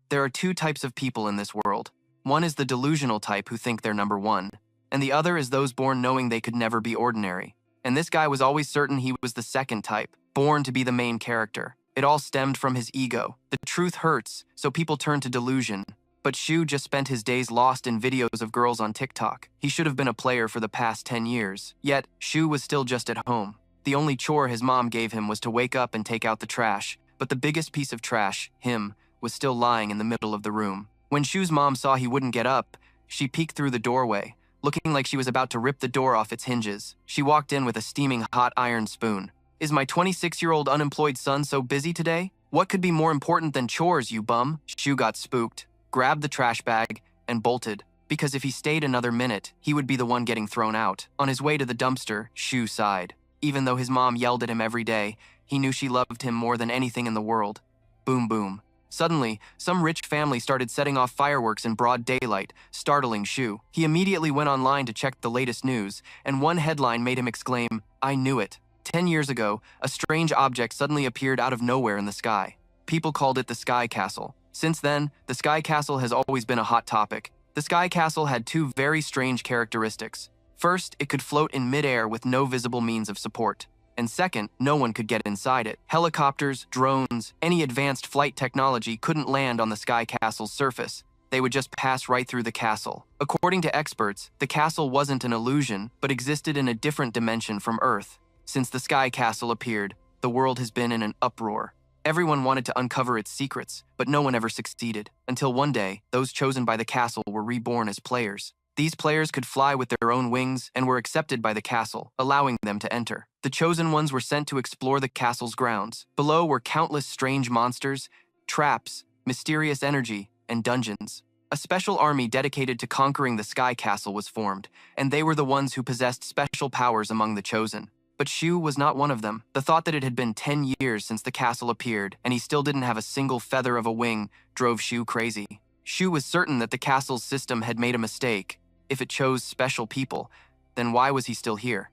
There are two types of people in this world. One is the delusional type who think they're number one, and the other is those born knowing they could never be ordinary. And this guy was always certain he was the second type, born to be the main character. It all stemmed from his ego. The truth hurts, so people turn to delusion. But Shu just spent his days lost in videos of girls on TikTok. He should have been a player for the past 10 years. Yet, Shu was still just at home. The only chore his mom gave him was to wake up and take out the trash. But the biggest piece of trash, him, was still lying in the middle of the room. When Shu's mom saw he wouldn't get up, she peeked through the doorway, looking like she was about to rip the door off its hinges. She walked in with a steaming hot iron spoon. "Is my 26-year-old unemployed son so busy today? What could be more important than chores, you bum?" Shu got spooked, grabbed the trash bag, and bolted, because if he stayed another minute, he would be the one getting thrown out. On his way to the dumpster, Shu sighed. Even though his mom yelled at him every day, he knew she loved him more than anything in the world. Boom boom. Suddenly, some rich family started setting off fireworks in broad daylight, startling Shu. He immediately went online to check the latest news, and one headline made him exclaim, "I knew it." 10 years ago, a strange object suddenly appeared out of nowhere in the sky. People called it the Sky Castle. Since then, the Sky Castle has always been a hot topic. The Sky Castle had two very strange characteristics. First, it could float in midair with no visible means of support. And second, no one could get inside it. Helicopters, drones, any advanced flight technology couldn't land on the Sky Castle's surface. They would just pass right through the castle. According to experts, the castle wasn't an illusion, but existed in a different dimension from Earth. Since the Sky Castle appeared, the world has been in an uproar. Everyone wanted to uncover its secrets, but no one ever succeeded. Until one day, those chosen by the castle were reborn as players. These players could fly with their own wings and were accepted by the castle, allowing them to enter. The chosen ones were sent to explore the castle's grounds. Below were countless strange monsters, traps, mysterious energy, and dungeons. A special army dedicated to conquering the Sky Castle was formed, and they were the ones who possessed special powers among the chosen. But Shu was not one of them. The thought that it had been 10 years since the castle appeared, and he still didn't have a single feather of a wing, drove Shu crazy. Shu was certain that the castle's system had made a mistake. If it chose special people, then why was he still here?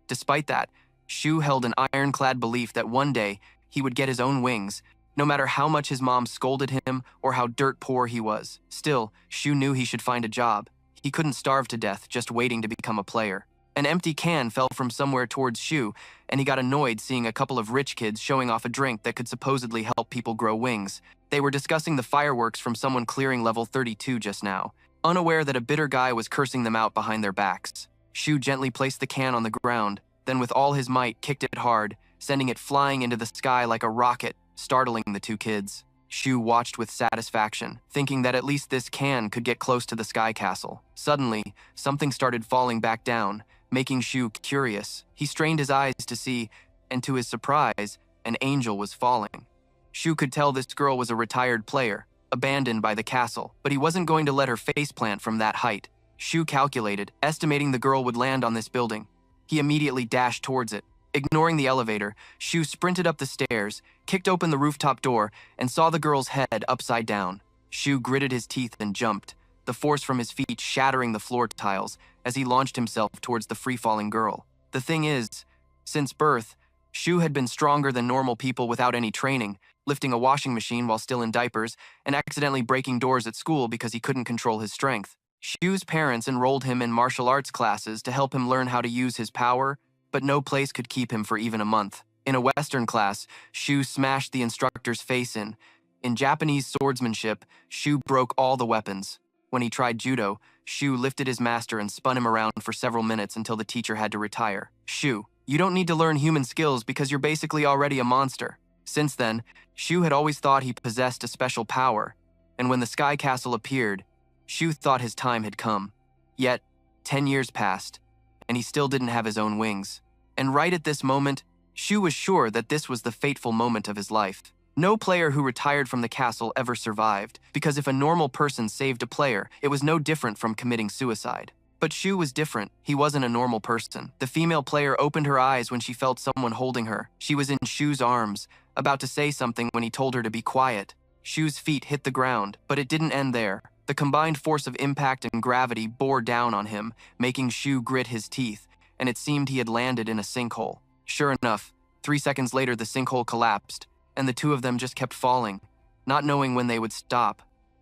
Despite that, Shu held an ironclad belief that one day he would get his own wings, no matter how much his mom scolded him or how dirt poor he was. Still, Shu knew he should find a job. He couldn't starve to death just waiting to become a player. An empty can fell from somewhere towards Shu, and he got annoyed seeing a couple of rich kids showing off a drink that could supposedly help people grow wings. They were discussing the fireworks from someone clearing level 32 just now, unaware that a bitter guy was cursing them out behind their backs. Shu gently placed the can on the ground, then with all his might kicked it hard, sending it flying into the sky like a rocket, startling the two kids. Shu watched with satisfaction, thinking that at least this can could get close to the Sky Castle. Suddenly, something started falling back down, making Shu curious. He strained his eyes to see, and to his surprise, an angel was falling. Shu could tell this girl was a retired player, abandoned by the castle, but he wasn't going to let her faceplant from that height. Shu calculated, estimating the girl would land on this building. He immediately dashed towards it. Ignoring the elevator, Shu sprinted up the stairs, kicked open the rooftop door, and saw the girl's head upside down. Shu gritted his teeth and jumped, the force from his feet shattering the floor tiles as he launched himself towards the free-falling girl. The thing is, since birth, Shu had been stronger than normal people without any training, lifting a washing machine while still in diapers and accidentally breaking doors at school because he couldn't control his strength. Shu's parents enrolled him in martial arts classes to help him learn how to use his power, but no place could keep him for even a month. In a Western class, Shu smashed the instructor's face in. In Japanese swordsmanship, Shu broke all the weapons. When he tried judo, Shu lifted his master and spun him around for several minutes until the teacher had to retire. "Shu, you don't need to learn human skills because you're basically already a monster." Since then, Shu had always thought he possessed a special power, and when the Sky Castle appeared, Shu thought his time had come. Yet, 10 years passed, and he still didn't have his own wings. And right at this moment, Shu was sure that this was the fateful moment of his life. No player who retired from the castle ever survived, because if a normal person saved a player, it was no different from committing suicide. But Shu was different. He wasn't a normal person. The female player opened her eyes when she felt someone holding her. She was in Shu's arms, about to say something when he told her to be quiet. Shu's feet hit the ground, but it didn't end there. The combined force of impact and gravity bore down on him, making Shu grit his teeth, and it seemed he had landed in a sinkhole. Sure enough, 3 seconds later the sinkhole collapsed, and the two of them just kept falling, not knowing when they would stop.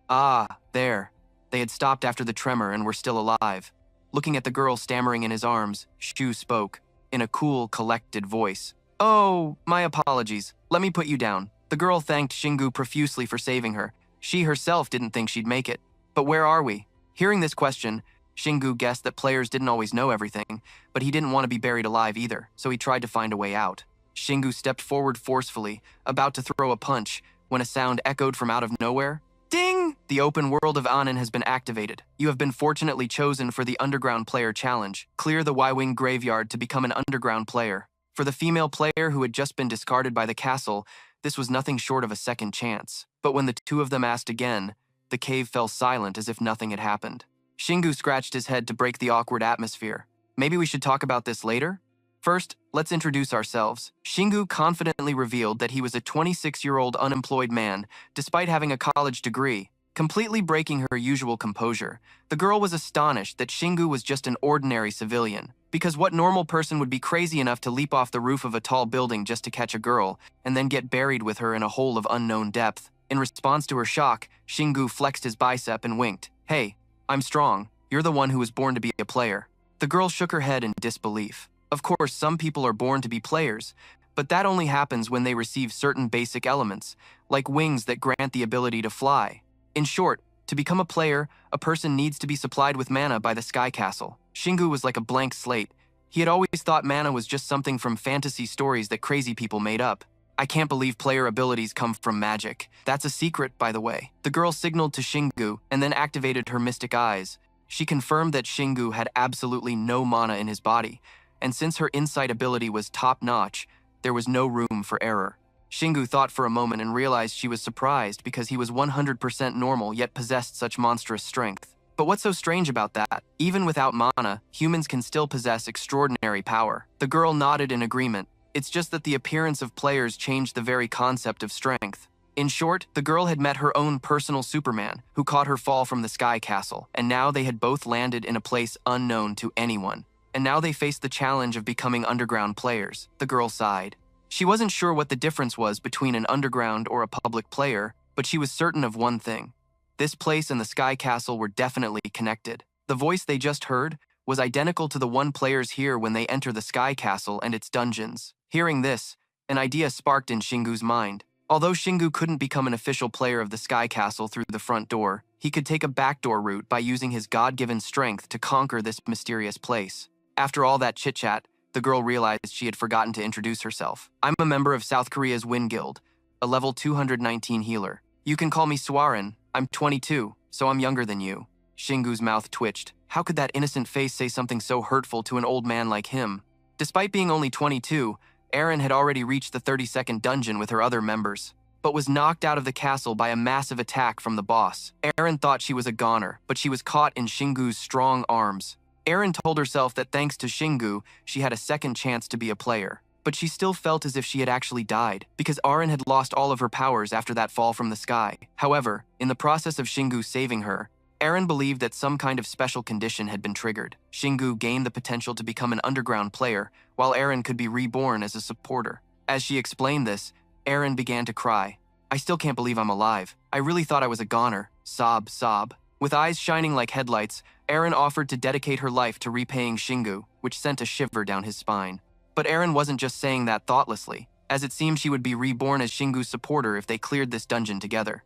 Ah, there. They had stopped after the tremor and were still alive. Looking at the girl stammering in his arms, Shu spoke, in a cool, collected voice. Oh, my apologies. Let me put you down. The girl thanked Shingu profusely for saving her. She herself didn't think she'd make it. But where are we? Hearing this question, Shingu guessed that players didn't always know everything, but he didn't want to be buried alive either, so he tried to find a way out. Shingu stepped forward forcefully, about to throw a punch, when a sound echoed from out of nowhere. Ding! The open world of Anin has been activated. You have been fortunately chosen for the Underground Player Challenge. Clear the Y-Wing graveyard to become an underground player. For the female player who had just been discarded by the castle, this was nothing short of a second chance. But when the two of them asked again, the cave fell silent as if nothing had happened. Shingu scratched his head to break the awkward atmosphere. Maybe we should talk about this later? First, let's introduce ourselves. Shingu confidently revealed that he was a 26-year-old unemployed man, despite having a college degree, completely breaking her usual composure. The girl was astonished that Shingu was just an ordinary civilian, because what normal person would be crazy enough to leap off the roof of a tall building just to catch a girl, and then get buried with her in a hole of unknown depth? In response to her shock, Shingu flexed his bicep and winked. Hey, I'm strong. You're the one who was born to be a player. The girl shook her head in disbelief. Of course, some people are born to be players, but that only happens when they receive certain basic elements, like wings that grant the ability to fly. In short, to become a player, a person needs to be supplied with mana by the Sky Castle. Shingu was like a blank slate. He had always thought mana was just something from fantasy stories that crazy people made up. I can't believe player abilities come from magic. That's a secret, by the way. The girl signaled to Shingu and then activated her mystic eyes. She confirmed that Shingu had absolutely no mana in his body, and since her insight ability was top-notch, there was no room for error. Shingu thought for a moment and realized she was surprised because he was 100% normal yet possessed such monstrous strength. But what's so strange about that? Even without mana, humans can still possess extraordinary power. The girl nodded in agreement. It's just that the appearance of players changed the very concept of strength. In short, the girl had met her own personal Superman, who caught her fall from the Sky Castle, and now they had both landed in a place unknown to anyone. And now they faced the challenge of becoming underground players. The girl sighed. She wasn't sure what the difference was between an underground or a public player, but she was certain of one thing. This place and the Sky Castle were definitely connected. The voice they just heard was identical to the one players hear when they enter the Sky Castle and its dungeons. Hearing this, an idea sparked in Shingu's mind. Although Shingu couldn't become an official player of the Sky Castle through the front door, he could take a backdoor route by using his God-given strength to conquer this mysterious place. After all that chit-chat, the girl realized she had forgotten to introduce herself. I'm a member of South Korea's Wind Guild, a level 219 healer. You can call me Swarin. I'm 22, so I'm younger than you. Shingu's mouth twitched. How could that innocent face say something so hurtful to an old man like him? Despite being only 22, Erin had already reached the 32nd dungeon with her other members, but was knocked out of the castle by a massive attack from the boss. Erin thought she was a goner, but she was caught in Shingu's strong arms. Erin told herself that thanks to Shingu, she had a second chance to be a player. But she still felt as if she had actually died, because Erin had lost all of her powers after that fall from the sky. However, in the process of Shingu saving her, Erin believed that some kind of special condition had been triggered. Shingu gained the potential to become an underground player, while Erin could be reborn as a supporter. As she explained this, Erin began to cry. I still can't believe I'm alive. I really thought I was a goner. Sob, sob. With eyes shining like headlights, Erin offered to dedicate her life to repaying Shingu, which sent a shiver down his spine. But Erin wasn't just saying that thoughtlessly, as it seemed she would be reborn as Shingu's supporter if they cleared this dungeon together.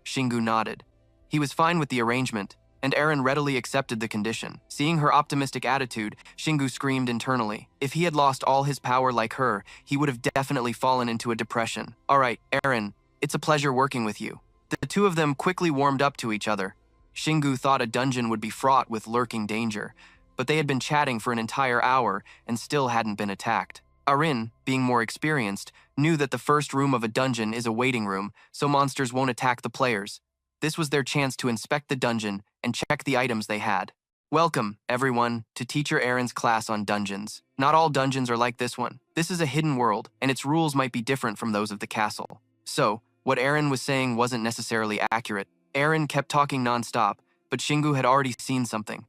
Shingu nodded. He was fine with the arrangement, and Erin readily accepted the condition. Seeing her optimistic attitude, Shingu screamed internally. If he had lost all his power like her, he would have definitely fallen into a depression. All right, Erin, it's a pleasure working with you. The two of them quickly warmed up to each other. Shingu thought a dungeon would be fraught with lurking danger, but they had been chatting for an entire hour and still hadn't been attacked. Erin, being more experienced, knew that the first room of a dungeon is a waiting room, so monsters won't attack the players. This was their chance to inspect the dungeon and check the items they had. Welcome, everyone, to Teacher Erin's class on dungeons. Not all dungeons are like this one. This is a hidden world, and its rules might be different from those of the castle. So, what Erin was saying wasn't necessarily accurate. Erin kept talking non-stop, but Shingu had already seen something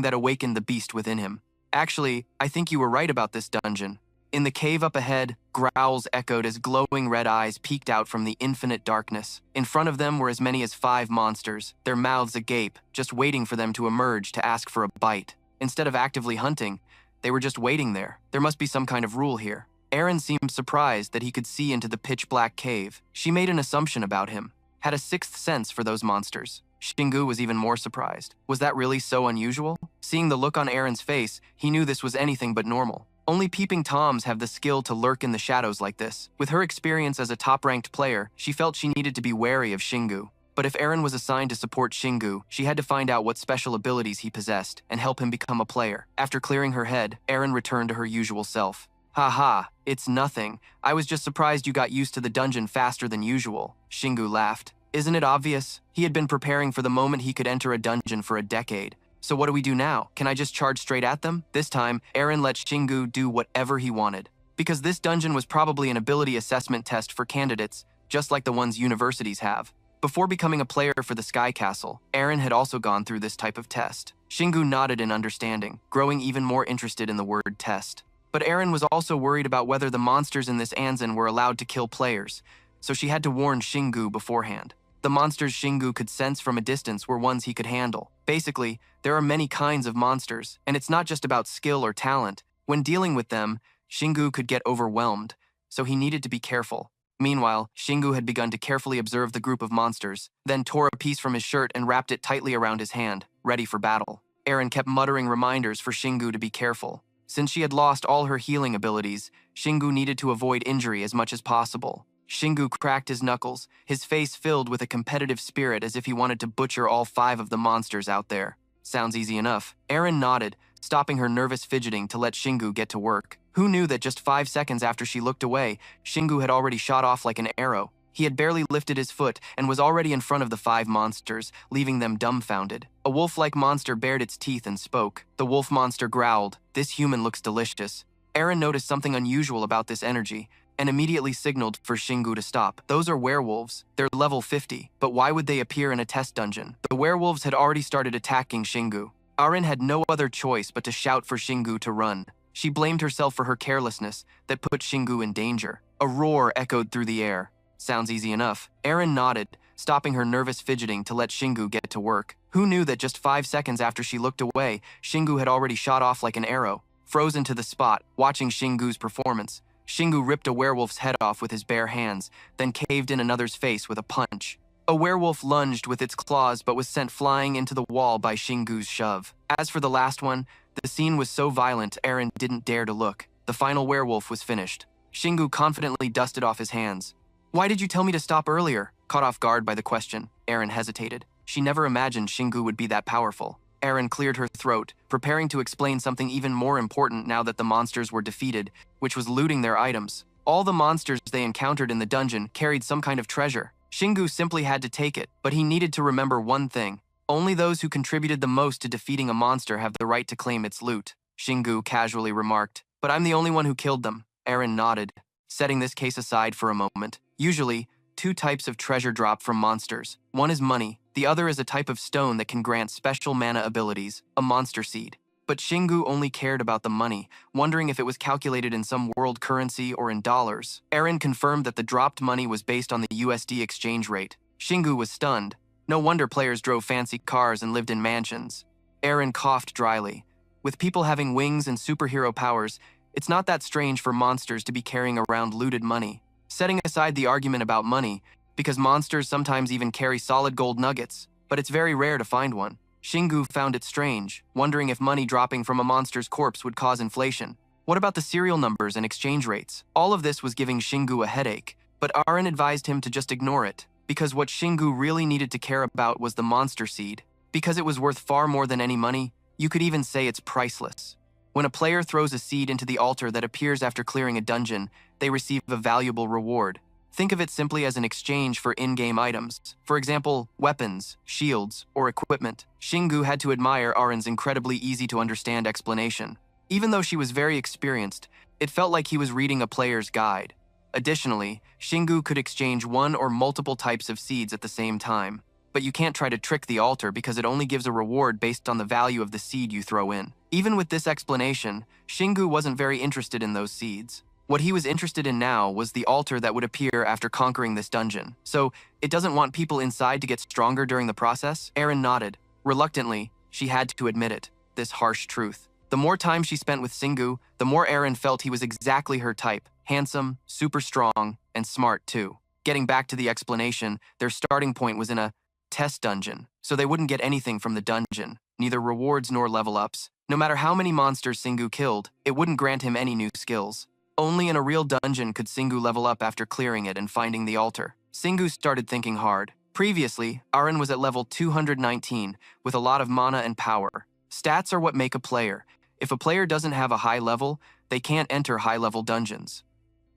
that awakened the beast within him. Actually, I think you were right about this dungeon. In the cave up ahead, growls echoed as glowing red eyes peeked out from the infinite darkness. In front of them were as many as 5 monsters, their mouths agape, just waiting for them to emerge to ask for a bite. Instead of actively hunting, they were just waiting there. There must be some kind of rule here. Aaron seemed surprised that he could see into the pitch-black cave. She made an assumption about him, had a sixth sense for those monsters. Shingu was even more surprised. Was that really so unusual? Seeing the look on Aaron's face, he knew this was anything but normal. Only peeping Toms have the skill to lurk in the shadows like this. With her experience as a top-ranked player, she felt she needed to be wary of Shingu. But if Aaron was assigned to support Shingu, she had to find out what special abilities he possessed and help him become a player. After clearing her head, Aaron returned to her usual self. "Haha, it's nothing. I was just surprised you got used to the dungeon faster than usual." Shingu laughed. Isn't it obvious? He had been preparing for the moment he could enter a dungeon for a decade. So what do we do now? Can I just charge straight at them? This time, Aaron let Shingu do whatever he wanted. Because this dungeon was probably an ability assessment test for candidates, just like the ones universities have. Before becoming a player for the Sky Castle, Aaron had also gone through this type of test. Shingu nodded in understanding, growing even more interested in the word test. But Aaron was also worried about whether the monsters in this Anzan were allowed to kill players, so she had to warn Shingu beforehand. The monsters Shingu could sense from a distance were ones he could handle. Basically, there are many kinds of monsters, and it's not just about skill or talent. When dealing with them, Shingu could get overwhelmed, so he needed to be careful. Meanwhile, Shingu had begun to carefully observe the group of monsters, then tore a piece from his shirt and wrapped it tightly around his hand, ready for battle. Aaron kept muttering reminders for Shingu to be careful. Since she had lost all her healing abilities, Shingu needed to avoid injury as much as possible. Shingu cracked his knuckles, his face filled with a competitive spirit as if he wanted to butcher all 5 of the monsters out there. Sounds easy enough. Aaron nodded, stopping her nervous fidgeting to let Shingu get to work. Who knew that just 5 seconds after she looked away, Shingu had already shot off like an arrow. He had barely lifted his foot and was already in front of the 5 monsters, leaving them dumbfounded. A wolf-like monster bared its teeth and spoke. The wolf monster growled, "This human looks delicious." Aaron noticed something unusual about this energy, and immediately signaled for Shingu to stop. Those are werewolves. They're level 50, but why would they appear in a test dungeon? The werewolves had already started attacking Shingu. Aaron had no other choice but to shout for Shingu to run. She blamed herself for her carelessness that put Shingu in danger. A roar echoed through the air. Sounds easy enough. Aaron nodded, stopping her nervous fidgeting to let Shingu get to work. Who knew that just 5 seconds after she looked away, Shingu had already shot off like an arrow? Frozen to the spot, watching Shingu's performance, Shingu ripped a werewolf's head off with his bare hands, then caved in another's face with a punch. A werewolf lunged with its claws but was sent flying into the wall by Shingu's shove. As for the last one, the scene was so violent Aaron didn't dare to look. The final werewolf was finished. Shingu confidently dusted off his hands. "Why did you tell me to stop earlier?" Caught off guard by the question, Aaron hesitated. She never imagined Shingu would be that powerful. Aaron cleared her throat, preparing to explain something even more important now that the monsters were defeated, which was looting their items. All the monsters they encountered in the dungeon carried some kind of treasure. Shingu simply had to take it, but he needed to remember one thing. Only those who contributed the most to defeating a monster have the right to claim its loot. Shingu casually remarked, "But I'm the only one who killed them." Aaron nodded, setting this case aside for a moment. Usually, 2 types of treasure drop from monsters. One is money, the other is a type of stone that can grant special mana abilities, a monster seed. But Shingu only cared about the money, wondering if it was calculated in some world currency or in dollars. Aaron confirmed that the dropped money was based on the USD exchange rate. Shingu was stunned. No wonder players drove fancy cars and lived in mansions. Aaron coughed dryly. With people having wings and superhero powers, it's not that strange for monsters to be carrying around looted money. Setting aside the argument about money, because monsters sometimes even carry solid gold nuggets, but it's very rare to find one. Shingu found it strange, wondering if money dropping from a monster's corpse would cause inflation. What about the serial numbers and exchange rates? All of this was giving Shingu a headache, but Aaron advised him to just ignore it, because what Shingu really needed to care about was the monster seed. Because it was worth far more than any money, you could even say it's priceless. When a player throws a seed into the altar that appears after clearing a dungeon, they receive a valuable reward. Think of it simply as an exchange for in-game items. For example, weapons, shields, or equipment. Shingu had to admire Aaron's incredibly easy-to-understand explanation. Even though she was very experienced, it felt like he was reading a player's guide. Additionally, Shingu could exchange 1 or multiple types of seeds at the same time. but you can't try to trick the altar because it only gives a reward based on the value of the seed you throw in. Even with this explanation, Shingu wasn't very interested in those seeds. What he was interested in now was the altar that would appear after conquering this dungeon. So, it doesn't want people inside to get stronger during the process? Aaron nodded. Reluctantly, she had to admit it, this harsh truth. The more time she spent with Shingu, the more Aaron felt he was exactly her type. Handsome, super strong, and smart too. Getting back to the explanation, their starting point was in a test dungeon, so they wouldn't get anything from the dungeon, neither rewards nor level ups. No matter how many monsters Shingu killed, it wouldn't grant him any new skills. Only in a real dungeon could Shingu level up after clearing it and finding the altar. Shingu started thinking hard. Previously, Aaron was at level 219, with a lot of mana and power. Stats are what make a player. If a player doesn't have a high level, they can't enter high-level dungeons.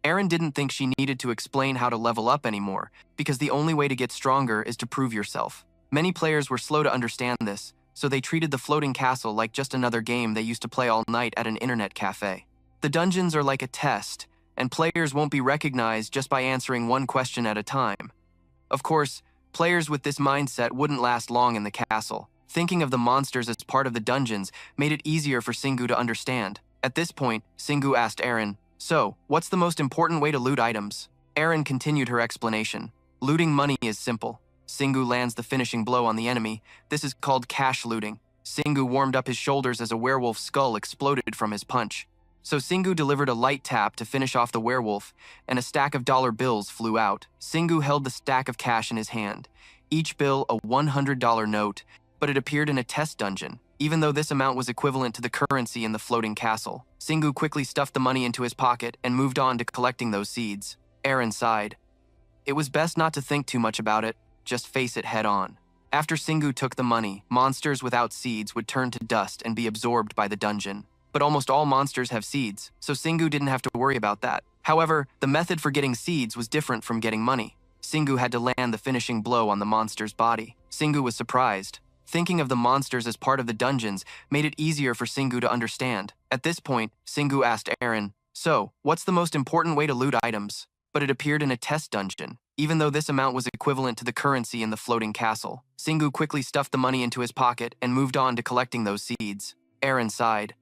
Aaron didn't think she needed to explain how to level up anymore, because the only way to get stronger is to prove yourself. Many players were slow to understand this, so they treated the floating castle like just another game they used to play all night at an internet cafe. The dungeons are like a test, and players won't be recognized just by answering one question at a time. Of course, players with this mindset wouldn't last long in the castle. Thinking of the monsters as part of the dungeons made it easier for Shingu to understand. At this point, Shingu asked Aaron, "So, what's the most important way to loot items?" Aaron continued her explanation. Looting money is simple. Shingu lands the finishing blow on the enemy. This is called cash looting. Shingu warmed up his shoulders as a werewolf's skull exploded from his punch. So Shingu delivered a light tap to finish off the werewolf, and a stack of dollar bills flew out. Shingu held the stack of cash in his hand, each bill a $100 note, but it appeared in a test dungeon, even though this amount was equivalent to the currency in the floating castle. Shingu quickly stuffed the money into his pocket and moved on to collecting those seeds. Aaron sighed. It was best not to think too much about it, just face it head on. After Shingu took the money, monsters without seeds would turn to dust and be absorbed by the dungeon. But almost all monsters have seeds, so Shingu didn't have to worry about that. However, the method for getting seeds was different from getting money. Shingu had to land the finishing blow on the monster's body. Shingu was surprised. Thinking of the monsters as part of the dungeons made it easier for Shingu to understand. At this point, Shingu asked Aaron, "So, what's the most important way to loot items?" But it appeared in a test dungeon, even though this amount was equivalent to the currency in the floating castle. Shingu quickly stuffed the money into his pocket and moved on to collecting those seeds. Aaron sighed.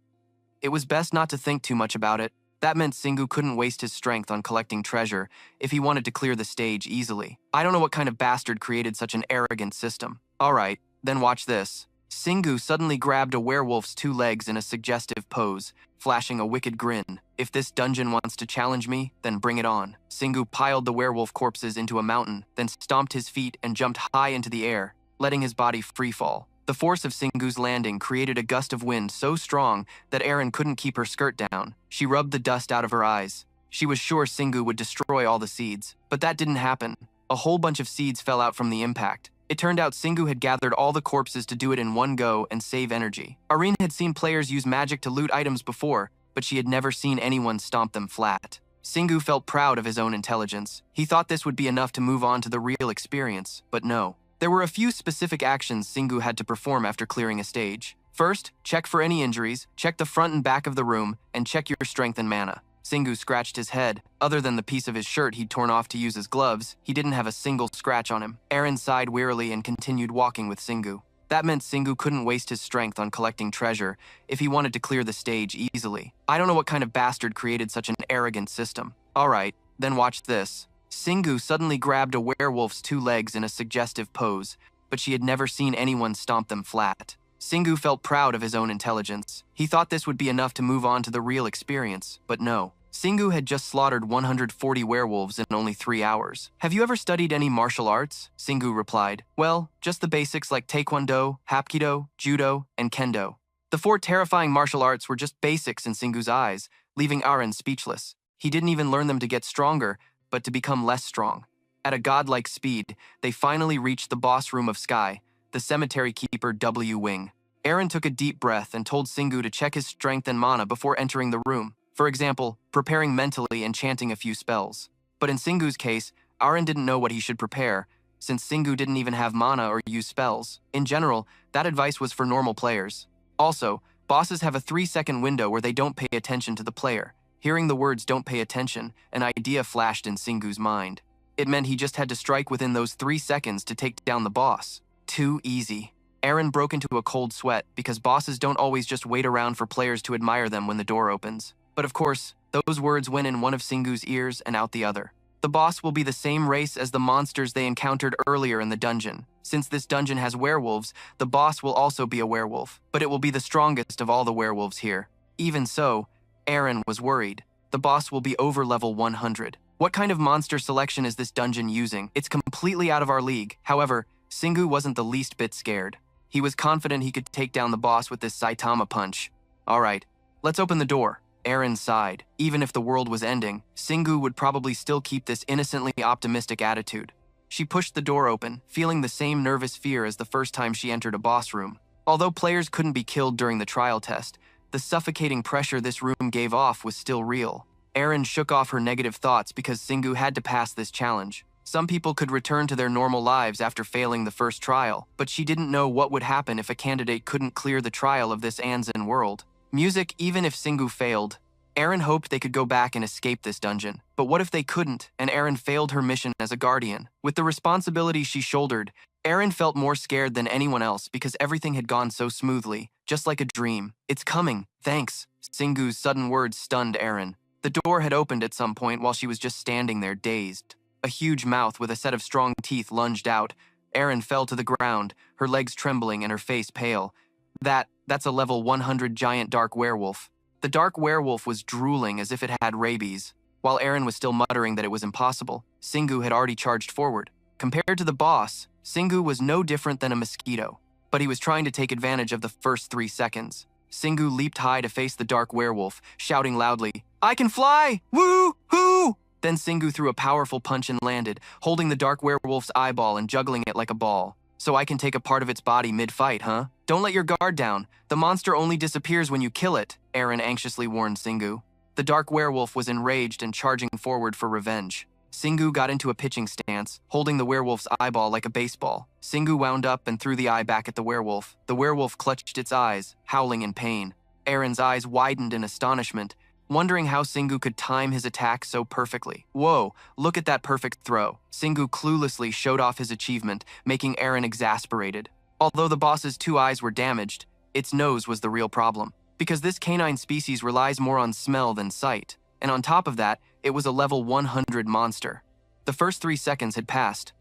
It was best not to think too much about it. That meant Shingu couldn't waste his strength on collecting treasure if he wanted to clear the stage easily. I don't know what kind of bastard created such an arrogant system. Alright, then watch this. Shingu suddenly grabbed a werewolf's two legs in a suggestive pose, flashing a wicked grin. If this dungeon wants to challenge me, then bring it on. Shingu piled the werewolf corpses into a mountain, then stomped his feet and jumped high into the air, letting his body freefall. The force of Shingu's landing created a gust of wind so strong that Aaron couldn't keep her skirt down. She rubbed the dust out of her eyes. She was sure Shingu would destroy all the seeds, but that didn't happen. A whole bunch of seeds fell out from the impact. It turned out Shingu had gathered all the corpses to do it in one go and save energy. Irene had seen players use magic to loot items before, but she had never seen anyone stomp them flat. Shingu felt proud of his own intelligence. He thought this would be enough to move on to the real experience, but no. There were a few specific actions Shingu had to perform after clearing a stage. First, check for any injuries, check the front and back of the room, and check your strength and mana. Shingu scratched his head. Other than the piece of his shirt he'd torn off to use as gloves, he didn't have a single scratch on him. Aaron sighed wearily and continued walking with Shingu. That meant Shingu couldn't waste his strength on collecting treasure if he wanted to clear the stage easily. I don't know what kind of bastard created such an arrogant system. Alright, then watch this. Shingu suddenly grabbed a werewolf's two legs in a suggestive pose, but she had never seen anyone stomp them flat. Shingu felt proud of his own intelligence. He thought this would be enough to move on to the real experience, but no. Shingu had just slaughtered 140 werewolves in only 3 hours. Have you ever studied any martial arts? Shingu replied. Well, just the basics like taekwondo, hapkido, judo, and kendo. The 4 terrifying martial arts were just basics in Shingu's eyes, leaving Aaron speechless. He didn't even learn them to get stronger, but to become less strong. At a godlike speed, they finally reached the boss room of Sky, the cemetery keeper W Wing. Aaron took a deep breath and told Shingu to check his strength and mana before entering the room. For example, preparing mentally and chanting a few spells. But in Shingu's case, Aaron didn't know what he should prepare, since Shingu didn't even have mana or use spells. In general, that advice was for normal players. Also, bosses have a 3-second window where they don't pay attention to the player. Hearing the words "don't pay attention," an idea flashed in Shingu's mind. It meant he just had to strike within those 3 seconds to take down the boss. Too easy. Aaron broke into a cold sweat because bosses don't always just wait around for players to admire them when the door opens. But of course, those words went in one of Singu's ears and out the other. The boss will be the same race as the monsters they encountered earlier in the dungeon. Since this dungeon has werewolves, the boss will also be a werewolf, but it will be the strongest of all the werewolves here. Even so, Aaron was worried. The boss will be over level 100. What kind of monster selection is this dungeon using? It's completely out of our league. However, Singu wasn't the least bit scared. He was confident he could take down the boss with this Saitama punch. Alright, let's open the door. Aaron sighed. Even if the world was ending, Singu would probably still keep this innocently optimistic attitude. She pushed the door open, feeling the same nervous fear as the first time she entered a boss room. Although players couldn't be killed during the trial test, the suffocating pressure this room gave off was still real. Aaron shook off her negative thoughts because Singu had to pass this challenge. Some people could return to their normal lives after failing the first trial, but she didn't know what would happen if a candidate couldn't clear the trial of this Anzin world. Music, even if Singu failed. Aaron hoped they could go back and escape this dungeon. But what if they couldn't, and Aaron failed her mission as a guardian? With the responsibility she shouldered, Aaron felt more scared than anyone else because everything had gone so smoothly, just like a dream. It's coming, thanks. Singu's sudden words stunned Aaron. The door had opened at some point while she was just standing there dazed. A huge mouth with a set of strong teeth lunged out. Aaron fell to the ground, her legs trembling and her face pale. That's a level 100 giant dark werewolf. The dark werewolf was drooling as if it had rabies. While Aaron was still muttering that it was impossible, Singu had already charged forward. Compared to the boss, Singu was no different than a mosquito, but he was trying to take advantage of the first 3 seconds. Singu leaped high to face the dark werewolf, shouting loudly, "I can fly! Woo-hoo!" Then Singu threw a powerful punch and landed, holding the dark werewolf's eyeball and juggling it like a ball. So I can take a part of its body mid-fight, huh? Don't let your guard down. The monster only disappears when you kill it, Aaron anxiously warned Singu. The dark werewolf was enraged and charging forward for revenge. Singu got into a pitching stance, holding the werewolf's eyeball like a baseball. Singu wound up and threw the eye back at the werewolf. The werewolf clutched its eyes, howling in pain. Aaron's eyes widened in astonishment, wondering how Singu could time his attack so perfectly. Whoa, look at that perfect throw. Singu cluelessly showed off his achievement, making Aaron exasperated. Although the boss's 2 eyes were damaged, its nose was the real problem. Because this canine species relies more on smell than sight. And on top of that, it was a level 100 monster. The first 3 seconds had passed.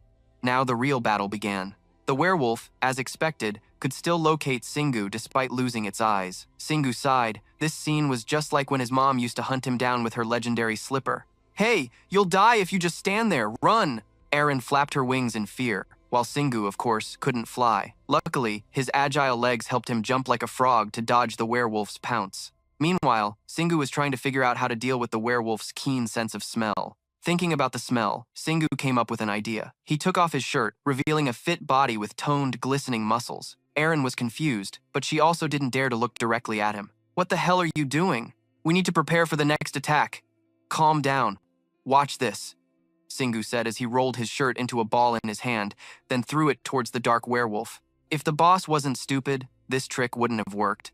Now the real battle began. The werewolf, as expected, could still locate Singu despite losing its eyes. Singu sighed. This scene was just like when his mom used to hunt him down with her legendary slipper. "Hey, you'll die if you just stand there, run!" Aaron flapped her wings in fear, while Singu, of course, couldn't fly. Luckily, his agile legs helped him jump like a frog to dodge the werewolf's pounce. Meanwhile, Singu was trying to figure out how to deal with the werewolf's keen sense of smell. Thinking about the smell, Singu came up with an idea. He took off his shirt, revealing a fit body with toned, glistening muscles. Aaron was confused, but she also didn't dare to look directly at him. "What the hell are you doing? We need to prepare for the next attack." "Calm down. Watch this," Singu said as he rolled his shirt into a ball in his hand, then threw it towards the dark werewolf. If the boss wasn't stupid, this trick wouldn't have worked.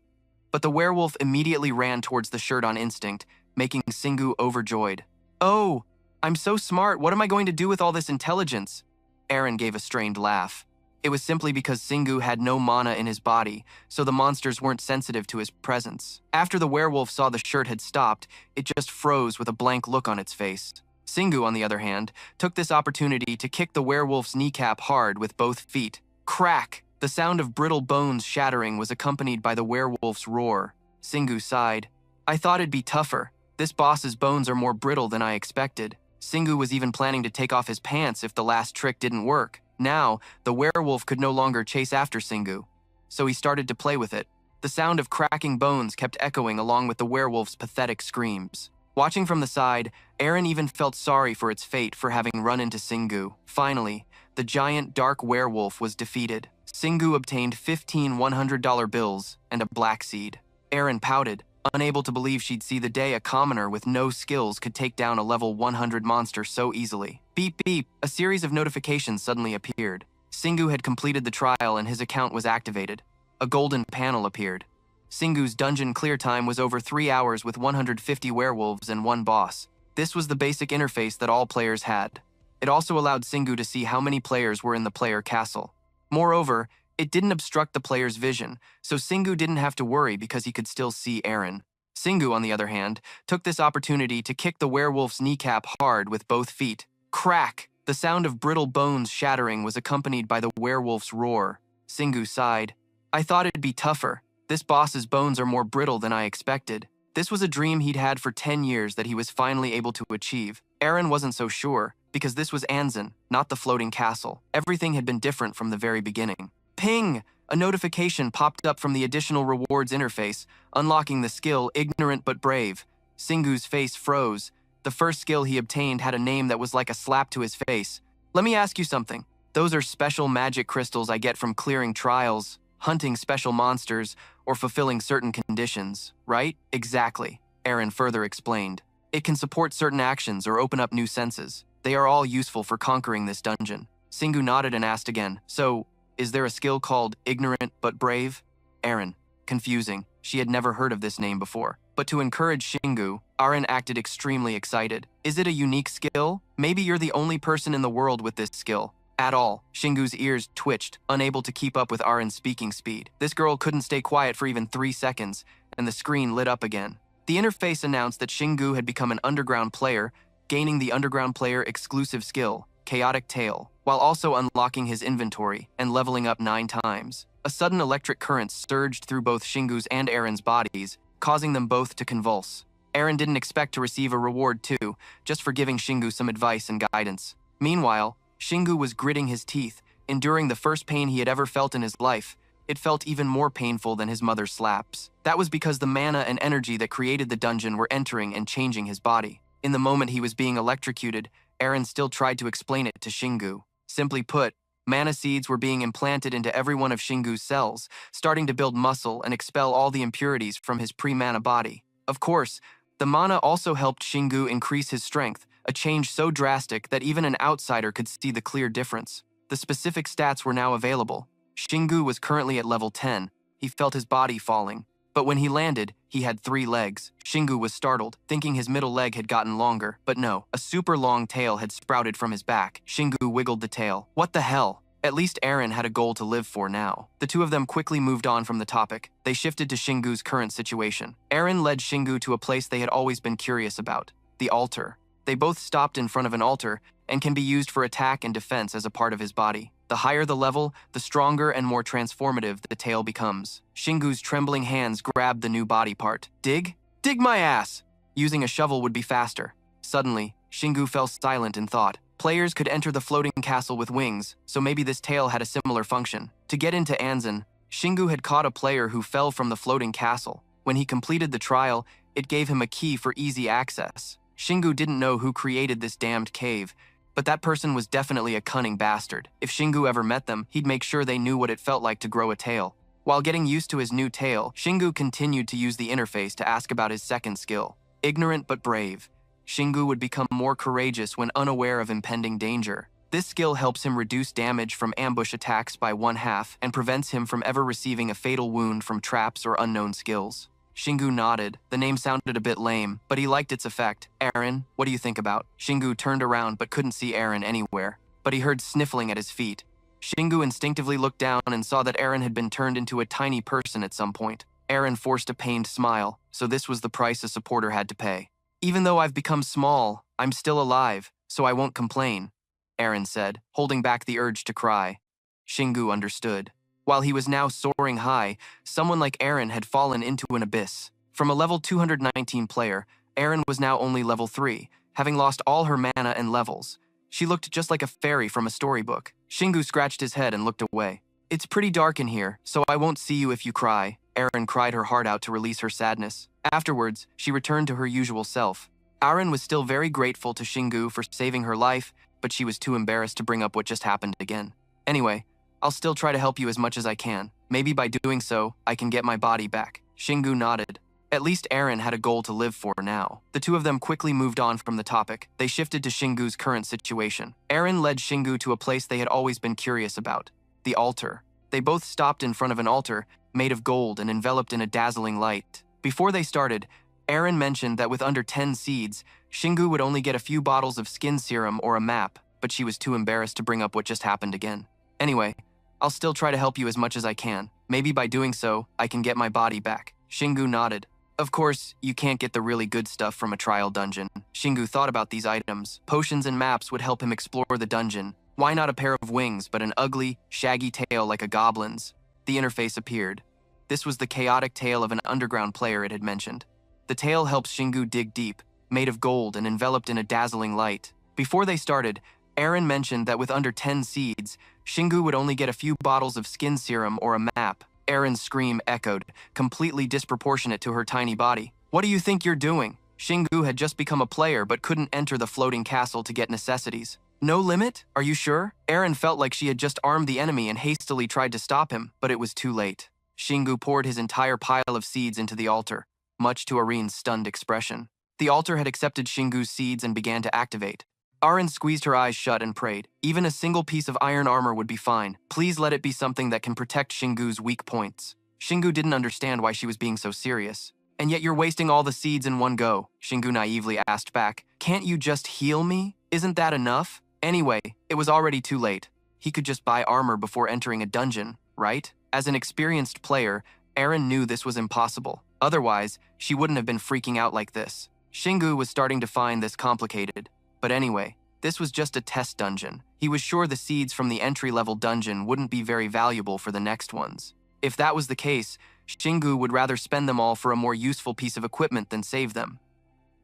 But the werewolf immediately ran towards the shirt on instinct, making Singu overjoyed. "Oh, I'm so smart, what am I going to do with all this intelligence?" Aaron gave a strained laugh. It was simply because Singu had no mana in his body, so the monsters weren't sensitive to his presence. After the werewolf saw the shirt had stopped, it just froze with a blank look on its face. Singu, on the other hand, took this opportunity to kick the werewolf's kneecap hard with both feet. Crack! The sound of brittle bones shattering was accompanied by the werewolf's roar. Singu sighed. "I thought it'd be tougher. This boss's bones are more brittle than I expected." Singu was even planning to take off his pants if the last trick didn't work. Now, the werewolf could no longer chase after Singu, so he started to play with it. The sound of cracking bones kept echoing along with the werewolf's pathetic screams. Watching from the side, Aaron even felt sorry for its fate for having run into Singu. Finally, the giant dark werewolf was defeated. Singu obtained 15 $100 bills and a black seed. Aaron pouted, unable to believe she'd see the day a commoner with no skills could take down a level 100 monster so easily. Beep beep, a series of notifications suddenly appeared. Singu had completed the trial and his account was activated. A golden panel appeared. Singu's dungeon clear time was over 3 hours with 150 werewolves and 1 boss. This was the basic interface that all players had. It also allowed Singu to see how many players were in the player castle. Moreover, it didn't obstruct the player's vision, so Singu didn't have to worry because he could still see Eren. Singu, on the other hand, took this opportunity to kick the werewolf's kneecap hard with both feet. Crack! The sound of brittle bones shattering was accompanied by the werewolf's roar. Singu sighed. I thought it'd be tougher. This boss's bones are more brittle than I expected. This was a dream he'd had for 10 years that he was finally able to achieve. Eren wasn't so sure, because this was Anzan, not the floating castle. Everything had been different from the very beginning. Ping! A notification popped up from the additional rewards interface, unlocking the skill Ignorant but Brave. Singu's face froze. The first skill he obtained had a name that was like a slap to his face. Let me ask you something. Those are special magic crystals I get from clearing trials, hunting special monsters, or fulfilling certain conditions, right? Exactly, Eren further explained. It can support certain actions or open up new senses. They are all useful for conquering this dungeon. Singu nodded and asked again, so, is there a skill called Ignorant but Brave? Eren. Confusing. She had never heard of this name before. But to encourage Shingu, Eren acted extremely excited. Is it a unique skill? Maybe you're the only person in the world with this skill. At all. Shingu's ears twitched, unable to keep up with Aren's speaking speed. This girl couldn't stay quiet for even 3 seconds, and the screen lit up again. The interface announced that Shingu had become an underground player, gaining the underground player exclusive skill, Chaotic Tail, while also unlocking his inventory and leveling up 9 times. A sudden electric current surged through both Shingu's and Eren's bodies, causing them both to convulse. Eren didn't expect to receive a reward too, just for giving Shingu some advice and guidance. Meanwhile, Shingu was gritting his teeth, enduring the first pain he had ever felt in his life. It felt even more painful than his mother's slaps. That was because the mana and energy that created the dungeon were entering and changing his body. In the moment he was being electrocuted, Eren still tried to explain it to Shingu. Simply put, mana seeds were being implanted into every one of Shingu's cells, starting to build muscle and expel all the impurities from his pre-mana body. Of course, the mana also helped Shingu increase his strength, a change so drastic that even an outsider could see the clear difference. The specific stats were now available. Shingu was currently at level 10. He felt his body falling. But when he landed, he had 3 legs. Shingu was startled, thinking his middle leg had gotten longer. But no, a super long tail had sprouted from his back. Shingu wiggled the tail. What the hell? At least Eren had a goal to live for now. The two of them quickly moved on from the topic. They shifted to Shingu's current situation. Eren led Shingu to a place they had always been curious about, the altar. They both stopped in front of an altar and can be used for attack and defense as a part of his body. The higher the level, the stronger and more transformative the tail becomes. Shingu's trembling hands grabbed the new body part. Dig? Dig my ass! Using a shovel would be faster. Suddenly, Shingu fell silent in thought. Players could enter the floating castle with wings, so maybe this tail had a similar function. To get into Anzan, Shingu had caught a player who fell from the floating castle. When he completed the trial, it gave him a key for easy access. Shingu didn't know who created this damned cave, but that person was definitely a cunning bastard. If Shingu ever met them, he'd make sure they knew what it felt like to grow a tail. While getting used to his new tail, Shingu continued to use the interface to ask about his second skill. Ignorant but Brave. Shingu would become more courageous when unaware of impending danger. This skill helps him reduce damage from ambush attacks by 1/2 and prevents him from ever receiving a fatal wound from traps or unknown skills. Shingu nodded. The name sounded a bit lame, but he liked its effect. Eren, what do you think about? Shingu turned around but couldn't see Eren anywhere, but he heard sniffling at his feet. Shingu instinctively looked down and saw that Eren had been turned into a tiny person at some point. Eren forced a pained smile, so this was the price a supporter had to pay. Even though I've become small, I'm still alive, so I won't complain, Eren said, holding back the urge to cry. Shingu understood. While he was now soaring high, someone like Eren had fallen into an abyss. From a level 219 player, Eren was now only level 3, having lost all her mana and levels. She looked just like a fairy from a storybook. Shingu scratched his head and looked away. It's pretty dark in here, so I won't see you if you cry. Eren cried her heart out to release her sadness. Afterwards, she returned to her usual self. Eren was still very grateful to Shingu for saving her life, but she was too embarrassed to bring up what just happened again. Anyway, I'll still try to help you as much as I can. Maybe by doing so, I can get my body back. Shingu nodded. At least Eren had a goal to live for now. The two of them quickly moved on from the topic. They shifted to Shingu's current situation. Eren led Shingu to a place they had always been curious about, the altar. They both stopped in front of an altar, made of gold and enveloped in a dazzling light. Before they started, Eren mentioned that with under 10 seeds, Shingu would only get a few bottles of skin serum or a map, but she was too embarrassed to bring up what just happened again. Anyway, I'll still try to help you as much as I can. Maybe by doing so, I can get my body back. Shingu nodded. Of course, you can't get the really good stuff from a trial dungeon. Shingu thought about these items. Potions and maps would help him explore the dungeon. Why not a pair of wings, but an ugly, shaggy tail like a goblin's? The interface appeared. This was the chaotic tail of an underground player it had mentioned. The tail helps Shingu dig deep, made of gold and enveloped in a dazzling light. Before they started, Aaron mentioned that with under 10 seeds, Shingu would only get a few bottles of skin serum or a map. Aaron's scream echoed, completely disproportionate to her tiny body. What do you think you're doing? Shingu had just become a player but couldn't enter the floating castle to get necessities. No limit? Are you sure? Aaron felt like she had just armed the enemy and hastily tried to stop him, but it was too late. Shingu poured his entire pile of seeds into the altar, much to Arin's stunned expression. The altar had accepted Shingu's seeds and began to activate. Arin squeezed her eyes shut and prayed. Even a single piece of iron armor would be fine. Please let it be something that can protect Shingu's weak points. Shingu didn't understand why she was being so serious. And yet you're wasting all the seeds in one go, Shingu naively asked back. Can't you just heal me? Isn't that enough? Anyway, it was already too late. He could just buy armor before entering a dungeon, right? As an experienced player, Aaron knew this was impossible. Otherwise, she wouldn't have been freaking out like this. Shingu was starting to find this complicated. But anyway, this was just a test dungeon. He was sure the seeds from the entry-level dungeon wouldn't be very valuable for the next ones. If that was the case, Shingu would rather spend them all for a more useful piece of equipment than save them.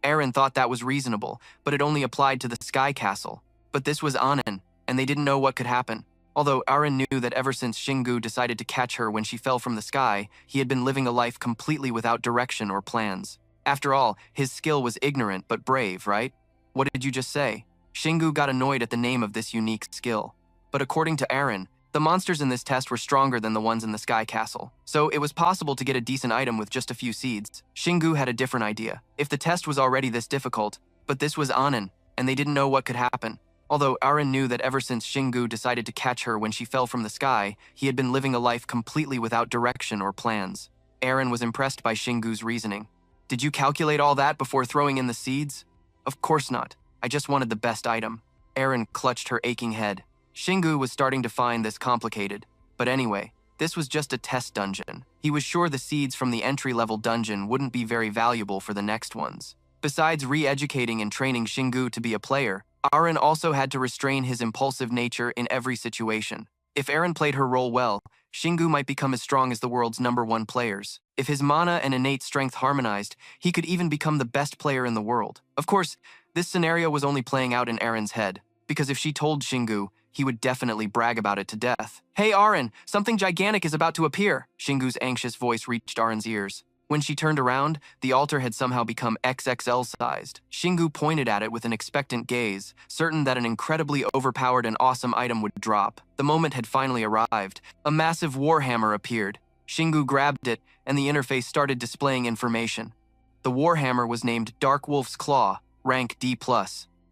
Aaron thought that was reasonable, but it only applied to the Sky Castle. But this was Anin, and they didn't know what could happen. Although Aaron knew that ever since Shingu decided to catch her when she fell from the sky, he had been living a life completely without direction or plans. After all, his skill was ignorant but brave, right? What did you just say? Shingu got annoyed at the name of this unique skill. But according to Aaron, the monsters in this test were stronger than the ones in the Sky Castle, so it was possible to get a decent item with just a few seeds. Shingu had a different idea. If the test was already this difficult, but this was Anin, and they didn't know what could happen. Although Aaron knew that ever since Shingu decided to catch her when she fell from the sky, he had been living a life completely without direction or plans. Aaron was impressed by Shingu's reasoning. Did you calculate all that before throwing in the seeds? Of course not. I just wanted the best item. Aaron clutched her aching head. Shingu was starting to find this complicated. But anyway, this was just a test dungeon. He was sure the seeds from the entry-level dungeon wouldn't be very valuable for the next ones. Besides re-educating and training Shingu to be a player, Aaron also had to restrain his impulsive nature in every situation. If Aaron played her role well, Shingu might become as strong as the world's #1 players. If his mana and innate strength harmonized, he could even become the best player in the world. Of course, this scenario was only playing out in Aaron's head, because if she told Shingu, he would definitely brag about it to death. Hey Aaron, something gigantic is about to appear. Shingu's anxious voice reached Aaron's ears. When she turned around, the altar had somehow become XXL-sized. Shingu pointed at it with an expectant gaze, certain that an incredibly overpowered and awesome item would drop. The moment had finally arrived. A massive warhammer appeared. Shingu grabbed it, and the interface started displaying information. The warhammer was named Dark Wolf's Claw, rank D+.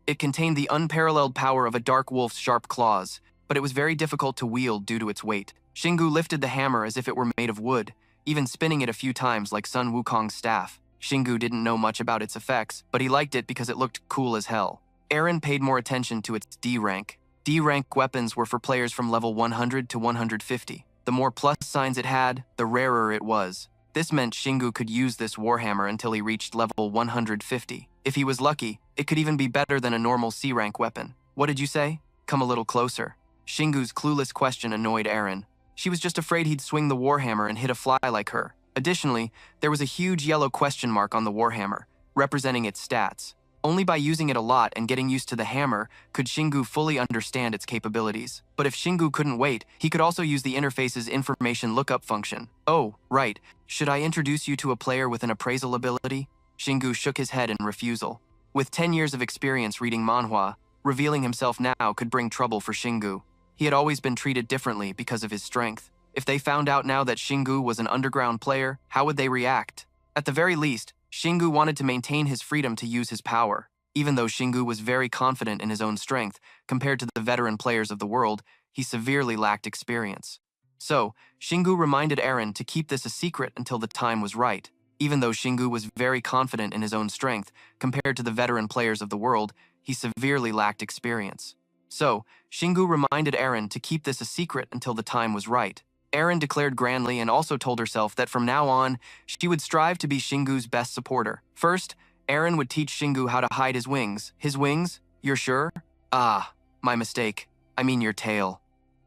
It contained the unparalleled power of a dark wolf's sharp claws, but it was very difficult to wield due to its weight. Shingu lifted the hammer as if it were made of wood, even spinning it a few times like Sun Wukong's staff. Shingu didn't know much about its effects, but he liked it because it looked cool as hell. Aaron paid more attention to its D rank. D rank weapons were for players from level 100 to 150. The more plus signs it had, the rarer it was. This meant Shingu could use this warhammer until he reached level 150. If he was lucky, it could even be better than a normal C rank weapon. What did you say? Come a little closer. Shingu's clueless question annoyed Aaron. She was just afraid he'd swing the warhammer and hit a fly like her. Additionally, there was a huge yellow question mark on the warhammer, representing its stats. Only by using it a lot and getting used to the hammer could Shingu fully understand its capabilities. But if Shingu couldn't wait, he could also use the interface's information lookup function. Oh, right. Should I introduce you to a player with an appraisal ability? Shingu shook his head in refusal. With 10 years of experience reading manhwa, revealing himself now could bring trouble for Shingu. He had always been treated differently because of his strength. If they found out now that Shingu was an underground player, how would they react? At the very least, Shingu wanted to maintain his freedom to use his power. Even though Shingu was very confident in his own strength, compared to the veteran players of the world, he severely lacked experience. So, Shingu reminded Aaron to keep this a secret until the time was right. Even though Shingu was very confident in his own strength, compared to the veteran players of the world, he severely lacked experience. So, Shingu reminded Eren to keep this a secret until the time was right. Eren declared grandly and also told herself that from now on, she would strive to be Shingu's best supporter. First, Eren would teach Shingu how to hide his wings. His wings? You're sure? Ah, my mistake. I mean your tail.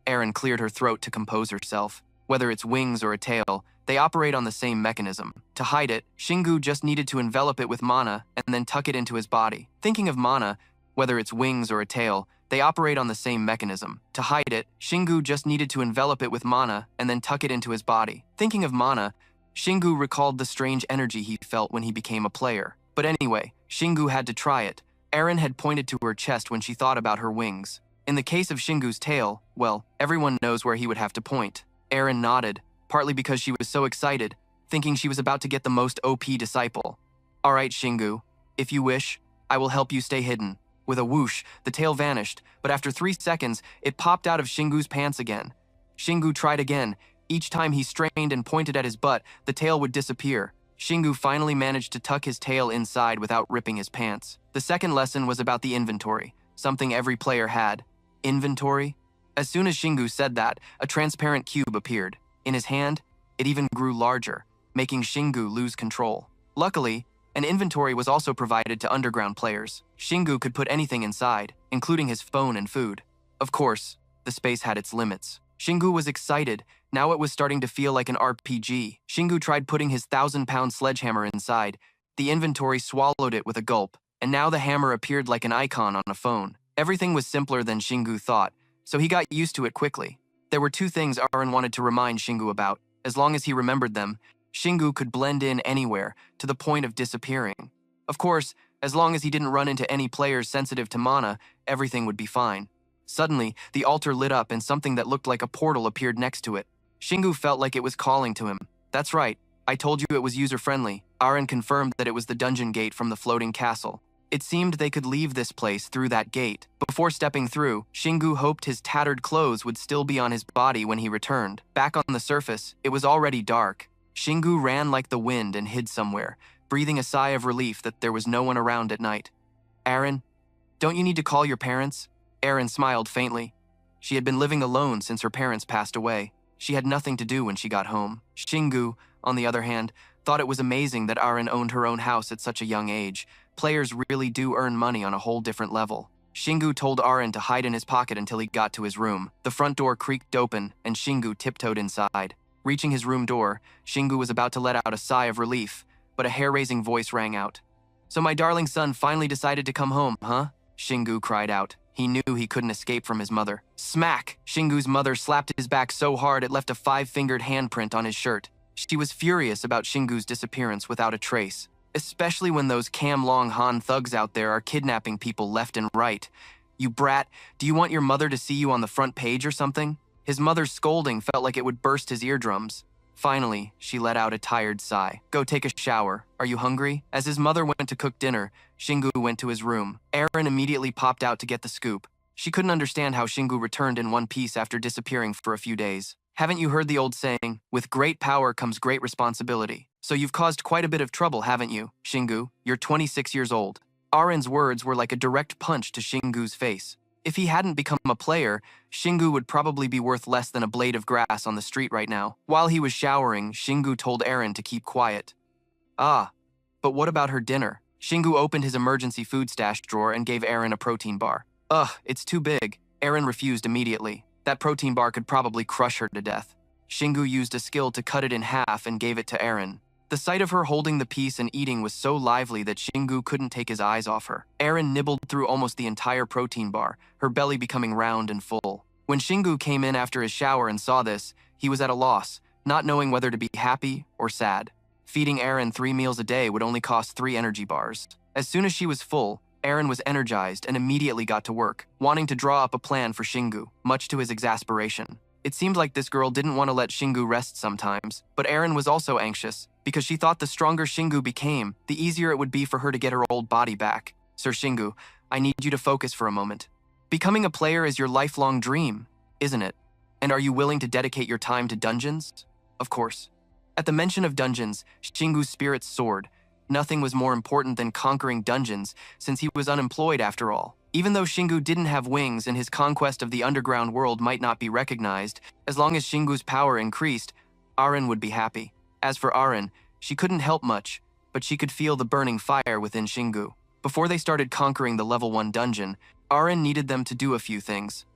Eren cleared her throat to compose herself. Whether it's wings or a tail, they operate on the same mechanism. To hide it, Shingu just needed to envelop it with mana and then tuck it into his body. Thinking of mana, whether it's wings or a tail, they operate on the same mechanism. To hide it, Shingu just needed to envelop it with mana and then tuck it into his body. Thinking of mana, Shingu recalled the strange energy he felt when he became a player. But anyway, Shingu had to try it. Eren had pointed to her chest when she thought about her wings. In the case of Shingu's tail, well, everyone knows where he would have to point. Eren nodded, partly because she was so excited, thinking she was about to get the most OP disciple. All right, Shingu, if you wish, I will help you stay hidden. With a whoosh, the tail vanished, but after 3 seconds, it popped out of Shingu's pants again. Shingu tried again. Each time he strained and pointed at his butt, the tail would disappear. Shingu finally managed to tuck his tail inside without ripping his pants. The second lesson was about the inventory, something every player had. Inventory? As soon as Shingu said that, a transparent cube appeared. In his hand, it even grew larger, making Shingu lose control. Luckily, an inventory was also provided to underground players. Shingu could put anything inside, including his phone and food. Of course, the space had its limits. Shingu was excited. Now it was starting to feel like an RPG. Shingu tried putting his 1,000-pound sledgehammer inside. The inventory swallowed it with a gulp, and now the hammer appeared like an icon on a phone. Everything was simpler than Shingu thought, so he got used to it quickly. There were 2 things Eren wanted to remind Shingu about. As long as he remembered them, Shingu could blend in anywhere, to the point of disappearing. Of course, as long as he didn't run into any players sensitive to mana, everything would be fine. Suddenly, the altar lit up and something that looked like a portal appeared next to it. Shingu felt like it was calling to him. That's right, I told you it was user-friendly. Eren confirmed that it was the dungeon gate from the floating castle. It seemed they could leave this place through that gate. Before stepping through, Shingu hoped his tattered clothes would still be on his body when he returned. Back on the surface, it was already dark. Shingu ran like the wind and hid somewhere, breathing a sigh of relief that there was no one around at night. Eren, don't you need to call your parents? Eren smiled faintly. She had been living alone since her parents passed away. She had nothing to do when she got home. Shingu, on the other hand, thought it was amazing that Eren owned her own house at such a young age. Players really do earn money on a whole different level. Shingu told Eren to hide in his pocket until he got to his room. The front door creaked open, and Shingu tiptoed inside. Reaching his room door, Shingu was about to let out a sigh of relief, but a hair-raising voice rang out. "So my darling son finally decided to come home, huh?" Shingu cried out. He knew he couldn't escape from his mother. Smack! Shingu's mother slapped his back so hard it left a 5-fingered handprint on his shirt. She was furious about Shingu's disappearance without a trace, especially when those Cam Long Han thugs out there are kidnapping people left and right. "You brat, do you want your mother to see you on the front page or something?" His mother's scolding felt like it would burst his eardrums. Finally, she let out a tired sigh. "Go take a shower. Are you hungry?" As his mother went to cook dinner, Shingu went to his room. Eren immediately popped out to get the scoop. She couldn't understand how Shingu returned in one piece after disappearing for a few days. "Haven't you heard the old saying, with great power comes great responsibility? So you've caused quite a bit of trouble, haven't you, Shingu? You're 26 years old." Aren's words were like a direct punch to Shingu's face. If he hadn't become a player, Shingu would probably be worth less than a blade of grass on the street right now. While he was showering, Shingu told Eren to keep quiet. Ah, but what about her dinner? Shingu opened his emergency food stash drawer and gave Eren a protein bar. Ugh, it's too big. Eren refused immediately. That protein bar could probably crush her to death. Shingu used a skill to cut it in half and gave it to Eren. The sight of her holding the piece and eating was so lively that Shingu couldn't take his eyes off her. Eren nibbled through almost the entire protein bar, her belly becoming round and full. When Shingu came in after his shower and saw this, he was at a loss, not knowing whether to be happy or sad. Feeding Eren 3 meals a day would only cost 3 energy bars. As soon as she was full, Eren was energized and immediately got to work, wanting to draw up a plan for Shingu, much to his exasperation. It seemed like this girl didn't want to let Shingu rest sometimes, but Eren was also anxious, because she thought the stronger Shingu became, the easier it would be for her to get her old body back. "Sir Shingu, I need you to focus for a moment. Becoming a player is your lifelong dream, isn't it? And are you willing to dedicate your time to dungeons?" Of course. At the mention of dungeons, Shingu's spirits soared. Nothing was more important than conquering dungeons, since he was unemployed after all. Even though Shingu didn't have wings and his conquest of the underground world might not be recognized, as long as Shingu's power increased, Aren would be happy. As for Aren, she couldn't help much, but she could feel the burning fire within Shingu. Before they started conquering the level 1 dungeon, Aren needed them to do a few things.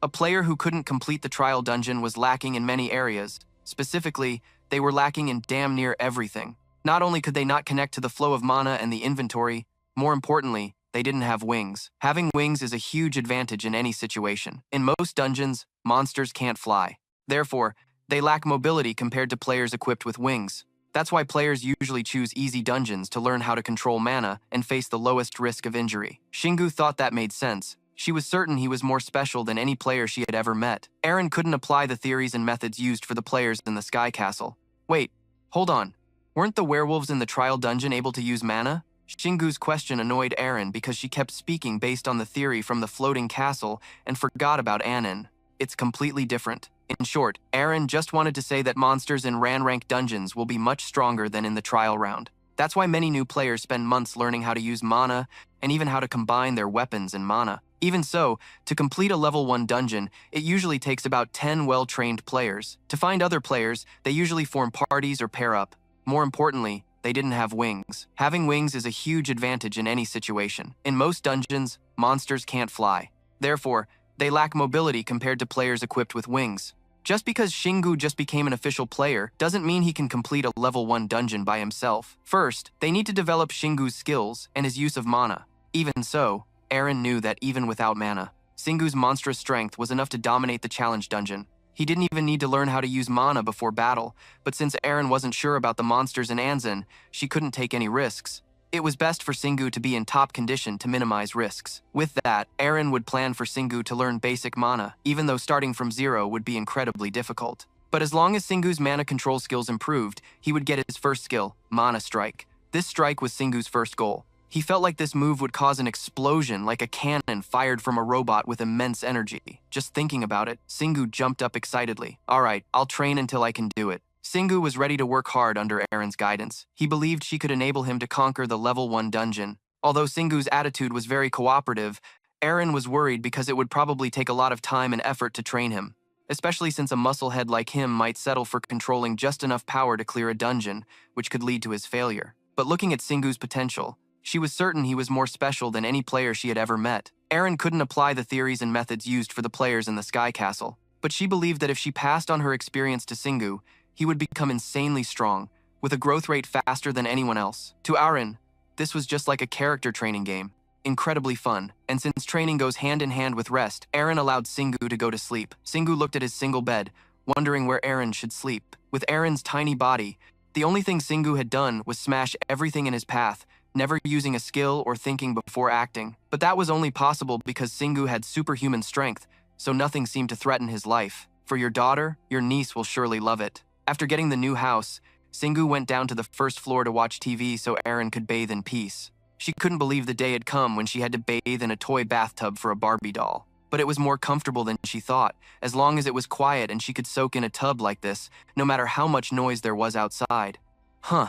A player who couldn't complete the trial dungeon was lacking in many areas. Specifically, they were lacking in damn near everything. Not only could they not connect to the flow of mana and the inventory, more importantly, they didn't have wings. Having wings is a huge advantage in any situation. In most dungeons, monsters can't fly. Therefore, they lack mobility compared to players equipped with wings. That's why players usually choose easy dungeons to learn how to control mana and face the lowest risk of injury. Shingu thought that made sense. She was certain he was more special than any player she had ever met. Aren couldn't apply the theories and methods used for the players in the Sky Castle. Wait, hold on. Weren't the werewolves in the trial dungeon able to use mana? Shingu's question annoyed Aren because she kept speaking based on the theory from the floating castle and forgot about Anin. It's completely different. In short, Aren just wanted to say that monsters in rank dungeons will be much stronger than in the trial round. That's why many new players spend months learning how to use mana and even how to combine their weapons and mana. Even so, to complete a level 1 dungeon, it usually takes about 10 well-trained players. To find other players, they usually form parties or pair up. More importantly, they didn't have wings. Having wings is a huge advantage in any situation. In most dungeons, monsters can't fly. Therefore, they lack mobility compared to players equipped with wings. Just because Shingu just became an official player doesn't mean he can complete a level 1 dungeon by himself. First, they need to develop Shingu's skills and his use of mana. Even so, Aren knew that even without mana, Shingu's monstrous strength was enough to dominate the challenge dungeon. He didn't even need to learn how to use mana before battle, but since Aren wasn't sure about the monsters in Anzin, she couldn't take any risks. It was best for Shingu to be in top condition to minimize risks. With that, Aren would plan for Shingu to learn basic mana, even though starting from zero would be incredibly difficult. But as long as Shingu's mana control skills improved, he would get his first skill, Mana Strike. This strike was Shingu's first goal. He felt like this move would cause an explosion like a cannon fired from a robot with immense energy. Just thinking about it, Shingu jumped up excitedly. Alright, I'll train until I can do it. Shingu was ready to work hard under Aren's guidance. He believed she could enable him to conquer the level 1 dungeon. Although Shingu's attitude was very cooperative, Aren was worried because it would probably take a lot of time and effort to train him, especially since a musclehead like him might settle for controlling just enough power to clear a dungeon, which could lead to his failure. But looking at Shingu's potential, she was certain he was more special than any player she had ever met. Aren couldn't apply the theories and methods used for the players in the Sky Castle, but she believed that if she passed on her experience to Shingu, he would become insanely strong, with a growth rate faster than anyone else. To Aren, this was just like a character training game, incredibly fun, and since training goes hand in hand with rest, Aren allowed Shingu to go to sleep. Shingu looked at his single bed, wondering where Aren should sleep. With Aren's tiny body, the only thing Shingu had done was smash everything in his path, never using a skill or thinking before acting. But that was only possible because Shingu had superhuman strength, so nothing seemed to threaten his life. For your daughter, your niece will surely love it. After getting the new house, Shingu went down to the first floor to watch TV so Aren could bathe in peace. She couldn't believe the day had come when she had to bathe in a toy bathtub for a Barbie doll. But it was more comfortable than she thought, as long as it was quiet and she could soak in a tub like this, no matter how much noise there was outside. Huh,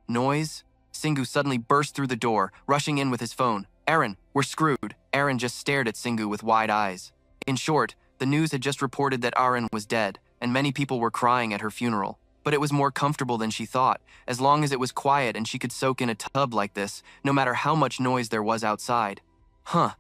noise? Shingu suddenly burst through the door, rushing in with his phone. Aren, we're screwed. Aren just stared at Shingu with wide eyes. In short, the news had just reported that Aren was dead, and many people were crying at her funeral. But it was more comfortable than she thought, as long as it was quiet and she could soak in a tub like this, no matter how much noise there was outside. Huh,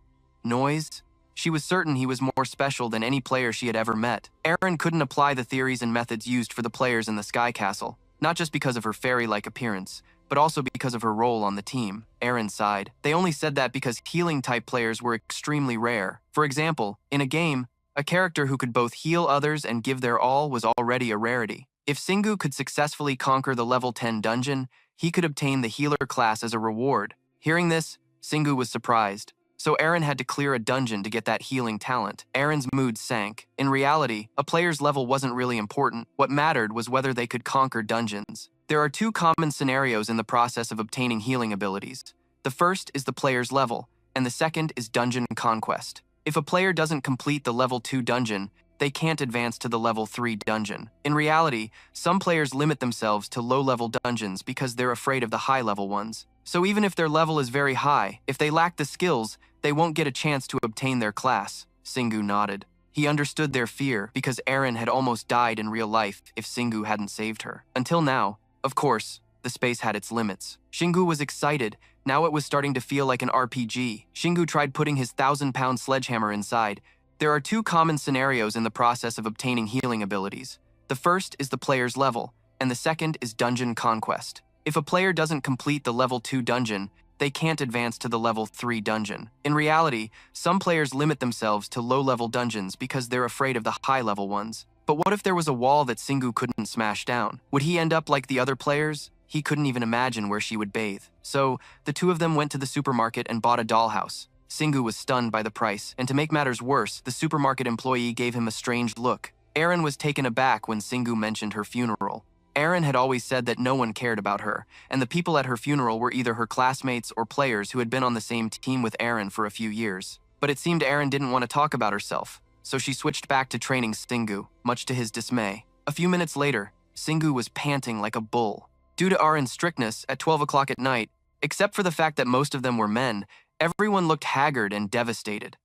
noise? She was certain he was more special than any player she had ever met. Aren couldn't apply the theories and methods used for the players in the Sky Castle, not just because of her fairy-like appearance, but also because of her role on the team. Aren sighed. They only said that because healing-type players were extremely rare. For example, in a game, a character who could both heal others and give their all was already a rarity. If Shingu could successfully conquer the level 10 dungeon, he could obtain the healer class as a reward. Hearing this, Shingu was surprised. So Aren had to clear a dungeon to get that healing talent. Aren's mood sank. In reality, a player's level wasn't really important. What mattered was whether they could conquer dungeons. There are two common scenarios in the process of obtaining healing abilities. The first is the player's level, and the second is dungeon conquest. If a player doesn't complete the level 2 dungeon, they can't advance to the level 3 dungeon. In reality, some players limit themselves to low-level dungeons because they're afraid of the high-level ones. So even if their level is very high, if they lack the skills, they won't get a chance to obtain their class. Singu nodded. He understood their fear because Eren had almost died in real life if Singu hadn't saved her. Until now, of course, the space had its limits. Shingu was excited. Now it was starting to feel like an RPG. Shingu tried putting his 1,000-pound sledgehammer inside. There are two common scenarios in the process of obtaining healing abilities. The first is the player's level, and the second is dungeon conquest. If a player doesn't complete the level 2 dungeon, they can't advance to the level 3 dungeon. In reality, some players limit themselves to low-level dungeons because they're afraid of the high-level ones. But what if there was a wall that Singu couldn't smash down? Would he end up like the other players? He couldn't even imagine where she would bathe. So, the two of them went to the supermarket and bought a dollhouse. Singu was stunned by the price, and to make matters worse, the supermarket employee gave him a strange look. Eren was taken aback when Singu mentioned her funeral. Eren had always said that no one cared about her, and the people at her funeral were either her classmates or players who had been on the same team with Eren for a few years. But it seemed Eren didn't want to talk about herself, so she switched back to training Singu, much to his dismay. A few minutes later, Singu was panting like a bull. Due to Eren's strictness, at 12 o'clock at night, except for the fact that most of them were men, everyone looked haggard and devastated.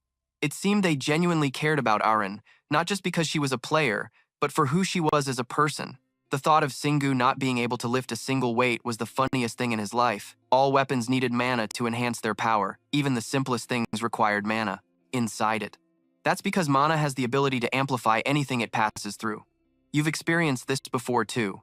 It seemed they genuinely cared about Eren, not just because she was a player, but for who she was as a person. The thought of Singu not being able to lift a single weight was the funniest thing in his life. All weapons needed mana to enhance their power. Even the simplest things required mana inside it. That's because mana has the ability to amplify anything it passes through. You've experienced this before too.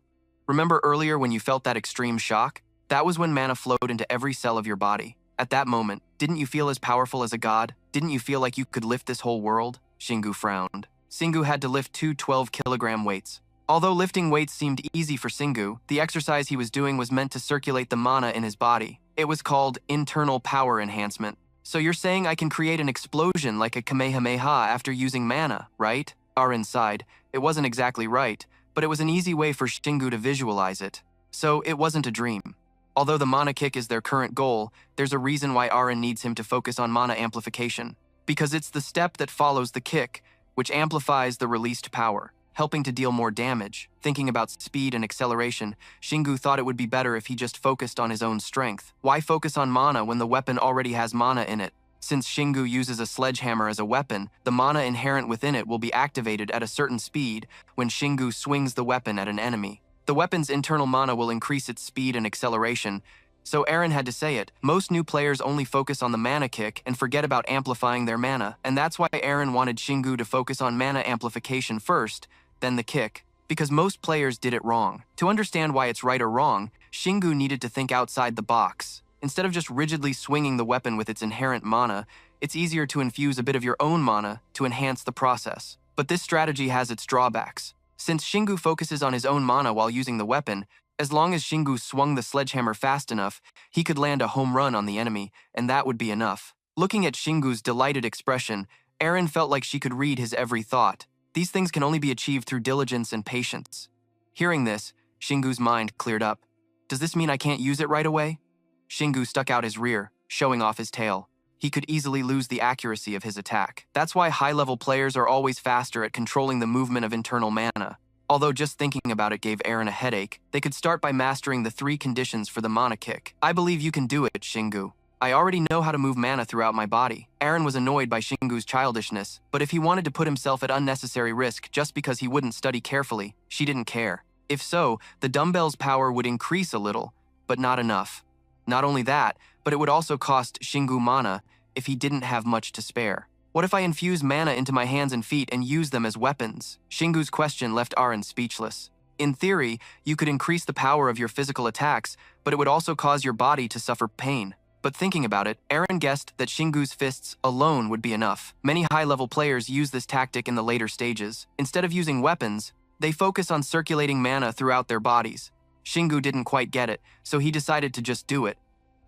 Remember earlier when you felt that extreme shock? That was when mana flowed into every cell of your body. At that moment, didn't you feel as powerful as a god? Didn't you feel like you could lift this whole world? Shingu frowned. Singu had to lift two 12-kilogram weights. Although lifting weights seemed easy for Singu, the exercise he was doing was meant to circulate the mana in his body. It was called internal power enhancement. So you're saying I can create an explosion like a Kamehameha after using mana, right? Eren sighed. It wasn't exactly right, but it was an easy way for Shingu to visualize it. So it wasn't a dream. Although the mana kick is their current goal, there's a reason why Eren needs him to focus on mana amplification. Because it's the step that follows the kick, which amplifies the released power, helping to deal more damage. Thinking about speed and acceleration, Shingu thought it would be better if he just focused on his own strength. Why focus on mana when the weapon already has mana in it? Since Shingu uses a sledgehammer as a weapon, the mana inherent within it will be activated at a certain speed when Shingu swings the weapon at an enemy. The weapon's internal mana will increase its speed and acceleration, so Eren had to say it. Most new players only focus on the mana kick and forget about amplifying their mana, and that's why Eren wanted Shingu to focus on mana amplification first, then the kick, because most players did it wrong. To understand why it's right or wrong, Shingu needed to think outside the box. Instead of just rigidly swinging the weapon with its inherent mana, it's easier to infuse a bit of your own mana to enhance the process. But this strategy has its drawbacks. Since Shingu focuses on his own mana while using the weapon, as long as Shingu swung the sledgehammer fast enough, he could land a home run on the enemy, and that would be enough. Looking at Shingu's delighted expression, Eren felt like she could read his every thought. These things can only be achieved through diligence and patience. Hearing this, Shingu's mind cleared up. Does this mean I can't use it right away? Shingu stuck out his rear, showing off his tail. He could easily lose the accuracy of his attack. That's why high-level players are always faster at controlling the movement of internal mana. Although just thinking about it gave Eren a headache, they could start by mastering the 3 conditions for the mana kick. I believe you can do it, Shingu. I already know how to move mana throughout my body. Eren was annoyed by Shingu's childishness, but if he wanted to put himself at unnecessary risk just because he wouldn't study carefully, she didn't care. If so, the dumbbell's power would increase a little, but not enough. Not only that, but it would also cost Shingu mana if he didn't have much to spare. What if I infuse mana into my hands and feet and use them as weapons? Shingu's question left Eren speechless. In theory, you could increase the power of your physical attacks, but it would also cause your body to suffer pain. But thinking about it, Eren guessed that Shingu's fists alone would be enough. Many high-level players use this tactic in the later stages. Instead of using weapons, they focus on circulating mana throughout their bodies. Shingu didn't quite get it, so he decided to just do it.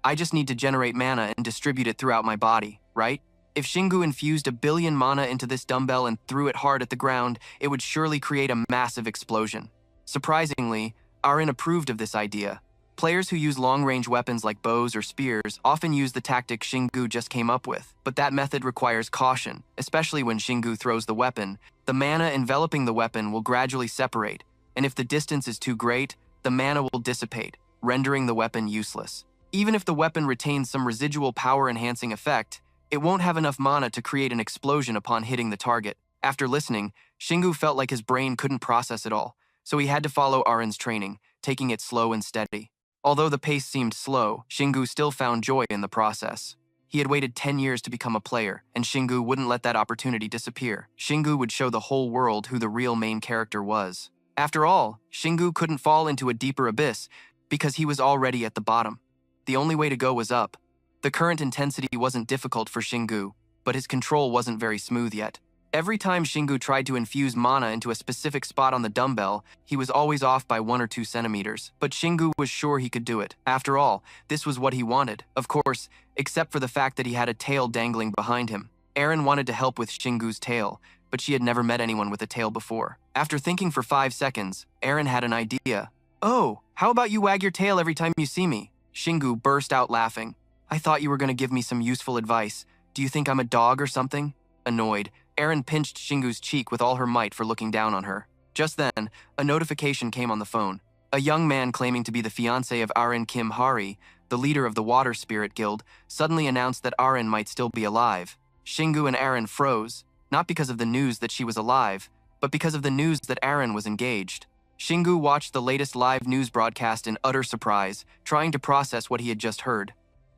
I just need to generate mana and distribute it throughout my body, right? If Shingu infused 1 billion mana into this dumbbell and threw it hard at the ground, it would surely create a massive explosion. Surprisingly, Eren approved of this idea. Players who use long-range weapons like bows or spears often use the tactic Xinggu just came up with, but that method requires caution, especially when Xinggu throws the weapon. The mana enveloping the weapon will gradually separate, and if the distance is too great, the mana will dissipate, rendering the weapon useless. Even if the weapon retains some residual power-enhancing effect, it won't have enough mana to create an explosion upon hitting the target. After listening, Xinggu felt like his brain couldn't process it all, so he had to follow Arin's training, taking it slow and steady. Although the pace seemed slow, Xinggu still found joy in the process. He had waited 10 years to become a player, and Xinggu wouldn't let that opportunity disappear. Xinggu would show the whole world who the real main character was. After all, Xinggu couldn't fall into a deeper abyss because he was already at the bottom. The only way to go was up. The current intensity wasn't difficult for Xinggu, but his control wasn't very smooth yet. Every time Xinggu tried to infuse mana into a specific spot on the dumbbell, he was always off by 1 or 2 centimeters. But Xinggu was sure he could do it. After all, this was what he wanted. Of course, except for the fact that he had a tail dangling behind him. Aaron wanted to help with Xinggu's tail, but she had never met anyone with a tail before. After thinking for 5 seconds, Aaron had an idea. "Oh, how about you wag your tail every time you see me?" Xinggu burst out laughing. "I thought you were going to give me some useful advice. Do you think I'm a dog or something?" Annoyed, Aaron pinched Xinggu's cheek with all her might for looking down on her. Just then, a notification came on the phone. A young man claiming to be the fiancé of Arin Kim Hari, the leader of the Water Spirit Guild, suddenly announced that Arin might still be alive. Xinggu and Aaron froze, not because of the news that she was alive, but because of the news that Aaron was engaged. Xinggu watched the latest live news broadcast in utter surprise, trying to process what he had just heard.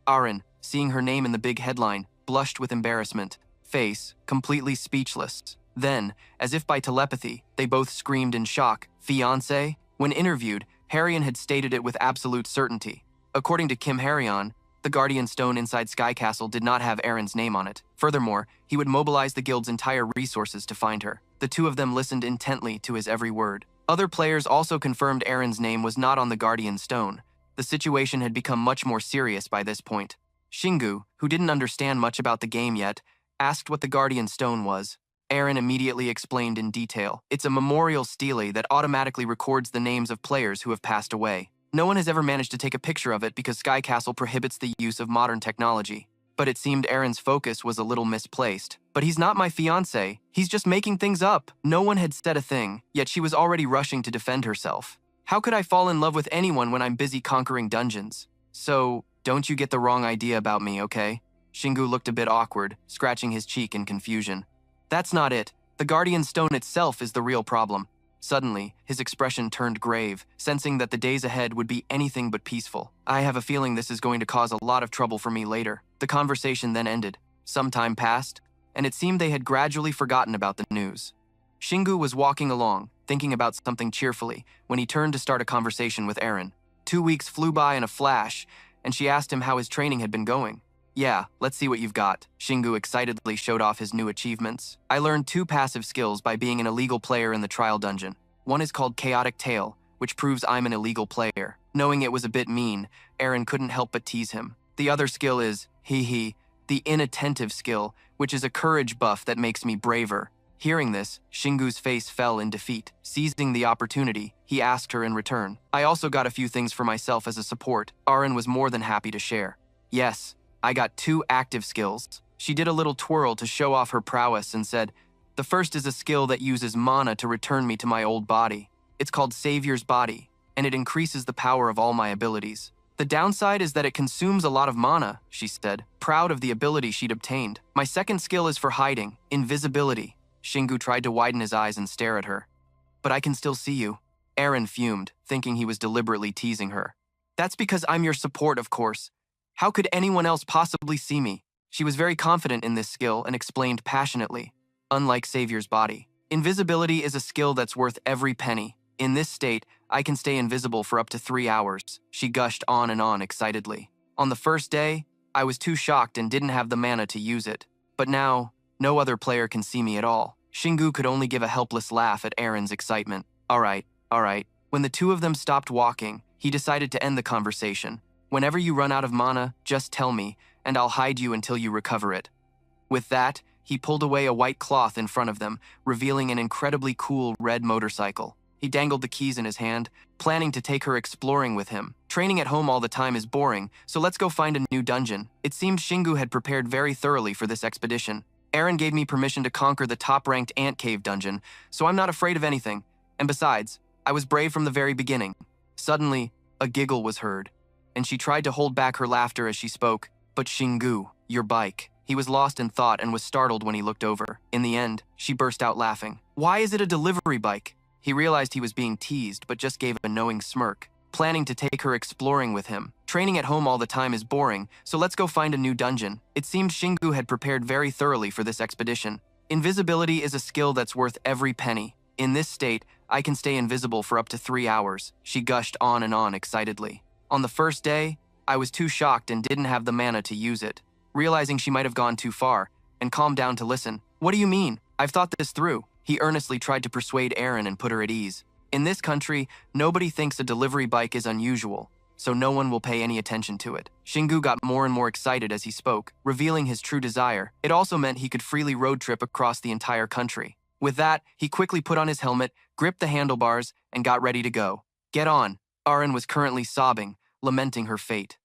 Aaron, seeing her name in the big headline, blushed with embarrassment, face completely speechless. Then, as if by telepathy, they both screamed in shock, "Fiancé?" When interviewed, Harion had stated it with absolute certainty. According to Kim Harion, the Guardian Stone inside Sky Castle did not have Aaron's name on it. Furthermore, he would mobilize the guild's entire resources to find her. The two of them listened intently to his every word. Other players also confirmed Aaron's name was not on the Guardian Stone. The situation had become much more serious by this point. Xinggu, who didn't understand much about the game yet, asked what the Guardian Stone was. Aaron immediately explained in detail. It's a memorial stele that automatically records the names of players who have passed away. No one has ever managed to take a picture of it because Sky Castle prohibits the use of modern technology. But it seemed Aaron's focus was a little misplaced. "But he's not my fiancé. He's just making things up." No one had said a thing, yet she was already rushing to defend herself. "How could I fall in love with anyone when I'm busy conquering dungeons? So, don't you get the wrong idea about me, okay?" Xinggu looked a bit awkward, scratching his cheek in confusion. "That's not it. The Guardian Stone itself is the real problem." Suddenly, his expression turned grave, sensing that the days ahead would be anything but peaceful. "I have a feeling this is going to cause a lot of trouble for me later." The conversation then ended. Some time passed, and it seemed they had gradually forgotten about the news. Xinggu was walking along, thinking about something cheerfully, when he turned to start a conversation with Aaron. 2 weeks flew by in a flash, and she asked him how his training had been going. "Yeah, let's see what you've got." Xinggu excitedly showed off his new achievements. "I learned 2 passive skills by being an illegal player in the trial dungeon. One is called Chaotic Tail, which proves I'm an illegal player." Knowing it was a bit mean, Aaron couldn't help but tease him. "The other skill is, the Inattentive skill, which is a courage buff that makes me braver." Hearing this, Xinggu's face fell in defeat. Seizing the opportunity, he asked her in return. "I also got a few things for myself as a support." Aaron was more than happy to share. "Yes, I got 2 active skills." She did a little twirl to show off her prowess and said, "The first is a skill that uses mana to return me to my old body. It's called Savior's Body, and it increases the power of all my abilities. The downside is that it consumes a lot of mana," she said, proud of the ability she'd obtained. "My second skill is for hiding, invisibility." Xinggu tried to widen his eyes and stare at her. "But I can still see you." Aaron fumed, thinking he was deliberately teasing her. "That's because I'm your support, of course. How could anyone else possibly see me?" She was very confident in this skill and explained passionately. "Unlike Savior's Body, invisibility is a skill that's worth every penny. In this state, I can stay invisible for up to 3 hours." She gushed on and on excitedly. "On the first day, I was too shocked and didn't have the mana to use it. But now, no other player can see me at all." Xinggu could only give a helpless laugh at Aaron's excitement. All right. When the two of them stopped walking, he decided to end the conversation. "Whenever you run out of mana, just tell me, and I'll hide you until you recover it." With that, he pulled away a white cloth in front of them, revealing an incredibly cool red motorcycle. He dangled the keys in his hand, planning to take her exploring with him, Training at home all the time is boring, so let's go find a new dungeon. It seemed Shingu had prepared very thoroughly for this expedition. Aaron gave me permission to conquer the top-ranked ant cave dungeon, so I'm not afraid of anything. And besides, I was brave from the very beginning. Suddenly, a giggle was heard, and she tried to hold back her laughter as she spoke. But Shingu, your bike. He was lost in thought and was startled when he looked over. In the end, she burst out laughing. Why is it a delivery bike? He realized he was being teased, but just gave a knowing smirk, planning to take her exploring with him. Training at home all the time is boring, so let's go find a new dungeon. It seemed Shingu had prepared very thoroughly for this expedition. Invisibility is a skill that's worth every penny. In this state, I can stay invisible for up to 3 hours. She gushed on and on excitedly. On the first day, I was too shocked and didn't have the mana to use it. Realizing she might have gone too far, and calmed down to listen. What do you mean? I've thought this through. He earnestly tried to persuade Aaron and put her at ease. In this country, nobody thinks a delivery bike is unusual, so no one will pay any attention to it. Shingu got more and more excited as he spoke, revealing his true desire. It also meant he could freely road trip across the entire country. With that, he quickly put on his helmet, gripped the handlebars, and got ready to go. Get on. Aaron was currently sobbing, lamenting her fate.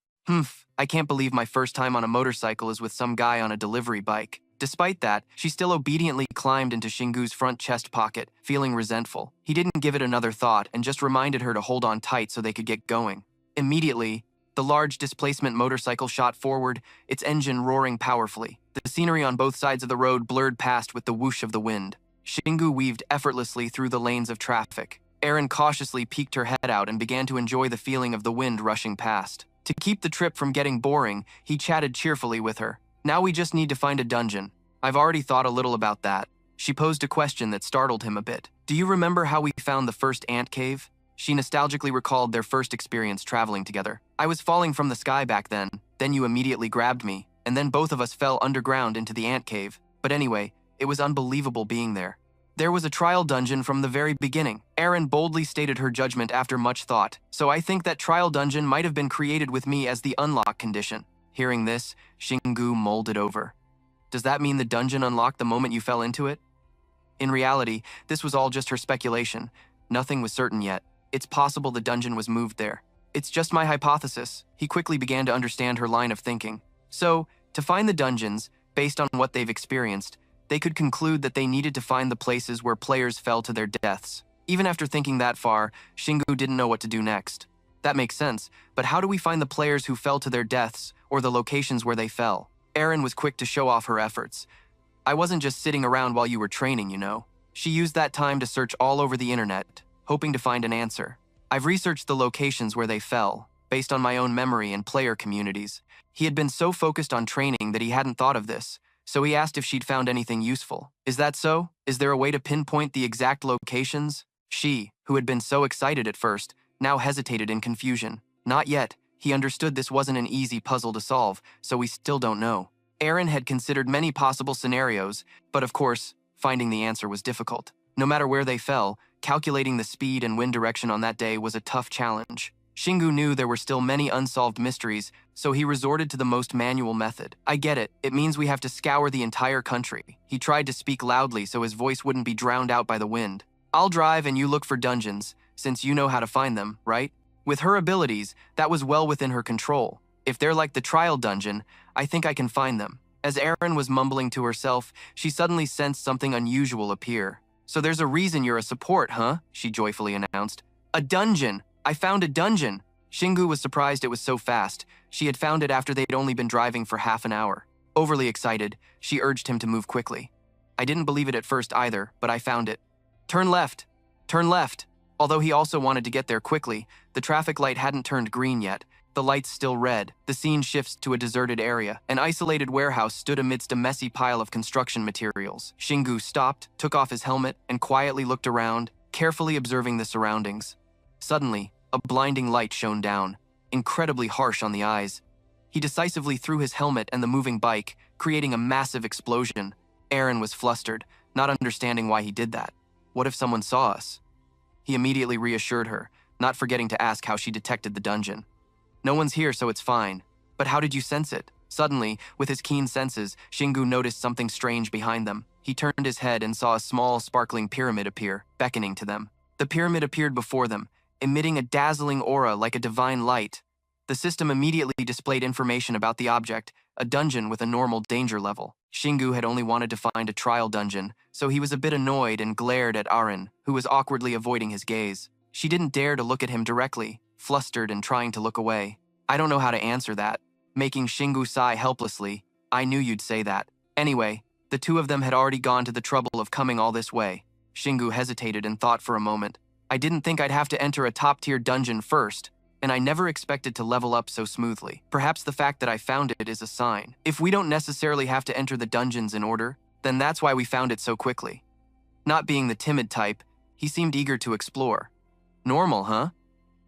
I can't believe my first time on a motorcycle is with some guy on a delivery bike. Despite that, she still obediently climbed into Shingu's front chest pocket, feeling resentful. He didn't give it another thought and just reminded her to hold on tight so they could get going. Immediately, the large displacement motorcycle shot forward, its engine roaring powerfully. The scenery on both sides of the road blurred past with the whoosh of the wind. Shingu weaved effortlessly through the lanes of traffic. Aaron cautiously peeked her head out and began to enjoy the feeling of the wind rushing past. To keep the trip from getting boring, he chatted cheerfully with her. Now we just need to find a dungeon. I've already thought a little about that. She posed a question that startled him a bit. Do you remember how we found the first ant cave? She nostalgically recalled their first experience traveling together. I was falling from the sky back then you immediately grabbed me, and then both of us fell underground into the ant cave. But anyway, it was unbelievable being there. There was a trial dungeon from the very beginning. Aaron boldly stated her judgment after much thought, so I think that trial dungeon might have been created with me as the unlock condition. Hearing this, Shingu molded over. Does that mean the dungeon unlocked the moment you fell into it? In reality, this was all just her speculation. Nothing was certain yet. It's possible the dungeon was moved there. It's just my hypothesis. He quickly began to understand her line of thinking. So, to find the dungeons, based on what they've experienced, they could conclude that they needed to find the places where players fell to their deaths. Even after thinking that far, Shingu didn't know what to do next. That makes sense, but how do we find the players who fell to their deaths or the locations where they fell? Aaron was quick to show off her efforts. I wasn't just sitting around while you were training, you know. She used that time to search all over the internet, hoping to find an answer. I've researched the locations where they fell, based on my own memory and player communities. He had been so focused on training that he hadn't thought of this, so he asked if she'd found anything useful. Is that so? Is there a way to pinpoint the exact locations? She, who had been so excited at first, now hesitated in confusion. Not yet. He understood this wasn't an easy puzzle to solve, so we still don't know. Aaron had considered many possible scenarios, but of course, finding the answer was difficult. No matter where they fell, calculating the speed and wind direction on that day was a tough challenge. Shingu knew there were still many unsolved mysteries, so he resorted to the most manual method. I get it. It means we have to scour the entire country. He tried to speak loudly so his voice wouldn't be drowned out by the wind. I'll drive and you look for dungeons, since you know how to find them, right? With her abilities, that was well within her control. If they're like the trial dungeon, I think I can find them. As Aaron was mumbling to herself, she suddenly sensed something unusual appear. So there's a reason you're a support, huh? She joyfully announced. A dungeon! I found a dungeon! Shingu was surprised it was so fast. She had found it after they'd only been driving for half an hour. Overly excited, she urged him to move quickly. I didn't believe it at first either, but I found it. Turn left! Turn left! Although he also wanted to get there quickly, the traffic light hadn't turned green yet. The light's still red. The scene shifts to a deserted area. An isolated warehouse stood amidst a messy pile of construction materials. Shingu stopped, took off his helmet, and quietly looked around, carefully observing the surroundings. Suddenly, a blinding light shone down, incredibly harsh on the eyes. He decisively threw his helmet and the moving bike, creating a massive explosion. Aaron was flustered, not understanding why he did that. What if someone saw us? He immediately reassured her, not forgetting to ask how she detected the dungeon. No one's here, so it's fine. But how did you sense it? Suddenly, with his keen senses, Shingu noticed something strange behind them. He turned his head and saw a small, sparkling pyramid appear, beckoning to them. The pyramid appeared before them, emitting a dazzling aura like a divine light. The system immediately displayed information about the object, a dungeon with a normal danger level. Shingu had only wanted to find a trial dungeon, so he was a bit annoyed and glared at Arin, who was awkwardly avoiding his gaze. She didn't dare to look at him directly, flustered and trying to look away. I don't know how to answer that. Making Shingu sigh helplessly. I knew you'd say that. Anyway, the two of them had already gone to the trouble of coming all this way. Shingu hesitated and thought for a moment. I didn't think I'd have to enter a top-tier dungeon first, and I never expected to level up so smoothly. Perhaps the fact that I found it is a sign. If we don't necessarily have to enter the dungeons in order, then that's why we found it so quickly. Not being the timid type, he seemed eager to explore. Normal, huh?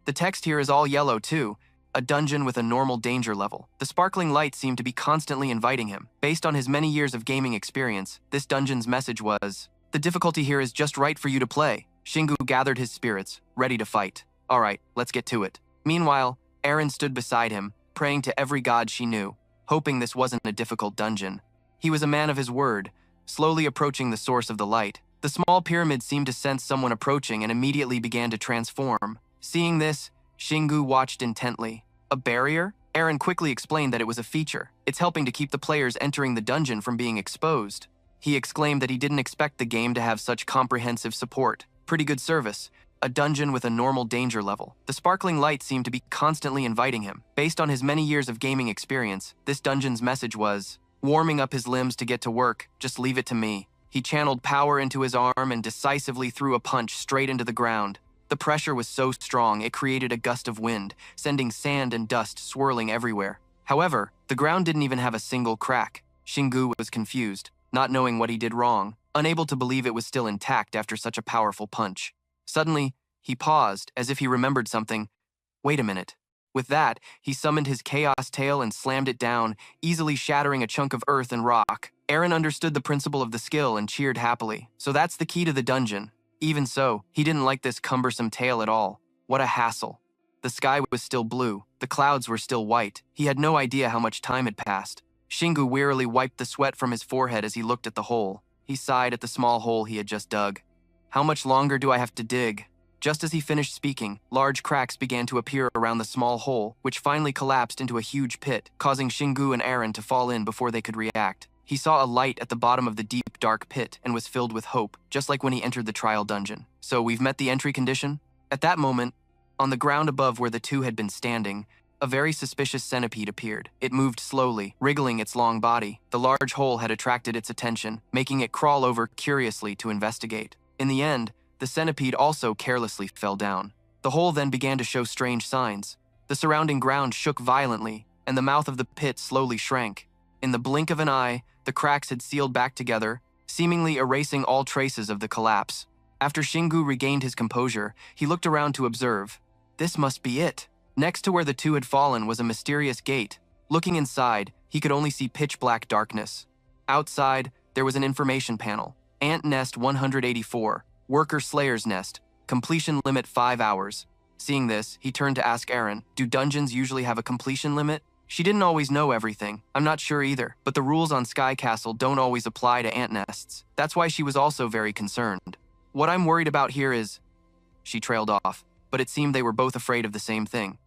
The text here is all yellow too, a dungeon with a normal danger level. The sparkling light seemed to be constantly inviting him. Based on his many years of gaming experience, this dungeon's message was, "The difficulty here is just right for you to play." Shingu gathered his spirits, ready to fight. All right, let's get to it. Meanwhile, Aaron stood beside him, praying to every god she knew, hoping this wasn't a difficult dungeon. He was a man of his word, slowly approaching the source of the light. The small pyramid seemed to sense someone approaching and immediately began to transform. Seeing this, Shingu watched intently. A barrier? Aaron quickly explained that it was a feature. It's helping to keep the players entering the dungeon from being exposed. He exclaimed that he didn't expect the game to have such comprehensive support. Pretty good service. A dungeon with a normal danger level. The sparkling light seemed to be constantly inviting him. Based on his many years of gaming experience, this dungeon's message was, warming up his limbs to get to work, just leave it to me. He channeled power into his arm and decisively threw a punch straight into the ground. The pressure was so strong it created a gust of wind, sending sand and dust swirling everywhere. However, the ground didn't even have a single crack. Shingu was confused, not knowing what he did wrong, unable to believe it was still intact after such a powerful punch. Suddenly, he paused, as if he remembered something. Wait a minute. With that, he summoned his chaos tail and slammed it down, easily shattering a chunk of earth and rock. Aaron understood the principle of the skill and cheered happily. So that's the key to the dungeon. Even so, he didn't like this cumbersome tail at all. What a hassle. The sky was still blue. The clouds were still white. He had no idea how much time had passed. Shingu wearily wiped the sweat from his forehead as he looked at the hole. He sighed at the small hole he had just dug. How much longer do I have to dig? Just as he finished speaking, large cracks began to appear around the small hole, which finally collapsed into a huge pit, causing Shingu and Aaron to fall in before they could react. He saw a light at the bottom of the deep, dark pit and was filled with hope, just like when he entered the trial dungeon. So we've met the entry condition? At that moment, on the ground above where the two had been standing, a very suspicious centipede appeared. It moved slowly, wriggling its long body. The large hole had attracted its attention, making it crawl over curiously to investigate. In the end, the centipede also carelessly fell down. The hole then began to show strange signs. The surrounding ground shook violently, and the mouth of the pit slowly shrank. In the blink of an eye, the cracks had sealed back together, seemingly erasing all traces of the collapse. After Shingu regained his composure, he looked around to observe. This must be it. Next to where the two had fallen was a mysterious gate. Looking inside, he could only see pitch-black darkness. Outside, there was an information panel. Ant Nest 184, Worker Slayer's Nest, completion limit 5 hours. Seeing this, he turned to ask Aaron, do dungeons usually have a completion limit? She didn't always know everything. I'm not sure either, but the rules on Sky Castle don't always apply to ant nests. That's why she was also very concerned. What I'm worried about here is... She trailed off, but it seemed they were both afraid of the same thing.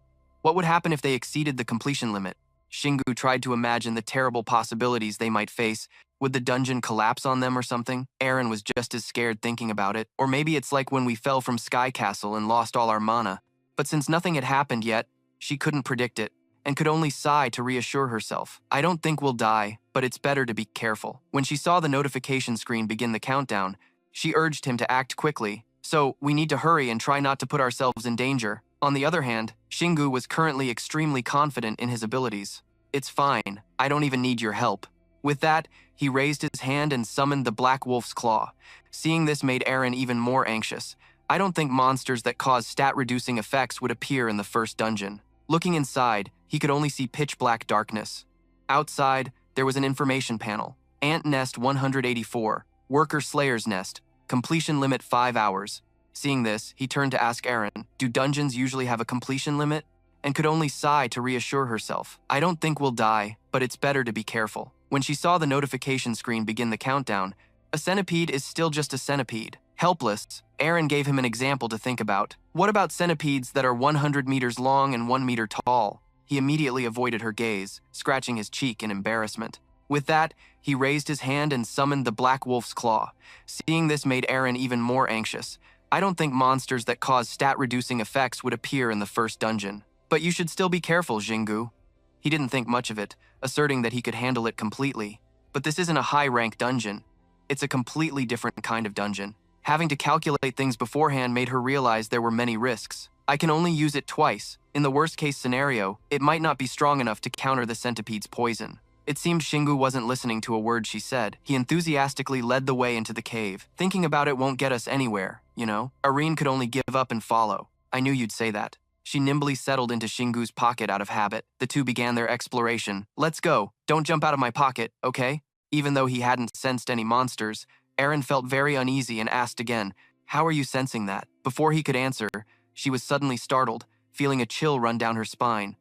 What would happen if they exceeded the completion limit? Shingu tried to imagine the terrible possibilities they might face. Would the dungeon collapse on them or something? Aaron was just as scared thinking about it. Or maybe it's like when we fell from Sky Castle and lost all our mana. But since nothing had happened yet, she couldn't predict it, and could only sigh to reassure herself. I don't think we'll die, but it's better to be careful. When she saw the notification screen begin the countdown, she urged him to act quickly. So, we need to hurry and try not to put ourselves in danger. On the other hand, Shingu was currently extremely confident in his abilities. It's fine, I don't even need your help. With that, he raised his hand and summoned the Black Wolf's Claw. Seeing this made Aaron even more anxious. I don't think monsters that cause stat-reducing effects would appear in the first dungeon. Looking inside, he could only see pitch-black darkness. Outside, there was an information panel. Ant Nest 184, Worker Slayer's Nest, completion limit 5 hours. Seeing this, he turned to ask Aaron, do dungeons usually have a completion limit? And could only sigh to reassure herself. I don't think we'll die, but it's better to be careful. When she saw the notification screen begin the countdown, a centipede is still just a centipede. Helpless, Aaron gave him an example to think about. What about centipedes that are 100 meters long and 1 meter tall? He immediately avoided her gaze, scratching his cheek in embarrassment. With that, he raised his hand and summoned the Black Wolf's Claw. Seeing this made Aaron even more anxious. I don't think monsters that cause stat-reducing effects would appear in the first dungeon. But you should still be careful, Jingu. He didn't think much of it, asserting that he could handle it completely. But this isn't a high-rank dungeon. It's a completely different kind of dungeon. Having to calculate things beforehand made her realize there were many risks. I can only use it twice. In the worst-case scenario, it might not be strong enough to counter the centipede's poison. It seemed Shingu wasn't listening to a word she said. He enthusiastically led the way into the cave. Thinking about it won't get us anywhere, you know? Irene could only give up and follow. I knew you'd say that. She nimbly settled into Shingu's pocket out of habit. The two began their exploration. Let's go. Don't jump out of my pocket, okay? Even though he hadn't sensed any monsters, Aaron felt very uneasy and asked again, "How are you sensing that?" Before he could answer, she was suddenly startled, feeling a chill run down her spine.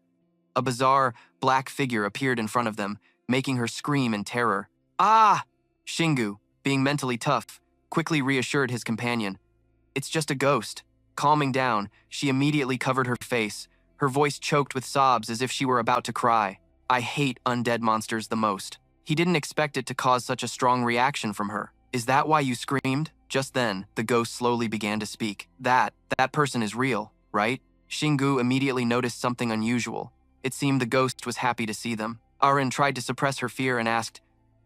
A bizarre, black figure appeared in front of them, making her scream in terror. "Ah!" Shingu, being mentally tough, quickly reassured his companion. "It's just a ghost." Calming down, she immediately covered her face, her voice choked with sobs as if she were about to cry. I hate undead monsters the most. He didn't expect it to cause such a strong reaction from her. "Is that why you screamed?" Just then, the ghost slowly began to speak. That person is real, right?" Shingu immediately noticed something unusual. It seemed the ghost was happy to see them. Aaron tried to suppress her fear and asked,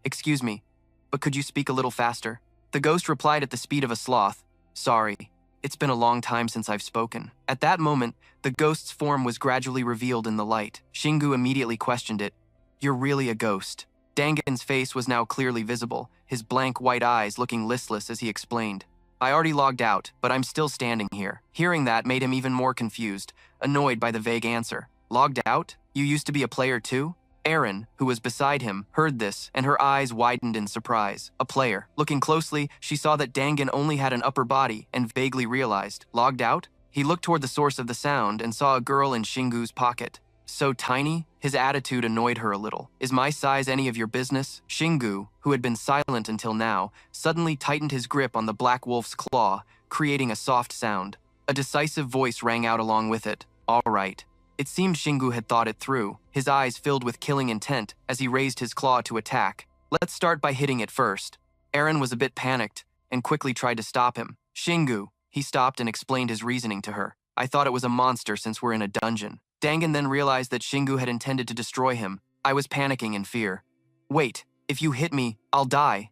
"Excuse me, but could you speak a little faster?" The ghost replied at the speed of a sloth, "Sorry, it's been a long time since I've spoken." At that moment, the ghost's form was gradually revealed in the light. Shingu immediately questioned it. "You're really a ghost." Dangan's face was now clearly visible, his blank white eyes looking listless as he explained. "I already logged out, but I'm still standing here." Hearing that made him even more confused, annoyed by the vague answer. "Logged out? You used to be a player too?" Aaron, who was beside him, heard this, and her eyes widened in surprise. A player. Looking closely, she saw that Dangan only had an upper body and vaguely realized, logged out? He looked toward the source of the sound and saw a girl in Shingu's pocket. So tiny? His attitude annoyed her a little. "Is my size any of your business?" Shingu, who had been silent until now, suddenly tightened his grip on the Black Wolf's claw, creating a soft sound. A decisive voice rang out along with it. "All right." It seemed Shingu had thought it through, his eyes filled with killing intent as he raised his claw to attack. "Let's start by hitting it first." Aaron was a bit panicked and quickly tried to stop him. "Shingu," he stopped and explained his reasoning to her. "I thought it was a monster since we're in a dungeon." Dangan then realized that Shingu had intended to destroy him. "I was panicking in fear." "Wait, if you hit me, I'll die."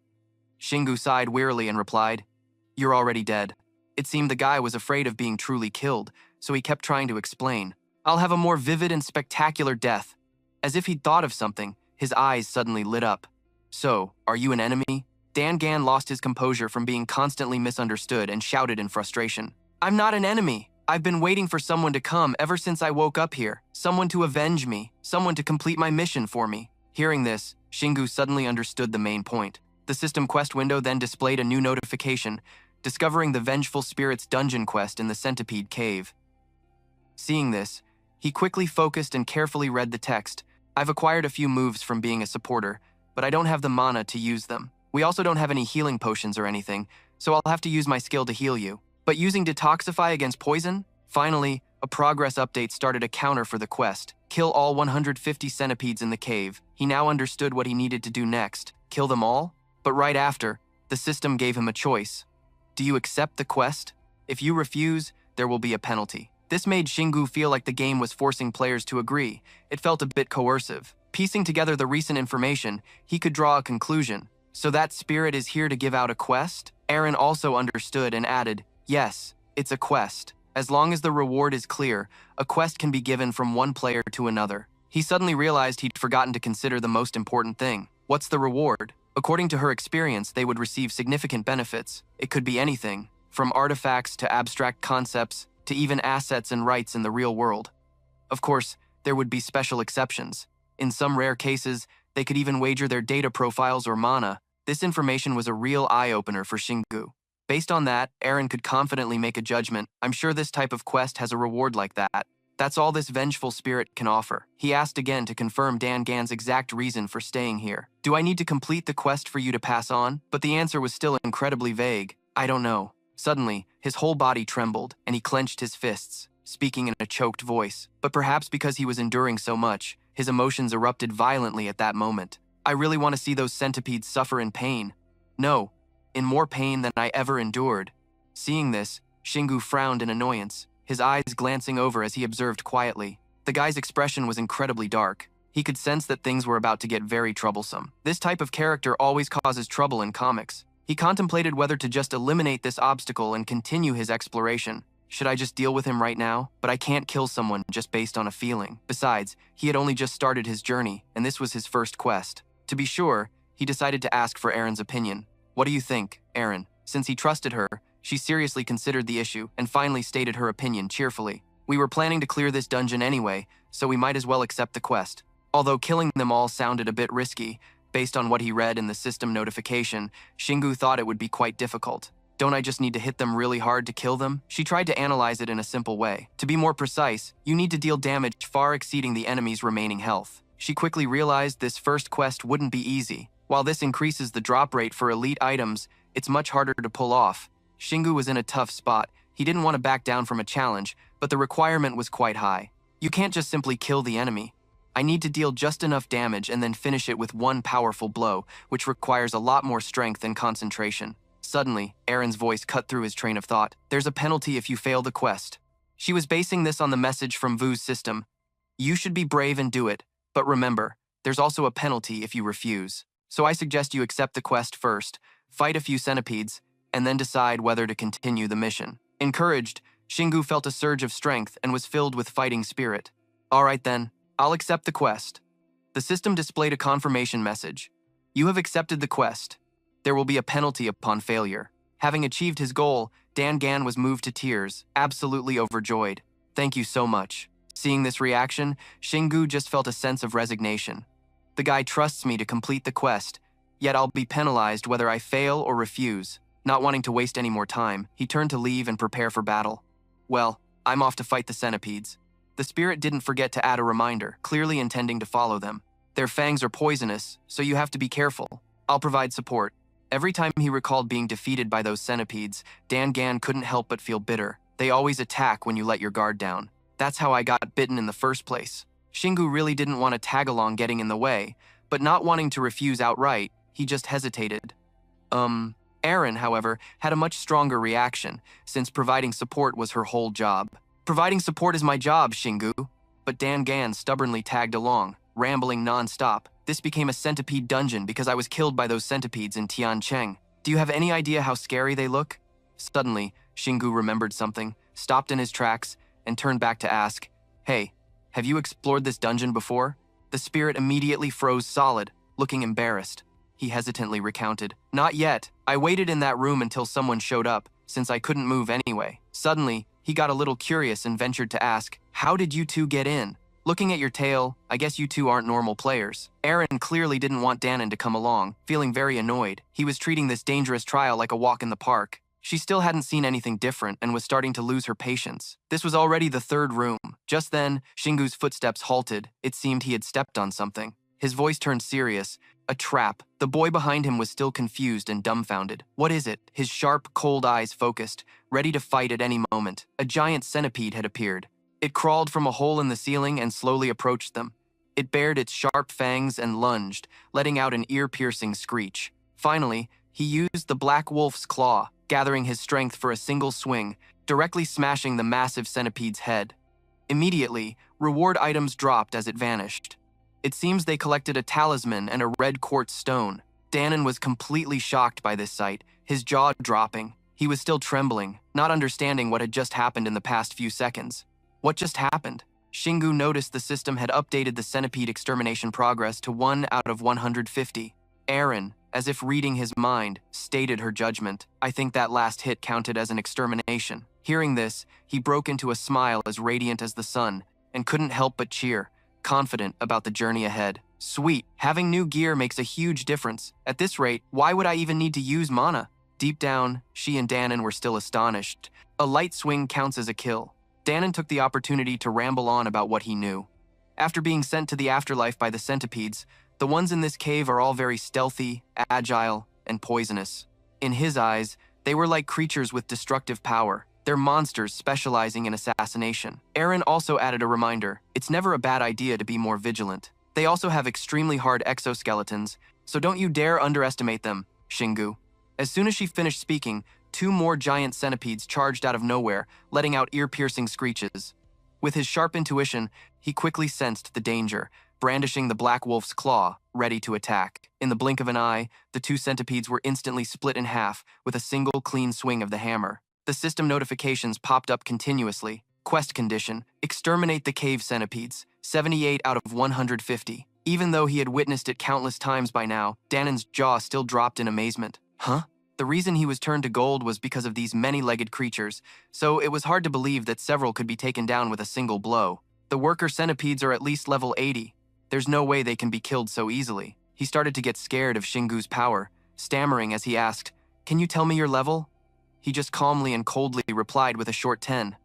Shingu sighed wearily and replied, "You're already dead." It seemed the guy was afraid of being truly killed, so he kept trying to explain. "I'll have a more vivid and spectacular death." As if he'd thought of something, his eyes suddenly lit up. "So, are you an enemy?" Dangan lost his composure from being constantly misunderstood and shouted in frustration. "I'm not an enemy. I've been waiting for someone to come ever since I woke up here. Someone to avenge me. Someone to complete my mission for me." Hearing this, Shingu suddenly understood the main point. The system quest window then displayed a new notification, discovering the Vengeful Spirit's dungeon quest in the Centipede Cave. Seeing this, he quickly focused and carefully read the text. "I've acquired a few moves from being a supporter, but I don't have the mana to use them. We also don't have any healing potions or anything, so I'll have to use my skill to heal you. But using Detoxify against poison?" Finally, a progress update started a counter for the quest. Kill all 150 centipedes in the cave. He now understood what he needed to do next. Kill them all? But right after, the system gave him a choice. Do you accept the quest? If you refuse, there will be a penalty. This made Shingu feel like the game was forcing players to agree. It felt a bit coercive. Piecing together the recent information, he could draw a conclusion. So that spirit is here to give out a quest? Aaron also understood and added, "Yes, it's a quest. As long as the reward is clear, a quest can be given from one player to another." He suddenly realized he'd forgotten to consider the most important thing. What's the reward? According to her experience, they would receive significant benefits. It could be anything, from artifacts to abstract concepts, to even assets and rights in the real world. Of course, there would be special exceptions. In some rare cases, they could even wager their data profiles or mana. This information was a real eye-opener for Shingu. Based on that, Aaron could confidently make a judgment. "I'm sure this type of quest has a reward like that. That's all this vengeful spirit can offer." He asked again to confirm Dangan's exact reason for staying here. "Do I need to complete the quest for you to pass on?" But the answer was still incredibly vague. "I don't know." Suddenly, his whole body trembled, and he clenched his fists, speaking in a choked voice. But perhaps because he was enduring so much, his emotions erupted violently at that moment. I really want to see those centipedes suffer in pain. No, in more pain than I ever endured. Seeing this, Shingu frowned in annoyance, his eyes glancing over as he observed quietly. The guy's expression was incredibly dark. He could sense that things were about to get very troublesome. This type of character always causes trouble in comics. He contemplated whether to just eliminate this obstacle and continue his exploration. Should I just deal with him right now? But I can't kill someone just based on a feeling. Besides, he had only just started his journey, and this was his first quest. To be sure, he decided to ask for Erin's opinion. What do you think, Erin? Since he trusted her, she seriously considered the issue and finally stated her opinion cheerfully. We were planning to clear this dungeon anyway, so we might as well accept the quest. Although killing them all sounded a bit risky, based on what he read in the system notification, Shingu thought it would be quite difficult. Don't I just need to hit them really hard to kill them? She tried to analyze it in a simple way. To be more precise, you need to deal damage far exceeding the enemy's remaining health. She quickly realized this first quest wouldn't be easy. While this increases the drop rate for elite items, it's much harder to pull off. Shingu was in a tough spot. He didn't want to back down from a challenge, but the requirement was quite high. You can't just simply kill the enemy. I need to deal just enough damage and then finish it with one powerful blow, which requires a lot more strength and concentration. Suddenly, Erin's voice cut through his train of thought. There's a penalty if you fail the quest. She was basing this on the message from Vu's system. You should be brave and do it, but remember, there's also a penalty if you refuse. So I suggest you accept the quest first, fight a few centipedes, and then decide whether to continue the mission. Encouraged, Shingu felt a surge of strength and was filled with fighting spirit. All right then, I'll accept the quest. The system displayed a confirmation message. You have accepted the quest. There will be a penalty upon failure. Having achieved his goal, Dan Gan was moved to tears, absolutely overjoyed. Thank you so much. Seeing this reaction, Shingu just felt a sense of resignation. The guy trusts me to complete the quest, yet I'll be penalized whether I fail or refuse. Not wanting to waste any more time, he turned to leave and prepare for battle. Well, I'm off to fight the centipedes. The spirit didn't forget to add a reminder, clearly intending to follow them. Their fangs are poisonous, so you have to be careful. I'll provide support. Every time he recalled being defeated by those centipedes, Dan Gan couldn't help but feel bitter. They always attack when you let your guard down. That's how I got bitten in the first place. Shingu really didn't want to tag along getting in the way, but not wanting to refuse outright, he just hesitated. Erin, however, had a much stronger reaction, since providing support was her whole job. Providing support is my job, Shingu. But Dan Gan stubbornly tagged along, rambling non-stop. This became a centipede dungeon because I was killed by those centipedes in Tiancheng. Do you have any idea how scary they look? Suddenly, Shingu remembered something, stopped in his tracks, and turned back to ask, Hey, have you explored this dungeon before? The spirit immediately froze solid, looking embarrassed. He hesitantly recounted, Not yet. I waited in that room until someone showed up, since I couldn't move anyway. Suddenly, he got a little curious and ventured to ask, How did you two get in? Looking at your tail, I guess you two aren't normal players. Erin clearly didn't want Danon to come along, feeling very annoyed. He was treating this dangerous trial like a walk in the park. She still hadn't seen anything different and was starting to lose her patience. This was already the third room. Just then, Shingu's footsteps halted. It seemed he had stepped on something. His voice turned serious. A trap. The boy behind him was still confused and dumbfounded. What is it? His sharp, cold eyes focused, ready to fight at any moment. A giant centipede had appeared. It crawled from a hole in the ceiling and slowly approached them. It bared its sharp fangs and lunged, letting out an ear-piercing screech. Finally, he used the black wolf's claw, gathering his strength for a single swing, directly smashing the massive centipede's head. Immediately, reward items dropped as it vanished. It seems they collected a talisman and a red quartz stone. Danon was completely shocked by this sight, his jaw dropping. He was still trembling, not understanding what had just happened in the past few seconds. What just happened? Shingu noticed the system had updated the centipede extermination progress to 1 out of 150. Erin, as if reading his mind, stated her judgment. I think that last hit counted as an extermination. Hearing this, he broke into a smile as radiant as the sun, and couldn't help but cheer, confident about the journey ahead. Sweet, having new gear makes a huge difference. At this rate, why would I even need to use mana? Deep down, she and Danon were still astonished. A light swing counts as a kill. Danon took the opportunity to ramble on about what he knew. After being sent to the afterlife by the centipedes, the ones in this cave are all very stealthy, agile, and poisonous. In his eyes, They were like creatures with destructive power. They're monsters specializing in assassination. Aaron also added a reminder, it's never a bad idea to be more vigilant. They also have extremely hard exoskeletons, so don't you dare underestimate them, Shingu. As soon as she finished speaking, 2 more giant centipedes charged out of nowhere, letting out ear-piercing screeches. With his sharp intuition, he quickly sensed the danger, brandishing the black wolf's claw, ready to attack. In the blink of an eye, the 2 centipedes were instantly split in half with a single clean swing of the hammer. The system notifications popped up continuously. Quest condition, exterminate the cave centipedes, 78 out of 150. Even though he had witnessed it countless times by now, Danon's jaw still dropped in amazement. Huh? The reason he was turned to gold was because of these many-legged creatures, so it was hard to believe that several could be taken down with a single blow. The worker centipedes are at least level 80. There's no way they can be killed so easily. He started to get scared of Shingu's power, stammering as he asked, "Can you tell me your level?" He just calmly and coldly replied with a short 10.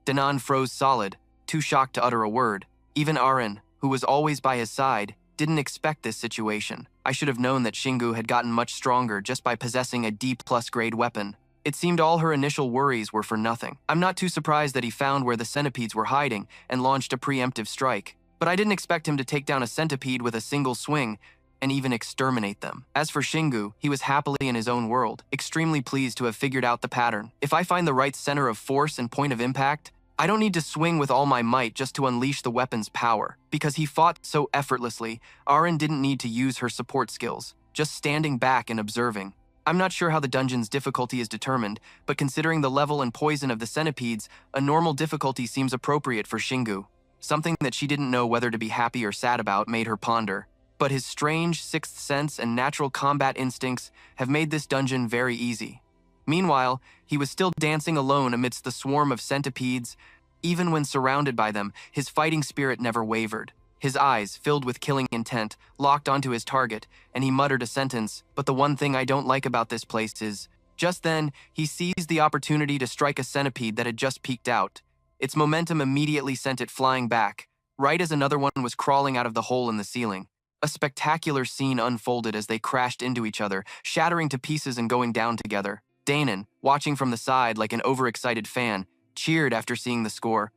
Danon froze solid, too shocked to utter a word. Even Aaron, who was always by his side, didn't expect this situation. I should have known that Shingu had gotten much stronger just by possessing a D+ grade weapon. It seemed all her initial worries were for nothing. I'm not too surprised that he found where the centipedes were hiding and launched a preemptive strike. But I didn't expect him to take down a centipede with a single swing and even exterminate them. As for Shingu, he was happily in his own world, extremely pleased to have figured out the pattern. If I find the right center of force and point of impact, I don't need to swing with all my might just to unleash the weapon's power. Because he fought so effortlessly, Aaron didn't need to use her support skills, just standing back and observing. I'm not sure how the dungeon's difficulty is determined, but considering the level and poison of the centipedes, a normal difficulty seems appropriate for Shingu. Something that she didn't know whether to be happy or sad about made her ponder. But his strange sixth sense and natural combat instincts have made this dungeon very easy. Meanwhile, he was still dancing alone amidst the swarm of centipedes. Even when surrounded by them, his fighting spirit never wavered. His eyes, filled with killing intent, locked onto his target, and he muttered a sentence, "But the one thing I don't like about this place is..." Just then, he seized the opportunity to strike a centipede that had just peeked out. Its momentum immediately sent it flying back, right as another one was crawling out of the hole in the ceiling. A spectacular scene unfolded as they crashed into each other, shattering to pieces and going down together. Danon, watching from the side like an overexcited fan, cheered after seeing the score.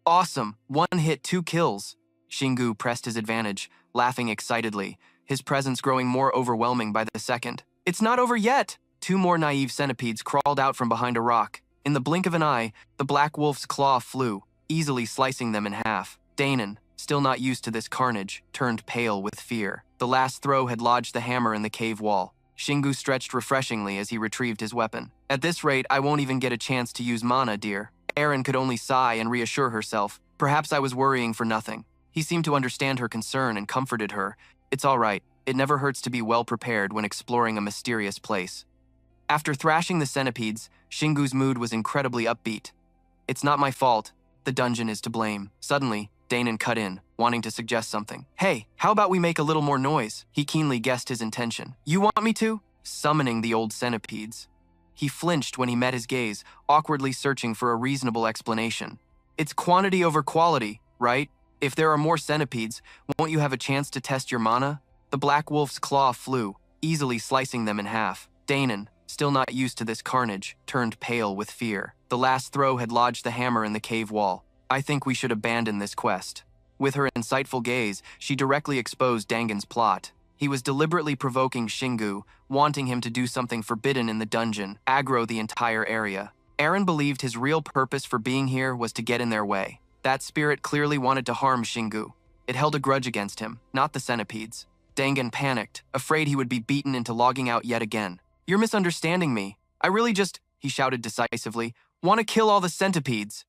"Awesome! 1 hit, 2 kills!" Shingu pressed his advantage, laughing excitedly, his presence growing more overwhelming by the second. "It's not over yet!" 2 more naive centipedes crawled out from behind a rock. In the blink of an eye, the black wolf's claw flew, easily slicing them in half. Danon, still not used to this carnage, turned pale with fear. The last throw had lodged the hammer in the cave wall. Shingu stretched refreshingly as he retrieved his weapon. "At this rate, I won't even get a chance to use mana, dear." Aaron could only sigh and reassure herself. Perhaps I was worrying for nothing. He seemed to understand her concern and comforted her. "It's all right. It never hurts to be well prepared when exploring a mysterious place." After thrashing the centipedes, Shingu's mood was incredibly upbeat. "It's not my fault. The dungeon is to blame." Suddenly, Danon cut in, wanting to suggest something. "Hey, how about we make a little more noise?" He keenly guessed his intention. "You want me to?" Summoning the old centipedes. He flinched when he met his gaze, awkwardly searching for a reasonable explanation. "It's quantity over quality, right? If there are more centipedes, won't you have a chance to test your mana?" The black wolf's claw flew, easily slicing them in half. Danon, still not used to this carnage, turned pale with fear. The last throw had lodged the hammer in the cave wall. "I think we should abandon this quest." With her insightful gaze, she directly exposed Dangon's plot. He was deliberately provoking Shingu, wanting him to do something forbidden in the dungeon, aggro the entire area. Aaron believed his real purpose for being here was to get in their way. That spirit clearly wanted to harm Shingu. It held a grudge against him, not the centipedes. Dangon panicked, afraid he would be beaten into logging out yet again. "You're misunderstanding me. I really just," he shouted decisively, "want to kill all the centipedes."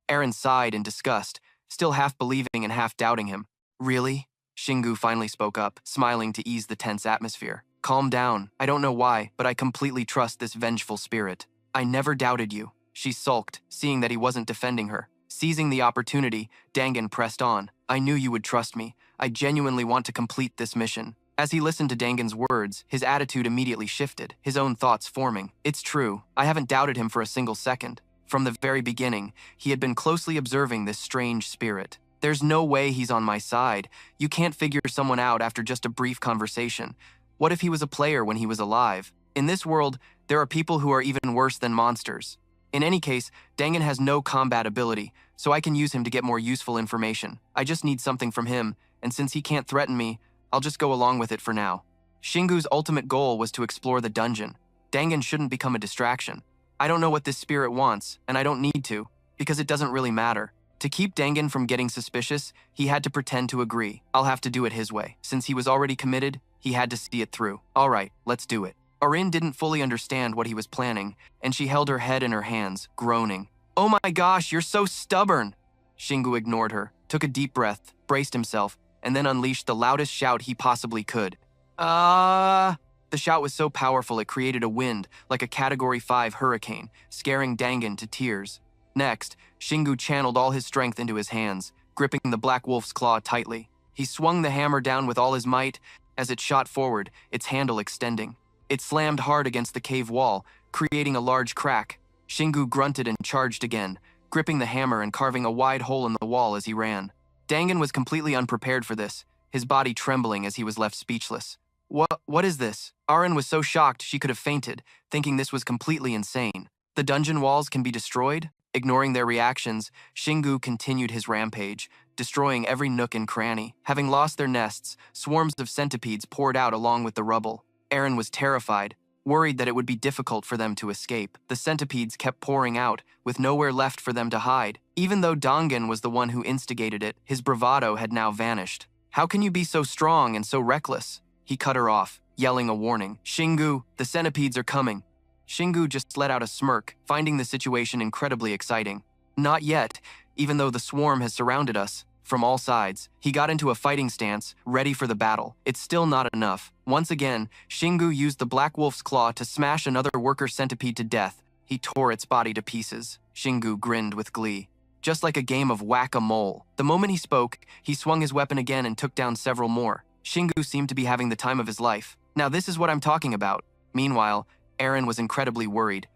Aaron sighed in disgust, still half believing and half doubting him. "Really?" Shingu finally spoke up, smiling to ease the tense atmosphere. "Calm down. I don't know why, but I completely trust this vengeful spirit." "I never doubted you." She sulked, seeing that he wasn't defending her. Seizing the opportunity, Dangon pressed on. "I knew you would trust me. I genuinely want to complete this mission." As he listened to Dangon's words, his attitude immediately shifted, his own thoughts forming. "It's true. I haven't doubted him for a single second. From the very beginning, he had been closely observing this strange spirit. There's no way he's on my side. You can't figure someone out after just a brief conversation. What if he was a player when he was alive? In this world, there are people who are even worse than monsters. In any case, Dangan has no combat ability, so I can use him to get more useful information. I just need something from him, and since he can't threaten me, I'll just go along with it for now. Shingu's ultimate goal was to explore the dungeon. Dangan shouldn't become a distraction. I don't know what this spirit wants, and I don't need to, because it doesn't really matter. To keep Dangan from getting suspicious, he had to pretend to agree. I'll have to do it his way. Since he was already committed, he had to see it through. All right, let's do it. Arin didn't fully understand what he was planning, and she held her head in her hands, groaning. Oh my gosh, you're so stubborn! Shingu ignored her, took a deep breath, braced himself, and then unleashed the loudest shout he possibly could. The shout was so powerful it created a wind, like a Category 5 hurricane, scaring Dangan to tears. Next, Shingu channeled all his strength into his hands, gripping the Black Wolf's claw tightly. He swung the hammer down with all his might. As it shot forward, its handle extending. It slammed hard against the cave wall, creating a large crack. Shingu grunted and charged again, gripping the hammer and carving a wide hole in the wall as he ran. Dangan was completely unprepared for this, his body trembling as he was left speechless. What is this? Arin was so shocked she could have fainted, thinking this was completely insane. The dungeon walls can be destroyed? Ignoring their reactions, Shingu continued his rampage, destroying every nook and cranny. Having lost their nests, swarms of centipedes poured out along with the rubble. Arin was terrified, worried that it would be difficult for them to escape. The centipedes kept pouring out, with nowhere left for them to hide. Even though Dangan was the one who instigated it, his bravado had now vanished. How can you be so strong and so reckless? He cut her off, yelling a warning. Shingu, the centipedes are coming. Shingu just let out a smirk, finding the situation incredibly exciting. Not yet, even though the swarm has surrounded us. From all sides, he got into a fighting stance, ready for the battle. It's still not enough. Once again, Shingu used the Black Wolf's claw to smash another worker centipede to death. He tore its body to pieces. Shingu grinned with glee. Just like a game of whack-a-mole. The moment he spoke, he swung his weapon again and took down several more. Shingu seemed to be having the time of his life. Now this is what I'm talking about. Meanwhile, Arin was incredibly worried.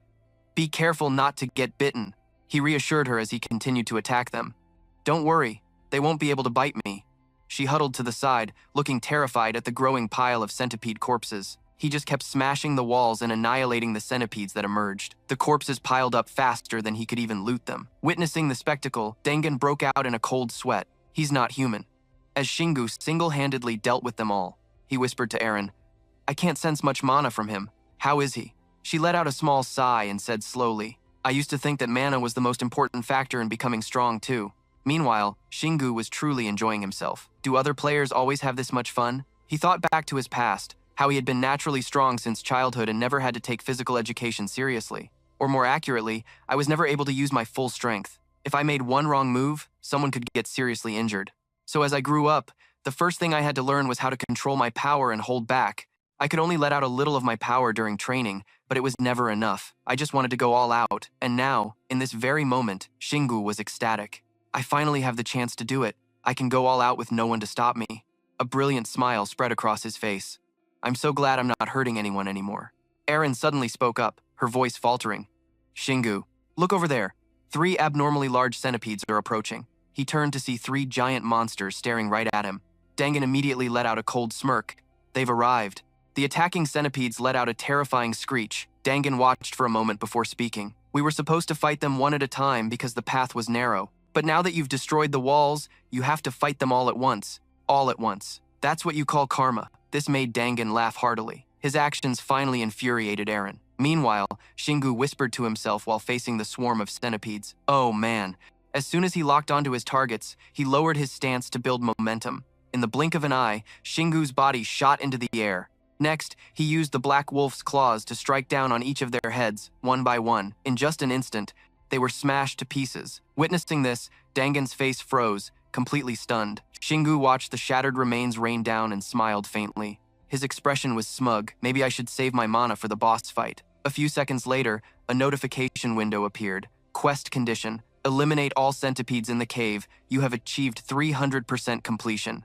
Be careful not to get bitten, he reassured her as he continued to attack them. Don't worry, they won't be able to bite me. She huddled to the side, looking terrified at the growing pile of centipede corpses. He just kept smashing the walls and annihilating the centipedes that emerged. The corpses piled up faster than he could even loot them. Witnessing the spectacle, Dangan broke out in a cold sweat. He's not human. As Shingu single-handedly dealt with them all, he whispered to Arin, I can't sense much mana from him. How is he? She let out a small sigh and said slowly, I used to think that mana was the most important factor in becoming strong too. Meanwhile, Shingu was truly enjoying himself. Do other players always have this much fun? He thought back to his past, how he had been naturally strong since childhood and never had to take physical education seriously. Or more accurately, I was never able to use my full strength. If I made one wrong move, someone could get seriously injured. So as I grew up, the first thing I had to learn was how to control my power and hold back. I could only let out a little of my power during training, but it was never enough. I just wanted to go all out, and now, in this very moment, Shingu was ecstatic. I finally have the chance to do it. I can go all out with no one to stop me. A brilliant smile spread across his face. I'm so glad I'm not hurting anyone anymore. Arin suddenly spoke up, her voice faltering. Shingu, look over there. 3 abnormally large centipedes are approaching. He turned to see 3 giant monsters staring right at him. Dangan immediately let out a cold smirk. They've arrived. The attacking centipedes let out a terrifying screech. Dangan watched for a moment before speaking. We were supposed to fight them one at a time because the path was narrow. But now that you've destroyed the walls, you have to fight them all at once. All at once. That's what you call karma. This made Dangan laugh heartily. His actions finally infuriated Arin. Meanwhile, Shingu whispered to himself while facing the swarm of centipedes. Oh man. As soon as he locked onto his targets, he lowered his stance to build momentum. In the blink of an eye, Shingu's body shot into the air. Next, he used the Black Wolf's claws to strike down on each of their heads, one by one. In just an instant, they were smashed to pieces. Witnessing this, Dangan's face froze, completely stunned. Shingu watched the shattered remains rain down and smiled faintly. His expression was smug. Maybe I should save my mana for the boss fight. A few seconds later, a notification window appeared. Quest condition. Eliminate all centipedes in the cave. You have achieved 300% completion.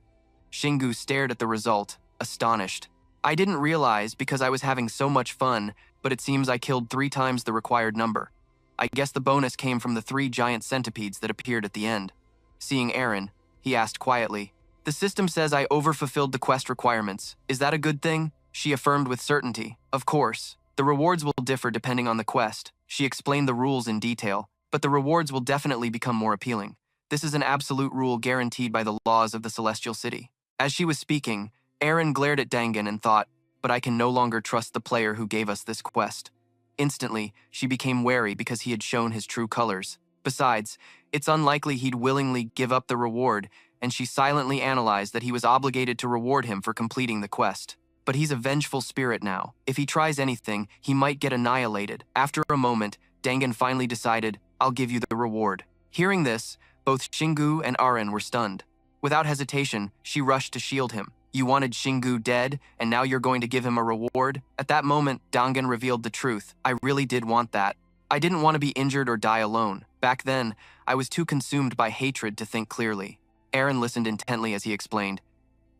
Shingu stared at the result, astonished. I didn't realize because I was having so much fun, but it seems I killed 3 times the required number. I guess the bonus came from the 3 giant centipedes that appeared at the end. Seeing Arin, he asked quietly, The system says I overfulfilled the quest requirements. Is that a good thing? She affirmed with certainty. Of course. The rewards will differ depending on the quest. She explained the rules in detail, but the rewards will definitely become more appealing. This is an absolute rule guaranteed by the laws of the Celestial City. As she was speaking, Aaron glared at Dangan and thought, but I can no longer trust the player who gave us this quest. Instantly, she became wary because he had shown his true colors. Besides, it's unlikely he'd willingly give up the reward, and she silently analyzed that he was obligated to reward him for completing the quest. But he's a vengeful spirit now. If he tries anything, he might get annihilated. After a moment, Dangan finally decided, I'll give you the reward. Hearing this, both Shingu and Aren were stunned. Without hesitation, she rushed to shield him. You wanted Shingu dead, and now you're going to give him a reward? At that moment, Dangan revealed the truth. I really did want that. I didn't want to be injured or die alone. Back then, I was too consumed by hatred to think clearly. Aaron listened intently as he explained.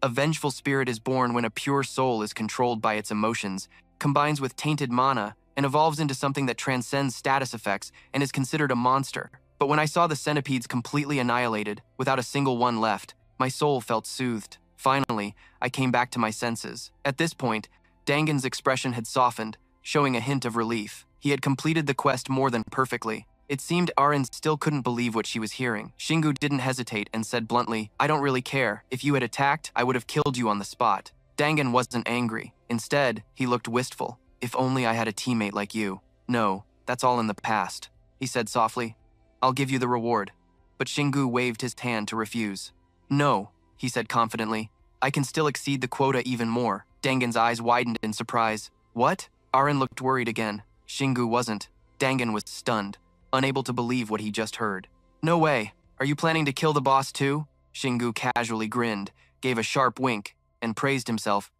A vengeful spirit is born when a pure soul is controlled by its emotions, combines with tainted mana, and evolves into something that transcends status effects and is considered a monster. But when I saw the centipedes completely annihilated, without a single one left, my soul felt soothed. Finally, I came back to my senses. At this point, Dangan's expression had softened, showing a hint of relief. He had completed the quest more than perfectly. It seemed Aren still couldn't believe what she was hearing. Shingu didn't hesitate and said bluntly, I don't really care. If you had attacked, I would have killed you on the spot. Dangan wasn't angry. Instead, he looked wistful. If only I had a teammate like you. No, that's all in the past, he said softly. I'll give you the reward. But Shingu waved his hand to refuse. No, he said confidently. I can still exceed the quota even more. Dangan's eyes widened in surprise. What? Aren looked worried again. Shingu wasn't. Dangan was stunned, unable to believe what he just heard. No way. Are you planning to kill the boss too? Shingu casually grinned, gave a sharp wink, and praised himself.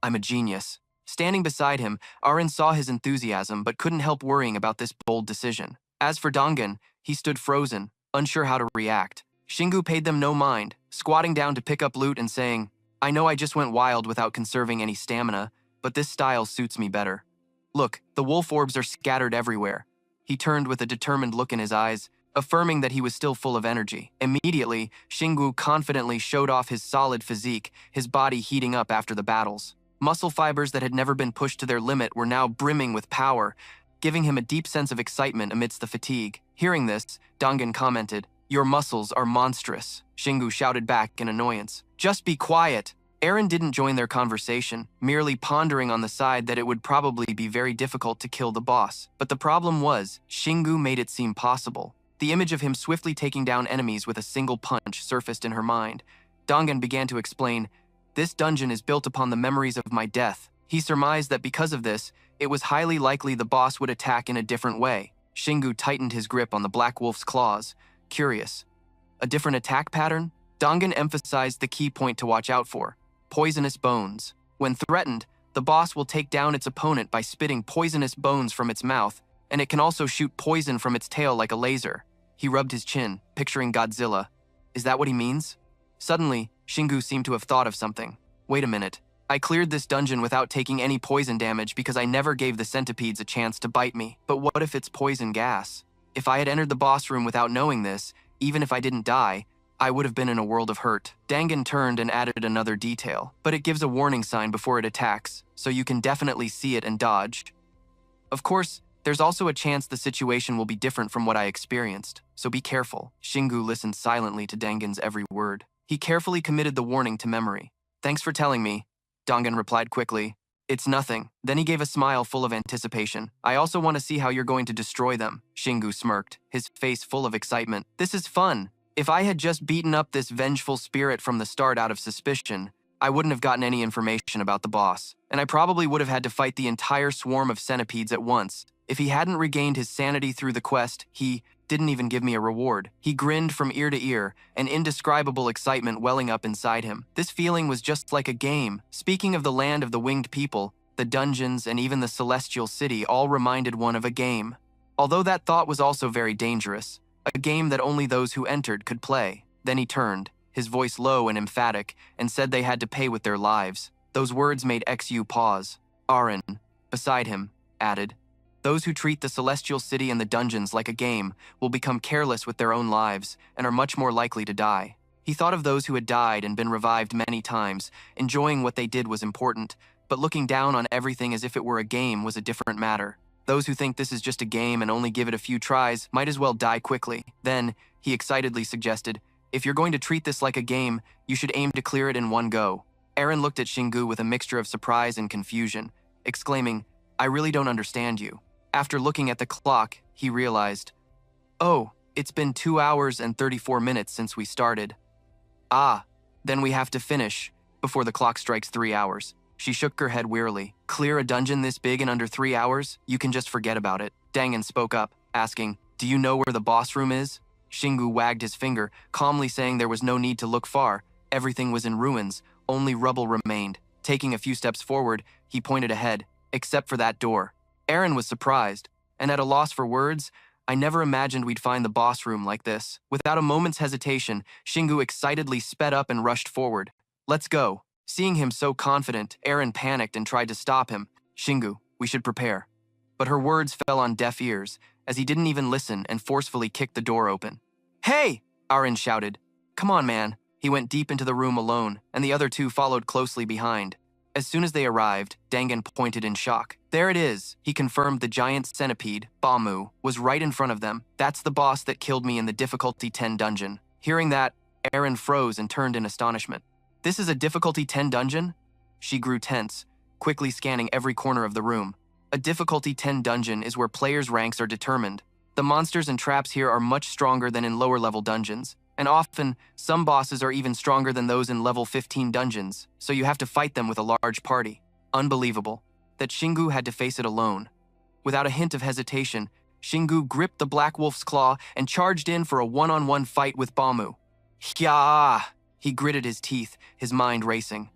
I'm a genius. Standing beside him, Aren saw his enthusiasm but couldn't help worrying about this bold decision. As for Dangan, he stood frozen, unsure how to react. Shingu paid them no mind, squatting down to pick up loot and saying, I know I just went wild without conserving any stamina, but this style suits me better. Look, the wolf orbs are scattered everywhere. He turned with a determined look in his eyes, affirming that he was still full of energy. Immediately, Shingu confidently showed off his solid physique, his body heating up after the battles. Muscle fibers that had never been pushed to their limit were now brimming with power, giving him a deep sense of excitement amidst the fatigue. Hearing this, Dangan commented, Your muscles are monstrous. Shingu shouted back in annoyance. Just be quiet. Aaron didn't join their conversation, merely pondering on the side that it would probably be very difficult to kill the boss. But the problem was, Shingu made it seem possible. The image of him swiftly taking down enemies with a single punch surfaced in her mind. Dangan began to explain, This dungeon is built upon the memories of my death. He surmised that because of this, it was highly likely the boss would attack in a different way. Shingu tightened his grip on the Black Wolf's claws, curious. A different attack pattern? Dangan emphasized the key point to watch out for. Poisonous bones. When threatened, the boss will take down its opponent by spitting poisonous bones from its mouth, and it can also shoot poison from its tail like a laser. He rubbed his chin, picturing Godzilla. Is that what he means? Suddenly, Shingu seemed to have thought of something. Wait a minute. I cleared this dungeon without taking any poison damage because I never gave the centipedes a chance to bite me. But what if it's poison gas? If I had entered the boss room without knowing this, even if I didn't die, I would have been in a world of hurt. Dangan turned and added another detail, but it gives a warning sign before it attacks, so you can definitely see it and dodge. Of course, there's also a chance the situation will be different from what I experienced, so be careful. Shingu listened silently to Dangan's every word. He carefully committed the warning to memory. Thanks for telling me, Dangan replied quickly. It's nothing. Then he gave a smile full of anticipation. I also want to see how you're going to destroy them. Shingu smirked, his face full of excitement. This is fun. If I had just beaten up this vengeful spirit from the start out of suspicion, I wouldn't have gotten any information about the boss, and I probably would have had to fight the entire swarm of centipedes at once. If he hadn't regained his sanity through the quest, he didn't even give me a reward. He grinned from ear to ear, an indescribable excitement welling up inside him. This feeling was just like a game. Speaking of the land of the winged people, the dungeons and even the celestial city all reminded one of a game. Although that thought was also very dangerous, a game that only those who entered could play. Then he turned, his voice low and emphatic, and said they had to pay with their lives. Those words made XU pause. Aren, beside him, added, Those who treat the celestial city and the dungeons like a game will become careless with their own lives and are much more likely to die. He thought of those who had died and been revived many times. Enjoying what they did was important, but looking down on everything as if it were a game was a different matter. Those who think this is just a game and only give it a few tries might as well die quickly. Then, he excitedly suggested, if you're going to treat this like a game, you should aim to clear it in one go. Eren looked at Shingu with a mixture of surprise and confusion, exclaiming, I really don't understand you. After looking at the clock, he realized, oh, it's been 2 hours and 34 minutes since we started. Ah, then we have to finish before the clock strikes 3 hours. She shook her head wearily. Clear a dungeon this big in under 3 hours? You can just forget about it. Dangan spoke up, asking, do you know where the boss room is? Shingu wagged his finger, calmly saying there was no need to look far. Everything was in ruins, only rubble remained. Taking a few steps forward, he pointed ahead, except for that door. Eren was surprised, and at a loss for words. I never imagined we'd find the boss room like this. Without a moment's hesitation, Shingu excitedly sped up and rushed forward. Let's go. Seeing him so confident, Eren panicked and tried to stop him. Shingu, we should prepare. But her words fell on deaf ears, as he didn't even listen and forcefully kicked the door open. Hey! Eren shouted. Come on, man. He went deep into the room alone, and the other two followed closely behind. As soon as they arrived, Dangan pointed in shock. There it is, he confirmed. The giant centipede, Bamu, was right in front of them. That's the boss that killed me in the difficulty 10 dungeon. Hearing that, Eren froze and turned in astonishment. This is a difficulty 10 dungeon? She grew tense, quickly scanning every corner of the room. A difficulty 10 dungeon is where players' ranks are determined. The monsters and traps here are much stronger than in lower-level dungeons, and often, some bosses are even stronger than those in level 15 dungeons, so you have to fight them with a large party. Unbelievable that Shingu had to face it alone. Without a hint of hesitation, Shingu gripped the Black Wolf's claw and charged in for a one-on-one fight with Bamu. Hyah! He gritted his teeth, his mind racing.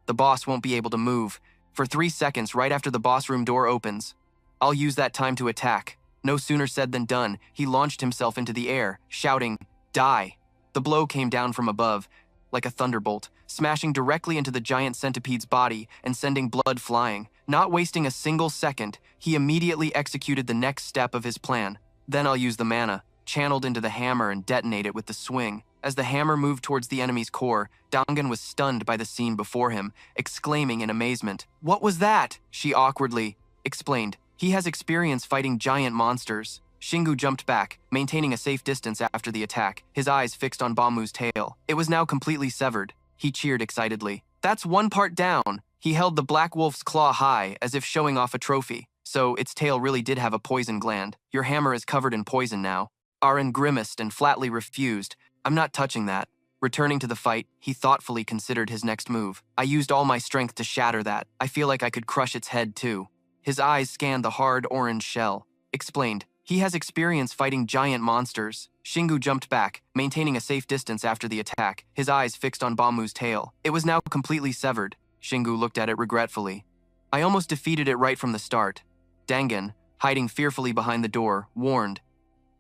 The boss won't be able to move. For 3 seconds right after the boss room door opens. I'll use that time to attack. No sooner said than done, he launched himself into the air, shouting, Die! The blow came down from above, like a thunderbolt, smashing directly into the giant centipede's body and sending blood flying. Not wasting a single second, he immediately executed the next step of his plan. Then I'll use the mana, channeled into the hammer and detonate it with the swing. As the hammer moved towards the enemy's core, Dangan was stunned by the scene before him, exclaiming in amazement. What was that? She awkwardly explained. He has experience fighting giant monsters. Shingu jumped back, maintaining a safe distance after the attack, his eyes fixed on Bamu's tail. It was now completely severed. He cheered excitedly. That's one part down. He held the Black Wolf's claw high, as if showing off a trophy. So its tail really did have a poison gland. Your hammer is covered in poison now. Eren grimaced and flatly refused. I'm not touching that. Returning to the fight, he thoughtfully considered his next move. I used all my strength to shatter that. I feel like I could crush its head too. His eyes scanned the hard orange shell. Explained. He has experience fighting giant monsters. Shingu jumped back, maintaining a safe distance after the attack, his eyes fixed on Bamu's tail. It was now completely severed. Shingu looked at it regretfully. I almost defeated it right from the start. Dangan, hiding fearfully behind the door, warned.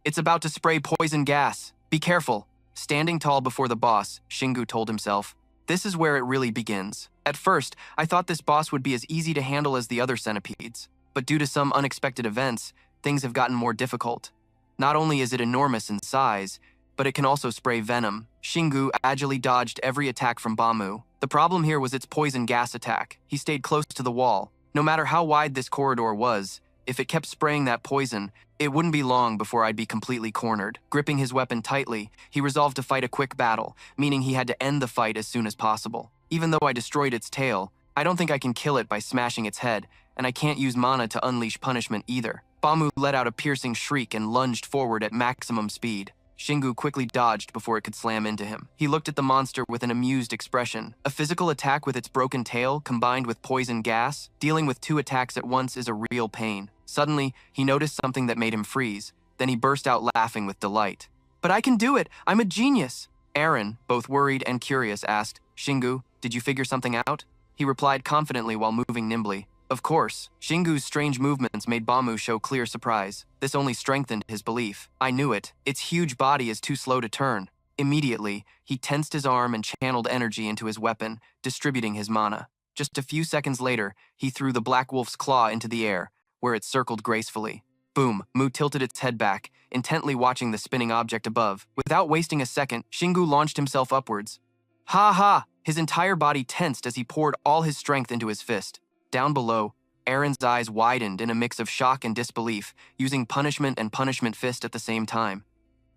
It's about to spray poison gas. Be careful. Standing tall before the boss, Shingu told himself, this is where it really begins. At first, I thought this boss would be as easy to handle as the other centipedes, but due to some unexpected events, things have gotten more difficult. Not only is it enormous in size, but it can also spray venom. Shingu agilely dodged every attack from Bamu. The problem here was its poison gas attack. He stayed close to the wall. No matter how wide this corridor was, if it kept spraying that poison, it wouldn't be long before I'd be completely cornered. Gripping his weapon tightly, he resolved to fight a quick battle, meaning he had to end the fight as soon as possible. Even though I destroyed its tail, I don't think I can kill it by smashing its head, and I can't use mana to unleash punishment either. Bamu let out a piercing shriek and lunged forward at maximum speed. Shingu quickly dodged before it could slam into him. He looked at the monster with an amused expression. A physical attack with its broken tail combined with poison gas, dealing with 2 attacks at once is a real pain. Suddenly, he noticed something that made him freeze. Then he burst out laughing with delight. But I can do it! I'm a genius! Eren, both worried and curious, asked, Shingu, did you figure something out? He replied confidently while moving nimbly. Of course. Shingu's strange movements made Bamu show clear surprise. This only strengthened his belief. I knew it. Its huge body is too slow to turn. Immediately, he tensed his arm and channeled energy into his weapon, distributing his mana. Just a few seconds later, he threw the Black Wolf's claw into the air, where it circled gracefully. Boom! Mu tilted its head back, intently watching the spinning object above. Without wasting a second, Shingu launched himself upwards. Ha ha! His entire body tensed as he poured all his strength into his fist. Down below, Aaron's eyes widened in a mix of shock and disbelief, using punishment and punishment fist at the same time.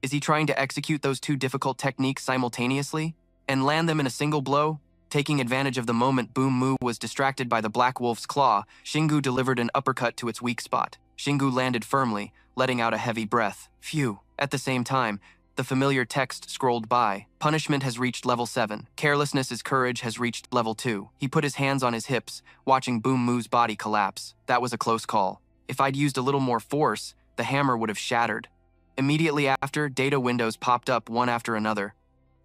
Is he trying to execute those two difficult techniques simultaneously and land them in a single blow? Taking advantage of the moment Boom Moo was distracted by the Black Wolf's claw, Shingu delivered an uppercut to its weak spot. Shingu landed firmly, letting out a heavy breath. Phew. At the same time, the familiar text scrolled by. Punishment has reached level 7. Carelessness is courage has reached level 2. He put his hands on his hips, watching Boom Moo's body collapse. That was a close call. If I'd used a little more force, the hammer would have shattered. Immediately after, data windows popped up one after another.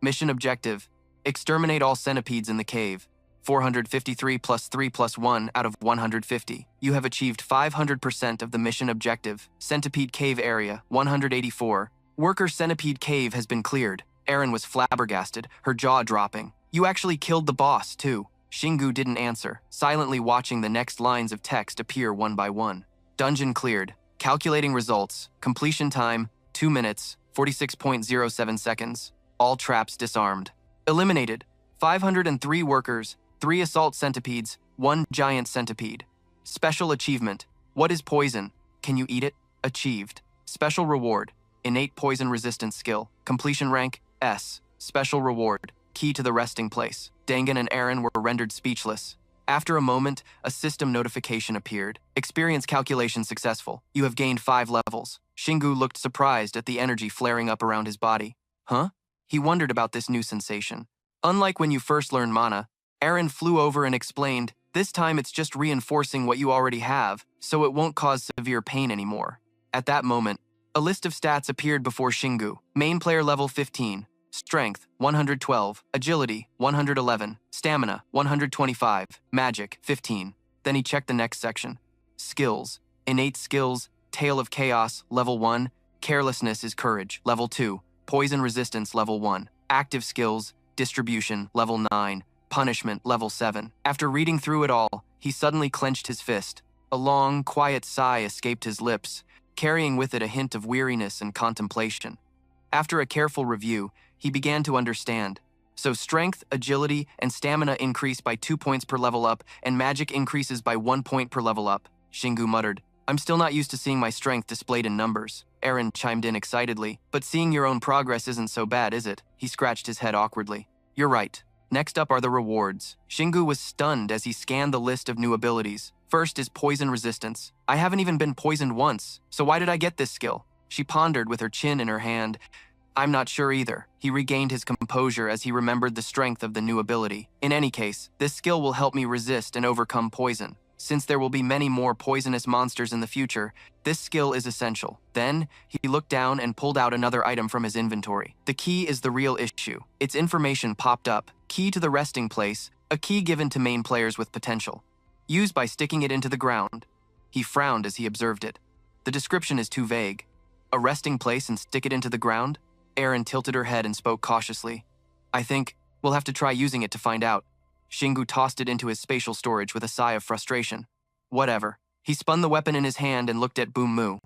Mission objective: exterminate all centipedes in the cave. 453 plus 3 plus 1 out of 150. You have achieved 500% of the mission objective. Centipede cave area, 184. Worker centipede cave has been cleared. Aaron was flabbergasted, her jaw dropping. You actually killed the boss, too. Shingu didn't answer, silently watching the next lines of text appear one by one. Dungeon cleared. Calculating results. Completion time, 2 minutes, 46.07 seconds. All traps disarmed. Eliminated. 503 workers, 3 assault centipedes, 1 giant centipede. Special achievement. What is poison? Can you eat it? Achieved. Special reward. Innate poison resistance skill. Completion rank, S. Special reward. Key to the resting place. Dangan and Aaron were rendered speechless. After a moment, a system notification appeared. Experience calculation successful. You have gained 5 levels. Shingu looked surprised at the energy flaring up around his body. Huh? He wondered about this new sensation. Unlike when you first learned mana, Aaron flew over and explained, this time it's just reinforcing what you already have, so it won't cause severe pain anymore. At that moment, a list of stats appeared before Shingu. Main player level 15. Strength, 112. Agility, 111. Stamina, 125. Magic, 15. Then he checked the next section. Skills. Innate skills, Tale of Chaos, level 1. Carelessness is courage, level 2. Poison resistance, level 1. Active skills, distribution, level 9. Punishment, level 7. After reading through it all, he suddenly clenched his fist. A long, quiet sigh escaped his lips, carrying with it a hint of weariness and contemplation. After a careful review, he began to understand. So strength, agility, and stamina increase by 2 points per level up, and magic increases by 1 point per level up. Shingu muttered, I'm still not used to seeing my strength displayed in numbers. Aaron chimed in excitedly, but seeing your own progress isn't so bad, is it? He scratched his head awkwardly. You're right. Next up are the rewards. Shingu was stunned as he scanned the list of new abilities. First is poison resistance. I haven't even been poisoned once, so why did I get this skill? She pondered with her chin in her hand. I'm not sure either. He regained his composure as he remembered the strength of the new ability. In any case, this skill will help me resist and overcome poison. Since there will be many more poisonous monsters in the future, this skill is essential. Then, he looked down and pulled out another item from his inventory. The key is the real issue. Its information popped up. Key to the resting place, a key given to main players with potential. Used by sticking it into the ground. He frowned as he observed it. The description is too vague. A resting place and stick it into the ground? Aaron tilted her head and spoke cautiously. I think we'll have to try using it to find out. Shingu tossed it into his spatial storage with a sigh of frustration. Whatever. He spun the weapon in his hand and looked at Boom Moo.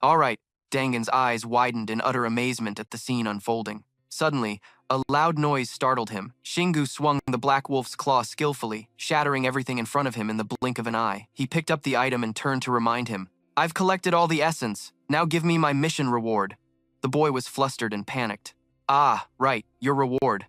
All right. Dangan's eyes widened in utter amazement at the scene unfolding. Suddenly, a loud noise startled him. Shingu swung the Black Wolf's claw skillfully, shattering everything in front of him in the blink of an eye. He picked up the item and turned to remind him. I've collected all the essence. Now give me my mission reward. The boy was flustered and panicked. Ah, right, your reward.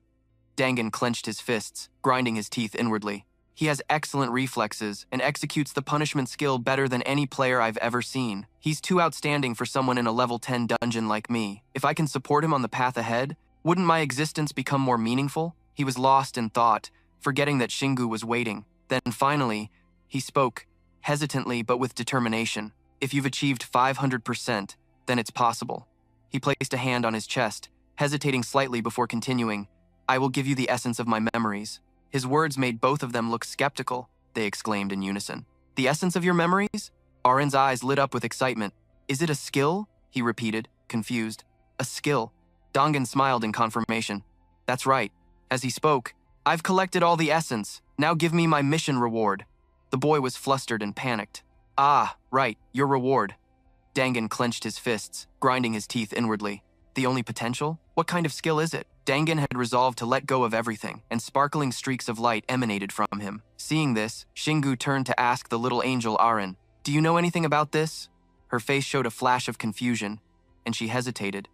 Dangan clenched his fists, grinding his teeth inwardly. He has excellent reflexes and executes the punishment skill better than any player I've ever seen. He's too outstanding for someone in a level 10 dungeon like me. If I can support him on the path ahead, wouldn't my existence become more meaningful? He was lost in thought, forgetting that Shingu was waiting. Then finally, he spoke, hesitantly but with determination. If you've achieved 500%, then it's possible. He placed a hand on his chest, hesitating slightly before continuing. I will give you the essence of my memories. His words made both of them look skeptical, they exclaimed in unison. The essence of your memories? Aaron's eyes lit up with excitement. Is it a skill? He repeated, confused. A skill. Dangan smiled in confirmation. That's right. As he spoke, I've collected all the essence. Now give me my mission reward. The boy was flustered and panicked. Ah, right, your reward. Dangan clenched his fists, grinding his teeth inwardly. The only potential? What kind of skill is it? Dangan had resolved to let go of everything, and sparkling streaks of light emanated from him. Seeing this, Shingu turned to ask the little angel Aren, "Do you know anything about this?" Her face showed a flash of confusion, and she hesitated.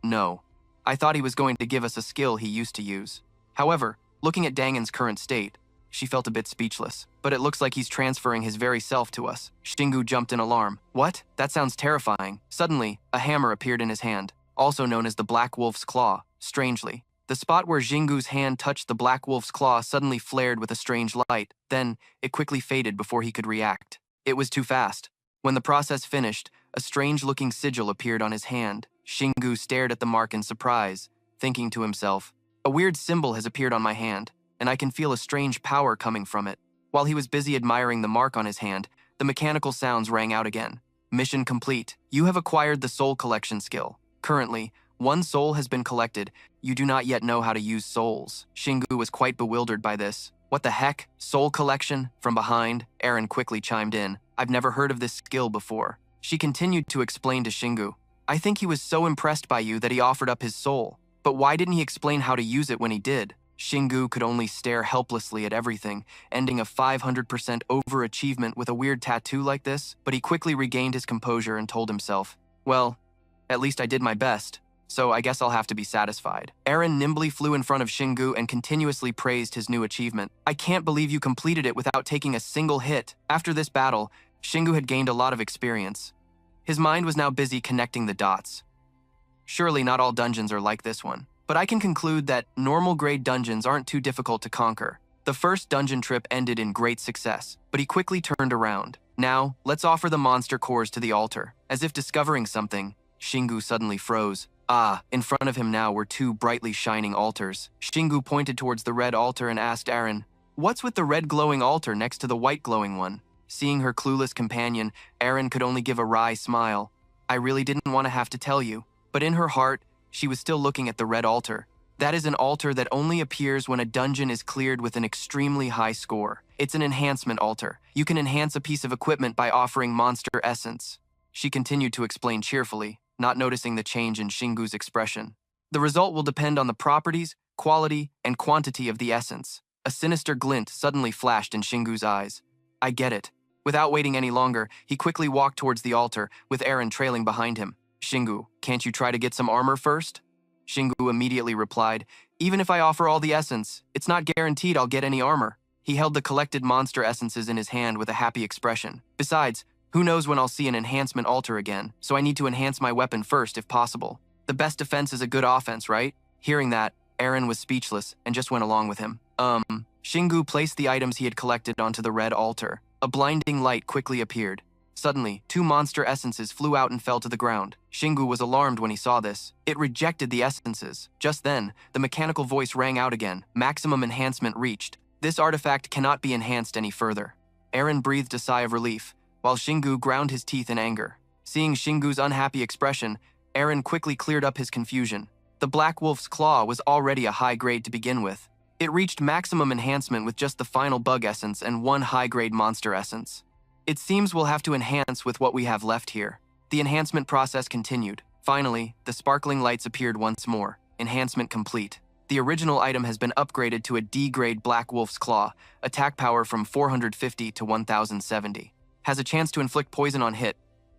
No. I thought he was going to give us a skill he used to use. However, looking at Dangan's current state, she felt a bit speechless. But it looks like he's transferring his very self to us. Shingu jumped in alarm. What? That sounds terrifying. Suddenly, a hammer appeared in his hand, also known as the Black Wolf's Claw. Strangely, the spot where Jingu's hand touched the Black Wolf's Claw suddenly flared with a strange light. Then, it quickly faded before he could react. It was too fast. When the process finished, a strange-looking sigil appeared on his hand. Shingu stared at the mark in surprise, thinking to himself, "A weird symbol has appeared on my hand, and I can feel a strange power coming from it." While he was busy admiring the mark on his hand, the mechanical sounds rang out again. Mission complete. You have acquired the soul collection skill. Currently, 1 soul has been collected. You do not yet know how to use souls. Shingu was quite bewildered by this. What the heck? Soul collection? From behind, Eren quickly chimed in. I've never heard of this skill before. She continued to explain to Shingu. I think he was so impressed by you that he offered up his soul. But why didn't he explain how to use it when he did? Shingu could only stare helplessly at everything, ending a 500% overachievement with a weird tattoo like this, but he quickly regained his composure and told himself, well, at least I did my best, so I guess I'll have to be satisfied. Eren nimbly flew in front of Shingu and continuously praised his new achievement. I can't believe you completed it without taking a single hit. After this battle, Shingu had gained a lot of experience. His mind was now busy connecting the dots. Surely not all dungeons are like this one. But I can conclude that normal grade dungeons aren't too difficult to conquer. The first dungeon trip ended in great success, but he quickly turned around. Now, let's offer the monster cores to the altar. As if discovering something, Shingu suddenly froze. In front of him now were 2 brightly shining altars. Shingu pointed towards the red altar and asked Eren, "What's with the red glowing altar next to the white glowing one?" Seeing her clueless companion, Eren could only give a wry smile. I really didn't want to have to tell you, but in her heart, she was still looking at the red altar. That is an altar that only appears when a dungeon is cleared with an extremely high score. It's an enhancement altar. You can enhance a piece of equipment by offering monster essence. She continued to explain cheerfully, not noticing the change in Shingu's expression. The result will depend on the properties, quality, and quantity of the essence. A sinister glint suddenly flashed in Shingu's eyes. I get it. Without waiting any longer, he quickly walked towards the altar, with Eren trailing behind him. Shingu, can't you try to get some armor first? Shingu immediately replied, even if I offer all the essence, it's not guaranteed I'll get any armor. He held the collected monster essences in his hand with a happy expression. Besides, who knows when I'll see an enhancement altar again, so I need to enhance my weapon first if possible. The best defense is a good offense, right? Hearing that, Eren was speechless and just went along with him. Shingu placed the items he had collected onto the red altar. A blinding light quickly appeared. Suddenly, 2 monster essences flew out and fell to the ground. Shingu was alarmed when he saw this. It rejected the essences. Just then, the mechanical voice rang out again. Maximum enhancement reached. This artifact cannot be enhanced any further. Eren breathed a sigh of relief, while Shingu ground his teeth in anger. Seeing Shingu's unhappy expression, Eren quickly cleared up his confusion. The Black Wolf's Claw was already a high grade to begin with. It reached maximum enhancement with just the final bug essence and 1 high-grade monster essence. It seems we'll have to enhance with what we have left here. The enhancement process continued. Finally, the sparkling lights appeared once more. Enhancement complete. The original item has been upgraded to a D-grade Black Wolf's Claw, attack power from 450 to 1070. Has a chance to inflict poison on hit.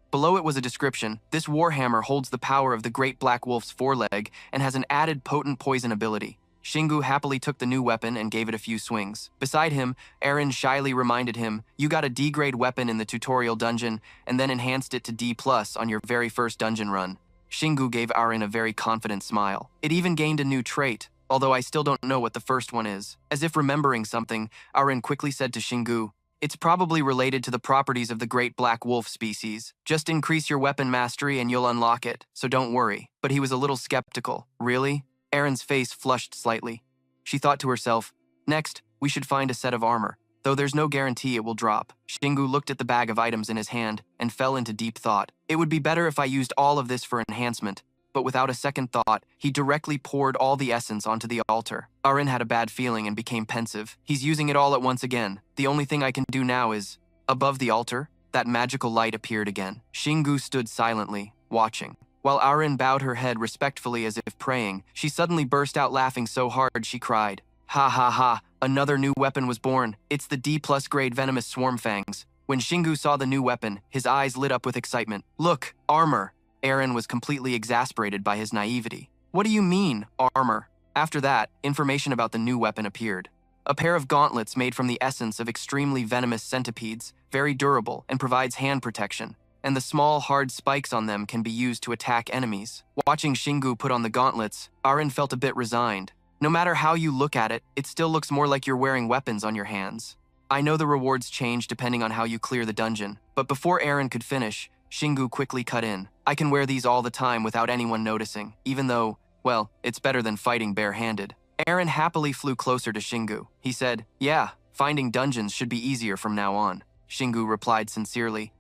Below it was a description. This warhammer holds the power of the Great Black Wolf's foreleg and has an added potent poison ability. Shingu happily took the new weapon and gave it a few swings. Beside him, Eren shyly reminded him, you got a D-grade weapon in the tutorial dungeon and then enhanced it to D+ on your very first dungeon run. Shingu gave Eren a very confident smile. It even gained a new trait, although I still don't know what the first one is. As if remembering something, Eren quickly said to Shingu, it's probably related to the properties of the Great Black Wolf species. Just increase your weapon mastery and you'll unlock it, so don't worry. But he was a little skeptical. Really? Eren's face flushed slightly. She thought to herself, next, we should find a set of armor, though there's no guarantee it will drop. Shingu looked at the bag of items in his hand and fell into deep thought. It would be better if I used all of this for enhancement, but without a second thought, he directly poured all the essence onto the altar. Eren had a bad feeling and became pensive. He's using it all at once again. The only thing I can do now is... Above the altar, that magical light appeared again. Shingu stood silently, watching. While Arin bowed her head respectfully as if praying, she suddenly burst out laughing so hard she cried. Ha ha ha, another new weapon was born. It's the D+ grade venomous swarm fangs. When Shingu saw the new weapon, his eyes lit up with excitement. Look, armor. Aaron was completely exasperated by his naivety. What do you mean, armor? After that, information about the new weapon appeared. A pair of gauntlets made from the essence of extremely venomous centipedes, very durable and provides hand protection, and the small, hard spikes on them can be used to attack enemies. Watching Shingu put on the gauntlets, Aaron felt a bit resigned. No matter how you look at it, it still looks more like you're wearing weapons on your hands. I know the rewards change depending on how you clear the dungeon, but before Aaron could finish, Shingu quickly cut in. I can wear these all the time without anyone noticing, even though, well, it's better than fighting barehanded. Aaron happily flew closer to Shingu. He said, yeah, finding dungeons should be easier from now on. Shingu replied sincerely,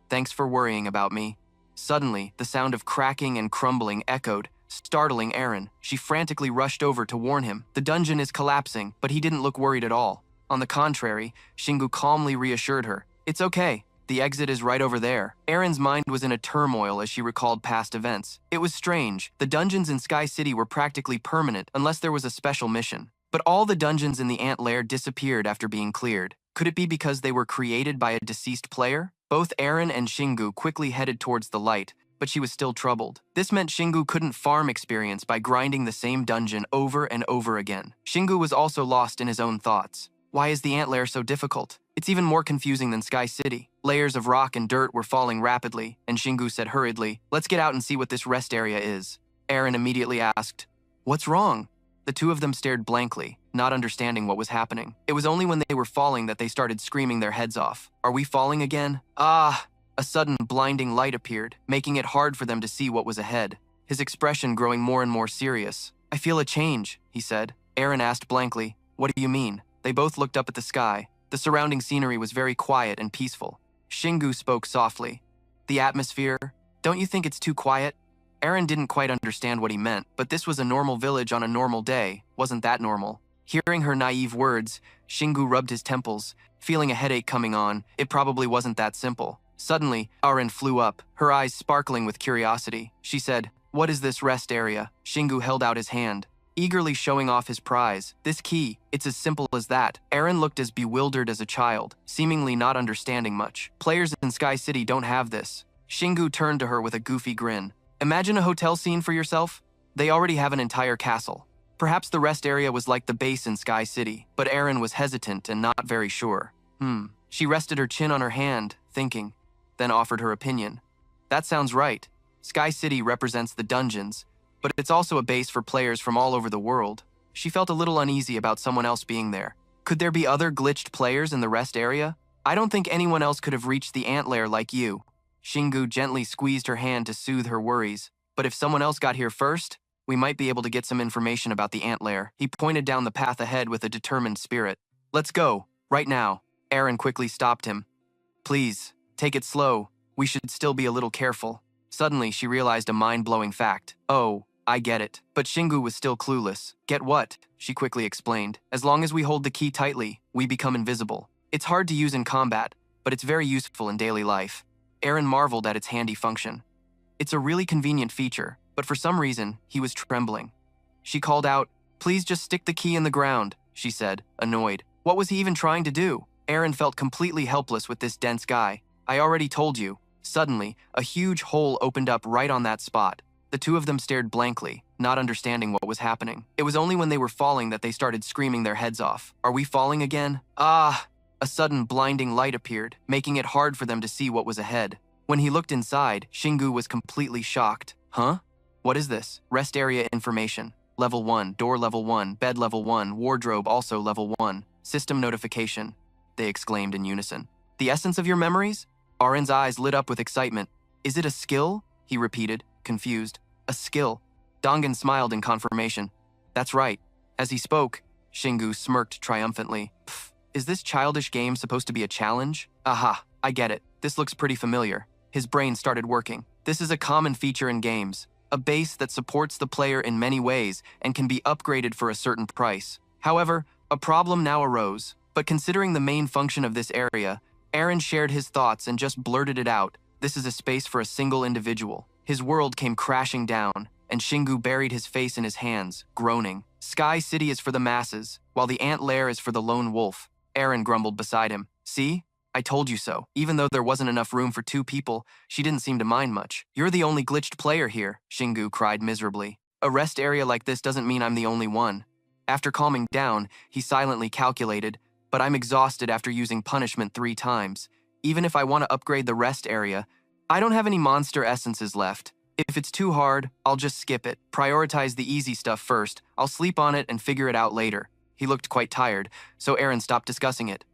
thanks for worrying about me. Suddenly, the sound of cracking and crumbling echoed, startling Aaron. She frantically rushed over to warn him. The dungeon is collapsing, but he didn't look worried at all. On the contrary, Shingu calmly reassured her. It's okay. The exit is right over there. Aaron's mind was in a turmoil as she recalled past events. It was strange. The dungeons in Sky City were practically permanent unless there was a special mission. But all the dungeons in the ant lair disappeared after being cleared. Could it be because they were created by a deceased player? Both Aaron and Shingu quickly headed towards the light, but she was still troubled. This meant Shingu couldn't farm experience by grinding the same dungeon over and over again. Shingu was also lost in his own thoughts. Why is the ant lair so difficult? It's even more confusing than Sky City. Layers of rock and dirt were falling rapidly, and Shingu said hurriedly, let's get out and see what this rest area is. Aaron immediately asked, what's wrong? The two of them stared blankly, not understanding what was happening. It was only when they were falling that they started screaming their heads off. Are we falling again? Ah! A sudden blinding light appeared, making it hard for them to see what was ahead. His expression growing more and more serious. I feel a change, he said. Aaron asked blankly, what do you mean? They both looked up at the sky. The surrounding scenery was very quiet and peaceful. Shingu spoke softly. The atmosphere? Don't you think it's too quiet? Aaron didn't quite understand what he meant, but this was a normal village on a normal day. Wasn't that normal? Hearing her naive words, Shingu rubbed his temples, feeling a headache coming on. It probably wasn't that simple. Suddenly, Aaron flew up, her eyes sparkling with curiosity. She said, what is this rest area? Shingu held out his hand, eagerly showing off his prize. This key, it's as simple as that. Aaron looked as bewildered as a child, seemingly not understanding much. Players in Sky City don't have this. Shingu turned to her with a goofy grin. Imagine a hotel scene for yourself. They already have an entire castle. Perhaps the rest area was like the base in Sky City, but Aaron was hesitant and not very sure. She rested her chin on her hand, thinking, then offered her opinion. That sounds right. Sky City represents the dungeons, but it's also a base for players from all over the world. She felt a little uneasy about someone else being there. Could there be other glitched players in the rest area? I don't think anyone else could have reached the ant lair like you. Shingu gently squeezed her hand to soothe her worries. But if someone else got here first, we might be able to get some information about the ant lair. He pointed down the path ahead with a determined spirit. Let's go, right now. Aaron quickly stopped him. Please, take it slow. We should still be a little careful. Suddenly, she realized a mind-blowing fact. Oh, I get it. But Shingu was still clueless. Get what? She quickly explained. As long as we hold the key tightly, we become invisible. It's hard to use in combat, but it's very useful in daily life. Aaron marveled at its handy function. It's a really convenient feature, but for some reason, he was trembling. She called out, please just stick the key in the ground, she said, annoyed. What was he even trying to do? Aaron felt completely helpless with this dense guy. I already told you. Suddenly, a huge hole opened up right on that spot. The two of them stared blankly, not understanding what was happening. It was only when they were falling that they started screaming their heads off. Are we falling again? Ah! A sudden blinding light appeared, making it hard for them to see what was ahead. When he looked inside, Shingu was completely shocked. Huh? What is this? Rest area information. Level 1, door level 1, bed level 1, wardrobe also level 1. System notification. They exclaimed in unison. The essence of your memories? Aaron's eyes lit up with excitement. Is it a skill? He repeated, confused. A skill. Dongan smiled in confirmation. That's right. As he spoke, Shingu smirked triumphantly. Pfft, is this childish game supposed to be a challenge? Aha, I get it. This looks pretty familiar. His brain started working. This is a common feature in games. A base that supports the player in many ways and can be upgraded for a certain price. However, a problem now arose. But considering the main function of this area, Aaron shared his thoughts and just blurted it out. This is a space for a single individual. His world came crashing down, and Shingu buried his face in his hands, groaning. Sky City is for the masses, while the ant lair is for the lone wolf. Aaron grumbled beside him. See? I told you so. Even though there wasn't enough room for 2 people, she didn't seem to mind much. You're the only glitched player here, Shingu cried miserably. A rest area like this doesn't mean I'm the only one. After calming down, he silently calculated, but I'm exhausted after using punishment 3 times. Even if I want to upgrade the rest area, I don't have any monster essences left. If it's too hard, I'll just skip it. Prioritize the easy stuff first. I'll sleep on it and figure it out later. He looked quite tired, so Aaron stopped discussing it.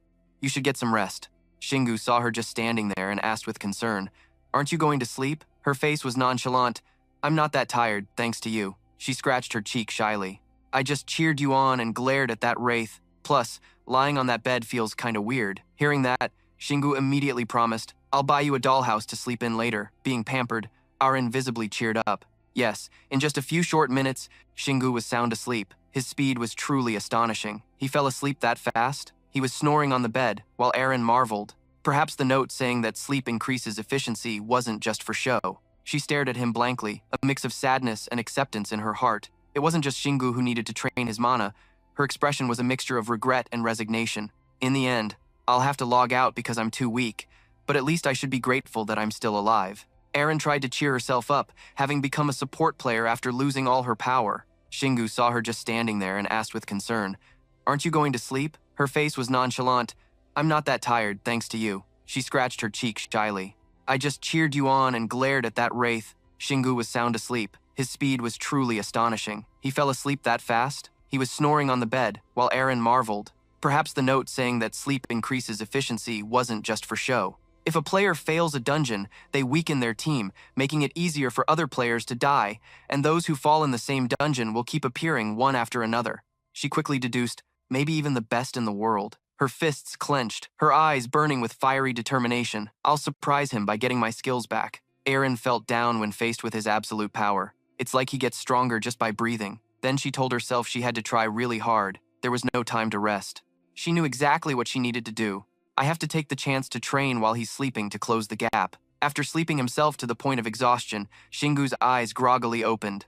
You should get some rest. Shingu saw her just standing there and asked with concern, Aren't you going to sleep? Her face was nonchalant. I'm not that tired, thanks to you. She scratched her cheek shyly. I just cheered you on and glared at that wraith. Plus, lying on that bed feels kinda weird. Hearing that, Shingu immediately promised, I'll buy you a dollhouse to sleep in later. Being pampered, Aaron visibly cheered up. Yes, in just a few short minutes, Shingu was sound asleep. His speed was truly astonishing. He fell asleep that fast. He was snoring on the bed, while Aaron marveled. Perhaps the note saying that sleep increases efficiency wasn't just for show. She stared at him blankly, a mix of sadness and acceptance in her heart. It wasn't just Shingu who needed to train his mana. Her expression was a mixture of regret and resignation. In the end, I'll have to log out because I'm too weak, but at least I should be grateful that I'm still alive. Aaron tried to cheer herself up, having become a support player after losing all her power. Shingu saw her just standing there and asked with concern, Aren't you going to sleep? Her face was nonchalant. I'm not that tired, thanks to you. She scratched her cheek shyly. I just cheered you on and glared at that wraith. Shingu was sound asleep. His speed was truly astonishing. He fell asleep that fast. He was snoring on the bed, while Aaron marveled. Perhaps the note saying that sleep increases efficiency wasn't just for show. If a player fails a dungeon, they weaken their team, making it easier for other players to die, and those who fall in the same dungeon will keep appearing one after another. She quickly deduced, maybe even the best in the world. Her fists clenched, her eyes burning with fiery determination. I'll surprise him by getting my skills back. Aaron felt down when faced with his absolute power. It's like he gets stronger just by breathing. Then she told herself she had to try really hard. There was no time to rest. She knew exactly what she needed to do. I have to take the chance to train while he's sleeping to close the gap. After sleeping himself to the point of exhaustion, Shingu's eyes groggily opened.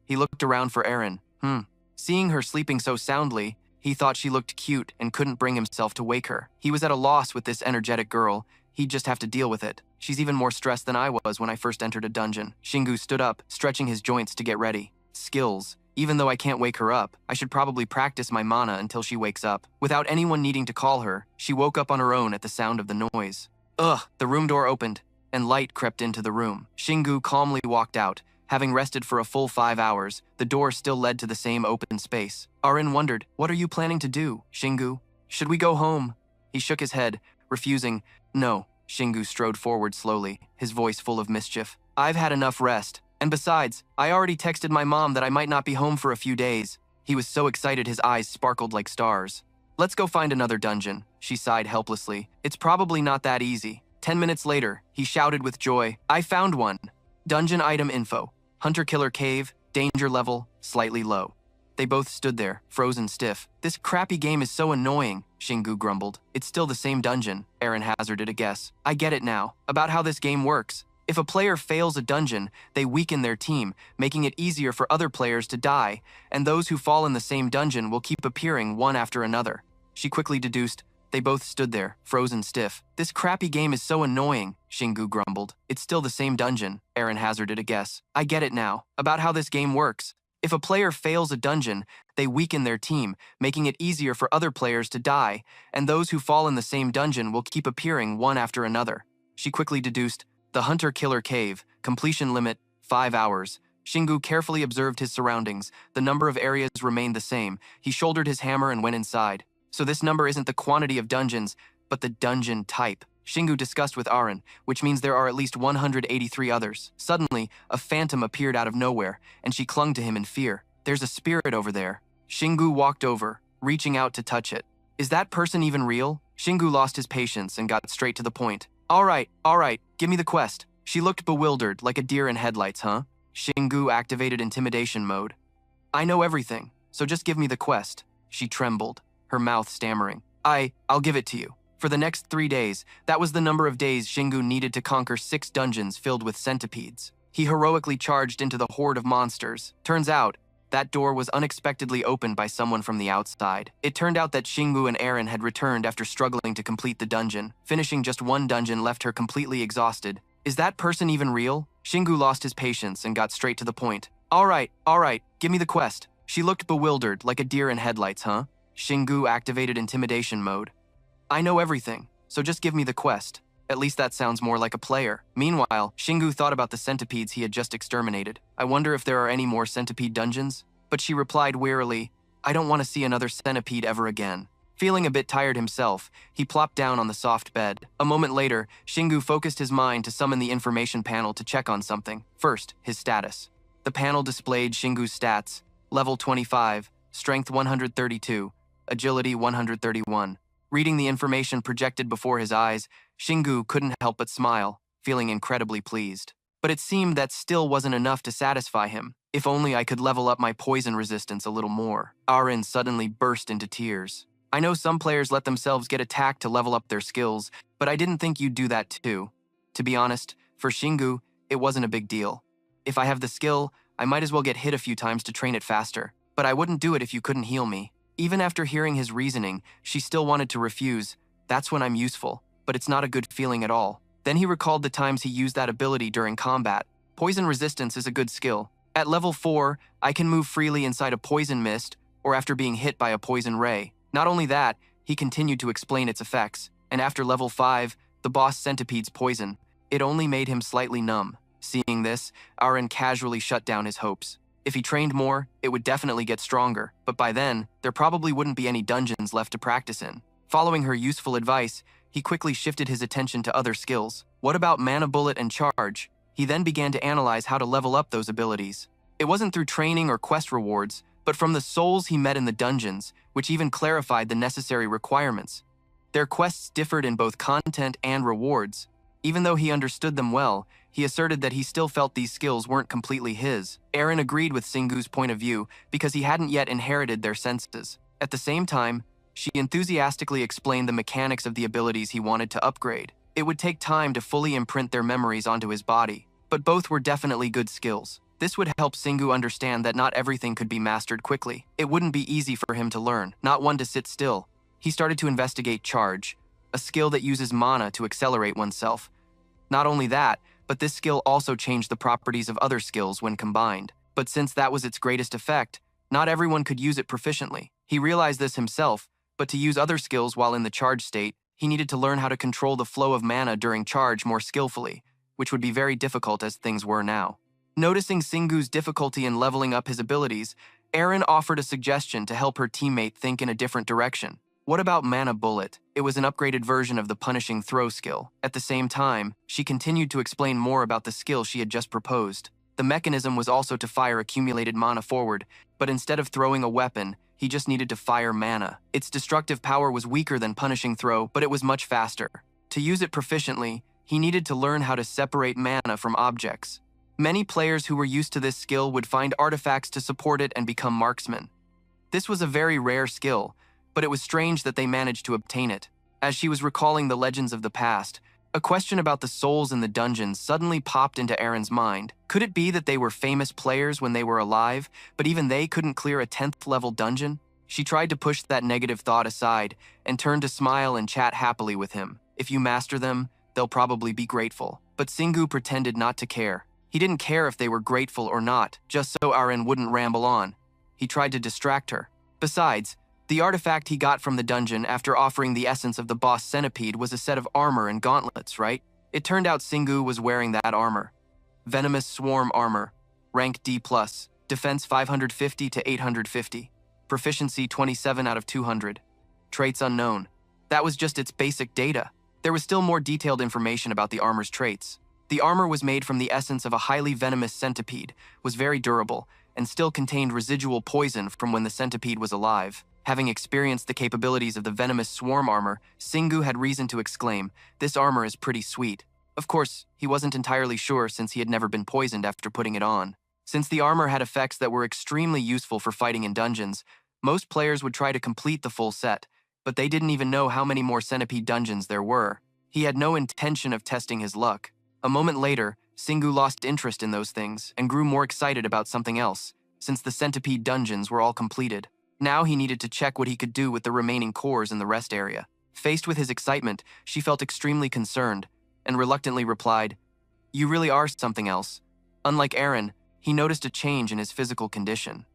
He looked around for Aaron. Seeing her sleeping so soundly, he thought she looked cute and couldn't bring himself to wake her. He was at a loss with this energetic girl. He'd just have to deal with it. She's even more stressed than I was when I first entered a dungeon. Shingu stood up, stretching his joints to get ready. Skills. Even though I can't wake her up, I should probably practice my mana until she wakes up. Without anyone needing to call her, she woke up on her own at the sound of the noise. The room door opened, and light crept into the room. Shingu calmly walked out. Having rested for a full 5 hours, the door still led to the same open space. Aaron wondered, What are you planning to do, Shingu? Should we go home? He shook his head, refusing. No. Shingu strode forward slowly, his voice full of mischief. I've had enough rest. And besides, I already texted my mom that I might not be home for a few days. He was so excited his eyes sparkled like stars. Let's go find another dungeon, she sighed helplessly. It's probably not that easy. 10 minutes later, he shouted with joy, I found one. Dungeon item info. Hunter-killer cave, danger level, slightly low. They both stood there, frozen stiff. This crappy game is so annoying, Shingu grumbled. It's still the same dungeon, Aaron hazarded a guess. I get it now, about how this game works. If a player fails a dungeon, they weaken their team, making it easier for other players to die, and those who fall in the same dungeon will keep appearing one after another. She quickly deduced. They both stood there, frozen stiff. This crappy game is so annoying, Shingu grumbled. It's still the same dungeon, Aaron hazarded a guess. I get it now, about how this game works. If a player fails a dungeon, they weaken their team, making it easier for other players to die, and those who fall in the same dungeon will keep appearing one after another. She quickly deduced. The Hunter-Killer Cave, completion limit, 5 hours. Shingu carefully observed his surroundings. The number of areas remained the same. He shouldered his hammer and went inside. So this number isn't the quantity of dungeons, but the dungeon type. Shingu discussed with Aaron, which means there are at least 183 others. Suddenly, a phantom appeared out of nowhere, and she clung to him in fear. There's a spirit over there. Shingu walked over, reaching out to touch it. Is that person even real? Shingu lost his patience and got straight to the point. All right, give me the quest. She looked bewildered, like a deer in headlights, huh? Shingu activated intimidation mode. I know everything, so just give me the quest. She trembled, her mouth stammering. I'll give it to you. For the next 3 days, that was the number of days Shingu needed to conquer 6 dungeons filled with centipedes. He heroically charged into the horde of monsters. Turns out, that door was unexpectedly opened by someone from the outside. It turned out that Xinggu and Aaron had returned after struggling to complete the dungeon. Finishing just one dungeon left her completely exhausted. Is that person even real? Xinggu lost his patience and got straight to the point. All right, give me the quest. She looked bewildered, like a deer in headlights, huh? Xinggu activated intimidation mode. I know everything, so just give me the quest. At least that sounds more like a player. Meanwhile, Xinggu thought about the centipedes he had just exterminated. I wonder if there are any more centipede dungeons? But she replied wearily, I don't want to see another centipede ever again. Feeling a bit tired himself, he plopped down on the soft bed. A moment later, Xinggu focused his mind to summon the information panel to check on something. First, his status. The panel displayed Xinggu's stats: level 25, strength 132, agility 131. Reading the information projected before his eyes, Xinggu couldn't help but smile, feeling incredibly pleased. But it seemed that still wasn't enough to satisfy him. If only I could level up my poison resistance a little more. Aaron suddenly burst into tears. I know some players let themselves get attacked to level up their skills, but I didn't think you'd do that too. To be honest, for Xinggu, it wasn't a big deal. If I have the skill, I might as well get hit a few times to train it faster. But I wouldn't do it if you couldn't heal me. Even after hearing his reasoning, she still wanted to refuse. That's when I'm useful, but it's not a good feeling at all. Then he recalled the times he used that ability during combat. Poison resistance is a good skill. At level 4, I can move freely inside a poison mist or after being hit by a poison ray. Not only that, he continued to explain its effects, and after level 5, the boss centipede's poison. It only made him slightly numb. Seeing this, Aaron casually shut down his hopes. If he trained more, it would definitely get stronger, but by then, there probably wouldn't be any dungeons left to practice in. Following her useful advice, he quickly shifted his attention to other skills. What about mana bullet and charge? He then began to analyze how to level up those abilities. It wasn't through training or quest rewards, but from the souls he met in the dungeons, which even clarified the necessary requirements. Their quests differed in both content and rewards. Even though he understood them well, he asserted that he still felt these skills weren't completely his. Aaron agreed with Xinggu's point of view because he hadn't yet inherited their senses. At the same time, she enthusiastically explained the mechanics of the abilities he wanted to upgrade. It would take time to fully imprint their memories onto his body, but both were definitely good skills. This would help Xinggu understand that not everything could be mastered quickly. It wouldn't be easy for him to learn, not one to sit still. He started to investigate charge, a skill that uses mana to accelerate oneself. Not only that, but this skill also changed the properties of other skills when combined. But since that was its greatest effect, not everyone could use it proficiently. He realized this himself, but to use other skills while in the charge state, he needed to learn how to control the flow of mana during charge more skillfully, which would be very difficult as things were now. Noticing Xinggu's difficulty in leveling up his abilities, Aaron offered a suggestion to help her teammate think in a different direction. What about Mana Bullet? It was an upgraded version of the punishing throw skill. At the same time, she continued to explain more about the skill she had just proposed. The mechanism was also to fire accumulated mana forward, but instead of throwing a weapon, he just needed to fire mana. Its destructive power was weaker than punishing throw, but it was much faster. To use it proficiently, he needed to learn how to separate mana from objects. Many players who were used to this skill would find artifacts to support it and become marksmen. This was a very rare skill, but it was strange that they managed to obtain it. As she was recalling the legends of the past, a question about the souls in the dungeons suddenly popped into Aaron's mind. Could it be that they were famous players when they were alive, but even they couldn't clear a 10th level dungeon? She tried to push that negative thought aside and turned to smile and chat happily with him. If you master them, they'll probably be grateful. But Xinggu pretended not to care. He didn't care if they were grateful or not, just so Aaron wouldn't ramble on. He tried to distract her. Besides, the artifact he got from the dungeon after offering the essence of the boss centipede was a set of armor and gauntlets, right? It turned out Xinggu was wearing that armor. Venomous Swarm Armor, rank D+, defense 550 to 850, proficiency 27 out of 200, traits unknown. That was just its basic data. There was still more detailed information about the armor's traits. The armor was made from the essence of a highly venomous centipede, was very durable, and still contained residual poison from when the centipede was alive. Having experienced the capabilities of the venomous swarm armor, Xinggu had reason to exclaim, "This armor is pretty sweet." Of course, he wasn't entirely sure since he had never been poisoned after putting it on. Since the armor had effects that were extremely useful for fighting in dungeons, most players would try to complete the full set, but they didn't even know how many more centipede dungeons there were. He had no intention of testing his luck. A moment later, Singu lost interest in those things and grew more excited about something else, since the centipede dungeons were all completed. Now he needed to check what he could do with the remaining cores in the rest area. Faced with his excitement, she felt extremely concerned and reluctantly replied, "You really are something else." Unlike Aaron, he noticed a change in his physical condition.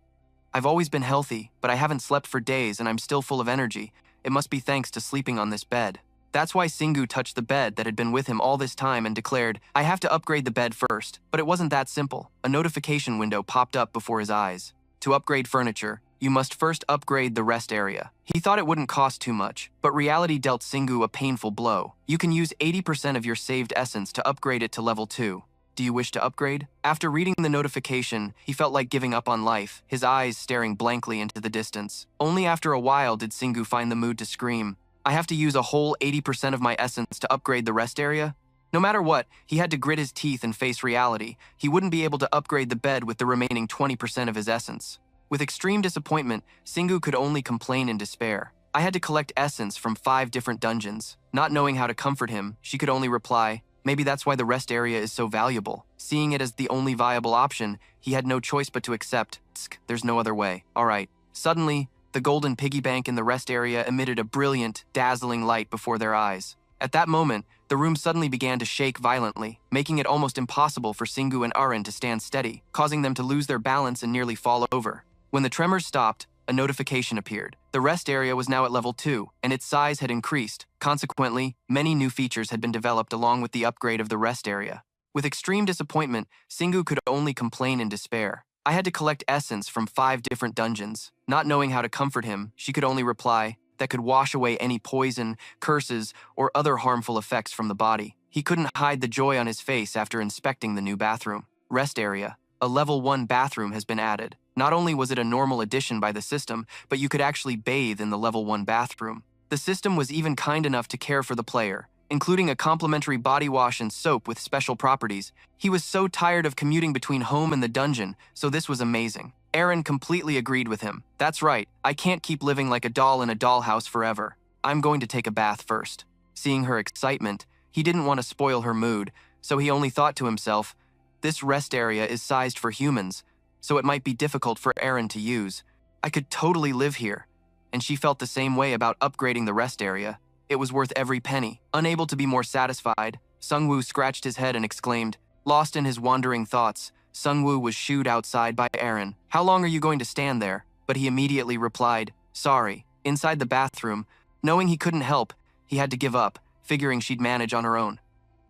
"I've always been healthy, but I haven't slept for days and I'm still full of energy. It must be thanks to sleeping on this bed." That's why Singu touched the bed that had been with him all this time and declared, "I have to upgrade the bed first." But it wasn't that simple. A notification window popped up before his eyes. To upgrade furniture, you must first upgrade the rest area. He thought it wouldn't cost too much, but reality dealt Singu a painful blow. You can use 80% of your saved essence to upgrade it to level 2. Do you wish to upgrade? After reading the notification, he felt like giving up on life, his eyes staring blankly into the distance. Only after a while did Singu find the mood to scream, "I have to use a whole 80% of my essence to upgrade the rest area?" No matter what, he had to grit his teeth and face reality. He wouldn't be able to upgrade the bed with the remaining 20% of his essence. With extreme disappointment, Singu could only complain in despair. "I had to collect essence from 5 different dungeons." Not knowing how to comfort him, she could only reply, "Maybe that's why the rest area is so valuable." Seeing it as the only viable option, he had no choice but to accept. There's no other way. Alright. Suddenly, the golden piggy bank in the rest area emitted a brilliant, dazzling light before their eyes. At that moment, the room suddenly began to shake violently, making it almost impossible for Singu and Aaron to stand steady, causing them to lose their balance and nearly fall over. When the tremors stopped, a notification appeared. The rest area was now at level 2, and its size had increased. Consequently, many new features had been developed along with the upgrade of the rest area. With extreme disappointment, Singu could only complain in despair. "I had to collect essence from 5 different dungeons." Not knowing how to comfort him, she could only reply, "That could wash away any poison, curses, or other harmful effects from the body." He couldn't hide the joy on his face after inspecting the new bathroom. Rest area. A level 1 bathroom has been added. Not only was it a normal addition by the system, but you could actually bathe in the level 1 bathroom. The system was even kind enough to care for the player, including a complimentary body wash and soap with special properties. He was so tired of commuting between home and the dungeon, so this was amazing. Aaron completely agreed with him. "That's right, I can't keep living like a doll in a dollhouse forever. I'm going to take a bath first." Seeing her excitement, he didn't want to spoil her mood, so he only thought to himself, "This rest area is sized for humans, so it might be difficult for Aaron to use. I could totally live here." And she felt the same way about upgrading the rest area. It was worth every penny. Unable to be more satisfied, Sungwoo scratched his head and exclaimed. Lost in his wandering thoughts, Sungwoo was shooed outside by Aaron. "How long are you going to stand there?" But he immediately replied, "Sorry." Inside the bathroom, knowing he couldn't help, he had to give up, figuring she'd manage on her own.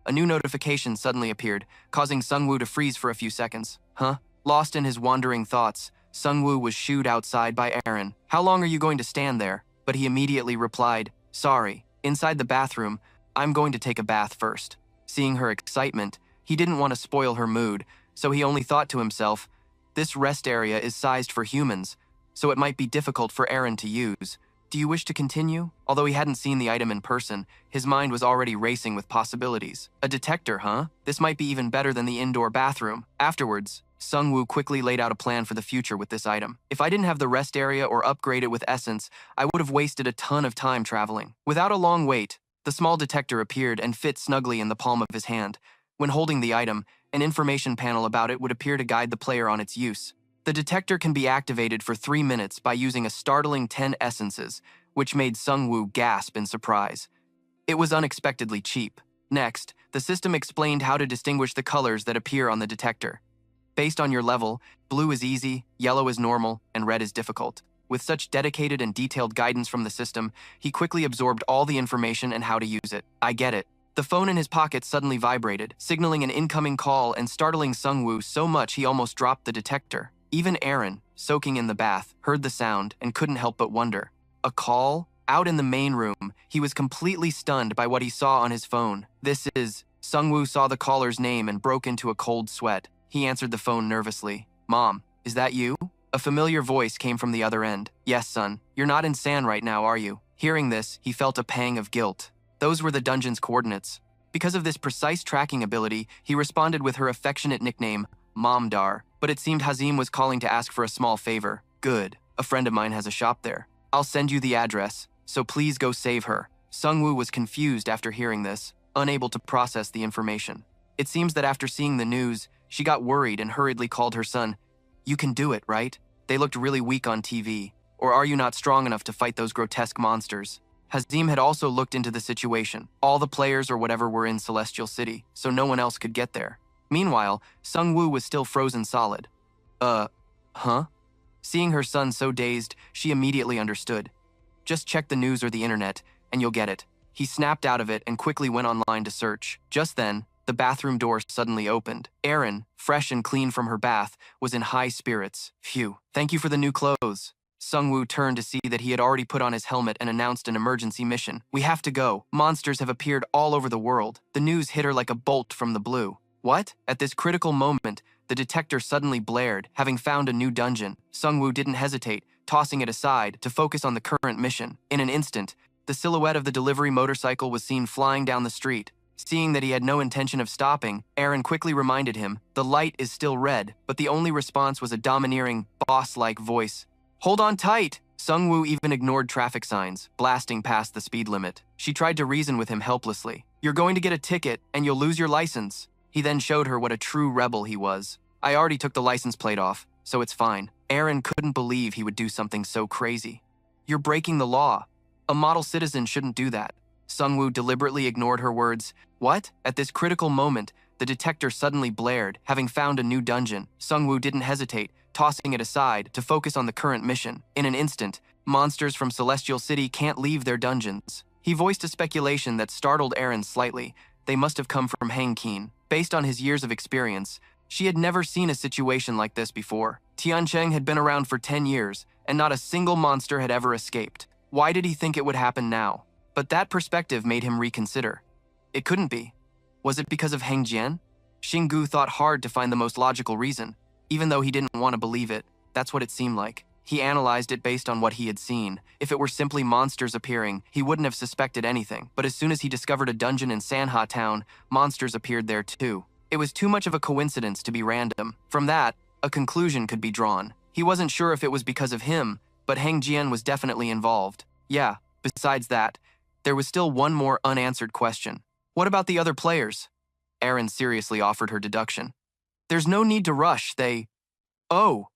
A new notification suddenly appeared, causing Sungwoo to freeze for a few seconds. Huh? Lost in his wandering thoughts, Sungwoo was shooed outside by Aaron. "How long are you going to stand there?" But he immediately replied, "Sorry." Inside the bathroom, "I'm going to take a bath first." Seeing her excitement, he didn't want to spoil her mood, so he only thought to himself, "This rest area is sized for humans, so it might be difficult for Aaron to use. Do you wish to continue?" Although he hadn't seen the item in person, his mind was already racing with possibilities. A detector, huh? This might be even better than the indoor bathroom. Afterwards, Sungwoo quickly laid out a plan for the future with this item. "If I didn't have the rest area or upgrade it with essence, I would have wasted a ton of time traveling." Without a long wait, the small detector appeared and fit snugly in the palm of his hand. When holding the item, an information panel about it would appear to guide the player on its use. The detector can be activated for 3 minutes by using a startling 10 essences, which made Sungwoo gasp in surprise. It was unexpectedly cheap. Next, the system explained how to distinguish the colors that appear on the detector. Based on your level, blue is easy, yellow is normal, and red is difficult. With such dedicated and detailed guidance from the system, he quickly absorbed all the information and how to use it. "I get it." The phone in his pocket suddenly vibrated, signaling an incoming call and startling Sungwoo so much he almost dropped the detector. Even Aaron, soaking in the bath, heard the sound and couldn't help but wonder. A call? Out in the main room, he was completely stunned by what he saw on his phone. "This is..." Sungwoo saw the caller's name and broke into a cold sweat. He answered the phone nervously. "Mom, is that you?" A familiar voice came from the other end. "Yes, son. You're not in San right now, are you?" Hearing this, he felt a pang of guilt. Those were the dungeon's coordinates. Because of this precise tracking ability, he responded with her affectionate nickname, Momdar. But it seemed Hazim was calling to ask for a small favor. "Good. A friend of mine has a shop there. I'll send you the address, so please go save her." Sungwoo was confused after hearing this, unable to process the information. It seems that after seeing the news, she got worried and hurriedly called her son. You can do it, right? They looked really weak on TV. Or are you not strong enough to fight those grotesque monsters? Hazim had also looked into the situation. All the players or whatever were in Celestial City, so no one else could get there. Meanwhile, Sungwoo was still frozen solid. Huh? Seeing her son so dazed, she immediately understood. Just check the news or the internet, and you'll get it. He snapped out of it and quickly went online to search. Just then, the bathroom door suddenly opened. Erin, fresh and clean from her bath, was in high spirits. Phew, thank you for the new clothes. Sungwoo turned to see that he had already put on his helmet and announced an emergency mission. We have to go. Monsters have appeared all over the world. The news hit her like a bolt from the blue. What? At this critical moment, the detector suddenly blared, having found a new dungeon. Sungwoo didn't hesitate, tossing it aside to focus on the current mission. In an instant, the silhouette of the delivery motorcycle was seen flying down the street. Seeing that he had no intention of stopping, Erin quickly reminded him, the light is still red, but the only response was a domineering, boss-like voice. Hold on tight! Sungwoo even ignored traffic signs, blasting past the speed limit. She tried to reason with him helplessly. You're going to get a ticket, and you'll lose your license. He then showed her what a true rebel he was. I already took the license plate off, so it's fine. Erin couldn't believe he would do something so crazy. You're breaking the law. A model citizen shouldn't do that. Sungwoo deliberately ignored her words. What? At this critical moment, the detector suddenly blared, having found a new dungeon. Sungwoo didn't hesitate, tossing it aside to focus on the current mission. In an instant, monsters from Celestial City can't leave their dungeons. He voiced a speculation that startled Erin slightly. They must have come from Hangkeen. Based on his years of experience, she had never seen a situation like this before. Tiancheng had been around for 10 years, and not a single monster had ever escaped. Why did he think it would happen now? But that perspective made him reconsider. It couldn't be. Was it because of Hengjian? Xinggu thought hard to find the most logical reason. Even though he didn't want to believe it, that's what it seemed like. He analyzed it based on what he had seen. If it were simply monsters appearing, he wouldn't have suspected anything. But as soon as he discovered a dungeon in Sanha Town, monsters appeared there too. It was too much of a coincidence to be random. From that, a conclusion could be drawn. He wasn't sure if it was because of him, but Hengjian was definitely involved. Yeah, besides that, there was still one more unanswered question. What about the other players? Erin seriously offered her deduction. There's no need to rush, Oh!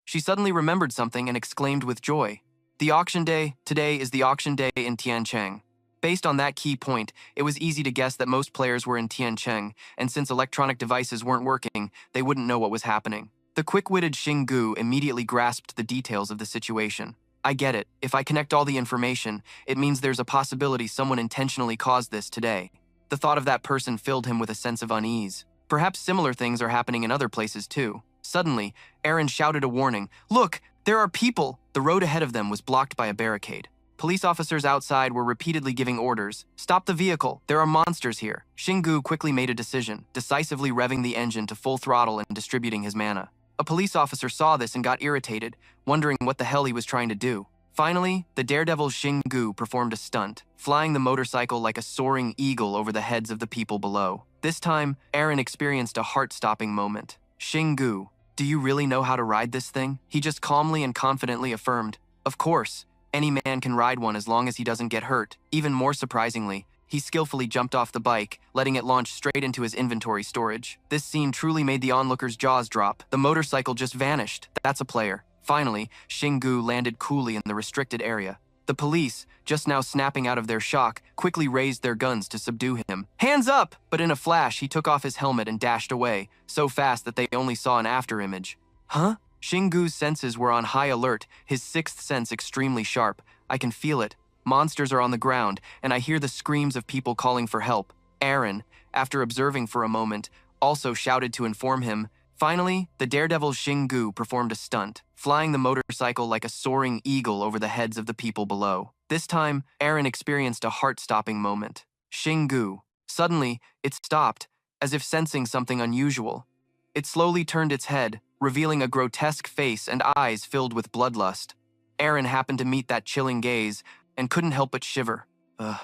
She suddenly remembered something and exclaimed with joy. The auction day, today is the auction day in Tiancheng. Based on that key point, it was easy to guess that most players were in Tiancheng, and since electronic devices weren't working, they wouldn't know what was happening. The quick-witted Xinggu immediately grasped the details of the situation. I get it. If I connect all the information, it means there's a possibility someone intentionally caused this today. The thought of that person filled him with a sense of unease. Perhaps similar things are happening in other places too. Suddenly, Erin shouted a warning. Look, there are people! The road ahead of them was blocked by a barricade. Police officers outside were repeatedly giving orders. Stop the vehicle, there are monsters here. Xinggu quickly made a decision, decisively revving the engine to full throttle and distributing his mana. A police officer saw this and got irritated, wondering what the hell he was trying to do. Finally, the daredevil Xinggu performed a stunt, flying the motorcycle like a soaring eagle over the heads of the people below. This time, Erin experienced a heart-stopping moment. Xinggu, do you really know how to ride this thing? He just calmly and confidently affirmed. Of course, any man can ride one as long as he doesn't get hurt. Even more surprisingly, he skillfully jumped off the bike, letting it launch straight into his inventory storage. This scene truly made the onlookers' jaws drop. The motorcycle just vanished. That's a player. Finally, Xinggu landed coolly in the restricted area. The police, just now snapping out of their shock, quickly raised their guns to subdue him. Hands up! But in a flash, he took off his helmet and dashed away, so fast that they only saw an afterimage. Huh? Xinggu's senses were on high alert, his sixth sense extremely sharp. I can feel it. Monsters are on the ground, and I hear the screams of people calling for help. Erin, after observing for a moment, also shouted to inform him. Finally, the daredevil Xinggu performed a stunt, flying the motorcycle like a soaring eagle over the heads of the people below. This time, Erin experienced a heart-stopping moment. Xinggu. Suddenly, it stopped, as if sensing something unusual. It slowly turned its head, revealing a grotesque face and eyes filled with bloodlust. Erin happened to meet that chilling gaze and couldn't help but shiver. Ugh,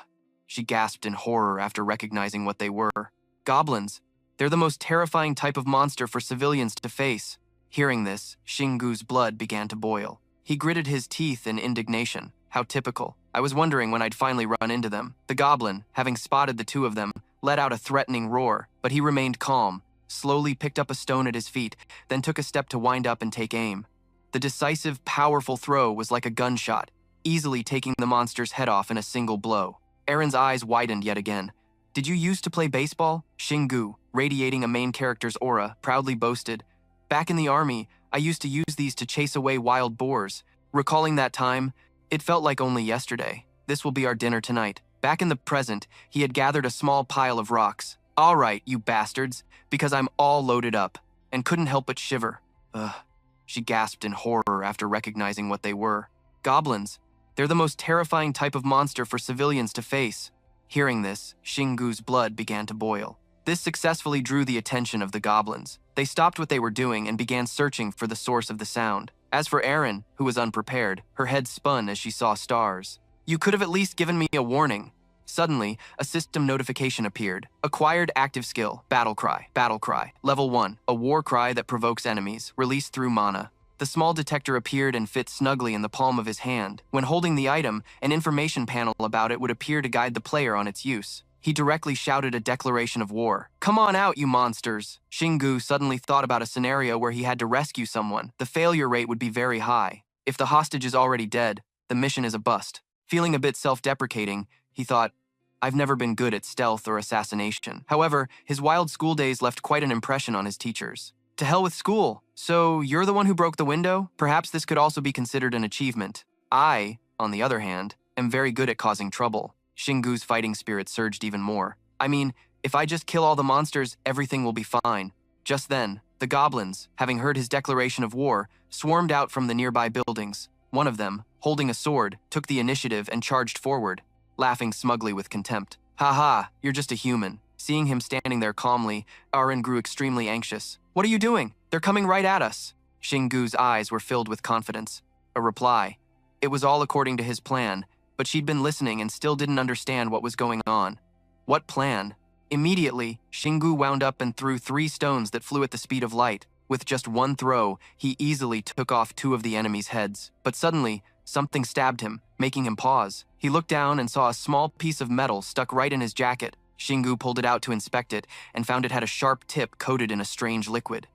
she gasped in horror after recognizing what they were. Goblins. They're the most terrifying type of monster for civilians to face. Hearing this, Xinggu's blood began to boil. He gritted his teeth in indignation. How typical. I was wondering when I'd finally run into them. The goblin, having spotted the two of them, let out a threatening roar, but he remained calm, slowly picked up a stone at his feet, then took a step to wind up and take aim. The decisive, powerful throw was like a gunshot, easily taking the monster's head off in a single blow. Aaron's eyes widened yet again. "Did you used to play baseball?" Shingu, radiating a main character's aura, proudly boasted. "Back in the army, I used to use these to chase away wild boars. Recalling that time, it felt like only yesterday. This will be our dinner tonight." Back in the present, he had gathered a small pile of rocks. "All right, you bastards, because I'm all loaded up," and couldn't help but shiver. Ugh, she gasped in horror after recognizing what they were. Goblins. They're the most terrifying type of monster for civilians to face. Hearing this, Shingu's blood began to boil. This successfully drew the attention of the goblins. They stopped what they were doing and began searching for the source of the sound. As for Aaron, who was unprepared, her head spun as she saw stars. "You could have at least given me a warning." Suddenly, a system notification appeared. Acquired active skill, Battle Cry. Battle Cry. Level 1, a war cry that provokes enemies, released through mana. The small detector appeared and fit snugly in the palm of his hand. When holding the item, an information panel about it would appear to guide the player on its use. He directly shouted a declaration of war. "Come on out, you monsters!" Shingu suddenly thought about a scenario where he had to rescue someone. The failure rate would be very high. If the hostage is already dead, the mission is a bust. Feeling a bit self-deprecating, he thought, "I've never been good at stealth or assassination." However, his wild school days left quite an impression on his teachers. "To hell with school. So you're the one who broke the window? Perhaps this could also be considered an achievement. I, on the other hand, am very good at causing trouble." Shingu's fighting spirit surged even more. "I mean, if I just kill all the monsters, everything will be fine." Just then, the goblins, having heard his declaration of war, swarmed out from the nearby buildings. One of them, holding a sword, took the initiative and charged forward, laughing smugly with contempt. "Ha, you're just a human." Seeing him standing there calmly, Aaron grew extremely anxious. "What are you doing? They're coming right at us." Shingu's eyes were filled with confidence. A reply. It was all according to his plan, but she'd been listening and still didn't understand what was going on. What plan? Immediately, Shingu wound up and threw 3 stones that flew at the speed of light. With just one throw, he easily took off 2 of the enemy's heads. But suddenly, something stabbed him, making him pause. He looked down and saw a small piece of metal stuck right in his jacket. Shingu pulled it out to inspect it and found it had a sharp tip coated in a strange liquid.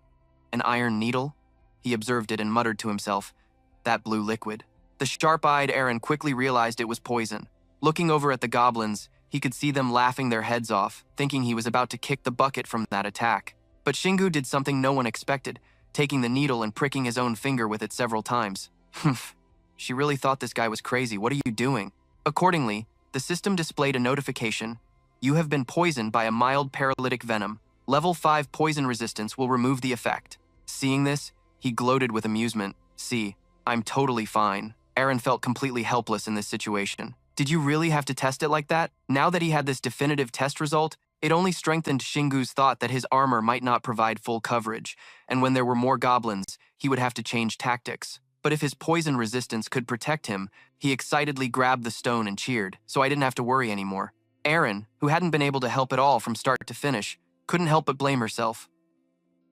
An iron needle? He observed it and muttered to himself, "That blue liquid." The sharp-eyed Aaron quickly realized it was poison. Looking over at the goblins, he could see them laughing their heads off, thinking he was about to kick the bucket from that attack. But Shingu did something no one expected, taking the needle and pricking his own finger with it several times. Humph. She really thought this guy was crazy. "What are you doing?" Accordingly, the system displayed a notification. "You have been poisoned by a mild paralytic venom. Level 5 poison resistance will remove the effect." Seeing this, he gloated with amusement. "See, I'm totally fine." Aaron felt completely helpless in this situation. Did you really have to test it like that? Now that he had this definitive test result, it only strengthened Shingu's thought that his armor might not provide full coverage, and when there were more goblins, he would have to change tactics. But if his poison resistance could protect him, he excitedly grabbed the stone and cheered, so I didn't have to worry anymore. Aaron, who hadn't been able to help at all from start to finish, couldn't help but blame herself.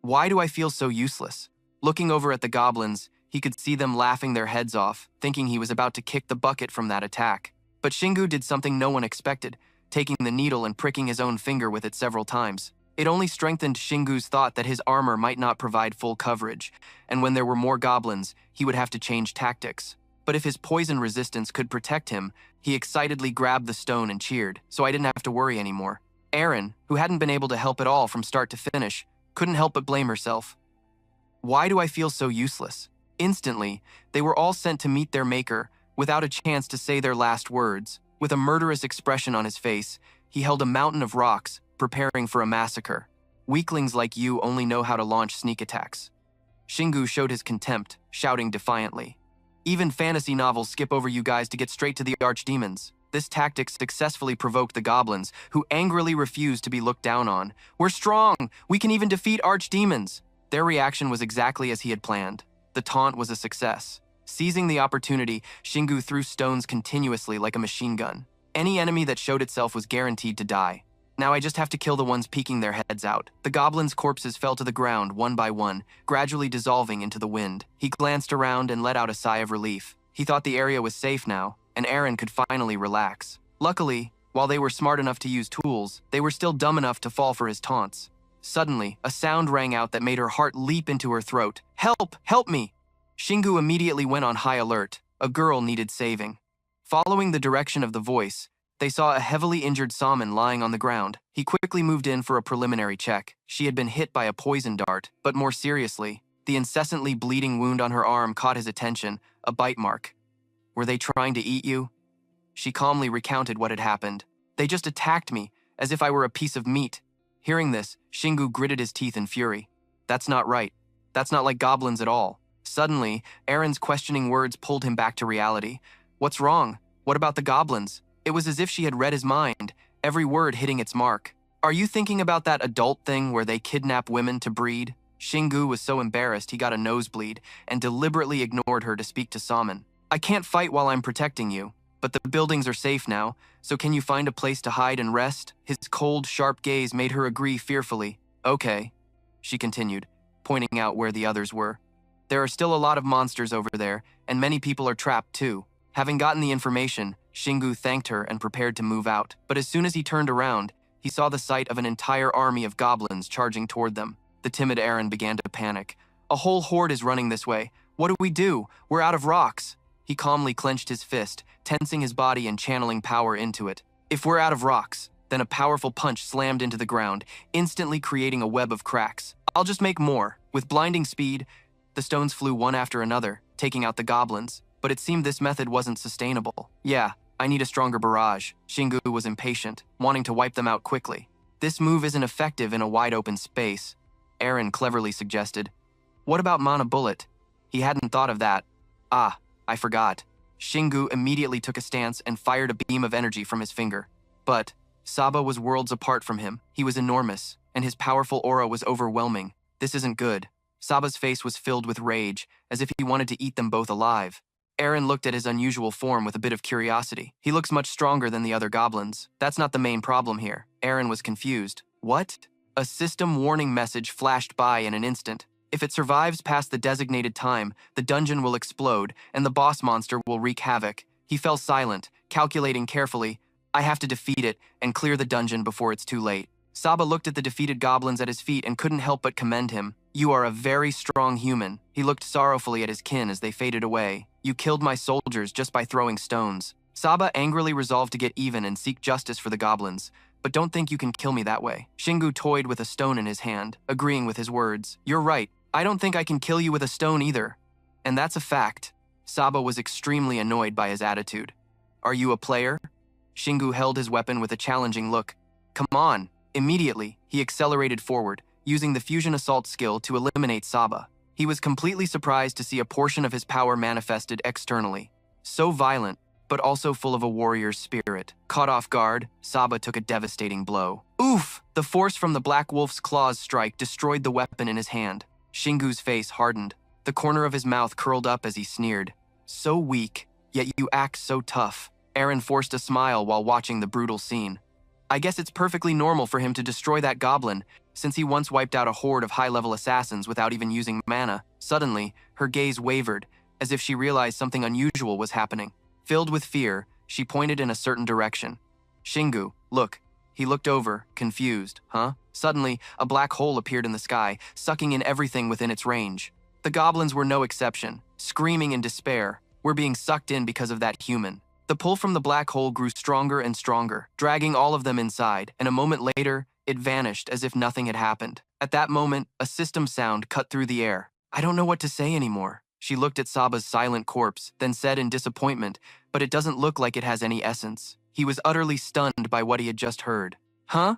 "Why do I feel so useless?" Looking over at the goblins, he could see them laughing their heads off, thinking he was about to kick the bucket from that attack. But Shingu did something no one expected, taking the needle and pricking his own finger with it several times. It only strengthened Shingu's thought that his armor might not provide full coverage, and when there were more goblins, he would have to change tactics. But if his poison resistance could protect him, he excitedly grabbed the stone and cheered, so I didn't have to worry anymore. Aaron, who hadn't been able to help at all from start to finish, couldn't help but blame herself. "Why do I feel so useless?" Instantly, they were all sent to meet their maker, without a chance to say their last words. With a murderous expression on his face, he held a mountain of rocks, preparing for a massacre. "Weaklings like you only know how to launch sneak attacks." Shingu showed his contempt, shouting defiantly. "Even fantasy novels skip over you guys to get straight to the archdemons." This tactic successfully provoked the goblins, who angrily refused to be looked down on. "We're strong! We can even defeat archdemons!" Their reaction was exactly as he had planned. The taunt was a success. Seizing the opportunity, Shingu threw stones continuously like a machine gun. Any enemy that showed itself was guaranteed to die. "Now I just have to kill the ones peeking their heads out." The goblins' corpses fell to the ground one by one, gradually dissolving into the wind. He glanced around and let out a sigh of relief. He thought the area was safe now, and Aaron could finally relax. Luckily, While they were smart enough to use tools, they were still dumb enough to fall for his taunts. Suddenly, a sound rang out that made her heart leap into her throat. Help! Help me! Shingu immediately went on high alert. A girl needed saving. Following the direction of the voice, they saw a heavily injured Salmon lying on the ground. He quickly moved in for a preliminary check. She had been hit by a poison dart, but more seriously, the incessantly bleeding wound on her arm caught his attention, a bite mark. Were they trying to eat you? She calmly recounted what had happened. They just attacked me, as if I were a piece of meat. Hearing this, Shingu gritted his teeth in fury. That's not right. That's not like goblins at all. Suddenly, Aaron's questioning words pulled him back to reality. What's wrong? What about the goblins? It was as if she had read his mind, every word hitting its mark. Are you thinking about that adult thing where they kidnap women to breed? Shingu was so embarrassed he got a nosebleed and deliberately ignored her to speak to Salmon. I can't fight while I'm protecting you, but the buildings are safe now, so can you find a place to hide and rest? His cold, sharp gaze made her agree fearfully. Okay, she continued, pointing out where the others were. There are still a lot of monsters over there, and many people are trapped too. Having gotten the information, Shingu thanked her and prepared to move out. But as soon as he turned around, he saw the sight of an entire army of goblins charging toward them. The timid Aaron began to panic. A whole horde is running this way. What do we do? We're out of rocks. He calmly clenched his fist, tensing his body and channeling power into it. If we're out of rocks, then a powerful punch slammed into the ground, instantly creating a web of cracks. I'll just make more. With blinding speed, the stones flew one after another, taking out the goblins. But it seemed this method wasn't sustainable. Yeah, I need a stronger barrage. Shingu was impatient, wanting to wipe them out quickly. This move isn't effective in a wide-open space, Aaron cleverly suggested. What about Mana Bullet? He hadn't thought of that. Ah, I forgot. Shingu immediately took a stance and fired a beam of energy from his finger. But Saba was worlds apart from him. He was enormous, and his powerful aura was overwhelming. This isn't good. Saba's face was filled with rage, as if he wanted to eat them both alive. Aaron looked at his unusual form with a bit of curiosity. He looks much stronger than the other goblins. That's not the main problem here. Aaron was confused. What? A system warning message flashed by in an instant. If it survives past the designated time, the dungeon will explode, and the boss monster will wreak havoc. He fell silent, calculating carefully. I have to defeat it and clear the dungeon before it's too late. Saba looked at the defeated goblins at his feet and couldn't help but commend him. You are a very strong human. He looked sorrowfully at his kin as they faded away. You killed my soldiers just by throwing stones. Saba angrily resolved to get even and seek justice for the goblins. But don't think you can kill me that way. Shingu toyed with a stone in his hand, agreeing with his words. You're right. I don't think I can kill you with a stone either. And that's a fact. Saba was extremely annoyed by his attitude. Are you a player? Shingu held his weapon with a challenging look. Come on. Immediately, he accelerated forward, using the fusion assault skill to eliminate Saba. He was completely surprised to see a portion of his power manifested externally. So violent, but also full of a warrior's spirit. Caught off guard, Saba took a devastating blow. Oof! The force from the Black Wolf's claws strike destroyed the weapon in his hand. Shingu's face hardened. The corner of his mouth curled up as he sneered. So weak, yet you act so tough. Aaron forced a smile while watching the brutal scene. I guess it's perfectly normal for him to destroy that goblin, since he once wiped out a horde of high-level assassins without even using mana. Suddenly, her gaze wavered, as if she realized something unusual was happening. Filled with fear, she pointed in a certain direction. Shingu, look. He looked over, confused. Huh? Suddenly, a black hole appeared in the sky, sucking in everything within its range. The goblins were no exception, screaming in despair. We're being sucked in because of that human. The pull from the black hole grew stronger and stronger, dragging all of them inside, and a moment later, it vanished as if nothing had happened. At that moment, a system sound cut through the air. I don't know what to say anymore. She looked at Saba's silent corpse, then said in disappointment, but it doesn't look like it has any essence. He was utterly stunned by what he had just heard. Huh?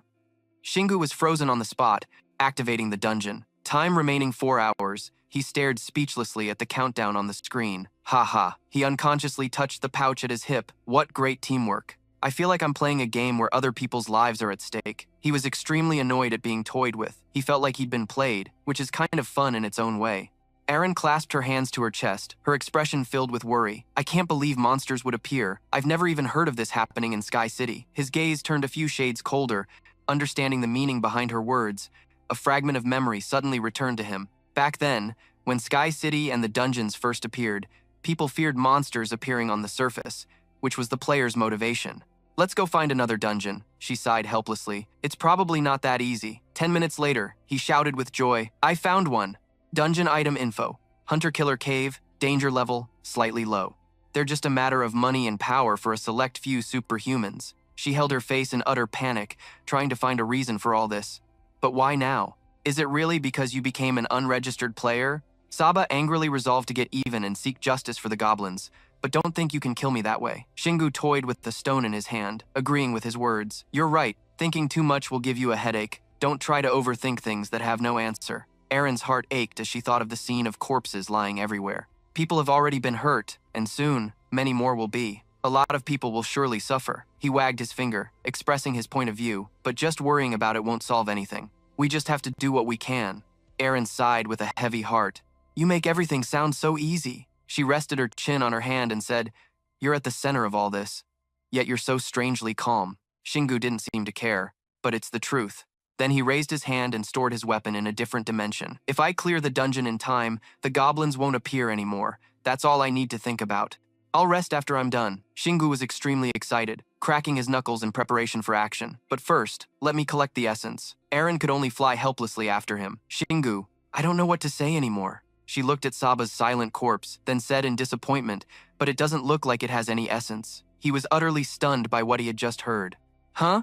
Shingu was frozen on the spot, activating the dungeon. Time remaining 4 hours, he stared speechlessly at the countdown on the screen. Ha ha. He unconsciously touched the pouch at his hip. What great teamwork. I feel like I'm playing a game where other people's lives are at stake. He was extremely annoyed at being toyed with. He felt like he'd been played, which is kind of fun in its own way. Aaron clasped her hands to her chest, her expression filled with worry. I can't believe monsters would appear. I've never even heard of this happening in Sky City. His gaze turned a few shades colder, understanding the meaning behind her words. A fragment of memory suddenly returned to him. Back then, when Sky City and the dungeons first appeared, people feared monsters appearing on the surface, which was the player's motivation. Let's go find another dungeon, she sighed helplessly. It's probably not that easy. 10 minutes later, he shouted with joy, I found one. Dungeon item info. Hunter-killer cave, danger level, slightly low. They're just a matter of money and power for a select few superhumans. She held her face in utter panic, trying to find a reason for all this. But why now? Is it really because you became an unregistered player? Saba angrily resolved to get even and seek justice for the goblins. But don't think you can kill me that way. Shingu toyed with the stone in his hand, agreeing with his words. You're right. Thinking too much will give you a headache. Don't try to overthink things that have no answer. Erin's heart ached as she thought of the scene of corpses lying everywhere. People have already been hurt, and soon, many more will be. A lot of people will surely suffer. He wagged his finger, expressing his point of view, but just worrying about it won't solve anything. We just have to do what we can. Erin sighed with a heavy heart. You make everything sound so easy. She rested her chin on her hand and said, You're at the center of all this. Yet you're so strangely calm. Shingu didn't seem to care, but it's the truth. Then he raised his hand and stored his weapon in a different dimension. If I clear the dungeon in time, the goblins won't appear anymore. That's all I need to think about. I'll rest after I'm done. Shingu was extremely excited, cracking his knuckles in preparation for action. But first, let me collect the essence. Erin could only fly helplessly after him. Shingu, I don't know what to say anymore. She looked at Saba's silent corpse, then said in disappointment, but it doesn't look like it has any essence. He was utterly stunned by what he had just heard. Huh?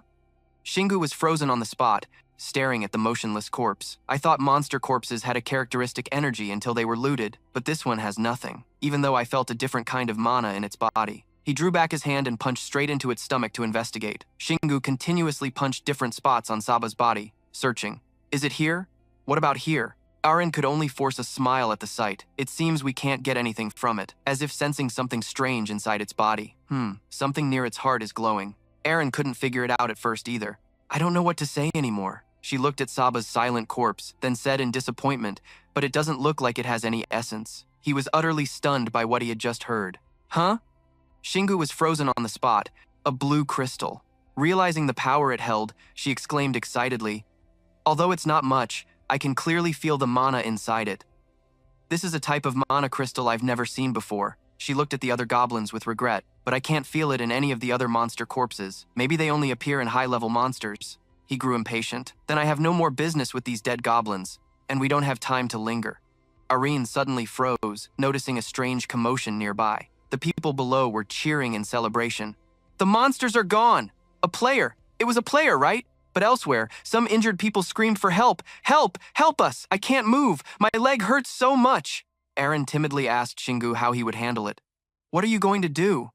Shingu was frozen on the spot, staring at the motionless corpse. I thought monster corpses had a characteristic energy until they were looted, but this one has nothing, even though I felt a different kind of mana in its body. He drew back his hand and punched straight into its stomach to investigate. Shingu continuously punched different spots on Saba's body, searching. Is it here? What about here? Aren could only force a smile at the sight. It seems we can't get anything from it, as if sensing something strange inside its body. Something near its heart is glowing. Aren couldn't figure it out at first either. I don't know what to say anymore. She looked at Saba's silent corpse, then said in disappointment, but it doesn't look like it has any essence. He was utterly stunned by what he had just heard. Huh? Shingu was frozen on the spot, a blue crystal. Realizing the power it held, she exclaimed excitedly, Although it's not much, I can clearly feel the mana inside it. This is a type of mana crystal I've never seen before. She looked at the other goblins with regret, but I can't feel it in any of the other monster corpses. Maybe they only appear in high-level monsters. He grew impatient. Then I have no more business with these dead goblins, and we don't have time to linger. Irene suddenly froze, noticing a strange commotion nearby. The people below were cheering in celebration. The monsters are gone! A player! It was a player, right? But elsewhere, some injured people screamed for help. Help! Help us! I can't move! My leg hurts so much! Eren timidly asked Shingu how he would handle it. What are you going to do?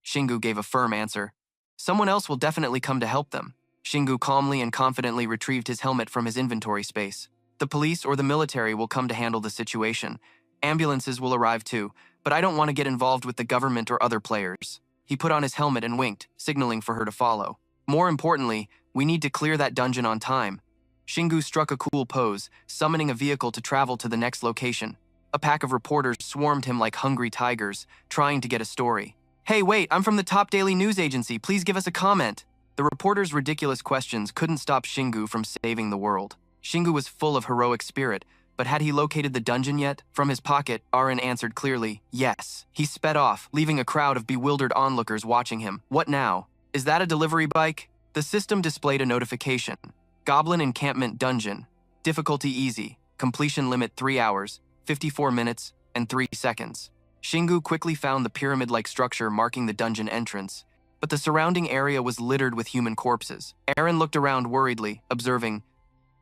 Shingu gave a firm answer. Someone else will definitely come to help them. Shingu calmly and confidently retrieved his helmet from his inventory space. The police or the military will come to handle the situation. Ambulances will arrive too, but I don't want to get involved with the government or other players. He put on his helmet and winked, signaling for her to follow. More importantly, we need to clear that dungeon on time. Shingu struck a cool pose, summoning a vehicle to travel to the next location. A pack of reporters swarmed him like hungry tigers, trying to get a story. Hey, wait, I'm from the top daily news agency. Please give us a comment. The reporters' ridiculous questions couldn't stop Shingu from saving the world. Shingu was full of heroic spirit, but had he located the dungeon yet? From his pocket, Aren answered clearly, yes. He sped off, leaving a crowd of bewildered onlookers watching him. What now? Is that a delivery bike? The system displayed a notification. Goblin Encampment Dungeon. Difficulty easy. Completion limit 3 hours, 54 minutes, and 3 seconds. Shingu quickly found the pyramid-like structure marking the dungeon entrance, but the surrounding area was littered with human corpses. Eren looked around worriedly, observing,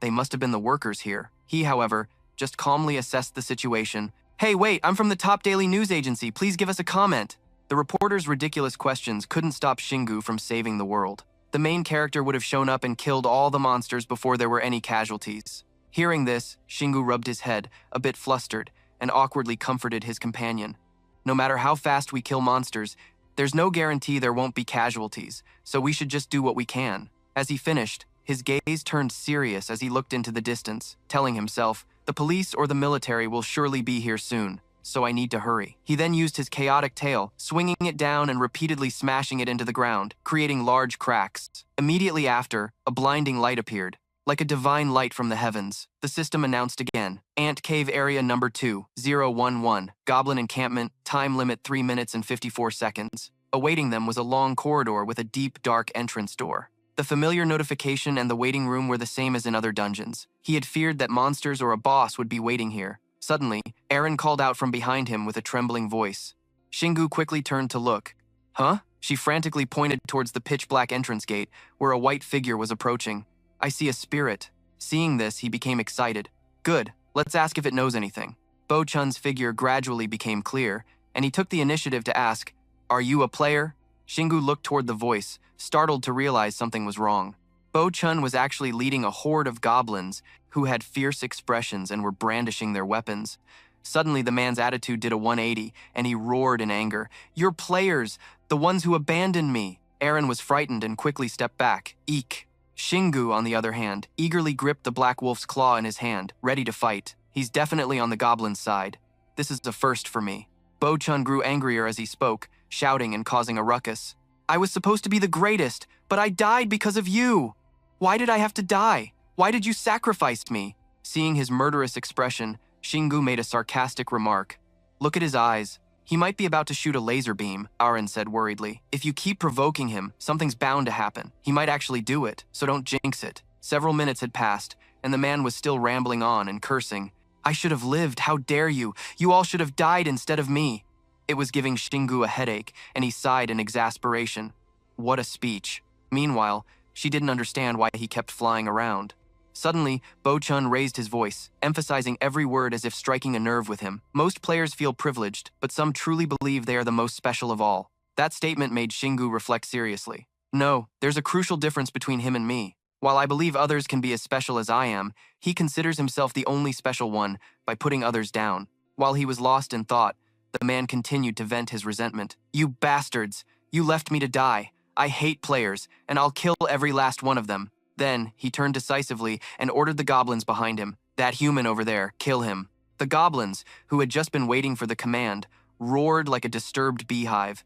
they must have been the workers here. He, however, just calmly assessed the situation. Hey, wait, I'm from the top daily news agency. Please give us a comment. The reporter's ridiculous questions couldn't stop Shingu from saving the world. The main character would have shown up and killed all the monsters before there were any casualties. Hearing this, Shingu rubbed his head, a bit flustered, and awkwardly comforted his companion. No matter how fast we kill monsters, there's no guarantee there won't be casualties, so we should just do what we can. As he finished, his gaze turned serious as he looked into the distance, telling himself, the police or the military will surely be here soon, so I need to hurry. He then used his chaotic tail, swinging it down and repeatedly smashing it into the ground, creating large cracks. Immediately after, a blinding light appeared. Like a divine light from the heavens, the system announced again. Ant Cave Area Number 2011. Goblin Encampment. Time limit 3 minutes and 54 seconds. Awaiting them was a long corridor with a deep, dark entrance door. The familiar notification and the waiting room were the same as in other dungeons. He had feared that monsters or a boss would be waiting here. Suddenly, Eren called out from behind him with a trembling voice. Shingu quickly turned to look. Huh? She frantically pointed towards the pitch-black entrance gate, where a white figure was approaching. I see a spirit. Seeing this, he became excited. Good, let's ask if it knows anything. Bo-chun's figure gradually became clear, and he took the initiative to ask, Are you a player? Shingu looked toward the voice, startled to realize something was wrong. Bo-chun was actually leading a horde of goblins who had fierce expressions and were brandishing their weapons. Suddenly, the man's attitude did a 180, and he roared in anger. You're players, the ones who abandoned me. Eren was frightened and quickly stepped back. Eek. Shingu, on the other hand, eagerly gripped the black wolf's claw in his hand, ready to fight. He's definitely on the goblin's side. This is a first for me. Bo-chun grew angrier as he spoke, shouting and causing a ruckus. I was supposed to be the greatest, but I died because of you. Why did I have to die? Why did you sacrifice me? Seeing his murderous expression, Shingu made a sarcastic remark. Look at his eyes. He might be about to shoot a laser beam, Eren said worriedly. If you keep provoking him, something's bound to happen. He might actually do it, so don't jinx it. Several minutes had passed, and the man was still rambling on and cursing. I should have lived, how dare you? You all should have died instead of me. It was giving Shingu a headache, and he sighed in exasperation. What a speech. Meanwhile, she didn't understand why he kept flying around. Suddenly, Bo-chun raised his voice, emphasizing every word as if striking a nerve with him. Most players feel privileged, but some truly believe they are the most special of all. That statement made Shingu reflect seriously. No, there's a crucial difference between him and me. While I believe others can be as special as I am, he considers himself the only special one by putting others down. While he was lost in thought, the man continued to vent his resentment. You bastards! You left me to die. I hate players, and I'll kill every last one of them. Then, he turned decisively and ordered the goblins behind him. That human over there, kill him. The goblins, who had just been waiting for the command, roared like a disturbed beehive.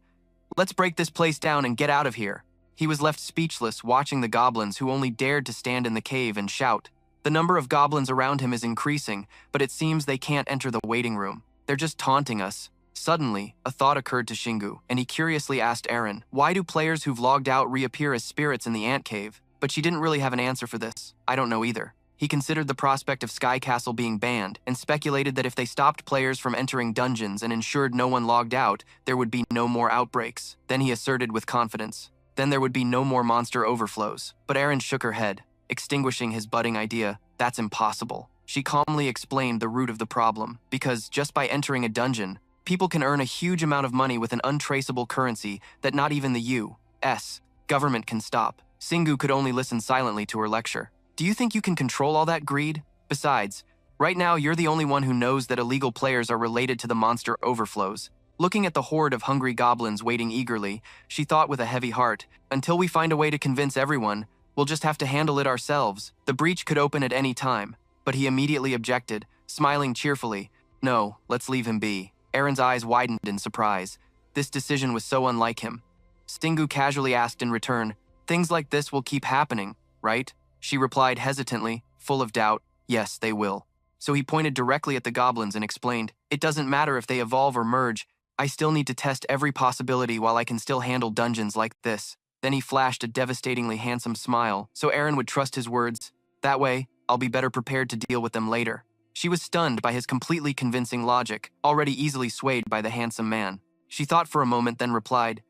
Let's break this place down and get out of here. He was left speechless, watching the goblins who only dared to stand in the cave and shout. The number of goblins around him is increasing, but it seems they can't enter the waiting room. They're just taunting us. Suddenly, a thought occurred to Shingu, and he curiously asked Eren, why do players who've logged out reappear as spirits in the ant cave? But she didn't really have an answer for this. I don't know either. He considered the prospect of Sky Castle being banned and speculated that if they stopped players from entering dungeons and ensured no one logged out, there would be no more outbreaks. Then he asserted with confidence. Then there would be no more monster overflows. But Eren shook her head, extinguishing his budding idea. That's impossible. She calmly explained the root of the problem, because just by entering a dungeon, people can earn a huge amount of money with an untraceable currency that not even the U.S. government can stop. Shingu could only listen silently to her lecture. Do you think you can control all that greed? Besides, right now you're the only one who knows that illegal players are related to the monster overflows. Looking at the horde of hungry goblins waiting eagerly, she thought with a heavy heart, until we find a way to convince everyone, we'll just have to handle it ourselves. The breach could open at any time. But he immediately objected, smiling cheerfully. No, let's leave him be. Eren's eyes widened in surprise. This decision was so unlike him. Shingu casually asked in return, things like this will keep happening, right? She replied hesitantly, full of doubt, yes, they will. So he pointed directly at the goblins and explained, it doesn't matter if they evolve or merge, I still need to test every possibility while I can still handle dungeons like this. Then he flashed a devastatingly handsome smile, so Eren would trust his words. That way, I'll be better prepared to deal with them later. She was stunned by his completely convincing logic, already easily swayed by the handsome man. She thought for a moment, then replied,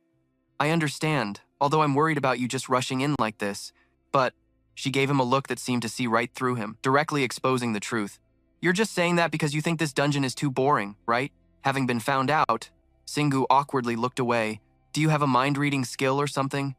I understand, although I'm worried about you just rushing in like this. But she gave him a look that seemed to see right through him, directly exposing the truth. You're just saying that because you think this dungeon is too boring, right? Having been found out, Shingu awkwardly looked away. Do you have a mind-reading skill or something?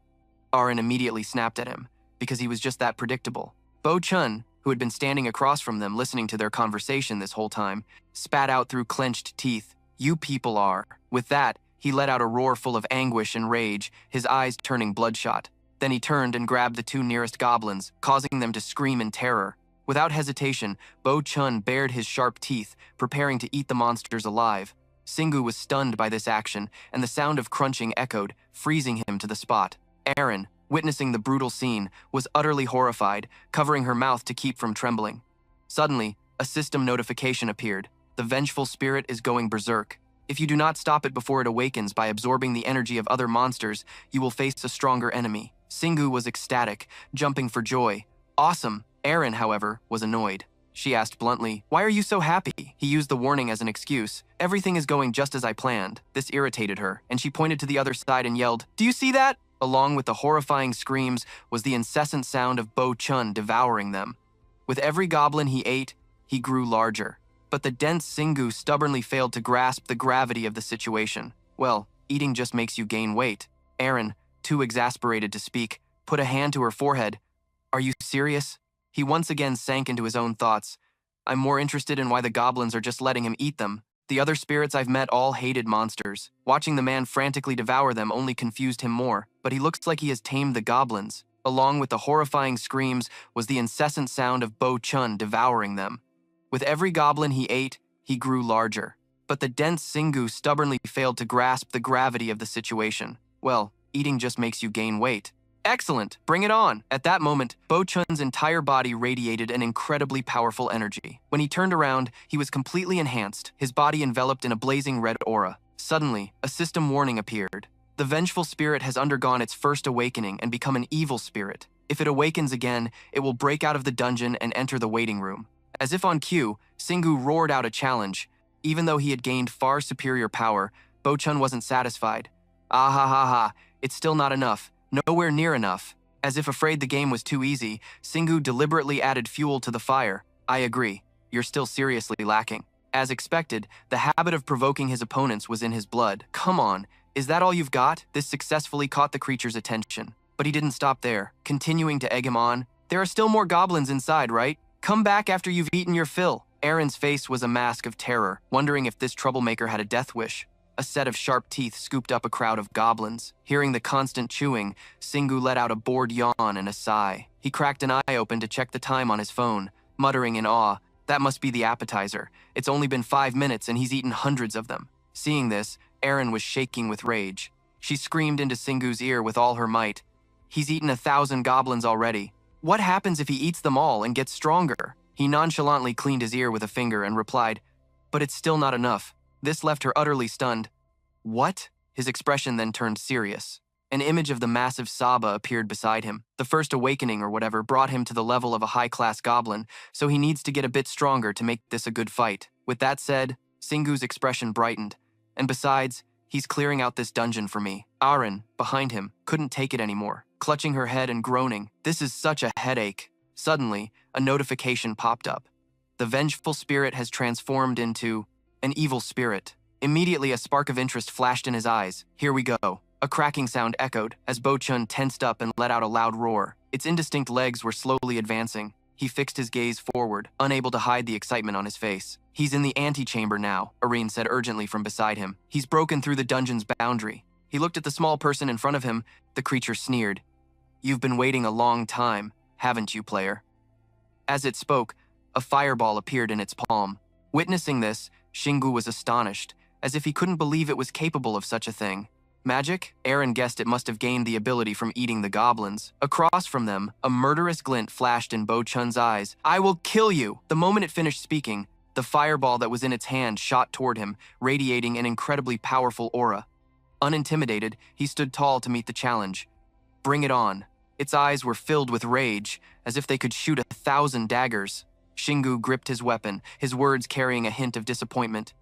Eren immediately snapped at him, because he was just that predictable. Bo-chun, who had been standing across from them listening to their conversation this whole time, spat out through clenched teeth. You people are. With that, he let out a roar full of anguish and rage, his eyes turning bloodshot. Then he turned and grabbed the two nearest goblins, causing them to scream in terror. Without hesitation, Bo-chun bared his sharp teeth, preparing to eat the monsters alive. Shingu was stunned by this action, and the sound of crunching echoed, freezing him to the spot. Eren, witnessing the brutal scene, was utterly horrified, covering her mouth to keep from trembling. Suddenly, a system notification appeared. The vengeful spirit is going berserk. If you do not stop it before it awakens by absorbing the energy of other monsters, you will face a stronger enemy. Singu was ecstatic, jumping for joy. Awesome. Aaron, however, was annoyed. She asked bluntly, "Why are you so happy?" He used the warning as an excuse. "Everything is going just as I planned." This irritated her, and she pointed to the other side and yelled, "Do you see that?" Along with the horrifying screams was the incessant sound of Bo Chun devouring them. With every goblin he ate, he grew larger. But the dense Singu stubbornly failed to grasp the gravity of the situation. Well, eating just makes you gain weight. Aaron, too exasperated to speak, put a hand to her forehead. "Are you serious?" He once again sank into his own thoughts. "I'm more interested in why the goblins are just letting him eat them. The other spirits I've met all hated monsters. Watching the man frantically devour them only confused him more, but he looks like he has tamed the goblins." Along with the horrifying screams was the incessant sound of Bo Chun devouring them. With every goblin he ate, he grew larger. But the dense Singu stubbornly failed to grasp the gravity of the situation. Well, eating just makes you gain weight. "Excellent, bring it on." At that moment, Bo Chun's entire body radiated an incredibly powerful energy. When he turned around, he was completely enhanced, his body enveloped in a blazing red aura. Suddenly, a system warning appeared. The vengeful spirit has undergone its first awakening and become an evil spirit. If it awakens again, it will break out of the dungeon and enter the waiting room. As if on cue, Singu roared out a challenge. Even though he had gained far superior power, Bo Chun wasn't satisfied. "Ah ha ha ha, it's still not enough. Nowhere near enough." As if afraid the game was too easy, Singu deliberately added fuel to the fire. "I agree. You're still seriously lacking." As expected, the habit of provoking his opponents was in his blood. "Come on, is that all you've got?" This successfully caught the creature's attention. But he didn't stop there, continuing to egg him on. "There are still more goblins inside, right? Come back after you've eaten your fill." Aaron's face was a mask of terror, wondering if this troublemaker had a death wish. A set of sharp teeth scooped up a crowd of goblins. Hearing the constant chewing, Singu let out a bored yawn and a sigh. He cracked an eye open to check the time on his phone, muttering in awe, "That must be the appetizer. It's only been 5 minutes and he's eaten hundreds of them." Seeing this, Aaron was shaking with rage. She screamed into Singu's ear with all her might, "He's eaten 1,000 goblins already. What happens if he eats them all and gets stronger?" He nonchalantly cleaned his ear with a finger and replied, "But it's still not enough." This left her utterly stunned. "What?" His expression then turned serious. An image of the massive Saba appeared beside him. The first awakening or whatever brought him to the level of a high-class goblin, so he needs to get a bit stronger to make this a good fight. With that said, Singu's expression brightened. "And besides, he's clearing out this dungeon for me." Aaron, behind him, couldn't take it anymore, clutching her head and groaning, "This is such a headache." Suddenly, a notification popped up. The vengeful spirit has transformed into an evil spirit. Immediately, a spark of interest flashed in his eyes. "Here we go." A cracking sound echoed as Bo Chun tensed up and let out a loud roar. Its indistinct legs were slowly advancing. He fixed his gaze forward, unable to hide the excitement on his face. "He's in the antechamber now," Irene said urgently from beside him. "He's broken through the dungeon's boundary." He looked at the small person in front of him. The creature sneered. "You've been waiting a long time, haven't you, player?" As it spoke, a fireball appeared in its palm. Witnessing this, Shingu was astonished, as if he couldn't believe it was capable of such a thing. Magic? Aaron guessed it must have gained the ability from eating the goblins. Across from them, a murderous glint flashed in Bo Chun's eyes. "I will kill you!" The moment it finished speaking, the fireball that was in its hand shot toward him, radiating an incredibly powerful aura. Unintimidated, he stood tall to meet the challenge. "Bring it on." Its eyes were filled with rage, as if they could shoot 1,000 daggers. Shingu gripped his weapon, his words carrying a hint of disappointment.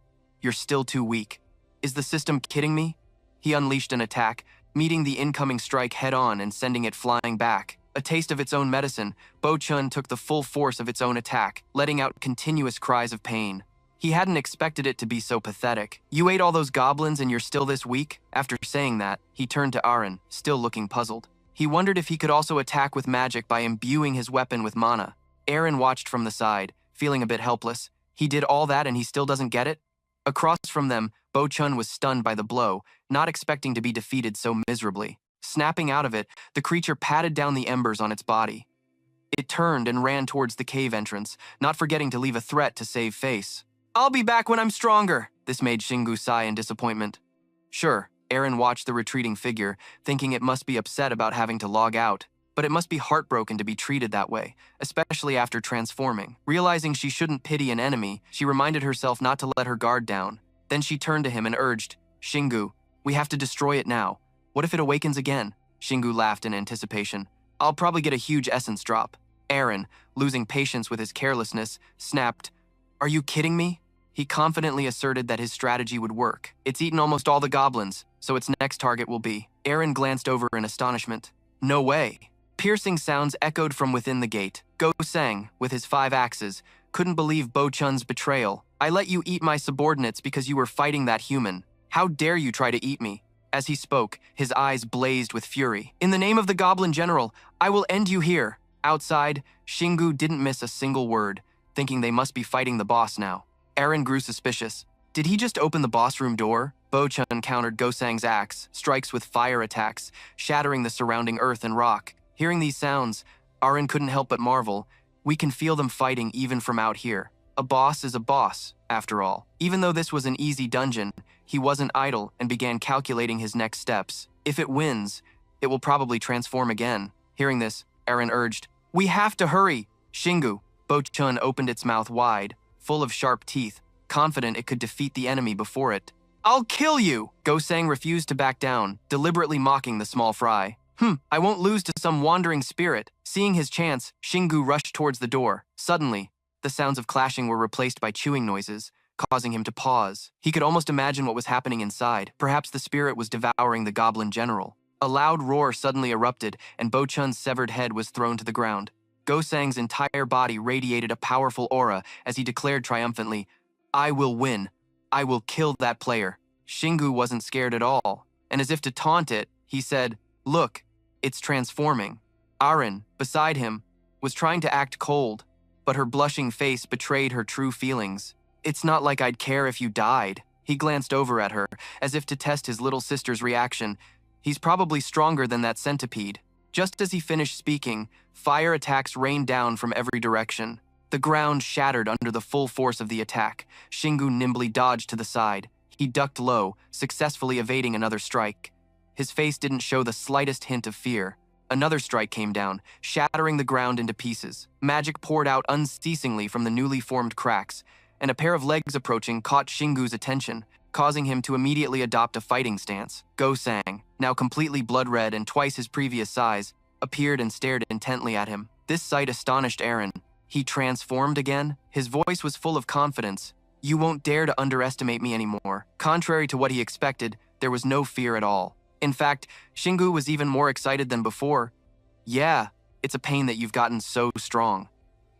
"You're still too weak. Is the system kidding me?" He unleashed an attack, meeting the incoming strike head-on and sending it flying back. A taste of its own medicine, Bo Chun took the full force of its own attack, letting out continuous cries of pain. He hadn't expected it to be so pathetic. "You ate all those goblins and you're still this weak?" After saying that, he turned to Aaron, still looking puzzled. He wondered if he could also attack with magic by imbuing his weapon with mana. Aaron watched from the side, feeling a bit helpless. He did all that and he still doesn't get it? Across from them, Bo Chun was stunned by the blow, not expecting to be defeated so miserably. Snapping out of it, the creature patted down the embers on its body. It turned and ran towards the cave entrance, not forgetting to leave a threat to save face. "I'll be back when I'm stronger." This made Shingu sigh in disappointment. Sure, Aaron watched the retreating figure, thinking it must be upset about having to log out. But it must be heartbroken to be treated that way, especially after transforming. Realizing she shouldn't pity an enemy, she reminded herself not to let her guard down. Then she turned to him and urged, Shingu, we have to destroy it now. What if it awakens again? Shingu laughed in anticipation. I'll probably get a huge essence drop. Eren, losing patience with his carelessness, snapped, Are you kidding me? He confidently asserted that his strategy would work. It's eaten almost all the goblins, so its next target will be. Eren glanced over in astonishment. No way. Piercing sounds echoed from within the gate. Go-Sang, with his 5 axes, couldn't believe Bo-chun's betrayal. I let you eat my subordinates because you were fighting that human. How dare you try to eat me? As he spoke, his eyes blazed with fury. In the name of the Goblin General, I will end you here. Outside, Shingu didn't miss a single word, thinking they must be fighting the boss now. Eren grew suspicious. Did he just open the boss room door? Bo-chun countered Go-Sang's axe, strikes with fire attacks, shattering the surrounding earth and rock. Hearing these sounds, Eren couldn't help but marvel. We can feel them fighting even from out here. A boss is a boss, after all. Even though this was an easy dungeon, he wasn't idle and began calculating his next steps. If it wins, it will probably transform again. Hearing this, Eren urged, We have to hurry! Shingu. Bo-chun opened its mouth wide, full of sharp teeth, confident it could defeat the enemy before it. I'll kill you! Go-Sang refused to back down, deliberately mocking the small fry. I won't lose to some wandering spirit. Seeing his chance, Shingu rushed towards the door. Suddenly, the sounds of clashing were replaced by chewing noises, causing him to pause. He could almost imagine what was happening inside. Perhaps the spirit was devouring the Goblin General. A loud roar suddenly erupted, and Bo-chun's severed head was thrown to the ground. Go-Sang's entire body radiated a powerful aura as he declared triumphantly, I will win. I will kill that player. Shingu wasn't scared at all, and as if to taunt it, he said, Look, it's transforming. Eren, beside him, was trying to act cold, but her blushing face betrayed her true feelings. It's not like I'd care if you died. He glanced over at her, as if to test his little sister's reaction. He's probably stronger than that centipede. Just as he finished speaking, fire attacks rained down from every direction. The ground shattered under the full force of the attack. Shingu nimbly dodged to the side. He ducked low, successfully evading another strike. His face didn't show the slightest hint of fear. Another strike came down, shattering the ground into pieces. Magic poured out unceasingly from the newly formed cracks, and a pair of legs approaching caught Shingu's attention, causing him to immediately adopt a fighting stance. Go-Sang, now completely blood-red and twice his previous size, appeared and stared intently at him. This sight astonished Eren. He transformed again? His voice was full of confidence. You won't dare to underestimate me anymore. Contrary to what he expected, there was no fear at all. In fact, Shingu was even more excited than before. Yeah, it's a pain that you've gotten so strong.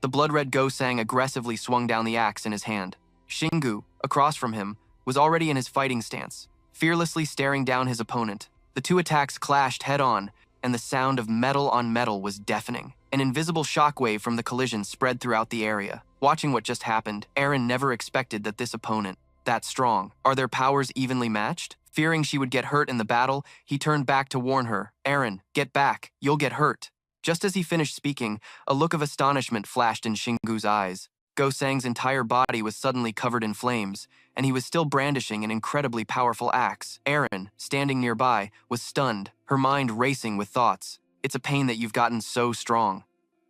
The blood-red Go-Sang aggressively swung down the axe in his hand. Shingu, across from him, was already in his fighting stance, fearlessly staring down his opponent. The two attacks clashed head-on, and the sound of metal on metal was deafening. An invisible shockwave from the collision spread throughout the area. Watching what just happened, Eren never expected that this opponent, that strong. Are their powers evenly matched? Fearing she would get hurt in the battle, he turned back to warn her. Eren, get back. You'll get hurt. Just as he finished speaking, a look of astonishment flashed in Shingu's eyes. Go-Sang's entire body was suddenly covered in flames, and he was still brandishing an incredibly powerful axe. Eren, standing nearby, was stunned, her mind racing with thoughts. It's a pain that you've gotten so strong.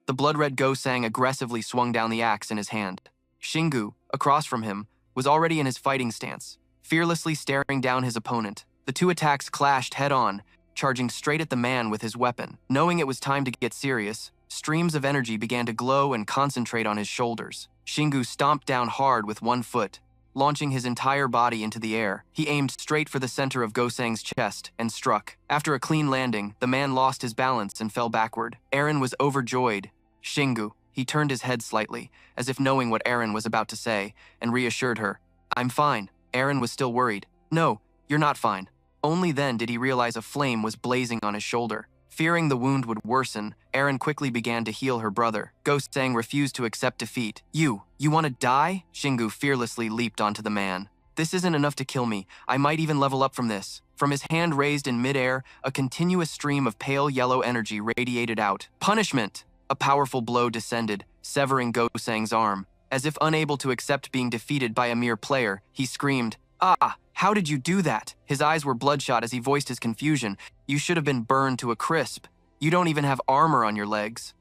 The blood-red Go-Sang aggressively swung down the axe in his hand. Shingu, across from him, was already in his fighting stance, fearlessly staring down his opponent. The two attacks clashed head-on, charging straight at the man with his weapon. Knowing it was time to get serious, streams of energy began to glow and concentrate on his shoulders. Shingu stomped down hard with one foot, launching his entire body into the air. He aimed straight for the center of Go-Sang's chest and struck. After a clean landing, the man lost his balance and fell backward. Eren was overjoyed. Shingu, he turned his head slightly, as if knowing what Eren was about to say, and reassured her. I'm fine. Eren was still worried. No, you're not fine. Only then did he realize a flame was blazing on his shoulder. Fearing the wound would worsen, Eren quickly began to heal her brother. Go-Sang refused to accept defeat. You want to die? Shingu fearlessly leaped onto the man. This isn't enough to kill me. I might even level up from this. From his hand raised in midair, a continuous stream of pale yellow energy radiated out. Punishment! A powerful blow descended, severing Go-Sang's arm. As if unable to accept being defeated by a mere player, he screamed, Ah! How did you do that? His eyes were bloodshot as he voiced his confusion. You should have been burned to a crisp. You don't even have armor on your legs.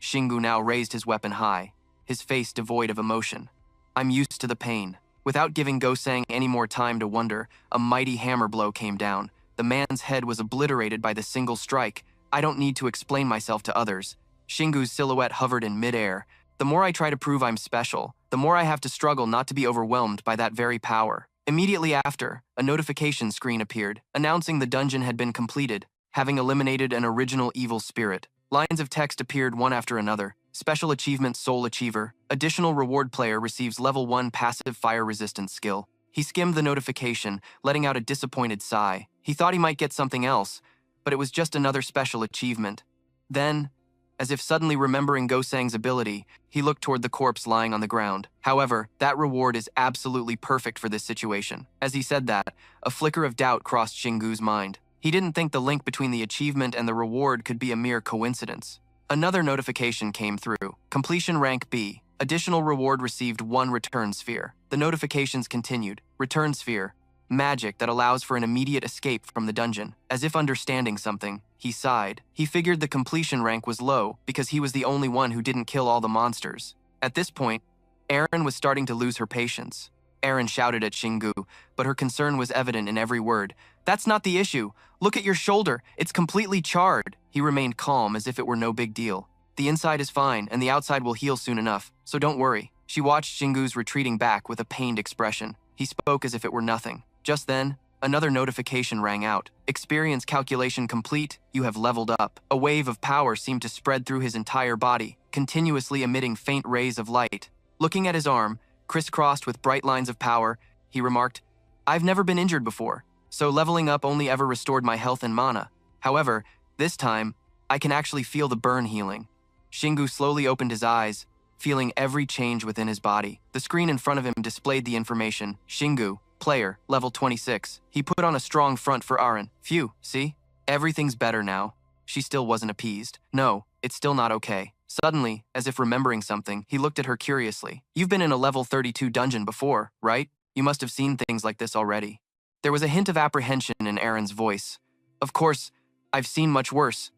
Shingu now raised his weapon high, his face devoid of emotion. I'm used to the pain. Without giving Go-Sang any more time to wonder, a mighty hammer blow came down. The man's head was obliterated by the single strike. I don't need to explain myself to others. Shingu's silhouette hovered in midair. The more I try to prove I'm special, the more I have to struggle not to be overwhelmed by that very power. Immediately after, a notification screen appeared, announcing the dungeon had been completed, having eliminated an original evil spirit. Lines of text appeared one after another. Special achievement Soul Achiever. Additional reward player receives level 1 passive fire resistance skill. He skimmed the notification, letting out a disappointed sigh. He thought he might get something else, but it was just another special achievement. Then, as if suddenly remembering Go-Sang's ability, he looked toward the corpse lying on the ground. However, that reward is absolutely perfect for this situation. As he said that, a flicker of doubt crossed Shingu's mind. He didn't think the link between the achievement and the reward could be a mere coincidence. Another notification came through. Completion rank B. Additional reward received 1 return sphere. The notifications continued. Return sphere. Magic that allows for an immediate escape from the dungeon. As if understanding something, he sighed. He figured the completion rank was low because he was the only one who didn't kill all the monsters. At this point, Erin was starting to lose her patience. Erin shouted at Shingu, but her concern was evident in every word. "That's not the issue. Look at your shoulder. It's completely charred." He remained calm as if it were no big deal. "The inside is fine, and the outside will heal soon enough, so don't worry." She watched Shingu's retreating back with a pained expression. He spoke as if it were nothing. Just then, another notification rang out. "Experience calculation complete. You have leveled up." A wave of power seemed to spread through his entire body, continuously emitting faint rays of light. Looking at his arm, crisscrossed with bright lines of power, he remarked, "I've never been injured before, so leveling up only ever restored my health and mana. However, this time, I can actually feel the burn healing." Shingu slowly opened his eyes, feeling every change within his body. The screen in front of him displayed the information. Shingu, player, level 26. He put on a strong front for Aren. "Phew, see? Everything's better now." She still wasn't appeased. "No, it's still not okay." Suddenly, as if remembering something, he looked at her curiously. "You've been in a level 32 dungeon before, right? You must have seen things like this already." There was a hint of apprehension in Aren's voice. "Of course, I've seen much worse."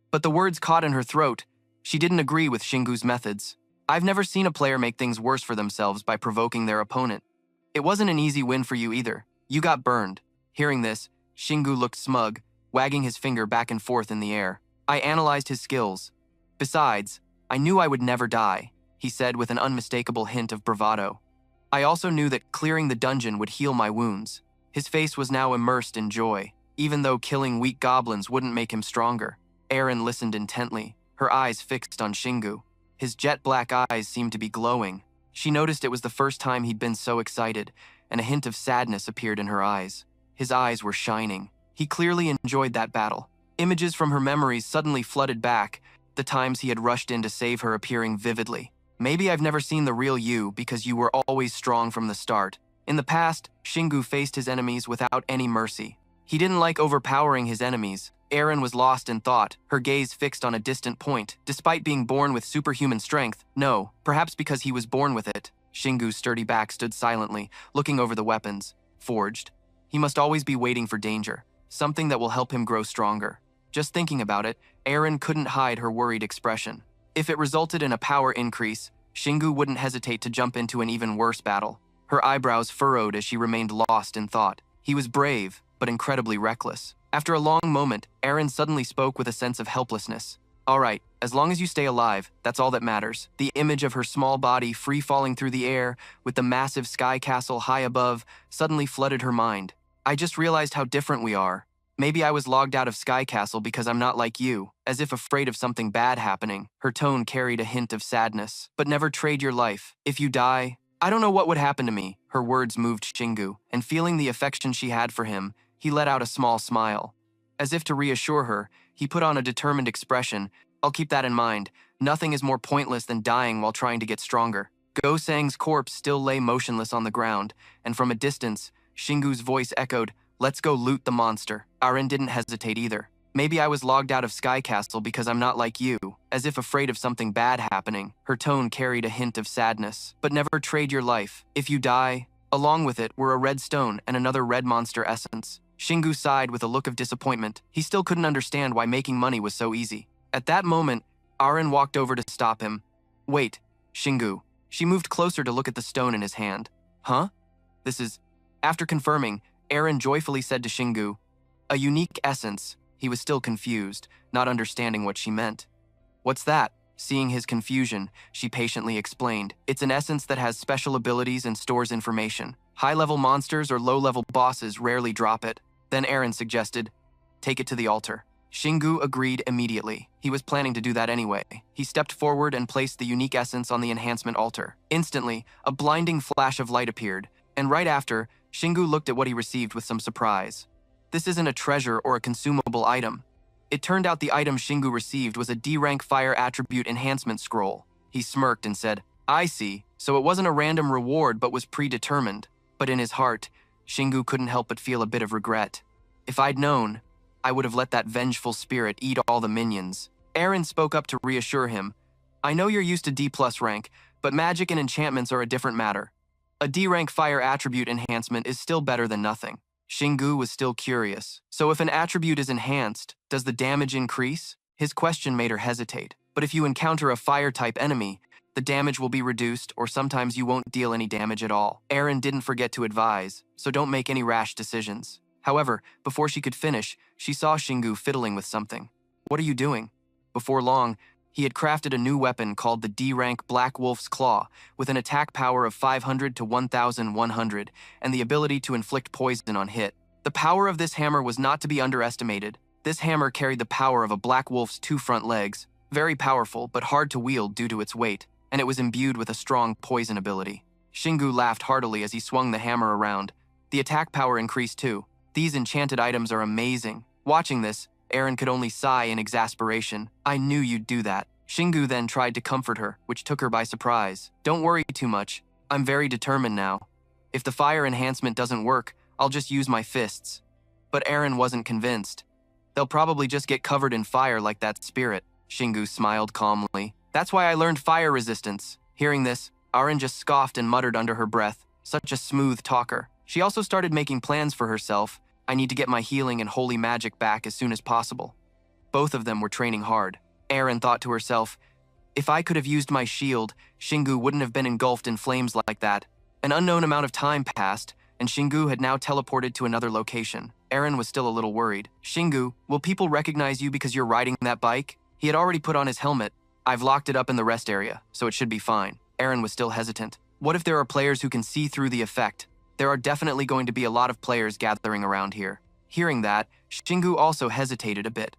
But the words caught in her throat. She didn't agree with Shingu's methods. "I've never seen a player make things worse for themselves by provoking their opponent. It wasn't an easy win for you either. You got burned." Hearing this, Shingu looked smug, wagging his finger back and forth in the air. "I analyzed his skills. Besides, I knew I would never die," he said with an unmistakable hint of bravado. "I also knew that clearing the dungeon would heal my wounds." His face was now immersed in joy, even though killing weak goblins wouldn't make him stronger. Aren listened intently, her eyes fixed on Shingu. His jet-black eyes seemed to be glowing. She noticed it was the first time he'd been so excited, and a hint of sadness appeared in her eyes. His eyes were shining. He clearly enjoyed that battle. Images from her memories suddenly flooded back, the times he had rushed in to save her appearing vividly. "Maybe I've never seen the real you because you were always strong from the start." In the past, Shingu faced his enemies without any mercy. He didn't like overpowering his enemies. Aren was lost in thought, her gaze fixed on a distant point. Despite being born with superhuman strength, no, perhaps because he was born with it, Shingu's sturdy back stood silently, looking over the weapons. Forged. He must always be waiting for danger, something that will help him grow stronger. Just thinking about it, Aren couldn't hide her worried expression. If it resulted in a power increase, Shingu wouldn't hesitate to jump into an even worse battle. Her eyebrows furrowed as she remained lost in thought. He was brave, but incredibly reckless. After a long moment, Aren suddenly spoke with a sense of helplessness. "All right, as long as you stay alive, that's all that matters." The image of her small body free-falling through the air, with the massive sky castle high above, suddenly flooded her mind. "I just realized how different we are. Maybe I was logged out of Sky Castle because I'm not like you," as if afraid of something bad happening. Her tone carried a hint of sadness. "But never trade your life. If you die, I don't know what would happen to me." Her words moved Shingu, and feeling the affection she had for him, he let out a small smile. As if to reassure her, he put on a determined expression. "I'll keep that in mind. Nothing is more pointless than dying while trying to get stronger." Go-Sang's corpse still lay motionless on the ground, and from a distance, Shingu's voice echoed, "Let's go loot the monster." Aren didn't hesitate either. "Maybe I was logged out of Sky Castle because I'm not like you," as if afraid of something bad happening. Her tone carried a hint of sadness. "But never trade your life. If you die, along with it were a red stone and another red monster essence." Shingu sighed with a look of disappointment. He still couldn't understand why making money was so easy. At that moment, Aren walked over to stop him. "Wait, Shingu." She moved closer to look at the stone in his hand. "Huh?" This is... After confirming, Eren joyfully said to Shingu, "A unique essence." He was still confused, not understanding what she meant. "What's that?" Seeing his confusion, she patiently explained, "It's an essence that has special abilities and stores information. High-level monsters or low-level bosses rarely drop it." Then Eren suggested, "Take it to the altar." Shingu agreed immediately. He was planning to do that anyway. He stepped forward and placed the unique essence on the enhancement altar. Instantly, a blinding flash of light appeared, and right after, Shingu looked at what he received with some surprise. This isn't a treasure or a consumable item. It turned out the item Shingu received was a D-rank fire attribute enhancement scroll. He smirked and said, "I see, so it wasn't a random reward but was predetermined." But in his heart, Shingu couldn't help but feel a bit of regret. "If I'd known, I would have let that vengeful spirit eat all the minions." Eren spoke up to reassure him, "I know you're used to D+ rank, but magic and enchantments are a different matter. A D-rank fire attribute enhancement is still better than nothing." Shingu was still curious. "So if an attribute is enhanced, does the damage increase?" His question made her hesitate. "But if you encounter a fire-type enemy, the damage will be reduced, or sometimes you won't deal any damage at all." Eren didn't forget to advise, so don't make any rash decisions. However, before she could finish, she saw Shingu fiddling with something. "What are you doing?" Before long, he had crafted a new weapon called the D-rank Black Wolf's Claw, with an attack power of 500 to 1,100, and the ability to inflict poison on hit. The power of this hammer was not to be underestimated. This hammer carried the power of a black wolf's 2 front legs, very powerful but hard to wield due to its weight, and it was imbued with a strong poison ability. Shingu laughed heartily as he swung the hammer around. The attack power increased too. These enchanted items are amazing. Watching this, Eren could only sigh in exasperation. "I knew you'd do that." Shingu then tried to comfort her, which took her by surprise. "Don't worry too much. I'm very determined now. If the fire enhancement doesn't work, I'll just use my fists." But Eren wasn't convinced. "They'll probably just get covered in fire like that spirit." Shingu smiled calmly. "That's why I learned fire resistance." Hearing this, Eren just scoffed and muttered under her breath, "Such a smooth talker." She also started making plans for herself. "I need to get my healing and holy magic back as soon as possible." Both of them were training hard. Eren thought to herself, "If I could have used my shield, Shingu wouldn't have been engulfed in flames like that." An unknown amount of time passed, and Shingu had now teleported to another location. Eren was still a little worried. "Shingu, will people recognize you because you're riding that bike?" He had already put on his helmet. "I've locked it up in the rest area, so it should be fine." Eren was still hesitant. What if there are players who can see through the effect? There are definitely going to be a lot of players gathering around here. Hearing that, Shingu also hesitated a bit.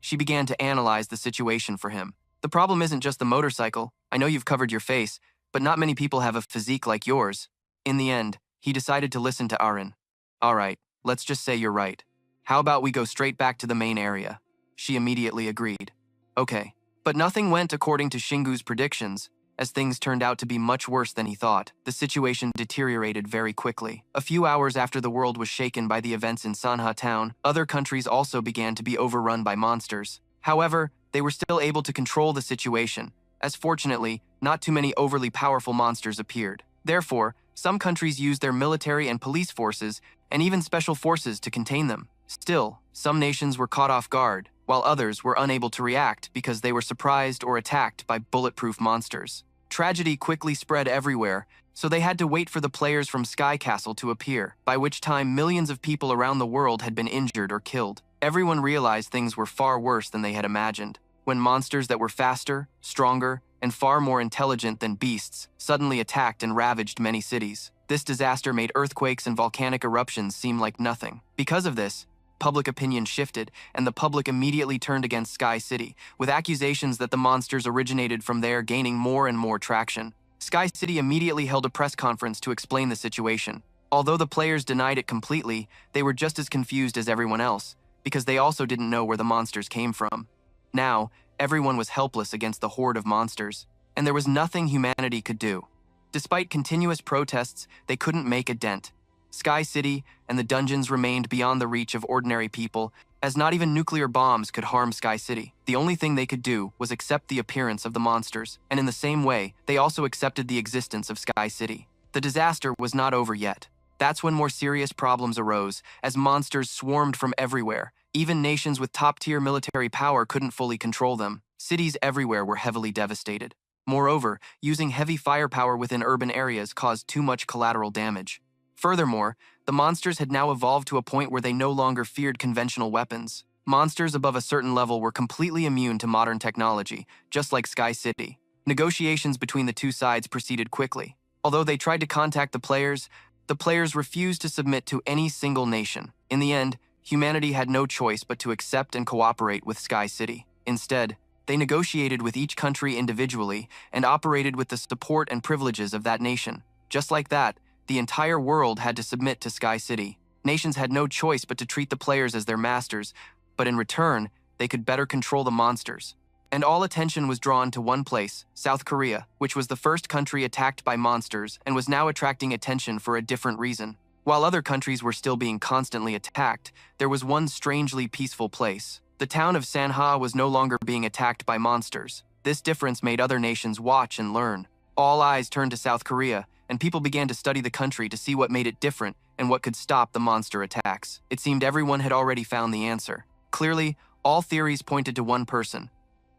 She began to analyze the situation for him. "The problem isn't just the motorcycle. I know you've covered your face, but not many people have a physique like yours." In the end, he decided to listen to Eren. "All right, let's just say you're right. How about we go straight back to the main area?" She immediately agreed. "Okay." But nothing went according to Shingu's predictions, as things turned out to be much worse than he thought. The situation deteriorated very quickly. A few hours after the world was shaken by the events in Manhwa town, other countries also began to be overrun by monsters. However, they were still able to control the situation, as fortunately, not too many overly powerful monsters appeared. Therefore, some countries used their military and police forces, and even special forces to contain them. Still, some nations were caught off guard, while others were unable to react because they were surprised or attacked by bulletproof monsters. Tragedy quickly spread everywhere, so they had to wait for the players from Sky Castle to appear, by which time millions of people around the world had been injured or killed. Everyone realized things were far worse than they had imagined, when monsters that were faster, stronger, and far more intelligent than beasts suddenly attacked and ravaged many cities. This disaster made earthquakes and volcanic eruptions seem like nothing. Because of this, public opinion shifted, and the public immediately turned against Sky City, with accusations that the monsters originated from there gaining more and more traction. Sky City immediately held a press conference to explain the situation. Although the players denied it completely, they were just as confused as everyone else, because they also didn't know where the monsters came from. Now, everyone was helpless against the horde of monsters, and there was nothing humanity could do. Despite continuous protests, they couldn't make a dent. Sky City and the dungeons remained beyond the reach of ordinary people, as not even nuclear bombs could harm Sky City. The only thing they could do was accept the appearance of the monsters, and in the same way, they also accepted the existence of Sky City. The disaster was not over yet. That's when more serious problems arose, as monsters swarmed from everywhere. Even nations with top-tier military power couldn't fully control them. Cities everywhere were heavily devastated. Moreover, using heavy firepower within urban areas caused too much collateral damage. Furthermore, the monsters had now evolved to a point where they no longer feared conventional weapons. Monsters above a certain level were completely immune to modern technology, just like Sky City. Negotiations between the two sides proceeded quickly. Although they tried to contact the players refused to submit to any single nation. In the end, humanity had no choice but to accept and cooperate with Sky City. Instead, they negotiated with each country individually and operated with the support and privileges of that nation. Just like that, the entire world had to submit to Sky City. Nations had no choice but to treat the players as their masters, but in return, they could better control the monsters. And all attention was drawn to one place, South Korea, which was the first country attacked by monsters and was now attracting attention for a different reason. While other countries were still being constantly attacked, there was one strangely peaceful place. The town of Manhwa was no longer being attacked by monsters. This difference made other nations watch and learn. All eyes turned to South Korea, and people began to study the country to see what made it different and what could stop the monster attacks. It seemed everyone had already found the answer. Clearly, all theories pointed to one person.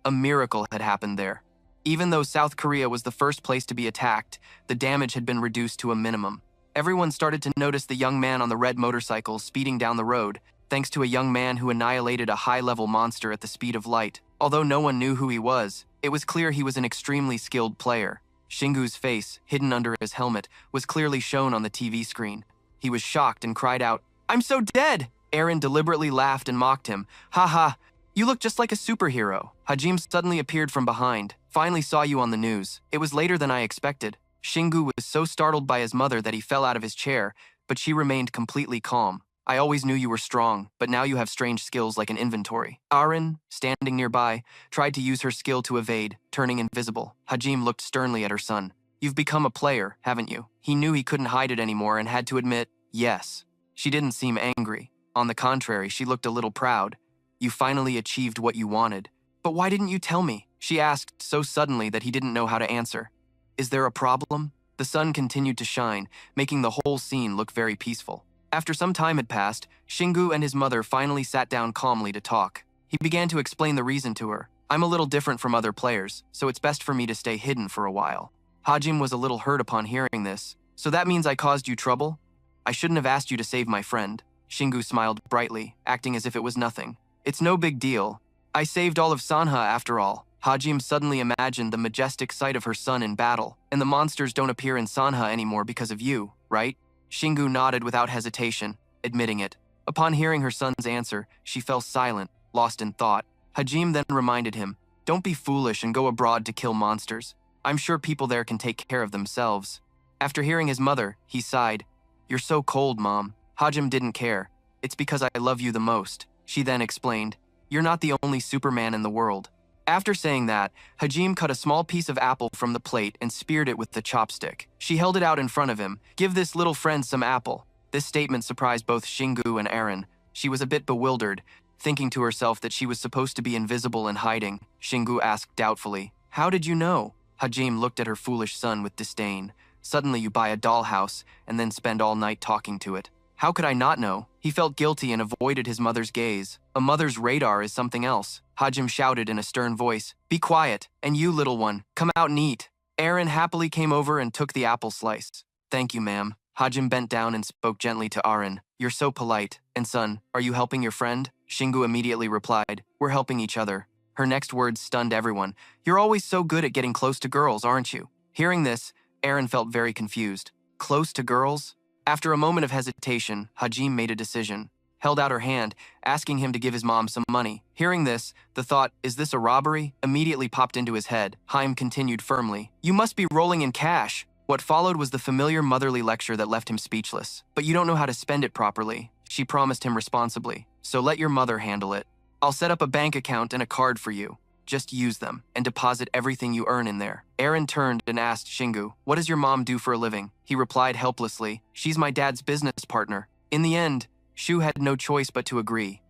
A miracle had happened there. Even though South Korea was the first place to be attacked, the damage had been reduced to a minimum. Everyone started to notice the young man on the red motorcycle speeding down the road, thanks to a young man who annihilated a high-level monster at the speed of light. Although no one knew who he was, it was clear he was an extremely skilled player. Shingu's face, hidden under his helmet, was clearly shown on the TV screen. He was shocked and cried out, "I'm so dead!" Eren deliberately laughed and mocked him. "Ha ha, you look just like a superhero." Hajime suddenly appeared from behind. "Finally saw you on the news. It was later than I expected." Shingu was so startled by his mother that he fell out of his chair, but she remained completely calm. "I always knew you were strong, but now you have strange skills like an inventory." Aren, standing nearby, tried to use her skill to evade, turning invisible. Hajime looked sternly at her son. "You've become a player, haven't you?" He knew he couldn't hide it anymore and had to admit, yes. She didn't seem angry. On the contrary, she looked a little proud. "You finally achieved what you wanted." "But why didn't you tell me?" she asked so suddenly that he didn't know how to answer. "Is there a problem?" The sun continued to shine, making the whole scene look very peaceful. After some time had passed, Shingu and his mother finally sat down calmly to talk. He began to explain the reason to her. "I'm a little different from other players, so it's best for me to stay hidden for a while." Hajime was a little hurt upon hearing this. "So that means I caused you trouble? I shouldn't have asked you to save my friend." Shingu smiled brightly, acting as if it was nothing. "It's no big deal. I saved all of Sanha after all." Hajime suddenly imagined the majestic sight of her son in battle. "And the monsters don't appear in Sanha anymore because of you, right?" Shingu nodded without hesitation, admitting it. Upon hearing her son's answer, she fell silent, lost in thought. Hajime then reminded him, "Don't be foolish and go abroad to kill monsters. I'm sure people there can take care of themselves." After hearing his mother, he sighed. "You're so cold, Mom." Hajime didn't care. "It's because I love you the most." She then explained, "You're not the only Superman in the world." After saying that, Hajime cut a small piece of apple from the plate and speared it with the chopstick. She held it out in front of him. "Give this little friend some apple." This statement surprised both Shingu and Eren. She was a bit bewildered, thinking to herself that she was supposed to be invisible and hiding. Shingu asked doubtfully, "How did you know?" Hajime looked at her foolish son with disdain. "Suddenly you buy a dollhouse and then spend all night talking to it. How could I not know?" He felt guilty and avoided his mother's gaze. A mother's radar is something else. Hajime shouted in a stern voice, "Be quiet, and you, little one, come out and eat." Eren happily came over and took the apple slice. "Thank you, ma'am." Hajime bent down and spoke gently to Eren. "You're so polite. And son, are you helping your friend?" Shingu immediately replied, "We're helping each other." Her next words stunned everyone. "You're always so good at getting close to girls, aren't you?" Hearing this, Eren felt very confused. Close to girls? After a moment of hesitation, Hajime made a decision. Held out her hand, asking him to give his mom some money. Hearing this, the thought, "Is this a robbery?" immediately popped into his head. Haim continued firmly, "You must be rolling in cash." What followed was the familiar motherly lecture that left him speechless. "But you don't know how to spend it properly," she promised him responsibly. "So let your mother handle it. I'll set up a bank account and a card for you. Just use them and deposit everything you earn in there." Eren turned and asked Shingu, "What does your mom do for a living?" He replied helplessly, "She's my dad's business partner." In the end, Shu had no choice but to agree.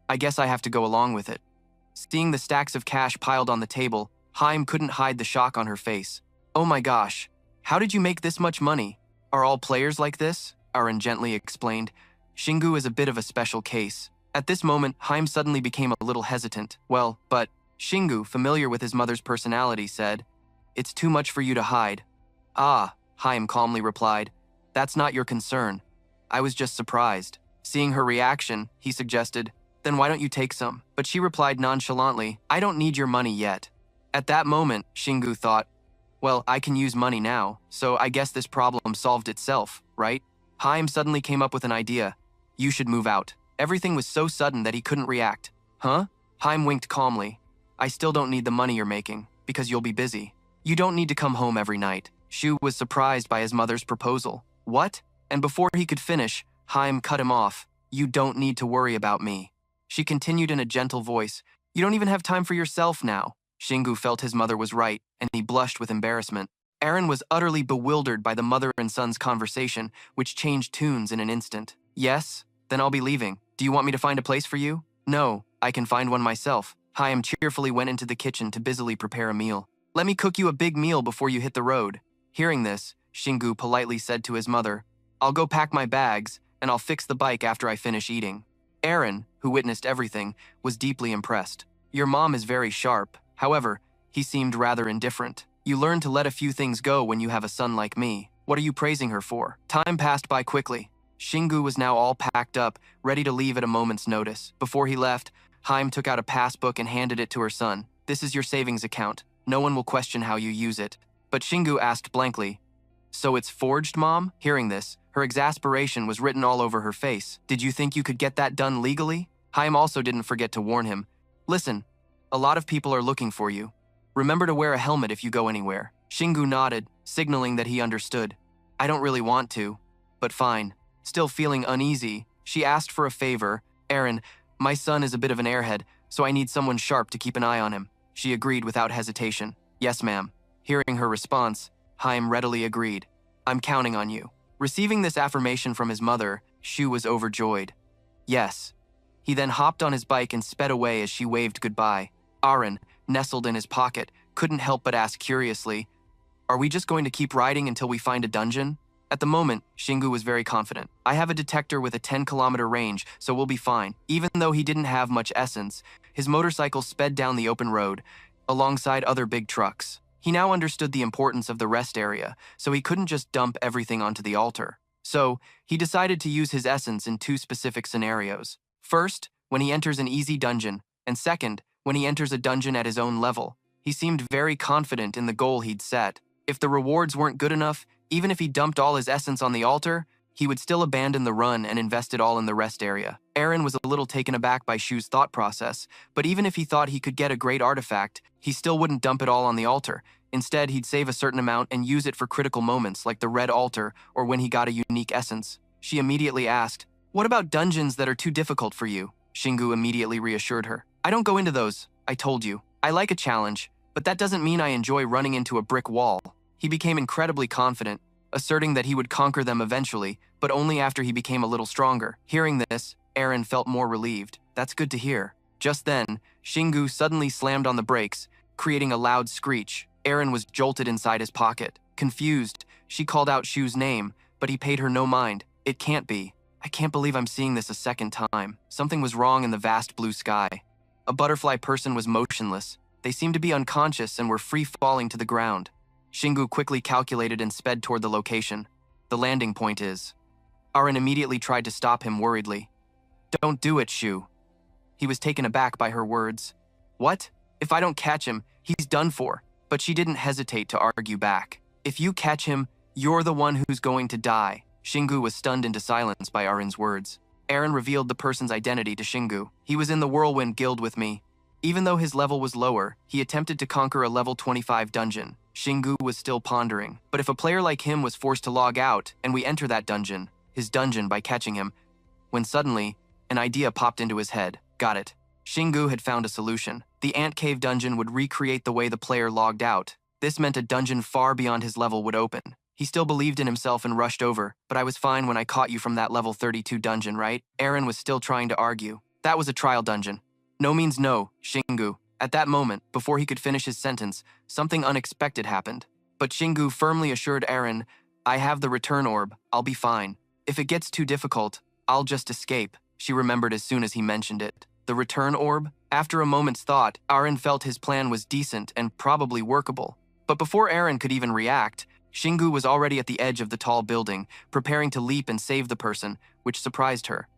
"I guess I have to go along with it." Seeing the stacks of cash piled on the table, Haim couldn't hide the shock on her face. "Oh my gosh, how did you make this much money? Are all players like this?" Eren gently explained. "Shingu is a bit of a special case." At this moment, Haim suddenly became a little hesitant. "Well, but..." Shingu, familiar with his mother's personality, said, "It's too much for you to hide." "Ah," Haim calmly replied, That's not your concern. I was just surprised. Seeing her reaction, he suggested, then why don't you take some? But she replied nonchalantly, I don't need your money yet. At that moment, Shingu thought, well, I can use money now, so I guess this problem solved itself, right? Haim suddenly came up with an idea. You should move out. Everything was so sudden that he couldn't react. Huh? Haim winked calmly. I still don't need the money you're making, because you'll be busy. You don't need to come home every night. Shu was surprised by his mother's proposal. What? And before he could finish, Haim cut him off. You don't need to worry about me. She continued in a gentle voice. You don't even have time for yourself now. Shingu felt his mother was right, and he blushed with embarrassment. Aaron was utterly bewildered by the mother and son's conversation, which changed tunes in an instant. Yes? Then I'll be leaving. Do you want me to find a place for you? No, I can find one myself. Haim cheerfully went into the kitchen to busily prepare a meal. Let me cook you a big meal before you hit the road. Hearing this, Shingu politely said to his mother, I'll go pack my bags, and I'll fix the bike after I finish eating. Aaron, who witnessed everything, was deeply impressed. Your mom is very sharp. However, he seemed rather indifferent. You learn to let a few things go when you have a son like me. What are you praising her for? Time passed by quickly. Shingu was now all packed up, ready to leave at a moment's notice. Before he left, Haim took out a passbook and handed it to her son. This is your savings account. No one will question how you use it. But Shingu asked blankly, So it's forged, Mom? Hearing this, her exasperation was written all over her face. Did you think you could get that done legally? Haim also didn't forget to warn him. Listen, a lot of people are looking for you. Remember to wear a helmet if you go anywhere. Shingu nodded, signaling that he understood. I don't really want to, but fine. Still feeling uneasy, she asked for a favor. Aaron, my son is a bit of an airhead, so I need someone sharp to keep an eye on him. She agreed without hesitation. Yes, ma'am. Hearing her response, Haim readily agreed. I'm counting on you. Receiving this affirmation from his mother, Shu was overjoyed. Yes. He then hopped on his bike and sped away as she waved goodbye. Aaron, nestled in his pocket, couldn't help but ask curiously, Are we just going to keep riding until we find a dungeon? At the moment, Shingu was very confident. I have a detector with a 10-kilometer range, so we'll be fine. Even though he didn't have much essence, his motorcycle sped down the open road, alongside other big trucks. He now understood the importance of the rest area, so he couldn't just dump everything onto the altar. So, he decided to use his essence in two specific scenarios. First, when he enters an easy dungeon, and second, when he enters a dungeon at his own level. He seemed very confident in the goal he'd set. If the rewards weren't good enough, even if he dumped all his essence on the altar, he would still abandon the run and invest it all in the rest area. Aaron was a little taken aback by Shu's thought process, but even if he thought he could get a great artifact, he still wouldn't dump it all on the altar. Instead, he'd save a certain amount and use it for critical moments like the red altar or when he got a unique essence. She immediately asked, What about dungeons that are too difficult for you? Shingu immediately reassured her. I don't go into those, I told you. I like a challenge, but that doesn't mean I enjoy running into a brick wall. He became incredibly confident, asserting that he would conquer them eventually, but only after he became a little stronger. Hearing this, Aaron felt more relieved. That's good to hear. Just then, Shingu suddenly slammed on the brakes, creating a loud screech. Aaron was jolted inside his pocket. Confused, she called out Shu's name, but he paid her no mind. It can't be. I can't believe I'm seeing this a second time. Something was wrong in the vast blue sky. A butterfly person was motionless. They seemed to be unconscious and were free falling to the ground. Shingu quickly calculated and sped toward the location. The landing point is. Aaron immediately tried to stop him worriedly. Don't do it, Shu. He was taken aback by her words. What? If I don't catch him, he's done for. But she didn't hesitate to argue back. If you catch him, you're the one who's going to die. Shingu was stunned into silence by Aaron's words. Aaron revealed the person's identity to Shingu. He was in the Whirlwind Guild with me. Even though his level was lower, he attempted to conquer a level 25 dungeon. Shingu was still pondering. But if a player like him was forced to log out and we enter that dungeon, his dungeon by catching him, when suddenly, an idea popped into his head. Got it. Shingu had found a solution. The ant cave dungeon would recreate the way the player logged out. This meant a dungeon far beyond his level would open. He still believed in himself and rushed over, but I was fine when I caught you from that level 32 dungeon, right? Aaron was still trying to argue. That was a trial dungeon. No means no, Shingu. At that moment, before he could finish his sentence, something unexpected happened. But Shingu firmly assured Aaron, I have the return orb, I'll be fine. If it gets too difficult, I'll just escape. She remembered as soon as he mentioned it. The return orb? After a moment's thought, Aaron felt his plan was decent and probably workable. But before Aaron could even react, Shingu was already at the edge of the tall building, preparing to leap and save the person, which surprised her.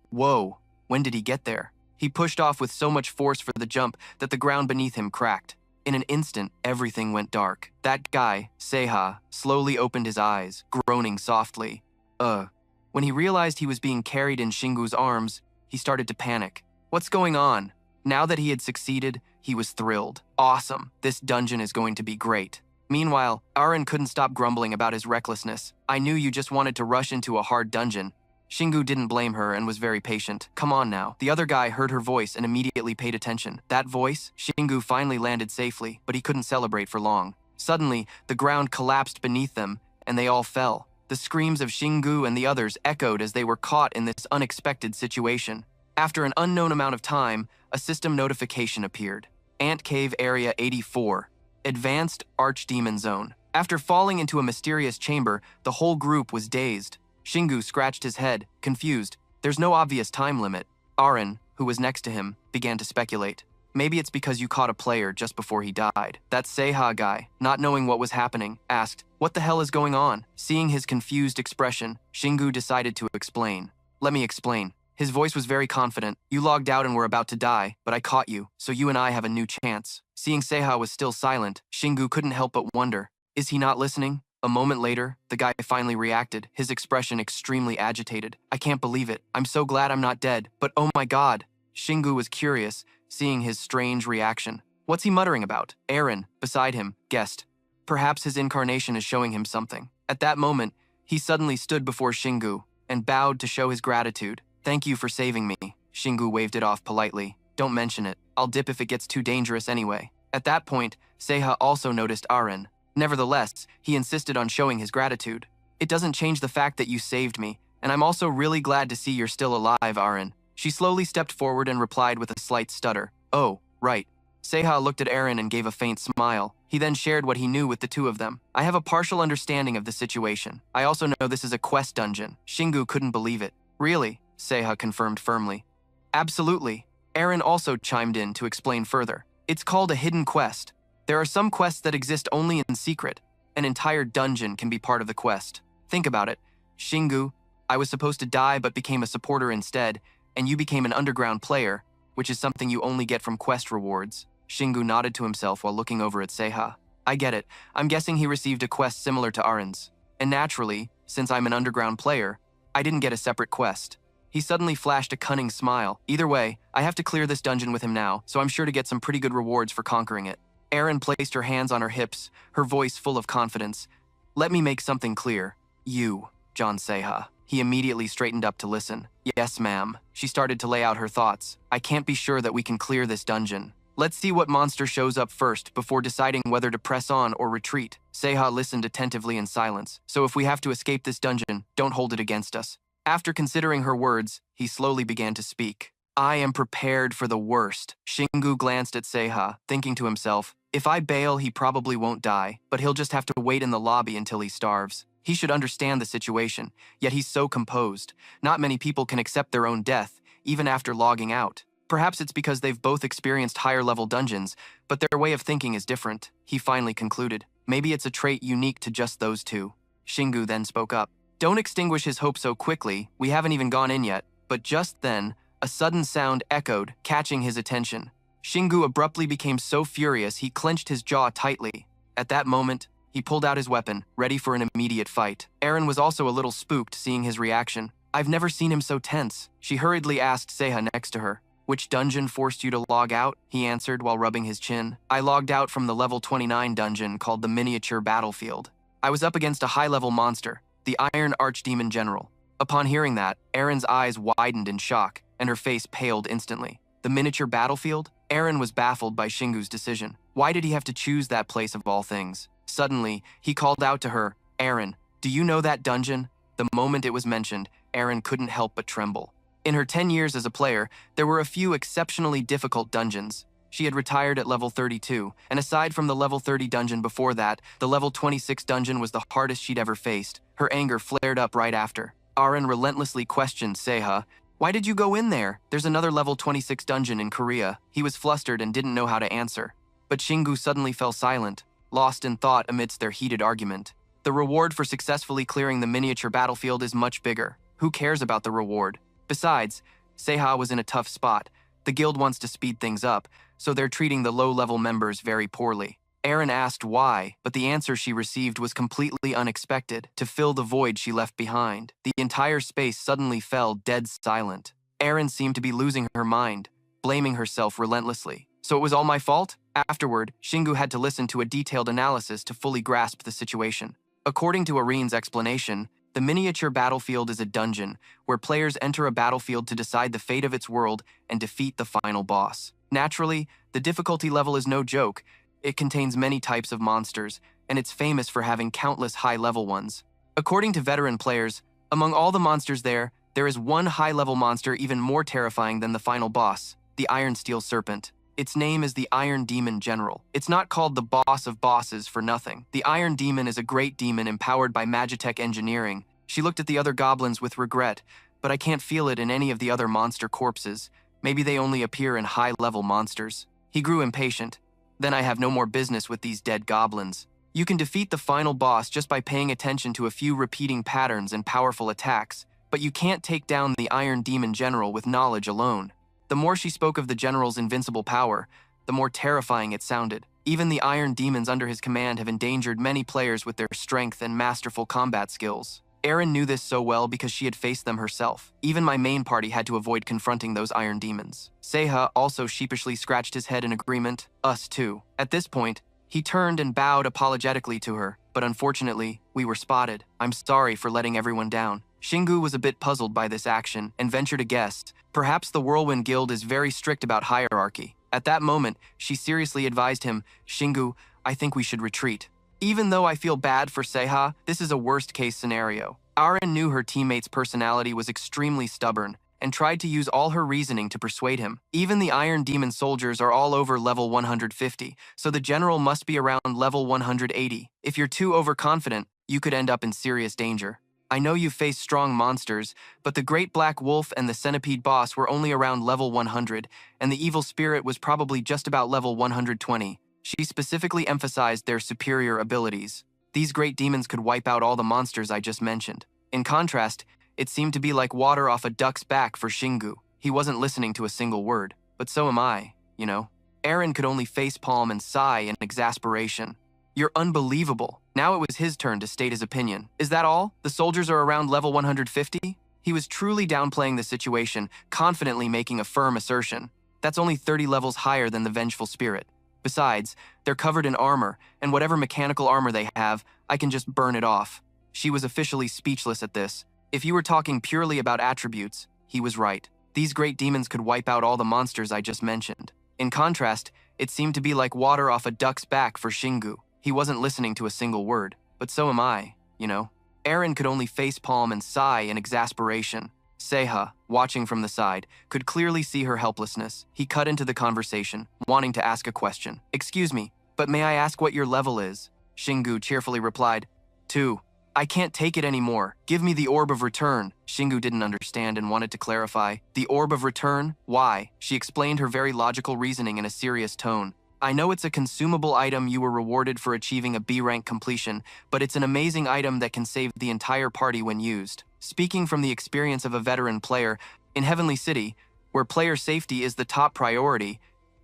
Whoa, when did he get there? He pushed off with so much force for the jump that the ground beneath him cracked. In an instant, everything went dark. That guy, Seiha, slowly opened his eyes, groaning softly. When he realized he was being carried in Shingu's arms, he started to panic. What's going on? Now that he had succeeded, he was thrilled. Awesome, this dungeon is going to be great. Meanwhile, Aren couldn't stop grumbling about his recklessness. I knew you just wanted to rush into a hard dungeon. Shingu didn't blame her and was very patient. Come on now. The other guy heard her voice and immediately paid attention. That voice, Shingu finally landed safely, but he couldn't celebrate for long. Suddenly, the ground collapsed beneath them, and they all fell. The screams of Shingu and the others echoed as they were caught in this unexpected situation. After an unknown amount of time, a system notification appeared. Ant Cave Area 84. Advanced Archdemon Zone. After falling into a mysterious chamber, the whole group was dazed. Shingu scratched his head, confused. There's no obvious time limit. Aren, who was next to him, began to speculate. Maybe it's because you caught a player just before he died. That Seiha guy, not knowing what was happening, asked, "What the hell is going on?" Seeing his confused expression, Shingu decided to explain. "Let me explain." His voice was very confident. "You logged out and were about to die, but I caught you, so you and I have a new chance." Seeing Seiha was still silent, Shingu couldn't help but wonder, is he not listening? A moment later, the guy finally reacted, his expression extremely agitated. "I can't believe it. I'm so glad I'm not dead, but oh my god." Shingu was curious, seeing his strange reaction. What's he muttering about? Aren, beside him, guessed. Perhaps his incarnation is showing him something. At that moment, he suddenly stood before Shingu and bowed to show his gratitude. "Thank you for saving me." Shingu waved it off politely. "Don't mention it. I'll dip if it gets too dangerous anyway." At that point, Seiha also noticed Aren. Nevertheless, he insisted on showing his gratitude. "It doesn't change the fact that you saved me, and I'm also really glad to see you're still alive, Aren." She slowly stepped forward and replied with a slight stutter. "Oh, right." Seiha looked at Aren and gave a faint smile. He then shared what he knew with the two of them. "I have a partial understanding of the situation. I also know this is a quest dungeon." Shingu couldn't believe it. "Really?" Seiha confirmed firmly. "Absolutely." Aren also chimed in to explain further. "It's called a hidden quest. There are some quests that exist only in secret. An entire dungeon can be part of the quest. Think about it. Shingu, I was supposed to die but became a supporter instead, and you became an underground player, which is something you only get from quest rewards." Shingu nodded to himself while looking over at Seiha. "I get it. I'm guessing he received a quest similar to Aren's. And naturally, since I'm an underground player, I didn't get a separate quest." He suddenly flashed a cunning smile. "Either way, I have to clear this dungeon with him now, so I'm sure to get some pretty good rewards for conquering it." Aren placed her hands on her hips, her voice full of confidence. "Let me make something clear. You, John Seiha." He immediately straightened up to listen. "Yes, ma'am." She started to lay out her thoughts. "I can't be sure that we can clear this dungeon. Let's see what monster shows up first before deciding whether to press on or retreat." Seiha listened attentively in silence. "So if we have to escape this dungeon, don't hold it against us." After considering her words, he slowly began to speak. "I am prepared for the worst." Shingu glanced at Seiha, thinking to himself, if I bail, he probably won't die, but he'll just have to wait in the lobby until he starves. He should understand the situation, yet he's so composed. Not many people can accept their own death, even after logging out. Perhaps it's because they've both experienced higher-level dungeons, but their way of thinking is different, he finally concluded. Maybe it's a trait unique to just those two. Shingu then spoke up. "Don't extinguish his hope so quickly, we haven't even gone in yet." But just then, a sudden sound echoed, catching his attention. Shingu abruptly became so furious he clenched his jaw tightly. At that moment, he pulled out his weapon, ready for an immediate fight. Aren was also a little spooked seeing his reaction. "I've never seen him so tense." She hurriedly asked Seiha next to her. "Which dungeon forced you to log out?" he answered while rubbing his chin. "I logged out from the level 29 dungeon called the Miniature Battlefield. I was up against a high-level monster, the Iron Archdemon General." Upon hearing that, Aren's eyes widened in shock, and her face paled instantly. The Miniature Battlefield? Aren was baffled by Shingu's decision. Why did he have to choose that place of all things? Suddenly, he called out to her, "Aren, do you know that dungeon?" The moment it was mentioned, Aren couldn't help but tremble. In her 10 years as a player, there were a few exceptionally difficult dungeons. She had retired at level 32, and aside from the level 30 dungeon before that, the level 26 dungeon was the hardest she'd ever faced. Her anger flared up right after. Aren relentlessly questioned Seiha. "Why did you go in there? There's another level 26 dungeon in Korea." He was flustered and didn't know how to answer. But Shingu suddenly fell silent, lost in thought amidst their heated argument. The reward for successfully clearing the miniature battlefield is much bigger. Who cares about the reward? Besides, Seiha was in a tough spot. The guild wants to speed things up, so they're treating the low-level members very poorly. Aaron asked why, but the answer she received was completely unexpected. To fill the void she left behind, the entire space suddenly fell dead silent. Aaron seemed to be losing her mind, blaming herself relentlessly. So it was all my fault? Afterward, Shingu had to listen to a detailed analysis to fully grasp the situation. According to Arin's explanation, the miniature battlefield is a dungeon where players enter a battlefield to decide the fate of its world and defeat the final boss. Naturally, the difficulty level is no joke. It contains many types of monsters, and it's famous for having countless high-level ones. According to veteran players, among all the monsters there is one high-level monster even more terrifying than the final boss, the Iron Steel Serpent. Its name is the Iron Demon General. It's not called the boss of bosses for nothing. The Iron Demon is a great demon empowered by Magitech engineering. She looked at the other goblins with regret, but I can't feel it in any of the other monster corpses. Maybe they only appear in high-level monsters. He grew impatient. Then I have no more business with these dead goblins. You can defeat the final boss just by paying attention to a few repeating patterns and powerful attacks, but you can't take down the Iron Demon General with knowledge alone. The more she spoke of the general's invincible power, the more terrifying it sounded. Even the Iron Demons under his command have endangered many players with their strength and masterful combat skills. Erin knew this so well because she had faced them herself. Even my main party had to avoid confronting those Iron Demons. Seiha also sheepishly scratched his head in agreement. Us too. At this point, he turned and bowed apologetically to her, but unfortunately, we were spotted. I'm sorry for letting everyone down. Shingu was a bit puzzled by this action and ventured a guess. Perhaps the Whirlwind Guild is very strict about hierarchy. At that moment, she seriously advised him, Shingu, I think we should retreat. Even though I feel bad for Seiha, this is a worst-case scenario. Aaron knew her teammate's personality was extremely stubborn and tried to use all her reasoning to persuade him. Even the Iron Demon soldiers are all over level 150, so the general must be around level 180. If you're too overconfident, you could end up in serious danger. I know you've faced strong monsters, but the Great Black Wolf and the Centipede boss were only around level 100, and the Evil Spirit was probably just about level 120. She specifically emphasized their superior abilities. These great demons could wipe out all the monsters I just mentioned. In contrast, it seemed to be like water off a duck's back for Shingu. He wasn't listening to a single word. But so am I, you know. Aaron could only facepalm and sigh in exasperation. You're unbelievable. Now it was his turn to state his opinion. Is that all? The soldiers are around level 150? He was truly downplaying the situation, confidently making a firm assertion. That's only 30 levels higher than the Vengeful Spirit. Besides, they're covered in armor, and whatever mechanical armor they have, I can just burn it off. She was officially speechless at this. If you were talking purely about attributes, he was right. These great demons could wipe out all the monsters I just mentioned. In contrast, it seemed to be like water off a duck's back for Shingu. He wasn't listening to a single word. But so am I, you know. Aaron could only facepalm and sigh in exasperation. Seiha, watching from the side, could clearly see her helplessness. He cut into the conversation, wanting to ask a question. Excuse me, but may I ask what your level is? Shingu cheerfully replied, 2. I can't take it anymore. Give me the Orb of Return. Shingu didn't understand and wanted to clarify. The Orb of Return? Why? She explained her very logical reasoning in a serious tone. I know it's a consumable item you were rewarded for achieving a B rank completion, but it's an amazing item that can save the entire party when used. Speaking from the experience of a veteran player, in Heavenly City, where player safety is the top priority,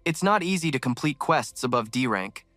it's not easy to complete quests above D rank.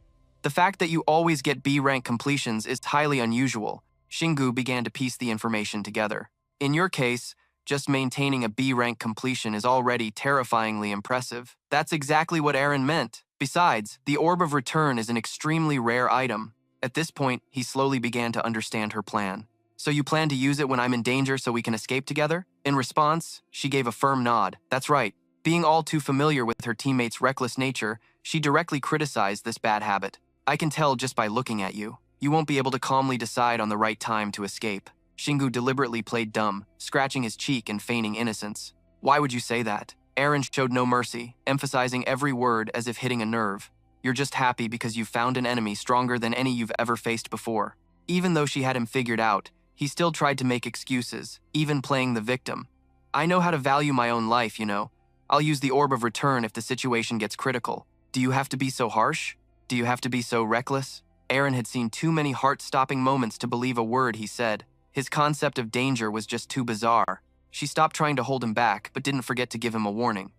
The fact that you always get B rank completions is highly unusual. Shingu began to piece the information together. In your case, just maintaining a B rank completion is already terrifyingly impressive. That's exactly what Aaron meant. Besides, the Orb of Return is an extremely rare item. At this point, he slowly began to understand her plan. So you plan to use it when I'm in danger so we can escape together? In response, she gave a firm nod. That's right. Being all too familiar with her teammate's reckless nature, she directly criticized this bad habit. I can tell just by looking at you. You won't be able to calmly decide on the right time to escape. Shingu deliberately played dumb, scratching his cheek and feigning innocence. Why would you say that? Aaron showed no mercy, emphasizing every word as if hitting a nerve. You're just happy because you've found an enemy stronger than any you've ever faced before. Even though she had him figured out, he still tried to make excuses, even playing the victim. I know how to value my own life, you know. I'll use the Orb of Return if the situation gets critical. Do you have to be so harsh? Do you have to be so reckless? Aaron had seen too many heart-stopping moments to believe a word he said. His concept of danger was just too bizarre. She stopped trying to hold him back, but didn't forget to give him a warning.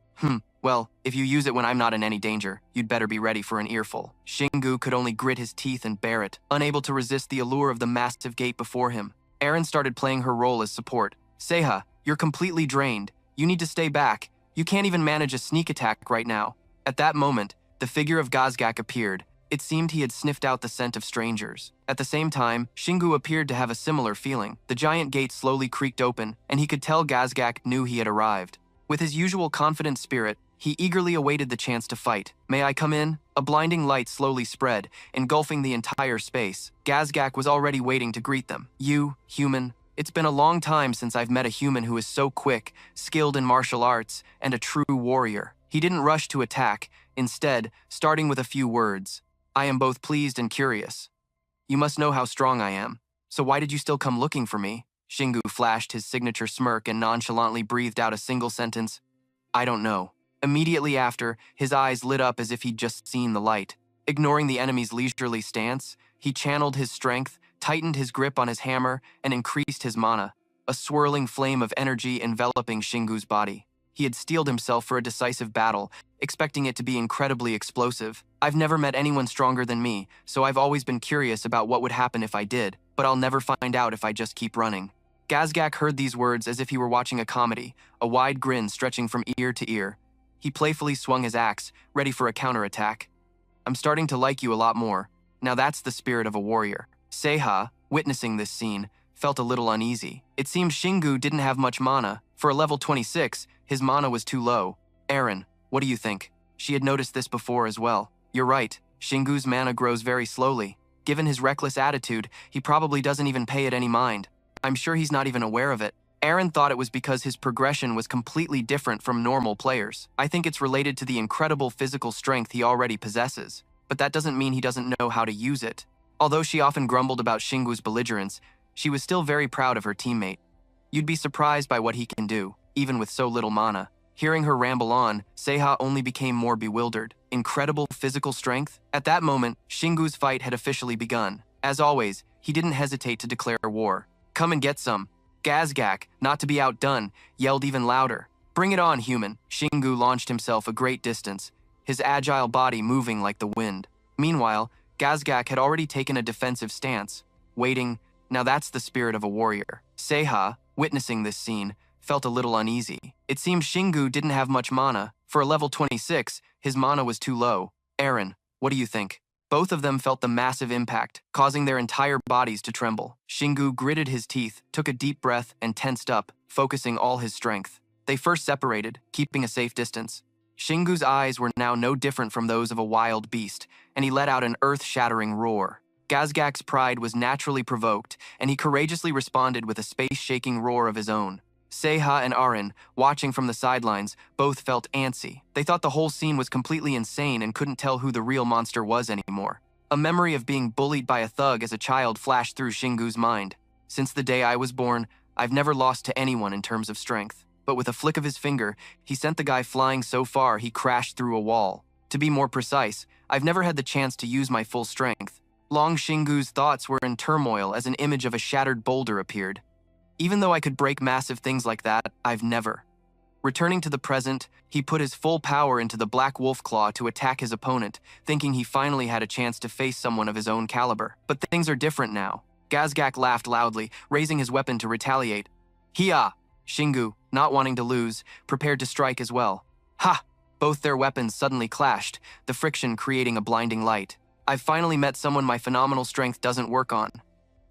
Well, if you use it when I'm not in any danger, you'd better be ready for an earful. Shingu could only grit his teeth and bear it, unable to resist the allure of the massive gate before him. Aaron started playing her role as support. Seiha, you're completely drained. You need to stay back. You can't even manage a sneak attack right now. At that moment, the figure of Gazgak appeared. It seemed he had sniffed out the scent of strangers. At the same time, Shingu appeared to have a similar feeling. The giant gate slowly creaked open, and he could tell Gazgak knew he had arrived. With his usual confident spirit, he eagerly awaited the chance to fight. May I come in? A blinding light slowly spread, engulfing the entire space. Gazgak was already waiting to greet them. You, human. It's been a long time since I've met a human who is so quick, skilled in martial arts, and a true warrior. He didn't rush to attack, instead, starting with a few words. I am both pleased and curious. You must know how strong I am. So why did you still come looking for me? Shingu flashed his signature smirk and nonchalantly breathed out a single sentence. I don't know. Immediately after, his eyes lit up as if he'd just seen the light. Ignoring the enemy's leisurely stance, he channeled his strength, tightened his grip on his hammer, and increased his mana, a swirling flame of energy enveloping Shingu's body. He had steeled himself for a decisive battle, expecting it to be incredibly explosive. I've never met anyone stronger than me, so I've always been curious about what would happen if I did, but I'll never find out if I just keep running. Gazgak heard these words as if he were watching a comedy, a wide grin stretching from ear to ear. He playfully swung his axe, ready for a counterattack. I'm starting to like you a lot more. Now that's the spirit of a warrior. Seiha, witnessing this scene, felt a little uneasy. It seemed Shingu didn't have much mana. For a level 26, his mana was too low. Aaron, what do you think? She had noticed this before as well. You're right, Shingu's mana grows very slowly. Given his reckless attitude, he probably doesn't even pay it any mind. I'm sure he's not even aware of it. Aaron thought it was because his progression was completely different from normal players. I think it's related to the incredible physical strength he already possesses, but that doesn't mean he doesn't know how to use it. Although she often grumbled about Shingu's belligerence, she was still very proud of her teammate. You'd be surprised by what he can do, even with so little mana. Hearing her ramble on, Seiha only became more bewildered. Incredible physical strength? At that moment, Shingu's fight had officially begun. As always, he didn't hesitate to declare war. Come and get some. Gazgak, not to be outdone, yelled even louder. Bring it on, human. Shingu launched himself a great distance, his agile body moving like the wind. Meanwhile, Gazgak had already taken a defensive stance, waiting. Now that's the spirit of a warrior. Seiha, witnessing this scene, felt a little uneasy. It seemed Shingu didn't have much mana. For a level 26, his mana was too low. Aaron, what do you think? Both of them felt the massive impact, causing their entire bodies to tremble. Shingu gritted his teeth, took a deep breath, and tensed up, focusing all his strength. They first separated, keeping a safe distance. Shingu's eyes were now no different from those of a wild beast, and he let out an earth-shattering roar. Gazgak's pride was naturally provoked, and he courageously responded with a space-shaking roar of his own. Seiha and Aaron, watching from the sidelines, both felt antsy. They thought the whole scene was completely insane and couldn't tell who the real monster was anymore. A memory of being bullied by a thug as a child flashed through Shingu's mind. Since the day I was born, I've never lost to anyone in terms of strength. But with a flick of his finger, he sent the guy flying so far he crashed through a wall. To be more precise, I've never had the chance to use my full strength. Long Shingu's thoughts were in turmoil as an image of a shattered boulder appeared. Even though I could break massive things like that, I've never. Returning to the present, he put his full power into the Black Wolf Claw to attack his opponent, thinking he finally had a chance to face someone of his own caliber. But things are different now. Gazgak laughed loudly, raising his weapon to retaliate. Hiya! Shingu, not wanting to lose, prepared to strike as well. Ha! Both their weapons suddenly clashed, the friction creating a blinding light. I've finally met someone my phenomenal strength doesn't work on.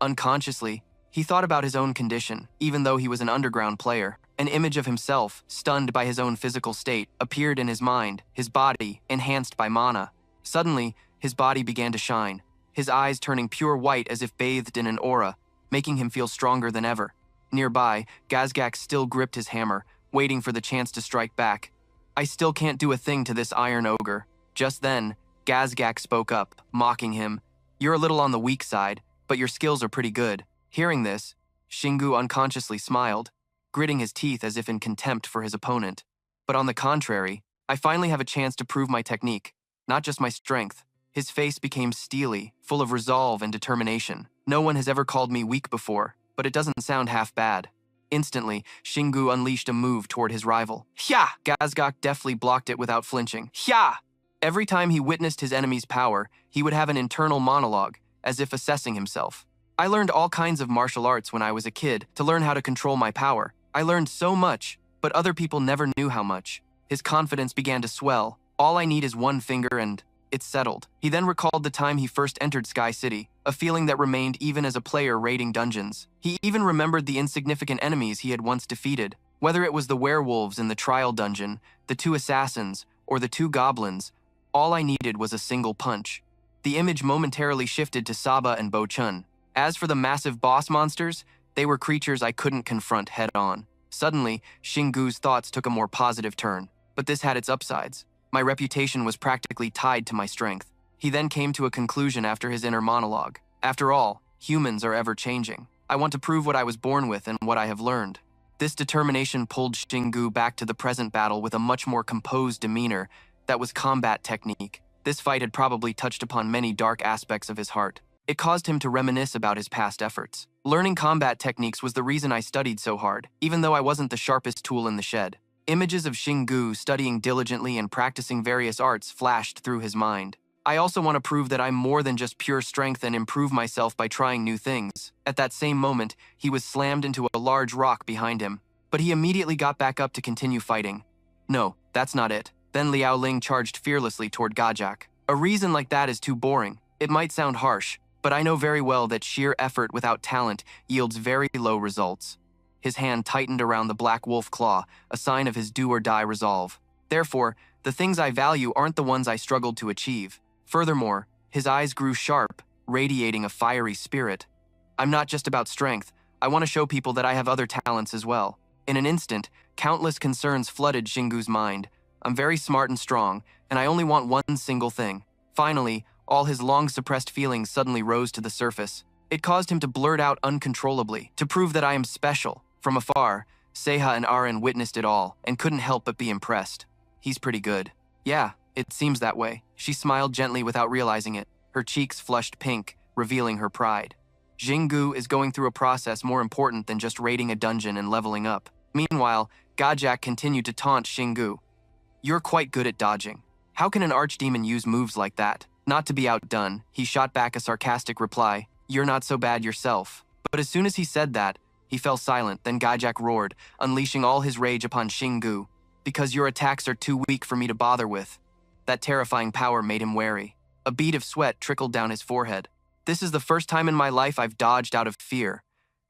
Unconsciously, he thought about his own condition, even though he was an underground player. An image of himself, stunned by his own physical state, appeared in his mind, his body, enhanced by mana. Suddenly, his body began to shine, his eyes turning pure white as if bathed in an aura, making him feel stronger than ever. Nearby, Gazgak still gripped his hammer, waiting for the chance to strike back. I still can't do a thing to this iron ogre. Just then, Gazgak spoke up, mocking him. You're a little on the weak side, but your skills are pretty good. Hearing this, Shingu unconsciously smiled, gritting his teeth as if in contempt for his opponent. But on the contrary, I finally have a chance to prove my technique, not just my strength. His face became steely, full of resolve and determination. No one has ever called me weak before, but it doesn't sound half bad. Instantly, Shingu unleashed a move toward his rival. Hya! Gazgok deftly blocked it without flinching. Hya! Every time he witnessed his enemy's power, he would have an internal monologue, as if assessing himself. I learned all kinds of martial arts when I was a kid to learn how to control my power. I learned so much, but other people never knew how much. His confidence began to swell. All I need is one finger and it's settled. He then recalled the time he first entered Sky City, a feeling that remained even as a player raiding dungeons. He even remembered the insignificant enemies he had once defeated. Whether it was the werewolves in the trial dungeon, the 2 assassins, or the 2 goblins, all I needed was a single punch. The image momentarily shifted to Saba and Bo Chun. As for the massive boss monsters, they were creatures I couldn't confront head-on. Suddenly, Shingu's thoughts took a more positive turn, but this had its upsides. My reputation was practically tied to my strength. He then came to a conclusion after his inner monologue. After all, humans are ever-changing. I want to prove what I was born with and what I have learned. This determination pulled Shingu back to the present battle with a much more composed demeanor that was combat technique. This fight had probably touched upon many dark aspects of his heart. It caused him to reminisce about his past efforts. Learning combat techniques was the reason I studied so hard, even though I wasn't the sharpest tool in the shed. Images of Shingu studying diligently and practicing various arts flashed through his mind. I also want to prove that I'm more than just pure strength and improve myself by trying new things. At that same moment, he was slammed into a large rock behind him, but he immediately got back up to continue fighting. No, that's not it. Then Liao Ling charged fearlessly toward Gajak. A reason like that is too boring. It might sound harsh, but I know very well that sheer effort without talent yields very low results. His hand tightened around the black wolf claw, a sign of his do-or-die resolve. Therefore, the things I value aren't the ones I struggled to achieve. Furthermore, his eyes grew sharp, radiating a fiery spirit. I'm not just about strength. I want to show people that I have other talents as well. In an instant, countless concerns flooded Shingu's mind. I'm very smart and strong, and I only want one single thing. Finally, all his long-suppressed feelings suddenly rose to the surface. It caused him to blurt out uncontrollably, to prove that I am special. From afar, Seha and Aren witnessed it all and couldn't help but be impressed. He's pretty good. Yeah, it seems that way. She smiled gently without realizing it. Her cheeks flushed pink, revealing her pride. Jingu is going through a process more important than just raiding a dungeon and leveling up. Meanwhile, Gajak continued to taunt Shingu. You're quite good at dodging. How can an archdemon use moves like that? Not to be outdone, he shot back a sarcastic reply. You're not so bad yourself. But as soon as he said that, he fell silent, then Gajak roared, unleashing all his rage upon Shingu. Because your attacks are too weak for me to bother with. That terrifying power made him wary. A bead of sweat trickled down his forehead. This is the first time in my life I've dodged out of fear.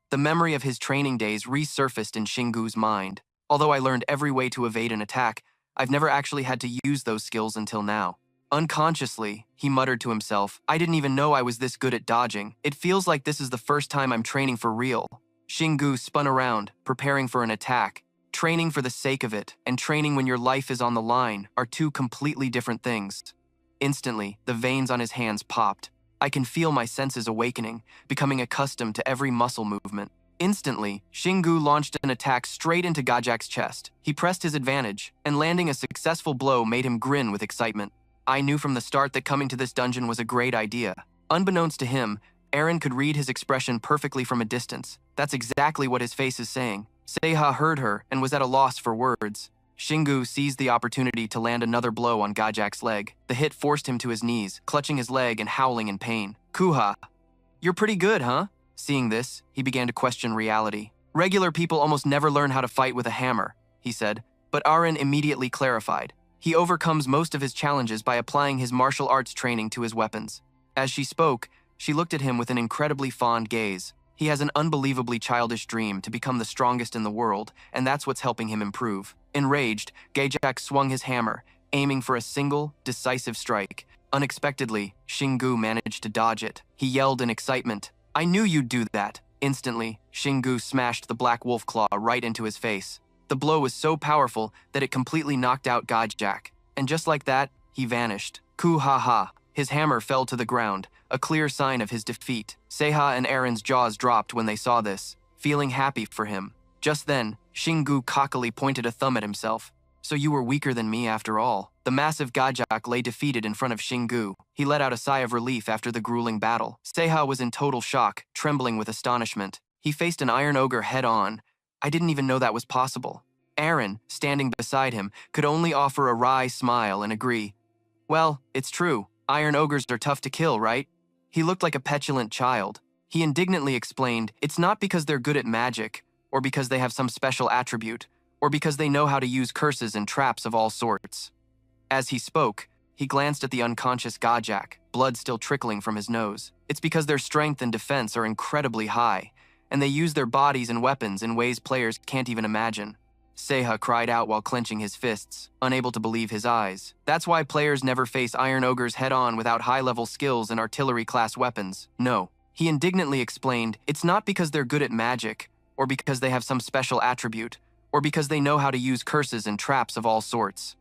The memory of his training days resurfaced in Shingu's mind. Although I learned every way to evade an attack, I've never actually had to use those skills until now. Unconsciously, he muttered to himself, I didn't even know I was this good at dodging. It feels like this is the first time I'm training for real. Shingu spun around, preparing for an attack. Training for the sake of it, and training when your life is on the line, are two completely different things. Instantly, the veins on his hands popped. I can feel my senses awakening, becoming accustomed to every muscle movement. Instantly, Shingu launched an attack straight into Gajak's chest. He pressed his advantage, and landing a successful blow made him grin with excitement. I knew from the start that coming to this dungeon was a great idea. Unbeknownst to him, Eren could read his expression perfectly from a distance. That's exactly what his face is saying. Seha heard her and was at a loss for words. Shingu seized the opportunity to land another blow on Gajak's leg. The hit forced him to his knees, clutching his leg and howling in pain. Kuha, you're pretty good, huh? Seeing this, he began to question reality. Regular people almost never learn how to fight with a hammer, he said, but Aren immediately clarified. He overcomes most of his challenges by applying his martial arts training to his weapons. As she spoke, she looked at him with an incredibly fond gaze. He has an unbelievably childish dream to become the strongest in the world, and that's what's helping him improve. Enraged, Gajak swung his hammer, aiming for a single, decisive strike. Unexpectedly, Shingu managed to dodge it. He yelled in excitement, I knew you'd do that. Instantly, Shingu smashed the black wolf claw right into his face. The blow was so powerful that it completely knocked out Gajak. And just like that, he vanished. Ku-ha-ha. His hammer fell to the ground, a clear sign of his defeat. Seha and Eren's jaws dropped when they saw this, feeling happy for him. Just then, Shingu cockily pointed a thumb at himself. So you were weaker than me after all. The massive Gajak lay defeated in front of Shingu. He let out a sigh of relief after the grueling battle. Seiha was in total shock, trembling with astonishment. He faced an iron ogre head-on. I didn't even know that was possible. Aaron, standing beside him, could only offer a wry smile and agree. Well, it's true. Iron ogres are tough to kill, right? He looked like a petulant child. He indignantly explained, it's not because they're good at magic, or because they have some special attribute, or because they know how to use curses and traps of all sorts. As he spoke, he glanced at the unconscious Gajak, blood still trickling from his nose. It's because their strength and defense are incredibly high, and they use their bodies and weapons in ways players can't even imagine. Seiha cried out while clenching his fists, unable to believe his eyes. That's why players never face iron ogres head-on without high-level skills and artillery-class weapons. No. He indignantly explained, it's not because they're good at magic, or because they have some special attribute, or because they know how to use curses and traps of all sorts.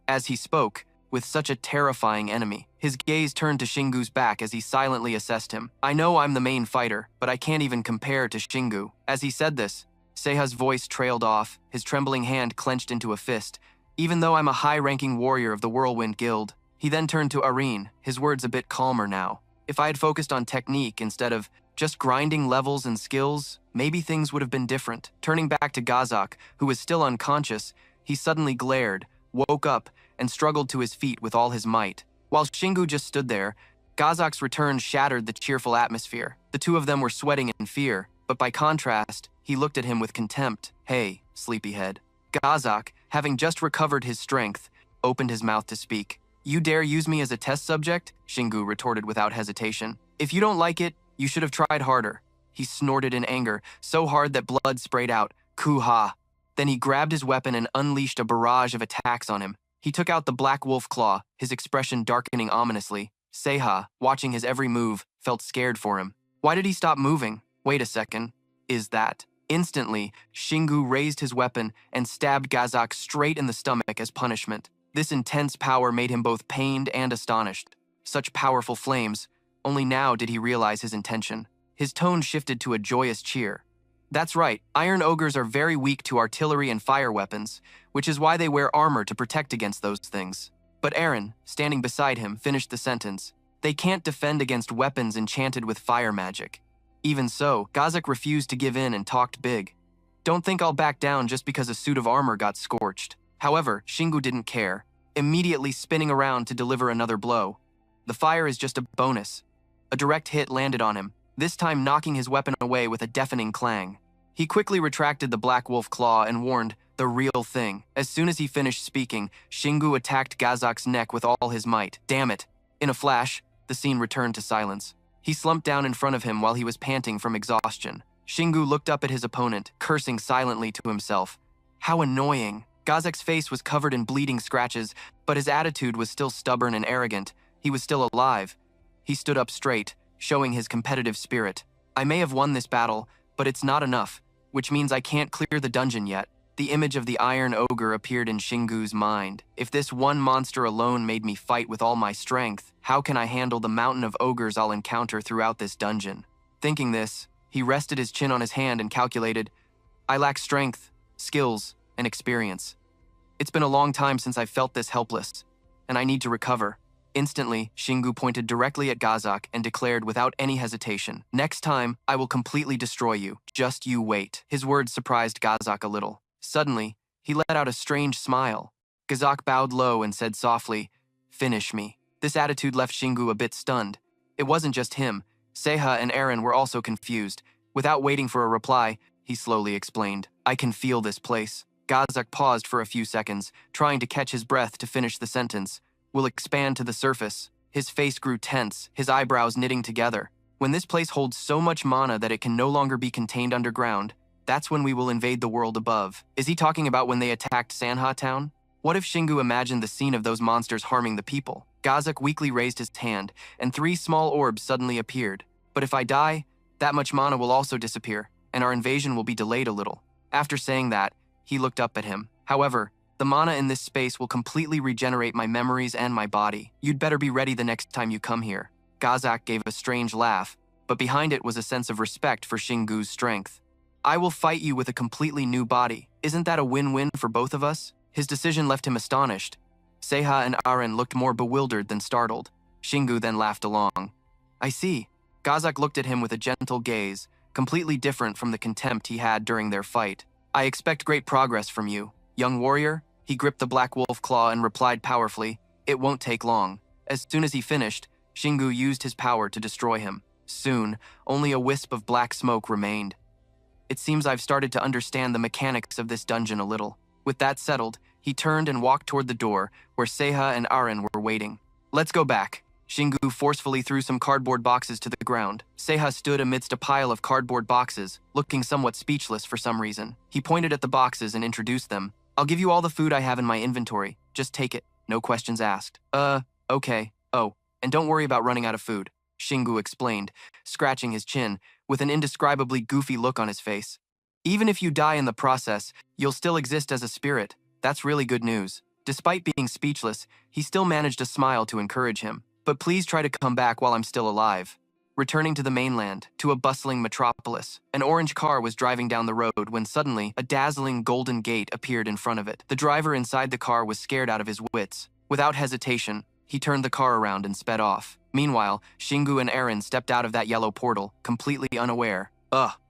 As he spoke, with such a terrifying enemy, his gaze turned to Shingu's back as he silently assessed him. I know I'm the main fighter, but I can't even compare to Shingu. As he said this, Seiha's voice trailed off, his trembling hand clenched into a fist. Even though I'm a high-ranking warrior of the Whirlwind Guild. He then turned to Arene, his words a bit calmer now. If I had focused on technique instead of just grinding levels and skills, maybe things would have been different. Turning back to Gazak, who was still unconscious, he suddenly glared, woke up, and struggled to his feet with all his might. While Shingu just stood there, Gazak's return shattered the cheerful atmosphere. The two of them were sweating in fear, but by contrast, he looked at him with contempt. Hey, sleepyhead. Gazak, having just recovered his strength, opened his mouth to speak. You dare use me as a test subject? Shingu retorted without hesitation. If you don't like it, you should have tried harder. He snorted in anger, so hard that blood sprayed out. Ku-ha. Then he grabbed his weapon and unleashed a barrage of attacks on him. He took out the black wolf claw, his expression darkening ominously. Seiha, watching his every move, felt scared for him. Why did he stop moving? Wait a second. Is that? Instantly, Shingu raised his weapon and stabbed Gazak straight in the stomach as punishment. This intense power made him both pained and astonished. Such powerful flames, only now did he realize his intention. His tone shifted to a joyous cheer. That's right, iron ogres are very weak to artillery and fire weapons, which is why they wear armor to protect against those things. But Aaron, standing beside him, finished the sentence. They can't defend against weapons enchanted with fire magic. Even so, Gazak refused to give in and talked big. Don't think I'll back down just because a suit of armor got scorched. However, Shingu didn't care, immediately spinning around to deliver another blow. The fire is just a bonus. A direct hit landed on him, this time knocking his weapon away with a deafening clang. He quickly retracted the black wolf claw and warned, the real thing. As soon as he finished speaking, Shingu attacked Gazak's neck with all his might. Damn it. In a flash, the scene returned to silence. He slumped down in front of him while he was panting from exhaustion. Shingu looked up at his opponent, cursing silently to himself. How annoying. Gazak's face was covered in bleeding scratches, but his attitude was still stubborn and arrogant. He was still alive. He stood up straight, showing his competitive spirit. I may have won this battle, but it's not enough, which means I can't clear the dungeon yet. The image of the Iron Ogre appeared in Shingu's mind. If this one monster alone made me fight with all my strength, how can I handle the mountain of ogres I'll encounter throughout this dungeon? Thinking this, he rested his chin on his hand and calculated, I lack strength, skills, and experience. It's been a long time since I felt this helpless, and I need to recover. Instantly, Shingu pointed directly at Gazak and declared without any hesitation, next time, I will completely destroy you. Just you wait. His words surprised Gazak a little. Suddenly, he let out a strange smile. Gazak bowed low and said softly, finish me. This attitude left Shingu a bit stunned. It wasn't just him. Seiha and Aaron were also confused. Without waiting for a reply, he slowly explained, I can feel this place. Gazak paused for a few seconds, trying to catch his breath to finish the sentence. Will expand to the surface. His face grew tense, his eyebrows knitting together. When this place holds so much mana that it can no longer be contained underground, that's when we will invade the world above. Is he talking about when they attacked Sanha Town? What if Shingu imagined the scene of those monsters harming the people? Gazak weakly raised his hand, and 3 small orbs suddenly appeared. But if I die, that much mana will also disappear, and our invasion will be delayed a little. After saying that, he looked up at him. However, the mana in this space will completely regenerate my memories and my body. You'd better be ready the next time you come here. Gazak gave a strange laugh, but behind it was a sense of respect for Shingu's strength. I will fight you with a completely new body. Isn't that a win-win for both of us? His decision left him astonished. Seiha and Aren looked more bewildered than startled. Shingu then laughed along. I see. Gazak looked at him with a gentle gaze, completely different from the contempt he had during their fight. I expect great progress from you, young warrior. He gripped the black wolf claw and replied powerfully, it won't take long. As soon as he finished, Shingu used his power to destroy him. Soon, only a wisp of black smoke remained. It seems I've started to understand the mechanics of this dungeon a little. With that settled, he turned and walked toward the door, where Seiha and Aren were waiting. Let's go back. Shingu forcefully threw some cardboard boxes to the ground. Seiha stood amidst a pile of cardboard boxes, looking somewhat speechless for some reason. He pointed at the boxes and introduced them. I'll give you all the food I have in my inventory. Just take it. No questions asked. Okay. Oh, and don't worry about running out of food, Shingu explained, scratching his chin, with an indescribably goofy look on his face. Even if you die in the process, you'll still exist as a spirit. That's really good news. Despite being speechless, he still managed a smile to encourage him. But please try to come back while I'm still alive. Returning to the mainland, to a bustling metropolis, an orange car was driving down the road when suddenly a dazzling golden gate appeared in front of it. The driver inside the car was scared out of his wits. Without hesitation, he turned the car around and sped off. Meanwhile, Shingu and Aren stepped out of that yellow portal, completely unaware.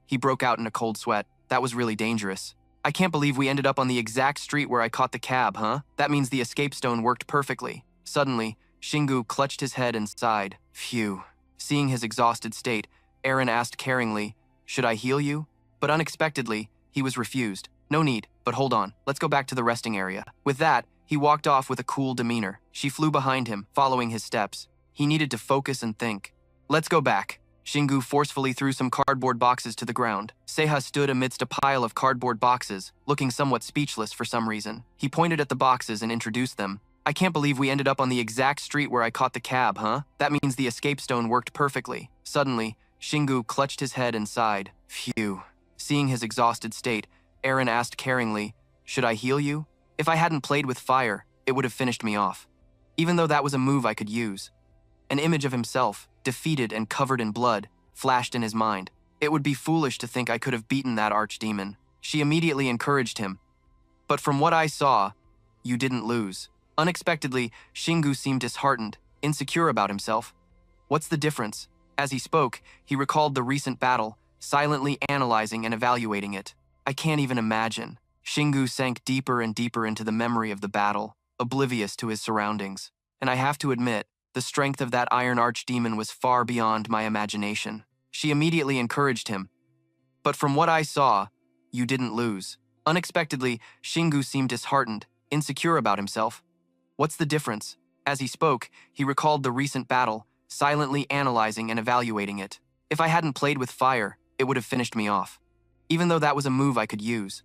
He broke out in a cold sweat. That was really dangerous. I can't believe we ended up on the exact street where I caught the cab, huh? That means the escape stone worked perfectly. Suddenly, Shingu clutched his head and sighed. Phew. Seeing his exhausted state, Aren asked caringly, should I heal you? But unexpectedly, he was refused. No need, but hold on, let's go back to the resting area. With that, he walked off with a cool demeanor. She flew behind him, following his steps. He needed to focus and think. Let's go back. Shingu forcefully threw some cardboard boxes to the ground. Seiha stood amidst a pile of cardboard boxes, looking somewhat speechless for some reason. He pointed at the boxes and introduced them. I can't believe we ended up on the exact street where I caught the cab, huh? That means the escape stone worked perfectly. Suddenly, Shingu clutched his head and sighed. Phew. Seeing his exhausted state, Aren asked caringly, should I heal you? If I hadn't played with fire, it would have finished me off. Even though that was a move I could use. An image of himself, defeated and covered in blood, flashed in his mind. It would be foolish to think I could have beaten that archdemon. She immediately encouraged him. But from what I saw, you didn't lose. Unexpectedly, Shingu seemed disheartened, insecure about himself. What's the difference? As he spoke, he recalled the recent battle, silently analyzing and evaluating it. I can't even imagine. Shingu sank deeper and deeper into the memory of the battle, oblivious to his surroundings. And I have to admit, the strength of that iron archdemon was far beyond my imagination. She immediately encouraged him. But from what I saw, you didn't lose. Unexpectedly, Shingu seemed disheartened, insecure about himself. What's the difference? As he spoke, he recalled the recent battle, silently analyzing and evaluating it. If I hadn't played with fire, it would have finished me off. Even though that was a move I could use.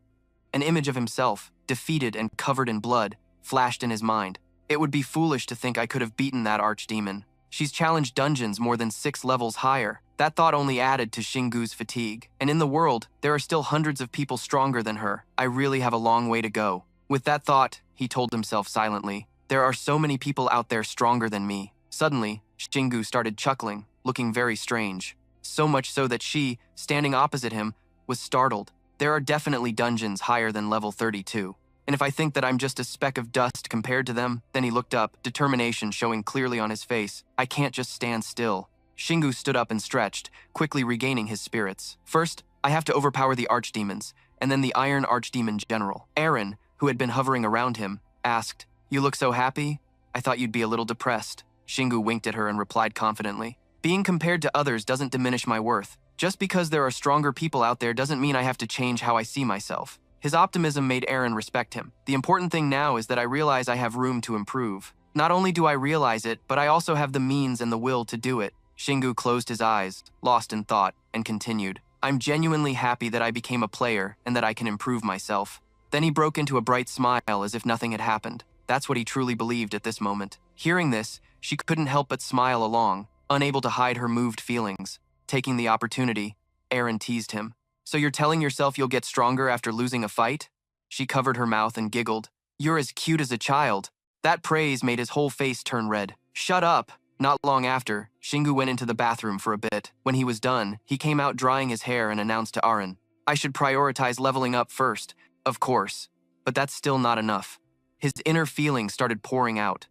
An image of himself, defeated and covered in blood, flashed in his mind. It would be foolish to think I could have beaten that archdemon. She's challenged dungeons more than 6 levels higher. That thought only added to Shingu's fatigue. And in the world, there are still hundreds of people stronger than her. I really have a long way to go. With that thought, he told himself silently, there are so many people out there stronger than me. Suddenly, Shingu started chuckling, looking very strange. So much so that she, standing opposite him, was startled. There are definitely dungeons higher than level 32. And if I think that I'm just a speck of dust compared to them, then he looked up, determination showing clearly on his face. I can't just stand still. Shingu stood up and stretched, quickly regaining his spirits. First, I have to overpower the archdemons, and then the Iron Archdemon General. Aren, who had been hovering around him, asked, you look so happy? I thought you'd be a little depressed. Shingu winked at her and replied confidently, being compared to others doesn't diminish my worth. Just because there are stronger people out there doesn't mean I have to change how I see myself. His optimism made Aren respect him. The important thing now is that I realize I have room to improve. Not only do I realize it, but I also have the means and the will to do it. Shingu closed his eyes, lost in thought, and continued. I'm genuinely happy that I became a player and that I can improve myself. Then he broke into a bright smile as if nothing had happened. That's what he truly believed at this moment. Hearing this, she couldn't help but smile along, unable to hide her moved feelings. Taking the opportunity, Aren teased him. So you're telling yourself you'll get stronger after losing a fight? She covered her mouth and giggled. You're as cute as a child. That praise made his whole face turn red. Shut up. Not long after, Shingu went into the bathroom for a bit. When he was done, he came out drying his hair and announced to Aren, I should prioritize leveling up first, of course. But that's still not enough. His inner feelings started pouring out.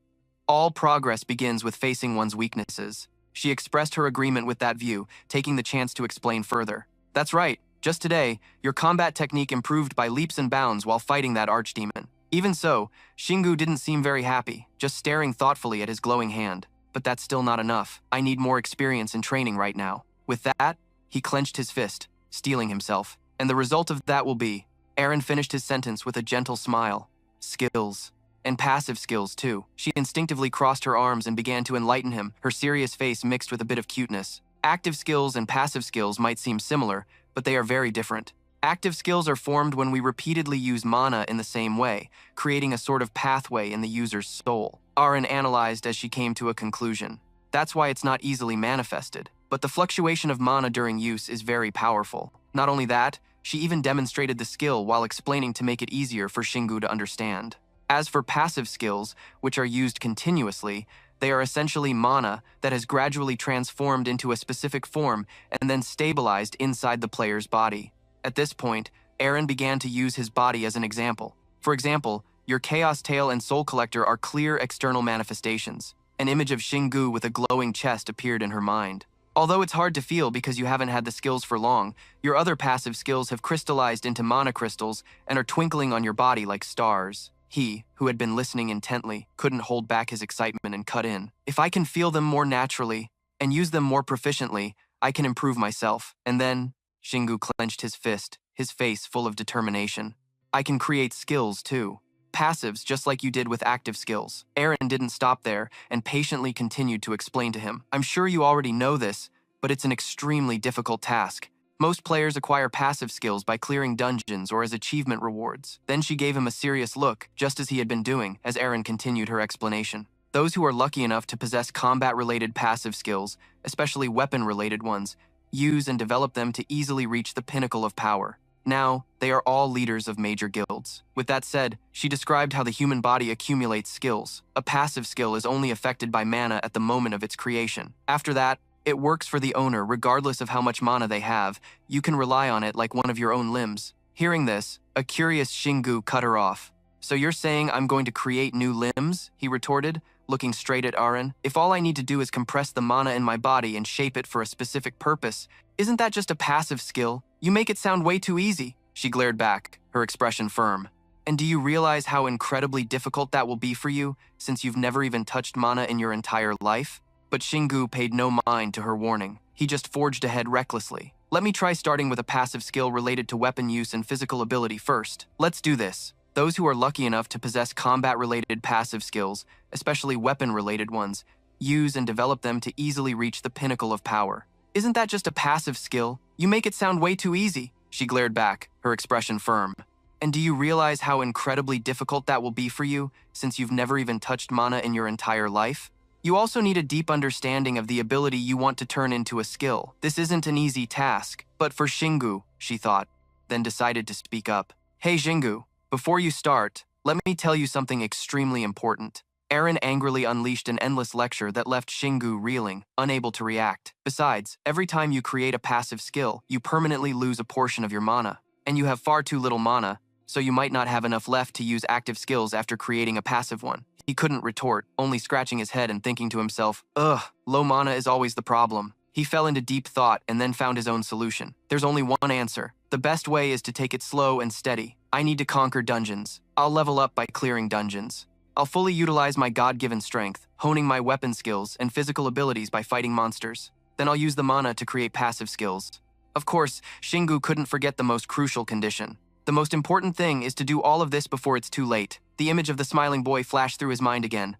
All progress begins with facing one's weaknesses. She expressed her agreement with that view, taking the chance to explain further. That's right, just today, your combat technique improved by leaps and bounds while fighting that archdemon. Even so, Shingu didn't seem very happy, just staring thoughtfully at his glowing hand. But that's still not enough. I need more experience and training right now. With that, he clenched his fist, steeling himself. And the result of that will be, Aaron finished his sentence with a gentle smile. Skills. And passive skills, too. She instinctively crossed her arms and began to enlighten him, her serious face mixed with a bit of cuteness. Active skills and passive skills might seem similar, but they are very different. Active skills are formed when we repeatedly use mana in the same way, creating a sort of pathway in the user's soul. Aaron analyzed as she came to a conclusion. That's why it's not easily manifested. But the fluctuation of mana during use is very powerful. Not only that, she even demonstrated the skill while explaining to make it easier for Shingu to understand. As for passive skills, which are used continuously, they are essentially mana that has gradually transformed into a specific form and then stabilized inside the player's body. At this point, Aaron began to use his body as an example. For example, your Chaos Tail and Soul Collector are clear external manifestations. An image of Shingu with a glowing chest appeared in her mind. Although it's hard to feel because you haven't had the skills for long, your other passive skills have crystallized into mana crystals and are twinkling on your body like stars. He, who had been listening intently, couldn't hold back his excitement and cut in. If I can feel them more naturally and use them more proficiently, I can improve myself. And then, Shingu clenched his fist, his face full of determination. I can create skills too. Passives just like you did with active skills. Aaron didn't stop there and patiently continued to explain to him. I'm sure you already know this, but it's an extremely difficult task. Most players acquire passive skills by clearing dungeons or as achievement rewards. Then she gave him a serious look, just as he had been doing, as Aaron continued her explanation. Those who are lucky enough to possess combat-related passive skills, especially weapon-related ones, use and develop them to easily reach the pinnacle of power. Now, they are all leaders of major guilds. With that said, she described how the human body accumulates skills. A passive skill is only affected by mana at the moment of its creation. After that, it works for the owner regardless of how much mana they have. You can rely on it like one of your own limbs. Hearing this, a curious Shingu cut her off. So you're saying I'm going to create new limbs? He retorted, looking straight at Aaron. If all I need to do is compress the mana in my body and shape it for a specific purpose, isn't that just a passive skill? You make it sound way too easy. She glared back, her expression firm. And do you realize how incredibly difficult that will be for you, since you've never even touched mana in your entire life? But Shingu paid no mind to her warning. He just forged ahead recklessly. Let me try starting with a passive skill related to weapon use and physical ability first. Let's do this. Those who are lucky enough to possess combat-related passive skills, especially weapon-related ones, use and develop them to easily reach the pinnacle of power. Isn't that just a passive skill? You make it sound way too easy. She glared back, her expression firm. And do you realize how incredibly difficult that will be for you, since you've never even touched mana in your entire life? You also need a deep understanding of the ability you want to turn into a skill. This isn't an easy task, but for Shingu, she thought, then decided to speak up. Hey Shingu, before you start, let me tell you something extremely important. Aaron angrily unleashed an endless lecture that left Shingu reeling, unable to react. Besides, every time you create a passive skill, you permanently lose a portion of your mana. And you have far too little mana, so you might not have enough left to use active skills after creating a passive one. He couldn't retort, only scratching his head and thinking to himself, ugh, low mana is always the problem. He fell into deep thought and then found his own solution. There's only one answer. The best way is to take it slow and steady. I need to conquer dungeons. I'll level up by clearing dungeons. I'll fully utilize my God-given strength, honing my weapon skills and physical abilities by fighting monsters. Then I'll use the mana to create passive skills. Of course, Shingu couldn't forget the most crucial condition. The most important thing is to do all of this before it's too late. The image of the smiling boy flashed through his mind again.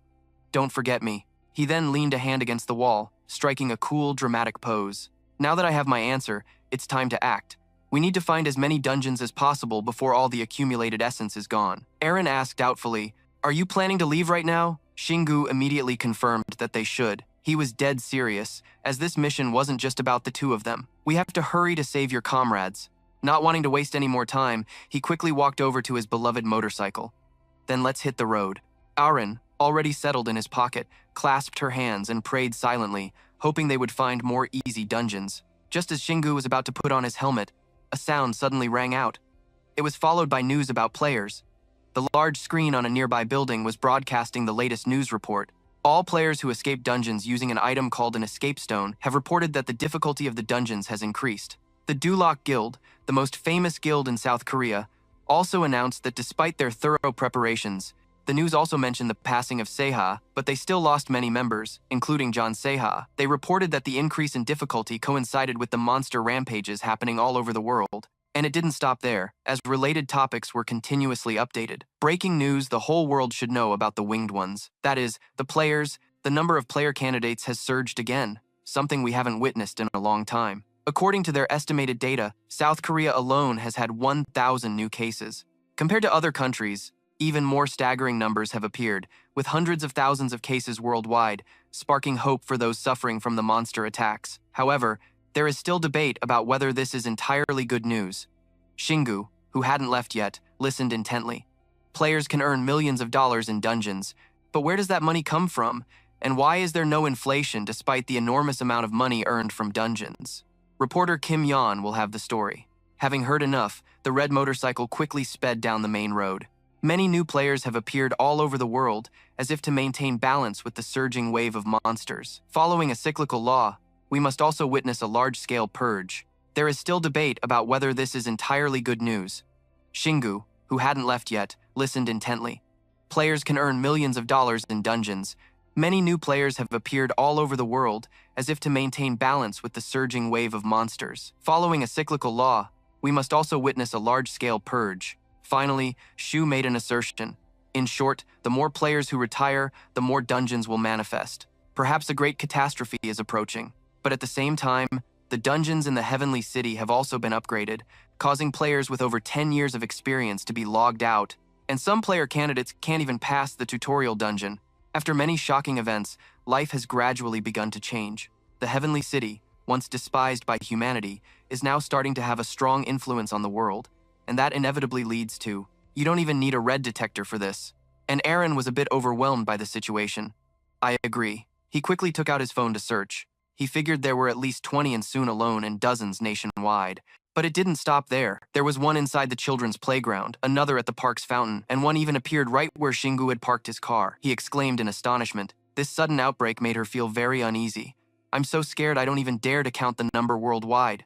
Don't forget me. He then leaned a hand against the wall, striking a cool, dramatic pose. Now that I have my answer, it's time to act. We need to find as many dungeons as possible before all the accumulated essence is gone. Aaron asked doubtfully, are you planning to leave right now? Shingu immediately confirmed that they should. He was dead serious, as this mission wasn't just about the two of them. We have to hurry to save your comrades. Not wanting to waste any more time, he quickly walked over to his beloved motorcycle. Then let's hit the road. Aaron, already settled in his pocket, clasped her hands and prayed silently, hoping they would find more easy dungeons. Just as Shingu was about to put on his helmet, a sound suddenly rang out. It was followed by news about players. The large screen on a nearby building was broadcasting the latest news report. All players who escape dungeons using an item called an escape stone have reported that the difficulty of the dungeons has increased. The Duloc Guild, the most famous guild in South Korea, also announced that despite their thorough preparations, the news also mentioned the passing of Seha, but they still lost many members, including John Seha. They reported that the increase in difficulty coincided with the monster rampages happening all over the world. And it didn't stop there, as related topics were continuously updated. Breaking news the whole world should know about the winged ones. That is, the players, the number of player candidates has surged again, something we haven't witnessed in a long time. According to their estimated data, South Korea alone has had 1,000 new cases. Compared to other countries, even more staggering numbers have appeared, with hundreds of thousands of cases worldwide, sparking hope for those suffering from the monster attacks. However, there is still debate about whether this is entirely good news. Shingu, who hadn't left yet, listened intently. Players can earn millions of dollars in dungeons, but where does that money come from? And why is there no inflation despite the enormous amount of money earned from dungeons? Reporter Kim Yeon will have the story. Having heard enough, the red motorcycle quickly sped down the main road. Many new players have appeared all over the world, as if to maintain balance with the surging wave of monsters. Following a cyclical law, we must also witness a large-scale purge. There is still debate about whether this is entirely good news. Shingu, who hadn't left yet, listened intently. Players can earn millions of dollars in dungeons. Many new players have appeared all over the world, as if to maintain balance with the surging wave of monsters. Following a cyclical law, we must also witness a large-scale purge. Finally, Shu made an assertion. In short, the more players who retire, the more dungeons will manifest. Perhaps a great catastrophe is approaching. But at the same time, the dungeons in the Heavenly City have also been upgraded, causing players with over 10 years of experience to be logged out, and some player candidates can't even pass the tutorial dungeon. After many shocking events, life has gradually begun to change. The Heavenly City, once despised by humanity, is now starting to have a strong influence on the world, and that inevitably leads to, you don't even need a red detector for this. And Aaron was a bit overwhelmed by the situation. I agree. He quickly took out his phone to search. He figured there were at least 20 in Soon alone and dozens nationwide. But it didn't stop there. There was one inside the children's playground, another at the park's fountain, and one even appeared right where Shingu had parked his car. He exclaimed in astonishment. This sudden outbreak made her feel very uneasy. I'm so scared I don't even dare to count the number worldwide.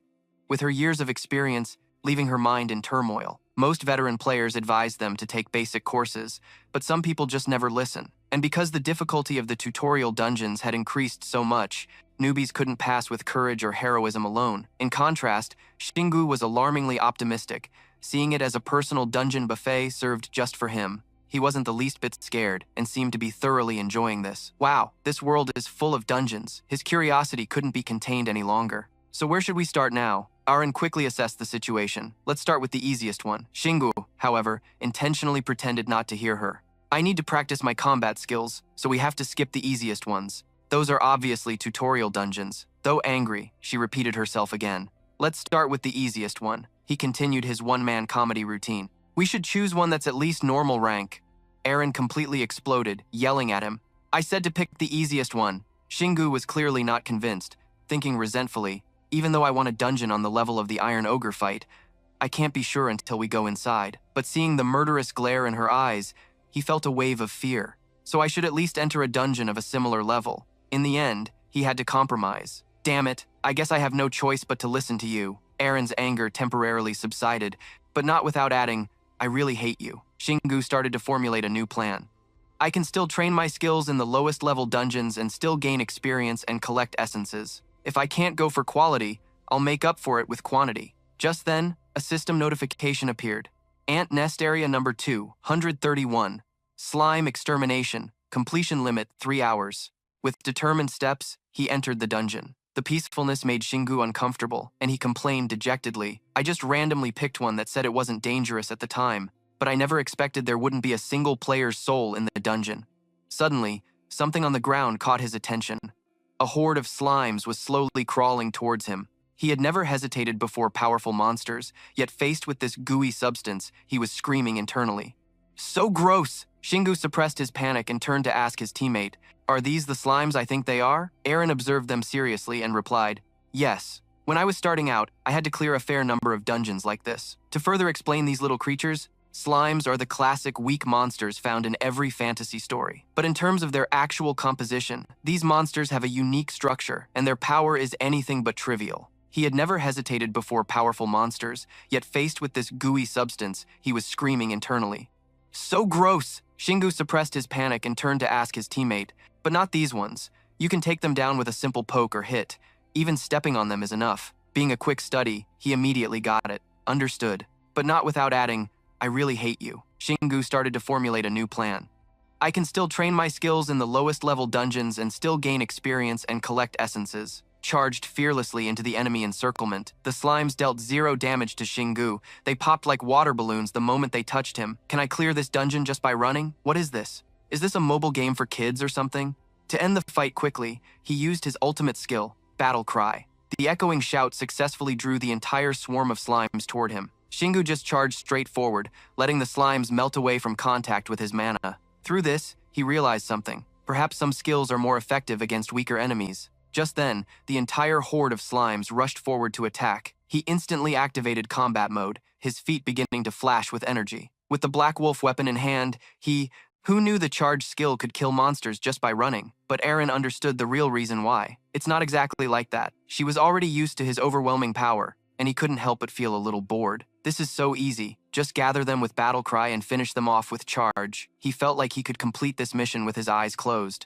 With her years of experience, leaving her mind in turmoil. Most veteran players advised them to take basic courses, but some people just never listen. And because the difficulty of the tutorial dungeons had increased so much, newbies couldn't pass with courage or heroism alone. In contrast, Shingu was alarmingly optimistic, seeing it as a personal dungeon buffet served just for him. He wasn't the least bit scared and seemed to be thoroughly enjoying this. Wow, this world is full of dungeons. His curiosity couldn't be contained any longer. So where should we start now? Aaron quickly assessed the situation. Let's start with the easiest one. Shingu, however, intentionally pretended not to hear her. I need to practice my combat skills, so we have to skip the easiest ones. Those are obviously tutorial dungeons. Though angry, she repeated herself again. Let's start with the easiest one. He continued his one-man comedy routine. We should choose one that's at least normal rank. Aaron completely exploded, yelling at him. I said to pick the easiest one. Shingu was clearly not convinced, thinking resentfully, even though I want a dungeon on the level of the Iron Ogre fight, I can't be sure until we go inside. But seeing the murderous glare in her eyes, he felt a wave of fear. So I should at least enter a dungeon of a similar level. In the end, he had to compromise. Damn it, I guess I have no choice but to listen to you. Aaron's anger temporarily subsided, but not without adding, I really hate you. Shingu started to formulate a new plan. I can still train my skills in the lowest level dungeons and still gain experience and collect essences. If I can't go for quality, I'll make up for it with quantity. Just then, a system notification appeared. Ant Nest Area Number 231. Slime Extermination. Completion limit 3 hours. With determined steps, he entered the dungeon. The peacefulness made Shingu uncomfortable, and he complained dejectedly. I just randomly picked one that said it wasn't dangerous at the time, but I never expected there wouldn't be a single player's soul in the dungeon. Suddenly, something on the ground caught his attention. A horde of slimes was slowly crawling towards him. He had never hesitated before powerful monsters, yet faced with this gooey substance, he was screaming internally. So gross! Shingu suppressed his panic and turned to ask his teammate, Are these the slimes I think they are? Aaron observed them seriously and replied, Yes. When I was starting out, I had to clear a fair number of dungeons like this. To further explain these little creatures, Slimes are the classic weak monsters found in every fantasy story. But in terms of their actual composition, these monsters have a unique structure, and their power is anything but trivial. He had never hesitated before powerful monsters, yet faced with this gooey substance, he was screaming internally. So gross! Shingu suppressed his panic and turned to ask his teammate, but not these ones. You can take them down with a simple poke or hit. Even stepping on them is enough. Being a quick study, he immediately got it. Understood. But not without adding, I really hate you. Shingu started to formulate a new plan. I can still train my skills in the lowest level dungeons and still gain experience and collect essences. Charged fearlessly into the enemy encirclement, the slimes dealt 0 damage to Shingu. They popped like water balloons the moment they touched him. Can I clear this dungeon just by running? What is this? Is this a mobile game for kids or something? To end the fight quickly, he used his ultimate skill, Battle Cry. The echoing shout successfully drew the entire swarm of slimes toward him. Shingu just charged straight forward, letting the slimes melt away from contact with his mana. Through this, he realized something. Perhaps some skills are more effective against weaker enemies. Just then, the entire horde of slimes rushed forward to attack. He instantly activated combat mode, his feet beginning to flash with energy. With the Black Wolf weapon in hand, who knew the charge skill could kill monsters just by running? But Aaron understood the real reason why. It's not exactly like that. She was already used to his overwhelming power, and he couldn't help but feel a little bored. This is so easy. Just gather them with Battle Cry and finish them off with charge. He felt like he could complete this mission with his eyes closed.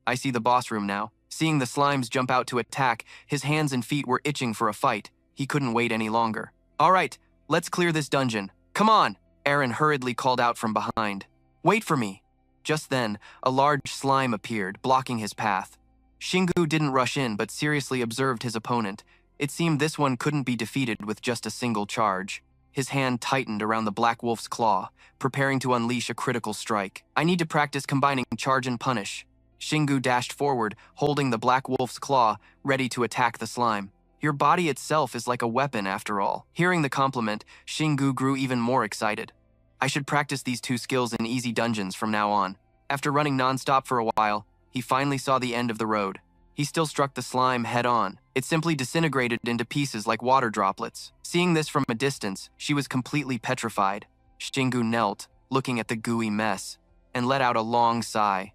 I see the boss room now. Seeing the slimes jump out to attack, his hands and feet were itching for a fight. He couldn't wait any longer. All right, let's clear this dungeon. Come on! Aaron hurriedly called out from behind. Wait for me. Just then, a large slime appeared, blocking his path. Shingu didn't rush in, but seriously observed his opponent. It seemed this one couldn't be defeated with just a single charge. His hand tightened around the Black Wolf's claw, preparing to unleash a critical strike. I need to practice combining charge and punish. Shingu dashed forward, holding the Black Wolf's claw, ready to attack the slime. Your body itself is like a weapon, after all. Hearing the compliment, Shingu grew even more excited. I should practice these two skills in easy dungeons from now on. After running non-stop for a while, he finally saw the end of the road. He still struck the slime head-on. It simply disintegrated into pieces like water droplets. Seeing this from a distance, she was completely petrified. Shingu knelt, looking at the gooey mess, and let out a long sigh.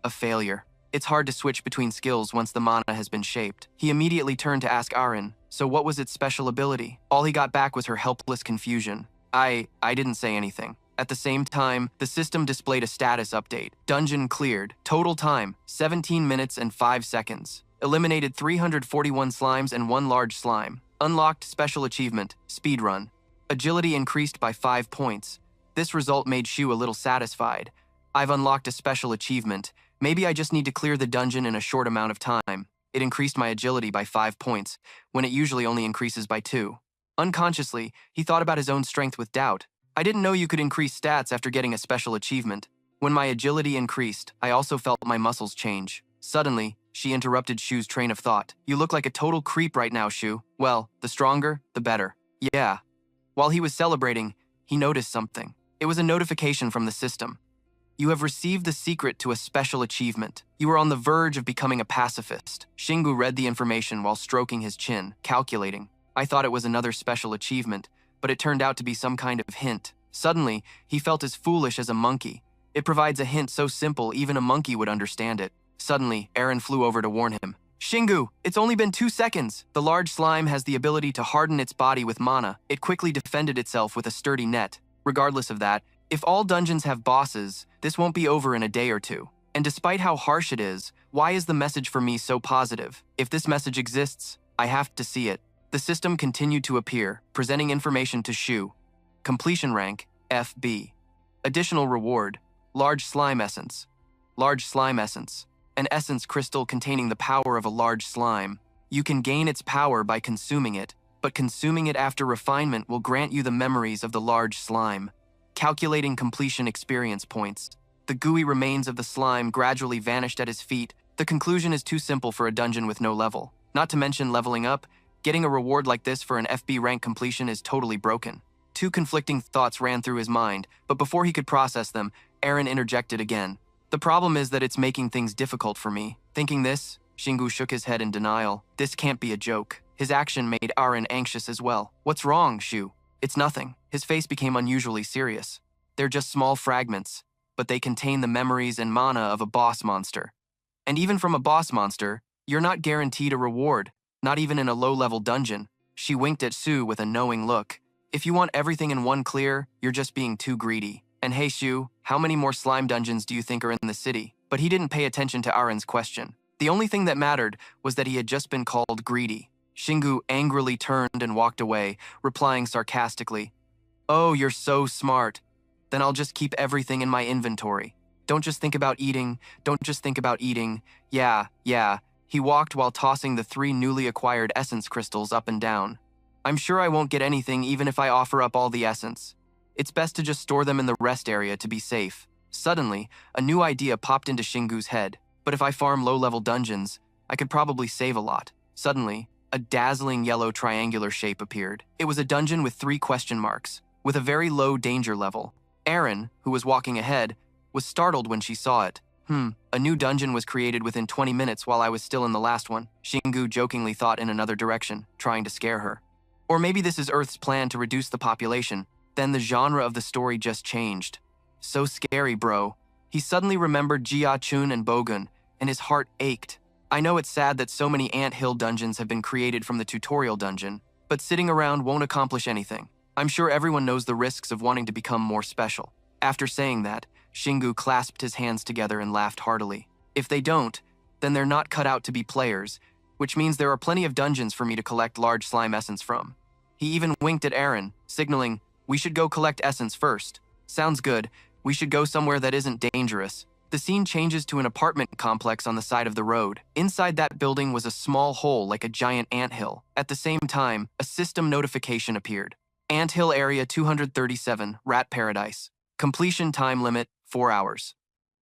A failure. It's hard to switch between skills once the mana has been shaped. He immediately turned to ask Aaron, so what was its special ability? All he got back was her helpless confusion. I didn't say anything. At the same time, the system displayed a status update. Dungeon cleared. Total time, 17 minutes and 5 seconds. Eliminated 341 slimes and 1 large slime. Unlocked special achievement, speedrun. Agility increased by 5 points. This result made Shu a little satisfied. I've unlocked a special achievement. Maybe I just need to clear the dungeon in a short amount of time. It increased my agility by 5 points, when it usually only increases by 2. Unconsciously, he thought about his own strength with doubt. I didn't know you could increase stats after getting a special achievement. When my agility increased, I also felt my muscles change. Suddenly, she interrupted Shu's train of thought. You look like a total creep right now, Shu. Well, the stronger, the better. Yeah. While he was celebrating, he noticed something. It was a notification from the system. You have received the secret to a special achievement. You are on the verge of becoming a pacifist. Shingu read the information while stroking his chin, calculating. I thought it was another special achievement, but it turned out to be some kind of hint. Suddenly, he felt as foolish as a monkey. It provides a hint so simple even a monkey would understand it. Suddenly, Aaron flew over to warn him. Shingu, it's only been 2 seconds. The large slime has the ability to harden its body with mana. It quickly defended itself with a sturdy net. Regardless of that, if all dungeons have bosses, this won't be over in a day or two. And despite how harsh it is, why is the message for me so positive? If this message exists, I have to see it. The system continued to appear, presenting information to Shu. Completion rank, FB. Additional reward, large slime essence. Large slime essence. An essence crystal containing the power of a large slime. You can gain its power by consuming it, but consuming it after refinement will grant you the memories of the large slime. Calculating completion experience points. The gooey remains of the slime gradually vanished at his feet. The conclusion is too simple for a dungeon with no level. Not to mention leveling up, getting a reward like this for an FB rank completion is totally broken. 2 conflicting thoughts ran through his mind, but before he could process them, Aaron interjected again. The problem is that it's making things difficult for me. Thinking this, Shingu shook his head in denial. This can't be a joke. His action made Aaron anxious as well. What's wrong, Shu? It's nothing. His face became unusually serious. They're just small fragments, but they contain the memories and mana of a boss monster. And even from a boss monster, you're not guaranteed a reward, not even in a low-level dungeon. She winked at Sue with a knowing look. If you want everything in one clear, you're just being too greedy. And hey Sue, how many more slime dungeons do you think are in the city? But he didn't pay attention to Aren's question. The only thing that mattered was that he had just been called greedy. Shingu angrily turned and walked away, replying sarcastically, "Oh, you're so smart. Then I'll just keep everything in my inventory. Don't just think about eating, don't just think about eating. Yeah. He walked while tossing the 3 newly acquired essence crystals up and down. I'm sure I won't get anything even if I offer up all the essence. It's best to just store them in the rest area to be safe." Suddenly, a new idea popped into Shingu's head. But if I farm low-level dungeons, I could probably save a lot. Suddenly, a dazzling yellow triangular shape appeared. It was a dungeon with 3 question marks, with a very low danger level. Aren, who was walking ahead, was startled when she saw it. A new dungeon was created within 20 minutes while I was still in the last one. Shingu jokingly thought in another direction, trying to scare her. Or maybe this is Earth's plan to reduce the population. Then the genre of the story just changed. So scary, bro. He suddenly remembered Jia-chun and Bogun, and his heart ached. I know it's sad that so many anthill dungeons have been created from the tutorial dungeon, but sitting around won't accomplish anything. I'm sure everyone knows the risks of wanting to become more special. After saying that, Shingu clasped his hands together and laughed heartily. If they don't, then they're not cut out to be players, which means there are plenty of dungeons for me to collect large slime essence from. He even winked at Aren, signaling, "We should go collect essence first." "Sounds good. We should go somewhere that isn't dangerous." The scene changes to an apartment complex on the side of the road. Inside that building was a small hole like a giant anthill. At the same time, a system notification appeared. Anthill Area 237, Rat Paradise. Completion time limit, 4 hours.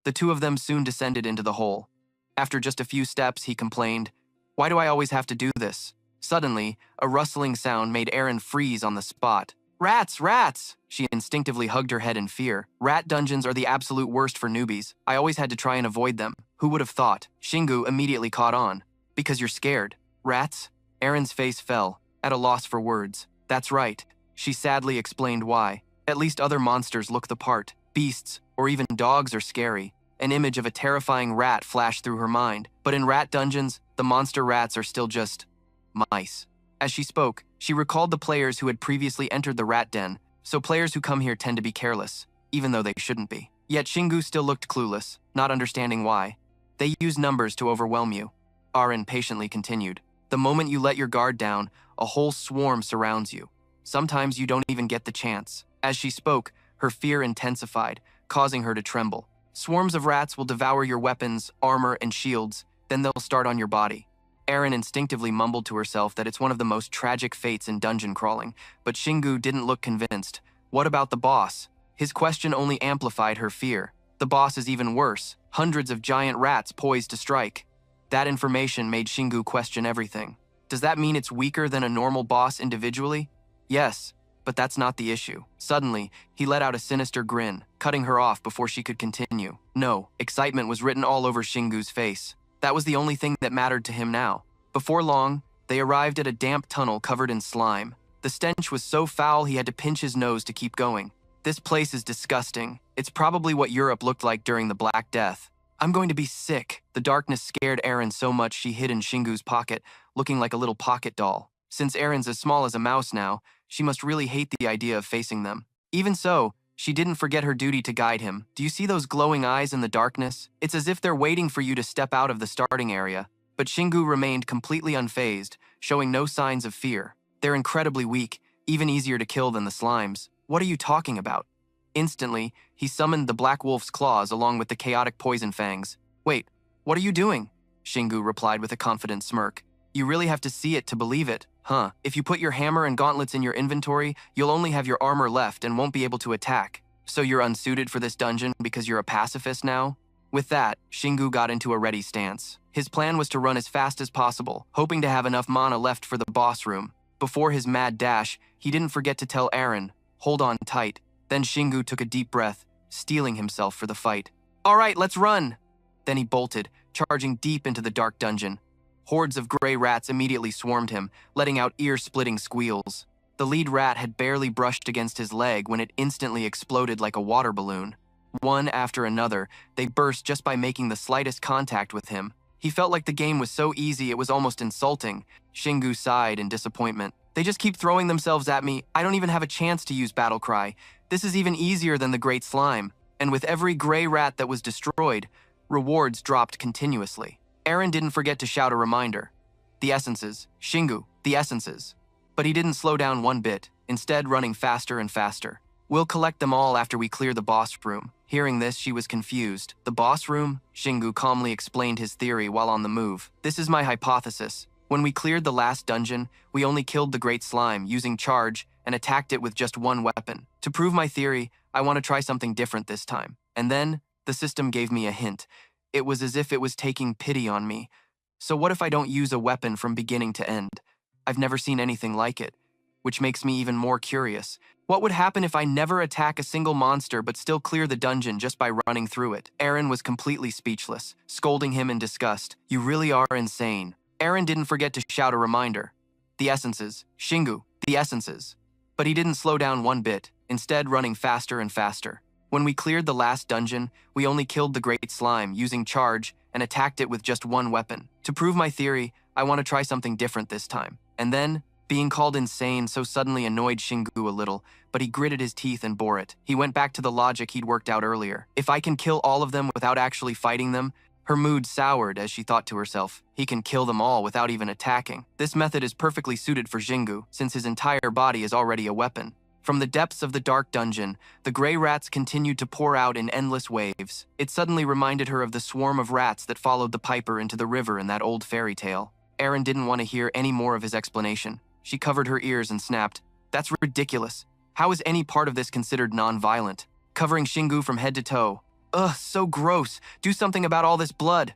The two of them soon descended into the hole. After just a few steps, he complained, "Why do I always have to do this?" Suddenly, a rustling sound made Aren freeze on the spot. "Rats, rats!" She instinctively hugged her head in fear. Rat dungeons are the absolute worst for newbies. I always had to try and avoid them. Who would have thought? Shingu immediately caught on. "Because you're scared." "Rats?" Aren's face fell, at a loss for words. "That's right." She sadly explained why. "At least other monsters look the part. Beasts, or even dogs are scary." An image of a terrifying rat flashed through her mind. But in rat dungeons, the monster rats are still just mice. As she spoke, she recalled the players who had previously entered the rat den, so players who come here tend to be careless, even though they shouldn't be. Yet Shingu still looked clueless, not understanding why. "They use numbers to overwhelm you," Aren patiently continued. "The moment you let your guard down, a whole swarm surrounds you. Sometimes you don't even get the chance." As she spoke, her fear intensified, causing her to tremble. "Swarms of rats will devour your weapons, armor, and shields, then they'll start on your body." Aren instinctively mumbled to herself that it's one of the most tragic fates in dungeon crawling, but Shingu didn't look convinced. What about the boss? His question only amplified her fear. The boss is even worse, hundreds of giant rats poised to strike. That information made Shingu question everything. Does that mean it's weaker than a normal boss individually? Yes, but that's not the issue. Suddenly, he let out a sinister grin, cutting her off before she could continue. No, excitement was written all over Shingu's face. That was the only thing that mattered to him now. Before long, they arrived at a damp tunnel covered in slime. The stench was so foul he had to pinch his nose to keep going. "This place is disgusting. It's probably what Europe looked like during the Black Death. I'm going to be sick." The darkness scared Aren so much she hid in Shingu's pocket, looking like a little pocket doll. Since Aren's as small as a mouse now, she must really hate the idea of facing them. Even so, she didn't forget her duty to guide him. "Do you see those glowing eyes in the darkness? It's as if they're waiting for you to step out of the starting area." But Shingu remained completely unfazed, showing no signs of fear. "They're incredibly weak, even easier to kill than the slimes." "What are you talking about?" Instantly, he summoned the Black Wolf's claws along with the chaotic poison fangs. "Wait, what are you doing?" Shingu replied with a confident smirk. "You really have to see it to believe it, huh? If you put your hammer and gauntlets in your inventory, you'll only have your armor left and won't be able to attack. So you're unsuited for this dungeon because you're a pacifist now?" With that, Shingu got into a ready stance. His plan was to run as fast as possible, hoping to have enough mana left for the boss room. Before his mad dash, he didn't forget to tell Aren, "Hold on tight." Then Shingu took a deep breath, steeling himself for the fight. "All right, let's run!" Then he bolted, charging deep into the dark dungeon. Hordes of gray rats immediately swarmed him, letting out ear-splitting squeals. The lead rat had barely brushed against his leg when it instantly exploded like a water balloon. One after another, they burst just by making the slightest contact with him. He felt like the game was so easy it was almost insulting. Shingu sighed in disappointment. They just keep throwing themselves at me. I don't even have a chance to use Battle Cry. This is even easier than the Great Slime. And with every gray rat that was destroyed, rewards dropped continuously. Aaron didn't forget to shout a reminder. The essences. Shingu, the essences. But he didn't slow down one bit, instead running faster and faster. We'll collect them all after we clear the boss room. Hearing this, she was confused. The boss room? Shingu calmly explained his theory while on the move. This is my hypothesis. When we cleared the last dungeon, we only killed the Great Slime using charge and attacked it with just one weapon. To prove my theory, I want to try something different this time. And then, the system gave me a hint. It was as if it was taking pity on me. So what if I don't use a weapon from beginning to end? I've never seen anything like it, which makes me even more curious. What would happen if I never attack a single monster but still clear the dungeon just by running through it? Aaron was completely speechless, scolding him in disgust. You really are insane. Aaron didn't forget to shout a reminder. The essences. Shingu, the essences. But he didn't slow down one bit, instead running faster and faster. When we cleared the last dungeon, we only killed the Great Slime using charge and attacked it with just one weapon. To prove my theory, I want to try something different this time. And then, being called insane so suddenly annoyed Shingu a little, but he gritted his teeth and bore it. He went back to the logic he'd worked out earlier. If I can kill all of them without actually fighting them, her mood soured as she thought to herself, he can kill them all without even attacking. This method is perfectly suited for Shingu, since his entire body is already a weapon. From the depths of the dark dungeon, the gray rats continued to pour out in endless waves. It suddenly reminded her of the swarm of rats that followed the piper into the river in that old fairy tale. Aaron didn't want to hear any more of his explanation. She covered her ears and snapped, That's ridiculous. How is any part of this considered non-violent? Covering Shingu from head to toe. Ugh, so gross. Do something about all this blood.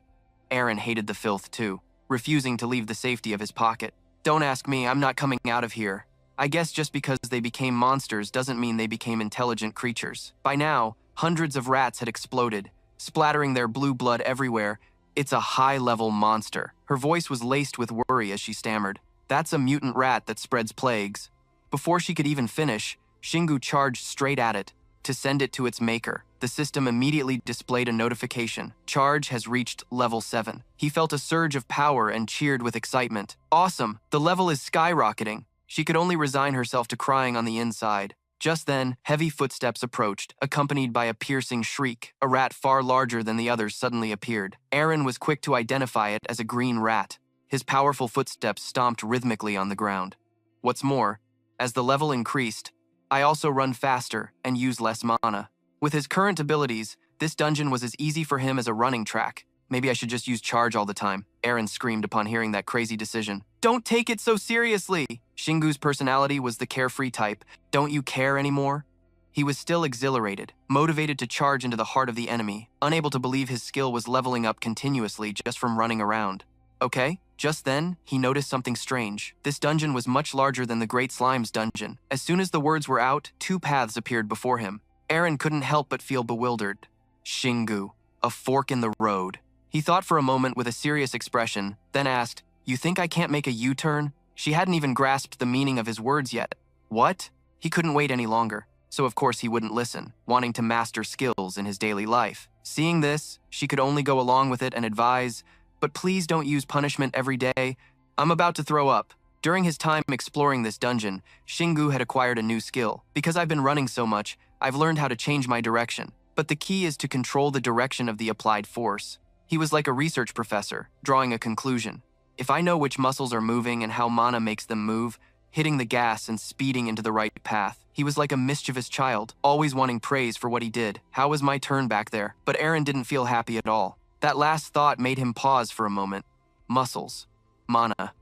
Aaron hated the filth too, refusing to leave the safety of his pocket. Don't ask me, I'm not coming out of here. I guess just because they became monsters doesn't mean they became intelligent creatures. By now, hundreds of rats had exploded, splattering their blue blood everywhere. It's a high-level monster. Her voice was laced with worry as she stammered. That's a mutant rat that spreads plagues. Before she could even finish, Shingu charged straight at it to send it to its maker. The system immediately displayed a notification. Charge has reached level 7. He felt a surge of power and cheered with excitement. Awesome! The level is skyrocketing. She could only resign herself to crying on the inside. Just then, heavy footsteps approached, accompanied by a piercing shriek. A rat far larger than the others suddenly appeared. Aaron was quick to identify it as a green rat. His powerful footsteps stomped rhythmically on the ground. What's more, as the level increased, I also run faster and use less mana. With his current abilities, this dungeon was as easy for him as a running track. Maybe I should just use charge all the time, Aaron screamed upon hearing that crazy decision. Don't take it so seriously! Shingu's personality was the carefree type. Don't you care anymore? He was still exhilarated, motivated to charge into the heart of the enemy, unable to believe his skill was leveling up continuously just from running around. Okay? Just then, he noticed something strange. This dungeon was much larger than the Great Slime's dungeon. As soon as the words were out, 2 paths appeared before him. Aaron couldn't help but feel bewildered. Shingu, a fork in the road. He thought for a moment with a serious expression, then asked, You think I can't make a U-turn? She hadn't even grasped the meaning of his words yet. What? He couldn't wait any longer, so of course he wouldn't listen, wanting to master skills in his daily life. Seeing this, she could only go along with it and advise, But please don't use punishment every day. I'm about to throw up. During his time exploring this dungeon, Shingu had acquired a new skill. Because I've been running so much, I've learned how to change my direction. But the key is to control the direction of the applied force. He was like a research professor, drawing a conclusion. If I know which muscles are moving and how mana makes them move, hitting the gas and speeding into the right path. He was like a mischievous child, always wanting praise for what he did. How was my turn back there? But Aaron didn't feel happy at all. That last thought made him pause for a moment. Muscles. Mana.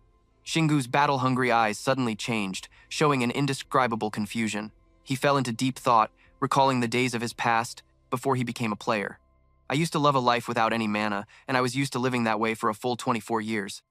Shingu's battle-hungry eyes suddenly changed, showing an indescribable confusion. He fell into deep thought, recalling the days of his past before he became a player. I used to love a life without any mana, and I was used to living that way for a full 24 years.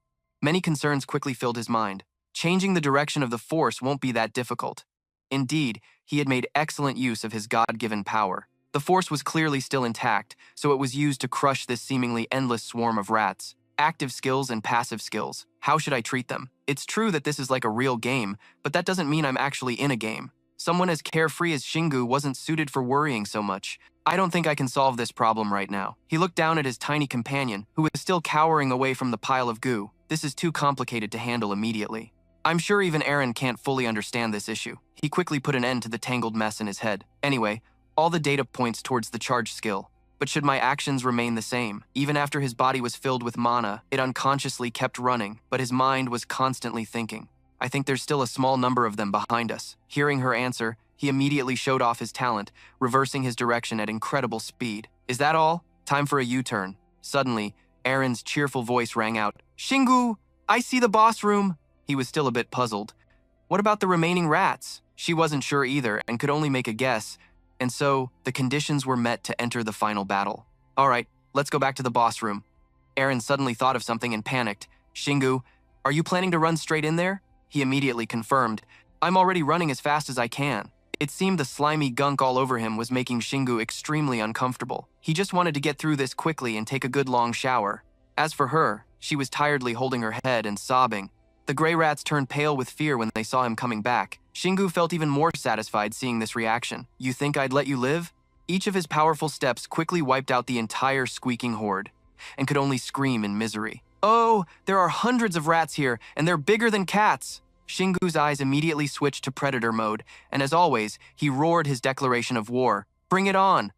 Many concerns quickly filled his mind. Changing the direction of the force won't be that difficult. Indeed, he had made excellent use of his God-given power. The force was clearly still intact, so it was used to crush this seemingly endless swarm of rats. Active skills and passive skills. How should I treat them? It's true that this is like a real game, but that doesn't mean I'm actually in a game. Someone as carefree as Shingu wasn't suited for worrying so much. I don't think I can solve this problem right now. He looked down at his tiny companion, who was still cowering away from the pile of goo. This is too complicated to handle immediately. I'm sure even Eren can't fully understand this issue. He quickly put an end to the tangled mess in his head. Anyway, all the data points towards the charge skill. But should my actions remain the same? Even after his body was filled with mana, it unconsciously kept running, but his mind was constantly thinking. I think there's still a small number of them behind us. Hearing her answer, he immediately showed off his talent, reversing his direction at incredible speed. Is that all? Time for a U-turn. Suddenly, Eren's cheerful voice rang out. Shingu, I see the boss room. He was still a bit puzzled. What about the remaining rats? She wasn't sure either and could only make a guess. And so, the conditions were met to enter the final battle. All right, let's go back to the boss room. Eren suddenly thought of something and panicked. Shingu, are you planning to run straight in there? He immediately confirmed. I'm already running as fast as I can. It seemed the slimy gunk all over him was making Shingu extremely uncomfortable. He just wanted to get through this quickly and take a good long shower. As for her, she was tiredly holding her head and sobbing. The gray rats turned pale with fear when they saw him coming back. Shingu felt even more satisfied seeing this reaction. You think I'd let you live? Each of his powerful steps quickly wiped out the entire squeaking horde, and could only scream in misery. Oh, there are hundreds of rats here, and they're bigger than cats! Shingu's eyes immediately switched to predator mode, and as always, he roared his declaration of war. Bring it on!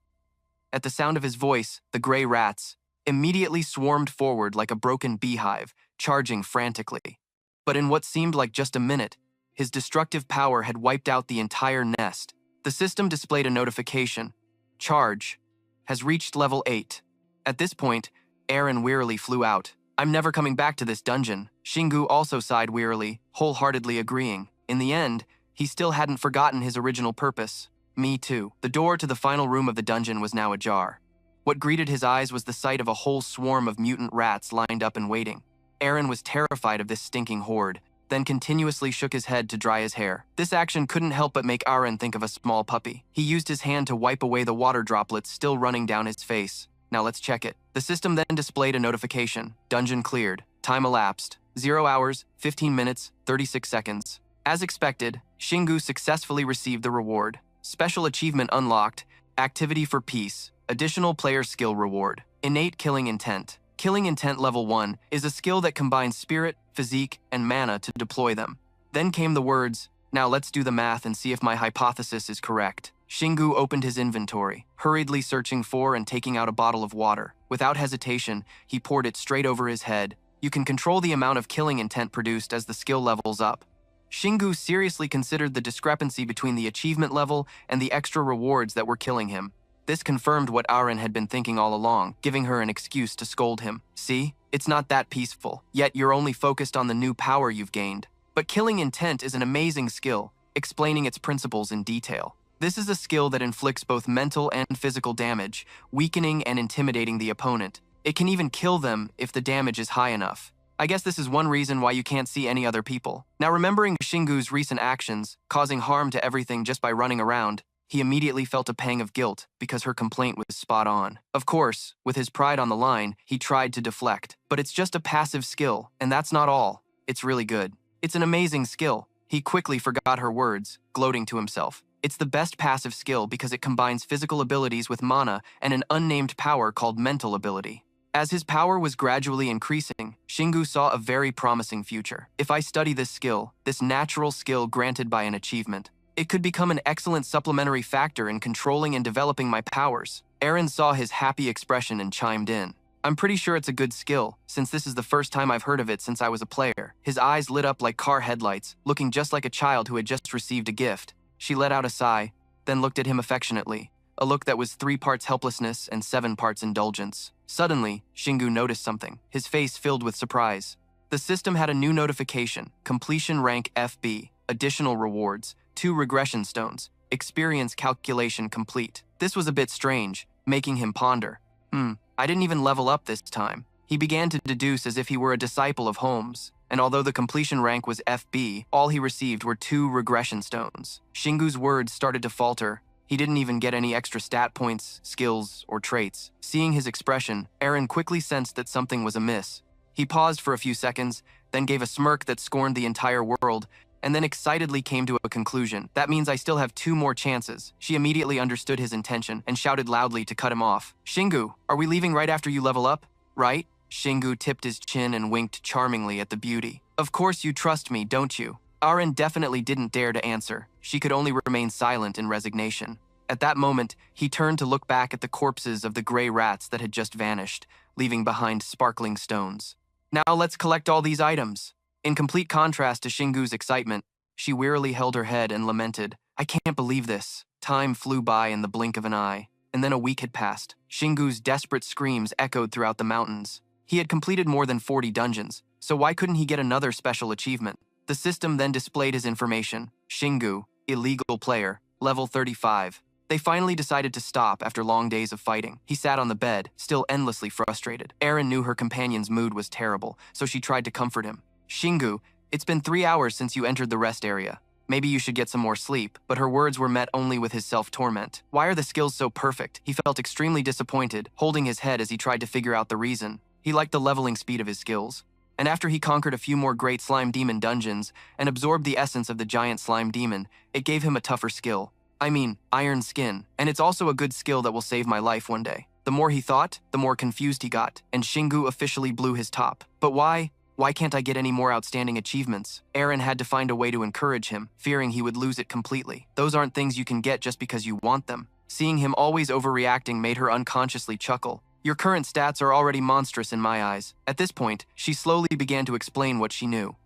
At the sound of his voice, the gray rats immediately swarmed forward like a broken beehive, charging frantically. But in what seemed like just a minute, his destructive power had wiped out the entire nest. The system displayed a notification. Charge has reached level 8. At this point, Eren wearily flew out. I'm never coming back to this dungeon. Shingu also sighed wearily, wholeheartedly agreeing. In the end, he still hadn't forgotten his original purpose. Me too. The door to the final room of the dungeon was now ajar. What greeted his eyes was the sight of a whole swarm of mutant rats lined up and waiting. Eren was terrified of this stinking horde, then continuously shook his head to dry his hair. This action couldn't help but make Eren think of a small puppy. He used his hand to wipe away the water droplets still running down his face. Now let's check it. The system then displayed a notification. Dungeon cleared. Time elapsed. 0 hours, 15 minutes, 36 seconds. As expected, Shingu successfully received the reward. Special achievement unlocked. Activity for peace. Additional player skill reward. Innate killing intent. Killing Intent Level 1 is a skill that combines spirit, physique, and mana to deploy them. Then came the words, now let's do the math and see if my hypothesis is correct. Shingu opened his inventory, hurriedly searching for and taking out a bottle of water. Without hesitation, he poured it straight over his head. You can control the amount of killing intent produced as the skill levels up. Shingu seriously considered the discrepancy between the achievement level and the extra rewards that were killing him. This confirmed what Eren had been thinking all along, giving her an excuse to scold him. See, it's not that peaceful, yet you're only focused on the new power you've gained. But killing intent is an amazing skill, explaining its principles in detail. This is a skill that inflicts both mental and physical damage, weakening and intimidating the opponent. It can even kill them if the damage is high enough. I guess this is one reason why you can't see any other people. Now remembering Shingu's recent actions, causing harm to everything just by running around, he immediately felt a pang of guilt because her complaint was spot on. Of course, with his pride on the line, he tried to deflect. But it's just a passive skill, and that's not all. It's really good. It's an amazing skill. He quickly forgot her words, gloating to himself. It's the best passive skill because it combines physical abilities with mana and an unnamed power called mental ability. As his power was gradually increasing, Shingu saw a very promising future. If I study this skill, this natural skill granted by an achievement, it could become an excellent supplementary factor in controlling and developing my powers. Eren saw his happy expression and chimed in. I'm pretty sure it's a good skill, since this is the first time I've heard of it since I was a player. His eyes lit up like car headlights, looking just like a child who had just received a gift. She let out a sigh, then looked at him affectionately, a look that was 3 parts helplessness and 7 parts indulgence. Suddenly, Shingu noticed something, his face filled with surprise. The system had a new notification, completion rank FB, additional rewards, 2 regression stones, experience calculation complete. This was a bit strange, making him ponder. I didn't even level up this time. He began to deduce as if he were a disciple of Holmes, and although the completion rank was FB, all he received were 2 regression stones. Shingu's words started to falter. He didn't even get any extra stat points, skills, or traits. Seeing his expression, Eren quickly sensed that something was amiss. He paused for a few seconds, then gave a smirk that scorned the entire world, and then excitedly came to a conclusion. That means I still have 2 more chances. She immediately understood his intention and shouted loudly to cut him off. Shingu, are we leaving right after you level up? Right? Shingu tipped his chin and winked charmingly at the beauty. Of course you trust me, don't you? Aren definitely didn't dare to answer. She could only remain silent in resignation. At that moment, he turned to look back at the corpses of the gray rats that had just vanished, leaving behind sparkling stones. Now let's collect all these items. In complete contrast to Shingu's excitement, she wearily held her head and lamented, I can't believe this. Time flew by in the blink of an eye, and then a week had passed. Shingu's desperate screams echoed throughout the mountains. He had completed more than 40 dungeons, so why couldn't he get another special achievement? The system then displayed his information. Shingu, illegal player, level 35. They finally decided to stop after long days of fighting. He sat on the bed, still endlessly frustrated. Aren knew her companion's mood was terrible, so she tried to comfort him. Shingu, it's been 3 hours since you entered the rest area. Maybe you should get some more sleep, but her words were met only with his self-torment. Why are the skills so perfect? He felt extremely disappointed, holding his head as he tried to figure out the reason. He liked the leveling speed of his skills. And after he conquered a few more great slime demon dungeons and absorbed the essence of the giant slime demon, it gave him a tougher skill. I mean, iron skin. And it's also a good skill that will save my life one day. The more he thought, the more confused he got, and Shingu officially blew his top. But why? Why can't I get any more outstanding achievements? Aren had to find a way to encourage him, fearing he would lose it completely. Those aren't things you can get just because you want them. Seeing him always overreacting made her unconsciously chuckle. Your current stats are already monstrous in my eyes. At this point, she slowly began to explain what she knew.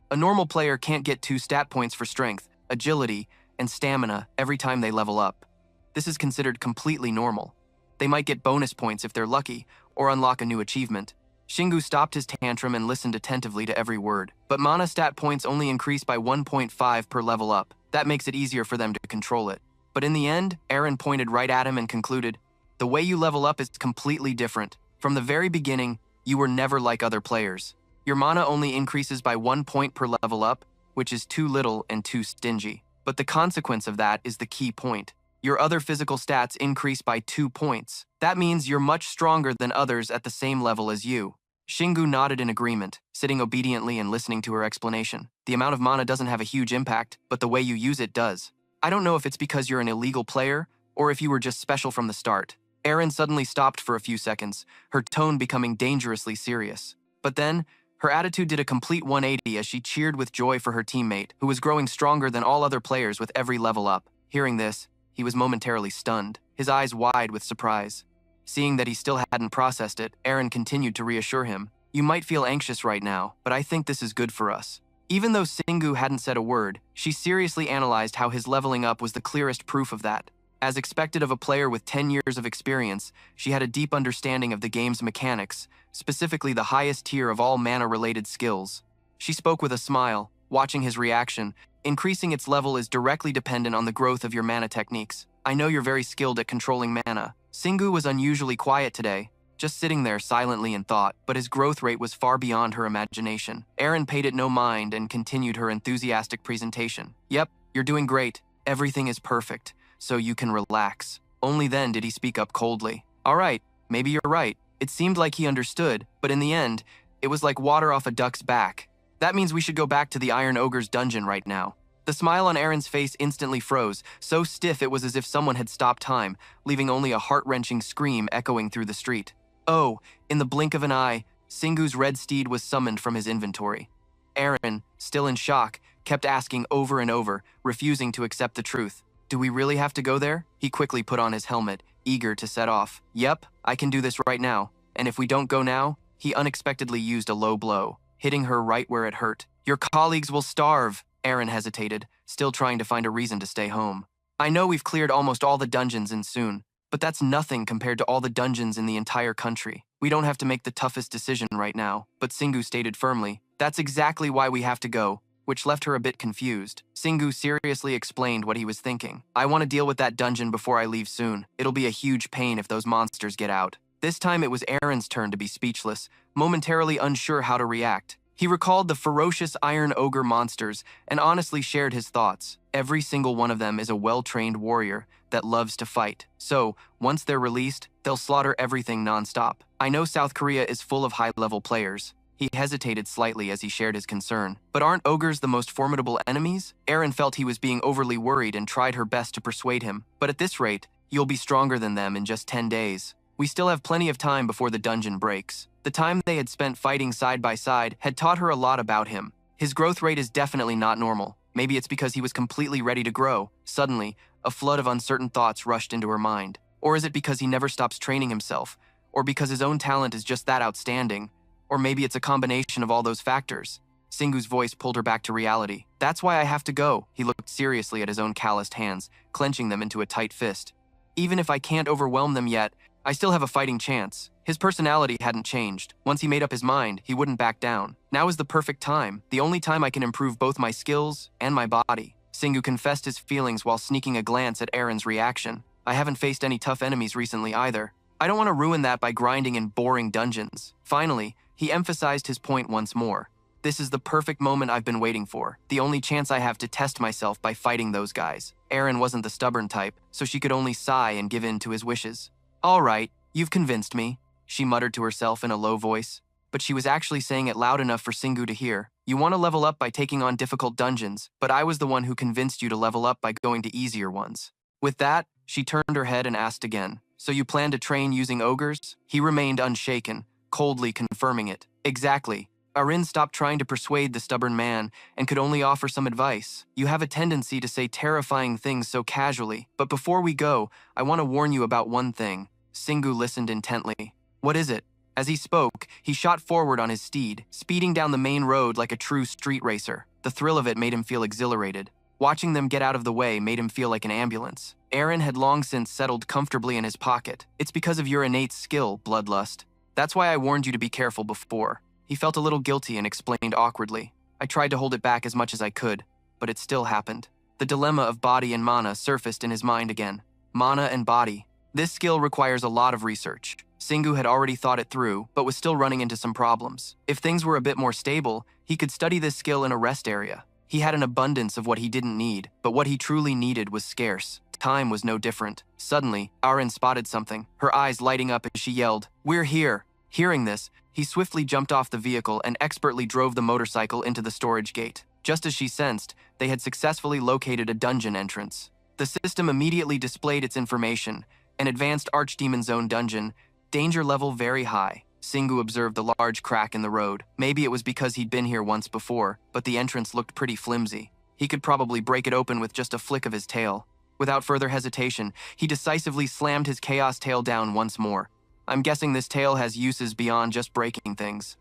A normal player can't get 2 stat points for strength, agility, and stamina every time they level up. This is considered completely normal. They might get bonus points if they're lucky, or unlock a new achievement. Shingu stopped his tantrum and listened attentively to every word. But mana stat points only increase by 1.5 per level up. That makes it easier for them to control it. But in the end, Aren pointed right at him and concluded, the way you level up is completely different. From the very beginning, you were never like other players. Your mana only increases by 1 point per level up, which is too little and too stingy. But the consequence of that is the key point. Your other physical stats increase by 2 points. That means you're much stronger than others at the same level as you. Shingu nodded in agreement, sitting obediently and listening to her explanation. The amount of mana doesn't have a huge impact, but the way you use it does. I don't know if it's because you're an illegal player, or if you were just special from the start. Aren suddenly stopped for a few seconds, her tone becoming dangerously serious. But then, her attitude did a complete 180 as she cheered with joy for her teammate, who was growing stronger than all other players with every level up. Hearing this, he was momentarily stunned, his eyes wide with surprise. Seeing that he still hadn't processed it, Aren continued to reassure him. You might feel anxious right now, but I think this is good for us. Even though Shingu hadn't said a word, she seriously analyzed how his leveling up was the clearest proof of that. As expected of a player with 10 years of experience, she had a deep understanding of the game's mechanics, specifically the highest tier of all mana-related skills. She spoke with a smile, watching his reaction. Increasing its level is directly dependent on the growth of your mana techniques. I know you're very skilled at controlling mana. Shingu was unusually quiet today, just sitting there silently in thought, but his growth rate was far beyond her imagination. Aren paid it no mind and continued her enthusiastic presentation. Yep, you're doing great. Everything is perfect, so you can relax. Only then did he speak up coldly. All right, maybe you're right. It seemed like he understood, but in the end, it was like water off a duck's back. That means we should go back to the Iron Ogre's dungeon right now. The smile on Aren's face instantly froze, so stiff it was as if someone had stopped time, leaving only a heart-wrenching scream echoing through the street. Oh, in the blink of an eye, Shingu's red steed was summoned from his inventory. Aren, still in shock, kept asking over and over, refusing to accept the truth. Do we really have to go there? He quickly put on his helmet, eager to set off. Yep, I can do this right now. And if we don't go now, he unexpectedly used a low blow, hitting her right where it hurt. Your colleagues will starve. Aren hesitated, still trying to find a reason to stay home. I know we've cleared almost all the dungeons in soon, but that's nothing compared to all the dungeons in the entire country. We don't have to make the toughest decision right now, but Shingu stated firmly, that's exactly why we have to go, which left her a bit confused. Shingu seriously explained what he was thinking. I want to deal with that dungeon before I leave soon. It'll be a huge pain if those monsters get out. This time it was Aren's turn to be speechless, momentarily unsure how to react. He recalled the ferocious Iron Ogre monsters and honestly shared his thoughts. Every single one of them is a well-trained warrior that loves to fight. So, once they're released, they'll slaughter everything non-stop. I know South Korea is full of high-level players. He hesitated slightly as he shared his concern. But aren't ogres the most formidable enemies? Eren felt he was being overly worried and tried her best to persuade him. But at this rate, you'll be stronger than them in just 10 days. We still have plenty of time before the dungeon breaks. The time they had spent fighting side by side had taught her a lot about him. His growth rate is definitely not normal. Maybe it's because he was completely ready to grow. Suddenly, a flood of uncertain thoughts rushed into her mind. Or is it because he never stops training himself? Or because his own talent is just that outstanding? Or maybe it's a combination of all those factors. Singu's voice pulled her back to reality. That's why I have to go. He looked seriously at his own calloused hands, clenching them into a tight fist. Even if I can't overwhelm them yet, I still have a fighting chance. His personality hadn't changed. Once he made up his mind, he wouldn't back down. Now is the perfect time, the only time I can improve both my skills and my body. Singu confessed his feelings while sneaking a glance at Eren's reaction. I haven't faced any tough enemies recently either. I don't want to ruin that by grinding in boring dungeons. Finally, he emphasized his point once more. This is the perfect moment I've been waiting for. The only chance I have to test myself by fighting those guys. Eren wasn't the stubborn type, so she could only sigh and give in to his wishes. All right, you've convinced me, she muttered to herself in a low voice. But she was actually saying it loud enough for Singu to hear. You want to level up by taking on difficult dungeons, but I was the one who convinced you to level up by going to easier ones. With that, she turned her head and asked again, so you plan to train using ogres? He remained unshaken, coldly confirming it. Exactly. Arin stopped trying to persuade the stubborn man and could only offer some advice. You have a tendency to say terrifying things so casually, but before we go, I want to warn you about one thing. Singu listened intently. What is it? As he spoke, he shot forward on his steed, speeding down the main road like a true street racer. The thrill of it made him feel exhilarated. Watching them get out of the way made him feel like an ambulance. Eren had long since settled comfortably in his pocket. It's because of your innate skill, Bloodlust. That's why I warned you to be careful before. He felt a little guilty and explained awkwardly. I tried to hold it back as much as I could, but it still happened. The dilemma of body and mana surfaced in his mind again. Mana and body. This skill requires a lot of research. Singu had already thought it through, but was still running into some problems. If things were a bit more stable, he could study this skill in a rest area. He had an abundance of what he didn't need, but what he truly needed was scarce. Time was no different. Suddenly, Aren spotted something, her eyes lighting up as she yelled, "We're here!" Hearing this, he swiftly jumped off the vehicle and expertly drove the motorcycle into the storage gate. Just as she sensed, they had successfully located a dungeon entrance. The system immediately displayed its information, an advanced Archdemon Zone dungeon, danger level very high. Singu observed the large crack in the road. Maybe it was because he'd been here once before, but the entrance looked pretty flimsy. He could probably break it open with just a flick of his tail. Without further hesitation, he decisively slammed his chaos tail down once more. I'm guessing this tail has uses beyond just breaking things.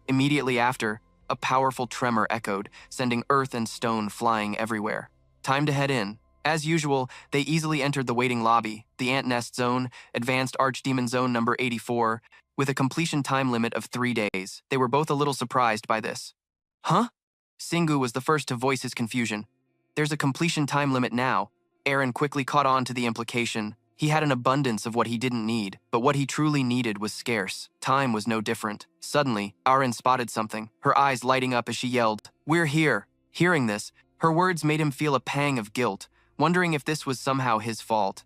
Immediately after, a powerful tremor echoed, sending earth and stone flying everywhere. Time to head in. As usual, they easily entered the waiting lobby, the Ant Nest Zone, Advanced Archdemon Zone number 84, with a completion time limit of 3 days. They were both a little surprised by this. Huh? Singu was the first to voice his confusion. There's a completion time limit now. Eren quickly caught on to the implication. He had an abundance of what he didn't need, but what he truly needed was scarce. Time was no different. Suddenly, Aren spotted something, her eyes lighting up as she yelled, "We're here!" Hearing this, her words made him feel a pang of guilt, wondering if this was somehow his fault.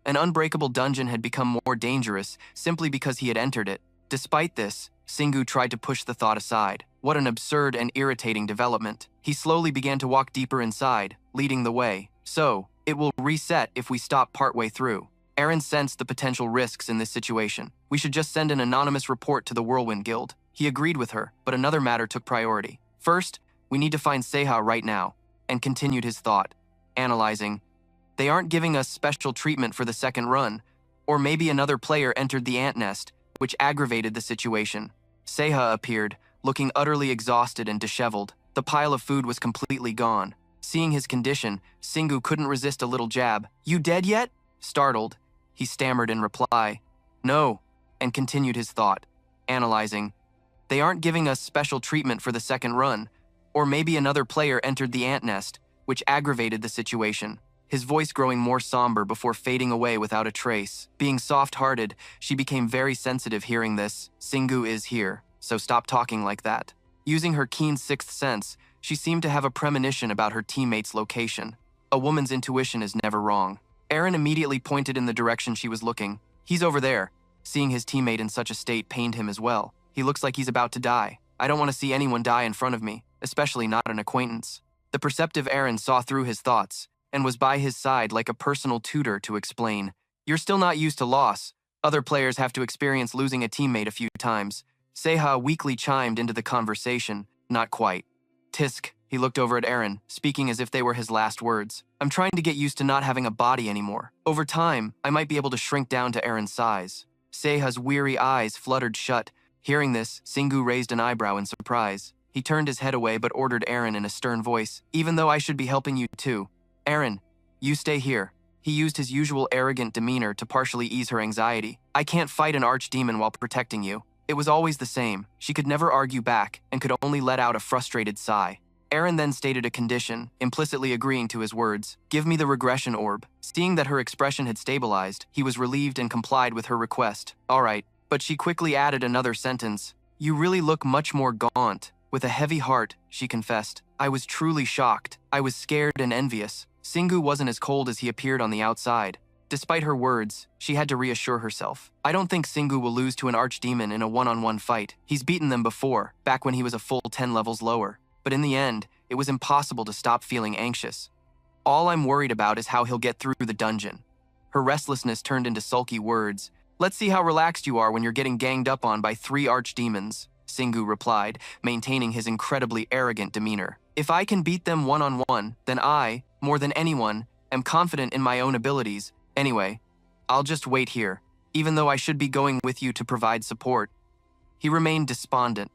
An unbreakable dungeon had become more dangerous simply because he had entered it. Despite this, Singu tried to push the thought aside. What an absurd and irritating development. He slowly began to walk deeper inside, leading the way. So, it will reset if we stop partway through. Eren sensed the potential risks in this situation. We should just send an anonymous report to the Whirlwind Guild. He agreed with her, but another matter took priority. First, we need to find Seha right now, and continued his thought, analyzing. They aren't giving us special treatment for the second run, or maybe another player entered the ant nest, which aggravated the situation. Seha appeared, looking utterly exhausted and disheveled. The pile of food was completely gone. Seeing his condition, Singu couldn't resist a little jab. "You dead yet?" Startled, he stammered in reply, "No," and continued his thought, analyzing. They aren't giving us special treatment for the second run, or maybe another player entered the ant nest, which aggravated the situation. His voice growing more somber before fading away without a trace. Being soft-hearted, she became very sensitive hearing this. Singu is here, so stop talking like that. Using her keen sixth sense, she seemed to have a premonition about her teammate's location. A woman's intuition is never wrong. Eren immediately pointed in the direction she was looking. "He's over there." Seeing his teammate in such a state pained him as well. "He looks like he's about to die." I don't want to see anyone die in front of me, especially not an acquaintance. The perceptive Aaron saw through his thoughts and was by his side like a personal tutor to explain. You're still not used to loss. Other players have to experience losing a teammate a few times. Seha weakly chimed into the conversation. Not quite. Tisk, he looked over at Aaron, speaking as if they were his last words. I'm trying to get used to not having a body anymore. Over time, I might be able to shrink down to Aaron's size. Seha's weary eyes fluttered shut. Hearing this, Singu raised an eyebrow in surprise. He turned his head away but ordered Aaron in a stern voice, even though I should be helping you too. Aaron, you stay here. He used his usual arrogant demeanor to partially ease her anxiety. I can't fight an archdemon while protecting you. It was always the same. She could never argue back and could only let out a frustrated sigh. Aaron then stated a condition, implicitly agreeing to his words. Give me the regression orb. Seeing that her expression had stabilized, he was relieved and complied with her request. All right, but she quickly added another sentence. You really look much more gaunt. With a heavy heart, she confessed. I was truly shocked. I was scared and envious. Singu wasn't as cold as he appeared on the outside. Despite her words, she had to reassure herself. I don't think Singu will lose to an archdemon in a one-on-one fight. He's beaten them before, back when he was a full 10 levels lower. But in the end, it was impossible to stop feeling anxious. All I'm worried about is how he'll get through the dungeon. Her restlessness turned into sulky words. Let's see how relaxed you are when you're getting ganged up on by 3 archdemons, Singu replied, maintaining his incredibly arrogant demeanor. If I can beat them one-on-one, then I, more than anyone, am confident in my own abilities. Anyway, I'll just wait here, even though I should be going with you to provide support. He remained despondent,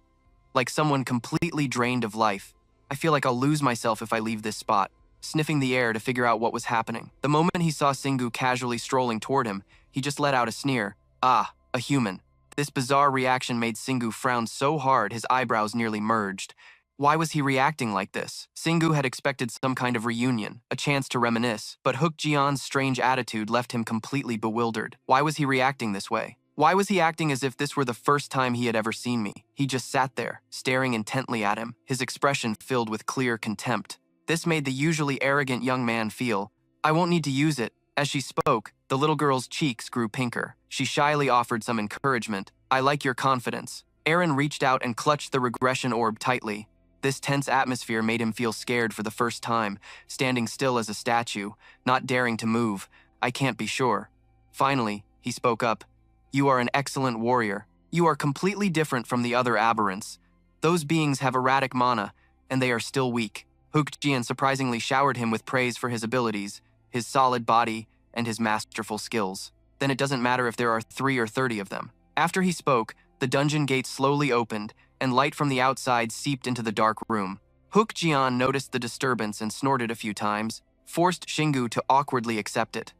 like someone completely drained of life. I feel like I'll lose myself if I leave this spot, sniffing the air to figure out what was happening. The moment he saw Singu casually strolling toward him, he just let out a sneer. Ah, a human. This bizarre reaction made Singu frown so hard his eyebrows nearly merged. Why was he reacting like this? Singu had expected some kind of reunion, a chance to reminisce, but Hook Jian's strange attitude left him completely bewildered. Why was he reacting this way? Why was he acting as if this were the first time he had ever seen me? He just sat there, staring intently at him, his expression filled with clear contempt. This made the usually arrogant young man feel, I won't need to use it. As she spoke, the little girl's cheeks grew pinker. She shyly offered some encouragement. I like your confidence. Aaron reached out and clutched the regression orb tightly. This tense atmosphere made him feel scared for the first time, standing still as a statue, not daring to move. I can't be sure. Finally, he spoke up. You are an excellent warrior. You are completely different from the other aberrants. Those beings have erratic mana, and they are still weak. Hookjian surprisingly showered him with praise for his abilities, his solid body, and his masterful skills. Then it doesn't matter if there are 3 or 30 of them. After he spoke, the dungeon gate slowly opened, and light from the outside seeped into the dark room. Hook Jian noticed the disturbance and snorted a few times, forced Shingu to awkwardly accept it.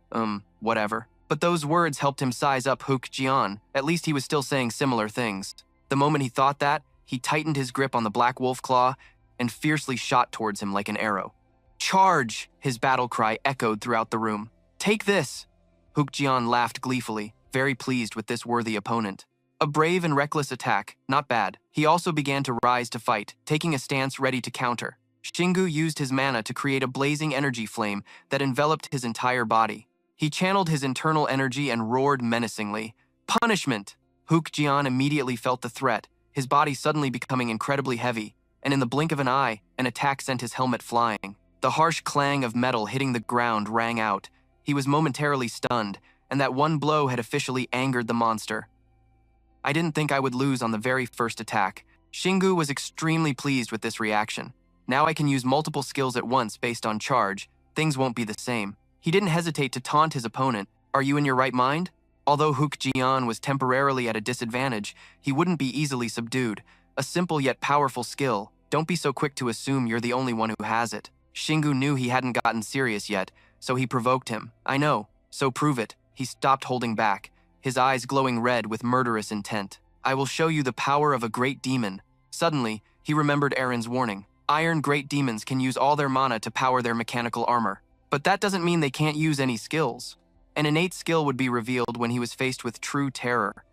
Whatever. But those words helped him size up Hook Jian. At least he was still saying similar things. The moment he thought that, he tightened his grip on the black wolf claw and fiercely shot towards him like an arrow. Charge! His battle cry echoed throughout the room. Take this! Hook Jian laughed gleefully, very pleased with this worthy opponent. A brave and reckless attack, not bad. He also began to rise to fight, taking a stance ready to counter. Shingu used his mana to create a blazing energy flame that enveloped his entire body. He channeled his internal energy and roared menacingly. Punishment! Hook Jian immediately felt the threat, his body suddenly becoming incredibly heavy, and in the blink of an eye, an attack sent his helmet flying. The harsh clang of metal hitting the ground rang out. He was momentarily stunned, and that one blow had officially angered the monster. I didn't think I would lose on the very first attack. Shingu was extremely pleased with this reaction. Now I can use multiple skills at once based on charge. Things won't be the same. He didn't hesitate to taunt his opponent. Are you in your right mind? Although Hook Jian was temporarily at a disadvantage, he wouldn't be easily subdued. A simple yet powerful skill. Don't be so quick to assume you're the only one who has it. Shingu knew he hadn't gotten serious yet, so he provoked him. I know, so prove it. He stopped holding back, his eyes glowing red with murderous intent. I will show you the power of a great demon. Suddenly, he remembered Aaron's warning. Iron great demons can use all their mana to power their mechanical armor. But that doesn't mean they can't use any skills. An innate skill would be revealed when he was faced with true terror.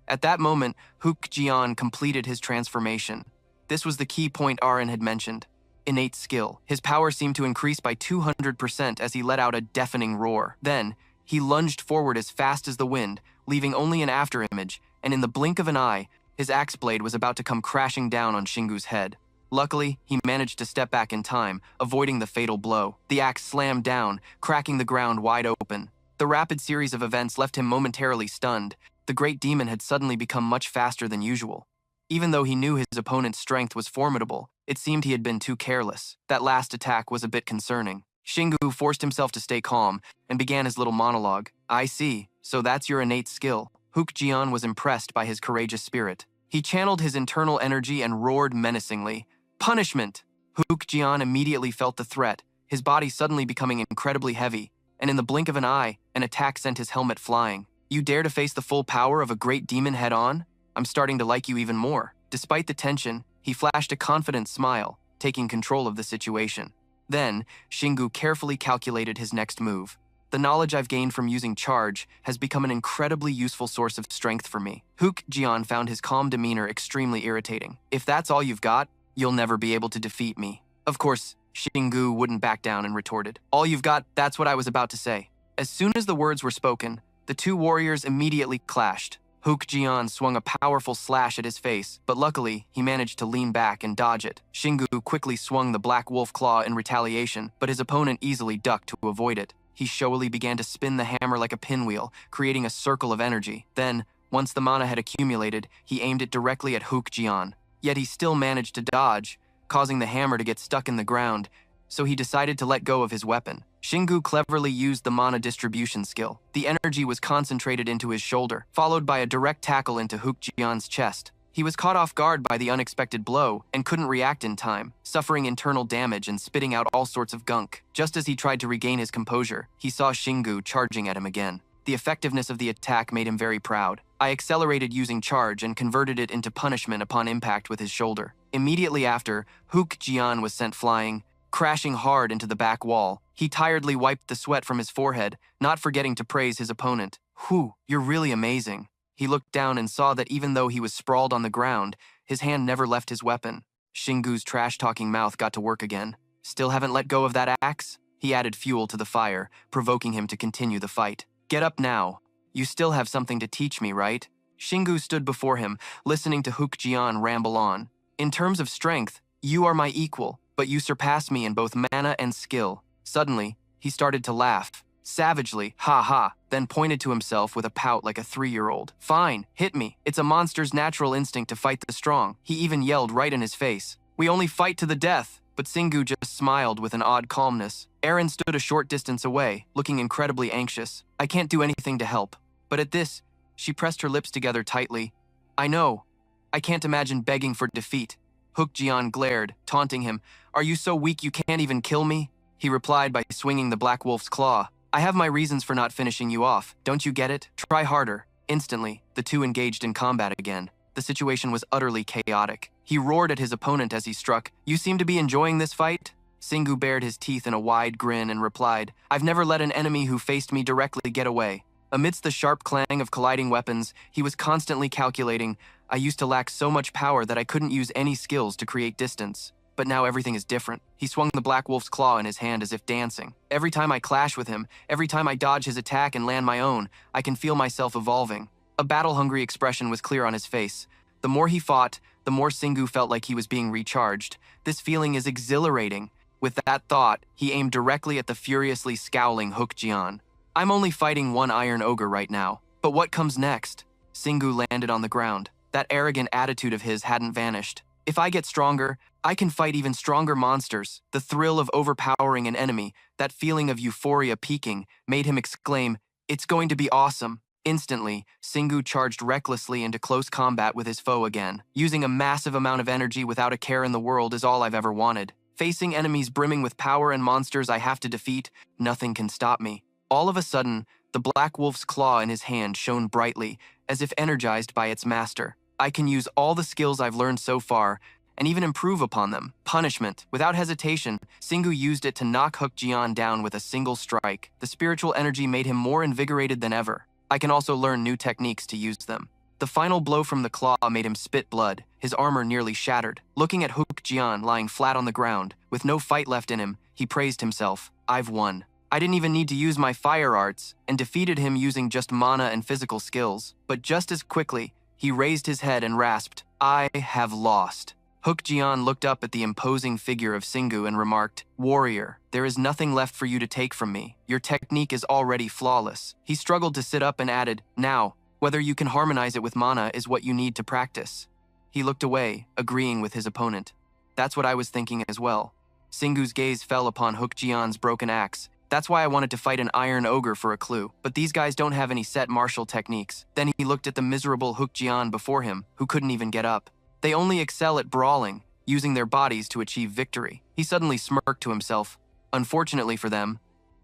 At that moment, Hook Jian completed his transformation. This was the key point Aaron had mentioned. Innate skill. His power seemed to increase by 200% as he let out a deafening roar. Then, he lunged forward as fast as the wind, leaving only an afterimage, and in the blink of an eye, His axe blade was about to come crashing down on Shingu's head. Luckily, he managed to step back in time, avoiding the fatal blow. The axe slammed down, cracking the ground wide open. The rapid series of events left him momentarily stunned. The great demon had suddenly become much faster than usual. Even though he knew his opponent's strength was formidable, it seemed he had been too careless. That last attack was a bit concerning. Shingu forced himself to stay calm and began his little monologue. I see, so that's your innate skill. Hook Jian was impressed by his courageous spirit. He channeled his internal energy and roared menacingly. Punishment! Hook Jian immediately felt the threat, his body suddenly becoming incredibly heavy, and in the blink of an eye, an attack sent his helmet flying. You dare to face the full power of a great demon head-on? I'm starting to like you even more. Despite the tension, he flashed a confident smile, taking control of the situation. Then, Shingu carefully calculated his next move. The knowledge I've gained from using charge has become an incredibly useful source of strength for me. Hook Jian found his calm demeanor extremely irritating. If that's all you've got, you'll never be able to defeat me. Of course, Shingu wouldn't back down and retorted. All you've got, that's what I was about to say. As soon as the words were spoken, the two warriors immediately clashed. Hook Jian swung a powerful slash at his face, but luckily, he managed to lean back and dodge it. Shingu quickly swung the black wolf claw in retaliation, but his opponent easily ducked to avoid it. He showily began to spin the hammer like a pinwheel, creating a circle of energy. Then, once the mana had accumulated, he aimed it directly at Hook Jian. Yet he still managed to dodge, causing the hammer to get stuck in the ground, so he decided to let go of his weapon. Shingu cleverly used the mana distribution skill. The energy was concentrated into his shoulder, followed by a direct tackle into Hook Jian's chest. He was caught off guard by the unexpected blow and couldn't react in time, suffering internal damage and spitting out all sorts of gunk. Just as he tried to regain his composure, he saw Shingu charging at him again. The effectiveness of the attack made him very proud. I accelerated using charge and converted it into punishment upon impact with his shoulder. Immediately after, Hook Jian was sent flying, crashing hard into the back wall. He tiredly wiped the sweat from his forehead, not forgetting to praise his opponent. Whew, you're really amazing. He looked down and saw that even though he was sprawled on the ground, his hand never left his weapon. Shingu's trash-talking mouth got to work again. Still haven't let go of that axe? He added fuel to the fire, provoking him to continue the fight. Get up now. You still have something to teach me, right? Shingu stood before him, listening to Hook Jian ramble on. In terms of strength, you are my equal, but you surpass me in both mana and skill. Suddenly, he started to laugh. Savagely, ha ha, then pointed to himself with a pout like a 3-year-old. Fine, hit me. It's a monster's natural instinct to fight the strong. He even yelled right in his face. We only fight to the death. But Shingu just smiled with an odd calmness. Aaron stood a short distance away, looking incredibly anxious. I can't do anything to help. But at this, she pressed her lips together tightly. I know. I can't imagine begging for defeat. Hook Jian glared, taunting him. Are you so weak you can't even kill me? He replied by swinging the black wolf's claw. I have my reasons for not finishing you off. Don't you get it? Try harder. Instantly, the two engaged in combat again. The situation was utterly chaotic. He roared at his opponent as he struck. You seem to be enjoying this fight? Shingu bared his teeth in a wide grin and replied, I've never let an enemy who faced me directly get away. Amidst the sharp clang of colliding weapons, he was constantly calculating, I used to lack so much power that I couldn't use any skills to create distance. But now everything is different. He swung the black wolf's claw in his hand as if dancing. Every time I clash with him, every time I dodge his attack and land my own, I can feel myself evolving. A battle-hungry expression was clear on his face. The more he fought, the more Shingu felt like he was being recharged. This feeling is exhilarating. With that thought, he aimed directly at the furiously scowling Hook Jian. I'm only fighting one iron ogre right now. But what comes next? Shingu landed on the ground. That arrogant attitude of his hadn't vanished. If I get stronger, I can fight even stronger monsters. The thrill of overpowering an enemy, that feeling of euphoria peaking, made him exclaim, It's going to be awesome. Instantly, Shingu charged recklessly into close combat with his foe again. Using a massive amount of energy without a care in the world is all I've ever wanted. Facing enemies brimming with power and monsters I have to defeat, nothing can stop me. All of a sudden, the black wolf's claw in his hand shone brightly, as if energized by its master. I can use all the skills I've learned so far, and even improve upon them. Punishment. Without hesitation, Shingu used it to knock Hook Jian down with a single strike. The spiritual energy made him more invigorated than ever. I can also learn new techniques to use them. The final blow from the claw made him spit blood, his armor nearly shattered. Looking at Hook Jian lying flat on the ground, with no fight left in him, he praised himself. I've won. I didn't even need to use my fire arts, and defeated him using just mana and physical skills. But just as quickly, He raised his head and rasped, "I have lost." Hook-jian looked up at the imposing figure of Singu and remarked, "Warrior, there is nothing left for you to take from me. Your technique is already flawless." He struggled to sit up and added, "Now, whether you can harmonize it with mana is what you need to practice." He looked away, agreeing with his opponent. "That's what I was thinking as well." Singu's gaze fell upon Hook-jian's broken axe. "That's why I wanted to fight an iron ogre for a clue, but these guys don't have any set martial techniques." Then he looked at the miserable Hook-jian before him, who couldn't even get up. They only excel at brawling, using their bodies to achieve victory. He suddenly smirked to himself. Unfortunately for them,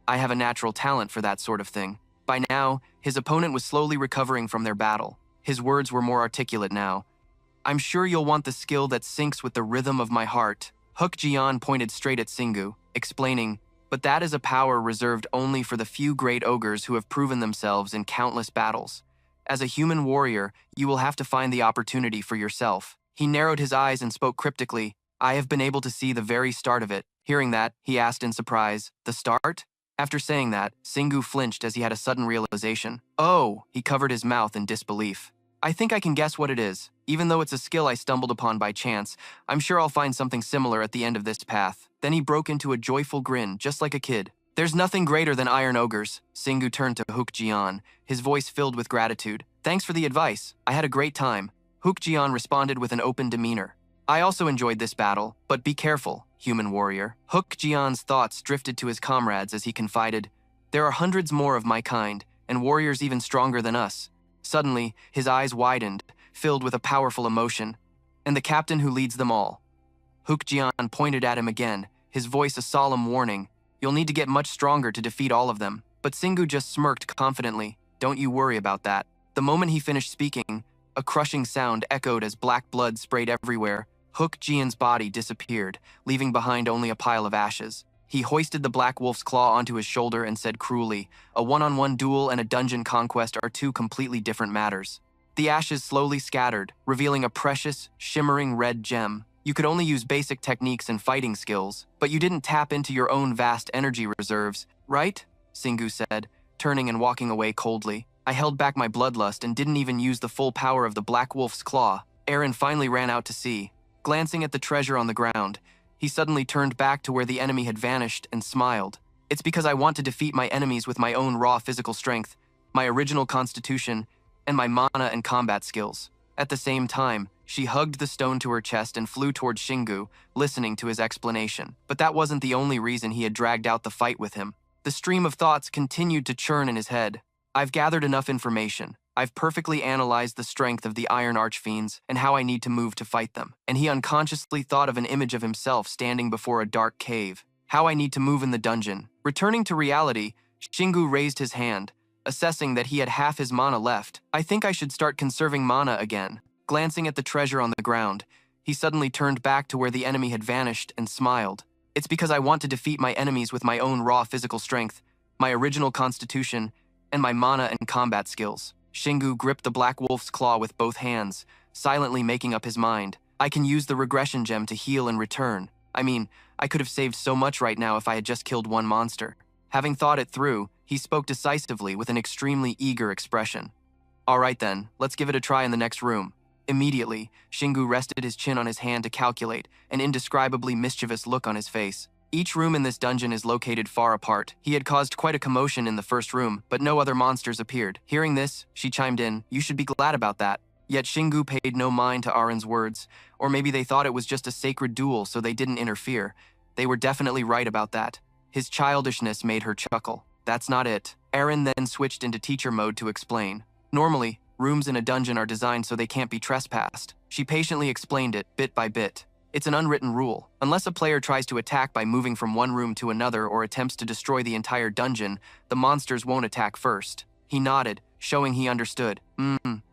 I have a natural talent for that sort of thing. By now, his opponent was slowly recovering from their battle. His words were more articulate now. "I'm sure you'll want the skill that syncs with the rhythm of my heart." Hook-jian pointed straight at Singu, explaining, "But that is a power reserved only for the few great ogres who have proven themselves in countless battles. As a human warrior, you will have to find the opportunity for yourself." He narrowed his eyes and spoke cryptically, "I have been able to see the very start of it." Hearing that, he asked in surprise, "The start?" After saying that, Singu flinched as he had a sudden realization. "Oh," he covered his mouth in disbelief. "I think I can guess what it is. Even though it's a skill I stumbled upon by chance, I'm sure I'll find something similar at the end of this path." Then he broke into a joyful grin, just like a kid. "There's nothing greater than iron ogres." Singu turned to Hook-jian, his voice filled with gratitude. "Thanks for the advice. I had a great time." Hook-jian responded with an open demeanor. "I also enjoyed this battle, but be careful, human warrior." Hook-jian's thoughts drifted to his comrades as he confided, "There are hundreds more of my kind, and warriors even stronger than us." Suddenly, his eyes widened, filled with a powerful emotion. "And the captain who leads them all." Hook-jian pointed at him again, his voice a solemn warning. "You'll need to get much stronger to defeat all of them." But Singu just smirked confidently. "Don't you worry about that." The moment he finished speaking, a crushing sound echoed as black blood sprayed everywhere. Hook-jian's body disappeared, leaving behind only a pile of ashes. He hoisted the black wolf's claw onto his shoulder and said cruelly, "A one-on-one duel and a dungeon conquest are two completely different matters." The ashes slowly scattered, revealing a precious, shimmering red gem. "You could only use basic techniques and fighting skills, but you didn't tap into your own vast energy reserves, right?" Singu said, turning and walking away coldly. "I held back my bloodlust and didn't even use the full power of the black wolf's claw." Aaron finally ran out to sea. Glancing at the treasure on the ground, he suddenly turned back to where the enemy had vanished and smiled. "It's because I want to defeat my enemies with my own raw physical strength, my original constitution, and my mana and combat skills." At the same time, she hugged the stone to her chest and flew towards Shingu, listening to his explanation. But that wasn't the only reason he had dragged out the fight with him. The stream of thoughts continued to churn in his head. "I've gathered enough information. I've perfectly analyzed the strength of the Iron Archfiends and how I need to move to fight them." And he unconsciously thought of an image of himself standing before a dark cave. "How I need to move in the dungeon." Returning to reality, Shingu raised his hand, assessing that he had half his mana left. "I think I should start conserving mana again." Glancing at the treasure on the ground, he suddenly turned back to where the enemy had vanished and smiled. "It's because I want to defeat my enemies with my own raw physical strength, my original constitution, and my mana and combat skills." Shingu gripped the black wolf's claw with both hands, silently making up his mind. "I can use the regression gem to heal in return. I mean, I could have saved so much right now if I had just killed one monster." Having thought it through, he spoke decisively with an extremely eager expression. "All right then, let's give it a try in the next room." Immediately, Shingu rested his chin on his hand to calculate, an indescribably mischievous look on his face. Each room in this dungeon is located far apart. He had caused quite a commotion in the first room, but no other monsters appeared. Hearing this, she chimed in, "You should be glad about that." Yet Shingu paid no mind to Arin's words, or maybe they thought it was just a sacred duel so they didn't interfere. They were definitely right about that. His childishness made her chuckle. "That's not it." Arin then switched into teacher mode to explain. "Normally, rooms in a dungeon are designed so they can't be trespassed." She patiently explained it, bit by bit. "It's an unwritten rule. Unless a player tries to attack by moving from one room to another or attempts to destroy the entire dungeon, the monsters won't attack first." He nodded, showing he understood.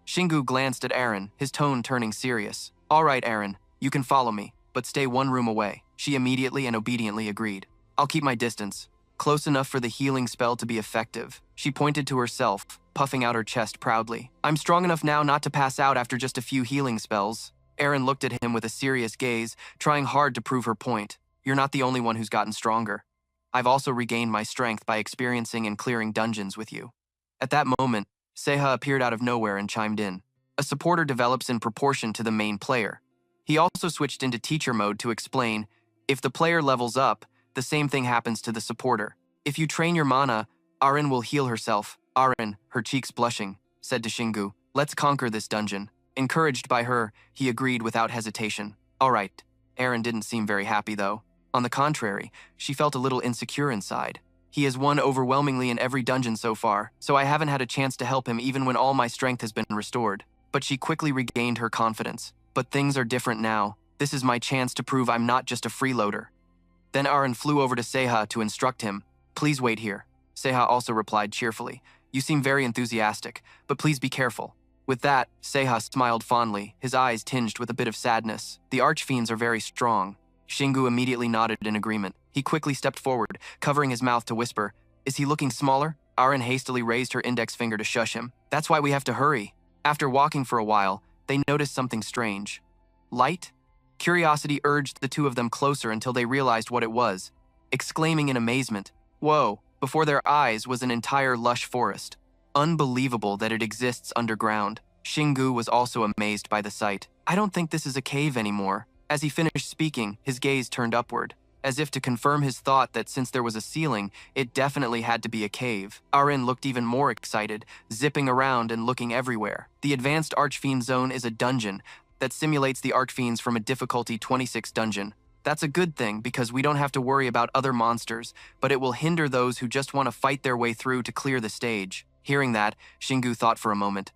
Shingu glanced at Arin, his tone turning serious. "All right, Arin, you can follow me, but stay one room away." She immediately and obediently agreed. "I'll keep my distance, close enough for the healing spell to be effective." She pointed to herself, puffing out her chest proudly. "I'm strong enough now not to pass out after just a few healing spells." Arin looked at him with a serious gaze, trying hard to prove her point. "You're not the only one who's gotten stronger. I've also regained my strength by experiencing and clearing dungeons with you." At that moment, Seha appeared out of nowhere and chimed in. A supporter develops in proportion to the main player. He also switched into teacher mode to explain, if the player levels up, the same thing happens to the supporter. If you train your mana, Arin will heal herself. Arin, her cheeks blushing, said to Shingu, let's conquer this dungeon. Encouraged by her, he agreed without hesitation. All right. Arin didn't seem very happy, though. On the contrary, she felt a little insecure inside. He has won overwhelmingly in every dungeon so far, so I haven't had a chance to help him even when all my strength has been restored. But she quickly regained her confidence. But things are different now. This is my chance to prove I'm not just a freeloader. Then Arin flew over to Seiha to instruct him. Please wait here. Seiha also replied cheerfully. You seem very enthusiastic, but please be careful. With that, Seiha smiled fondly, his eyes tinged with a bit of sadness. The archfiends are very strong. Shingu immediately nodded in agreement. He quickly stepped forward, covering his mouth to whisper, Is he looking smaller? Arin hastily raised her index finger to shush him. That's why we have to hurry. After walking for a while, they noticed something strange. Light? Curiosity urged the two of them closer until they realized what it was. Exclaiming in amazement, Whoa! Before their eyes was an entire lush forest. Unbelievable that it exists underground. Shingu was also amazed by the sight. I don't think this is a cave anymore. As he finished speaking, his gaze turned upward, as if to confirm his thought that since there was a ceiling, it definitely had to be a cave. Arin looked even more excited, zipping around and looking everywhere. The Advanced Archfiend Zone is a dungeon that simulates the Archfiends from a difficulty 26 dungeon. That's a good thing because we don't have to worry about other monsters, but it will hinder those who just want to fight their way through to clear the stage. Hearing that, Shingu thought for a moment.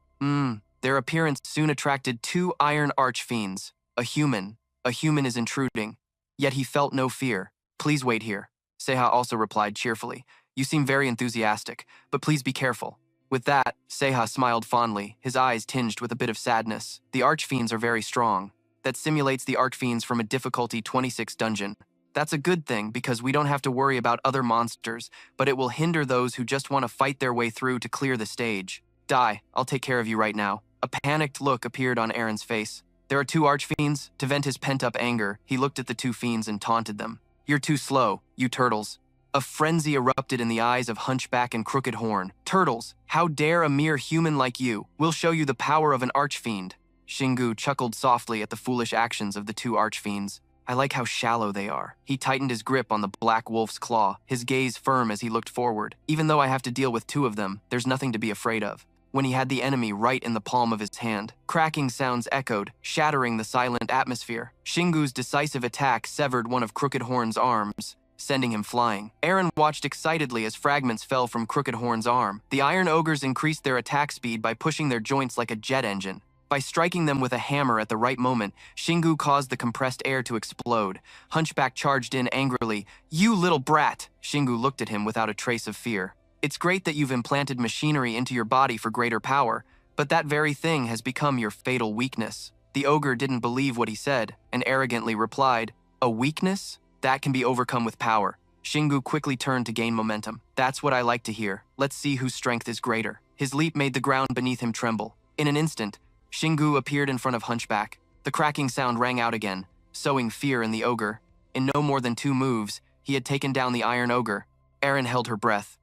Their appearance soon attracted two Iron Archfiends. A human is intruding. Yet he felt no fear. Please wait here. Seiha also replied cheerfully. You seem very enthusiastic, but please be careful. With that, Seiha smiled fondly, his eyes tinged with a bit of sadness. The Archfiends are very strong. That simulates the Archfiends from a difficulty 26 dungeon. That's a good thing because we don't have to worry about other monsters, but it will hinder those who just want to fight their way through to clear the stage. Die, I'll take care of you right now. A panicked look appeared on Arin's face. There are two Archfiends. To vent his pent-up anger, he looked at the two fiends and taunted them. You're too slow, you turtles. A frenzy erupted in the eyes of Hunchback and Crooked Horn. Turtles, how dare a mere human like you? We'll show you the power of an Archfiend. Shingu chuckled softly at the foolish actions of the two Archfiends. I like how shallow they are. He tightened his grip on the black wolf's claw, his gaze firm as he looked forward. Even though I have to deal with two of them, there's nothing to be afraid of. When he had the enemy right in the palm of his hand, cracking sounds echoed, shattering the silent atmosphere. Shingu's decisive attack severed one of Crooked Horn's arms, sending him flying. Arin watched excitedly as fragments fell from Crooked Horn's arm. The Iron Ogres increased their attack speed by pushing their joints like a jet engine. By striking them with a hammer at the right moment, Shingu caused the compressed air to explode. Hunchback charged in angrily. You little brat! Shingu looked at him without a trace of fear. It's great that you've implanted machinery into your body for greater power, but that very thing has become your fatal weakness. The ogre didn't believe what he said, and arrogantly replied, A weakness? That can be overcome with power. Shingu quickly turned to gain momentum. That's what I like to hear. Let's see whose strength is greater. His leap made the ground beneath him tremble. In an instant, Shingu appeared in front of Hunchback. The cracking sound rang out again, sowing fear in the ogre. In no more than 2 moves, he had taken down the Iron Ogre. Arin held her breath,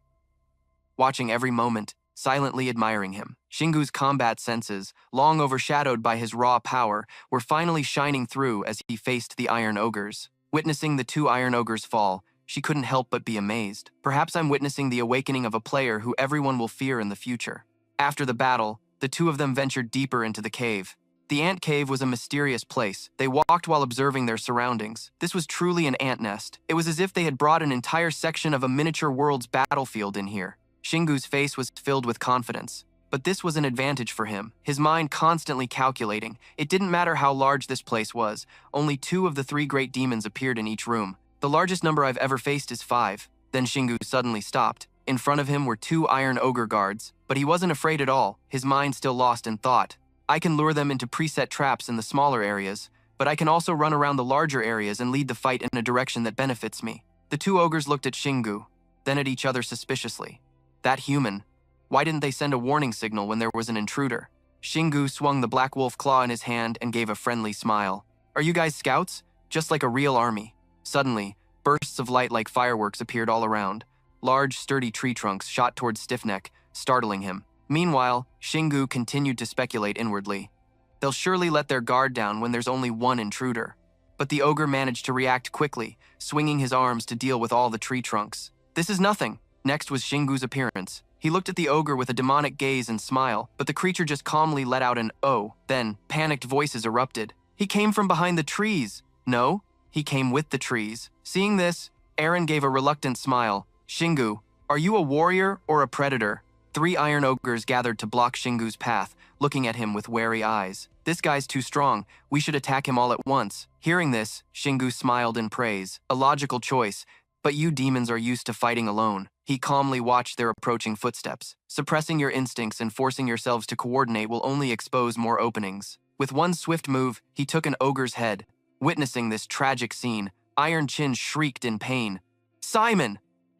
watching every moment, silently admiring him. Shingu's combat senses, long overshadowed by his raw power, were finally shining through as he faced the Iron Ogres. Witnessing the 2 Iron Ogres fall, she couldn't help but be amazed. Perhaps I'm witnessing the awakening of a player who everyone will fear in the future. After the battle, the 2 of them ventured deeper into the cave. The ant cave was a mysterious place. They walked while observing their surroundings. This was truly an ant nest. It was as if they had brought an entire section of a miniature world's battlefield in here. Shingu's face was filled with confidence. But this was an advantage for him, his mind constantly calculating. It didn't matter how large this place was. Only 2 of the 3 great demons appeared in each room. The largest number I've ever faced is 5. Then Shingu suddenly stopped. In front of him were 2 Iron Ogre guards, but he wasn't afraid at all, his mind still lost in thought. I can lure them into preset traps in the smaller areas, but I can also run around the larger areas and lead the fight in a direction that benefits me. The 2 ogres looked at Shingu, then at each other suspiciously. That human. Why didn't they send a warning signal when there was an intruder? Shingu swung the black wolf claw in his hand and gave a friendly smile. Are you guys scouts? Just like a real army. Suddenly, bursts of light like fireworks appeared all around. Large, sturdy tree trunks shot towards Stiffneck, startling him. Meanwhile, Shingu continued to speculate inwardly. They'll surely let their guard down when there's only one intruder. But the ogre managed to react quickly, swinging his arms to deal with all the tree trunks. This is nothing. Next was Shingu's appearance. He looked at the ogre with a demonic gaze and smile, but the creature just calmly let out an "oh." Then, panicked voices erupted. He came from behind the trees. No, he came with the trees. Seeing this, Aaron gave a reluctant smile. Shingu, are you a warrior or a predator? 3 iron ogres gathered to block Shingu's path, looking at him with wary eyes. This guy's too strong. We should attack him all at once. Hearing this, Shingu smiled in praise. A logical choice, but you demons are used to fighting alone. He calmly watched their approaching footsteps. Suppressing your instincts and forcing yourselves to coordinate will only expose more openings. With one swift move, he took an ogre's head. Witnessing this tragic scene, Iron Chin shrieked in pain. Simon!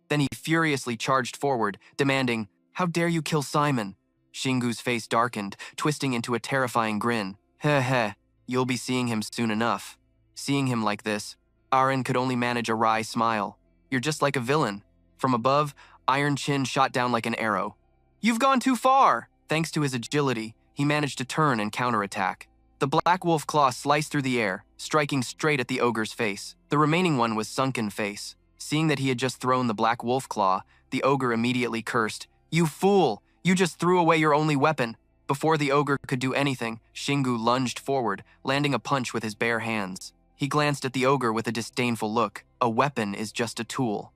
Then he furiously charged forward, demanding, How dare you kill Simon? Shingu's face darkened, twisting into a terrifying grin. Heh heh, you'll be seeing him soon enough. Seeing him like this, Aaron could only manage a wry smile. You're just like a villain. From above, Iron Chin shot down like an arrow. You've gone too far! Thanks to his agility, he managed to turn and counterattack. The black wolf claw sliced through the air, striking straight at the ogre's face. The remaining one was sunken face. Seeing that he had just thrown the black wolf claw, the ogre immediately cursed. You fool! You just threw away your only weapon. Before the ogre could do anything, Shingu lunged forward, landing a punch with his bare hands. He glanced at the ogre with a disdainful look. A weapon is just a tool.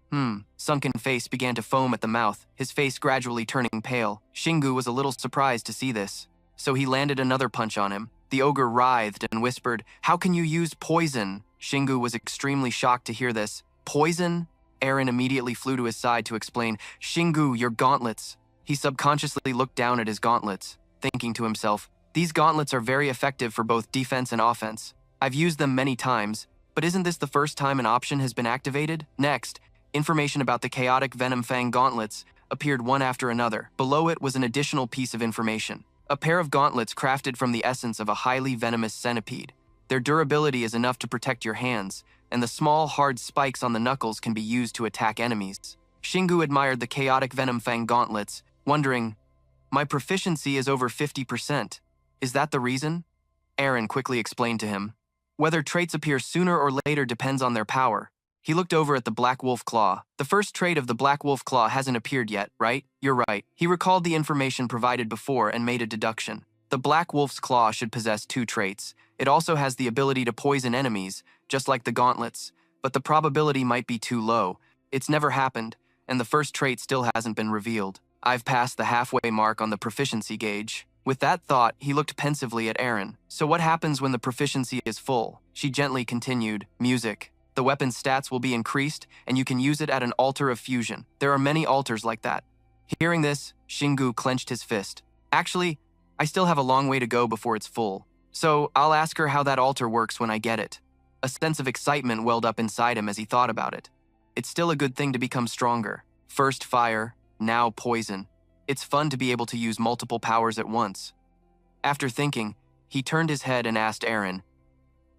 Sunken face began to foam at the mouth, his face gradually turning pale. Shingu was a little surprised to see this, so he landed another punch on him. The ogre writhed and whispered, How can you use poison? Shingu was extremely shocked to hear this. Poison? Aaron immediately flew to his side to explain, Shingu, your gauntlets. He subconsciously looked down at his gauntlets, thinking to himself, These gauntlets are very effective for both defense and offense. I've used them many times, but isn't this the first time an option has been activated? Next, information about the chaotic Venom Fang gauntlets appeared one after another. Below it was an additional piece of information. A pair of gauntlets crafted from the essence of a highly venomous centipede. Their durability is enough to protect your hands, and the small, hard spikes on the knuckles can be used to attack enemies. Shingu admired the chaotic Venom Fang gauntlets, wondering, My proficiency is over 50%. Is that the reason? Aaron quickly explained to him. Whether traits appear sooner or later depends on their power. He looked over at the Black Wolf Claw. The first trait of the Black Wolf Claw hasn't appeared yet, right? You're right. He recalled the information provided before and made a deduction. The Black Wolf's Claw should possess 2 traits. It also has the ability to poison enemies, just like the gauntlets, but the probability might be too low. It's never happened, and the first trait still hasn't been revealed. I've passed the halfway mark on the proficiency gauge. With that thought, he looked pensively at Aaron. So what happens when the proficiency is full? She gently continued, Music. The weapon's stats will be increased, and you can use it at an altar of fusion. There are many altars like that. Hearing this, Shingu clenched his fist. Actually, I still have a long way to go before it's full. So I'll ask her how that altar works when I get it. A sense of excitement welled up inside him as he thought about it. It's still a good thing to become stronger. First fire, now poison. It's fun to be able to use multiple powers at once. After thinking, he turned his head and asked Aaron,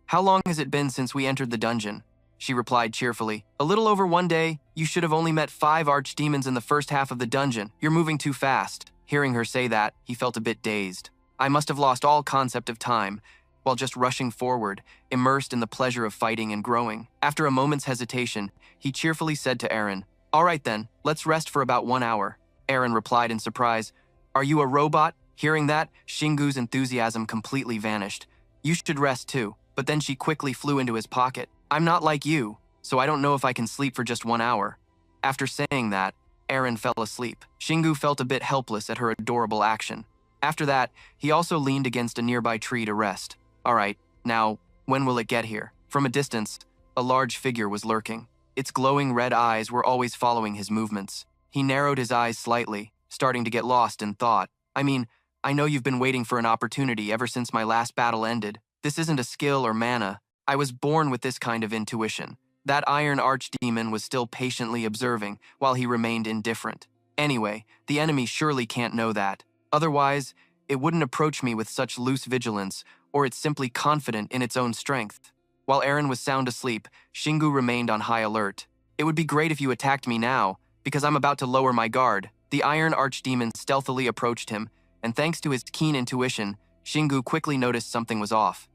How long has it been since we entered the dungeon? She replied cheerfully, A little over 1 day. You should have only met 5 archdemons in the first half of the dungeon. You're moving too fast. Hearing her say that, he felt a bit dazed. I must have lost all concept of time, while just rushing forward, immersed in the pleasure of fighting and growing. After a moment's hesitation, he cheerfully said to Aaron, All right then, let's rest for about 1 hour. Aaron replied in surprise, Are you a robot? Hearing that, Shingu's enthusiasm completely vanished. You should rest too. But then she quickly flew into his pocket. I'm not like you, so I don't know if I can sleep for just 1 hour. After saying that, Aaron fell asleep. Shingu felt a bit helpless at her adorable action. After that, he also leaned against a nearby tree to rest. All right, now, when will it get here? From a distance, a large figure was lurking. Its glowing red eyes were always following his movements. He narrowed his eyes slightly, starting to get lost in thought. I know you've been waiting for an opportunity ever since my last battle ended. This isn't a skill or mana. I was born with this kind of intuition. That iron archdemon was still patiently observing while he remained indifferent. Anyway, the enemy surely can't know that. Otherwise, it wouldn't approach me with such loose vigilance, or it's simply confident in its own strength. While Aaron was sound asleep, Shingu remained on high alert. It would be great if you attacked me now, because I'm about to lower my guard. The Iron Archdemon stealthily approached him, and thanks to his keen intuition, Shingu quickly noticed something was off.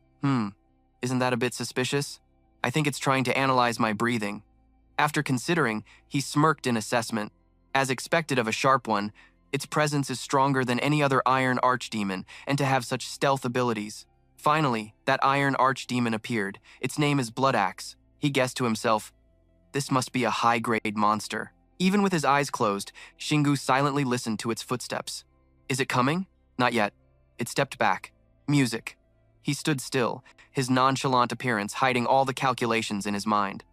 Isn't that a bit suspicious? I think it's trying to analyze my breathing. After considering, he smirked in assessment. As expected of a sharp one, its presence is stronger than any other Iron Archdemon, and to have such stealth abilities. Finally, that Iron Archdemon appeared. Its name is Bloodaxe. He guessed to himself, this must be a high-grade monster. Even with his eyes closed, Shingu silently listened to its footsteps. Is it coming? Not yet. It stepped back. Music. He stood still, his nonchalant appearance hiding all the calculations in his mind.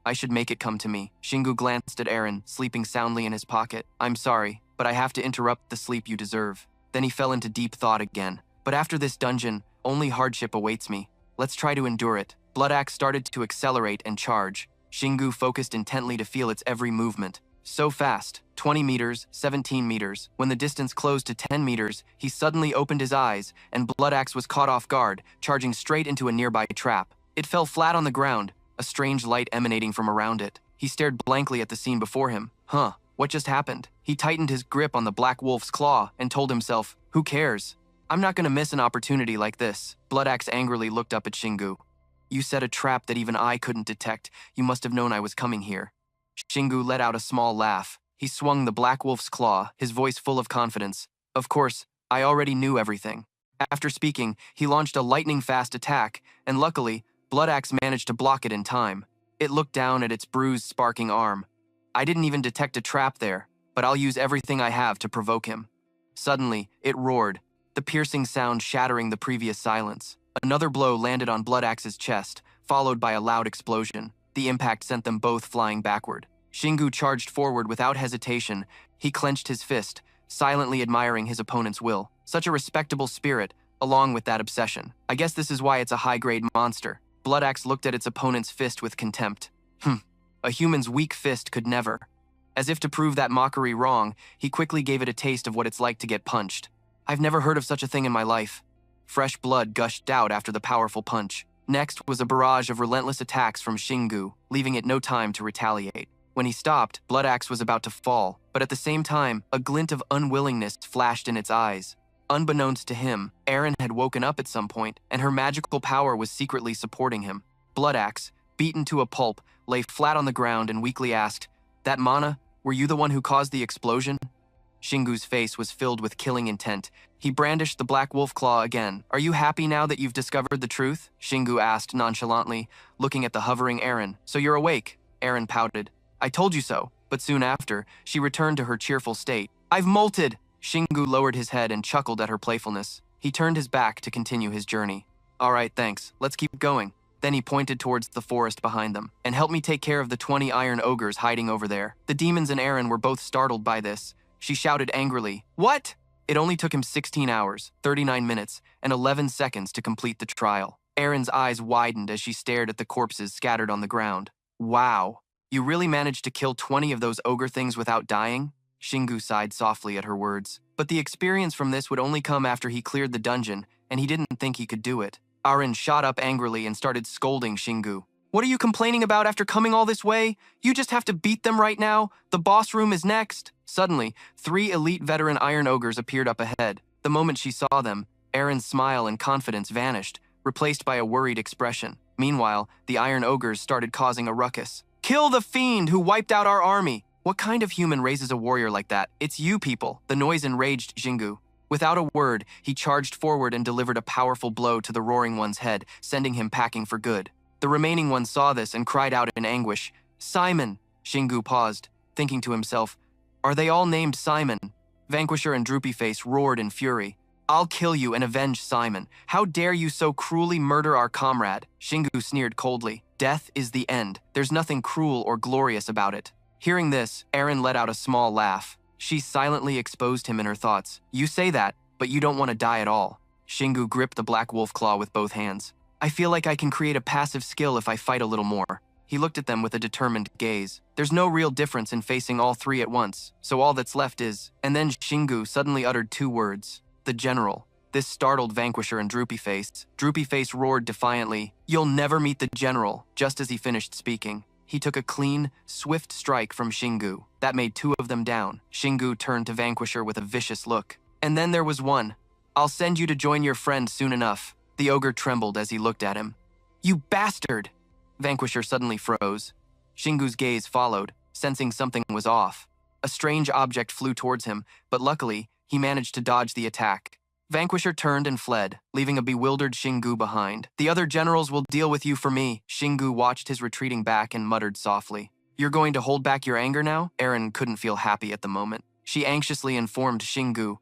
I should make it come to me. Shingu glanced at Eren, sleeping soundly in his pocket. I'm sorry, but I have to interrupt the sleep you deserve. Then he fell into deep thought again. But after this dungeon, only hardship awaits me. Let's try to endure it. Bloodaxe started to accelerate and charge. Shingu focused intently to feel its every movement. So fast, 20 meters, 17 meters. When the distance closed to 10 meters, he suddenly opened his eyes, and Bloodaxe was caught off guard, charging straight into a nearby trap. It fell flat on the ground, a strange light emanating from around it. He stared blankly at the scene before him. What just happened? He tightened his grip on the black wolf's claw and told himself, who cares? I'm not gonna miss an opportunity like this. Bloodaxe angrily looked up at Shingu. You set a trap that even I couldn't detect. You must have known I was coming here. Shingu let out a small laugh. He swung the black wolf's claw, his voice full of confidence. Of course, I already knew everything. After speaking, he launched a lightning-fast attack, and luckily, Bloodaxe managed to block it in time. It looked down at its bruised, sparking arm. I didn't even detect a trap there, but I'll use everything I have to provoke him. Suddenly, it roared, the piercing sound shattering the previous silence. Another blow landed on Bloodaxe's chest, followed by a loud explosion. The impact sent them both flying backward. Shingu charged forward without hesitation. He clenched his fist, silently admiring his opponent's will. Such a respectable spirit, along with that obsession. I guess this is why it's a high-grade monster. Bloodaxe looked at its opponent's fist with contempt. A human's weak fist could never. As if to prove that mockery wrong, he quickly gave it a taste of what it's like to get punched. I've never heard of such a thing in my life. Fresh blood gushed out after the powerful punch. Next was a barrage of relentless attacks from Shingu, leaving it no time to retaliate. When he stopped, Bloodaxe was about to fall, but at the same time, a glint of unwillingness flashed in its eyes. Unbeknownst to him, Eren had woken up at some point, and her magical power was secretly supporting him. Bloodaxe, beaten to a pulp, lay flat on the ground and weakly asked, That Mana, were you the one who caused the explosion? Shingu's face was filled with killing intent. He brandished the black wolf claw again. Are you happy now that you've discovered the truth? Shingu asked nonchalantly, looking at the hovering Eren. So you're awake? Eren pouted. I told you so. But soon after, she returned to her cheerful state. I've molted! Shingu lowered his head and chuckled at her playfulness. He turned his back to continue his journey. All right, thanks. Let's keep going. Then he pointed towards the forest behind them. And help me take care of the 20 iron ogres hiding over there. The demons and Eren were both startled by this. She shouted angrily, What? It only took him 16 hours, 39 minutes, and 11 seconds to complete the trial. Eren's eyes widened as she stared at the corpses scattered on the ground. Wow. You really managed to kill 20 of those ogre things without dying? Shingu sighed softly at her words. But the experience from this would only come after he cleared the dungeon, and he didn't think he could do it. Eren shot up angrily and started scolding Shingu. What are you complaining about after coming all this way? You just have to beat them right now. The boss room is next. Suddenly, 3 elite veteran iron ogres appeared up ahead. The moment she saw them, Eren's smile and confidence vanished, replaced by a worried expression. Meanwhile, the iron ogres started causing a ruckus. Kill the fiend who wiped out our army! What kind of human raises a warrior like that? It's you people. The noise enraged Shingu. Without a word, he charged forward and delivered a powerful blow to the roaring one's head, sending him packing for good. The remaining one saw this and cried out in anguish. Simon! Shingu paused, thinking to himself, Are they all named Simon? Vanquisher and Droopyface roared in fury. I'll kill you and avenge Simon. How dare you so cruelly murder our comrade? Shingu sneered coldly. Death is the end. There's nothing cruel or glorious about it. Hearing this, Eren let out a small laugh. She silently exposed him in her thoughts. You say that, but you don't want to die at all. Shingu gripped the black wolf claw with both hands. I feel like I can create a passive skill if I fight a little more. He looked at them with a determined gaze. There's no real difference in facing all 3 at once, so all that's left is... And then Shingu suddenly uttered 2 words. The general. This startled Vanquisher and Droopyface. Droopyface roared defiantly, You'll never meet the general, just as he finished speaking. he took a clean, swift strike from Shingu. That made two of them down. Shingu turned to Vanquisher with a vicious look. And then there was one. I'll send you to join your friend soon enough. The ogre trembled as he looked at him. You bastard! Vanquisher suddenly froze. Shingu's gaze followed, sensing something was off. A strange object flew towards him, but luckily, he managed to dodge the attack. Vanquisher turned and fled, leaving a bewildered Shingu behind. The other generals will deal with you for me. Shingu watched his retreating back and muttered softly. You're going to hold back your anger now? Eren couldn't feel happy at the moment. She anxiously informed Shingu,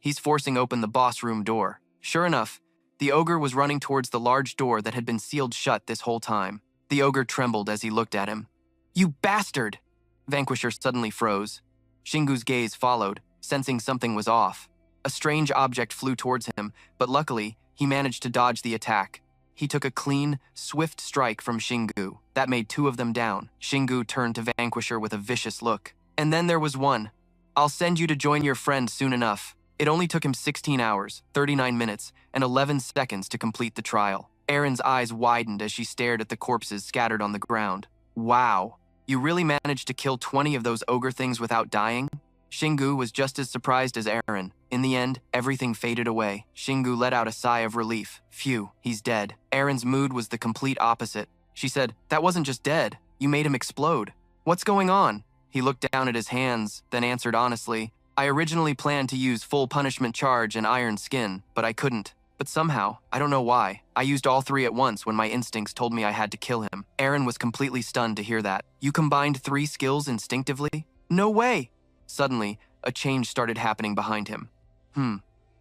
he's forcing open the boss room door. Sure enough, the ogre was running towards the large door that had been sealed shut this whole time. The ogre trembled as he looked at him. You bastard! Vanquisher suddenly froze. Shingu's gaze followed, sensing something was off. A strange object flew towards him, but luckily, he managed to dodge the attack. He took a clean, swift strike from Shingu. That made two of them down. Shingu turned to Vanquisher with a vicious look. And then there was one. I'll send you to join your friend soon enough. It only took him 16 hours, 39 minutes, and 11 seconds to complete the trial. Eren's eyes widened as she stared at the corpses scattered on the ground. Wow, you really managed to kill 20 of those ogre things without dying? Shingu was just as surprised as Eren. In the end, everything faded away. Shingu let out a sigh of relief. Phew, he's dead. Eren's mood was the complete opposite. She said, that wasn't just dead. You made him explode. What's going on? He looked down at his hands, then answered honestly, I originally planned to use full punishment charge and iron skin, but I couldn't. But somehow, I don't know why, I used all three at once when my instincts told me I had to kill him. Eren was completely stunned to hear that. You combined 3 skills instinctively? No way! Suddenly, a change started happening behind him.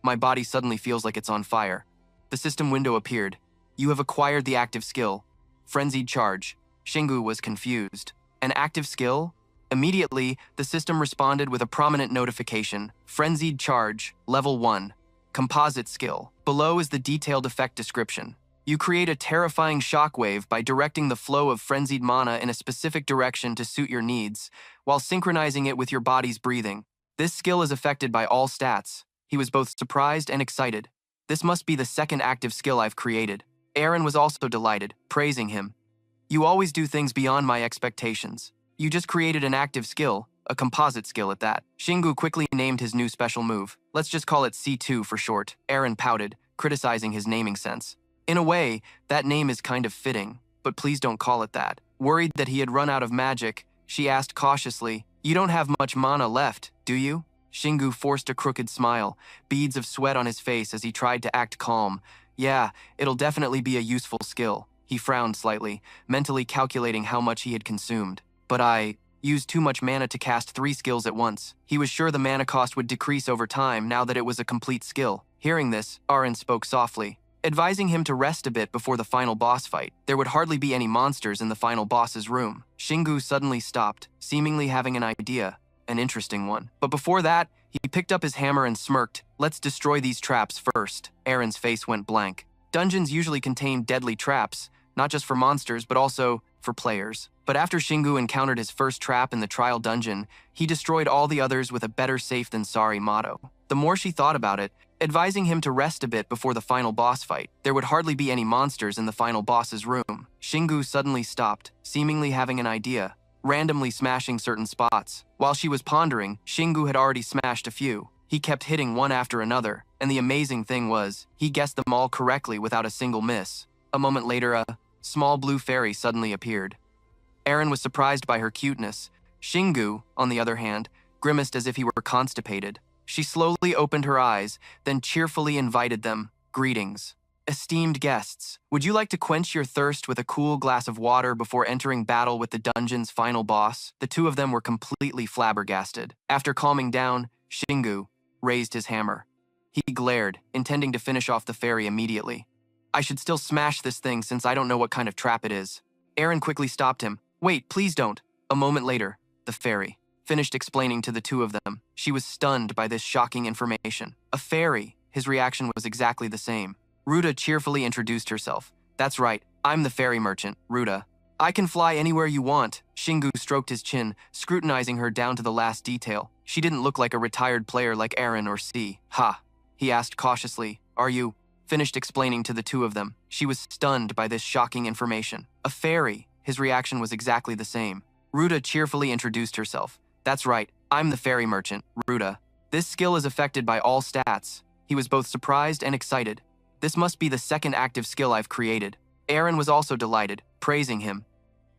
My body suddenly feels like it's on fire. The system window appeared. You have acquired the active skill. Frenzied charge. Shingu was confused. An active skill? Immediately, the system responded with a prominent notification. Frenzied charge, level 1. Composite skill. Below is the detailed effect description. You create a terrifying shockwave by directing the flow of frenzied mana in a specific direction to suit your needs, while synchronizing it with your body's breathing. This skill is affected by all stats. He was both surprised and excited. This must be the second active skill I've created. Eren was also delighted, praising him. You always do things beyond my expectations. You just created an active skill, a composite skill at that. Shingu quickly named his new special move. Let's just call it C2 for short. Eren pouted, criticizing his naming sense. In a way, that name is kind of fitting, but please don't call it that. Worried that he had run out of magic, she asked cautiously, You don't have much mana left, do you? Shingu forced a crooked smile, beads of sweat on his face as he tried to act calm. Yeah, it'll definitely be a useful skill. He frowned slightly, mentally calculating how much he had consumed. But I used too much mana to cast 3 skills at once. He was sure the mana cost would decrease over time now that it was a complete skill. Hearing this, Eren spoke softly, advising him to rest a bit before the final boss fight. There would hardly be any monsters in the final boss's room. Shingu suddenly stopped, seemingly having an idea, an interesting one. But before that, he picked up his hammer and smirked. Let's destroy these traps first. Eren's face went blank. Dungeons usually contain deadly traps, not just for monsters, but also for players. But after Shingu encountered his first trap in the trial dungeon, he destroyed all the others with a better safe than sorry motto. The more she thought about it, advising him to rest a bit before the final boss fight, there would hardly be any monsters in the final boss's room. Shingu suddenly stopped, seemingly having an idea, randomly smashing certain spots. While she was pondering, Shingu had already smashed a few. He kept hitting one after another, and the amazing thing was, he guessed them all correctly without a single miss. A moment later, a small blue fairy suddenly appeared. Eren was surprised by her cuteness. Shingu, on the other hand, grimaced as if he were constipated. She slowly opened her eyes, then cheerfully invited them. Greetings. Esteemed guests, would you like to quench your thirst with a cool glass of water before entering battle with the dungeon's final boss? The two of them were completely flabbergasted. After calming down, Shingu raised his hammer. He glared, intending to finish off the fairy immediately. I should still smash this thing since I don't know what kind of trap it is. Eren quickly stopped him. Wait, please don't. A moment later, the fairy finished explaining to the two of them. She was stunned by this shocking information. A fairy. His reaction was exactly the same. Ruta cheerfully introduced herself. That's right, I'm the fairy merchant, Ruta. I can fly anywhere you want. Shingu stroked his chin, scrutinizing her down to the last detail. She didn't look like a retired player like Eren or C. Ha, he asked cautiously. Are you? Finished explaining to the two of them. She was stunned by this shocking information. A fairy. his reaction was exactly the same. Ruta cheerfully introduced herself. That's right, I'm the fairy merchant, Ruta. This skill is affected by all stats. He was both surprised and excited. This must be the second active skill I've created. Aaron was also delighted, praising him.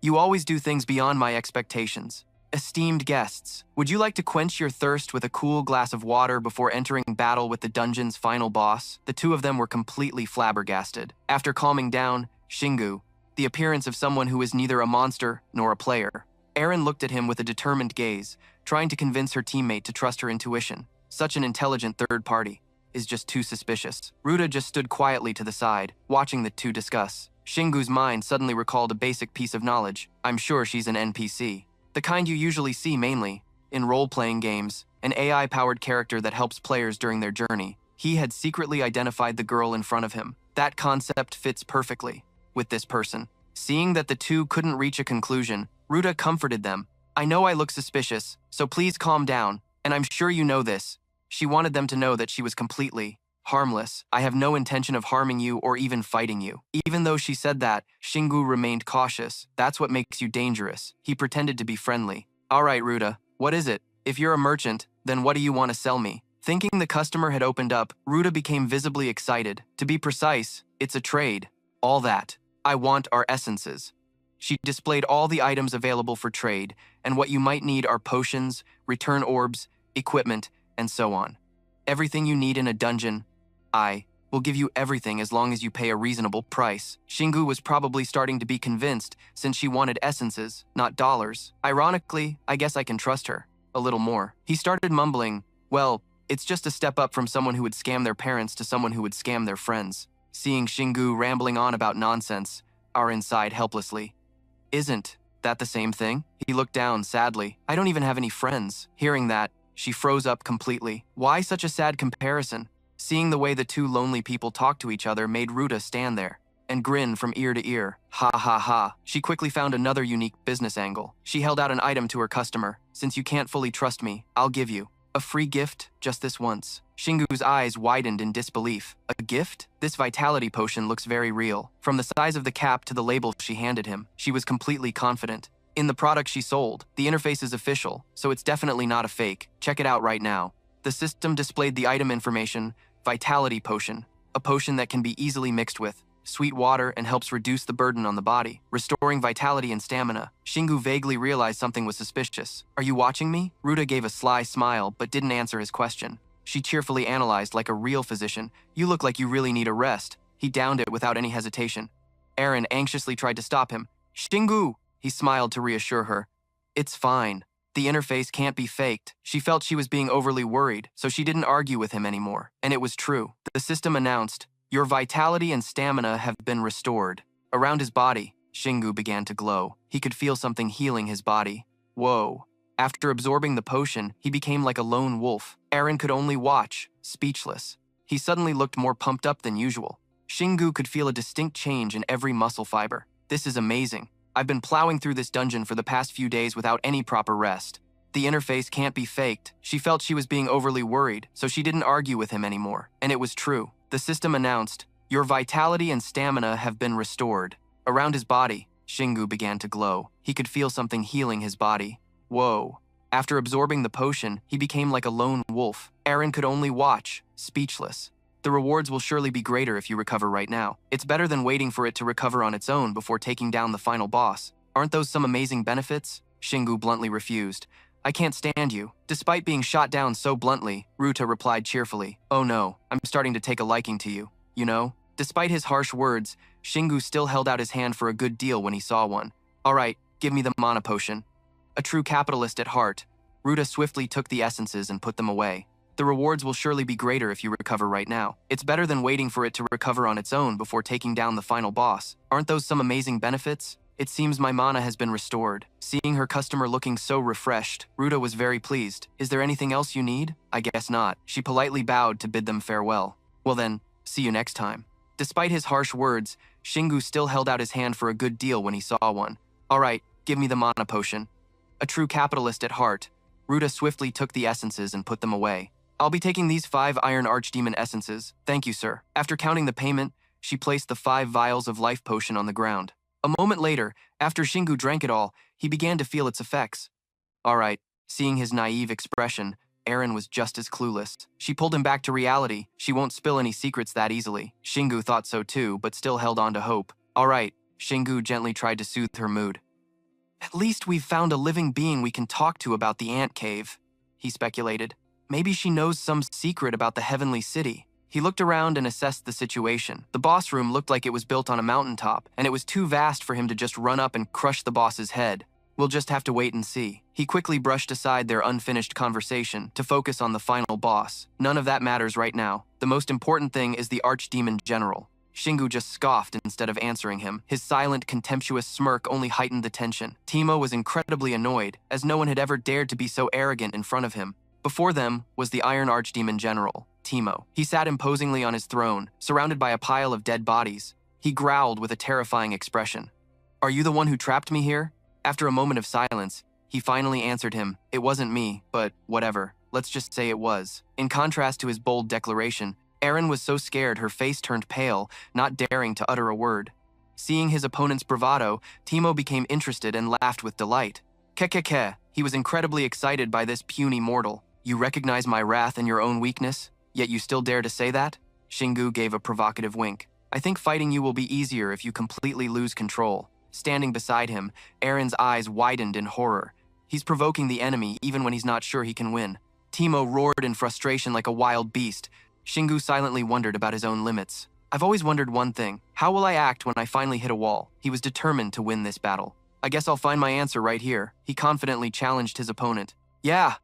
You always do things beyond my expectations. Esteemed guests, would you like to quench your thirst with a cool glass of water before entering battle with the dungeon's final boss? The two of them were completely flabbergasted. After calming down, Shingu, the appearance of someone who is neither a monster nor a player. Aaron looked at him with a determined gaze, trying to convince her teammate to trust her intuition. Such an intelligent third party is just too suspicious. Ruta just stood quietly to the side, watching the two discuss. Shingu's mind suddenly recalled a basic piece of knowledge. I'm sure she's an NPC. The kind you usually see mainly in role-playing games, an AI-powered character that helps players during their journey. He had secretly identified the girl in front of him. That concept fits perfectly with this person. Seeing that the two couldn't reach a conclusion, Ruta comforted them. I know I look suspicious, so please calm down, and I'm sure you know this. She wanted them to know that she was completely harmless. I have no intention of harming you or even fighting you. Even though she said that, Shingu remained cautious. That's what makes you dangerous. He pretended to be friendly. All right, Ruta, what is it? If you're a merchant, then what do you want to sell me? Thinking the customer had opened up, Ruta became visibly excited. To be precise, it's a trade. All that I want are essences. She displayed all the items available for trade, and what you might need are potions, return orbs, equipment, and so on. Everything you need in a dungeon. I will give you everything as long as you pay a reasonable price. Shingu was probably starting to be convinced since she wanted essences, not dollars. Ironically, I guess I can trust her a little more. He started mumbling, well, it's just a step up from someone who would scam their parents to someone who would scam their friends. Seeing Shingu rambling on about nonsense, Aaron sighed helplessly. Isn't that the same thing? He looked down sadly. I don't even have any friends. Hearing that, she froze up completely. Why such a sad comparison? Seeing the way the two lonely people talked to each other made Ruta stand there and grin from ear to ear. Ha ha ha. She quickly found another unique business angle. She held out an item to her customer. Since you can't fully trust me, I'll give you a free gift just this once. Shingu's eyes widened in disbelief. A gift? This vitality potion looks very real. From the size of the cap to the label she handed him, she was completely confident. In the product she sold, the interface is official, so it's definitely not a fake. Check it out right now. The system displayed the item information, Vitality Potion, a potion that can be easily mixed with sweet water and helps reduce the burden on the body, restoring vitality and stamina. Shingu vaguely realized something was suspicious. Are you watching me? Ruta gave a sly smile but didn't answer his question. She cheerfully analyzed like a real physician. You look like you really need a rest. He downed it without any hesitation. Aaron anxiously tried to stop him. Shingu! He smiled to reassure her. It's fine. The interface can't be faked. She felt she was being overly worried, so she didn't argue with him anymore. And it was true. The system announced, your vitality and stamina have been restored. Around his body, Shingu began to glow. He could feel something healing his body. Whoa. After absorbing the potion, he became like a lone wolf. Aaron could only watch, speechless. He suddenly looked more pumped up than usual. Shingu could feel a distinct change in every muscle fiber. This is amazing. I've been plowing through this dungeon for the past few days without any proper rest. The interface can't be faked. She felt she was being overly worried, so she didn't argue with him anymore. And it was true. The system announced, your vitality and stamina have been restored. Around his body, Shingu began to glow. He could feel something healing his body. Whoa. After absorbing the potion, he became like a lone wolf. Aaron could only watch, speechless. The rewards will surely be greater if you recover right now. It's better than waiting for it to recover on its own before taking down the final boss. Aren't those some amazing benefits? Shingu bluntly refused. I can't stand you. Despite being shot down so bluntly, Ruta replied cheerfully. Oh no, I'm starting to take a liking to you. You know? Despite his harsh words, Shingu still held out his hand for a good deal when he saw one. Alright, give me the mana potion. A true capitalist at heart, Ruta swiftly took the essences and put them away. The rewards will surely be greater if you recover right now. It's better than waiting for it to recover on its own before taking down the final boss. Aren't those some amazing benefits? It seems my mana has been restored. Seeing her customer looking so refreshed, Ruta was very pleased. Is there anything else you need? I guess not. She politely bowed to bid them farewell. Well then, see you next time. Despite his harsh words, Shingu still held out his hand for a good deal when he saw one. Alright, give me the mana potion. A true capitalist at heart, Ruta swiftly took the essences and put them away. I'll be taking these 5 Iron Archdemon essences. Thank you, sir. After counting the payment, she placed the 5 vials of life potion on the ground. A moment later, after Shingu drank it all, he began to feel its effects. All right, seeing his naive expression, Eren was just as clueless. She pulled him back to reality. She won't spill any secrets that easily. Shingu thought so too, but still held on to hope. All right, Shingu gently tried to soothe her mood. At least we've found a living being we can talk to about the ant cave, he speculated. Maybe she knows some secret about the heavenly city. He looked around and assessed the situation. The boss room looked like it was built on a mountaintop, and it was too vast for him to just run up and crush the boss's head. We'll just have to wait and see. He quickly brushed aside their unfinished conversation to focus on the final boss. None of that matters right now. The most important thing is the Archdemon General. Shingu just scoffed instead of answering him. His silent, contemptuous smirk only heightened the tension. Timo was incredibly annoyed, as no one had ever dared to be so arrogant in front of him. Before them was the Iron Archdemon General, Timo. He sat imposingly on his throne, surrounded by a pile of dead bodies. He growled with a terrifying expression. Are you the one who trapped me here? After a moment of silence, he finally answered him. It wasn't me, but whatever. Let's just say it was. In contrast to his bold declaration, Eren was so scared her face turned pale, not daring to utter a word. Seeing his opponent's bravado, Timo became interested and laughed with delight. Kekeke, he was incredibly excited by this puny mortal. You recognize my wrath and your own weakness, yet you still dare to say that? Shingu gave a provocative wink. I think fighting you will be easier if you completely lose control. Standing beside him, Eren's eyes widened in horror. He's provoking the enemy even when he's not sure he can win. Timo roared in frustration like a wild beast. Shingu silently wondered about his own limits. I've always wondered one thing. How will I act when I finally hit a wall? He was determined to win this battle. I guess I'll find my answer right here. He confidently challenged his opponent. Yeah,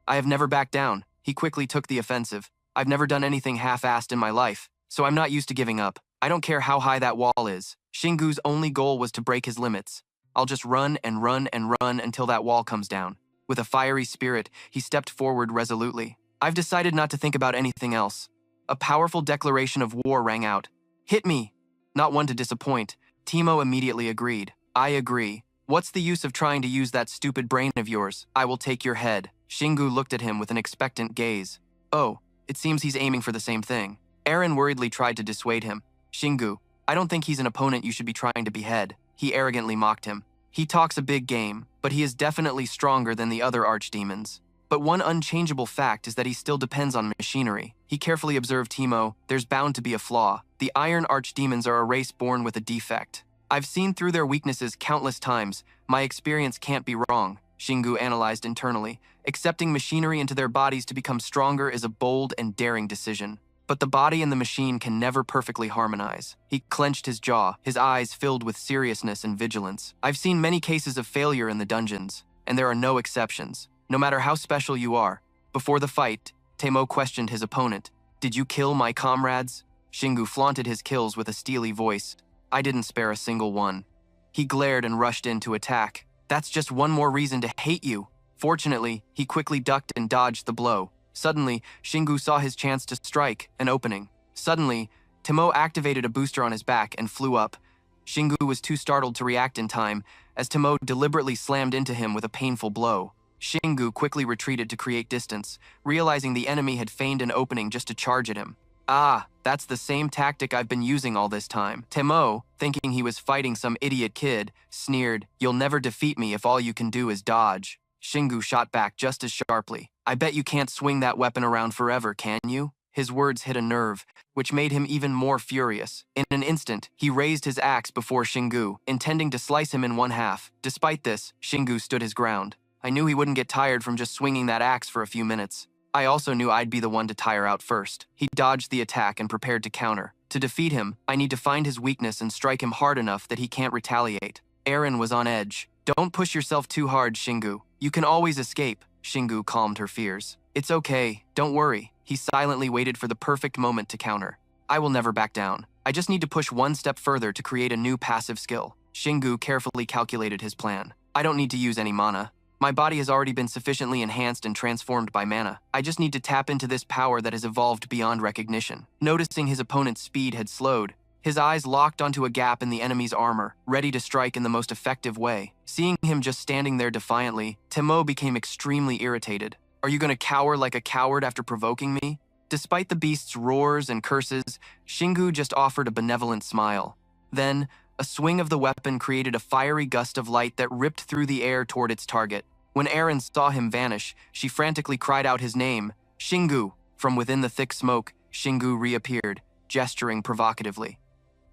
I have never backed down. He quickly took the offensive. I've never done anything half-assed in my life, so I'm not used to giving up. I don't care how high that wall is. Shingu's only goal was to break his limits. I'll just run and run and run until that wall comes down. With a fiery spirit, he stepped forward resolutely. I've decided not to think about anything else. A powerful declaration of war rang out. Hit me! Not one to disappoint. Timo immediately agreed. I agree. What's the use of trying to use that stupid brain of yours? I will take your head. Shingu looked at him with an expectant gaze. Oh, it seems he's aiming for the same thing. Eren worriedly tried to dissuade him. Shingu, I don't think he's an opponent you should be trying to behead. He arrogantly mocked him. He talks a big game, but he is definitely stronger than the other archdemons. But one unchangeable fact is that he still depends on machinery. He carefully observed Timo. There's bound to be a flaw. The Iron Archdemons are a race born with a defect. I've seen through their weaknesses countless times. My experience can't be wrong, Shingu analyzed internally. Accepting machinery into their bodies to become stronger is a bold and daring decision. But the body and the machine can never perfectly harmonize. He clenched his jaw, his eyes filled with seriousness and vigilance. I've seen many cases of failure in the dungeons, and there are no exceptions. No matter how special you are. Before the fight, Timo questioned his opponent. Did you kill my comrades? Shingu flaunted his kills with a steely voice. I didn't spare a single one. He glared and rushed in to attack. That's just one more reason to hate you. Fortunately, he quickly ducked and dodged the blow. Suddenly, Shingu saw his chance to strike, an opening. Suddenly, Timo activated a booster on his back and flew up. Shingu was too startled to react in time, as Timo deliberately slammed into him with a painful blow. Shingu quickly retreated to create distance, realizing the enemy had feigned an opening just to charge at him. Ah, that's the same tactic I've been using all this time. Timo, thinking he was fighting some idiot kid, sneered, You'll never defeat me if all you can do is dodge. Shingu shot back just as sharply. I bet you can't swing that weapon around forever, can you? His words hit a nerve, which made him even more furious. In an instant, he raised his axe before Shingu, intending to slice him in one half. Despite this, Shingu stood his ground. I knew he wouldn't get tired from just swinging that axe for a few minutes. I also knew I'd be the one to tire out first. He dodged the attack and prepared to counter. To defeat him, I need to find his weakness and strike him hard enough that he can't retaliate. Eren was on edge. Don't push yourself too hard, Shingu. You can always escape. Shingu calmed her fears. It's okay, don't worry. He silently waited for the perfect moment to counter. I will never back down. I just need to push one step further to create a new passive skill. Shingu carefully calculated his plan. I don't need to use any mana. My body has already been sufficiently enhanced and transformed by mana. I just need to tap into this power that has evolved beyond recognition. Noticing his opponent's speed had slowed, his eyes locked onto a gap in the enemy's armor, ready to strike in the most effective way. Seeing him just standing there defiantly, Timo became extremely irritated. Are you going to cower like a coward after provoking me? Despite the beast's roars and curses, Shingu just offered a benevolent smile. Then, A swing of the weapon created a fiery gust of light that ripped through the air toward its target. When Eren saw him vanish, she frantically cried out his name, Shingu. From within the thick smoke, Shingu reappeared, gesturing provocatively.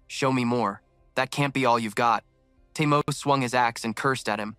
Show me more. That can't be all you've got. Teimo swung his axe and cursed at him.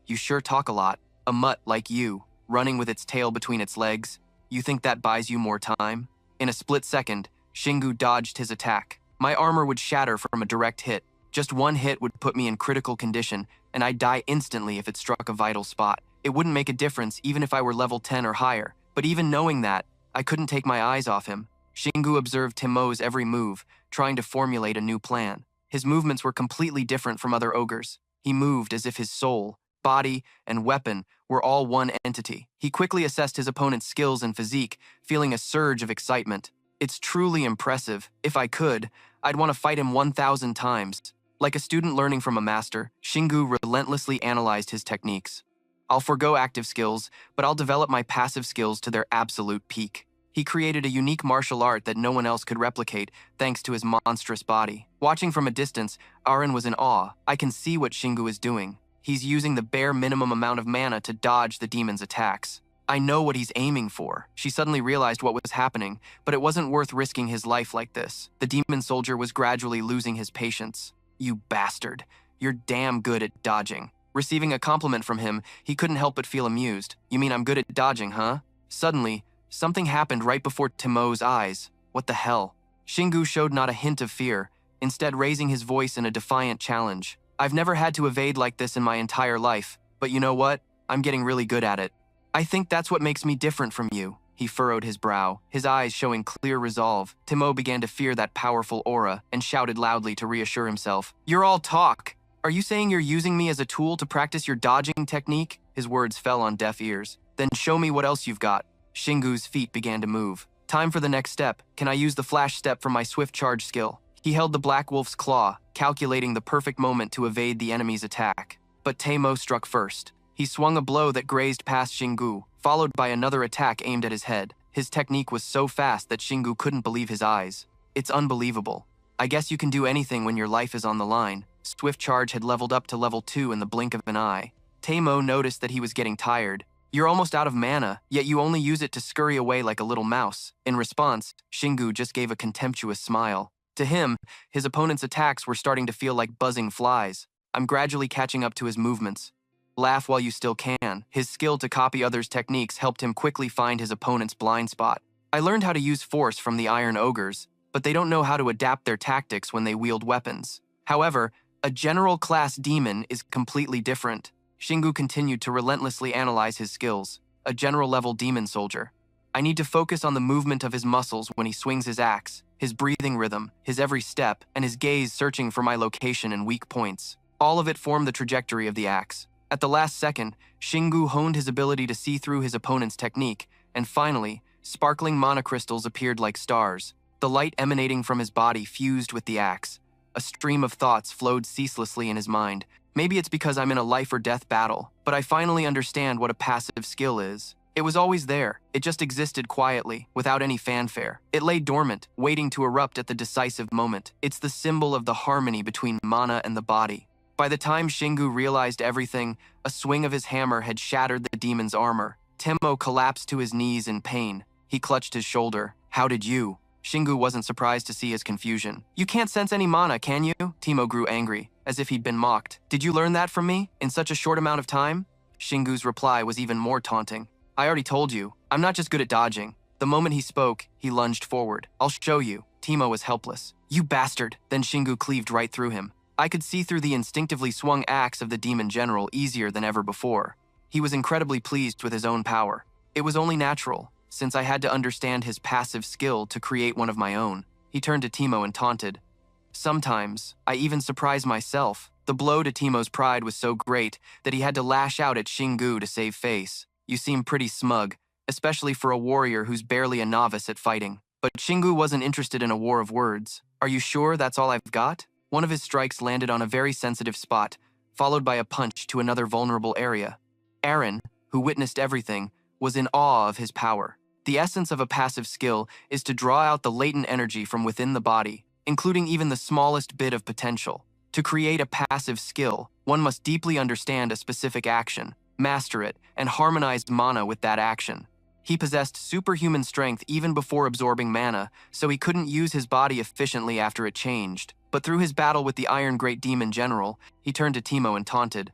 You sure talk a lot. A mutt like you, running with its tail between its legs. You think that buys you more time? In a split second, Shingu dodged his attack. My armor would shatter from a direct hit. Just one hit would put me in critical condition, and I'd die instantly if it struck a vital spot. It wouldn't make a difference even if I were level 10 or higher, but even knowing that, I couldn't take my eyes off him. Shingu observed Teimo's every move, trying to formulate a new plan. His movements were completely different from other ogres. He moved as if his soul, body, and weapon were all one entity. He quickly assessed his opponent's skills and physique, feeling a surge of excitement. It's truly impressive. If I could, I'd want to fight him 1,000 times. Like a student learning from a master, Shingu relentlessly analyzed his techniques. I'll forego active skills, but I'll develop my passive skills to their absolute peak. He created a unique martial art that no one else could replicate, thanks to his monstrous body. Watching from a distance, Eren was in awe. I can see what Shingu is doing. He's using the bare minimum amount of mana to dodge the demon's attacks. I know what he's aiming for. She suddenly realized what was happening, but it wasn't worth risking his life like this. The demon soldier was gradually losing his patience. You bastard. You're damn good at dodging. Receiving a compliment from him, he couldn't help but feel amused. You mean I'm good at dodging, huh? Suddenly, something happened right before Teimo's eyes. What the hell? Shingu showed not a hint of fear, instead raising his voice in a defiant challenge. I've never had to evade like this in my entire life, but you know what? I'm getting really good at it. I think that's what makes me different from you. He furrowed his brow, his eyes showing clear resolve. Teimo began to fear that powerful aura and shouted loudly to reassure himself. You're all talk. Are you saying you're using me as a tool to practice your dodging technique? His words fell on deaf ears. Then show me what else you've got. Shingu's feet began to move. Time for the next step. Can I use the flash step for my swift charge skill? He held the Black Wolf's claw, calculating the perfect moment to evade the enemy's attack. But Teimo struck first. He swung a blow that grazed past Shingu, followed by another attack aimed at his head. His technique was so fast that Shingu couldn't believe his eyes. It's unbelievable. I guess you can do anything when your life is on the line. Swift Charge had leveled up to level 2 in the blink of an eye. Teimo noticed that he was getting tired. You're almost out of mana, yet you only use it to scurry away like a little mouse. In response, Shingu just gave a contemptuous smile. To him, his opponent's attacks were starting to feel like buzzing flies. I'm gradually catching up to his movements. Laugh while you still can. His skill to copy others' techniques helped him quickly find his opponent's blind spot. I learned how to use force from the Iron Ogres, but they don't know how to adapt their tactics when they wield weapons. However, a general class demon is completely different. Shingu continued to relentlessly analyze his skills. A general level demon soldier. I need to focus on the movement of his muscles when he swings his axe, his breathing rhythm, his every step, and his gaze searching for my location and weak points. All of it formed the trajectory of the axe. At the last second, Shingu honed his ability to see through his opponent's technique, and finally, sparkling mana crystals appeared like stars. The light emanating from his body fused with the axe. A stream of thoughts flowed ceaselessly in his mind. Maybe it's because I'm in a life-or-death battle, but I finally understand what a passive skill is. It was always there. It just existed quietly, without any fanfare. It lay dormant, waiting to erupt at the decisive moment. It's the symbol of the harmony between mana and the body. By the time Shingu realized everything, a swing of his hammer had shattered the demon's armor. Teimo collapsed to his knees in pain. He clutched his shoulder. How did you? Shingu wasn't surprised to see his confusion. You can't sense any mana, can you? Teimo grew angry, as if he'd been mocked. Did you learn that from me, in such a short amount of time? Shingu's reply was even more taunting. I already told you, I'm not just good at dodging. The moment he spoke, he lunged forward. I'll show you. Teimo was helpless. You bastard! Then Shingu cleaved right through him. I could see through the instinctively swung axe of the demon general easier than ever before. He was incredibly pleased with his own power. It was only natural, since I had to understand his passive skill to create one of my own. He turned to Teimo and taunted. Sometimes, I even surprised myself. The blow to Teimo's pride was so great that he had to lash out at Shingu to save face. You seem pretty smug, especially for a warrior who's barely a novice at fighting. But Shingu wasn't interested in a war of words. Are you sure that's all I've got? One of his strikes landed on a very sensitive spot, followed by a punch to another vulnerable area. Eren, who witnessed everything, was in awe of his power. The essence of a passive skill is to draw out the latent energy from within the body, including even the smallest bit of potential. To create a passive skill, one must deeply understand a specific action, master it, and harmonize mana with that action. He possessed superhuman strength even before absorbing mana, so he couldn't use his body efficiently after it changed. But through his battle with the Iron Great Demon General, he turned to Teemo and taunted.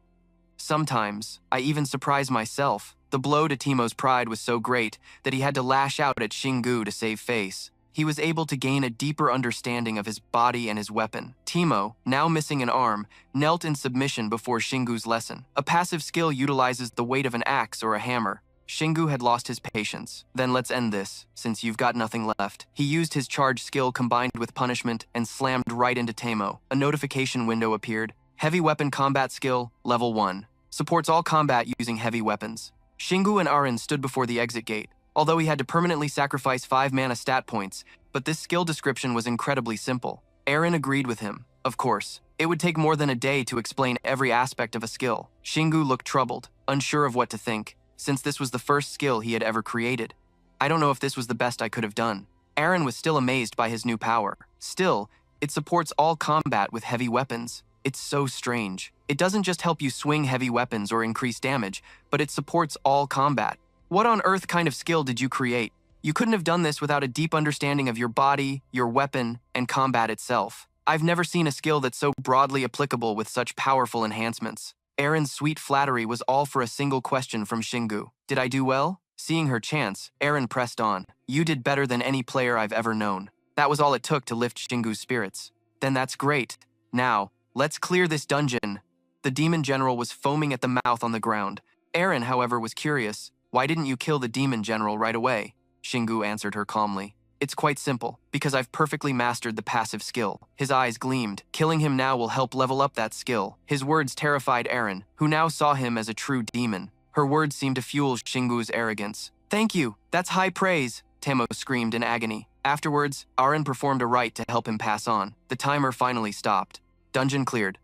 Sometimes, I even surprised myself. The blow to Teemo's pride was so great that he had to lash out at Xinggu to save face. He was able to gain a deeper understanding of his body and his weapon. Teemo, now missing an arm, knelt in submission before Xinggu's lesson. A passive skill utilizes the weight of an axe or a hammer. Xinggu had lost his patience. Then let's end this, since you've got nothing left. He used his charge skill combined with punishment and slammed right into Teemo. A notification window appeared. Heavy weapon combat skill, level 1. Supports all combat using heavy weapons. Xinggu and Arin stood before the exit gate, although he had to permanently sacrifice 5 mana stat points, but this skill description was incredibly simple. Arin agreed with him. Of course, it would take more than a day to explain every aspect of a skill. Xinggu looked troubled, unsure of what to think, since this was the first skill he had ever created. I don't know if this was the best I could have done. Arin was still amazed by his new power. Still, it supports all combat with heavy weapons. It's so strange. It doesn't just help you swing heavy weapons or increase damage, but it supports all combat. What on earth kind of skill did you create? You couldn't have done this without a deep understanding of your body, your weapon, and combat itself. I've never seen a skill that's so broadly applicable with such powerful enhancements. Arin's sweet flattery was all for a single question from Xinggu. Did I do well? Seeing her chance, Arin pressed on. You did better than any player I've ever known. That was all it took to lift Xinggu's spirits. Then that's great. Now, let's clear this dungeon. The demon general was foaming at the mouth on the ground. Arin, however, was curious. Why didn't you kill the demon general right away? Xinggu answered her calmly. It's quite simple, because I've perfectly mastered the passive skill. His eyes gleamed. Killing him now will help level up that skill. His words terrified Arin, who now saw him as a true demon. Her words seemed to fuel Xinggu's arrogance. Thank you, that's high praise, Teemo screamed in agony. Afterwards, Arin performed a rite to help him pass on. The timer finally stopped. Dungeon cleared.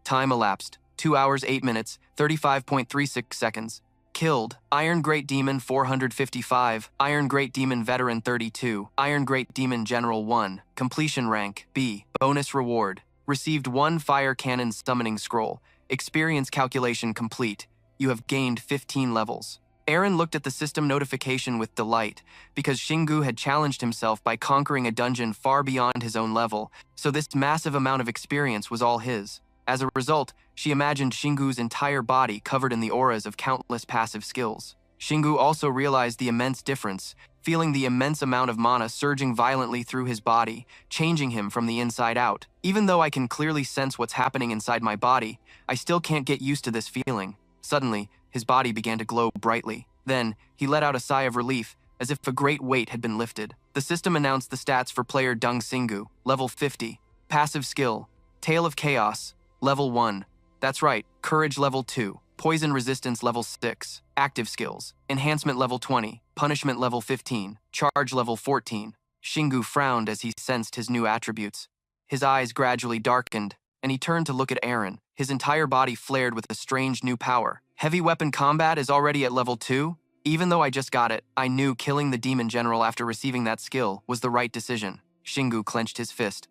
Time elapsed. 2 hours, 8 minutes, 35.36 seconds. Killed, Iron Great Demon 455, Iron Great Demon Veteran 32, Iron Great Demon General 1, Completion Rank, B, Bonus Reward. Received 1 Fire Cannon Summoning Scroll. Experience calculation complete. You have gained 15 levels. Arin looked at the system notification with delight, because Xinggu had challenged himself by conquering a dungeon far beyond his own level, so this massive amount of experience was all his. As a result, she imagined Xinggu's entire body covered in the auras of countless passive skills. Xinggu also realized the immense difference, feeling the immense amount of mana surging violently through his body, changing him from the inside out. Even though I can clearly sense what's happening inside my body, I still can't get used to this feeling. Suddenly, his body began to glow brightly. Then, he let out a sigh of relief, as if a great weight had been lifted. The system announced the stats for player Dung Xinggu, level 50. Passive skill, Tail of Chaos, level 1. That's right, Courage level 2. Poison resistance level 6. Active skills, Enhancement level 20. Punishment level 15. Charge level 14. Xinggu frowned as he sensed his new attributes. His eyes gradually darkened, and he turned to look at Arin. His entire body flared with a strange new power. Heavy weapon combat is already at level 2? Even though I just got it, I knew killing the demon general after receiving that skill was the right decision. Xinggu clenched his fist.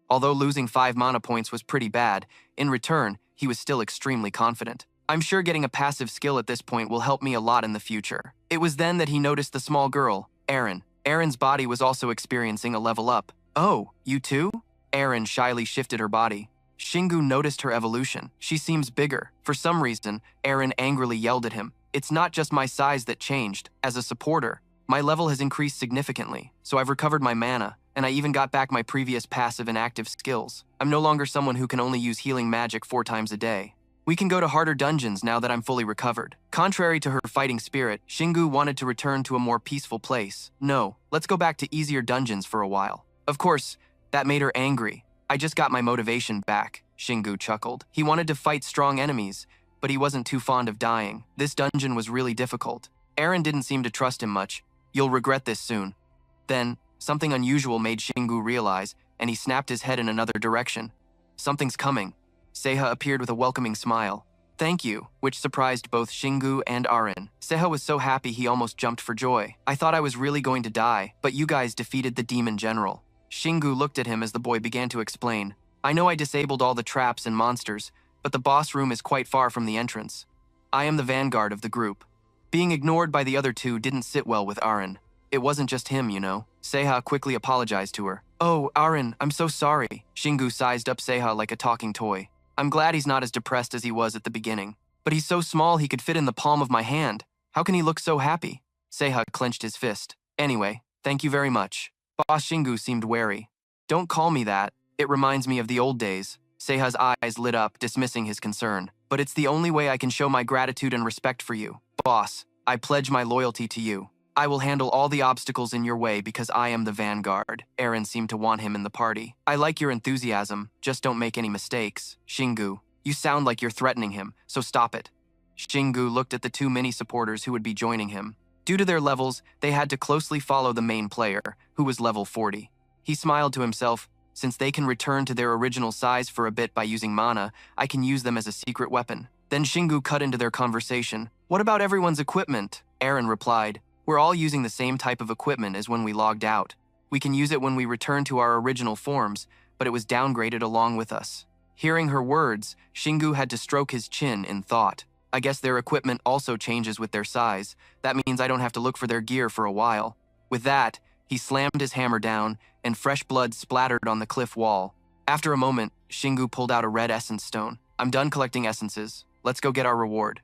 Although losing 5 mana points was pretty bad, in return, he was still extremely confident. I'm sure getting a passive skill at this point will help me a lot in the future. It was then that he noticed the small girl, Arin. Arin's body was also experiencing a level up. Oh, you too? Arin shyly shifted her body. Xinggu noticed her evolution. She seems bigger. For some reason, Arin angrily yelled at him. It's not just my size that changed. As a supporter, my level has increased significantly, so I've recovered my mana, and I even got back my previous passive and active skills. I'm no longer someone who can only use healing magic 4 times a day. We can go to harder dungeons now that I'm fully recovered. Contrary to her fighting spirit, Xinggu wanted to return to a more peaceful place. No, let's go back to easier dungeons for a while. Of course, that made her angry. I just got my motivation back, Xinggu chuckled. He wanted to fight strong enemies, but he wasn't too fond of dying. This dungeon was really difficult. Arin didn't seem to trust him much. You'll regret this soon. Then, something unusual made Xinggu realize, and he snapped his head in another direction. Something's coming. Seha appeared with a welcoming smile. Thank you, which surprised both Xinggu and Arin. Seha was so happy he almost jumped for joy. I thought I was really going to die, but you guys defeated the demon general. Xinggu looked at him as the boy began to explain. I know I disabled all the traps and monsters, but the boss room is quite far from the entrance. I am the vanguard of the group. Being ignored by the other two didn't sit well with Aaron. It wasn't just him, you know. Seiha quickly apologized to her. Oh, Aaron, I'm so sorry. Shingu sized up Seiha like a talking toy. I'm glad he's not as depressed as he was at the beginning. But he's so small he could fit in the palm of my hand. How can he look so happy? Seiha clenched his fist. Anyway, thank you very much. Boss Shingu seemed wary. Don't call me that. It reminds me of the old days. Seiha's eyes lit up, dismissing his concern. But it's the only way I can show my gratitude and respect for you. Boss, I pledge my loyalty to you. I will handle all the obstacles in your way because I am the vanguard. Aaron seemed to want him in the party. I like your enthusiasm, just don't make any mistakes. Shingu, you sound like you're threatening him, so stop it. Shingu looked at the two mini-supporters who would be joining him. Due to their levels, they had to closely follow the main player, who was level 40. He smiled to himself. Since they can return to their original size for a bit by using mana, I can use them as a secret weapon. Then Shingu cut into their conversation. What about everyone's equipment? Aaron replied. We're all using the same type of equipment as when we logged out. We can use it when we return to our original forms, but it was downgraded along with us. Hearing her words, Shingu had to stroke his chin in thought. I guess their equipment also changes with their size. That means I don't have to look for their gear for a while. With that, he slammed his hammer down, and fresh blood splattered on the cliff wall. After a moment, Shingu pulled out a red essence stone. I'm done collecting essences. Let's go get our reward.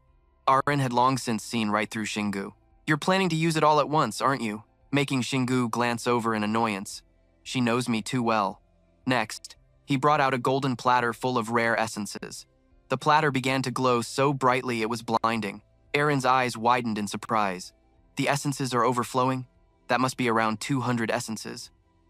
Aaron had long since seen right through Shingu. You're planning to use it all at once, aren't you? Making Shingu glance over in annoyance. She knows me too well. Next, he brought out a golden platter full of rare essences. The platter began to glow so brightly it was blinding. Aaron's eyes widened in surprise. The essences are overflowing? That must be around 200 essences.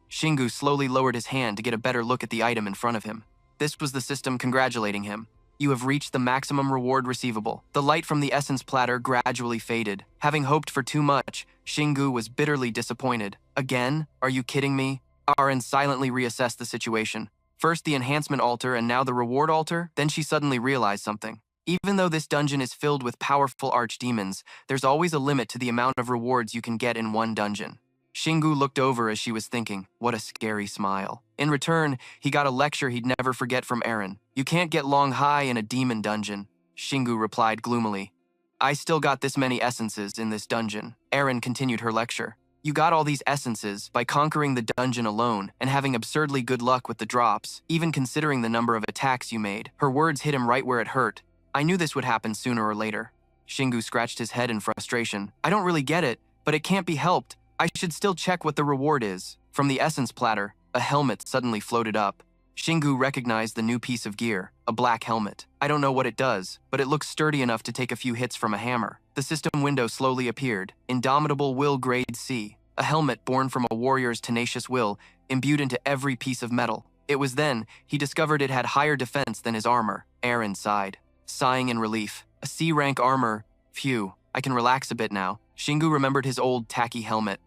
Shingu slowly lowered his hand to get a better look at the item in front of him. This was the system congratulating him. You have reached the maximum reward receivable. The light from the essence platter gradually faded. Having hoped for too much, Shingu was bitterly disappointed. Again? Are you kidding me? Aaron silently reassessed the situation. First the enhancement altar and now the reward altar? Then she suddenly realized something. Even though this dungeon is filled with powerful archdemons, there's always a limit to the amount of rewards you can get in one dungeon. Shingu looked over as she was thinking, what a scary smile. In return, he got a lecture he'd never forget from Aaron. You can't get long high in a demon dungeon. Shingu replied gloomily. I still got this many essences in this dungeon. Aaron continued her lecture. You got all these essences by conquering the dungeon alone and having absurdly good luck with the drops, even considering the number of attacks you made. Her words hit him right where it hurt. I knew this would happen sooner or later. Shingu scratched his head in frustration. I don't really get it, but it can't be helped. I should still check what the reward is. From the essence platter, a helmet suddenly floated up. Shingu recognized the new piece of gear, a black helmet. I don't know what it does, but it looks sturdy enough to take a few hits from a hammer. The system window slowly appeared. Indomitable Will Grade C. A helmet born from a warrior's tenacious will, imbued into every piece of metal. It was then he discovered it had higher defense than his armor. Aaron sighed, sighing in relief. A C-rank armor. Phew, I can relax a bit now. Shingu remembered his old tacky helmet.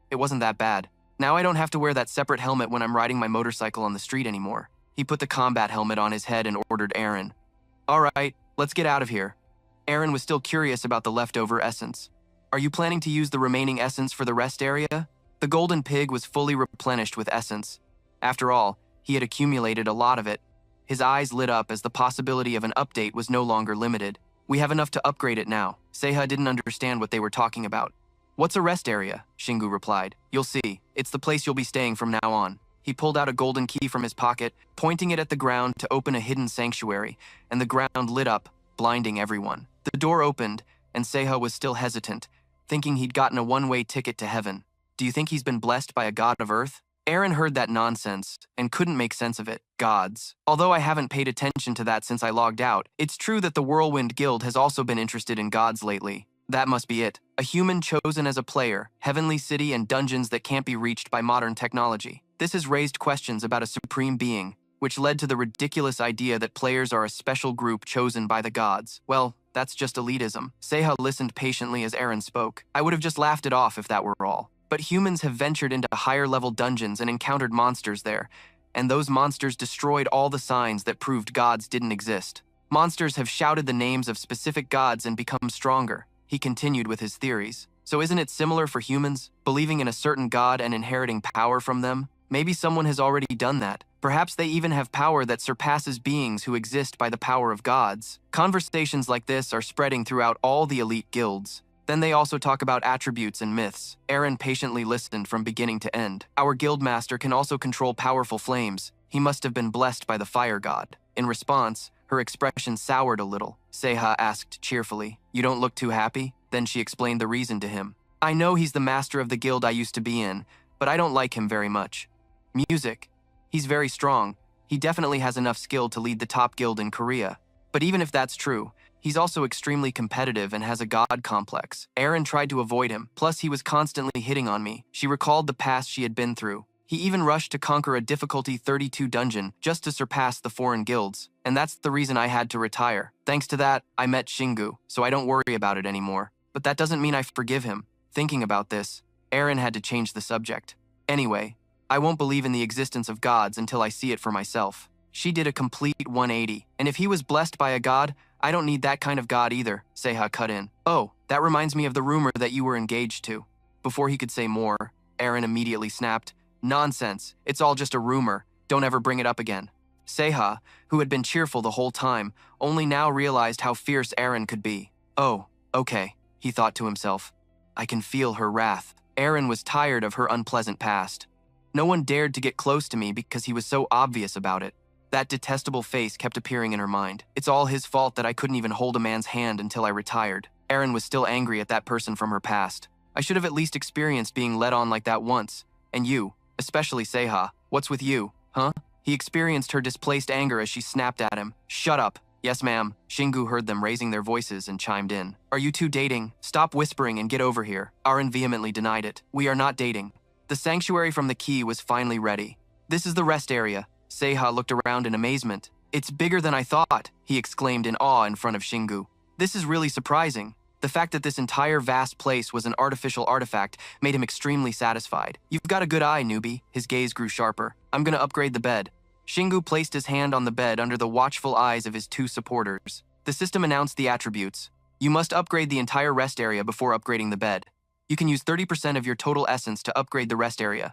It wasn't that bad. Now I don't have to wear that separate helmet when I'm riding my motorcycle on the street anymore. He put the combat helmet on his head and ordered Aaron. All right, let's get out of here. Aaron was still curious about the leftover essence. Are you planning to use the remaining essence for the rest area? The golden pig was fully replenished with essence. After all, he had accumulated a lot of it. His eyes lit up as the possibility of an update was no longer limited. We have enough to upgrade it now. Seiha didn't understand what they were talking about. What's a rest area? Shingu replied. You'll see. It's the place you'll be staying from now on. He pulled out a golden key from his pocket, pointing it at the ground to open a hidden sanctuary, and the ground lit up, blinding everyone. The door opened, and Seiha was still hesitant, thinking he'd gotten a one-way ticket to heaven. Do you think he's been blessed by a god of earth? Aaron heard that nonsense and couldn't make sense of it. Gods. Although I haven't paid attention to that since I logged out, it's true that the Whirlwind Guild has also been interested in gods lately. That must be it. A human chosen as a player, heavenly city and dungeons that can't be reached by modern technology. This has raised questions about a supreme being, which led to the ridiculous idea that players are a special group chosen by the gods. Well, that's just elitism. Seiha listened patiently as Aaron spoke. I would have just laughed it off if that were all. But humans have ventured into higher-level dungeons and encountered monsters there, and those monsters destroyed all the signs that proved gods didn't exist. Monsters have shouted the names of specific gods and become stronger. He continued with his theories. So isn't it similar for humans, believing in a certain god and inheriting power from them? Maybe someone has already done that, Perhaps they even have power that surpasses beings who exist by the power of gods. Conversations like this are spreading throughout all the elite guilds. Then they also talk about attributes and myths. Aaron patiently listened from beginning to end. Our guildmaster can also control powerful flames. He must have been blessed by the fire god. In response, her expression soured a little. Seha asked cheerfully, "You don't look too happy?" Then she explained the reason to him. "I know he's the master of the guild I used to be in, but I don't like him very much. Music. He's very strong. He definitely has enough skill to lead the top guild in Korea. But even if that's true, he's also extremely competitive and has a god complex." Aaron tried to avoid him, plus he was constantly hitting on me. She recalled the past she had been through. He even rushed to conquer a difficulty 32 dungeon just to surpass the foreign guilds. And that's the reason I had to retire. Thanks to that, I met Shingu, so I don't worry about it anymore. But that doesn't mean I forgive him. Thinking about this, Aaron had to change the subject. Anyway, I won't believe in the existence of gods until I see it for myself. She did a complete 180, and if he was blessed by a god, I don't need that kind of god either, Seha cut in. "Oh, that reminds me of the rumor that you were engaged to." Before he could say more, Aaron immediately snapped, "Nonsense, it's all just a rumor, don't ever bring it up again." Seha, who had been cheerful the whole time, only now realized how fierce Aaron could be. "Oh, okay," he thought to himself. I can feel her wrath. Aaron was tired of her unpleasant past. No one dared to get close to me because he was so obvious about it. That detestable face kept appearing in her mind. It's all his fault that I couldn't even hold a man's hand until I retired. Aaron was still angry at that person from her past. I should have at least experienced being led on like that once. And you, especially Seha, what's with you, huh? He experienced her displaced anger as she snapped at him. "Shut up." "Yes, ma'am." Shingu heard them raising their voices and chimed in. "Are you two dating? Stop whispering and get over here." Aaron vehemently denied it. "We are not dating." The sanctuary from the key was finally ready. "This is the rest area." Seha looked around in amazement. "It's bigger than I thought," he exclaimed in awe in front of Shingu. "This is really surprising." The fact that this entire vast place was an artificial artifact made him extremely satisfied. "You've got a good eye, newbie." His gaze grew sharper. "I'm gonna upgrade the bed." Shingu placed his hand on the bed under the watchful eyes of his two supporters. The system announced the attributes. You must upgrade the entire rest area before upgrading the bed. You can use 30% of your total essence to upgrade the rest area.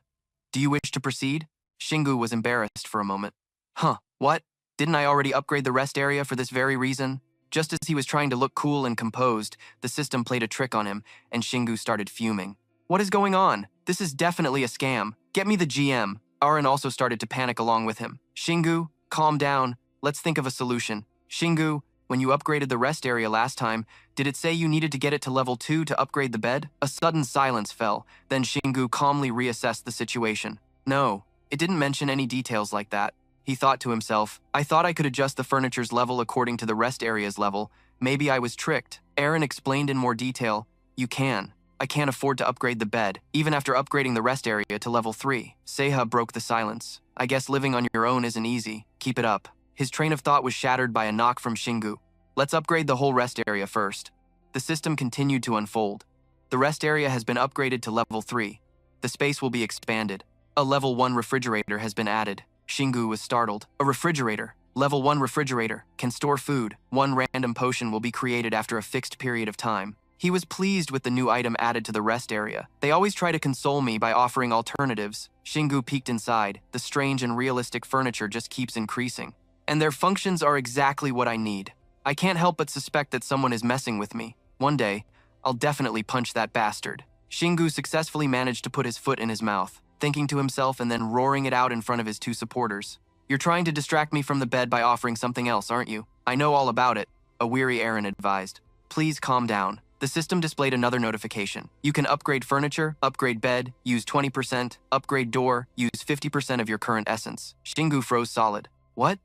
Do you wish to proceed? Shingu was embarrassed for a moment. Huh, what? Didn't I already upgrade the rest area for this very reason? Just as he was trying to look cool and composed, the system played a trick on him, and Shingu started fuming. What is going on? This is definitely a scam. Get me the GM. Aaron also started to panic along with him. Shingu, calm down. Let's think of a solution. Shingu, when you upgraded the rest area last time, did it say you needed to get it to level 2 to upgrade the bed? A sudden silence fell. Then Shingu calmly reassessed the situation. No, it didn't mention any details like that. He thought to himself, I thought I could adjust the furniture's level according to the rest area's level. Maybe I was tricked. Aaron explained in more detail. You can. I can't afford to upgrade the bed, even after upgrading the rest area to level 3. Seha broke the silence. I guess living on your own isn't easy. Keep it up. His train of thought was shattered by a knock from Shingu. Let's upgrade the whole rest area first. The system continued to unfold. The rest area has been upgraded to level 3. The space will be expanded. A level 1 refrigerator has been added. Shingu was startled. A refrigerator. Level 1 refrigerator. Can store food. 1 random potion will be created after a fixed period of time. He was pleased with the new item added to the rest area. They always try to console me by offering alternatives. Shingu peeked inside. The strange and realistic furniture just keeps increasing. And their functions are exactly what I need. I can't help but suspect that someone is messing with me. One day, I'll definitely punch that bastard. Shingu successfully managed to put his foot in his mouth, thinking to himself and then roaring it out in front of his 2 supporters. You're trying to distract me from the bed by offering something else, aren't you? I know all about it, a weary Aaron advised. Please calm down. The system displayed another notification. You can upgrade furniture, upgrade bed, use 20%, upgrade door, use 50% of your current essence. Shingu froze solid. What?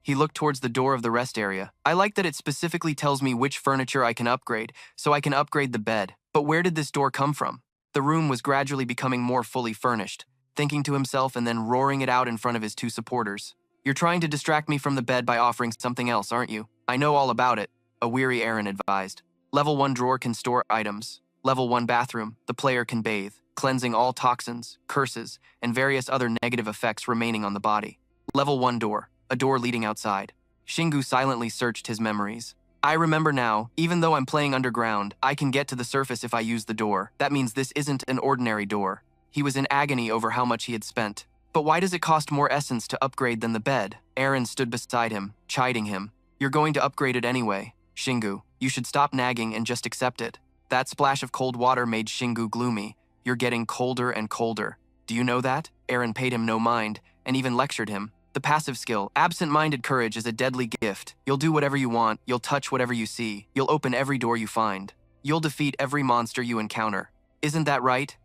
He looked towards the door of the rest area. I like that it specifically tells me which furniture I can upgrade, so I can upgrade the bed. But where did this door come from? The room was gradually becoming more fully furnished, thinking to himself and then roaring it out in front of his 2 supporters. You're trying to distract me from the bed by offering something else, aren't you? I know all about it, a weary Aaron advised. Level 1 drawer can store items. Level 1 bathroom, the player can bathe, cleansing all toxins, curses, and various other negative effects remaining on the body. Level 1 door, a door leading outside. Shingu silently searched his memories. I remember now, even though I'm playing underground, I can get to the surface if I use the door. That means this isn't an ordinary door. He was in agony over how much he had spent. But why does it cost more essence to upgrade than the bed? Eren stood beside him, chiding him. You're going to upgrade it anyway. Shingu, you should stop nagging and just accept it. That splash of cold water made Shingu gloomy. You're getting colder and colder. Do you know that? Eren paid him no mind, and even lectured him. The passive skill, absent-minded courage, is a deadly gift. You'll do whatever you want, you'll touch whatever you see, you'll open every door you find. You'll defeat every monster you encounter. Isn't that right?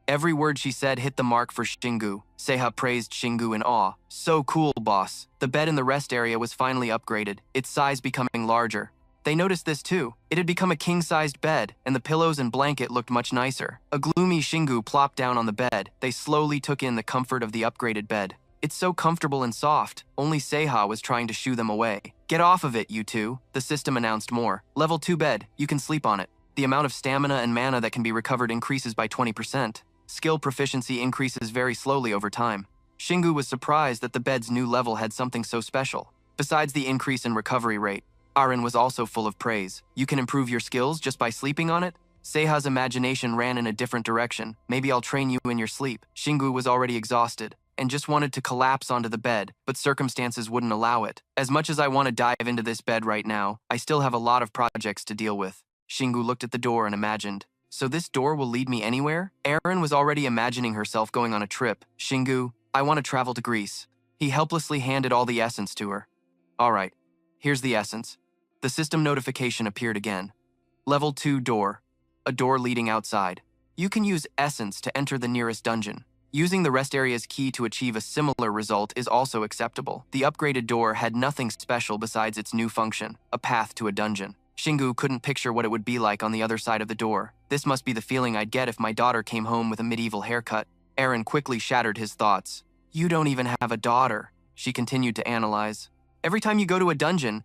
Every word she said hit the mark for Shingu. Seiha praised Shingu in awe. So cool, boss. The bed in the rest area was finally upgraded, its size becoming larger. They noticed this too. It had become a king-sized bed, and the pillows and blanket looked much nicer. A gloomy Shingu plopped down on the bed. They slowly took in the comfort of the upgraded bed. It's so comfortable and soft. Only Seiha was trying to shoo them away. Get off of it, you two. The system announced more. Level 2 bed. You can sleep on it. The amount of stamina and mana that can be recovered increases by 20%. Skill proficiency increases very slowly over time. Shingu was surprised that the bed's new level had something so special. Besides the increase in recovery rate, Eren was also full of praise. You can improve your skills just by sleeping on it? Seiha's imagination ran in a different direction. Maybe I'll train you in your sleep. Shingu was already exhausted and just wanted to collapse onto the bed, but circumstances wouldn't allow it. As much as I want to dive into this bed right now, I still have a lot of projects to deal with. Shingu looked at the door and imagined, so this door will lead me anywhere? Eren was already imagining herself going on a trip. Shingu, I want to travel to Greece. He helplessly handed all the essence to her. All right, here's the essence. The system notification appeared again. Level 2 door. A door leading outside. You can use essence to enter the nearest dungeon. Using the rest area's key to achieve a similar result is also acceptable. The upgraded door had nothing special besides its new function, a path to a dungeon. Shingu couldn't picture what it would be like on the other side of the door. This must be the feeling I'd get if my daughter came home with a medieval haircut. Eren quickly shattered his thoughts. You don't even have a daughter, she continued to analyze. Every time you go to a dungeon,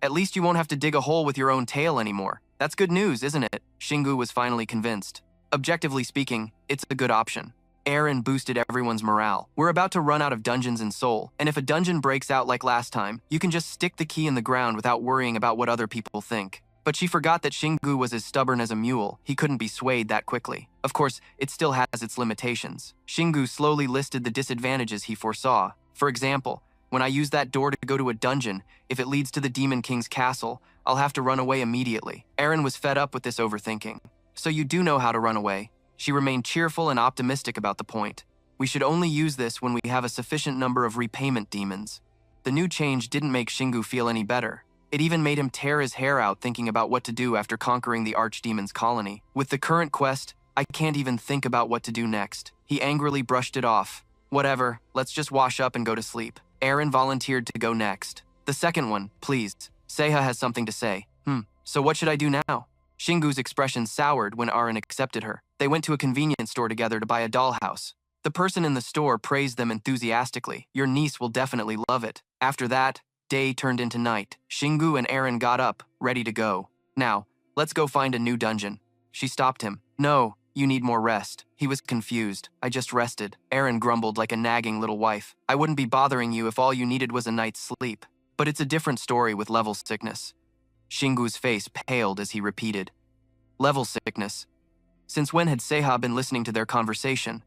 at least you won't have to dig a hole with your own tail anymore. That's good news, isn't it? Shingu was finally convinced. Objectively speaking, it's a good option. Eren boosted everyone's morale. We're about to run out of dungeons in Seoul, and if a dungeon breaks out like last time, you can just stick the key in the ground without worrying about what other people think. But she forgot that Shingu was as stubborn as a mule. He couldn't be swayed that quickly. Of course, it still has its limitations. Shingu slowly listed the disadvantages he foresaw. For example, when I use that door to go to a dungeon, if it leads to the Demon King's castle, I'll have to run away immediately. Eren was fed up with this overthinking. So you do know how to run away. She remained cheerful and optimistic about the point. We should only use this when we have a sufficient number of repayment demons. The new change didn't make Shingu feel any better. It even made him tear his hair out thinking about what to do after conquering the Archdemon's colony. With the current quest, I can't even think about what to do next. He angrily brushed it off. Whatever, let's just wash up and go to sleep. Eren volunteered to go next. The second one, please. Seiha has something to say. So what should I do now? Shingu's expression soured when Eren accepted her. They went to a convenience store together to buy a dollhouse. The person in the store praised them enthusiastically. Your niece will definitely love it. After that, day turned into night. Shingu and Eren got up, ready to go. Now, let's go find a new dungeon. She stopped him. No, you need more rest. He was confused. I just rested. Eren grumbled like a nagging little wife. I wouldn't be bothering you if all you needed was a night's sleep. But it's a different story with level sickness. Shingu's face paled as he repeated. Level sickness. Since when had Seiha been listening to their conversation?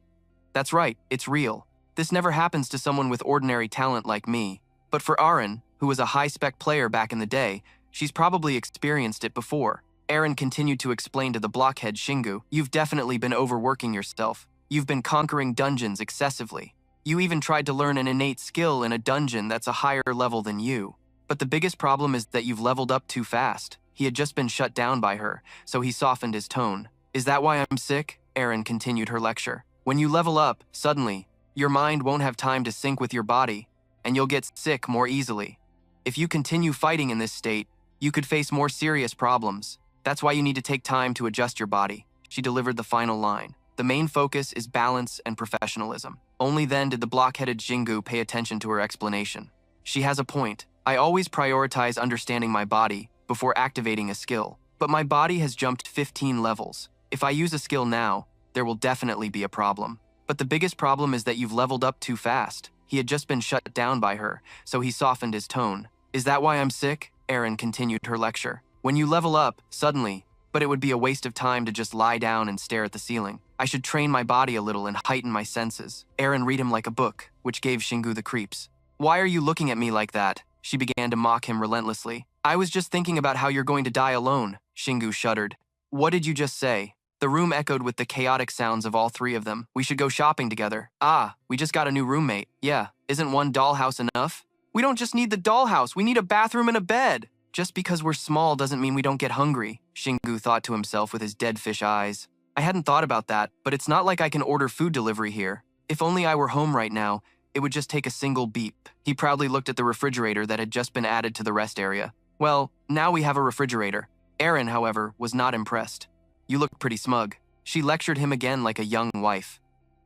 That's right, it's real. This never happens to someone with ordinary talent like me. But for Eren, who was a high-spec player back in the day, she's probably experienced it before. Eren continued to explain to the blockhead Shingu, you've definitely been overworking yourself. You've been conquering dungeons excessively. You even tried to learn an innate skill in a dungeon that's a higher level than you. But the biggest problem is that you've leveled up too fast. He had just been shut down by her, so he softened his tone. Is that why I'm sick? Eren continued her lecture. When you level up, suddenly, your mind won't have time to sync with your body, and you'll get sick more easily. If you continue fighting in this state, you could face more serious problems. That's why you need to take time to adjust your body. She delivered the final line. The main focus is balance and professionalism. Only then did the blockheaded Shingu pay attention to her explanation. She has a point. I always prioritize understanding my body before activating a skill, but my body has jumped 15 levels. If I use a skill now, there will definitely be a problem. But the biggest problem is that you've leveled up too fast. He had just been shut down by her, so he softened his tone. Is that why I'm sick? Eren continued her lecture. When you level up, suddenly, but it would be a waste of time to just lie down and stare at the ceiling. I should train my body a little and heighten my senses. Aaron read him like a book, which gave Shingu the creeps. Why are you looking at me like that? She began to mock him relentlessly. I was just thinking about how you're going to die alone, Shingu shuddered. What did you just say? The room echoed with the chaotic sounds of all three of them. We should go shopping together. Ah, we just got a new roommate. Yeah, isn't one dollhouse enough? We don't just need the dollhouse, we need a bathroom and a bed. Just because we're small doesn't mean we don't get hungry, Shingu thought to himself with his dead fish eyes. I hadn't thought about that, but it's not like I can order food delivery here. If only I were home right now, it would just take a single beep. He proudly looked at the refrigerator that had just been added to the rest area. Well, now we have a refrigerator. Aaron, however, was not impressed. You look pretty smug. She lectured him again like a young wife.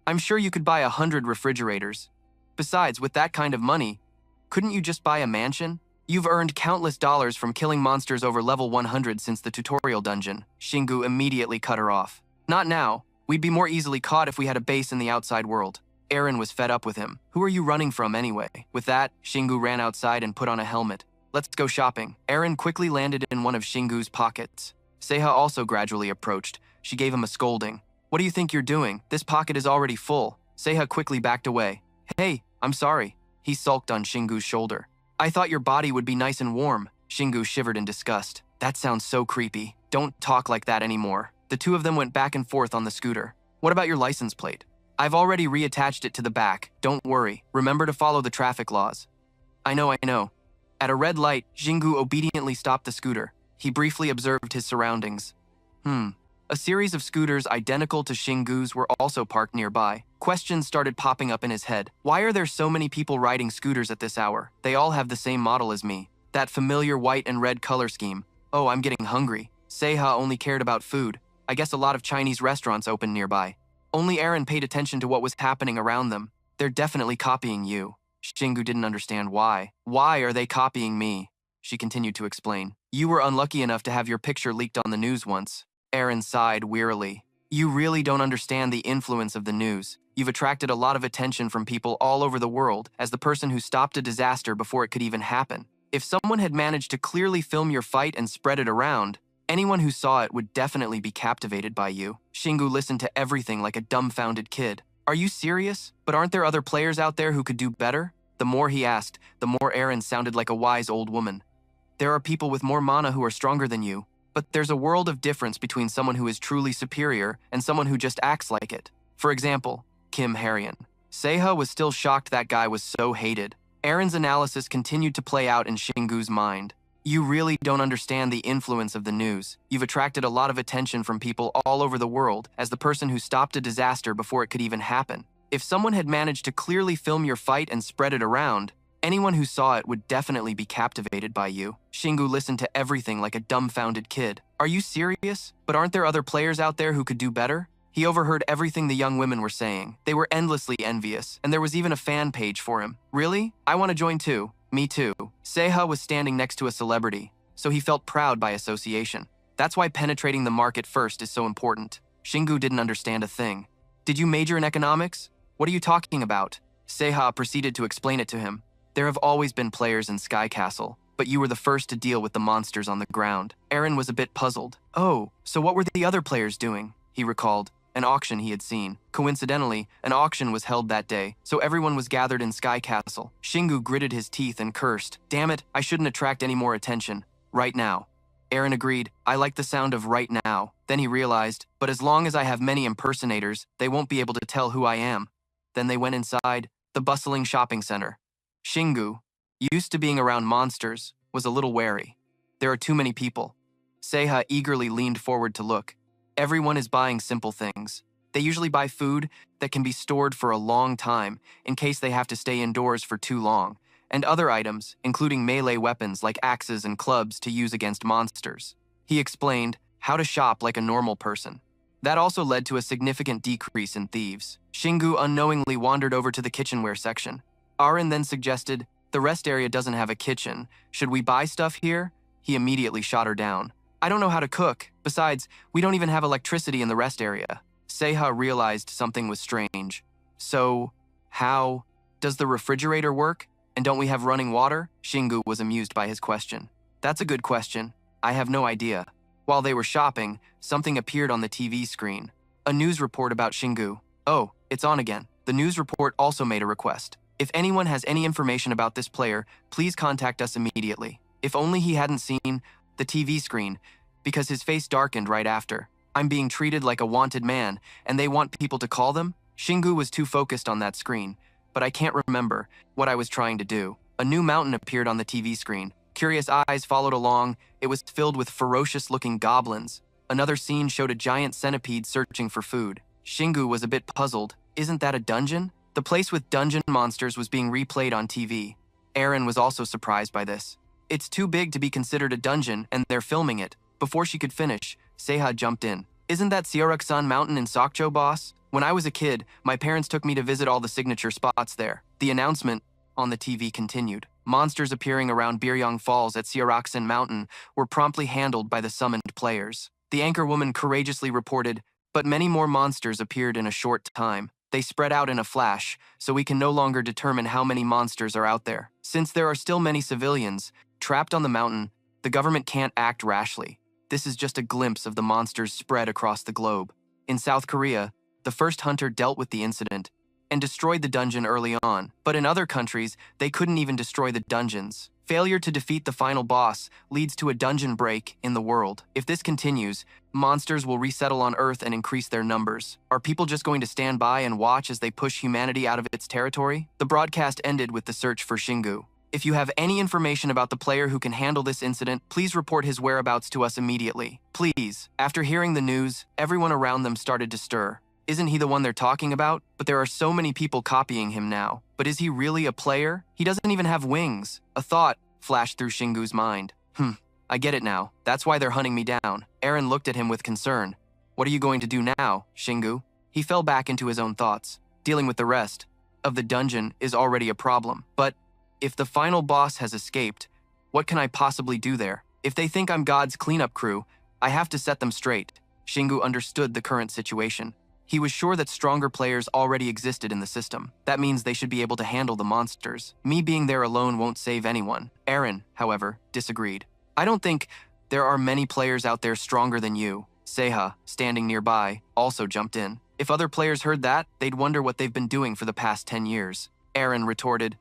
I'm sure you could buy 100 refrigerators. Besides, with that kind of money, couldn't you just buy a mansion? You've earned countless dollars from killing monsters over level 100 since the tutorial dungeon. Shingu immediately cut her off. Not now. We'd be more easily caught if we had a base in the outside world. Aaron was fed up with him. Who are you running from anyway? With that, Shingu ran outside and put on a helmet. Let's go shopping. Aaron quickly landed in one of Shingu's pockets. Seiha also gradually approached. She gave him a scolding. What do you think you're doing? This pocket is already full. Seiha quickly backed away. Hey, I'm sorry. He sulked on Shingu's shoulder. I thought your body would be nice and warm. Shingu shivered in disgust. That sounds so creepy. Don't talk like that anymore. The two of them went back and forth on the scooter. What about your license plate? I've already reattached it to the back. Don't worry. Remember to follow the traffic laws. I know. At a red light, Shingu obediently stopped the scooter. He briefly observed his surroundings. A series of scooters identical to Shingu's were also parked nearby. Questions started popping up in his head. Why are there so many people riding scooters at this hour? They all have the same model as me. That familiar white and red color scheme. Oh, I'm getting hungry. Seiha only cared about food. I guess a lot of Chinese restaurants open nearby. Only Aaron paid attention to what was happening around them. They're definitely copying you. Shingu didn't understand why. Why are they copying me? She continued to explain. You were unlucky enough to have your picture leaked on the news once. Aaron sighed wearily. You really don't understand the influence of the news. You've attracted a lot of attention from people all over the world as the person who stopped a disaster before it could even happen. If someone had managed to clearly film your fight and spread it around, anyone who saw it would definitely be captivated by you. Shingu listened to everything like a dumbfounded kid. Are you serious? But aren't there other players out there who could do better? The more he asked, the more Aaron sounded like a wise old woman. There are people with more mana who are stronger than you, but there's a world of difference between someone who is truly superior and someone who just acts like it. For example, Kim Harian. Seiha was still shocked that guy was so hated. Aaron's analysis continued to play out in Shingu's mind. You really don't understand the influence of the news. You've attracted a lot of attention from people all over the world as the person who stopped a disaster before it could even happen. If someone had managed to clearly film your fight and spread it around, anyone who saw it would definitely be captivated by you. Shingu listened to everything like a dumbfounded kid. Are you serious? But aren't there other players out there who could do better? He overheard everything the young women were saying. They were endlessly envious, and there was even a fan page for him. Really? I want to join too. Me too. Seiha was standing next to a celebrity, so he felt proud by association. That's why penetrating the market first is so important. Shingu didn't understand a thing. Did you major in economics? What are you talking about? Seiha proceeded to explain it to him. There have always been players in Sky Castle, but you were the first to deal with the monsters on the ground. Aaron was a bit puzzled. Oh, so what were the other players doing? He recalled. An auction he had seen. Coincidentally, an auction was held that day, so everyone was gathered in Sky Castle. Shingu gritted his teeth and cursed. Damn it, I shouldn't attract any more attention. Right now. Aaron agreed. I like the sound of right now. Then he realized, but as long as I have many impersonators, they won't be able to tell who I am. Then they went inside the bustling shopping center. Shingu, used to being around monsters, was a little wary. There are too many people. Seiha eagerly leaned forward to look. Everyone is buying simple things. They usually buy food that can be stored for a long time in case they have to stay indoors for too long, and other items, including melee weapons like axes and clubs to use against monsters. He explained how to shop like a normal person. That also led to a significant decrease in thieves. Shingu unknowingly wandered over to the kitchenware section. Aaron then suggested, the rest area doesn't have a kitchen. Should we buy stuff here? He immediately shot her down. I don't know how to cook. Besides, we don't even have electricity in the rest area. Seiha realized something was strange. So, how does the refrigerator work? And don't we have running water? Shingu was amused by his question. That's a good question. I have no idea. While they were shopping, something appeared on the TV screen. A news report about Shingu. Oh, it's on again. The news report also made a request. If anyone has any information about this player, please contact us immediately. If only he hadn't seen the TV screen, because his face darkened right after. I'm being treated like a wanted man, and they want people to call them? Shingu was too focused on that screen, but I can't remember what I was trying to do. A new mountain appeared on the TV screen. Curious eyes followed along. It was filled with ferocious-looking goblins. Another scene showed a giant centipede searching for food. Shingu was a bit puzzled. Isn't that a dungeon? The place with dungeon monsters was being replayed on TV. Aaron was also surprised by this. It's too big to be considered a dungeon, and they're filming it. Before she could finish, Seiha jumped in. Isn't that Seoraksan Mountain in Sokcho, boss? When I was a kid, my parents took me to visit all the signature spots there. The announcement on the TV continued. Monsters appearing around Biryong Falls at Seoraksan Mountain were promptly handled by the summoned players. The anchorwoman courageously reported, but many more monsters appeared in a short time. They spread out in a flash, so we can no longer determine how many monsters are out there. Since there are still many civilians trapped on the mountain, the government can't act rashly. This is just a glimpse of the monsters spread across the globe. In South Korea, the first hunter dealt with the incident and destroyed the dungeon early on, but in other countries, they couldn't even destroy the dungeons. Failure to defeat the final boss leads to a dungeon break in the world. If this continues, monsters will resettle on Earth and increase their numbers. Are people just going to stand by and watch as they push humanity out of its territory? The broadcast ended with the search for Shingu. If you have any information about the player who can handle this incident, please report his whereabouts to us immediately. Please. After hearing the news, everyone around them started to stir. Isn't he the one they're talking about? But there are so many people copying him now. But is he really a player? He doesn't even have wings. A thought flashed through Shingu's mind. I get it now. That's why they're hunting me down. Aaron looked at him with concern. What are you going to do now, Shingu? He fell back into his own thoughts. Dealing with the rest of the dungeon is already a problem. But if the final boss has escaped, what can I possibly do there? If they think I'm God's cleanup crew, I have to set them straight. Shingu understood the current situation. He was sure that stronger players already existed in the system. That means they should be able to handle the monsters. Me being there alone won't save anyone. Aaron, however, disagreed. I don't think there are many players out there stronger than you. Seiha, standing nearby, also jumped in. If other players heard that, they'd wonder what they've been doing for the past 10 years. Aaron retorted,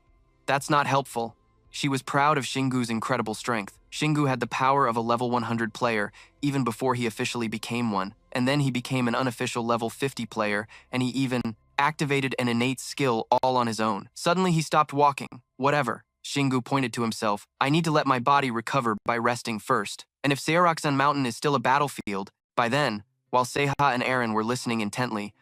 "That's not helpful." She was proud of Shingu's incredible strength. Shingu had the power of a level 100 player even before he officially became one, and then he became an unofficial level 50 player, and he even activated an innate skill all on his own. Suddenly he stopped walking. Whatever. Shingu pointed to himself. I need to let my body recover by resting first. And if Seoraksan Mountain is still a battlefield, by then, while Seiha and Aaron were listening intently,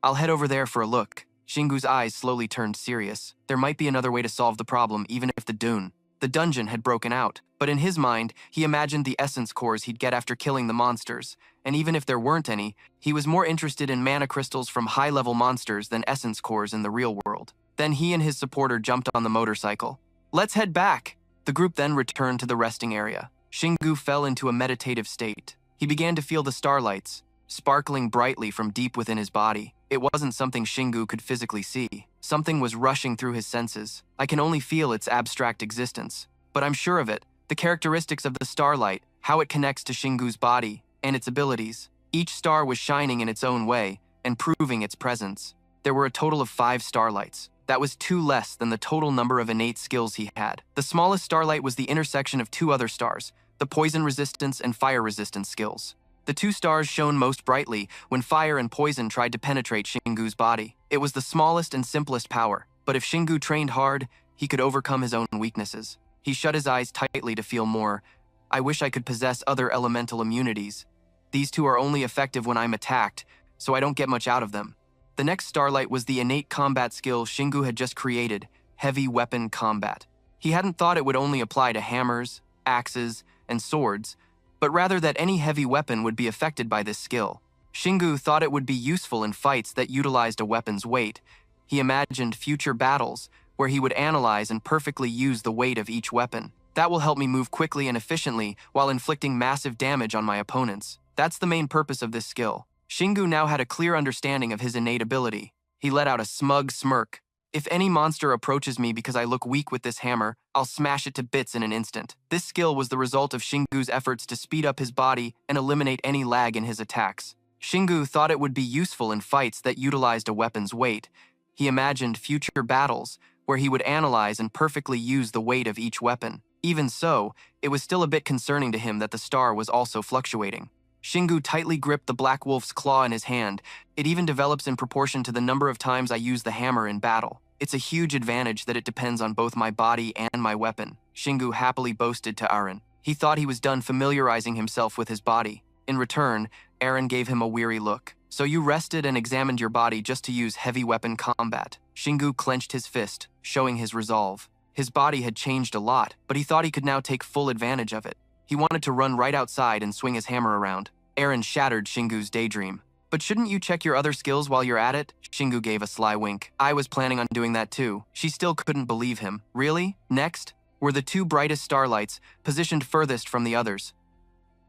I'll head over there for a look. Shingu's eyes slowly turned serious. There might be another way to solve the problem even if the dungeon had broken out. But in his mind, he imagined the essence cores he'd get after killing the monsters. And even if there weren't any, he was more interested in mana crystals from high-level monsters than essence cores in the real world. Then he and his supporter jumped on the motorcycle. Let's head back! The group then returned to the resting area. Shingu fell into a meditative state. He began to feel the starlights, sparkling brightly from deep within his body. It wasn't something Shingu could physically see. Something was rushing through his senses. I can only feel its abstract existence. But I'm sure of it. The characteristics of the starlight, how it connects to Shingu's body, and its abilities. Each star was shining in its own way, and proving its presence. There were a total of 5 starlights. That was 2 less than the total number of innate skills he had. The smallest starlight was the intersection of 2 other stars, the poison resistance and fire resistance skills. The 2 stars shone most brightly when fire and poison tried to penetrate Shingu's body. It was the smallest and simplest power, but if Shingu trained hard, he could overcome his own weaknesses. He shut his eyes tightly to feel more. I wish I could possess other elemental immunities. These 2 are only effective when I'm attacked, so I don't get much out of them. The next starlight was the innate combat skill Shingu had just created, heavy weapon combat. He hadn't thought it would only apply to hammers, axes, and swords, but rather that any heavy weapon would be affected by this skill. Shingu thought it would be useful in fights that utilized a weapon's weight. He imagined future battles where he would analyze and perfectly use the weight of each weapon. That will help me move quickly and efficiently while inflicting massive damage on my opponents. That's the main purpose of this skill. Shingu now had a clear understanding of his innate ability. He let out a smug smirk. If any monster approaches me because I look weak with this hammer, I'll smash it to bits in an instant. This skill was the result of Shingu's efforts to speed up his body and eliminate any lag in his attacks. Shingu thought it would be useful in fights that utilized a weapon's weight. He imagined future battles where he would analyze and perfectly use the weight of each weapon. Even so, it was still a bit concerning to him that the star was also fluctuating. Shingu tightly gripped the Black Wolf's claw in his hand. It even develops in proportion to the number of times I use the hammer in battle. It's a huge advantage that it depends on both my body and my weapon, Shingu happily boasted to Aaron. He thought he was done familiarizing himself with his body. In return, Aaron gave him a weary look. So you rested and examined your body just to use heavy weapon combat. Shingu clenched his fist, showing his resolve. His body had changed a lot, but he thought he could now take full advantage of it. He wanted to run right outside and swing his hammer around. Aaron shattered Shingu's daydream. But shouldn't you check your other skills while you're at it? Shingu gave a sly wink. I was planning on doing that too. She still couldn't believe him. Really? Next were the two brightest starlights, positioned furthest from the others.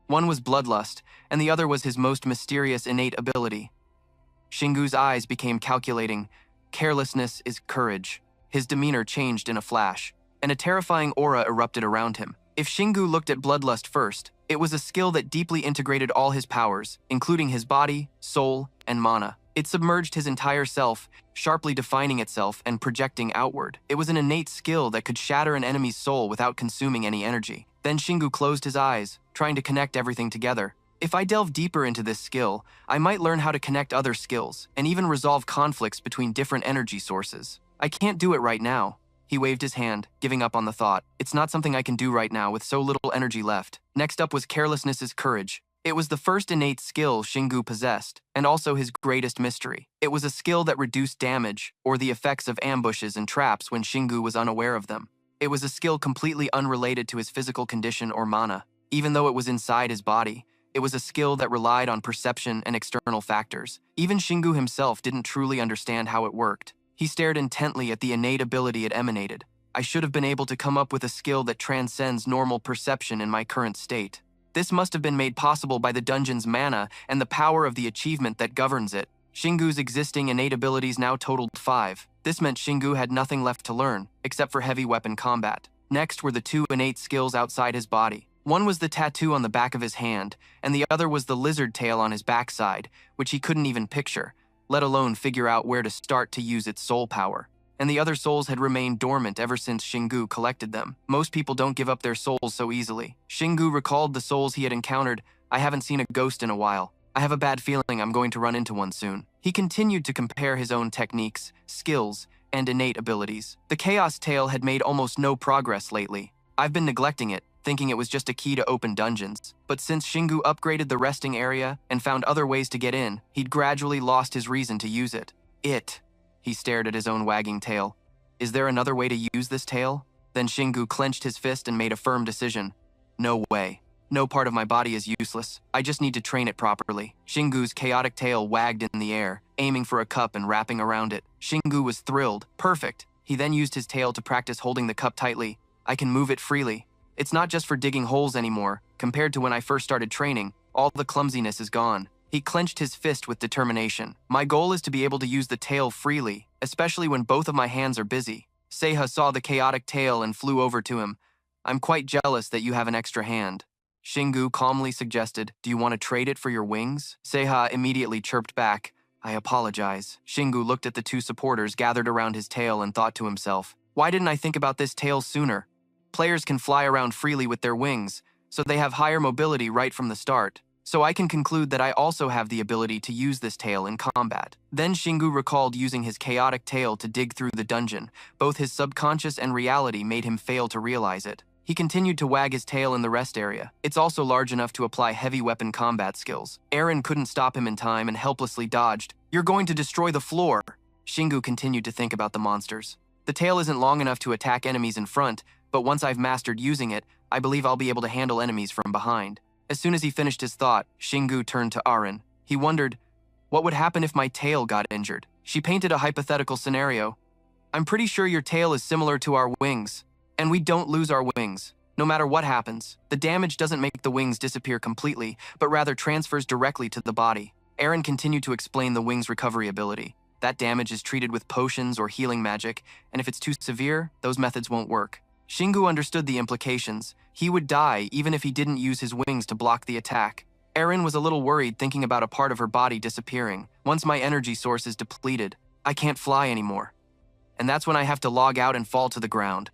One was bloodlust, and the other was his most mysterious innate ability. Shingu's eyes became calculating. Carelessness is courage. His demeanor changed in a flash, and a terrifying aura erupted around him. If Shingu looked at bloodlust first, it was a skill that deeply integrated all his powers, including his body, soul, and mana. It submerged his entire self, sharply defining itself and projecting outward. It was an innate skill that could shatter an enemy's soul without consuming any energy. Then Shingu closed his eyes, trying to connect everything together. If I delve deeper into this skill, I might learn how to connect other skills, and even resolve conflicts between different energy sources. I can't do it right now. He waved his hand, giving up on the thought. It's not something I can do right now with so little energy left. Next up was carelessness is courage. It was the first innate skill Shingu possessed, and also his greatest mystery. It was a skill that reduced damage, or the effects of ambushes and traps when Shingu was unaware of them. It was a skill completely unrelated to his physical condition or mana. Even though it was inside his body, it was a skill that relied on perception and external factors. Even Shingu himself didn't truly understand how it worked. He stared intently at the innate ability it emanated. I should have been able to come up with a skill that transcends normal perception in my current state. This must have been made possible by the dungeon's mana and the power of the achievement that governs it. Shingu's existing innate abilities now totaled 5. This meant Shingu had nothing left to learn, except for heavy weapon combat. Next were the two innate skills outside his body. One was the tattoo on the back of his hand, and the other was the lizard tail on his backside, which he couldn't even picture, let alone figure out where to start to use its soul power. And the other souls had remained dormant ever since Shingu collected them. Most people don't give up their souls so easily. Shingu recalled the souls he had encountered. I haven't seen a ghost in a while. I have a bad feeling I'm going to run into one soon. He continued to compare his own techniques, skills, and innate abilities. The Chaos Tail had made almost no progress lately. I've been neglecting it, thinking it was just a key to open dungeons. But since Shingu upgraded the resting area and found other ways to get in, he'd gradually lost his reason to use it. He stared at his own wagging tail. Is there another way to use this tail? Then Shingu clenched his fist and made a firm decision. No way. No part of my body is useless. I just need to train it properly. Shingu's chaotic tail wagged in the air, aiming for a cup and wrapping around it. Shingu was thrilled. Perfect. He then used his tail to practice holding the cup tightly. I can move it freely. It's not just for digging holes anymore. Compared to when I first started training, all the clumsiness is gone. He clenched his fist with determination. My goal is to be able to use the tail freely, especially when both of my hands are busy. Seiha saw the chaotic tail and flew over to him. I'm quite jealous that you have an extra hand. Shingu calmly suggested, do you want to trade it for your wings? Seiha immediately chirped back, I apologize. Shingu looked at the two supporters gathered around his tail and thought to himself, why didn't I think about this tail sooner? Players can fly around freely with their wings, so they have higher mobility right from the start. So I can conclude that I also have the ability to use this tail in combat. Then Shingu recalled using his chaotic tail to dig through the dungeon. Both his subconscious and reality made him fail to realize it. He continued to wag his tail in the rest area. It's also large enough to apply heavy weapon combat skills. Aaron couldn't stop him in time and helplessly dodged. You're going to destroy the floor. Shingu continued to think about the monsters. The tail isn't long enough to attack enemies in front, but once I've mastered using it, I believe I'll be able to handle enemies from behind. As soon as he finished his thought, Shingu turned to Aaron. He wondered, what would happen if my tail got injured? She painted a hypothetical scenario. I'm pretty sure your tail is similar to our wings, and we don't lose our wings. No matter what happens, the damage doesn't make the wings disappear completely, but rather transfers directly to the body. Aaron continued to explain the wings' recovery ability. That damage is treated with potions or healing magic, and if it's too severe, those methods won't work. Shingu understood the implications. He would die even if he didn't use his wings to block the attack. Erin was a little worried thinking about a part of her body disappearing. Once my energy source is depleted, I can't fly anymore. And that's when I have to log out and fall to the ground.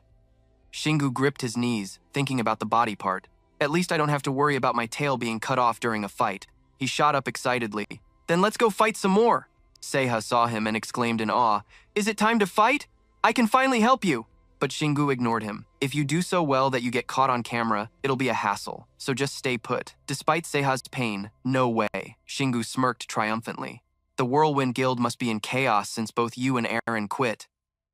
Shingu gripped his knees, thinking about the body part. At least I don't have to worry about my tail being cut off during a fight. He shot up excitedly. Then let's go fight some more. Seiha saw him and exclaimed in awe, "Is it time to fight? I can finally help you." But Shingu ignored him. If you do so well that you get caught on camera, it'll be a hassle, so just stay put. Despite Seiha's pain, no way, Shingu smirked triumphantly. The Whirlwind Guild must be in chaos since both you and Eren quit.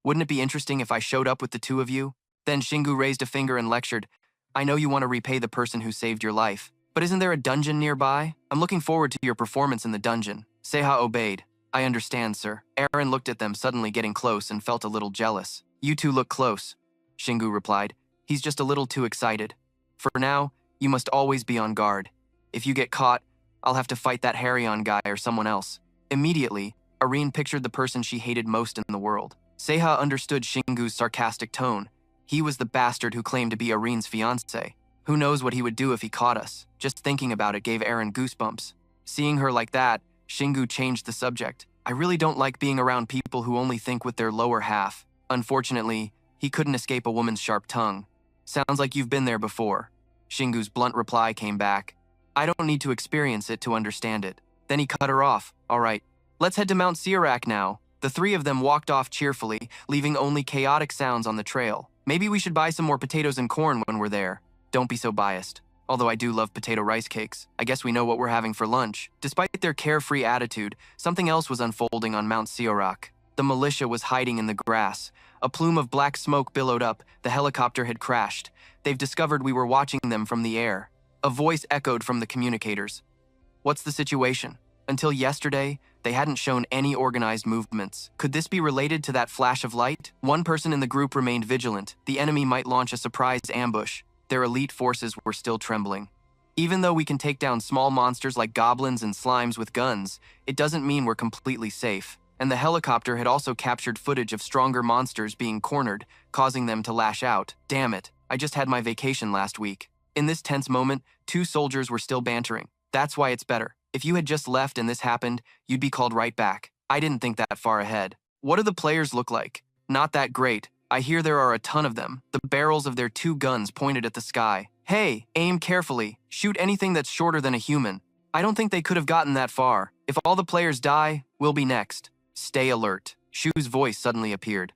Wouldn't it be interesting if I showed up with the two of you? Then Shingu raised a finger and lectured, "I know you want to repay the person who saved your life, but isn't there a dungeon nearby? I'm looking forward to your performance in the dungeon." Seiha obeyed. "I understand, sir." Eren looked at them, suddenly getting close, and felt a little jealous. "You two look close," Shingu replied. "He's just a little too excited. For now, you must always be on guard. If you get caught, I'll have to fight that Harryon guy or someone else." Immediately, Arene pictured the person she hated most in the world. Seiha understood Shingu's sarcastic tone. He was the bastard who claimed to be Arene's fiancé. Who knows what he would do if he caught us? Just thinking about it gave Eren goosebumps. Seeing her like that, Shingu changed the subject. "I really don't like being around people who only think with their lower half." Unfortunately, he couldn't escape a woman's sharp tongue. "Sounds like you've been there before." Shingu's blunt reply came back. "I don't need to experience it to understand it." Then he cut her off. "All right, let's head to Mount Sirak now." The three of them walked off cheerfully, leaving only chaotic sounds on the trail. "Maybe we should buy some more potatoes and corn when we're there." "Don't be so biased. Although I do love potato rice cakes. I guess we know what we're having for lunch." Despite their carefree attitude, something else was unfolding on Mount Sirak. The militia was hiding in the grass. A plume of black smoke billowed up. The helicopter had crashed. "They've discovered we were watching them from the air." A voice echoed from the communicators. "What's the situation?" Until yesterday, they hadn't shown any organized movements. Could this be related to that flash of light? One person in the group remained vigilant. The enemy might launch a surprise ambush. Their elite forces were still trembling. Even though we can take down small monsters like goblins and slimes with guns, it doesn't mean we're completely safe. And the helicopter had also captured footage of stronger monsters being cornered, causing them to lash out. "Damn it, I just had my vacation last week." In this tense moment, two soldiers were still bantering. "That's why it's better. If you had just left and this happened, you'd be called right back." I didn't think that far ahead. "What do the players look like?" "Not that great. I hear there are a ton of them." The barrels of their two guns pointed at the sky. "Hey, aim carefully. Shoot anything that's shorter than a human." I don't think they could have gotten that far. If all the players die, we'll be next. Stay alert. Shu's voice suddenly appeared.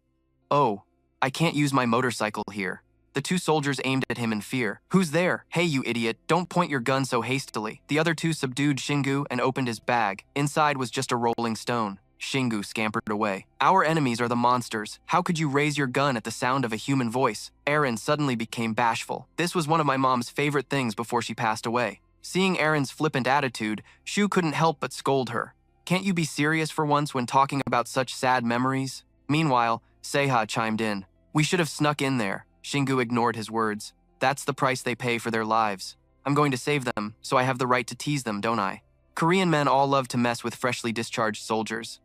"Oh, I can't use my motorcycle here." The two soldiers aimed at him in fear. "Who's there?" "Hey, you idiot, don't point your gun so hastily." The other two subdued Shingu and opened his bag. Inside was just a rolling stone. Shingu scampered away. "Our enemies are the monsters. How could you raise your gun at the sound of a human voice?" Eren suddenly became bashful. This was one of my mom's favorite things before she passed away. Seeing Eren's flippant attitude, Shu couldn't help but scold her. "Can't you be serious for once when talking about such sad memories?" Meanwhile, Seiha chimed in. "We should have snuck in there." Shingu ignored his words. "That's the price they pay for their lives. I'm going to save them, so I have the right to tease them, don't I?" Korean men all love to mess with freshly discharged soldiers.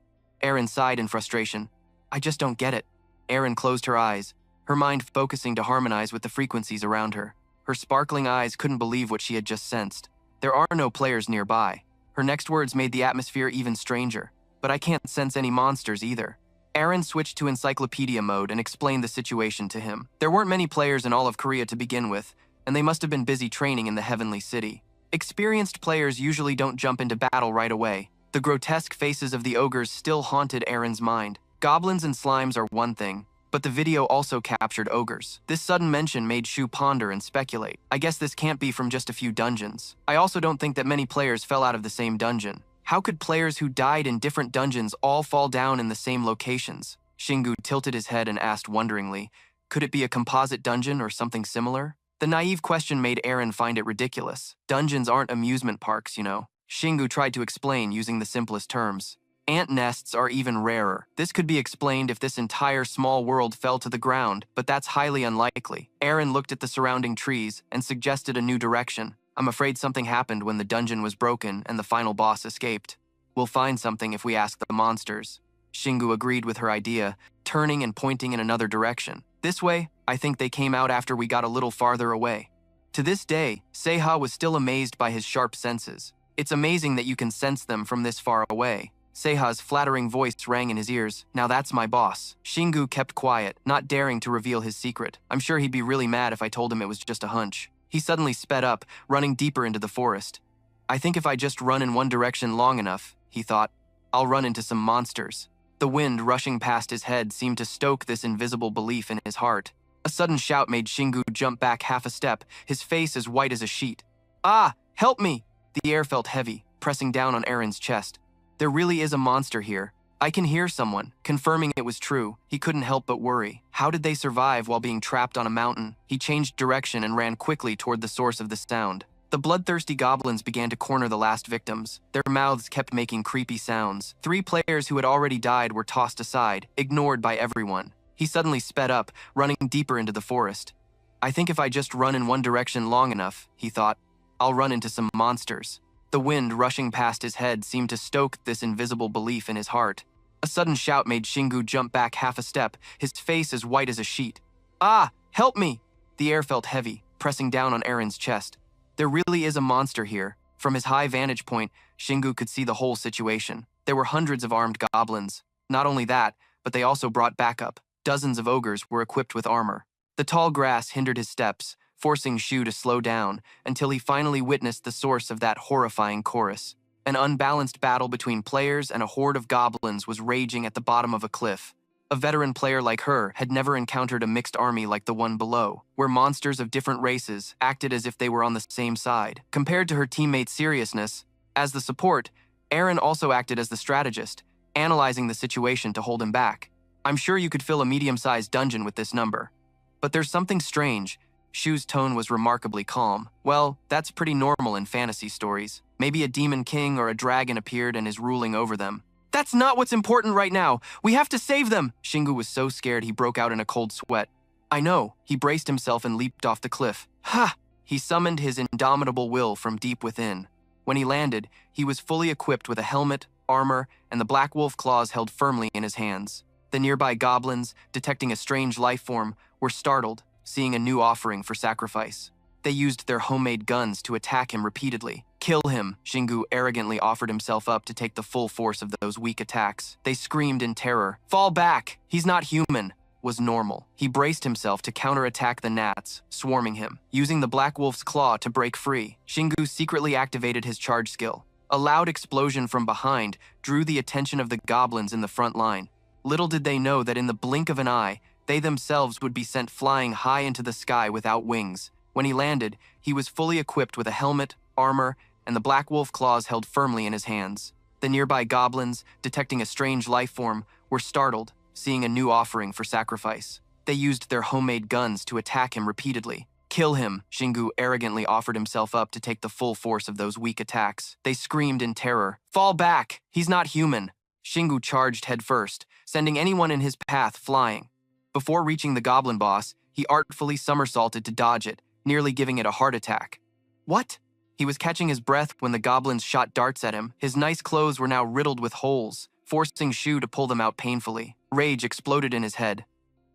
Eren sighed in frustration. "I just don't get it." Eren closed her eyes, her mind focusing to harmonize with the frequencies around her. Her sparkling eyes couldn't believe what she had just sensed. There are no players nearby. Her next words made the atmosphere even stranger. "But I can't sense any monsters either." Eren switched to encyclopedia mode and explained the situation to him. There weren't many players in all of Korea to begin with, and they must have been busy training in the Heavenly City. Experienced players usually don't jump into battle right away. The grotesque faces of the ogres still haunted Eren's mind. Goblins and slimes are one thing, but the video also captured ogres. This sudden mention made Shu ponder and speculate. "I guess this can't be from just a few dungeons." I also don't think that many players fell out of the same dungeon. How could players who died in different dungeons all fall down in the same locations? Shingu tilted his head and asked wonderingly, "Could it be a composite dungeon or something similar?" The naive question made Eren find it ridiculous. Dungeons aren't amusement parks, you know. Shingu tried to explain using the simplest terms. Ant nests are even rarer. This could be explained if this entire small world fell to the ground, but that's highly unlikely. Eren looked at the surrounding trees and suggested a new direction. "I'm afraid something happened when the dungeon was broken and the final boss escaped. We'll find something if we ask the monsters." Shingu agreed with her idea, turning and pointing in another direction. This way, I think they came out after we got a little farther away. To this day, Seiha was still amazed by his sharp senses. It's amazing that you can sense them from this far away. Seiha's flattering voice rang in his ears. Now that's my boss. Shingu kept quiet, not daring to reveal his secret. I'm sure he'd be really mad if I told him it was just a hunch. He suddenly sped up, running deeper into the forest. I think if I just run in one direction long enough, he thought, I'll run into some monsters. The wind rushing past his head seemed to stoke this invisible belief in his heart. A sudden shout made Shingu jump back half a step, his face as white as a sheet. Ah, help me! The air felt heavy, pressing down on Aaron's chest. There really is a monster here. I can hear someone. Confirming it was true, he couldn't help but worry. How did they survive while being trapped on a mountain? He changed direction and ran quickly toward the source of the sound. The bloodthirsty goblins began to corner the last victims. Their mouths kept making creepy sounds. 3 players who had already died were tossed aside, ignored by everyone. He suddenly sped up, running deeper into the forest. I think if I just run in one direction long enough, he thought, I'll run into some monsters. The wind rushing past his head seemed to stoke this invisible belief in his heart. A sudden shout made Shingu jump back half a step, his face as white as a sheet. Ah, help me! The air felt heavy, pressing down on Aaron's chest. There really is a monster here. From his high vantage point, Shingu could see the whole situation. There were hundreds of armed goblins. Not only that, but they also brought backup. Dozens of ogres were equipped with armor. The tall grass hindered his steps, forcing Shu to slow down until he finally witnessed the source of that horrifying chorus. An unbalanced battle between players and a horde of goblins was raging at the bottom of a cliff. A veteran player like her had never encountered a mixed army like the one below, where monsters of different races acted as if they were on the same side. Compared to her teammates' seriousness, as the support, Aaron also acted as the strategist, analyzing the situation to hold him back. I'm sure you could fill a medium-sized dungeon with this number. But there's something strange. Shu's tone was remarkably calm. Well, that's pretty normal in fantasy stories. Maybe a demon king or a dragon appeared and is ruling over them. That's not what's important right now. We have to save them. Shingu was so scared he broke out in a cold sweat. I know. He braced himself and leaped off the cliff. Ha! He summoned his indomitable will from deep within. When he landed, he was fully equipped with a helmet, armor, and the black wolf claws held firmly in his hands. The nearby goblins, detecting a strange life form, were startled, seeing a new offering for sacrifice. They used their homemade guns to attack him repeatedly. Kill him, Shingu arrogantly offered himself up to take the full force of those weak attacks. They screamed in terror. Fall back! He's not human! Was normal. He braced himself to counterattack the gnats, swarming him. Using the black wolf's claw to break free, Shingu secretly activated his charge skill. A loud explosion from behind drew the attention of the goblins in the front line. Little did they know that in the blink of an eye, they themselves would be sent flying high into the sky without wings. When he landed, he was fully equipped with a helmet, armor, and the black wolf claws held firmly in his hands. The nearby goblins, detecting a strange life form, were startled, seeing a new offering for sacrifice. They used their homemade guns to attack him repeatedly. Kill him, Shingu arrogantly offered himself up to take the full force of those weak attacks. They screamed in terror. Fall back! He's not human! Shingu charged headfirst, sending anyone in his path flying. Before reaching the goblin boss, he artfully somersaulted to dodge it, nearly giving it a heart attack. What? He was catching his breath when the goblins shot darts at him. His nice clothes were now riddled with holes, forcing Shu to pull them out painfully. Rage exploded in his head,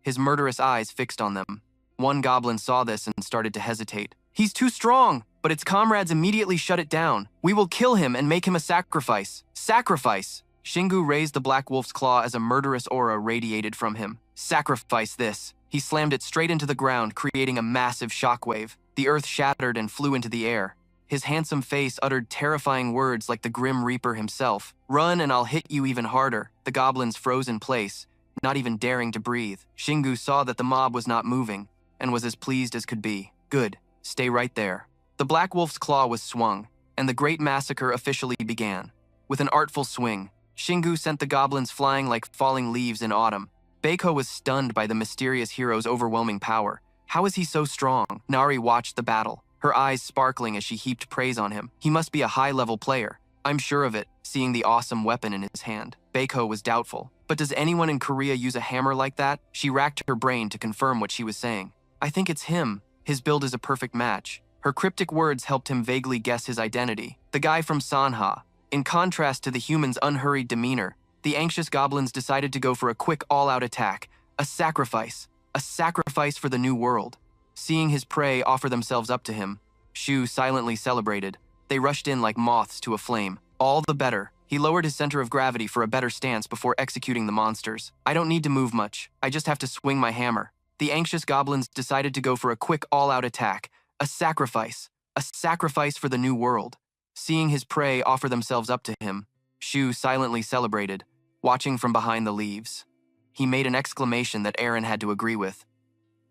his murderous eyes fixed on them. One goblin saw this and started to hesitate. He's too strong! But its comrades immediately shut it down. We will kill him and make him a sacrifice. Sacrifice! Shingu raised the black wolf's claw as a murderous aura radiated from him. Sacrifice this. He slammed it straight into the ground, creating a massive shockwave. The earth shattered and flew into the air. His handsome face uttered terrifying words like the Grim Reaper himself. Run and I'll hit you even harder. The goblins froze in place, not even daring to breathe. Shingu saw that the mob was not moving, and was as pleased as could be. Good. Stay right there. The black wolf's claw was swung, and the great massacre officially began. With an artful swing, Shingu sent the goblins flying like falling leaves in autumn. Beiko was stunned by the mysterious hero's overwhelming power. How is he so strong? Nari watched the battle, her eyes sparkling as she heaped praise on him. He must be a high-level player. I'm sure of it, seeing the awesome weapon in his hand. Beiko was doubtful. But does anyone in Korea use a hammer like that? She racked her brain to confirm what she was saying. I think it's him. His build is a perfect match. Her cryptic words helped him vaguely guess his identity. The guy from Sanha. In contrast to the human's unhurried demeanor, The anxious goblins decided to go for a quick all-out attack, a sacrifice for the new world. Seeing his prey offer themselves up to him, Shu silently celebrated. They rushed in like moths to a flame. All the better. He lowered his center of gravity for a better stance before executing the monsters. I don't need to move much. I just have to swing my hammer. The anxious goblins decided to go for a quick all-out attack, a sacrifice for the new world. Seeing his prey offer themselves up to him, Shu silently celebrated, watching from behind the leaves. He made an exclamation that Aaron had to agree with.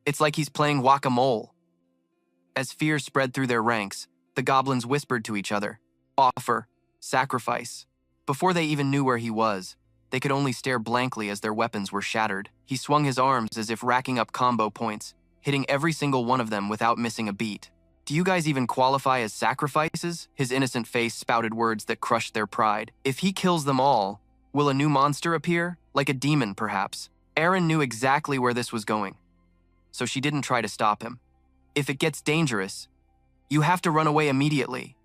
It's like he's playing whack-a-mole. As fear spread through their ranks, the goblins whispered to each other, offer, sacrifice. Before they even knew where he was, they could only stare blankly as their weapons were shattered. He swung his arms as if racking up combo points, hitting every single one of them without missing a beat. Do you guys even qualify as sacrifices? His innocent face spouted words that crushed their pride. If he kills them all, will a new monster appear? Like a demon, perhaps. Aaron knew exactly where this was going, so she didn't try to stop him. If it gets dangerous, you have to run away immediately.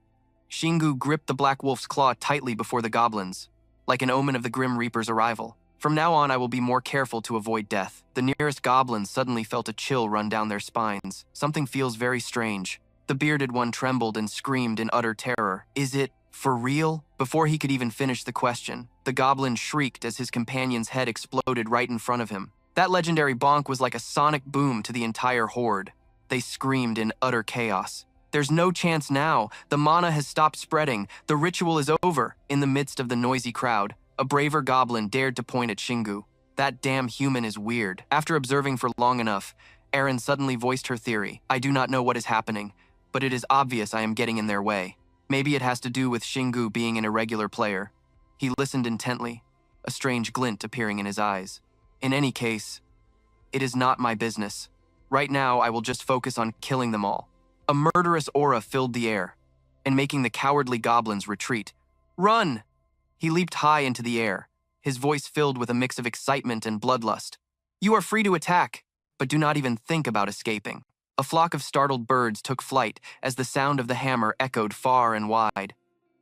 Shingu gripped the Black Wolf's claw tightly before the goblins, like an omen of the Grim Reaper's arrival. From now on, I will be more careful to avoid death. The nearest goblins suddenly felt a chill run down their spines. Something feels very strange. The bearded one trembled and screamed in utter terror. Is it for real? Before he could even finish the question, the goblin shrieked as his companion's head exploded right in front of him. That legendary bonk was like a sonic boom to the entire horde. They screamed in utter chaos. There's no chance now. The mana has stopped spreading. The ritual is over. In the midst of the noisy crowd, a braver goblin dared to point at Shingu. That damn human is weird. After observing for long enough, Erin suddenly voiced her theory. I do not know what is happening, but it is obvious I am getting in their way. Maybe it has to do with Shingu being an irregular player. He listened intently, a strange glint appearing in his eyes. In any case, it is not my business. Right now, I will just focus on killing them all. A murderous aura filled the air, and making the cowardly goblins retreat. Run! He leaped high into the air, his voice filled with a mix of excitement and bloodlust. You are free to attack, but do not even think about escaping. A flock of startled birds took flight as the sound of the hammer echoed far and wide.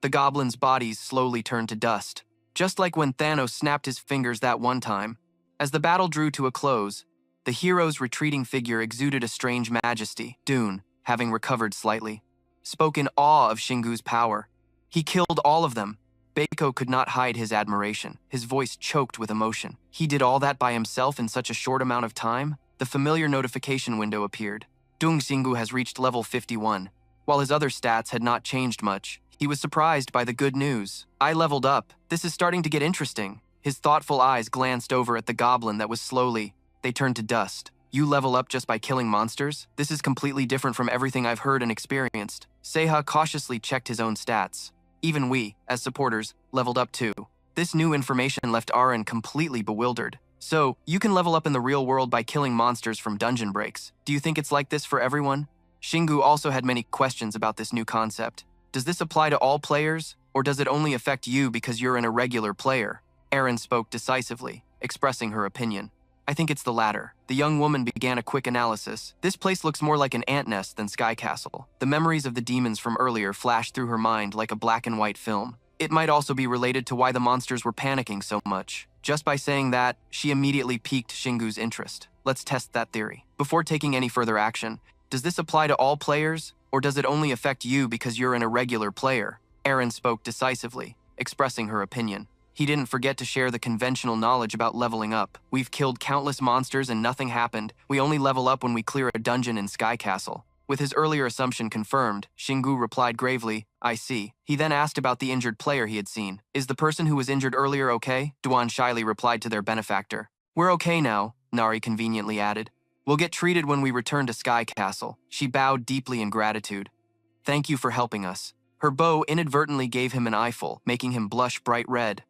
The goblins' bodies slowly turned to dust, just like when Thanos snapped his fingers that one time. As the battle drew to a close, the hero's retreating figure exuded a strange majesty. Dune, having recovered slightly, spoke in awe of Shingu's power. He killed all of them. Beiko could not hide his admiration, his voice choked with emotion. He did all that by himself in such a short amount of time? The familiar notification window appeared. Dung Xingu has reached level 51. While his other stats had not changed much, he was surprised by the good news. I leveled up. This is starting to get interesting. His thoughtful eyes glanced over at the goblin that was slowly, they turned to dust. You level up just by killing monsters? This is completely different from everything I've heard and experienced. Seiha cautiously checked his own stats. Even we, as supporters, leveled up too. This new information left Aaron completely bewildered. So, you can level up in the real world by killing monsters from dungeon breaks. Do you think it's like this for everyone? Shingu also had many questions about this new concept. Does this apply to all players, or does it only affect you because you're an irregular player? Aaron spoke decisively, expressing her opinion. I think it's the latter. The young woman began a quick analysis. This place looks more like an ant nest than Sky Castle. The memories of the demons from earlier flashed through her mind like a black and white film. It might also be related to why the monsters were panicking so much. Just by saying that, she immediately piqued Shingu's interest. Let's test that theory. Before taking any further action, does this apply to all players, or does it only affect you because you're an irregular player? Aaron spoke decisively, expressing her opinion. He didn't forget to share the conventional knowledge about leveling up. We've killed countless monsters and nothing happened. We only level up when we clear a dungeon in Sky Castle. With his earlier assumption confirmed, Shingu replied gravely, I see. He then asked about the injured player he had seen. Is the person who was injured earlier okay? Duan shyly replied to their benefactor. We're okay now, Nari conveniently added. We'll get treated when we return to Sky Castle. She bowed deeply in gratitude. Thank you for helping us. Her bow inadvertently gave him an eyeful, making him blush bright red.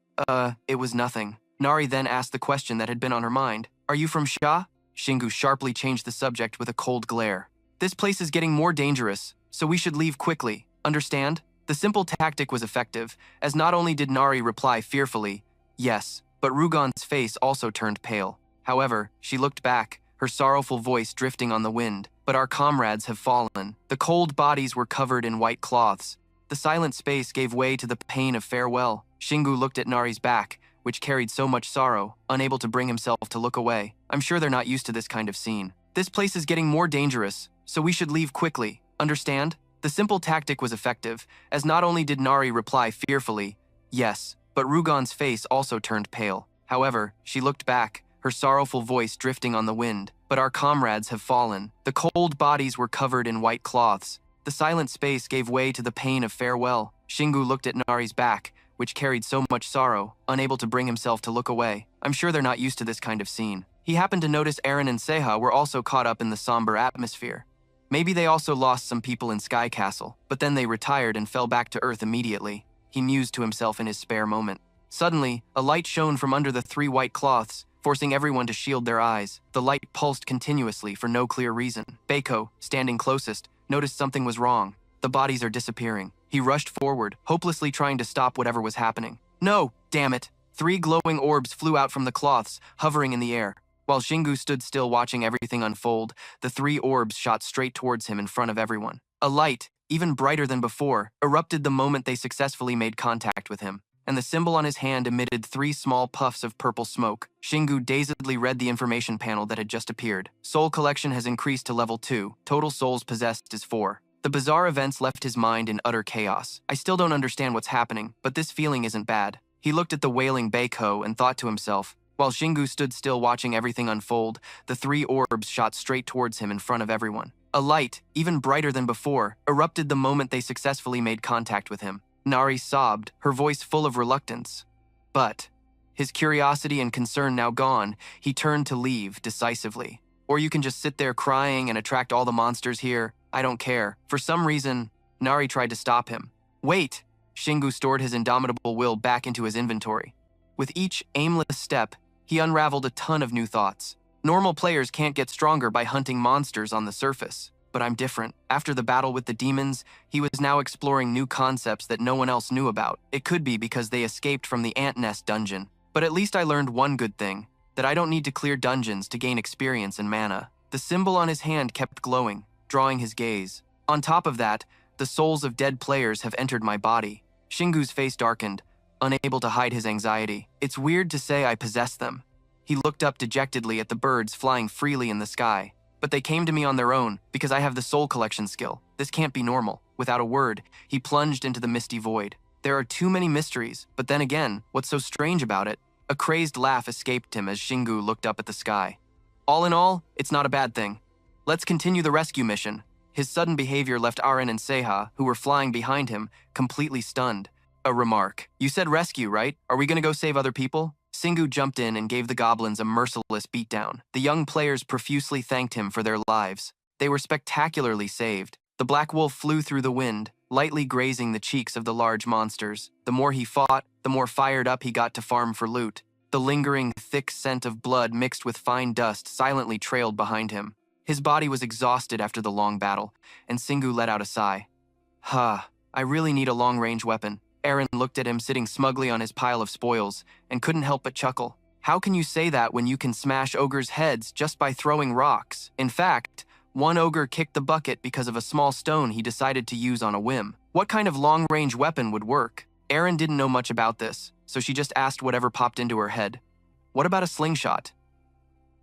It was nothing. Nari then asked the question that had been on her mind. Are you from Sha? Shingu sharply changed the subject with a cold glare. This place is getting more dangerous, so we should leave quickly. Understand? The simple tactic was effective, as not only did Nari reply fearfully, yes, but Rugon's face also turned pale. However, she looked back, her sorrowful voice drifting on the wind. But our comrades have fallen. The cold bodies were covered in white cloths. The silent space gave way to the pain of farewell. Shingu looked at Nari's back, which carried so much sorrow, unable to bring himself to look away. I'm sure they're not used to this kind of scene. This place is getting more dangerous, so we should leave quickly. Understand? The simple tactic was effective, as not only did Nari reply fearfully, yes, but Rugon's face also turned pale. However, she looked back, her sorrowful voice drifting on the wind. But our comrades have fallen. The cold bodies were covered in white cloths. The silent space gave way to the pain of farewell. Shingu looked at Nari's back, which carried so much sorrow, unable to bring himself to look away. I'm sure they're not used to this kind of scene. He happened to notice Eren and Seiha were also caught up in the somber atmosphere. Maybe they also lost some people in Sky Castle, but then they retired and fell back to Earth immediately. He mused to himself in his spare moment. Suddenly, a light shone from under the 3 white cloths, forcing everyone to shield their eyes. The light pulsed continuously for no clear reason. Beiko, standing closest, noticed something was wrong. The bodies are disappearing. He rushed forward, hopelessly trying to stop whatever was happening. No, damn it! 3 glowing orbs flew out from the cloths, hovering in the air. While Shingu stood still watching everything unfold, the 3 orbs shot straight towards him in front of everyone. A light, even brighter than before, erupted the moment they successfully made contact with him, and the symbol on his hand emitted 3 small puffs of purple smoke. Shingu dazedly read the information panel that had just appeared. Soul collection has increased to level 2. Total souls possessed is 4. The bizarre events left his mind in utter chaos. I still don't understand what's happening, but this feeling isn't bad. He looked at the wailing Beiko and thought to himself. While Shingu stood still watching everything unfold, the 3 orbs shot straight towards him in front of everyone. A light, even brighter than before, erupted the moment they successfully made contact with him. Nari sobbed, her voice full of reluctance. But, his curiosity and concern now gone, he turned to leave decisively. Or you can just sit there crying and attract all the monsters here. I don't care. For some reason, Nari tried to stop him. Wait! Shingu stored his indomitable will back into his inventory. With each aimless step, he unraveled a ton of new thoughts. Normal players can't get stronger by hunting monsters on the surface. But I'm different. After the battle with the demons, he was now exploring new concepts that no one else knew about. It could be because they escaped from the ant nest dungeon. But at least I learned one good thing, that I don't need to clear dungeons to gain experience and mana. The symbol on his hand kept glowing, drawing his gaze. On top of that, the souls of dead players have entered my body. Shingu's face darkened, unable to hide his anxiety. It's weird to say I possess them. He looked up dejectedly at the birds flying freely in the sky. But they came to me on their own, because I have the soul collection skill. This can't be normal. Without a word, he plunged into the misty void. There are too many mysteries, but then again, what's so strange about it? A crazed laugh escaped him as Shingu looked up at the sky. All in all, it's not a bad thing. Let's continue the rescue mission. His sudden behavior left Aren and Seiha, who were flying behind him, completely stunned. A remark. You said rescue, right? Are we gonna go save other people? Shingu jumped in and gave the goblins a merciless beatdown. The young players profusely thanked him for their lives. They were spectacularly saved. The black wolf flew through the wind, lightly grazing the cheeks of the large monsters. The more he fought, the more fired up he got to farm for loot. The lingering, thick scent of blood mixed with fine dust silently trailed behind him. His body was exhausted after the long battle, and Shingu let out a sigh. I really need a long-range weapon. Eren looked at him sitting smugly on his pile of spoils, and couldn't help but chuckle. How can you say that when you can smash ogres' heads just by throwing rocks? In fact, one ogre kicked the bucket because of a small stone he decided to use on a whim. What kind of long-range weapon would work? Eren didn't know much about this, so she just asked whatever popped into her head. What about a slingshot?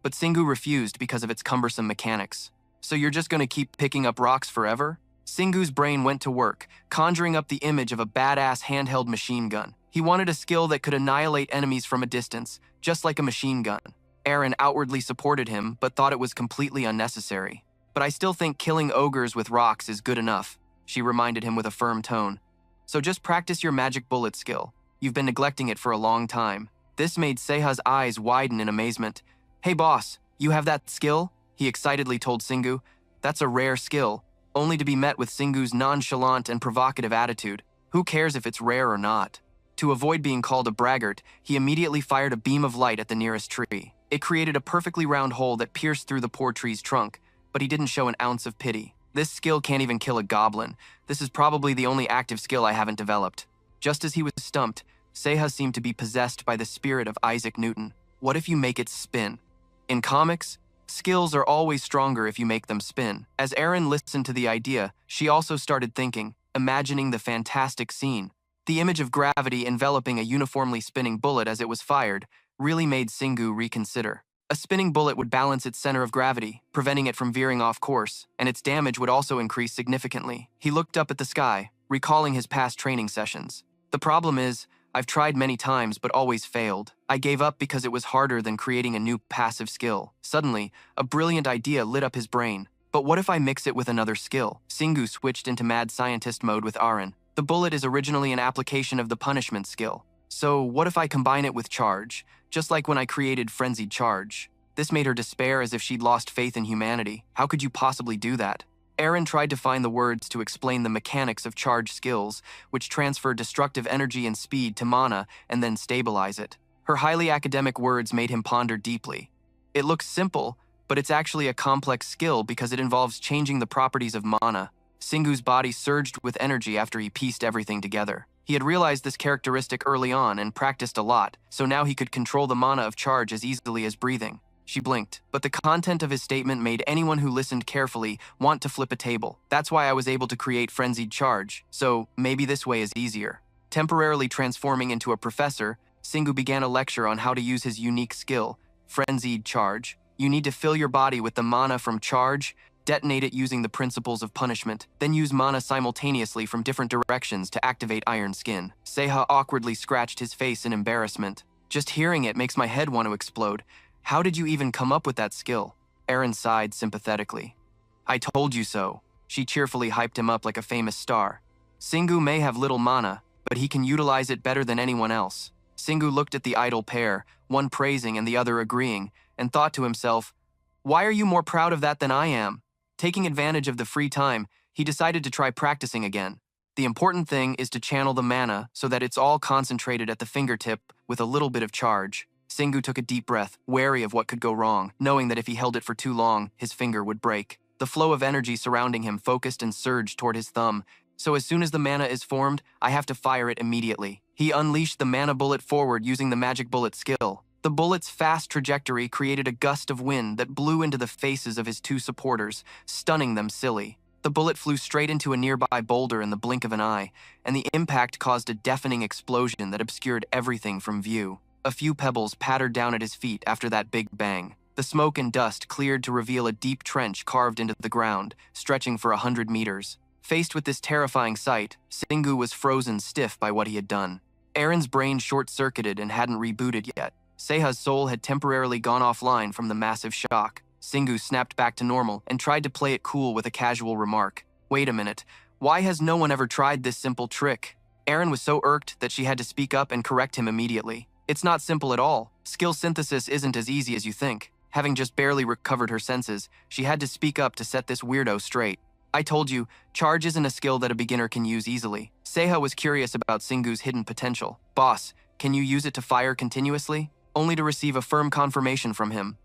But Shingu refused because of its cumbersome mechanics. So you're just gonna keep picking up rocks forever? Shingu's brain went to work, conjuring up the image of a badass handheld machine gun. He wanted a skill that could annihilate enemies from a distance, just like a machine gun. Eren outwardly supported him, but thought it was completely unnecessary. But I still think killing ogres with rocks is good enough, she reminded him with a firm tone. So just practice your magic bullet skill. You've been neglecting it for a long time. This made Seiha's eyes widen in amazement. Hey boss, you have that skill? He excitedly told Shingu. That's a rare skill, only to be met with Shingu's nonchalant and provocative attitude. Who cares if it's rare or not? To avoid being called a braggart, he immediately fired a beam of light at the nearest tree. It created a perfectly round hole that pierced through the poor tree's trunk, but he didn't show an ounce of pity. This skill can't even kill a goblin. This is probably the only active skill I haven't developed. Just as he was stumped, Seiha seemed to be possessed by the spirit of Isaac Newton. What if you make it spin? In comics, skills are always stronger if you make them spin. As Eren listened to the idea, she also started thinking, imagining the fantastic scene. The image of gravity enveloping a uniformly spinning bullet as it was fired really made Singu reconsider. A spinning bullet would balance its center of gravity, preventing it from veering off course, and its damage would also increase significantly. He looked up at the sky, recalling his past training sessions. The problem is, I've tried many times but always failed. I gave up because it was harder than creating a new passive skill. Suddenly, a brilliant idea lit up his brain. But what if I mix it with another skill? Singu switched into mad scientist mode with Aaron. The bullet is originally an application of the punishment skill. So what if I combine it with charge, just like when I created frenzied charge? This made her despair as if she'd lost faith in humanity. How could you possibly do that? Aaron tried to find the words to explain the mechanics of charge skills, which transfer destructive energy and speed to mana and then stabilize it. Her highly academic words made him ponder deeply. It looks simple, but it's actually a complex skill because it involves changing the properties of mana. Singu's body surged with energy after he pieced everything together. He had realized this characteristic early on and practiced a lot, so now he could control the mana of charge as easily as breathing. She blinked, but the content of his statement made anyone who listened carefully want to flip a table. That's why I was able to create frenzied charge, so maybe this way is easier. Temporarily transforming into a professor, Singu began a lecture on how to use his unique skill, frenzied charge. You need to fill your body with the mana from charge, detonate it using the principles of punishment, then use mana simultaneously from different directions to activate Iron Skin. Seha awkwardly scratched his face in embarrassment. Just hearing it makes my head want to explode. How did you even come up with that skill? Aaron sighed sympathetically. I told you so. She cheerfully hyped him up like a famous star. Singu may have little mana, but he can utilize it better than anyone else. Singu looked at the idle pair, one praising and the other agreeing, and thought to himself, why are you more proud of that than I am? Taking advantage of the free time, he decided to try practicing again. The important thing is to channel the mana so that it's all concentrated at the fingertip with a little bit of charge. Singu took a deep breath, wary of what could go wrong, knowing that if he held it for too long, his finger would break. The flow of energy surrounding him focused and surged toward his thumb, so as soon as the mana is formed, I have to fire it immediately. He unleashed the mana bullet forward using the magic bullet skill. The bullet's fast trajectory created a gust of wind that blew into the faces of his two supporters, stunning them silly. The bullet flew straight into a nearby boulder in the blink of an eye, and the impact caused a deafening explosion that obscured everything from view. A few pebbles pattered down at his feet after that big bang. The smoke and dust cleared to reveal a deep trench carved into the ground, stretching for 100 meters. Faced with this terrifying sight, Singu was frozen stiff by what he had done. Aaron's brain short-circuited and hadn't rebooted yet. Seha's soul had temporarily gone offline from the massive shock. Singu snapped back to normal and tried to play it cool with a casual remark. Wait a minute, why has no one ever tried this simple trick? Aaron was so irked that she had to speak up and correct him immediately. It's not simple at all. Skill synthesis isn't as easy as you think. Having just barely recovered her senses, she had to speak up to set this weirdo straight. I told you, charge isn't a skill that a beginner can use easily. Seha was curious about Singu's hidden potential. Boss, can you use it to fire continuously? Only to receive a firm confirmation from him.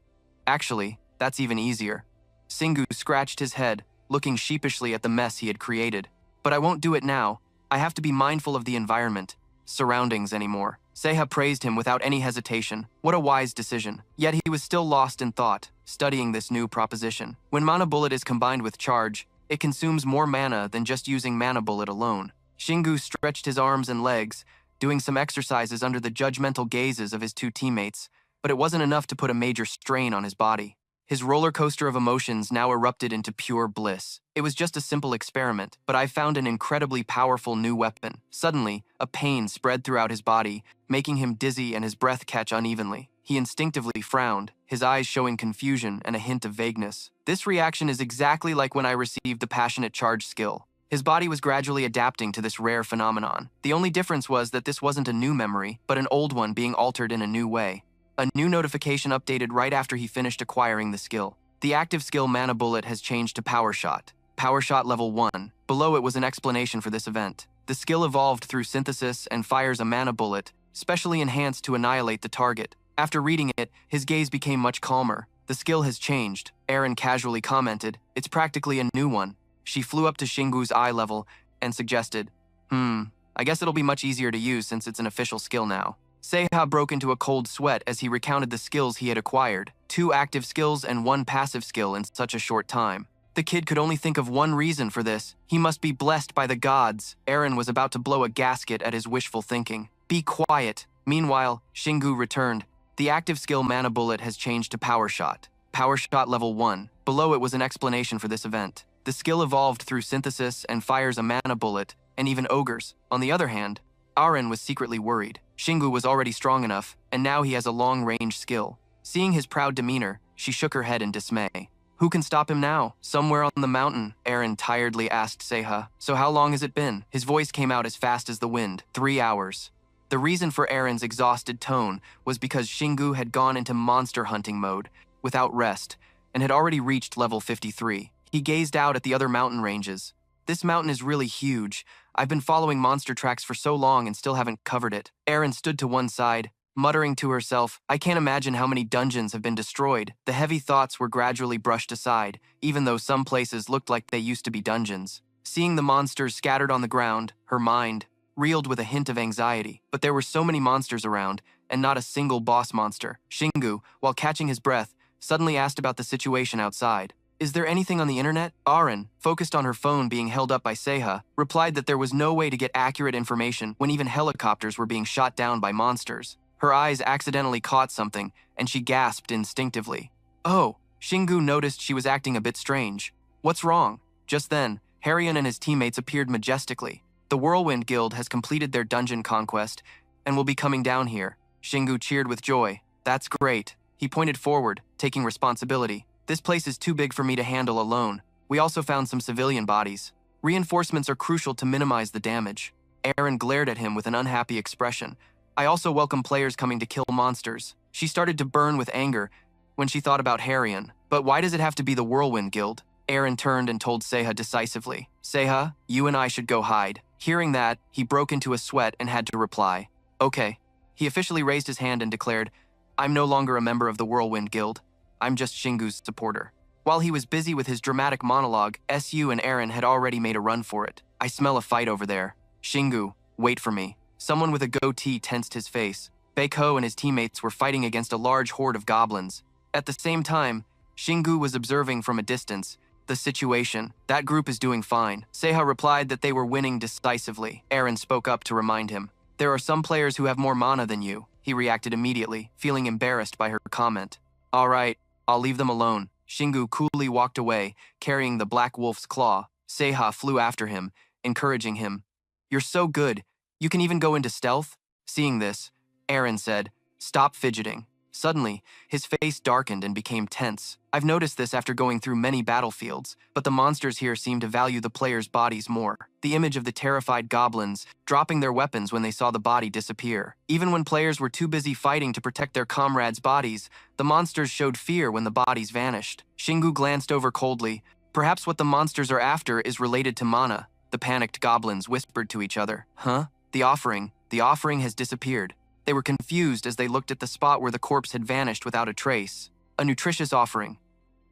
Actually, that's even easier. Singu scratched his head, looking sheepishly at the mess he had created. But I won't do it now. I have to be mindful of the environment, surroundings anymore. Seha praised him without any hesitation. What a wise decision. Yet he was still lost in thought, studying this new proposition. When Mana Bullet is combined with charge, it consumes more mana than just using Mana Bullet alone. Singu stretched his arms and legs, doing some exercises under the judgmental gazes of his two teammates, but it wasn't enough to put a major strain on his body. His roller coaster of emotions now erupted into pure bliss. It was just a simple experiment, but I found an incredibly powerful new weapon. Suddenly, a pain spread throughout his body, making him dizzy and his breath catch unevenly. He instinctively frowned, his eyes showing confusion and a hint of vagueness. This reaction is exactly like when I received the passionate charge skill. His body was gradually adapting to this rare phenomenon. The only difference was that this wasn't a new memory, but an old one being altered in a new way. A new notification updated right after he finished acquiring the skill. The active skill Mana Bullet has changed to Power Shot. Power Shot Level 1. Below it was an explanation for this event. The skill evolved through synthesis and fires a Mana Bullet, specially enhanced to annihilate the target. After reading it, his gaze became much calmer. The skill has changed, Aaron casually commented. It's practically a new one. She flew up to Shingu's eye level and suggested, I guess it'll be much easier to use since it's an official skill now. Seha broke into a cold sweat as he recounted the skills he had acquired. 2 active skills and 1 passive skill in such a short time. The kid could only think of one reason for this. He must be blessed by the gods. Eren was about to blow a gasket at his wishful thinking. Be quiet. Meanwhile, Shingu returned. The active skill Mana Bullet has changed to Power Shot. Power Shot level 1. Below it was an explanation for this event. The skill evolved through synthesis and fires a mana bullet, and even ogres. On the other hand, Eren was secretly worried. Shingu was already strong enough, and now he has a long-range skill. Seeing his proud demeanor, she shook her head in dismay. Who can stop him now? Somewhere on the mountain, Eren tiredly asked Seiha. So how long has it been? His voice came out as fast as the wind. 3 hours. The reason for Eren's exhausted tone was because Shingu had gone into monster hunting mode, without rest, and had already reached level 53. He gazed out at the other mountain ranges. This mountain is really huge. I've been following monster tracks for so long and still haven't covered it. Eren stood to one side, muttering to herself, I can't imagine how many dungeons have been destroyed. The heavy thoughts were gradually brushed aside, even though some places looked like they used to be dungeons. Seeing the monsters scattered on the ground, her mind reeled with a hint of anxiety. But there were so many monsters around, and not a single boss monster. Shingu, while catching his breath, suddenly asked about the situation outside. Is there anything on the internet? Eren, focused on her phone being held up by Seiha, replied that there was no way to get accurate information when even helicopters were being shot down by monsters. Her eyes accidentally caught something, and she gasped instinctively. Oh, Shingu noticed she was acting a bit strange. What's wrong? Just then, Harrion and his teammates appeared majestically. The Whirlwind Guild has completed their dungeon conquest and will be coming down here. Shingu cheered with joy. That's great. He pointed forward, taking responsibility. This place is too big for me to handle alone. We also found some civilian bodies. Reinforcements are crucial to minimize the damage. Eren glared at him with an unhappy expression. I also welcome players coming to kill monsters. She started to burn with anger when she thought about Harrion. But why does it have to be the Whirlwind Guild? Eren turned and told Seiha decisively. Seiha, you and I should go hide. Hearing that, he broke into a sweat and had to reply. Okay. He officially raised his hand and declared, I'm no longer a member of the Whirlwind Guild. I'm just Shingu's supporter. While he was busy with his dramatic monologue, SU and Eren had already made a run for it. I smell a fight over there. Shingu, wait for me. Someone with a goatee tensed his face. Baekho and his teammates were fighting against a large horde of goblins. At the same time, Shingu was observing from a distance the situation. That group is doing fine. Seiha replied that they were winning decisively. Eren spoke up to remind him. There are some players who have more mana than you. He reacted immediately, feeling embarrassed by her comment. All right, I'll leave them alone. Shingu coolly walked away, carrying the Black Wolf's claw. Seiha flew after him, encouraging him. You're so good. You can even go into stealth? Seeing this, Eren said, Stop fidgeting. Suddenly, his face darkened and became tense. I've noticed this after going through many battlefields, but the monsters here seem to value the players' bodies more. The image of the terrified goblins dropping their weapons when they saw the body disappear. Even when players were too busy fighting to protect their comrades' bodies, the monsters showed fear when the bodies vanished. Shingu glanced over coldly. Perhaps what the monsters are after is related to mana. The panicked goblins whispered to each other. Huh? The offering has disappeared. They were confused as they looked at the spot where the corpse had vanished without a trace. A nutritious offering.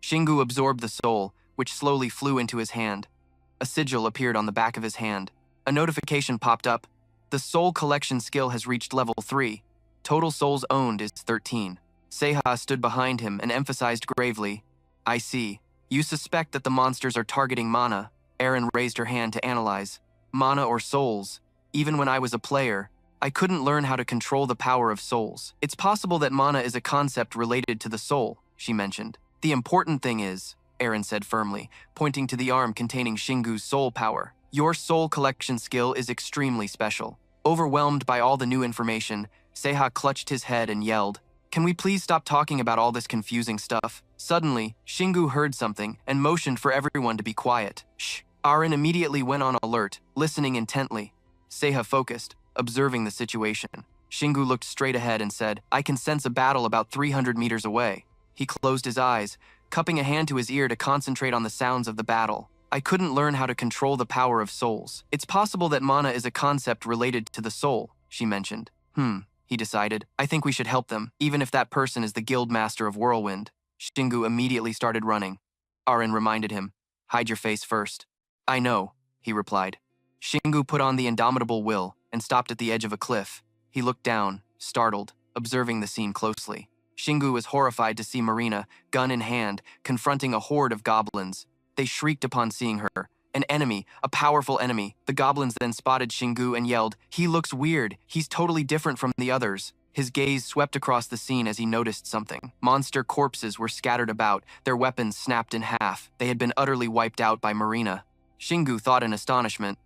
Shingu absorbed the soul, which slowly flew into his hand. A sigil appeared on the back of his hand. A notification popped up. The soul collection skill has reached level 3. Total souls owned is 13. Seiha stood behind him and emphasized gravely, I see. You suspect that the monsters are targeting mana. Eren raised her hand to analyze. Mana or souls. Even when I was a player, I couldn't learn how to control the power of souls. It's possible that mana is a concept related to the soul, she mentioned. The important thing is, Eren said firmly, pointing to the arm containing Shingu's soul power. Your soul collection skill is extremely special. Overwhelmed by all the new information, Seiha clutched his head and yelled, Can we please stop talking about all this confusing stuff? Suddenly, Shingu heard something and motioned for everyone to be quiet. Shh. Eren immediately went on alert, listening intently. Seiha focused, observing the situation. Shingu looked straight ahead and said, I can sense a battle about 300 meters away. He closed his eyes, cupping a hand to his ear to concentrate on the sounds of the battle. I couldn't learn how to control the power of souls. It's possible that mana is a concept related to the soul, she mentioned. He decided. I think we should help them, even if that person is the guild master of Whirlwind. Shingu immediately started running. Eren reminded him, Hide your face first. I know, he replied. Shingu put on the indomitable will and stopped at the edge of a cliff. He looked down, startled, observing the scene closely. Shingu was horrified to see Marina, gun in hand, confronting a horde of goblins. They shrieked upon seeing her. An enemy, a powerful enemy. The goblins then spotted Shingu and yelled, "He looks weird. He's totally different from the others." His gaze swept across the scene as he noticed something. Monster corpses were scattered about, their weapons snapped in half. They had been utterly wiped out by Marina. Shingu thought in astonishment,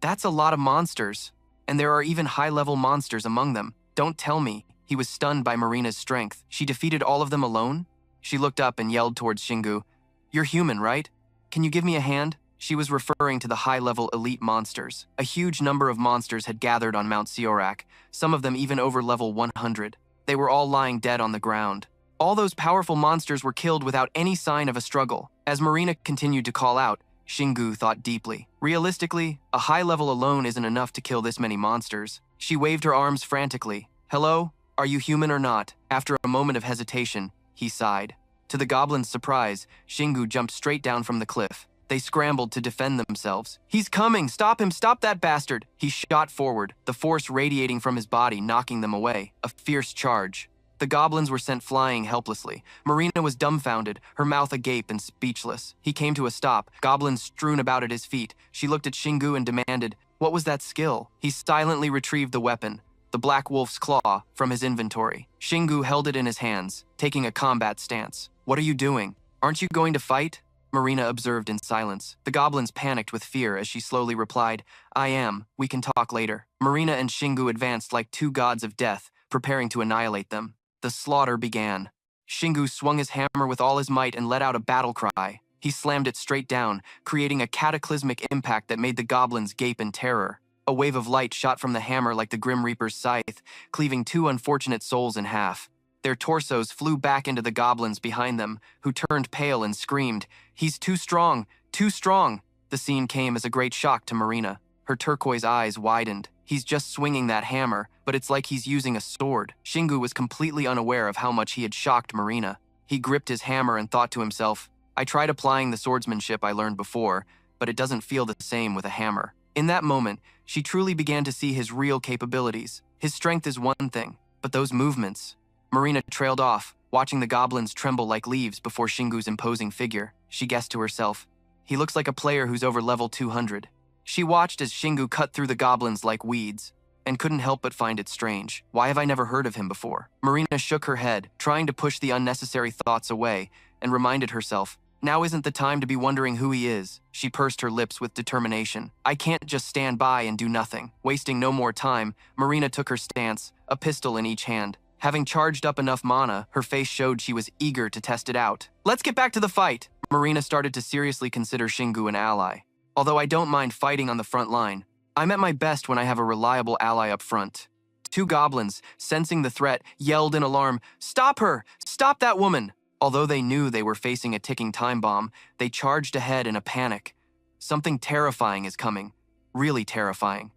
"That's a lot of monsters. And there are even high-level monsters among them. Don't tell me." He was stunned by Marina's strength. She defeated all of them alone? She looked up and yelled towards Shingu, "You're human, right? Can you give me a hand?" She was referring to the high-level elite monsters. A huge number of monsters had gathered on Mount Siorak, some of them even over level 100. They were all lying dead on the ground. All those powerful monsters were killed without any sign of a struggle. As Marina continued to call out, Shingu thought deeply. Realistically, a high level alone isn't enough to kill this many monsters. She waved her arms frantically. "Hello? Are you human or not?" After a moment of hesitation, he sighed. To the goblin's surprise, Shingu jumped straight down from the cliff. They scrambled to defend themselves. "He's coming! Stop him! Stop that bastard!" He shot forward, the force radiating from his body, knocking them away. A fierce charge. The goblins were sent flying helplessly. Marina was dumbfounded, her mouth agape and speechless. He came to a stop, goblins strewn about at his feet. She looked at Shingu and demanded, "What was that skill?" He silently retrieved the weapon, the Black Wolf's Claw, from his inventory. Shingu held it in his hands, taking a combat stance. "What are you doing? Aren't you going to fight?" Marina observed in silence. The goblins panicked with fear as she slowly replied, "I am. We can talk later." Marina and Shingu advanced like two gods of death, preparing to annihilate them. The slaughter began. Shingu swung his hammer with all his might and let out a battle cry. He slammed it straight down, creating a cataclysmic impact that made the goblins gape in terror. A wave of light shot from the hammer like the Grim Reaper's scythe, cleaving two unfortunate souls in half. Their torsos flew back into the goblins behind them, who turned pale and screamed, "He's too strong! Too strong!" The scene came as a great shock to Marina. Her turquoise eyes widened. He's just swinging that hammer, but it's like he's using a sword. Shingu was completely unaware of how much he had shocked Marina. He gripped his hammer and thought to himself, "I tried applying the swordsmanship I learned before, but it doesn't feel the same with a hammer." In that moment, she truly began to see his real capabilities. His strength is one thing, but those movements... Marina trailed off, watching the goblins tremble like leaves before Shingu's imposing figure. She guessed to herself, "He looks like a player who's over level 200. She watched as Shingu cut through the goblins like weeds, and couldn't help but find it strange. Why have I never heard of him before? Marina shook her head, trying to push the unnecessary thoughts away, and reminded herself, now isn't the time to be wondering who he is. She pursed her lips with determination. I can't just stand by and do nothing. Wasting no more time, Marina took her stance, a pistol in each hand. Having charged up enough mana, her face showed she was eager to test it out. Let's get back to the fight! Marina started to seriously consider Shingu an ally. Although I don't mind fighting on the front line, I'm at my best when I have a reliable ally up front. Two goblins, sensing the threat, yelled in alarm, "Stop her! Stop that woman!" Although they knew they were facing a ticking time bomb, they charged ahead in a panic. Something terrifying is coming. Really terrifying.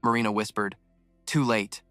Marina whispered. Too late.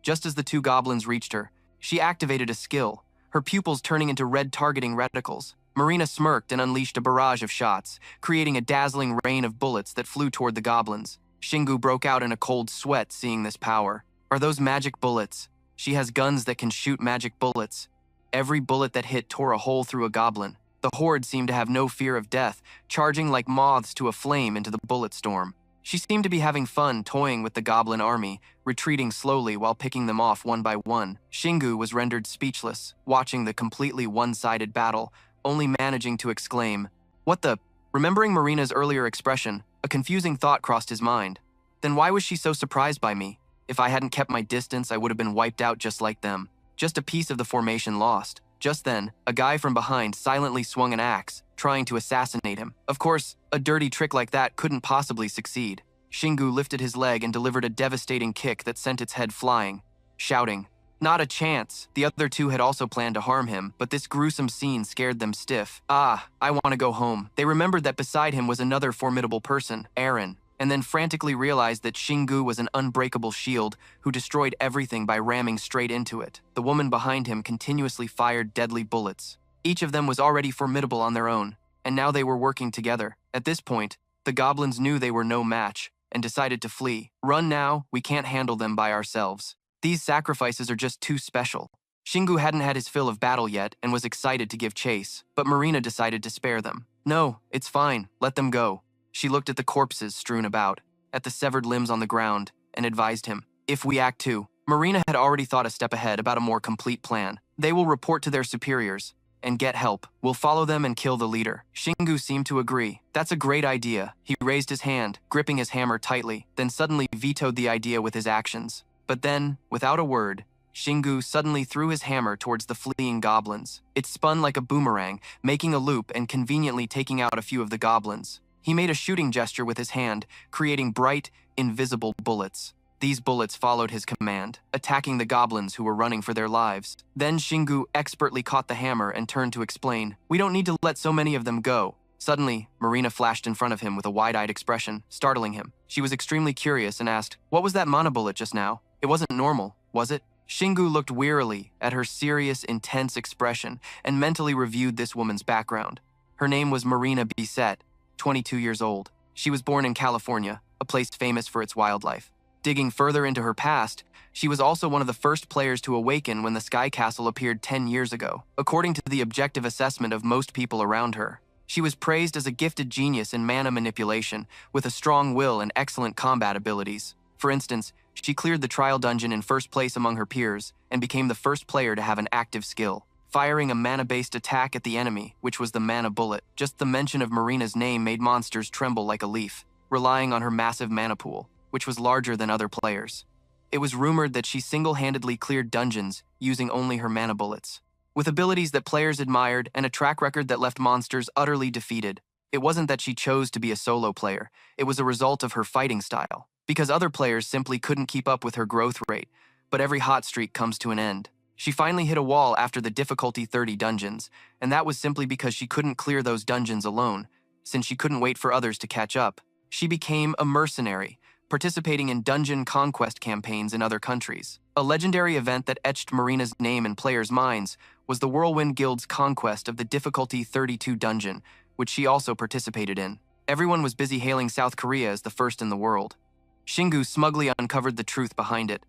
Just as the two goblins reached her, she activated a skill, her pupils turning into red targeting reticles. Marina smirked and unleashed a barrage of shots, creating a dazzling rain of bullets that flew toward the goblins. Shingu broke out in a cold sweat seeing this power. Are those magic bullets? She has guns that can shoot magic bullets. Every bullet that hit tore a hole through a goblin. The horde seemed to have no fear of death, charging like moths to a flame into the bullet storm. She seemed to be having fun toying with the goblin army, retreating slowly while picking them off one by one. Shingu was rendered speechless, watching the completely one-sided battle, only managing to exclaim, "What the?" Remembering Marina's earlier expression, a confusing thought crossed his mind. Then why was she so surprised by me? If I hadn't kept my distance, I would have been wiped out just like them. Just a piece of the formation lost. Just then, a guy from behind silently swung an axe, trying to assassinate him. Of course, a dirty trick like that couldn't possibly succeed. Shingu lifted his leg and delivered a devastating kick that sent its head flying, shouting, "Not a chance!" The other two had also planned to harm him, but this gruesome scene scared them stiff. "Ah, I want to go home." They remembered that beside him was another formidable person, Aaron, and then frantically realized that Shingu was an unbreakable shield who destroyed everything by ramming straight into it. The woman behind him continuously fired deadly bullets. Each of them was already formidable on their own, and now they were working together. At this point, the goblins knew they were no match and decided to flee. "Run now, we can't handle them by ourselves. These sacrifices are just too special." Shingu hadn't had his fill of battle yet and was excited to give chase, but Marina decided to spare them. No, it's fine, let them go. She looked at the corpses strewn about, at the severed limbs on the ground, and advised him, if we act too. Marina had already thought a step ahead about a more complete plan. They will report to their superiors and get help. We'll follow them and kill the leader. Shingu seemed to agree. That's a great idea. He raised his hand, gripping his hammer tightly, then suddenly vetoed the idea with his actions. But then, without a word, Shingu suddenly threw his hammer towards the fleeing goblins. It spun like a boomerang, making a loop and conveniently taking out a few of the goblins. He made a shooting gesture with his hand, creating bright, invisible bullets. These bullets followed his command, attacking the goblins who were running for their lives. Then Shingu expertly caught the hammer and turned to explain, "We don't need to let so many of them go." Suddenly, Marina flashed in front of him with a wide-eyed expression, startling him. She was extremely curious and asked, "What was that mana bullet just now? It wasn't normal, was it?" Shingu looked wearily at her serious, intense expression and mentally reviewed this woman's background. Her name was Marina Bisset, 22 years old. She was born in California, a place famous for its wildlife. Digging further into her past, she was also one of the first players to awaken when the Sky Castle appeared 10 years ago. According to the objective assessment of most people around her, she was praised as a gifted genius in mana manipulation, with a strong will and excellent combat abilities. For instance, she cleared the trial dungeon in first place among her peers and became the first player to have an active skill, firing a mana-based attack at the enemy, which was the mana bullet. Just the mention of Marina's name made monsters tremble like a leaf, relying on her massive mana pool, which was larger than other players. It was rumored that she single-handedly cleared dungeons using only her mana bullets. With abilities that players admired and a track record that left monsters utterly defeated, it wasn't that she chose to be a solo player, it was a result of her fighting style. Because other players simply couldn't keep up with her growth rate, but every hot streak comes to an end. She finally hit a wall after the difficulty 30 dungeons, and that was simply because she couldn't clear those dungeons alone, since she couldn't wait for others to catch up. She became a mercenary, participating in dungeon conquest campaigns in other countries. A legendary event that etched Marina's name in players' minds was the Whirlwind Guild's conquest of the difficulty 32 dungeon, which she also participated in. Everyone was busy hailing South Korea as the first in the world. Shingu smugly uncovered the truth behind it.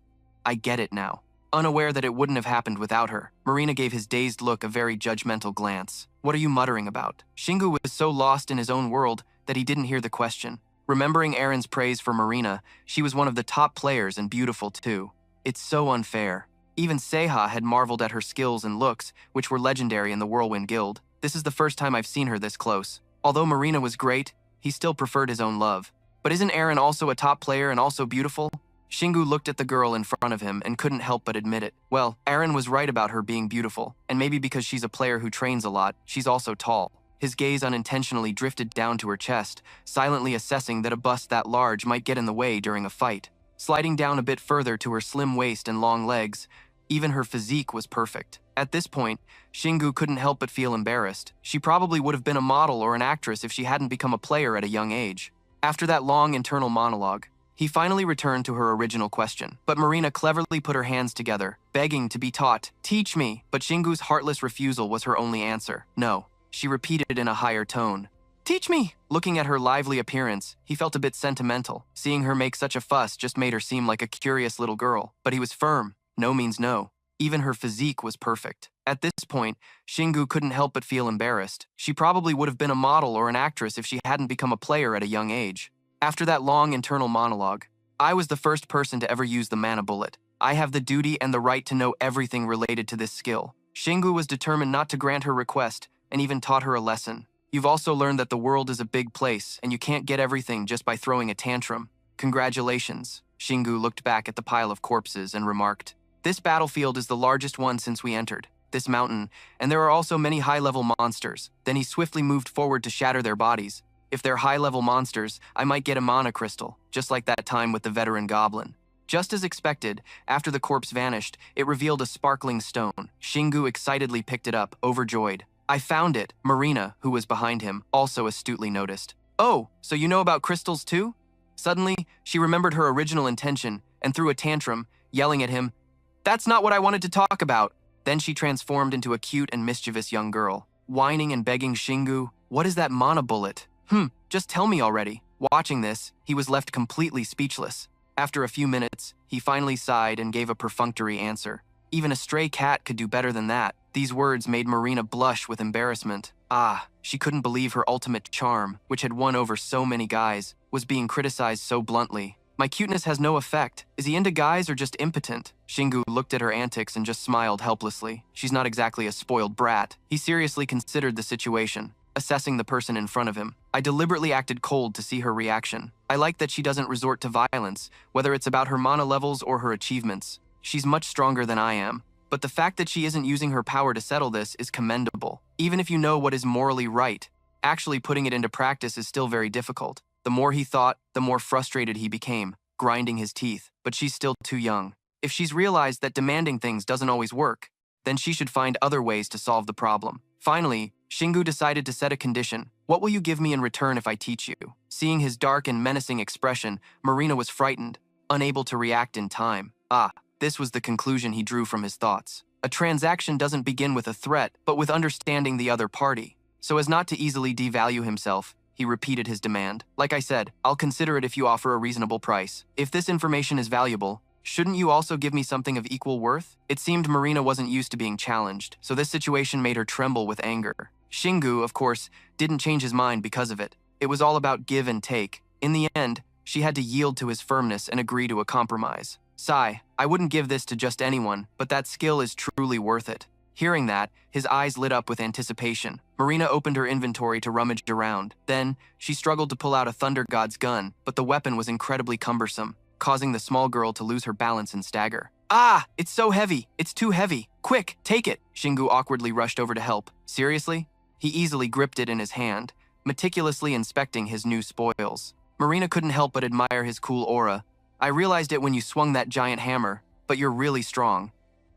I get it now. Unaware that it wouldn't have happened without her, Marina gave his dazed look a very judgmental glance. What are you muttering about? Shingu was so lost in his own world that he didn't hear the question. Remembering Aaron's praise for Marina, she was one of the top players and beautiful too. It's so unfair. Even Seiha had marveled at her skills and looks, which were legendary in the Whirlwind Guild. This is the first time I've seen her this close. Although Marina was great, he still preferred his own love. But isn't Aaron also a top player and also beautiful? Shingu looked at the girl in front of him and couldn't help but admit it. Well, Aaron was right about her being beautiful, and maybe because she's a player who trains a lot, she's also tall. His gaze unintentionally drifted down to her chest, silently assessing that a bust that large might get in the way during a fight. Sliding down a bit further to her slim waist and long legs, even her physique was perfect. At this point, Shingu couldn't help but feel embarrassed. She probably would have been a model or an actress if she hadn't become a player at a young age. After that long internal monologue, he finally returned to her original question. But Marina cleverly put her hands together, begging to be taught. "Teach me." But Shingu's heartless refusal was her only answer. "No." She repeated in a higher tone. "Teach me!" Looking at her lively appearance, he felt a bit sentimental. Seeing her make such a fuss just made her seem like a curious little girl. But he was firm. No means no. Even her physique was perfect. At this point, Shingu couldn't help but feel embarrassed. She probably would have been a model or an actress if she hadn't become a player at a young age. After that long internal monologue, I was the first person to ever use the mana bullet. I have the duty and the right to know everything related to this skill. Shingu was determined not to grant her request, and even taught her a lesson. You've also learned that the world is a big place, and you can't get everything just by throwing a tantrum. Congratulations. Shingu looked back at the pile of corpses and remarked, "This battlefield is the largest one since we entered this mountain, and there are also many high-level monsters." Then he swiftly moved forward to shatter their bodies. If they're high-level monsters, I might get a mana crystal, just like that time with the veteran goblin. Just as expected, after the corpse vanished, it revealed a sparkling stone. Shingu excitedly picked it up, overjoyed. "I found it," Marina, who was behind him, also astutely noticed. "Oh, so you know about crystals too?" Suddenly, she remembered her original intention and threw a tantrum, yelling at him, "That's not what I wanted to talk about." Then she transformed into a cute and mischievous young girl, whining and begging Shingu, "What is that mana bullet? Just tell me already." Watching this, he was left completely speechless. After a few minutes, he finally sighed and gave a perfunctory answer. Even a stray cat could do better than that. These words made Marina blush with embarrassment. She couldn't believe her ultimate charm, which had won over so many guys, was being criticized so bluntly. My cuteness has no effect. Is he into guys or just impotent? Shingu looked at her antics and just smiled helplessly. She's not exactly a spoiled brat. He seriously considered the situation, assessing the person in front of him. I deliberately acted cold to see her reaction. I like that she doesn't resort to violence, whether it's about her mana levels or her achievements. She's much stronger than I am. But the fact that she isn't using her power to settle this is commendable. Even if you know what is morally right, actually putting it into practice is still very difficult. The more he thought, the more frustrated he became, grinding his teeth. But she's still too young. If she's realized that demanding things doesn't always work, then she should find other ways to solve the problem. Finally, Shingu decided to set a condition. What will you give me in return if I teach you? Seeing his dark and menacing expression, Marina was frightened, unable to react in time. This was the conclusion he drew from his thoughts. A transaction doesn't begin with a threat, but with understanding the other party. So as not to easily devalue himself, he repeated his demand. Like I said, I'll consider it if you offer a reasonable price. If this information is valuable, shouldn't you also give me something of equal worth? It seemed Marina wasn't used to being challenged, so this situation made her tremble with anger. Shingu, of course, didn't change his mind because of it. It was all about give and take. In the end, she had to yield to his firmness and agree to a compromise. Sigh, I wouldn't give this to just anyone, but that skill is truly worth it. Hearing that, his eyes lit up with anticipation. Marina opened her inventory to rummage around. Then, she struggled to pull out a Thunder God's gun, but the weapon was incredibly cumbersome, causing the small girl to lose her balance and stagger. It's so heavy. It's too heavy. Quick, take it. Shingu awkwardly rushed over to help. Seriously? He easily gripped it in his hand, meticulously inspecting his new spoils. Marina couldn't help but admire his cool aura. I realized it when you swung that giant hammer, but you're really strong.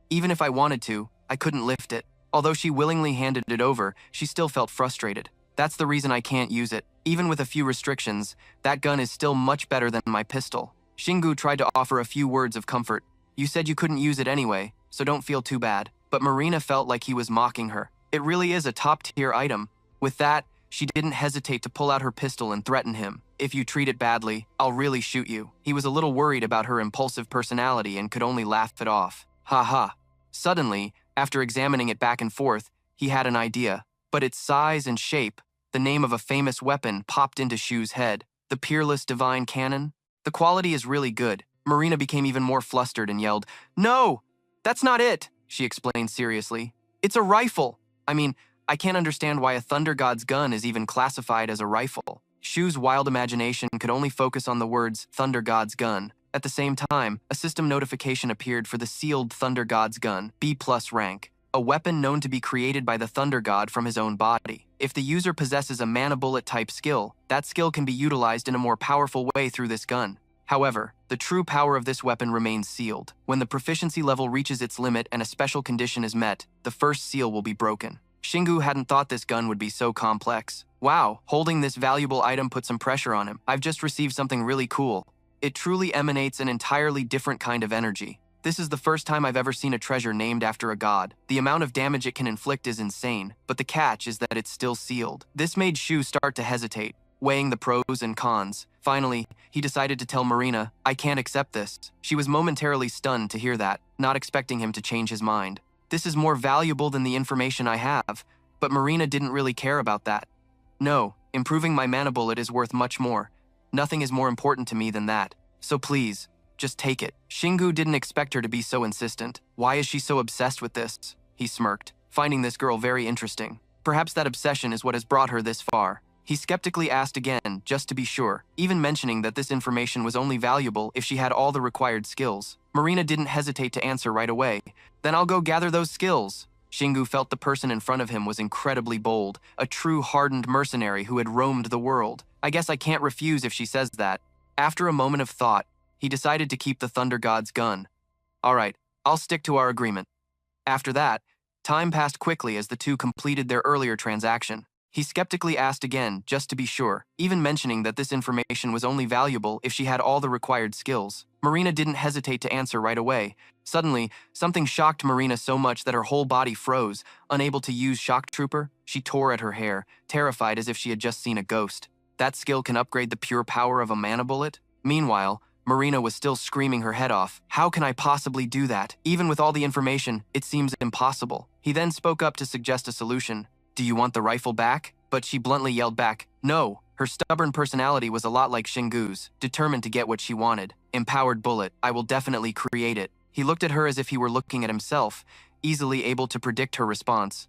Even if I wanted to, I couldn't lift it. Although she willingly handed it over, she still felt frustrated. That's the reason I can't use it. Even with a few restrictions, that gun is still much better than my pistol. Shingu tried to offer a few words of comfort. You said you couldn't use it anyway, so don't feel too bad. But Marina felt like he was mocking her. It really is a top-tier item. With that, she didn't hesitate to pull out her pistol and threaten him. If you treat it badly, I'll really shoot you. He was a little worried about her impulsive personality and could only laugh it off. Suddenly, after examining it back and forth, he had an idea. But its size and shape, the name of a famous weapon popped into Shu's head. The Peerless Divine Cannon? The quality is really good. Marina became even more flustered and yelled, "No! That's not it!" she explained seriously. "It's a rifle! I can't understand why a Thunder God's gun is even classified as a rifle." Shu's wild imagination could only focus on the words Thunder God's gun. At the same time, a system notification appeared for the sealed Thunder God's gun, B+ rank, a weapon known to be created by the Thunder God from his own body. If the user possesses a mana bullet type skill, that skill can be utilized in a more powerful way through this gun. However, the true power of this weapon remains sealed. When the proficiency level reaches its limit and a special condition is met, the first seal will be broken. Shingu hadn't thought this gun would be so complex. Wow, holding this valuable item put some pressure on him. I've just received something really cool. It truly emanates an entirely different kind of energy. This is the first time I've ever seen a treasure named after a god. The amount of damage it can inflict is insane, but the catch is that it's still sealed. This made Shu start to hesitate, weighing the pros and cons. Finally, he decided to tell Marina, "I can't accept this." She was momentarily stunned to hear that, not expecting him to change his mind. This is more valuable than the information I have, but Marina didn't really care about that. No, improving my mana bullet is worth much more. Nothing is more important to me than that. So please, just take it. Shingu didn't expect her to be so insistent. Why is she so obsessed with this? He smirked, finding this girl very interesting. Perhaps that obsession is what has brought her this far. He skeptically asked again, just to be sure, even mentioning that this information was only valuable if she had all the required skills. Marina didn't hesitate to answer right away. "Then I'll go gather those skills." Shingu felt the person in front of him was incredibly bold, a true hardened mercenary who had roamed the world. I guess I can't refuse if she says that. After a moment of thought, he decided to keep the Thunder God's gun. All right, I'll stick to our agreement. After that, time passed quickly as the two completed their earlier transaction. He skeptically asked again, just to be sure, even mentioning that this information was only valuable if she had all the required skills. Marina didn't hesitate to answer right away. Suddenly, something shocked Marina so much that her whole body froze. Unable to use Shock Trooper, she tore at her hair, terrified as if she had just seen a ghost. That skill can upgrade the pure power of a mana bullet? Meanwhile, Marina was still screaming her head off. How can I possibly do that? Even with all the information, it seems impossible. He then spoke up to suggest a solution. Do you want the rifle back? But she bluntly yelled back, no. Her stubborn personality was a lot like Xingu's, determined to get what she wanted. Empowered bullet, I will definitely create it. He looked at her as if he were looking at himself, easily able to predict her response.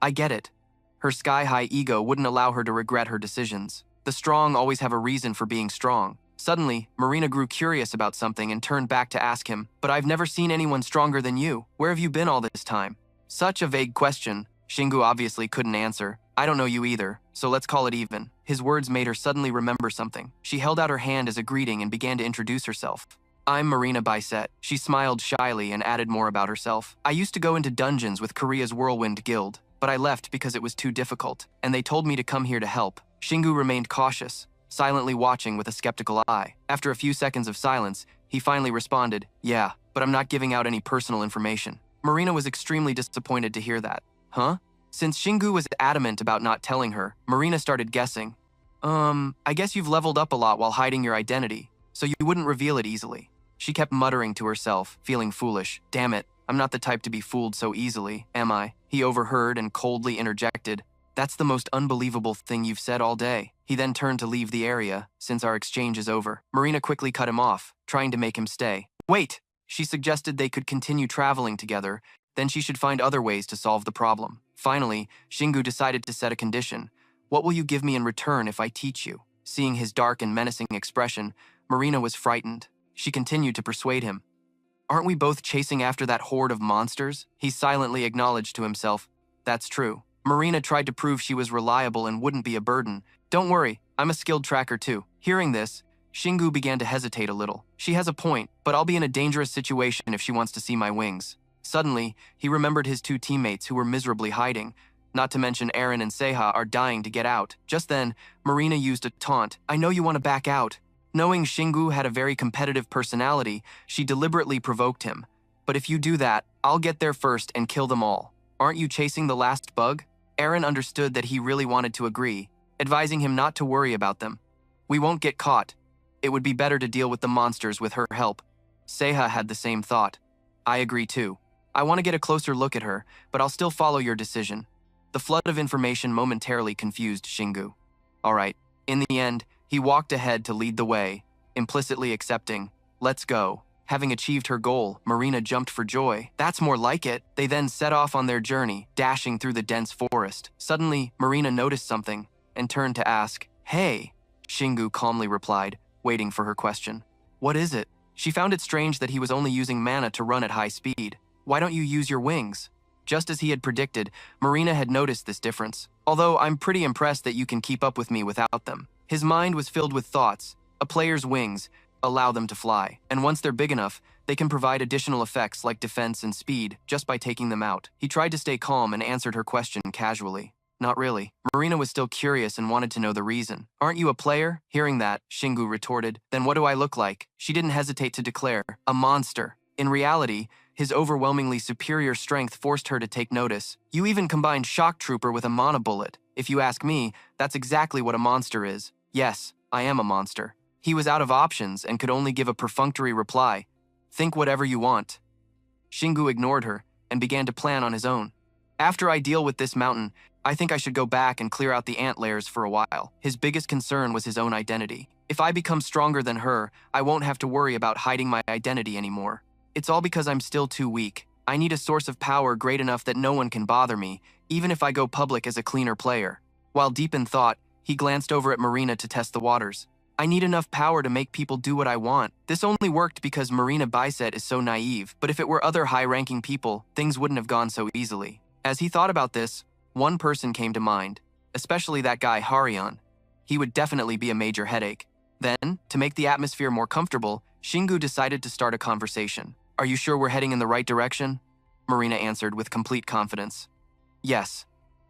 I get it. Her sky-high ego wouldn't allow her to regret her decisions. The strong always have a reason for being strong. Suddenly, Marina grew curious about something and turned back to ask him, but I've never seen anyone stronger than you. Where have you been all this time? Such a vague question. Xingu obviously couldn't answer. I don't know you either, so let's call it even. His words made her suddenly remember something. She held out her hand as a greeting and began to introduce herself. I'm Marina Bicep. She smiled shyly and added more about herself. I used to go into dungeons with Korea's Whirlwind Guild, but I left because it was too difficult, and they told me to come here to help. Xingu remained cautious, silently watching with a skeptical eye. After a few seconds of silence, he finally responded, yeah, but I'm not giving out any personal information. Marina was extremely disappointed to hear that. Huh? Since Xingu was adamant about not telling her, Marina started guessing. I guess you've leveled up a lot while hiding your identity, so you wouldn't reveal it easily. She kept muttering to herself, feeling foolish. Damn it, I'm not the type to be fooled so easily, am I? He overheard and coldly interjected. That's the most unbelievable thing you've said all day. He then turned to leave the area, since our exchange is over. Marina quickly cut him off, trying to make him stay. Wait! She suggested they could continue traveling together, then she should find other ways to solve the problem. Finally, Xingu decided to set a condition. What will you give me in return if I teach you? Seeing his dark and menacing expression, Marina was frightened. She continued to persuade him. Aren't we both chasing after that horde of monsters? He silently acknowledged to himself. That's true. Marina tried to prove she was reliable and wouldn't be a burden. Don't worry, I'm a skilled tracker too. Hearing this, Xingu began to hesitate a little. She has a point, but I'll be in a dangerous situation if she wants to see my wings. Suddenly, he remembered his two teammates who were miserably hiding. Not to mention Aaron and Seha are dying to get out. Just then, Marina used a taunt. I know you want to back out. Knowing Xingu had a very competitive personality, she deliberately provoked him. But if you do that, I'll get there first and kill them all. Aren't you chasing the last bug? Aaron understood that he really wanted to agree, advising him not to worry about them. We won't get caught. It would be better to deal with the monsters with her help. Seha had the same thought. I agree too. I want to get a closer look at her, but I'll still follow your decision. The flood of information momentarily confused Xingu. All right. In the end, he walked ahead to lead the way, implicitly accepting, let's go. Having achieved her goal, Marina jumped for joy. That's more like it. They then set off on their journey, dashing through the dense forest. Suddenly, Marina noticed something and turned to ask, Hey! Xingu calmly replied, waiting for her question. What is it? She found it strange that he was only using mana to run at high speed. Why don't you use your wings? Just as he had predicted, Marina had noticed this difference. Although I'm pretty impressed that you can keep up with me without them. His mind was filled with thoughts. A player's wings allow them to fly, and once they're big enough, they can provide additional effects like defense and speed just by taking them out. He tried to stay calm and answered her question casually. Not really. Marina was still curious and wanted to know the reason. Aren't you a player? Hearing that, Xingu retorted. Then what do I look like? She didn't hesitate to declare, a monster. In reality, his overwhelmingly superior strength forced her to take notice. You even combined Shock Trooper with a mana bullet. If you ask me, that's exactly what a monster is. Yes, I am a monster. He was out of options and could only give a perfunctory reply. Think whatever you want. Xingu ignored her and began to plan on his own. After I deal with this mountain, I think I should go back and clear out the ant layers for a while. His biggest concern was his own identity. If I become stronger than her, I won't have to worry about hiding my identity anymore. It's all because I'm still too weak. I need a source of power great enough that no one can bother me, even if I go public as a cleaner player. While deep in thought, he glanced over at Marina to test the waters. I need enough power to make people do what I want. This only worked because Marina Bicep is so naive, but if it were other high-ranking people, things wouldn't have gone so easily. As he thought about this, one person came to mind, especially that guy Harion. He would definitely be a major headache. Then, to make the atmosphere more comfortable, Xingu decided to start a conversation. Are you sure we're heading in the right direction? Marina answered with complete confidence. Yes.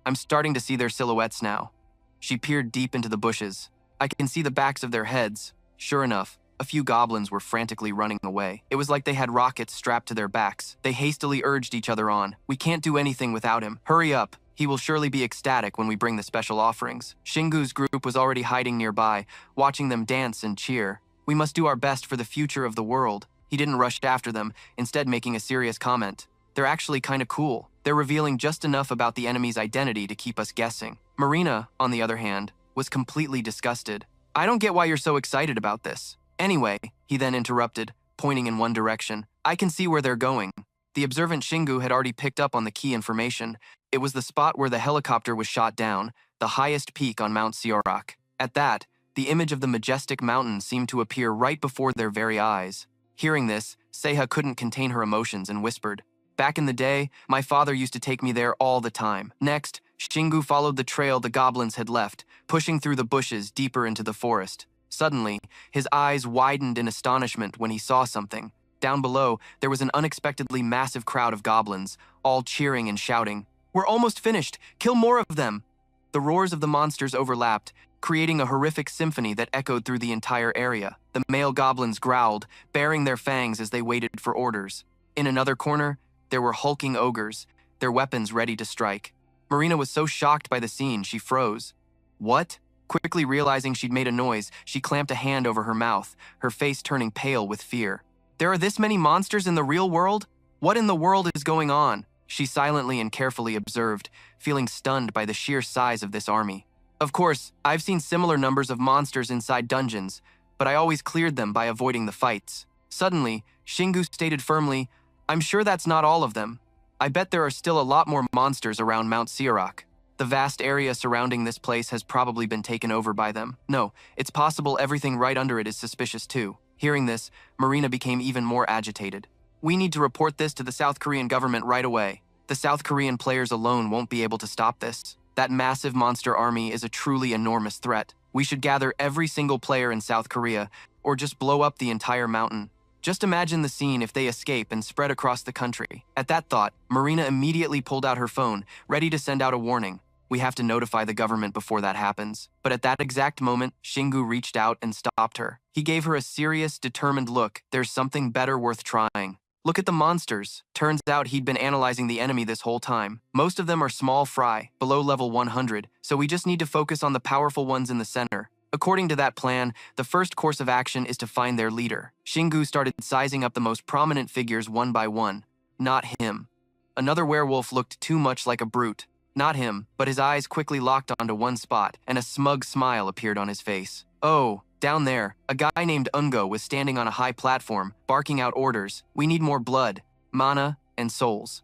I'm starting to see their silhouettes now. She peered deep into the bushes. I can see the backs of their heads. Sure enough, a few goblins were frantically running away. It was like they had rockets strapped to their backs. They hastily urged each other on. We can't do anything without him. Hurry up. He will surely be ecstatic when we bring the special offerings. Xingu's group was already hiding nearby, watching them dance and cheer. We must do our best for the future of the world. He didn't rush after them, instead making a serious comment. They're actually kinda cool. They're revealing just enough about the enemy's identity to keep us guessing. Marina, on the other hand, was completely disgusted. I don't get why you're so excited about this. Anyway, he then interrupted, pointing in one direction. I can see where they're going. The observant Shingu had already picked up on the key information. It was the spot where the helicopter was shot down, the highest peak on Mount Siorak. At that, the image of the majestic mountain seemed to appear right before their very eyes. Hearing this, Seiha couldn't contain her emotions and whispered, "Back in the day, my father used to take me there all the time." Next, Shingu followed the trail the goblins had left, pushing through the bushes deeper into the forest. Suddenly, his eyes widened in astonishment when he saw something. Down below, there was an unexpectedly massive crowd of goblins, all cheering and shouting, "We're almost finished! Kill more of them!" The roars of the monsters overlapped, creating a horrific symphony that echoed through the entire area. The male goblins growled, baring their fangs as they waited for orders. In another corner, there were hulking ogres, their weapons ready to strike. Marina was so shocked by the scene, she froze. What? Quickly realizing she'd made a noise, she clamped a hand over her mouth, her face turning pale with fear. There are this many monsters in the real world? What in the world is going on? She silently and carefully observed, feeling stunned by the sheer size of this army. Of course, I've seen similar numbers of monsters inside dungeons, but I always cleared them by avoiding the fights. Suddenly, Shingu stated firmly, "I'm sure that's not all of them. I bet there are still a lot more monsters around Mount Siorak. The vast area surrounding this place has probably been taken over by them. No, it's possible everything right under it is suspicious too." Hearing this, Marina became even more agitated. "We need to report this to the South Korean government right away. The South Korean players alone won't be able to stop this. That massive monster army is a truly enormous threat. We should gather every single player in South Korea, or just blow up the entire mountain. Just imagine the scene if they escape and spread across the country." At that thought, Marina immediately pulled out her phone, ready to send out a warning. We have to notify the government before that happens. But at that exact moment, Shingu reached out and stopped her. He gave her a serious, determined look. "There's something better worth trying. Look at the monsters." Turns out he'd been analyzing the enemy this whole time. Most of them are small fry, below level 100, so we just need to focus on the powerful ones in the center. According to that plan, the first course of action is to find their leader. Shingu started sizing up the most prominent figures one by one. Not him. Another werewolf looked too much like a brute. Not him, but his eyes quickly locked onto one spot, and a smug smile appeared on his face. Oh, down there, a guy named Ungo was standing on a high platform, barking out orders. "We need more blood, mana, and souls.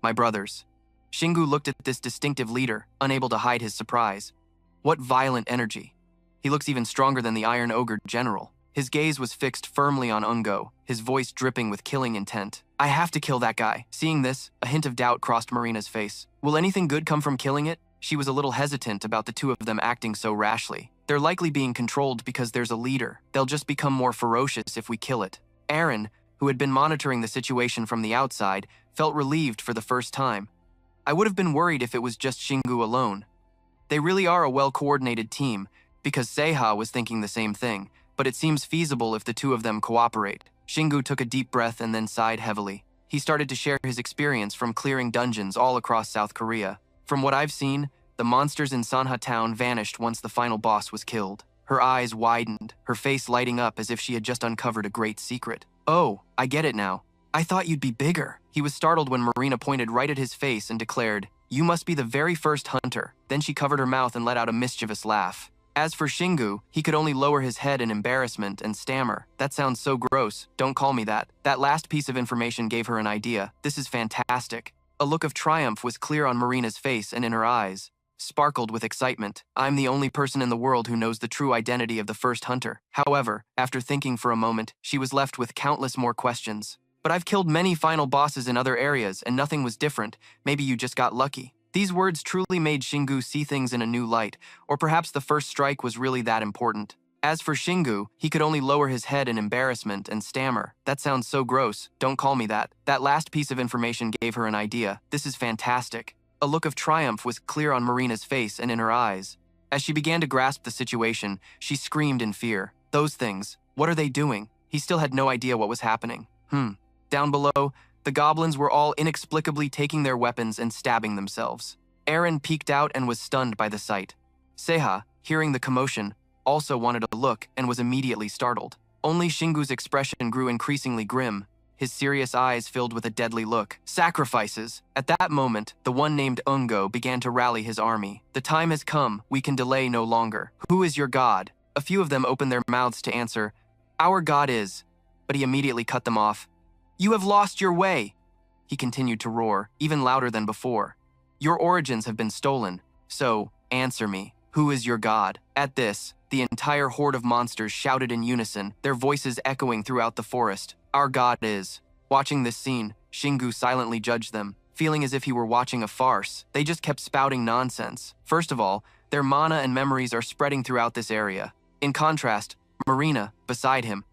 My brothers." Shingu looked at this distinctive leader, unable to hide his surprise. What violent energy. He looks even stronger than the Iron Ogre General. His gaze was fixed firmly on Ungo, his voice dripping with killing intent. "I have to kill that guy." Seeing this, a hint of doubt crossed Marina's face. Will anything good come from killing it? She was a little hesitant about the two of them acting so rashly. They're likely being controlled because there's a leader. They'll just become more ferocious if we kill it. Aaron, who had been monitoring the situation from the outside, felt relieved for the first time. I would have been worried if it was just Shingu alone. They really are a well-coordinated team, because Seiha was thinking the same thing, but it seems feasible if the two of them cooperate. Shingu took a deep breath and then sighed heavily. He started to share his experience from clearing dungeons all across South Korea. "From what I've seen, the monsters in Sanha Town vanished once the final boss was killed." Her eyes widened, her face lighting up as if she had just uncovered a great secret. "Oh, I get it now. I thought you'd be bigger." He was startled when Marina pointed right at his face and declared, "You must be the very first hunter." Then she covered her mouth and let out a mischievous laugh. As for Shingu, he could only lower his head in embarrassment and stammer. "That sounds so gross. Don't call me that." That last piece of information gave her an idea. "This is fantastic." A look of triumph was clear on Marina's face and in her eyes, sparkled with excitement. "I'm the only person in the world who knows the true identity of the first hunter." However, after thinking for a moment, she was left with countless more questions. "But I've killed many final bosses in other areas and nothing was different. Maybe you just got lucky." These words truly made Shingu see things in a new light, or perhaps the first strike was really that important. As for Shingu, he could only lower his head in embarrassment and stammer. "That sounds so gross. Don't call me that." That last piece of information gave her an idea. "This is fantastic." A look of triumph was clear on Marina's face and in her eyes. As she began to grasp the situation, she screamed in fear. "Those things, what are they doing?" He still had no idea what was happening. Down below, the goblins were all inexplicably taking their weapons and stabbing themselves. Aaron peeked out and was stunned by the sight. Seiha, hearing the commotion, also wanted a look and was immediately startled. Only Shingu's expression grew increasingly grim, his serious eyes filled with a deadly look. Sacrifices! At that moment, the one named Ungo began to rally his army. The time has come, we can delay no longer. Who is your god? A few of them opened their mouths to answer, our god is, but he immediately cut them off. You have lost your way! He continued to roar, even louder than before. Your origins have been stolen, so answer me. Who is your god? At this, the entire horde of monsters shouted in unison, their voices echoing throughout the forest. Our god is. Watching this scene, Shingu silently judged them, feeling as if he were watching a farce. They just kept spouting nonsense. First of all, their mana and memories are spreading throughout this area. In contrast, Marina, beside him,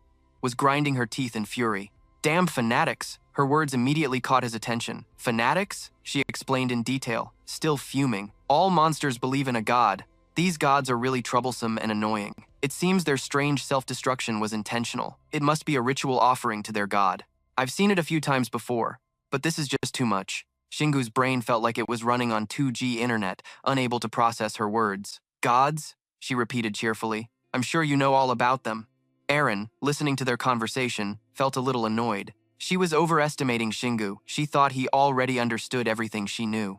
was grinding her teeth in fury. Damn fanatics! Her words immediately caught his attention. Fanatics? She explained in detail, still fuming. All monsters believe in a god. These gods are really troublesome and annoying. It seems their strange self-destruction was intentional. It must be a ritual offering to their god. I've seen it a few times before, but this is just too much. Shingu's brain felt like it was running on 2G internet, unable to process her words. Gods? She repeated cheerfully. I'm sure you know all about them. Eren, listening to their conversation, felt a little annoyed. She was overestimating Shingu. She thought he already understood everything she knew.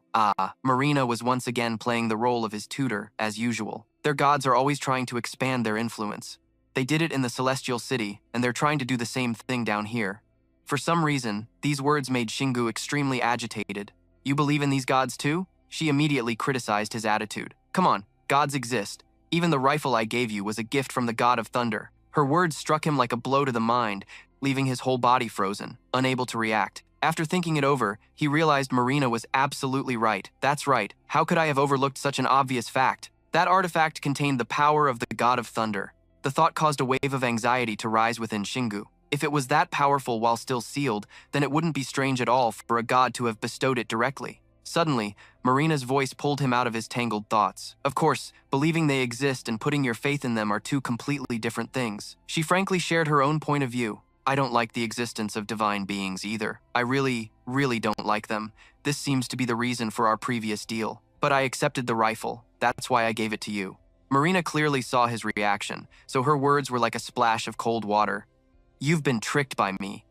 Marina was once again playing the role of his tutor, as usual. Their gods are always trying to expand their influence. They did it in the Celestial City, and they're trying to do the same thing down here. For some reason, these words made Shingu extremely agitated. You believe in these gods too? She immediately criticized his attitude. Come on, gods exist. Even the rifle I gave you was a gift from the god of thunder. Her words struck him like a blow to the mind, leaving his whole body frozen, unable to react. After thinking it over, he realized Marina was absolutely right. That's right. How could I have overlooked such an obvious fact? That artifact contained the power of the god of thunder. The thought caused a wave of anxiety to rise within Shingu. If it was that powerful while still sealed, then it wouldn't be strange at all for a god to have bestowed it directly. Suddenly, Marina's voice pulled him out of his tangled thoughts. Of course, believing they exist and putting your faith in them are two completely different things. She frankly shared her own point of view. I don't like the existence of divine beings either. I really don't like them. This seems to be the reason for our previous deal. But I accepted the rifle. That's why I gave it to you. Marina clearly saw his reaction, so her words were like a splash of cold water. You've been tricked by me.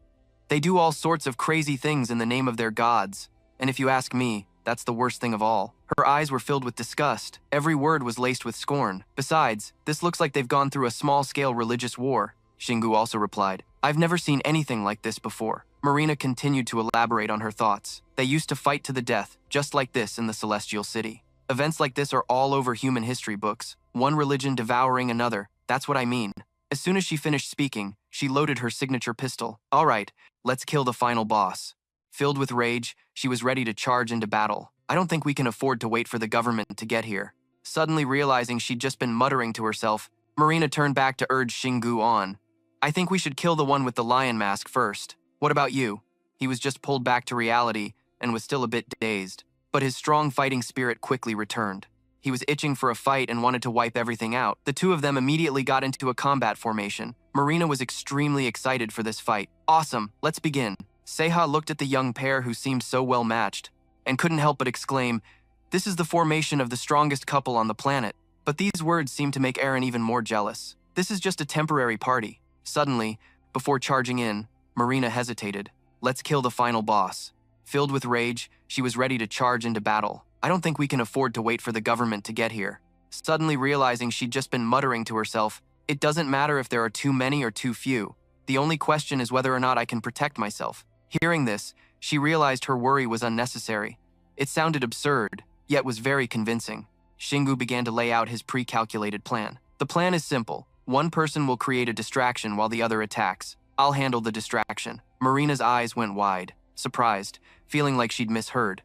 They do all sorts of crazy things in the name of their gods. And if you ask me, that's the worst thing of all. Her eyes were filled with disgust. Every word was laced with scorn. Besides, this looks like they've gone through a small-scale religious war. Shingu also replied, I've never seen anything like this before. Marina continued to elaborate on her thoughts. They used to fight to the death, just like this in the Celestial City. Events like this are all over human history books, one religion devouring another. That's what I mean. As soon as she finished speaking, she loaded her signature pistol. All right, let's kill the final boss. Filled with rage, she was ready to charge into battle. I don't think we can afford to wait for the government to get here. Suddenly realizing she'd just been muttering to herself, Marina turned back to urge Shingu on. I think we should kill the one with the lion mask first. What about you? He was just pulled back to reality and was still a bit dazed. But his strong fighting spirit quickly returned. He was itching for a fight and wanted to wipe everything out. The two of them immediately got into a combat formation. Marina was extremely excited for this fight. Awesome, let's begin. Seha looked at the young pair who seemed so well matched and couldn't help but exclaim, this is the formation of the strongest couple on the planet. But these words seemed to make Eren even more jealous. This is just a temporary party. Suddenly, before charging in, Marina hesitated. Let's kill the final boss. Filled with rage, she was ready to charge into battle. I don't think we can afford to wait for the government to get here. Suddenly realizing she'd just been muttering to herself, it doesn't matter if there are too many or too few. The only question is whether or not I can protect myself. Hearing this, she realized her worry was unnecessary. It sounded absurd, yet was very convincing. Shingu began to lay out his pre-calculated plan. The plan is simple. One person will create a distraction while the other attacks. I'll handle the distraction. Marina's eyes went wide, surprised, feeling like she'd misheard.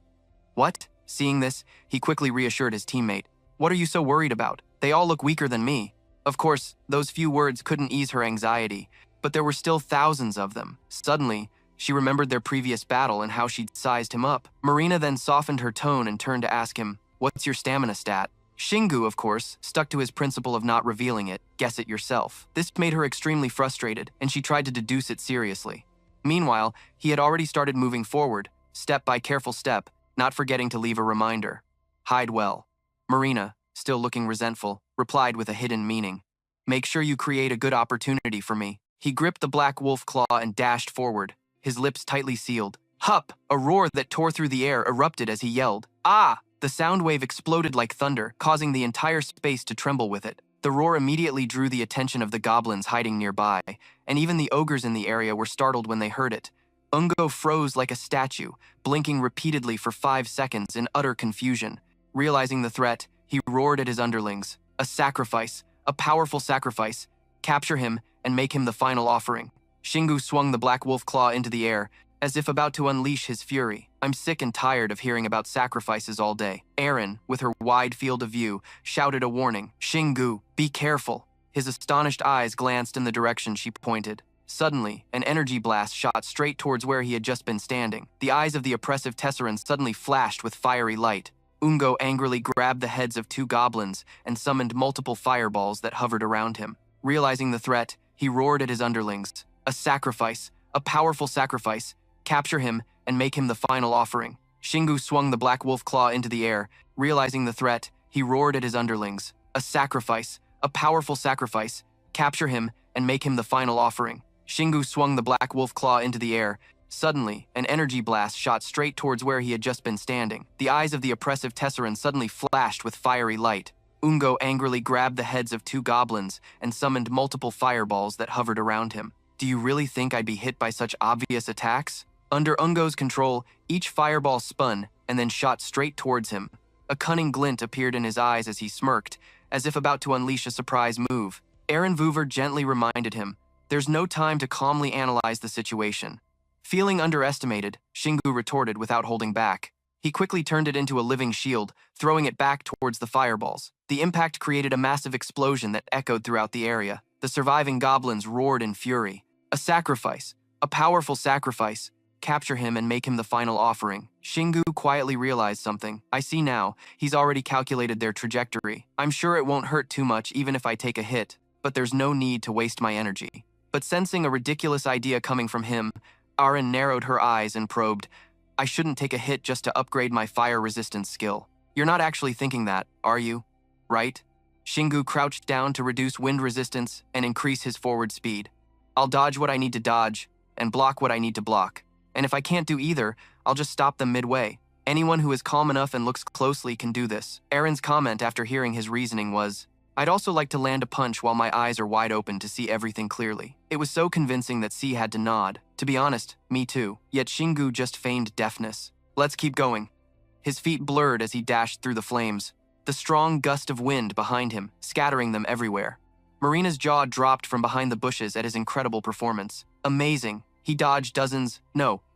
What? Seeing this, he quickly reassured his teammate. What are you so worried about? They all look weaker than me. Of course, those few words couldn't ease her anxiety, but there were still thousands of them. Suddenly, she remembered their previous battle and how she'd sized him up. Marina then softened her tone and turned to ask him, what's your stamina stat? Shingu, of course, stuck to his principle of not revealing it. Guess it yourself. This made her extremely frustrated, and she tried to deduce it seriously. Meanwhile, he had already started moving forward, step by careful step, not forgetting to leave a reminder. Hide well. Marina, still looking resentful, replied with a hidden meaning. Make sure you create a good opportunity for me. He gripped the black wolf claw and dashed forward, his lips tightly sealed. Hup! A roar that tore through the air erupted as he yelled. Ah! The sound wave exploded like thunder, causing the entire space to tremble with it. The roar immediately drew the attention of the goblins hiding nearby, and even the ogres in the area were startled when they heard it. Ungo froze like a statue, blinking repeatedly for 5 seconds in utter confusion. Realizing the threat, he roared at his underlings. A sacrifice, a powerful sacrifice. Capture him and make him the final offering. Shingu swung the black wolf claw into the air, as if about to unleash his fury. I'm sick and tired of hearing about sacrifices all day. Aaron, with her wide field of view, shouted a warning. Shingu, be careful. His astonished eyes glanced in the direction she pointed. Suddenly, an energy blast shot straight towards where he had just been standing. The eyes of the oppressive Tesserans suddenly flashed with fiery light. Ungo angrily grabbed the heads of 2 goblins and summoned multiple fireballs that hovered around him. Realizing the threat, he roared at his underlings. A sacrifice, a powerful sacrifice. Capture him and make him the final offering. Shingu swung the black wolf claw into the air. Realizing the threat, he roared at his underlings. A sacrifice, a powerful sacrifice. Capture him and make him the final offering. Shingu swung the black wolf claw into the air. Suddenly, an energy blast shot straight towards where he had just been standing. The eyes of the oppressive Tesseran suddenly flashed with fiery light. Ungo angrily grabbed the heads of 2 goblins and summoned multiple fireballs that hovered around him. Do you really think I'd be hit by such obvious attacks? Under Ungo's control, each fireball spun and then shot straight towards him. A cunning glint appeared in his eyes as he smirked, as if about to unleash a surprise move. Aaron Voover gently reminded him, there's no time to calmly analyze the situation. Feeling underestimated, Shingu retorted without holding back. He quickly turned it into a living shield, throwing it back towards the fireballs. The impact created a massive explosion that echoed throughout the area. The surviving goblins roared in fury. A sacrifice, a powerful sacrifice. Capture him and make him the final offering. Shingu quietly realized something. I see now, he's already calculated their trajectory. I'm sure it won't hurt too much even if I take a hit, but there's no need to waste my energy. But sensing a ridiculous idea coming from him, Aaron narrowed her eyes and probed, I shouldn't take a hit just to upgrade my fire resistance skill. You're not actually thinking that, are you? Right? Shingu crouched down to reduce wind resistance and increase his forward speed. I'll dodge what I need to dodge and block what I need to block. And if I can't do either, I'll just stop them midway. Anyone who is calm enough and looks closely can do this. Aaron's comment after hearing his reasoning was, I'd also like to land a punch while my eyes are wide open to see everything clearly. It was so convincing that C had to nod. To be honest, me too. Yet Shingu just feigned deafness. Let's keep going. His feet blurred as he dashed through the flames, the strong gust of wind behind him, scattering them everywhere. Marina's jaw dropped from behind the bushes at his incredible performance. Amazing. He dodged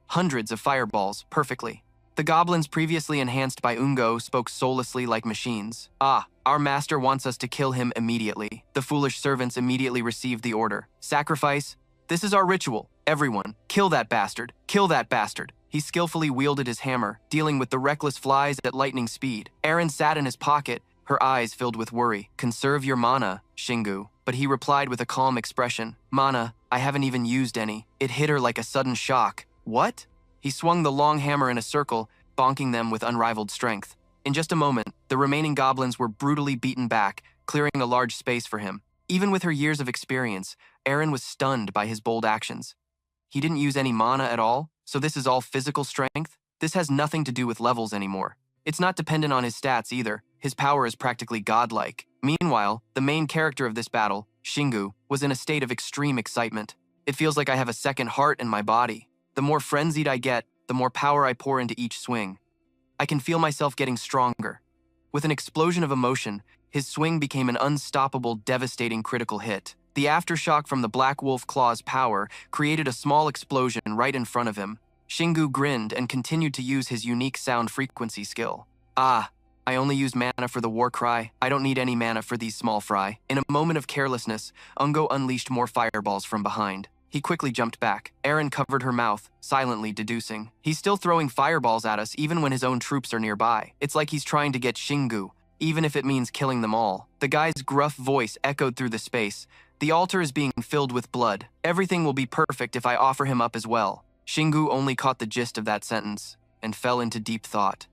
hundreds of fireballs perfectly. The goblins previously enhanced by Ungo spoke soullessly like machines. Ah, our master wants us to kill him immediately. The foolish servants immediately received the order. Sacrifice? This is our ritual. Everyone, kill that bastard. Kill that bastard. He skillfully wielded his hammer, dealing with the reckless flies at lightning speed. Aaron sat in his pocket, her eyes filled with worry. Conserve your mana, Shingu. But he replied with a calm expression. Mana, I haven't even used any. It hit her like a sudden shock. What? He swung the long hammer in a circle, bonking them with unrivaled strength. In just a moment, the remaining goblins were brutally beaten back, clearing a large space for him. Even with her years of experience, Aaron was stunned by his bold actions. He didn't use any mana at all, so this is all physical strength? This has nothing to do with levels anymore. It's not dependent on his stats either. His power is practically godlike. Meanwhile, the main character of this battle, Shingu, was in a state of extreme excitement. It feels like I have a second heart in my body. The more frenzied I get, the more power I pour into each swing. I can feel myself getting stronger. With an explosion of emotion, his swing became an unstoppable, devastating critical hit. The aftershock from the Black Wolf Claw's power created a small explosion right in front of him. Shingu grinned and continued to use his unique sound frequency skill. Ah, I only used mana for the war cry. I don't need any mana for these small fry. In a moment of carelessness, Ungo unleashed more fireballs from behind. He quickly jumped back. Aaron covered her mouth, silently deducing. He's still throwing fireballs at us even when his own troops are nearby. It's like he's trying to get Shingu, even if it means killing them all. The guy's gruff voice echoed through the space. The altar is being filled with blood. Everything will be perfect if I offer him up as well. Shingu only caught the gist of that sentence and fell into deep thought.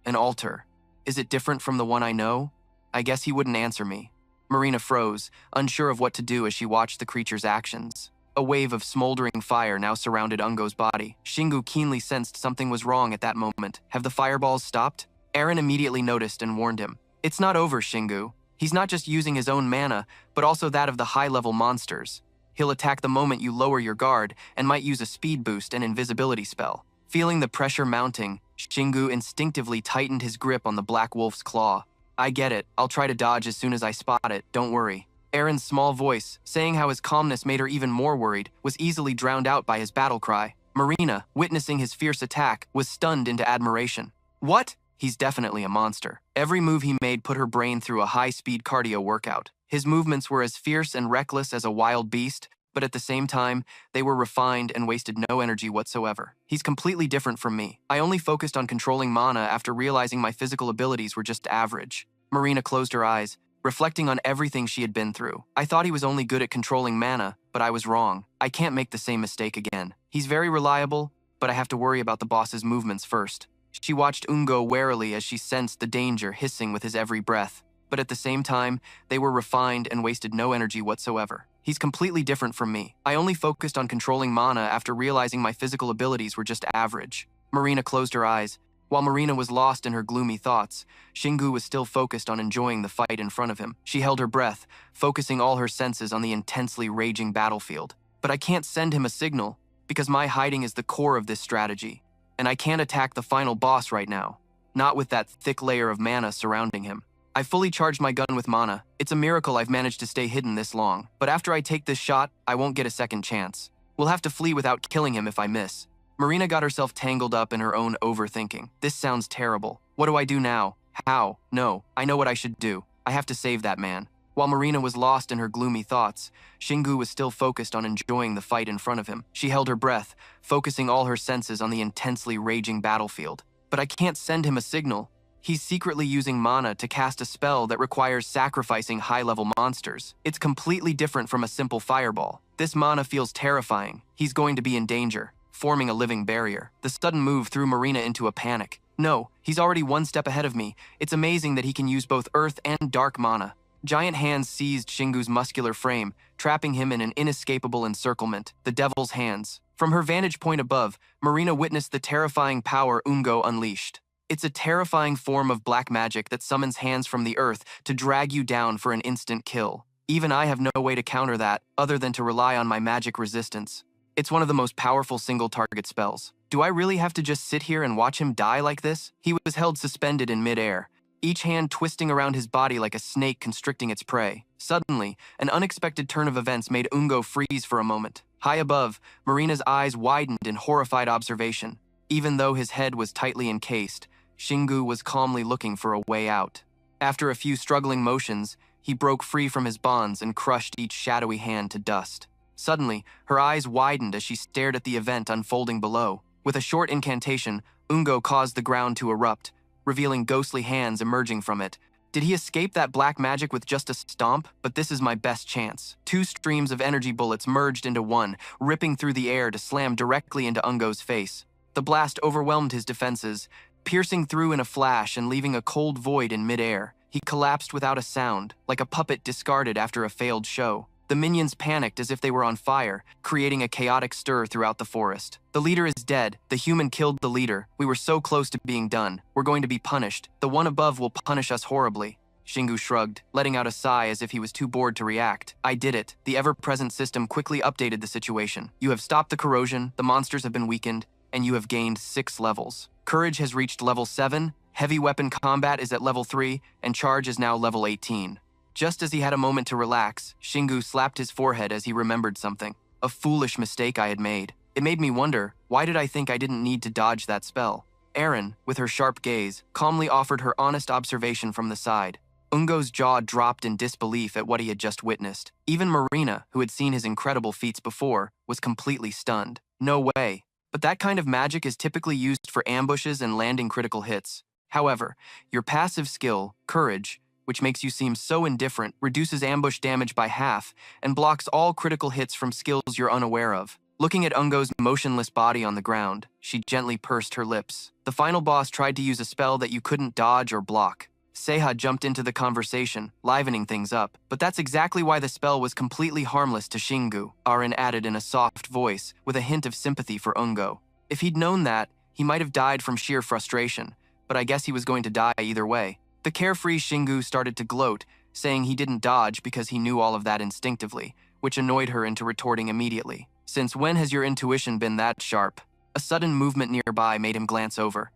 An altar. Is it different from the one I know? I guess he wouldn't answer me. Marina froze, unsure of what to do as she watched the creature's actions. A wave of smoldering fire now surrounded Ungo's body. Shingu keenly sensed something was wrong at that moment. Have the fireballs stopped? Eren immediately noticed and warned him. It's not over, Shingu. He's not just using his own mana, but also that of the high-level monsters. He'll attack the moment you lower your guard and might use a speed boost and invisibility spell. Feeling the pressure mounting, Shingu instinctively tightened his grip on the Black Wolf's claw. I get it. I'll try to dodge as soon as I spot it, don't worry. Eren's small voice, saying how his calmness made her even more worried, was easily drowned out by his battle cry. Marina, witnessing his fierce attack, was stunned into admiration. What? He's definitely a monster. Every move he made put her brain through a high-speed cardio workout. His movements were as fierce and reckless as a wild beast, but at the same time, they were refined and wasted no energy whatsoever. He's completely different from me. I only focused on controlling mana after realizing my physical abilities were just average. Marina closed her eyes, reflecting on everything she had been through. I thought he was only good at controlling mana, but I was wrong. I can't make the same mistake again. He's very reliable, but I have to worry about the boss's movements first. She watched Ungo warily as she sensed the danger hissing with his every breath. But at the same time, they were refined and wasted no energy whatsoever. He's completely different from me. I only focused on controlling mana after realizing my physical abilities were just average. Marina closed her eyes. While Marina was lost in her gloomy thoughts, Shingu was still focused on enjoying the fight in front of him. She held her breath, focusing all her senses on the intensely raging battlefield. But I can't send him a signal, because my hiding is the core of this strategy. And I can't attack the final boss right now, not with that thick layer of mana surrounding him. I fully charged my gun with mana. It's a miracle I've managed to stay hidden this long. But after I take this shot, I won't get a second chance. We'll have to flee without killing him if I miss. Marina got herself tangled up in her own overthinking. This sounds terrible. What do I do now? How? No, I know what I should do. I have to save that man. While Marina was lost in her gloomy thoughts, Shingu was still focused on enjoying the fight in front of him. She held her breath, focusing all her senses on the intensely raging battlefield. But I can't send him a signal. He's secretly using mana to cast a spell that requires sacrificing high-level monsters. It's completely different from a simple fireball. This mana feels terrifying. He's going to be in danger, forming a living barrier. The sudden move threw Marina into a panic. No, he's already one step ahead of me. It's amazing that he can use both earth and dark mana. Giant hands seized Shingu's muscular frame, trapping him in an inescapable encirclement, the devil's hands. From her vantage point above, Marina witnessed the terrifying power Ungo unleashed. It's a terrifying form of black magic that summons hands from the earth to drag you down for an instant kill. Even I have no way to counter that, other than to rely on my magic resistance. It's one of the most powerful single-target spells. Do I really have to just sit here and watch him die like this? He was held suspended in mid-air, each hand twisting around his body like a snake constricting its prey. Suddenly, an unexpected turn of events made Ungo freeze for a moment. High above, Marina's eyes widened in horrified observation. Even though his head was tightly encased, Shingu was calmly looking for a way out. After a few struggling motions, he broke free from his bonds and crushed each shadowy hand to dust. Suddenly, her eyes widened as she stared at the event unfolding below. With a short incantation, Ungo caused the ground to erupt, revealing ghostly hands emerging from it. Did he escape that black magic with just a stomp? But this is my best chance. Two streams of energy bullets merged into one, ripping through the air to slam directly into Ungo's face. The blast overwhelmed his defenses, piercing through in a flash and leaving a cold void in midair. He collapsed without a sound, like a puppet discarded after a failed show. The minions panicked as if they were on fire, creating a chaotic stir throughout the forest. The leader is dead. The human killed the leader. We were so close to being done. We're going to be punished. The one above will punish us horribly. Shingu shrugged, letting out a sigh as if he was too bored to react. I did it. The ever-present system quickly updated the situation. You have stopped the corrosion, the monsters have been weakened, and you have gained 6 levels. Courage has reached level 7, heavy weapon combat is at level 3, and charge is now level 18. Just as he had a moment to relax, Shingu slapped his forehead as he remembered something. A foolish mistake I had made. It made me wonder, why did I think I didn't need to dodge that spell? Eren, with her sharp gaze, calmly offered her honest observation from the side. Ungo's jaw dropped in disbelief at what he had just witnessed. Even Marina, who had seen his incredible feats before, was completely stunned. No way. But that kind of magic is typically used for ambushes and landing critical hits. However, your passive skill, Courage, which makes you seem so indifferent, reduces ambush damage by half and blocks all critical hits from skills you're unaware of. Looking at Ungo's motionless body on the ground, she gently pursed her lips. The final boss tried to use a spell that you couldn't dodge or block. Seiha jumped into the conversation, livening things up. But that's exactly why the spell was completely harmless to Shingu, Arin added in a soft voice, with a hint of sympathy for Ungo. If he'd known that, he might have died from sheer frustration, but I guess he was going to die either way. The carefree Shingu started to gloat, saying he didn't dodge because he knew all of that instinctively, which annoyed her into retorting immediately. Since when has your intuition been that sharp? A sudden movement nearby made him glance over.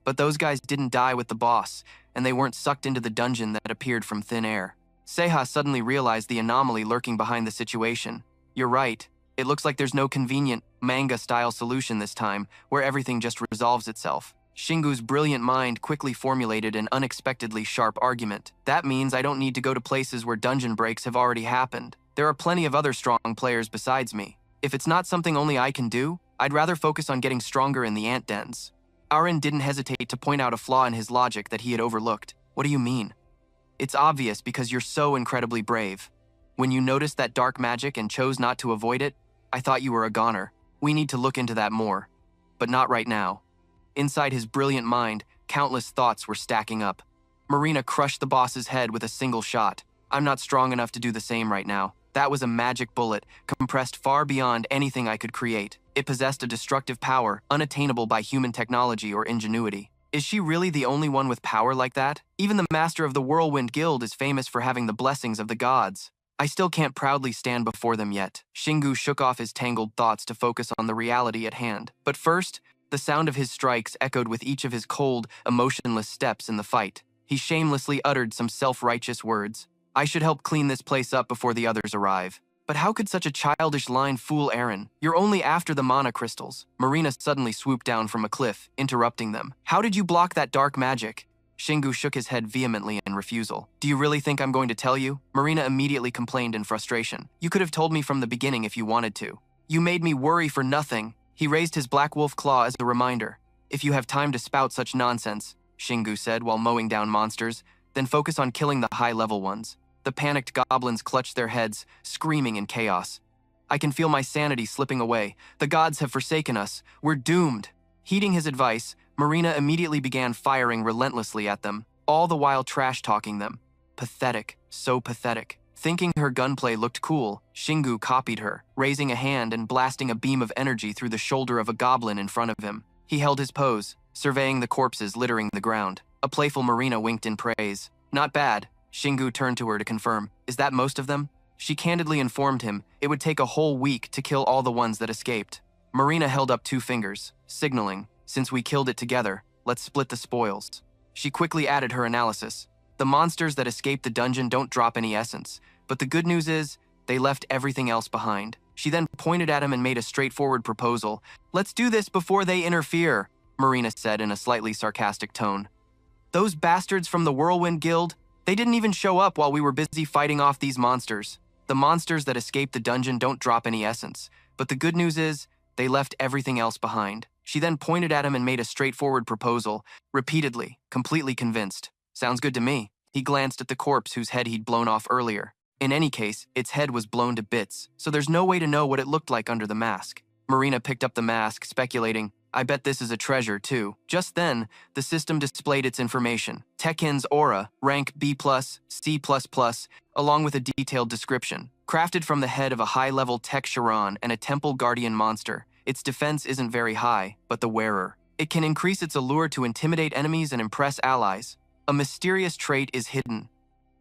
But those guys didn't die with the boss, and they weren't sucked into the dungeon that appeared from thin air. Seiha suddenly realized the anomaly lurking behind the situation. You're right. It looks like there's no convenient, manga-style solution this time, where everything just resolves itself. Shingu's brilliant mind quickly formulated an unexpectedly sharp argument. That means I don't need to go to places where dungeon breaks have already happened. There are plenty of other strong players besides me. If it's not something only I can do, I'd rather focus on getting stronger in the ant dens. Arin didn't hesitate to point out a flaw in his logic that he had overlooked. What do you mean? It's obvious because you're so incredibly brave. When you noticed that dark magic and chose not to avoid it, I thought you were a goner. We need to look into that more. But not right now. Inside his brilliant mind, countless thoughts were stacking up. Marina crushed the boss's head with a single shot. I'm not strong enough to do the same right now. That was a magic bullet, compressed far beyond anything I could create. It possessed a destructive power, unattainable by human technology or ingenuity. Is she really the only one with power like that? Even the master of the Whirlwind Guild is famous for having the blessings of the gods. I still can't proudly stand before them yet. Shingu shook off his tangled thoughts to focus on the reality at hand. But first, the sound of his strikes echoed with each of his cold, emotionless steps in the fight. He shamelessly uttered some self-righteous words. I should help clean this place up before the others arrive. But how could such a childish line fool Aaron? You're only after the mana crystals. Marina suddenly swooped down from a cliff, interrupting them. How did you block that dark magic? Shingu shook his head vehemently in refusal. Do you really think I'm going to tell you? Marina immediately complained in frustration. You could have told me from the beginning if you wanted to. You made me worry for nothing. He raised his black wolf claw as a reminder. If you have time to spout such nonsense, Shingu said while mowing down monsters, then focus on killing the high-level ones. The panicked goblins clutched their heads, screaming in chaos. I can feel my sanity slipping away. The gods have forsaken us. We're doomed. Heeding his advice, Marina immediately began firing relentlessly at them, all the while trash-talking them. Pathetic, so pathetic. Thinking her gunplay looked cool, Shingu copied her, raising a hand and blasting a beam of energy through the shoulder of a goblin in front of him. He held his pose, surveying the corpses littering the ground. A playful Marina winked in praise. Not bad. Shingu turned to her to confirm. Is that most of them? She candidly informed him it would take a whole week to kill all the ones that escaped. Marina held up 2 fingers, signaling, since we killed it together, let's split the spoils. She quickly added her analysis. The monsters that escaped the dungeon don't drop any essence, but the good news is, they left everything else behind. She then pointed at him and made a straightforward proposal. Let's do this before they interfere, Marina said in a slightly sarcastic tone. Those bastards from the Whirlwind Guild, they didn't even show up while we were busy fighting off these monsters. The monsters that escaped the dungeon don't drop any essence, but the good news is, they left everything else behind. She then pointed at him and made a straightforward proposal, repeatedly, completely convinced. Sounds good to me. He glanced at the corpse whose head he'd blown off earlier. In any case, its head was blown to bits, so there's no way to know what it looked like under the mask. Marina picked up the mask, speculating, I bet this is a treasure, too. Just then, the system displayed its information. Tekken's aura, rank B+, C++, along with a detailed description. Crafted from the head of a high-level Tech Sharon and a Temple Guardian monster, its defense isn't very high, but the wearer. It can increase its allure to intimidate enemies and impress allies. A mysterious trait is hidden.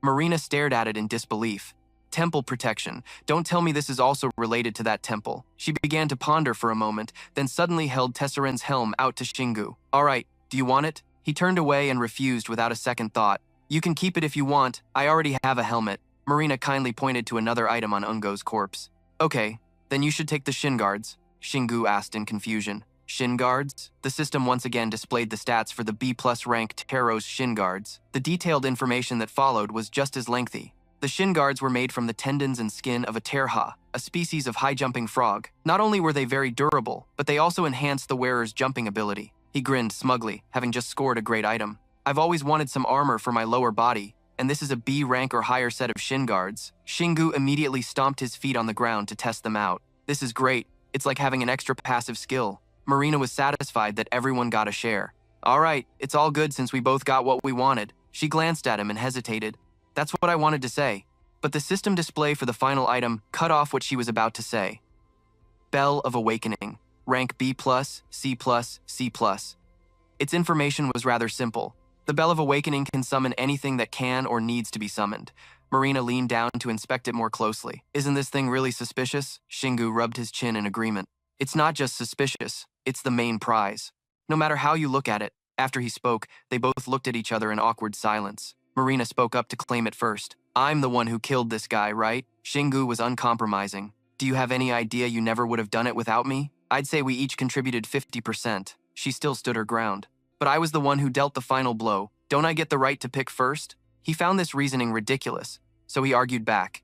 Marina stared at it in disbelief. Temple protection. Don't tell me this is also related to that temple. She began to ponder for a moment, then suddenly held Tesseren's helm out to Shingu. All right, do you want it? He turned away and refused without a second thought. You can keep it if you want. I already have a helmet. Marina kindly pointed to another item on Ungo's corpse. Okay, then you should take the shin guards, Shingu asked in confusion. Shin guards? The system once again displayed the stats for the B+ ranked Taro's shin guards. The detailed information that followed was just as lengthy. The shin guards were made from the tendons and skin of a terha, a species of high-jumping frog. Not only were they very durable, but they also enhanced the wearer's jumping ability. He grinned smugly, having just scored a great item. I've always wanted some armor for my lower body, and this is a B rank or higher set of shin guards. Shingu immediately stomped his feet on the ground to test them out. This is great. It's like having an extra passive skill. Marina was satisfied that everyone got a share. All right, it's all good since we both got what we wanted. She glanced at him and hesitated. That's what I wanted to say. But the system display for the final item cut off what she was about to say. Bell of Awakening. Rank B+, C+, C+. Its information was rather simple. The Bell of Awakening can summon anything that can or needs to be summoned. Marina leaned down to inspect it more closely. Isn't this thing really suspicious? Shingu rubbed his chin in agreement. It's not just suspicious, it's the main prize. No matter how you look at it. After he spoke, they both looked at each other in awkward silence. Marina spoke up to claim it first. I'm the one who killed this guy, right? Shingu was uncompromising. Do you have any idea you never would have done it without me? I'd say we each contributed 50%. She still stood her ground. But I was the one who dealt the final blow. Don't I get the right to pick first? He found this reasoning ridiculous, so he argued back.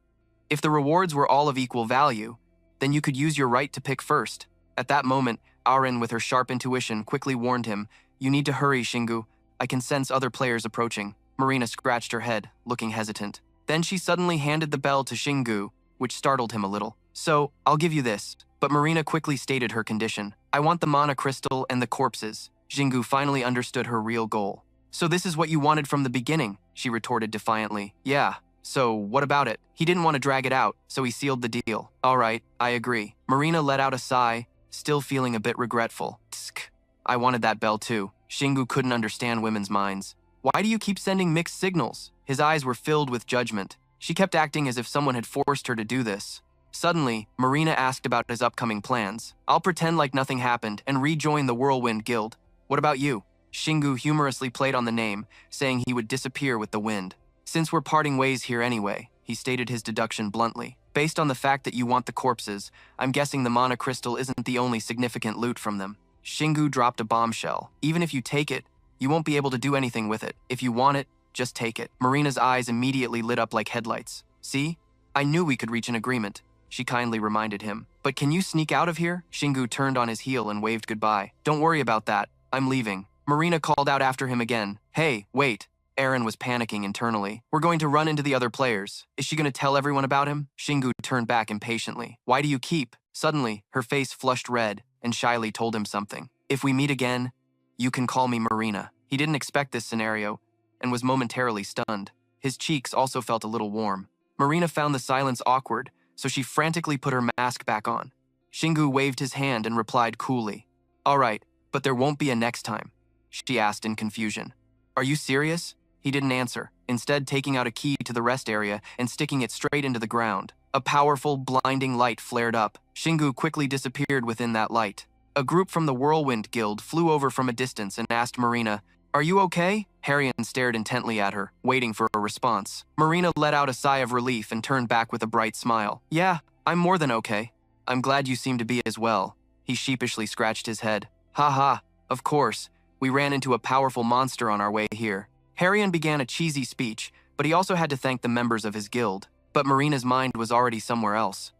If the rewards were all of equal value, then you could use your right to pick first. At that moment, Arin, with her sharp intuition, quickly warned him, You need to hurry, Shingu. I can sense other players approaching. Marina scratched her head, looking hesitant. Then she suddenly handed the bell to Shingu, which startled him a little. So, I'll give you this. But Marina quickly stated her condition. I want the mana crystal and the corpses. Shingu finally understood her real goal. So this is what you wanted from the beginning, she retorted defiantly. Yeah, so what about it? He didn't want to drag it out, so he sealed the deal. All right, I agree. Marina let out a sigh, still feeling a bit regretful. Tsk. I wanted that bell too. Shingu couldn't understand women's minds. Why do you keep sending mixed signals? His eyes were filled with judgment. She kept acting as if someone had forced her to do this. Suddenly, Marina asked about his upcoming plans. I'll pretend like nothing happened and rejoin the Whirlwind Guild. What about you? Shingu humorously played on the name, saying he would disappear with the wind. Since we're parting ways here anyway, he stated his deduction bluntly. Based on the fact that you want the corpses, I'm guessing the mana crystal isn't the only significant loot from them. Shingu dropped a bombshell. Even if you take it, you won't be able to do anything with it. If you want it, just take it. Marina's eyes immediately lit up like headlights. See? I knew we could reach an agreement, she kindly reminded him. But can you sneak out of here? Shingu turned on his heel and waved goodbye. Don't worry about that. I'm leaving. Marina called out after him again. Hey, wait. Aaron was panicking internally. We're going to run into the other players. Is she going to tell everyone about him? Shingu turned back impatiently. Why do you keep? Suddenly, her face flushed red, and shyly told him something. If we meet again, you can call me Marina. He didn't expect this scenario, and was momentarily stunned. His cheeks also felt a little warm. Marina found the silence awkward, so she frantically put her mask back on. Shingu waved his hand and replied coolly. All right, but there won't be a next time, she asked in confusion. Are you serious? He didn't answer, instead taking out a key to the rest area and sticking it straight into the ground. A powerful, blinding light flared up. Shingu quickly disappeared within that light. A group from the Whirlwind Guild flew over from a distance and asked Marina, Are you okay? Harrion stared intently at her, waiting for a response. Marina let out a sigh of relief and turned back with a bright smile. Yeah, I'm more than okay. I'm glad you seem to be as well. He sheepishly scratched his head. Ha, of course. We ran into a powerful monster on our way here. Harrion began a cheesy speech, but he also had to thank the members of his guild. But Marina's mind was already somewhere else.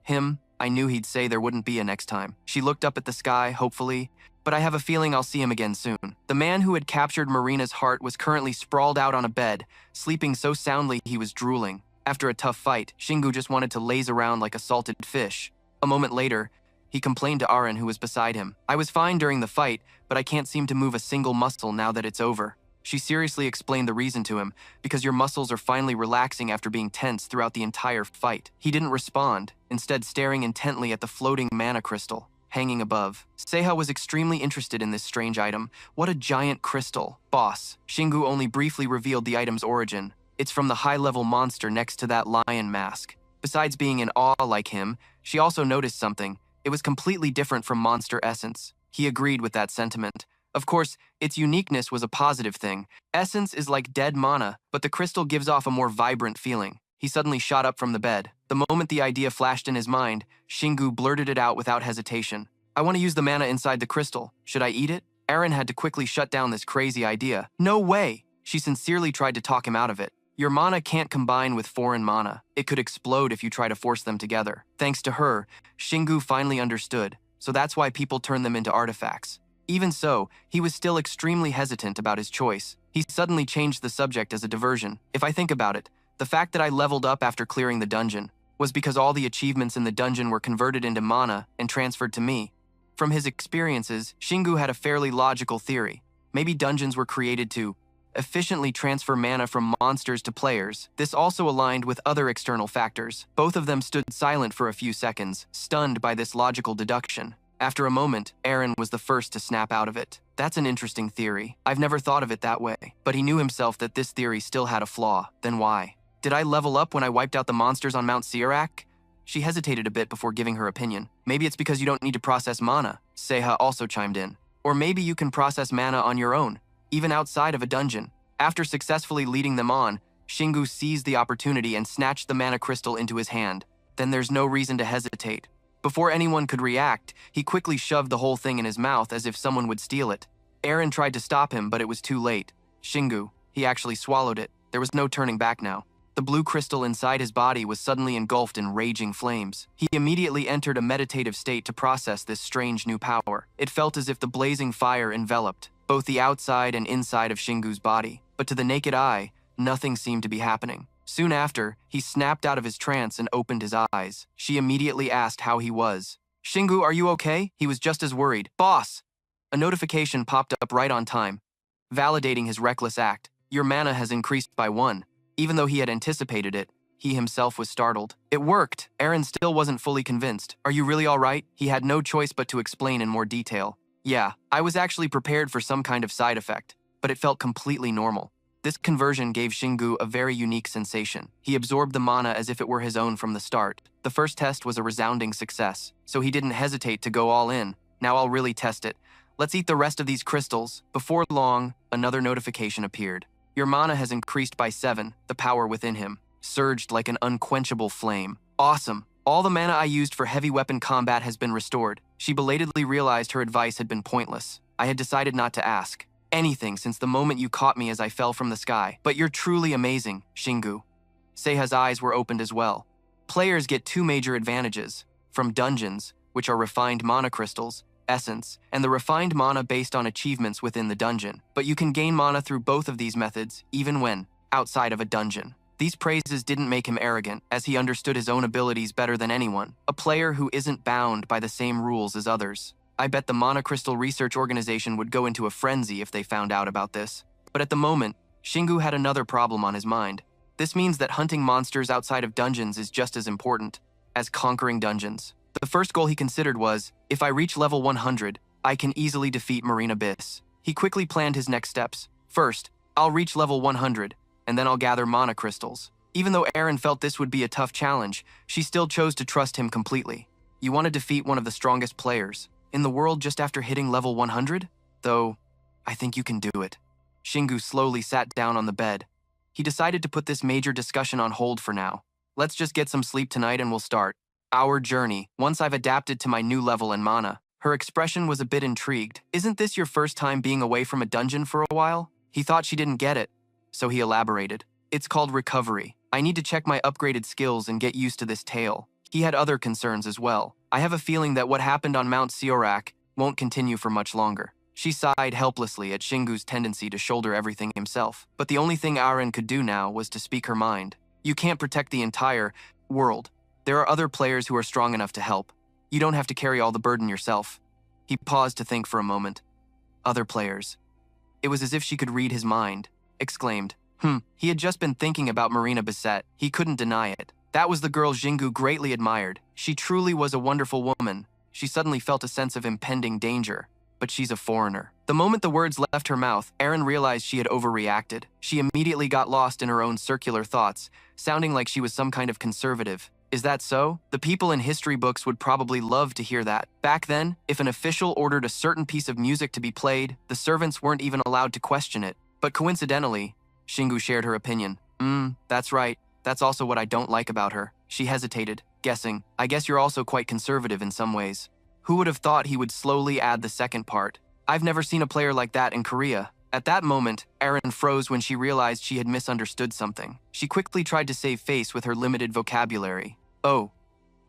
I knew he'd say there wouldn't be a next time. She looked up at the sky, hopefully, but I have a feeling I'll see him again soon. The man who had captured Marina's heart was currently sprawled out on a bed, sleeping so soundly he was drooling. After a tough fight, Shingu just wanted to laze around like a salted fish. A moment later, he complained to Aaron, who was beside him. I was fine during the fight, but I can't seem to move a single muscle now that it's over. She seriously explained the reason to him, because your muscles are finally relaxing after being tense throughout the entire fight. He didn't respond, instead staring intently at the floating mana crystal hanging above. Seiha was extremely interested in this strange item. What a giant crystal. Boss. Shingu only briefly revealed the item's origin. It's from the high-level monster next to that lion mask. Besides being in awe like him, she also noticed something. It was completely different from Monster Essence. He agreed with that sentiment. Of course, its uniqueness was a positive thing. Essence is like dead mana, but the crystal gives off a more vibrant feeling. He suddenly shot up from the bed. The moment the idea flashed in his mind, Shingu blurted it out without hesitation. I want to use the mana inside the crystal. Should I eat it? Aaron had to quickly shut down this crazy idea. No way! She sincerely tried to talk him out of it. Your mana can't combine with foreign mana. It could explode if you try to force them together. Thanks to her, Shingu finally understood, so that's why people turn them into artifacts. Even so, he was still extremely hesitant about his choice. He suddenly changed the subject as a diversion. If I think about it, the fact that I leveled up after clearing the dungeon was because all the achievements in the dungeon were converted into mana and transferred to me. From his experiences, Shingu had a fairly logical theory. Maybe dungeons were created to efficiently transfer mana from monsters to players. This also aligned with other external factors. Both of them stood silent for a few seconds, stunned by this logical deduction. After a moment, Eren was the first to snap out of it. That's an interesting theory. I've never thought of it that way. But he knew himself that this theory still had a flaw. Then why? Did I level up when I wiped out the monsters on Mount Sirak? She hesitated a bit before giving her opinion. Maybe it's because you don't need to process mana. Seha also chimed in. Or maybe you can process mana on your own, even outside of a dungeon. After successfully leading them on, Shingu seized the opportunity and snatched the mana crystal into his hand. Then there's no reason to hesitate. Before anyone could react, he quickly shoved the whole thing in his mouth as if someone would steal it. Eren tried to stop him, but it was too late. Shingu, he actually swallowed it. There was no turning back now. The blue crystal inside his body was suddenly engulfed in raging flames. He immediately entered a meditative state to process this strange new power. It felt as if the blazing fire enveloped both the outside and inside of Shingu's body. But to the naked eye, nothing seemed to be happening. Soon after, he snapped out of his trance and opened his eyes. She immediately asked how he was. Shingu, are you okay? He was just as worried. Boss! A notification popped up right on time, validating his reckless act. Your mana has increased by 1. Even though he had anticipated it, he himself was startled. It worked. Eren still wasn't fully convinced. Are you really all right? He had no choice but to explain in more detail. Yeah, I was actually prepared for some kind of side effect, but it felt completely normal. This conversion gave Shingu a very unique sensation. He absorbed the mana as if it were his own from the start. The first test was a resounding success, so he didn't hesitate to go all in. Now I'll really test it. Let's eat the rest of these crystals. Before long, another notification appeared. Your mana has increased by 7. The power within him surged like an unquenchable flame. Awesome! All the mana I used for heavy weapon combat has been restored. She belatedly realized her advice had been pointless. I had decided not to ask anything since the moment you caught me as I fell from the sky. But you're truly amazing, Shingu. Seiha's eyes were opened as well. Players get 2 major advantages from dungeons, which are refined mana crystals, essence, and the refined mana based on achievements within the dungeon. But you can gain mana through both of these methods, even when outside of a dungeon. These praises didn't make him arrogant, as he understood his own abilities better than anyone. A player who isn't bound by the same rules as others. I bet the Mana Crystal Research Organization would go into a frenzy if they found out about this. But at the moment, Shingu had another problem on his mind. This means that hunting monsters outside of dungeons is just as important as conquering dungeons. The first goal he considered was, if I reach level 100, I can easily defeat Marine Abyss. He quickly planned his next steps. First, I'll reach level 100, and then I'll gather mana crystals. Even though Eren felt this would be a tough challenge, she still chose to trust him completely. You want to defeat one of the strongest players in the world just after hitting level 100? Though, I think you can do it. Shingu slowly sat down on the bed. He decided to put this major discussion on hold for now. Let's just get some sleep tonight and we'll start our journey once I've adapted to my new level and mana. Her expression was a bit intrigued. Isn't this your first time being away from a dungeon for a while? He thought she didn't get it, so he elaborated. It's called recovery. I need to check my upgraded skills and get used to this tale. He had other concerns as well. I have a feeling that what happened on Mount Sirak won't continue for much longer. She sighed helplessly at Shingu's tendency to shoulder everything himself. But the only thing Eren could do now was to speak her mind. You can't protect the entire world. There are other players who are strong enough to help. You don't have to carry all the burden yourself. He paused to think for a moment. Other players. It was as if she could read his mind. Exclaimed, He had just been thinking about Marina Bisset. He couldn't deny it. That was the girl Jingu greatly admired. She truly was a wonderful woman. She suddenly felt a sense of impending danger. But she's a foreigner. The moment the words left her mouth, Eren realized she had overreacted. She immediately got lost in her own circular thoughts, sounding like she was some kind of conservative. Is that so? The people in history books would probably love to hear that. Back then, if an official ordered a certain piece of music to be played, the servants weren't even allowed to question it. But coincidentally, Shingu shared her opinion. That's right. That's also what I don't like about her. She hesitated, guessing, I guess you're also quite conservative in some ways. Who would have thought he would slowly add the second part? I've never seen a player like that in Korea. At that moment, Eren froze when she realized she had misunderstood something. She quickly tried to save face with her limited vocabulary. Oh,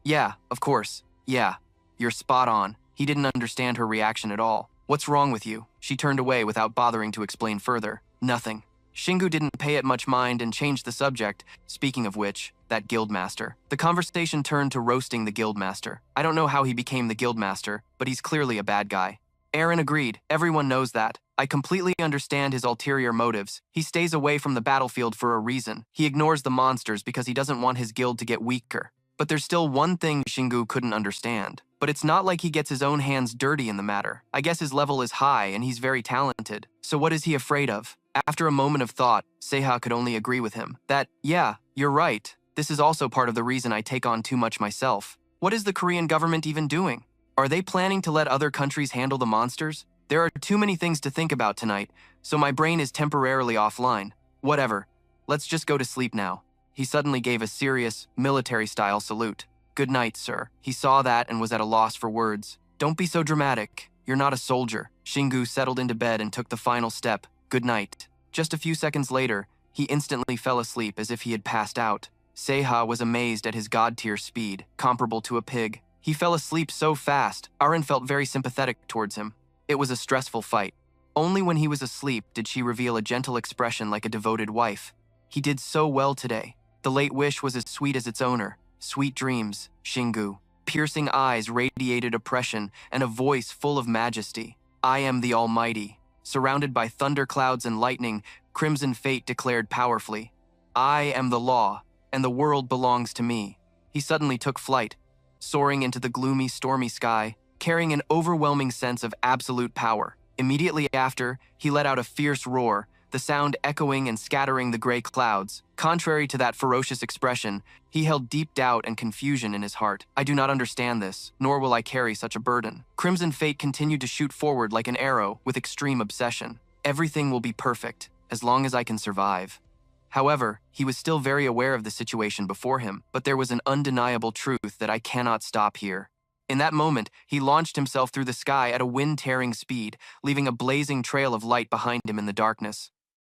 yeah, of course. Yeah, you're spot on. He didn't understand her reaction at all. What's wrong with you? She turned away without bothering to explain further. Nothing. Shingu didn't pay it much mind and changed the subject. Speaking of which, that guildmaster. The conversation turned to roasting the guildmaster. I don't know how he became the guildmaster, but he's clearly a bad guy. Eren agreed. Everyone knows that. I completely understand his ulterior motives. He stays away from the battlefield for a reason. He ignores the monsters because he doesn't want his guild to get weaker. But there's still one thing Shingu couldn't understand. But it's not like he gets his own hands dirty in the matter. I guess his level is high and he's very talented. So what is he afraid of? After a moment of thought, Seiha could only agree with him. That, yeah, you're right. This is also part of the reason I take on too much myself. What is the Korean government even doing? Are they planning to let other countries handle the monsters? There are too many things to think about tonight, so my brain is temporarily offline. Whatever. Let's just go to sleep now. He suddenly gave a serious, military-style salute. Good night, sir. He saw that and was at a loss for words. Don't be so dramatic. You're not a soldier. Shingu settled into bed and took the final step. Good night. Just a few seconds later, he instantly fell asleep as if he had passed out. Seiha was amazed at his god-tier speed, comparable to a pig. He fell asleep so fast, Aren felt very sympathetic towards him. It was a stressful fight. Only when he was asleep did she reveal a gentle expression like a devoted wife. He did so well today. The late wish was as sweet as its owner. Sweet dreams, Shingu. Piercing eyes radiated oppression and a voice full of majesty. I am the Almighty. Surrounded by thunderclouds and lightning, Crimson Fate declared powerfully. I am the law, and the world belongs to me. He suddenly took flight, soaring into the gloomy, stormy sky, carrying an overwhelming sense of absolute power. Immediately after, he let out a fierce roar, the sound echoing and scattering the gray clouds. Contrary to that ferocious expression, he held deep doubt and confusion in his heart. I do not understand this, nor will I carry such a burden. Crimson Fate continued to shoot forward like an arrow with extreme obsession. Everything will be perfect, as long as I can survive. However, he was still very aware of the situation before him, but there was an undeniable truth that I cannot stop here. In that moment, he launched himself through the sky at a wind-tearing speed, leaving a blazing trail of light behind him in the darkness.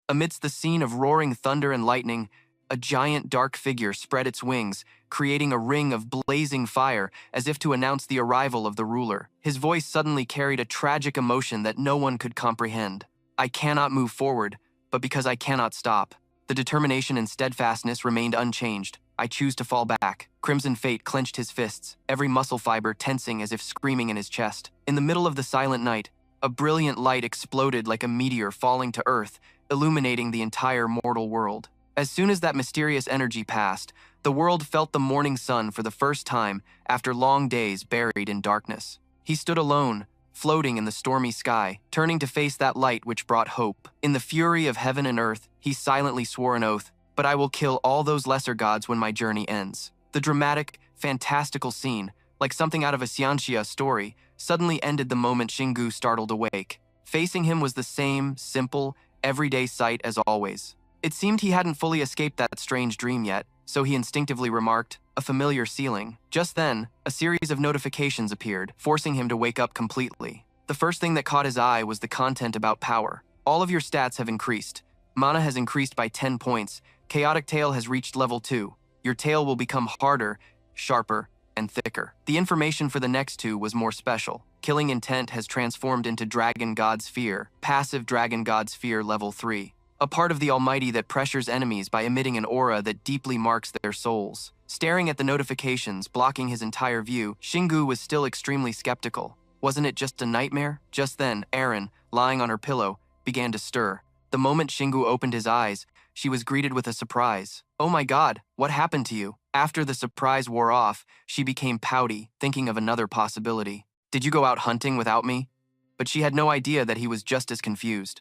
Amidst the scene of roaring thunder and lightning, a giant dark figure spread its wings, creating a ring of blazing fire as if to announce the arrival of the ruler. His voice suddenly carried a tragic emotion that no one could comprehend. I cannot move forward, but because I cannot stop. The determination and steadfastness remained unchanged. I choose to fall back. Crimson Fate clenched his fists, every muscle fiber tensing as if screaming in his chest. In the middle of the silent night, a brilliant light exploded like a meteor falling to Earth, illuminating the entire mortal world. As soon as that mysterious energy passed, the world felt the morning sun for the first time after long days buried in darkness. He stood alone, floating in the stormy sky, turning to face that light which brought hope. In the fury of heaven and earth, he silently swore an oath, but I will kill all those lesser gods when my journey ends. The dramatic, fantastical scene, like something out of a Xianxia story, suddenly ended the moment Shingu startled awake. Facing him was the same, simple, everyday sight as always. It seemed he hadn't fully escaped that strange dream yet, so he instinctively remarked, a familiar ceiling. Just then, a series of notifications appeared, forcing him to wake up completely. The first thing that caught his eye was the content about power. All of your stats have increased. Mana has increased by 10 points. Chaotic Tail has reached level 2. Your tail will become harder, sharper, and thicker. The information for the next two was more special. Killing Intent has transformed into Dragon God's Fear, passive Dragon God's Fear level 3. A part of the Almighty that pressures enemies by emitting an aura that deeply marks their souls. Staring at the notifications, blocking his entire view, Shingu was still extremely skeptical. Wasn't it just a nightmare? Just then, Aren, lying on her pillow, began to stir. The moment Shingu opened his eyes, she was greeted with a surprise. Oh my god, what happened to you? After the surprise wore off, she became pouty, thinking of another possibility. Did you go out hunting without me? But she had no idea that he was just as confused.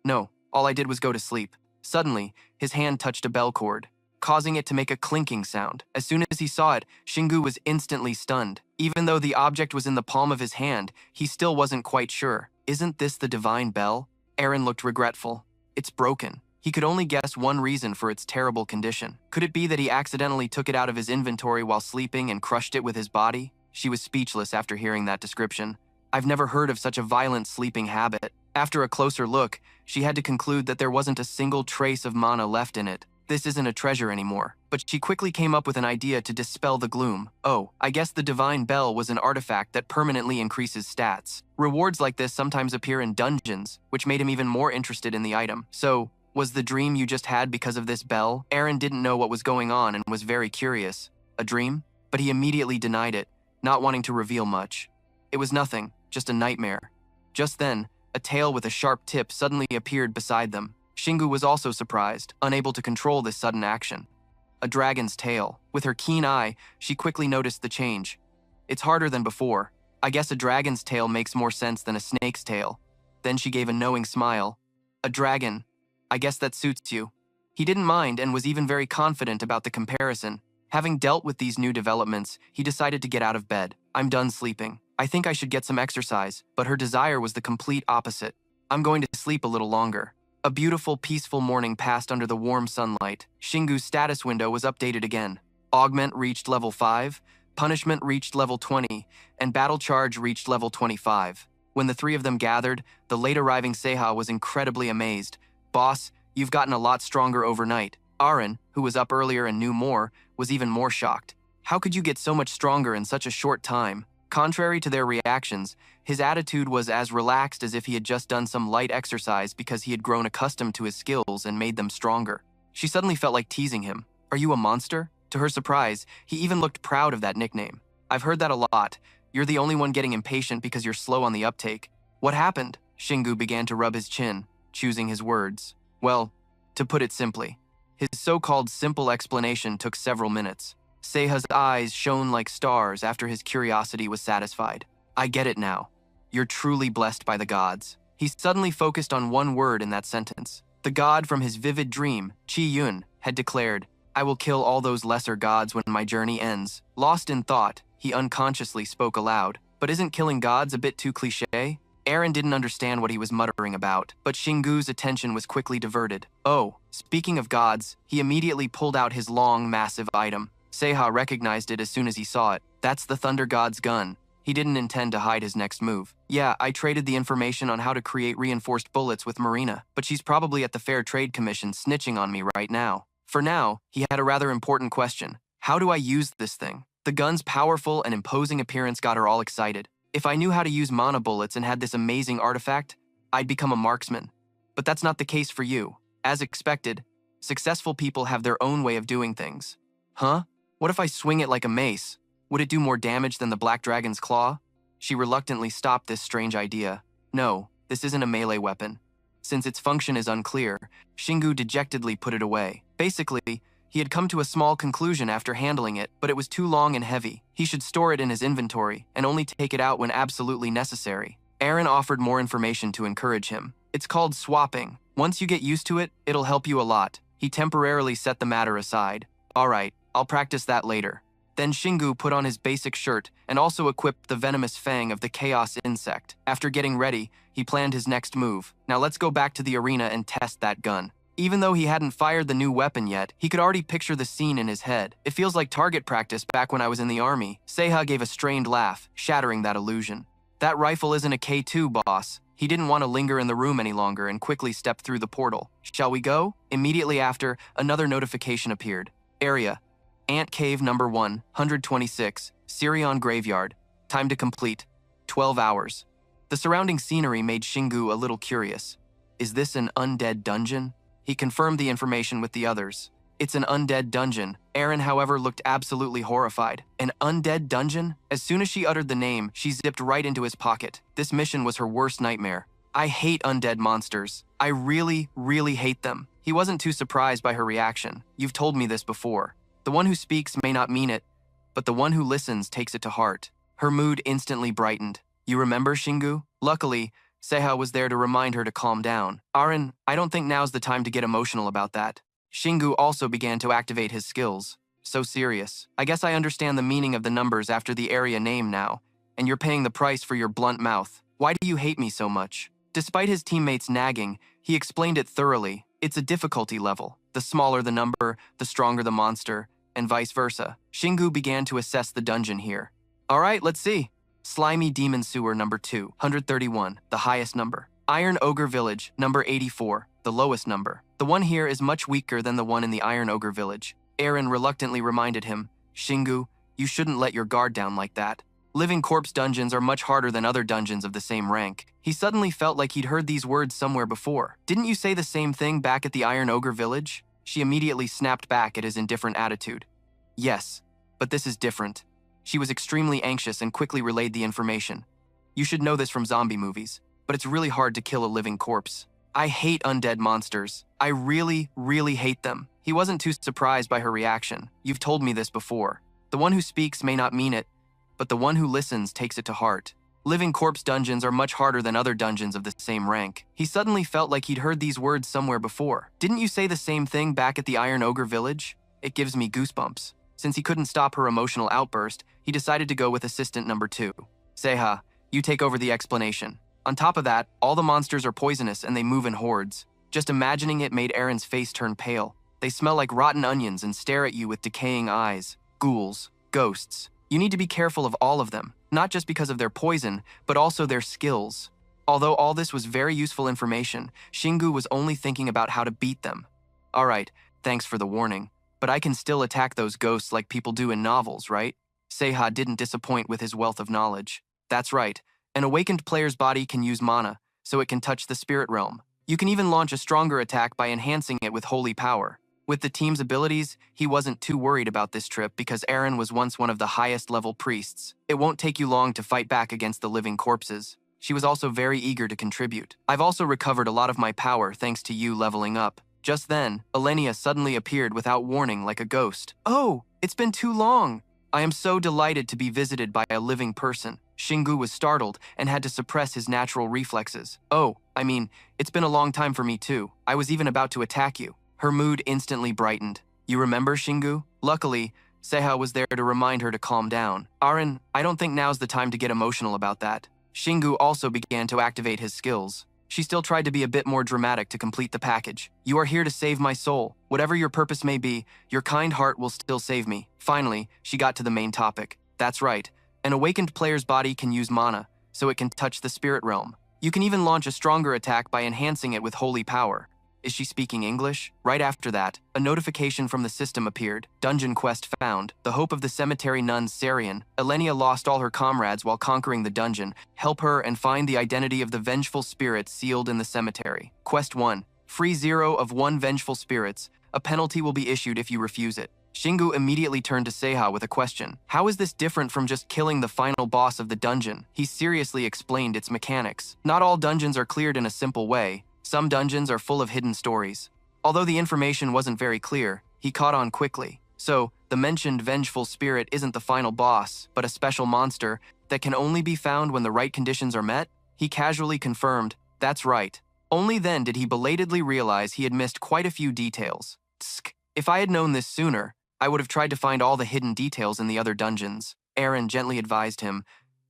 No, all I did was go to sleep. Suddenly, his hand touched a bell cord, causing it to make a clinking sound. As soon as he saw it, Shingu was instantly stunned. Even though the object was in the palm of his hand, he still wasn't quite sure. Isn't this the divine bell? Aren looked regretful. It's broken. He could only guess one reason for its terrible condition. Could it be that he accidentally took it out of his inventory while sleeping and crushed it with his body? She was speechless after hearing that description. I've never heard of such a violent sleeping habit. After a closer look, she had to conclude that there wasn't a single trace of mana left in it. This isn't a treasure anymore. But she quickly came up with an idea to dispel the gloom. Oh, I guess the Divine Bell was an artifact that permanently increases stats. Rewards like this sometimes appear in dungeons, which made him even more interested in the item. So, was the dream you just had because of this bell? Aren didn't know what was going on and was very curious. A dream? But he immediately denied it, not wanting to reveal much. It was nothing, just a nightmare. Just then, A tail with a sharp tip suddenly appeared beside them. Shingu was also surprised, unable to control this sudden action. A dragon's tail. With her keen eye, she quickly noticed the change. It's harder than before. I guess a dragon's tail makes more sense than a snake's tail. Then she gave a knowing smile. A dragon. I guess that suits you. He didn't mind and was even very confident about the comparison. Having dealt with these new developments, he decided to get out of bed. I'm done sleeping. I think I should get some exercise, but her desire was the complete opposite. I'm going to sleep a little longer. A beautiful, peaceful morning passed under the warm sunlight. Shingu's status window was updated again. Augment reached level 5, Punishment reached level 20, and Battle Charge reached level 25. When the three of them gathered, the late-arriving Seiha was incredibly amazed. Boss, you've gotten a lot stronger overnight. Aaron, who was up earlier and knew more, was even more shocked. How could you get so much stronger in such a short time? Contrary to their reactions, his attitude was as relaxed as if he had just done some light exercise because he had grown accustomed to his skills and made them stronger. She suddenly felt like teasing him. Are you a monster? To her surprise, he even looked proud of that nickname. I've heard that a lot. You're the only one getting impatient because you're slow on the uptake. What happened? Shingu began to rub his chin, choosing his words. Well, to put it simply, his so-called simple explanation took several minutes. Seiha's eyes shone like stars after his curiosity was satisfied. I get it now. You're truly blessed by the gods. He suddenly focused on one word in that sentence. The god from his vivid dream, Chi Yun, had declared, I will kill all those lesser gods when my journey ends. Lost in thought, he unconsciously spoke aloud. But isn't killing gods a bit too cliché? Aaron didn't understand what he was muttering about, but Shingu's attention was quickly diverted. Oh, speaking of gods, he immediately pulled out his long, massive item. Seiha recognized it as soon as he saw it. That's the Thunder God's gun. He didn't intend to hide his next move. Yeah, I traded the information on how to create reinforced bullets with Marina, but she's probably at the Fair Trade Commission snitching on me right now. For now, he had a rather important question. How do I use this thing? The gun's powerful and imposing appearance got her all excited. If I knew how to use mana bullets and had this amazing artifact, I'd become a marksman. But that's not the case for you. As expected, successful people have their own way of doing things. Huh? What if I swing it like a mace? Would it do more damage than the Black Dragon's claw? She reluctantly stopped this strange idea. No, this isn't a melee weapon. Since its function is unclear, Shingu dejectedly put it away. Basically, he had come to a small conclusion after handling it, but it was too long and heavy. He should store it in his inventory and only take it out when absolutely necessary. Aaron offered more information to encourage him. It's called swapping. Once you get used to it, it'll help you a lot. He temporarily set the matter aside. Alright, I'll practice that later. Then Shingu put on his basic shirt and also equipped the venomous fang of the chaos insect. After getting ready, he planned his next move. Now let's go back to the arena and test that gun. Even though he hadn't fired the new weapon yet, he could already picture the scene in his head. It feels like target practice back when I was in the army. Seiha gave a strained laugh, shattering that illusion. That rifle isn't a K2, boss. He didn't want to linger in the room any longer and quickly stepped through the portal. Shall we go? Immediately after, another notification appeared. Area. Ant Cave number 1, 126, Sirion Graveyard. Time to complete. 12 hours. The surrounding scenery made Shingu a little curious. Is this an undead dungeon? He confirmed the information with the others. It's an undead dungeon. Aaron, however, looked absolutely horrified. An undead dungeon? As soon as she uttered the name, she zipped right into his pocket. This mission was her worst nightmare. I hate undead monsters. I really, really hate them. He wasn't too surprised by her reaction. You've told me this before. The one who speaks may not mean it, but the one who listens takes it to heart. Her mood instantly brightened. You remember, Shingu? Luckily, Seiha was there to remind her to calm down. Aaron, I don't think now's the time to get emotional about that. Shingu also began to activate his skills. So serious. I guess I understand the meaning of the numbers after the area name now, and you're paying the price for your blunt mouth. Why do you hate me so much? Despite his teammates nagging, he explained it thoroughly. It's a difficulty level. The smaller the number, the stronger the monster, and vice versa. Shingu began to assess the dungeon here. Alright, let's see. Slimy Demon Sewer number 2, 131, the highest number. Iron Ogre Village, number 84, the lowest number. The one here is much weaker than the one in the Iron Ogre Village. Aaron reluctantly reminded him, Shingu, you shouldn't let your guard down like that. Living corpse dungeons are much harder than other dungeons of the same rank. He suddenly felt like he'd heard these words somewhere before. Didn't you say the same thing back at the Iron Ogre Village? She immediately snapped back at his indifferent attitude. Yes, but this is different. She was extremely anxious and quickly relayed the information. You should know this from zombie movies. but it's really hard to kill a living corpse. I hate undead monsters. I really, really hate them. He wasn't too surprised by her reaction. You've told me this before. The one who speaks may not mean it, but the one who listens takes it to heart. Living corpse dungeons are much harder than other dungeons of the same rank. He suddenly felt like he'd heard these words somewhere before. Didn't you say the same thing back at the Iron Ogre village? It gives me goosebumps. Since he couldn't stop her emotional outburst, he decided to go with assistant number 2. Seha, you take over the explanation. On top of that, all the monsters are poisonous and they move in hordes. Just imagining it made Aaron's face turn pale. They smell like rotten onions and stare at you with decaying eyes. Ghouls, ghosts. You need to be careful of all of them, not just because of their poison, but also their skills. Although all this was very useful information, Shingu was only thinking about how to beat them. Alright, thanks for the warning, but I can still attack those ghosts like people do in novels, right? Seha didn't disappoint with his wealth of knowledge. That's right, an awakened player's body can use mana, so it can touch the spirit realm. You can even launch a stronger attack by enhancing it with holy power. With the team's abilities, he wasn't too worried about this trip because Aaron was once one of the highest level priests. It won't take you long to fight back against the living corpses. She was also very eager to contribute. I've also recovered a lot of my power thanks to you leveling up. Just then, Elenia suddenly appeared without warning like a ghost. Oh, it's been too long. I am so delighted to be visited by a living person. Shingu was startled and had to suppress his natural reflexes. Oh, I mean, it's been a long time for me too. I was even about to attack you. Her mood instantly brightened. You remember, Shingu? Luckily, Seha was there to remind her to calm down. Aaron, I don't think now's the time to get emotional about that. Shingu also began to activate his skills. She still tried to be a bit more dramatic to complete the package. You are here to save my soul. Whatever your purpose may be, your kind heart will still save me. Finally, she got to the main topic. That's right. An awakened player's body can use mana, so it can touch the spirit realm. You can even launch a stronger attack by enhancing it with holy power. Is she speaking English? Right after that, a notification from the system appeared. Dungeon quest found. The hope of the cemetery nun Sarian. Elenia lost all her comrades while conquering the dungeon. Help her and find the identity of the vengeful spirits sealed in the cemetery. Quest 1. Free 0 of 1 vengeful spirits. A penalty will be issued if you refuse it. Shingu immediately turned to Seha with a question. How is this different from just killing the final boss of the dungeon? He seriously explained its mechanics. Not all dungeons are cleared in a simple way. Some dungeons are full of hidden stories. Although the information wasn't very clear, he caught on quickly. So, the mentioned vengeful spirit isn't the final boss, but a special monster that can only be found when the right conditions are met? He casually confirmed, that's right. Only then did he belatedly realize he had missed quite a few details. Tsk. If I had known this sooner, I would have tried to find all the hidden details in the other dungeons. Aaron gently advised him,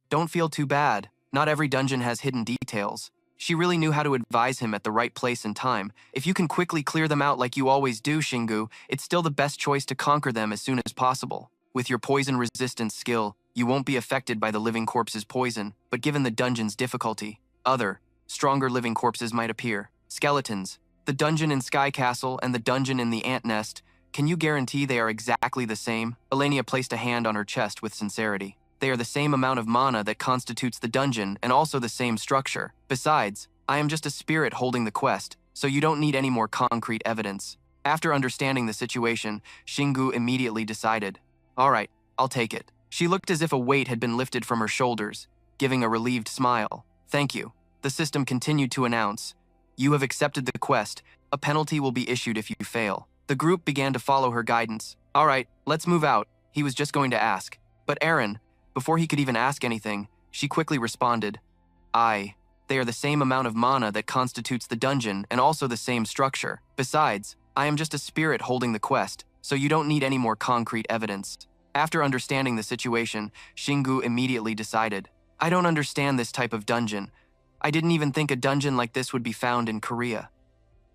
don't feel too bad. Not every dungeon has hidden details. She really knew how to advise him at the right place and time. If you can quickly clear them out like you always do, Shingu, it's still the best choice to conquer them as soon as possible. With your poison resistance skill, you won't be affected by the living corpse's poison, but given the dungeon's difficulty, other, stronger living corpses might appear. Skeletons, the dungeon in Sky Castle and the dungeon in the Ant Nest, can you guarantee they are exactly the same? Elenia placed a hand on her chest with sincerity. They are the same amount of mana that constitutes the dungeon and also the same structure. Besides, I am just a spirit holding the quest, so you don't need any more concrete evidence. After understanding the situation, Shingu immediately decided, alright, I'll take it. She looked as if a weight had been lifted from her shoulders, giving a relieved smile. Thank you. The system continued to announce, you have accepted the quest. A penalty will be issued if you fail. The group began to follow her guidance. Alright, let's move out. He was just going to ask. But Aaron, before he could even ask anything, she quickly responded, they are the same amount of mana that constitutes the dungeon and also the same structure. Besides, I am just a spirit holding the quest, so you don't need any more concrete evidence. After understanding the situation, Shingu immediately decided, I don't understand this type of dungeon. I didn't even think a dungeon like this would be found in Korea.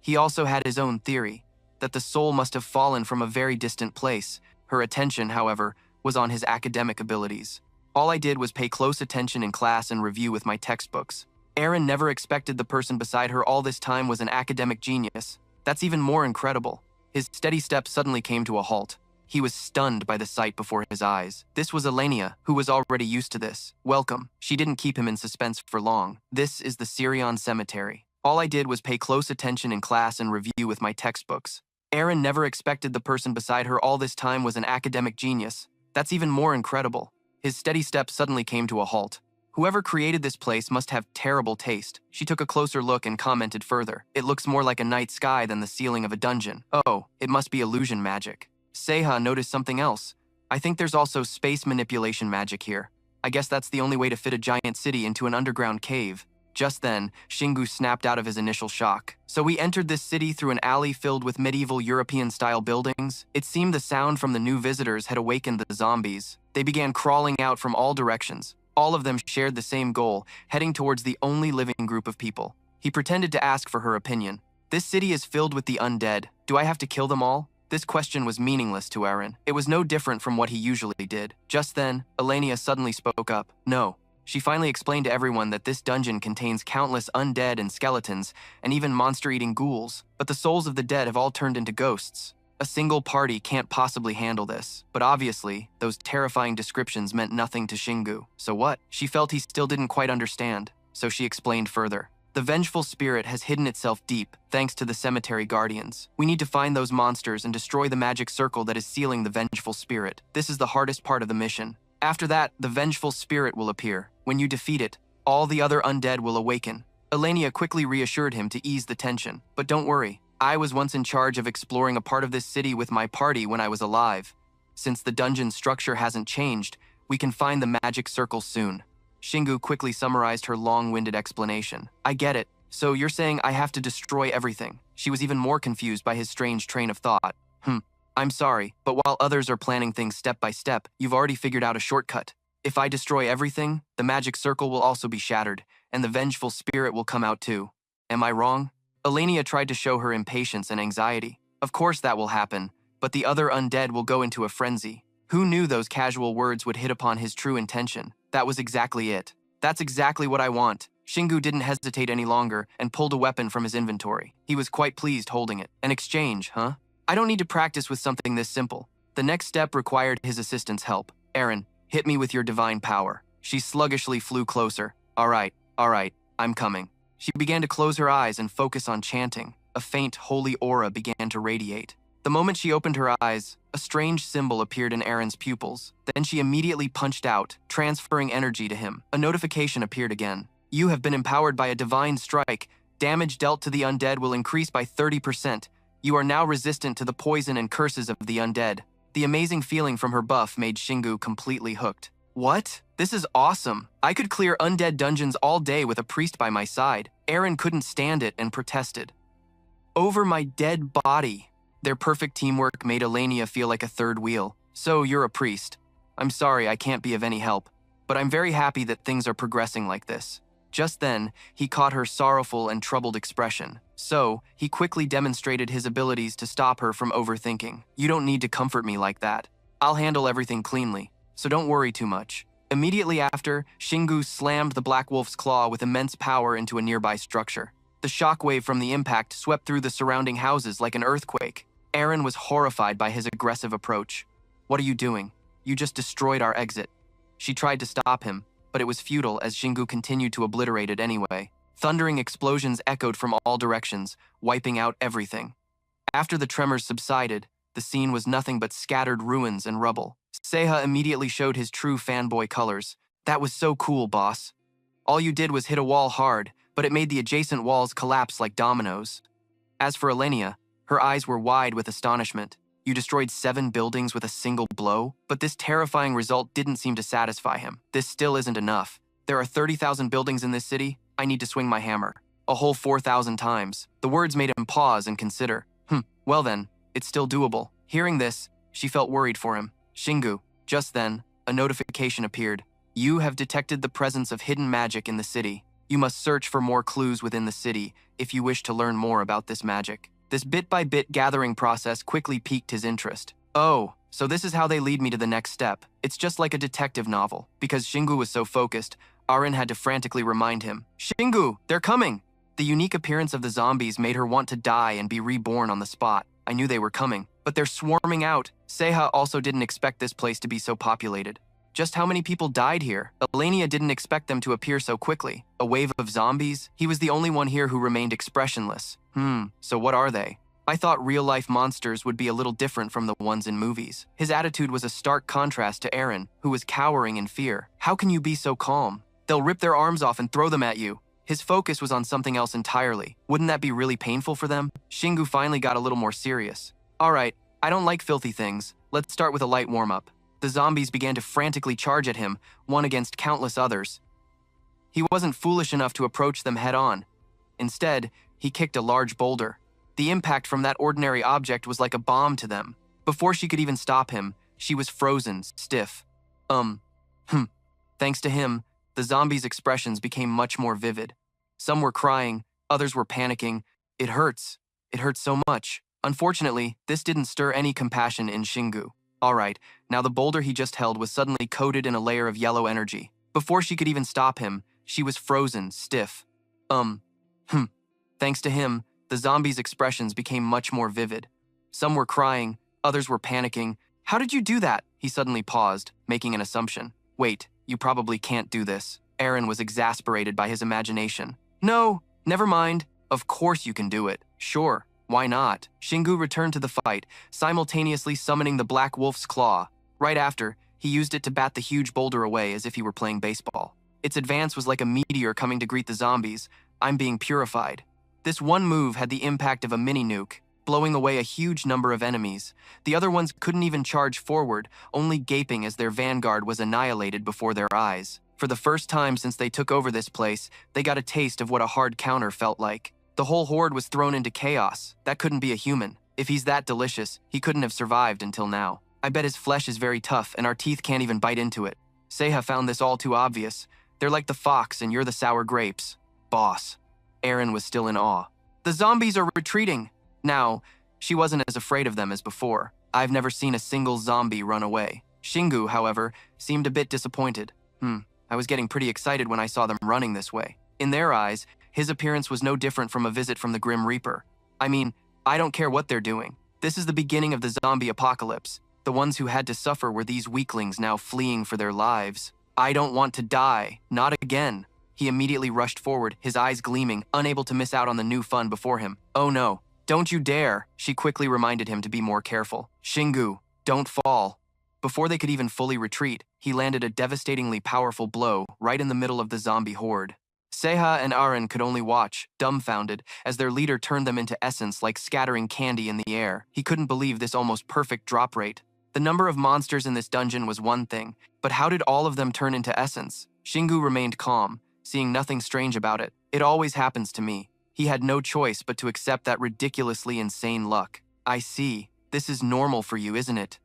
He also had his own theory, that the soul must have fallen from a very distant place. Her attention, however, was on his academic abilities. All I did was pay close attention in class and review with my textbooks. Aaron never expected the person beside her all this time was an academic genius. That's even more incredible. His steady step suddenly came to a halt. He was stunned by the sight before his eyes. This was Elenia, who was already used to this. Welcome. She didn't keep him in suspense for long. This is the Sirion Cemetery. All I did was pay close attention in class and review with my textbooks. Aaron never expected the person beside her all this time was an academic genius. That's even more incredible. His steady step suddenly came to a halt. Whoever created this place must have terrible taste. She took a closer look and commented further. It looks more like a night sky than the ceiling of a dungeon. Oh, it must be illusion magic. Seiha noticed something else. I think there's also space manipulation magic here. I guess that's the only way to fit a giant city into an underground cave. Just then, Shingu snapped out of his initial shock. So we entered this city through an alley filled with medieval European-style buildings. It seemed the sound from the new visitors had awakened the zombies. They began crawling out from all directions. All of them shared the same goal, heading towards the only living group of people. He pretended to ask for her opinion. This city is filled with the undead. Do I have to kill them all? This question was meaningless to Eren. It was no different from what he usually did. Just then, Elenia suddenly spoke up. No. She finally explained to everyone that this dungeon contains countless undead and skeletons, and even monster-eating ghouls, but the souls of the dead have all turned into ghosts. A single party can't possibly handle this, but obviously, those terrifying descriptions meant nothing to Shingu. So what? She felt he still didn't quite understand, so she explained further. The vengeful spirit has hidden itself deep, thanks to the cemetery guardians. We need to find those monsters and destroy the magic circle that is sealing the vengeful spirit. This is the hardest part of the mission. After that, the vengeful spirit will appear. When you defeat it, all the other undead will awaken. Elenia quickly reassured him to ease the tension. But don't worry, I was once in charge of exploring a part of this city with my party when I was alive. Since the dungeon structure hasn't changed, we can find the magic circle soon. Shingu quickly summarized her long-winded explanation. I get it. So you're saying I have to destroy everything? She was even more confused by his strange train of thought. I'm sorry, but while others are planning things step by step, you've already figured out a shortcut. If I destroy everything, the magic circle will also be shattered, and the vengeful spirit will come out too. Am I wrong? Elenia tried to show her impatience and anxiety. Of course that will happen, but the other undead will go into a frenzy. Who knew those casual words would hit upon his true intention? That was exactly it. That's exactly what I want. Shingu didn't hesitate any longer and pulled a weapon from his inventory. He was quite pleased holding it. An exchange, huh? I don't need to practice with something this simple. The next step required his assistant's help. Eren, hit me with your divine power. She sluggishly flew closer. All right, I'm coming. She began to close her eyes and focus on chanting. A faint, holy aura began to radiate. The moment she opened her eyes, a strange symbol appeared in Eren's pupils. Then she immediately punched out, transferring energy to him. A notification appeared again. You have been empowered by a divine strike. Damage dealt to the undead will increase by 30%. You are now resistant to the poison and curses of the undead. The amazing feeling from her buff made Shingu completely hooked. What? This is awesome. I could clear undead dungeons all day with a priest by my side. Eren couldn't stand it and protested. Over my dead body. Their perfect teamwork made Elenia feel like a third wheel. So you're a priest. I'm sorry I can't be of any help, but I'm very happy that things are progressing like this. Just then, he caught her sorrowful and troubled expression. So, he quickly demonstrated his abilities to stop her from overthinking. You don't need to comfort me like that. I'll handle everything cleanly, so don't worry too much. Immediately after, Shingu slammed the Black Wolf's claw with immense power into a nearby structure. The shockwave from the impact swept through the surrounding houses like an earthquake. Eren was horrified by his aggressive approach. What are you doing? You just destroyed our exit. She tried to stop him, but it was futile as Shingu continued to obliterate it anyway. Thundering explosions echoed from all directions, wiping out everything. After the tremors subsided, the scene was nothing but scattered ruins and rubble. Seiha immediately showed his true fanboy colors. That was so cool, boss. All you did was hit a wall hard, but it made the adjacent walls collapse like dominoes. As for Elenia, her eyes were wide with astonishment. You destroyed 7 buildings with a single blow? But this terrifying result didn't seem to satisfy him. This still isn't enough. There are 30,000 buildings in this city. I need to swing my hammer. A whole 4,000 times. The words made him pause and consider. Well then, it's still doable. Hearing this, she felt worried for him. Shingu. Just then, a notification appeared. You have detected the presence of hidden magic in the city. You must search for more clues within the city if you wish to learn more about this magic. This bit-by-bit gathering process quickly piqued his interest. Oh, so this is how they lead me to the next step. It's just like a detective novel. Because Shingu was so focused, Eren had to frantically remind him. Shingu, they're coming! The unique appearance of the zombies made her want to die and be reborn on the spot. I knew they were coming, but they're swarming out. Seiha also didn't expect this place to be so populated. Just how many people died here? Elenia didn't expect them to appear so quickly. A wave of zombies? He was the only one here who remained expressionless. So what are they? I thought real-life monsters would be a little different from the ones in movies. His attitude was a stark contrast to Eren, who was cowering in fear. How can you be so calm? They'll rip their arms off and throw them at you. His focus was on something else entirely. Wouldn't that be really painful for them? Shingu finally got a little more serious. Alright, I don't like filthy things. Let's start with a light warm-up. The zombies began to frantically charge at him, one against countless others. He wasn't foolish enough to approach them head-on. Instead, he kicked a large boulder. The impact from that ordinary object was like a bomb to them. Before she could even stop him, she was frozen, stiff. Thanks to him, the zombies' expressions became much more vivid. Some were crying, others were panicking. It hurts. It hurts so much. Unfortunately, this didn't stir any compassion in Shingu. Alright, now the boulder he just held was suddenly coated in a layer of yellow energy. Before she could even stop him, she was frozen, stiff. Thanks to him, the zombies' expressions became much more vivid. Some were crying, others were panicking. How did you do that? He suddenly paused, making an assumption. Wait, you probably can't do this. Aaron was exasperated by his imagination. No, never mind. Of course you can do it. Sure, why not? Shingu returned to the fight, simultaneously summoning the Black Wolf's claw. Right after, he used it to bat the huge boulder away as if he were playing baseball. Its advance was like a meteor coming to greet the zombies. I'm being purified. This one move had the impact of a mini-nuke, blowing away a huge number of enemies. The other ones couldn't even charge forward, only gaping as their vanguard was annihilated before their eyes. For the first time since they took over this place, they got a taste of what a hard counter felt like. The whole horde was thrown into chaos. That couldn't be a human. If he's that delicious, he couldn't have survived until now. I bet his flesh is very tough and our teeth can't even bite into it. Seiha found this all too obvious. They're like the fox and you're the sour grapes. Boss. Aaron was still in awe. The zombies are retreating. Now, she wasn't as afraid of them as before. I've never seen a single zombie run away. Shingu, however, seemed a bit disappointed. I was getting pretty excited when I saw them running this way. In their eyes, his appearance was no different from a visit from the Grim Reaper. I mean, I don't care what they're doing. This is the beginning of the zombie apocalypse. The ones who had to suffer were these weaklings now fleeing for their lives. I don't want to die. Not again. He immediately rushed forward, his eyes gleaming, unable to miss out on the new fun before him. Oh no, don't you dare, she quickly reminded him to be more careful. Shingu, don't fall. Before they could even fully retreat, he landed a devastatingly powerful blow right in the middle of the zombie horde. Seiha and Aaron could only watch, dumbfounded, as their leader turned them into essence like scattering candy in the air. He couldn't believe this almost perfect drop rate. The number of monsters in this dungeon was one thing, but how did all of them turn into essence? Shingu remained calm, seeing nothing strange about it. It always happens to me. He had no choice but to accept that ridiculously insane luck. I see. This is normal for you, isn't it?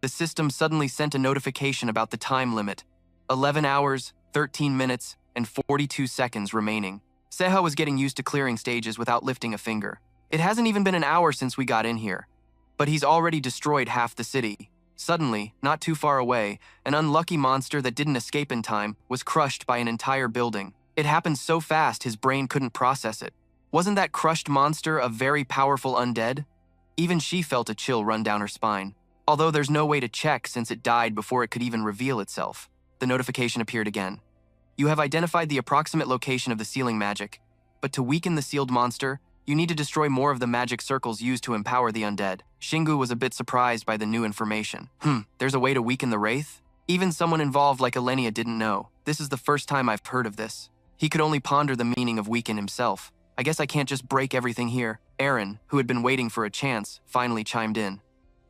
The system suddenly sent a notification about the time limit. 11 hours, 13 minutes, and 42 seconds remaining. Seiha was getting used to clearing stages without lifting a finger. It hasn't even been an hour since we got in here. But he's already destroyed half the city. Suddenly, not too far away, an unlucky monster that didn't escape in time was crushed by an entire building. It happened so fast his brain couldn't process it. Wasn't that crushed monster a very powerful undead? Even she felt a chill run down her spine. Although there's no way to check since it died before it could even reveal itself. The notification appeared again. You have identified the approximate location of the sealing magic, but to weaken the sealed monster, you need to destroy more of the magic circles used to empower the undead. Shingu was a bit surprised by the new information. There's a way to weaken the wraith? Even someone involved like Elenia didn't know. This is the first time I've heard of this. He could only ponder the meaning of weaken himself. I guess I can't just break everything here. Aaron, who had been waiting for a chance, finally chimed in.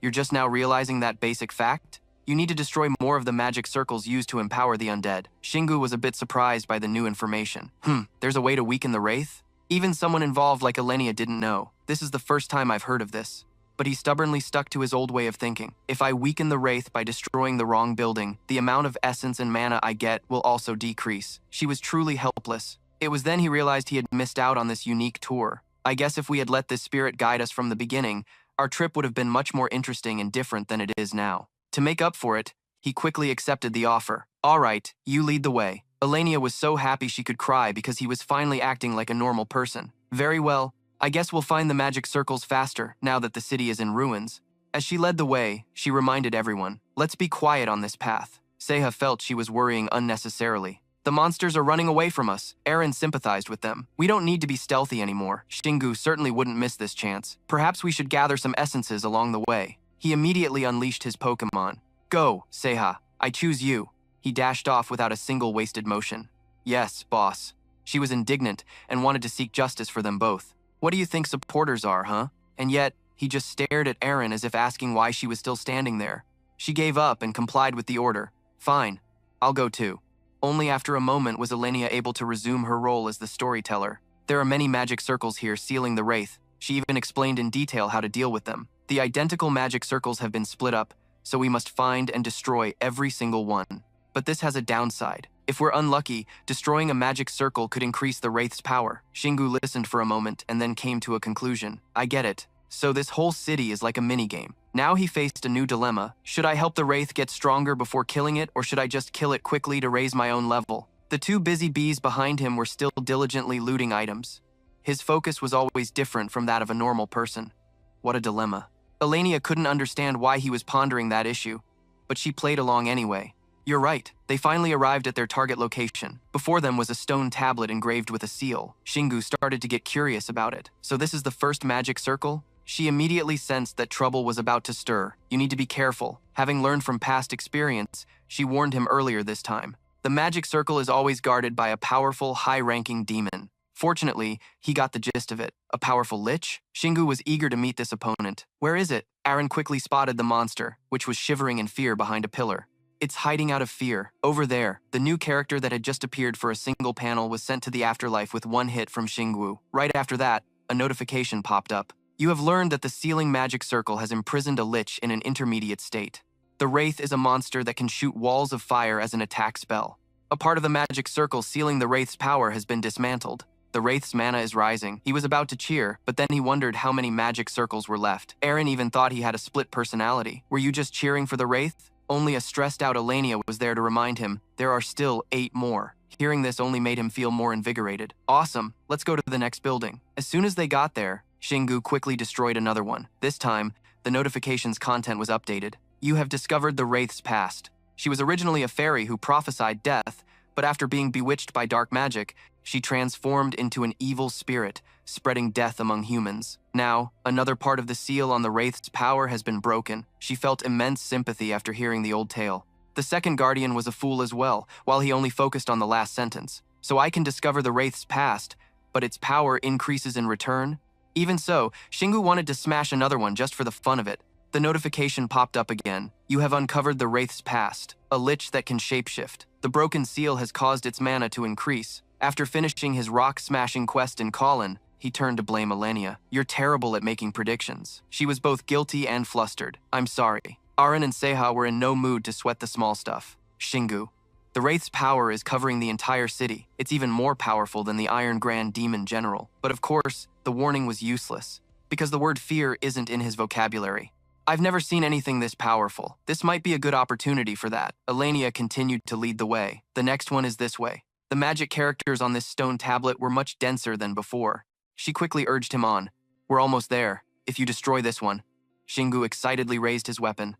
You're just now realizing that basic fact? You need to destroy more of the magic circles used to empower the undead. Shingu was a bit surprised by the new information. There's a way to weaken the wraith? Even someone involved like Elenia didn't know. This is the first time I've heard of this. But he stubbornly stuck to his old way of thinking. If I weaken the wraith by destroying the wrong building, the amount of essence and mana I get will also decrease. She was truly helpless. It was then he realized he had missed out on this unique tour. I guess if we had let this spirit guide us from the beginning, our trip would have been much more interesting and different than it is now. To make up for it, he quickly accepted the offer. All right, you lead the way. Elenia was so happy she could cry because he was finally acting like a normal person. Very well, I guess we'll find the magic circles faster now that the city is in ruins. As she led the way, she reminded everyone, let's be quiet on this path. Seiha felt she was worrying unnecessarily. The monsters are running away from us. Aaron sympathized with them. We don't need to be stealthy anymore. Shingu certainly wouldn't miss this chance. Perhaps we should gather some essences along the way. He immediately unleashed his Pokemon. Go, Seiha. I choose you. He dashed off without a single wasted motion. Yes, boss. She was indignant and wanted to seek justice for them both. What do you think supporters are, huh? And yet, he just stared at Aaron as if asking why she was still standing there. She gave up and complied with the order. Fine, I'll go too. Only after a moment was Elenia able to resume her role as the storyteller. There are many magic circles here sealing the Wraith. She even explained in detail how to deal with them. The identical magic circles have been split up, so we must find and destroy every single one. But this has a downside. If we're unlucky, destroying a magic circle could increase the Wraith's power. Shingu listened for a moment and then came to a conclusion. I get it. So this whole city is like a minigame. Now he faced a new dilemma. Should I help the Wraith get stronger before killing it, or should I just kill it quickly to raise my own level? The two busy bees behind him were still diligently looting items. His focus was always different from that of a normal person. What a dilemma. Elenia couldn't understand why he was pondering that issue, but she played along anyway. You're right. They finally arrived at their target location. Before them was a stone tablet engraved with a seal. Shingu started to get curious about it. So this is the first magic circle? She immediately sensed that trouble was about to stir. You need to be careful. Having learned from past experience, she warned him earlier this time. The magic circle is always guarded by a powerful, high-ranking demon. Fortunately, he got the gist of it. A powerful lich? Shingu was eager to meet this opponent. Where is it? Aaron quickly spotted the monster, which was shivering in fear behind a pillar. It's hiding out of fear. Over there, the new character that had just appeared for a single panel was sent to the afterlife with one hit from Shingu. Right after that, a notification popped up. You have learned that the sealing magic circle has imprisoned a lich in an intermediate state. The Wraith is a monster that can shoot walls of fire as an attack spell. A part of the magic circle sealing the Wraith's power has been dismantled. The Wraith's mana is rising. He was about to cheer, but then he wondered how many magic circles were left. Aaron even thought he had a split personality. Were you just cheering for the Wraith? Only a stressed-out Elenia was there to remind him there are still 8 more. Hearing this only made him feel more invigorated. Awesome, let's go to the next building. As soon as they got there, Shingu quickly destroyed another one. This time, the notification's content was updated. You have discovered the Wraith's past. She was originally a fairy who prophesied death, but after being bewitched by dark magic, she transformed into an evil spirit, spreading death among humans. Now, another part of the seal on the Wraith's power has been broken. She felt immense sympathy after hearing the old tale. The second guardian was a fool as well, while he only focused on the last sentence. So I can discover the Wraith's past, but its power increases in return? Even so, Shingu wanted to smash another one just for the fun of it. The notification popped up again. You have uncovered the Wraith's past, a lich that can shapeshift. The broken seal has caused its mana to increase. After finishing his rock-smashing quest in Colin, he turned to blame Elenia. You're terrible at making predictions. She was both guilty and flustered. I'm sorry. Aaron and Seha were in no mood to sweat the small stuff. Shingu. The Wraith's power is covering the entire city. It's even more powerful than the Iron Grand Demon General. But of course, the warning was useless, because the word fear isn't in his vocabulary. I've never seen anything this powerful. This might be a good opportunity for that. Elenia continued to lead the way. The next one is this way. The magic characters on this stone tablet were much denser than before. She quickly urged him on. We're almost there. If you destroy this one. Shingu excitedly raised his weapon.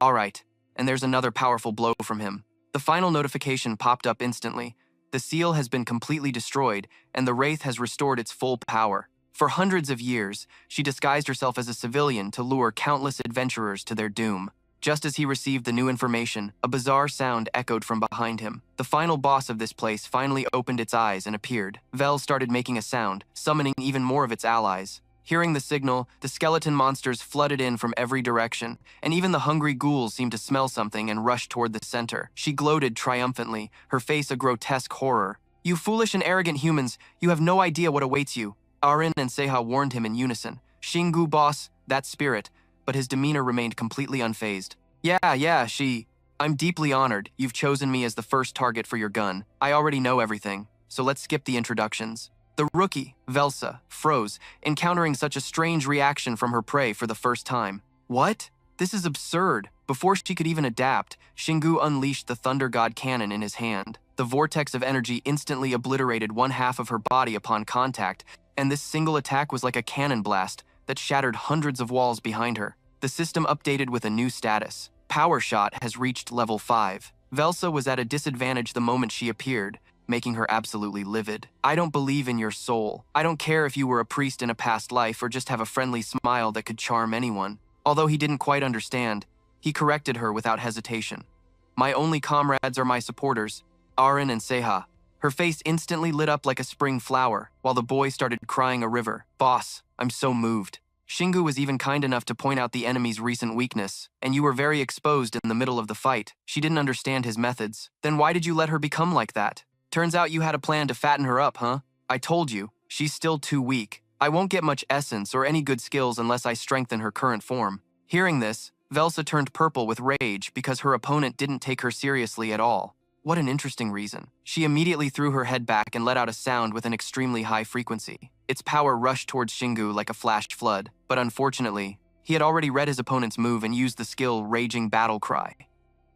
All right. And there's another powerful blow from him. The final notification popped up instantly. The seal has been completely destroyed, and the Wraith has restored its full power. For hundreds of years, she disguised herself as a civilian to lure countless adventurers to their doom. Just as he received the new information, a bizarre sound echoed from behind him. The final boss of this place finally opened its eyes and appeared. Vel started making a sound, summoning even more of its allies. Hearing the signal, the skeleton monsters flooded in from every direction, and even the hungry ghouls seemed to smell something and rush toward the center. She gloated triumphantly, her face a grotesque horror. You foolish and arrogant humans, you have no idea what awaits you. Aaron and Seha warned him in unison. Shingu boss, that spirit, but his demeanor remained completely unfazed. Yeah, I'm deeply honored. You've chosen me as the first target for your gun. I already know everything, so let's skip the introductions. The rookie, Velsa, froze, encountering such a strange reaction from her prey for the first time. What? This is absurd. Before she could even adapt, Shingu unleashed the Thunder God cannon in his hand. The vortex of energy instantly obliterated one half of her body upon contact, and this single attack was like a cannon blast that shattered hundreds of walls behind her. The system updated with a new status. Power Shot has reached level 5. Velsa was at a disadvantage the moment she appeared, making her absolutely livid. I don't believe in your soul. I don't care if you were a priest in a past life or just have a friendly smile that could charm anyone. Although he didn't quite understand, he corrected her without hesitation. My only comrades are my supporters, Aaron and Seha. Her face instantly lit up like a spring flower, while the boy started crying a river. Boss, I'm so moved. Shingu was even kind enough to point out the enemy's recent weakness, and you were very exposed in the middle of the fight. She didn't understand his methods. Then why did you let her become like that? Turns out you had a plan to fatten her up, huh? I told you, she's still too weak. I won't get much essence or any good skills unless I strengthen her current form. Hearing this, Velsa turned purple with rage because her opponent didn't take her seriously at all. What an interesting reason. She immediately threw her head back and let out a sound with an extremely high frequency. Its power rushed towards Shingu like a flash flood, but unfortunately, he had already read his opponent's move and used the skill Raging Battle Cry.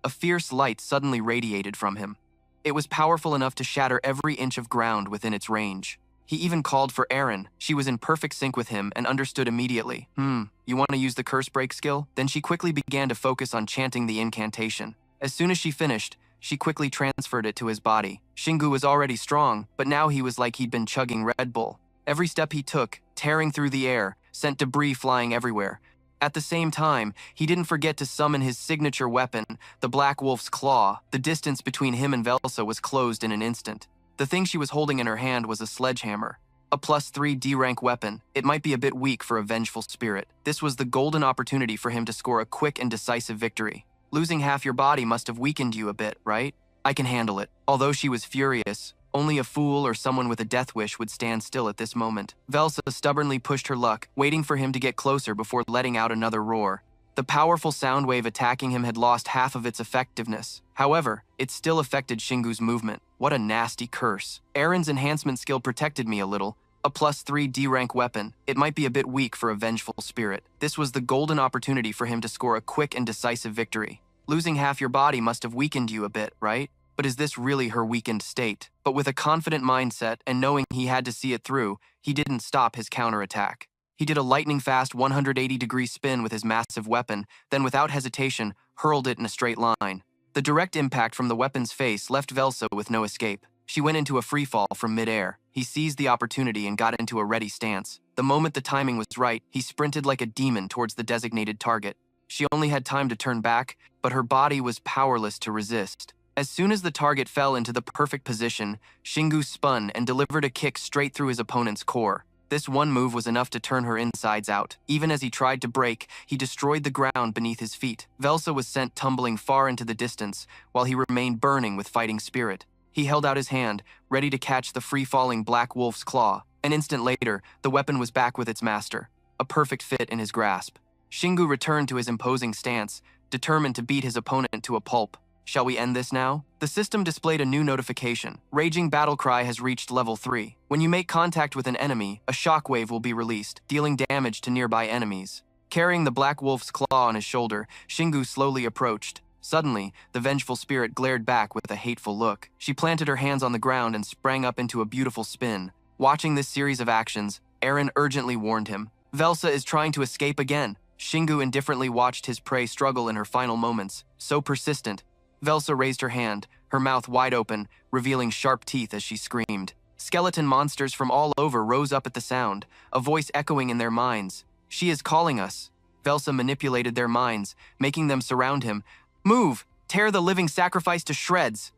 A fierce light suddenly radiated from him. It was powerful enough to shatter every inch of ground within its range. He even called for Erin. She was in perfect sync with him and understood immediately. You want to use the curse break skill? Then she quickly began to focus on chanting the incantation. As soon as she finished, she quickly transferred it to his body. Shingu was already strong, but now he was like he'd been chugging Red Bull. Every step he took, tearing through the air, sent debris flying everywhere. At the same time, he didn't forget to summon his signature weapon, the Black Wolf's Claw. The distance between him and Velsa was closed in an instant. The thing she was holding in her hand was a sledgehammer. A +3 D-rank weapon. It might be a bit weak for a vengeful spirit. This was the golden opportunity for him to score a quick and decisive victory. Losing half your body must have weakened you a bit, right? I can handle it. Although she was furious, only a fool or someone with a death wish would stand still at this moment. Velsa stubbornly pushed her luck, waiting for him to get closer before letting out another roar. The powerful sound wave attacking him had lost half of its effectiveness. However, it still affected Shingu's movement. What a nasty curse. Erin's enhancement skill protected me a little. A +3 D-rank weapon. It might be a bit weak for a vengeful spirit. This was the golden opportunity for him to score a quick and decisive victory. Losing half your body must have weakened you a bit, right? But is this really her weakened state? But with a confident mindset and knowing he had to see it through, he didn't stop his counterattack. He did a lightning-fast 180-degree spin with his massive weapon, then without hesitation, hurled it in a straight line. The direct impact from the weapon's face left Velsa with no escape. She went into a freefall from mid-air. He seized the opportunity and got into a ready stance. The moment the timing was right, he sprinted like a demon towards the designated target. She only had time to turn back, but her body was powerless to resist. As soon as the target fell into the perfect position, Shingu spun and delivered a kick straight through his opponent's core. This one move was enough to turn her insides out. Even as he tried to break, he destroyed the ground beneath his feet. Velsa was sent tumbling far into the distance, while he remained burning with fighting spirit. He held out his hand, ready to catch the free-falling Black Wolf's claw. An instant later, the weapon was back with its master, a perfect fit in his grasp. Shingu returned to his imposing stance, determined to beat his opponent to a pulp. Shall we end this now? The system displayed a new notification. Raging Battle Cry has reached level 3. When you make contact with an enemy, a shockwave will be released, dealing damage to nearby enemies. Carrying the Black Wolf's claw on his shoulder, Shingu slowly approached. Suddenly, the vengeful spirit glared back with a hateful look. She planted her hands on the ground and sprang up into a beautiful spin. Watching this series of actions, Erin urgently warned him. Velsa is trying to escape again. Shingu indifferently watched his prey struggle in her final moments. So persistent. Velsa raised her hand, her mouth wide open, revealing sharp teeth as she screamed. Skeleton monsters from all over rose up at the sound, a voice echoing in their minds. She is calling us. Velsa manipulated their minds, making them surround him. Move! Tear the living sacrifice to shreds!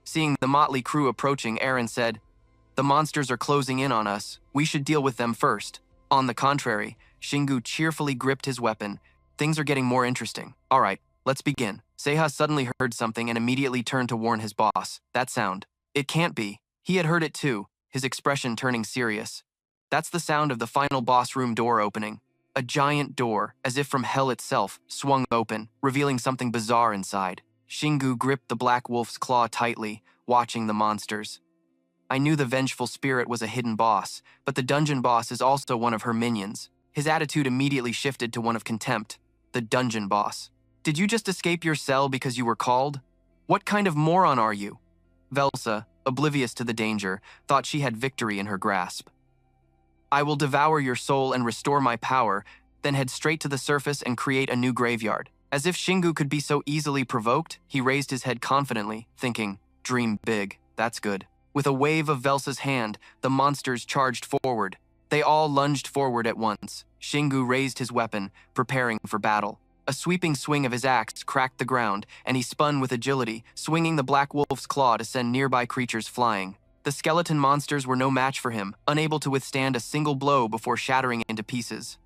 Seeing the motley crew approaching, Erin said, The monsters are closing in on us. We should deal with them first. On the contrary, Shingu cheerfully gripped his weapon. Things are getting more interesting. All right, let's begin. Seha suddenly heard something and immediately turned to warn his boss. That sound. It can't be. He had heard it too, his expression turning serious. That's the sound of the final boss room door opening. A giant door, as if from hell itself, swung open, revealing something bizarre inside. Shingu gripped the Black Wolf's claw tightly, watching the monsters. I knew the vengeful spirit was a hidden boss, but the dungeon boss is also one of her minions. His attitude immediately shifted to one of contempt. The dungeon boss. Did you just escape your cell because you were called? What kind of moron are you? Velsa, oblivious to the danger, thought she had victory in her grasp. I will devour your soul and restore my power, then head straight to the surface and create a new graveyard. As if Shingu could be so easily provoked, he raised his head confidently, thinking, dream big, that's good. With a wave of Velsa's hand, the monsters charged forward. They all lunged forward at once. Shingu raised his weapon, preparing for battle. A sweeping swing of his axe cracked the ground, and he spun with agility, swinging the Black Wolf's claw to send nearby creatures flying. The skeleton monsters were no match for him, unable to withstand a single blow before shattering into pieces.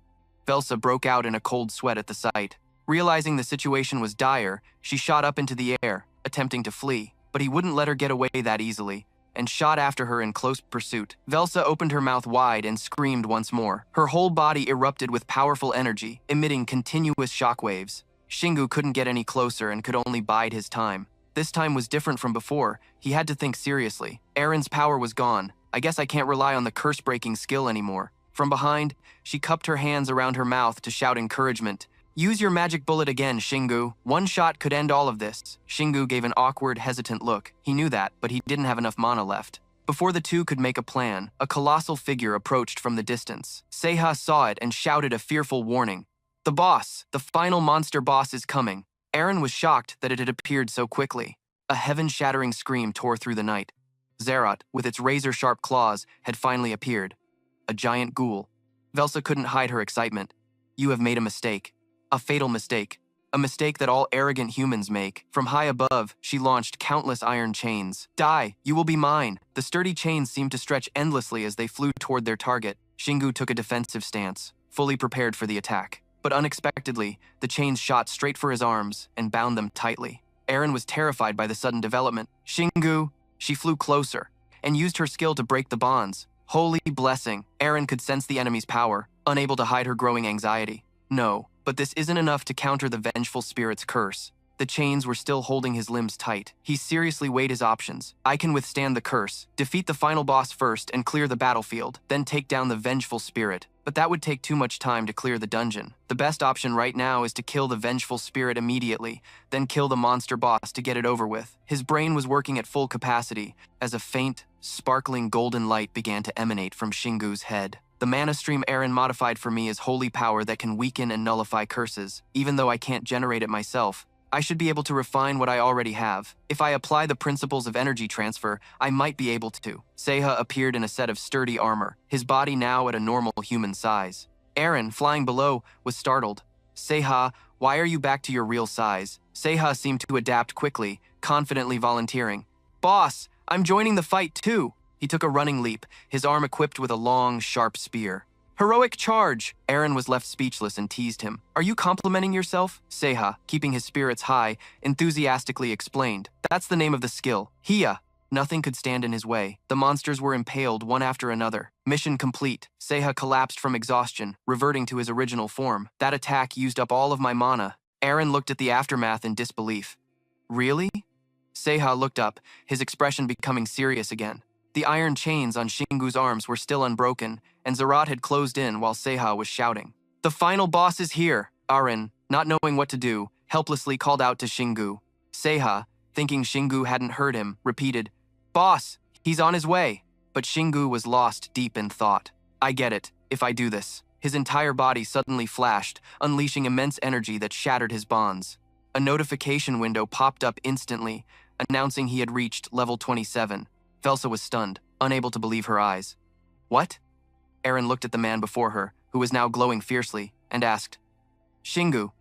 Velsa broke out in a cold sweat at the sight. Realizing the situation was dire, she shot up into the air, attempting to flee, but he wouldn't let her get away that easily, and shot after her in close pursuit. Velsa opened her mouth wide and screamed once more. Her whole body erupted with powerful energy, emitting continuous shockwaves. Shingu couldn't get any closer and could only bide his time. This time was different from before. He had to think seriously. Erin's power was gone. I guess I can't rely on the curse-breaking skill anymore. From behind, she cupped her hands around her mouth to shout encouragement. Use your magic bullet again, Shingu. One shot could end all of this. Shingu gave an awkward, hesitant look. He knew that, but he didn't have enough mana left. Before the two could make a plan, a colossal figure approached from the distance. Seiha saw it and shouted a fearful warning. The boss, the final monster boss is coming. Erin was shocked that it had appeared so quickly. A heaven-shattering scream tore through the night. Zerat, with its razor-sharp claws, had finally appeared. A giant ghoul. Velsa couldn't hide her excitement. You have made a mistake. A fatal mistake. A mistake that all arrogant humans make. From high above, she launched countless iron chains. Die, you will be mine. The sturdy chains seemed to stretch endlessly as they flew toward their target. Shingu took a defensive stance, fully prepared for the attack. But unexpectedly, the chains shot straight for his arms and bound them tightly. Erin was terrified by the sudden development. Shingu! She flew closer and used her skill to break the bonds. Holy blessing! Erin could sense the enemy's power, unable to hide her growing anxiety. No, but this isn't enough to counter the vengeful spirit's curse. The chains were still holding his limbs tight. He seriously weighed his options. I can withstand the curse, defeat the final boss first and clear the battlefield, then take down the vengeful spirit. But that would take too much time to clear the dungeon. The best option right now is to kill the vengeful spirit immediately, then kill the monster boss to get it over with. His brain was working at full capacity as a faint, sparkling golden light began to emanate from Shingu's head. The mana stream Erin modified for me is holy power that can weaken and nullify curses. Even though I can't generate it myself, I should be able to refine what I already have. If I apply the principles of energy transfer, I might be able to. Seiha appeared in a set of sturdy armor, his body now at a normal human size. Erin, flying below, was startled. Seiha, why are you back to your real size? Seiha seemed to adapt quickly, confidently volunteering. Boss, I'm joining the fight too. He took a running leap, his arm equipped with a long, sharp spear. Heroic charge! Erin was left speechless and teased him. Are you complimenting yourself? Seiha, keeping his spirits high, enthusiastically explained. That's the name of the skill. Hiya! Nothing could stand in his way. The monsters were impaled one after another. Mission complete. Seiha collapsed from exhaustion, reverting to his original form. That attack used up all of my mana. Erin looked at the aftermath in disbelief. Really? Seiha looked up, his expression becoming serious again. The iron chains on Shingu's arms were still unbroken, and Zerat had closed in while Seiha was shouting. The final boss is here! Erin, not knowing what to do, helplessly called out to Shingu. Seiha, thinking Shingu hadn't heard him, repeated, Boss, he's on his way. But Shingu was lost deep in thought. I get it, if I do this. His entire body suddenly flashed, unleashing immense energy that shattered his bonds. A notification window popped up instantly, announcing he had reached level 27. Velsa was stunned, unable to believe her eyes. What? Erin looked at the man before her, who was now glowing fiercely, and asked, Shingu,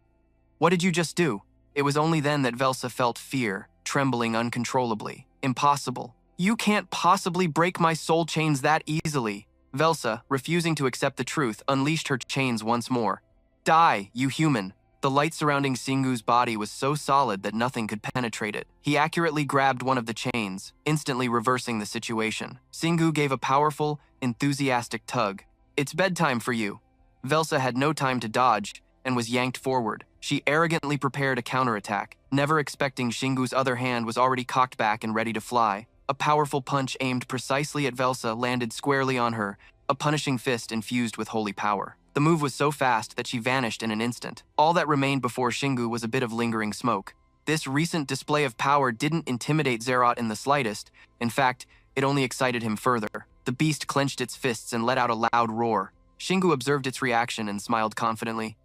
what did you just do? It was only then that Velsa felt fear, trembling uncontrollably. Impossible. You can't possibly break my soul chains that easily. Velsa, refusing to accept the truth, unleashed her chains once more. Die, you human. The light surrounding Shingu's body was so solid that nothing could penetrate it. He accurately grabbed one of the chains, instantly reversing the situation. Shingu gave a powerful, enthusiastic tug. It's bedtime for you. Velsa had no time to dodge and was yanked forward. She arrogantly prepared a counterattack, never expecting Shingu's other hand was already cocked back and ready to fly. A powerful punch aimed precisely at Velsa landed squarely on her, a punishing fist infused with holy power. The move was so fast that she vanished in an instant. All that remained before Shingu was a bit of lingering smoke. This recent display of power didn't intimidate Zerat in the slightest. In fact, it only excited him further. The beast clenched its fists and let out a loud roar. Shingu observed its reaction and smiled confidently.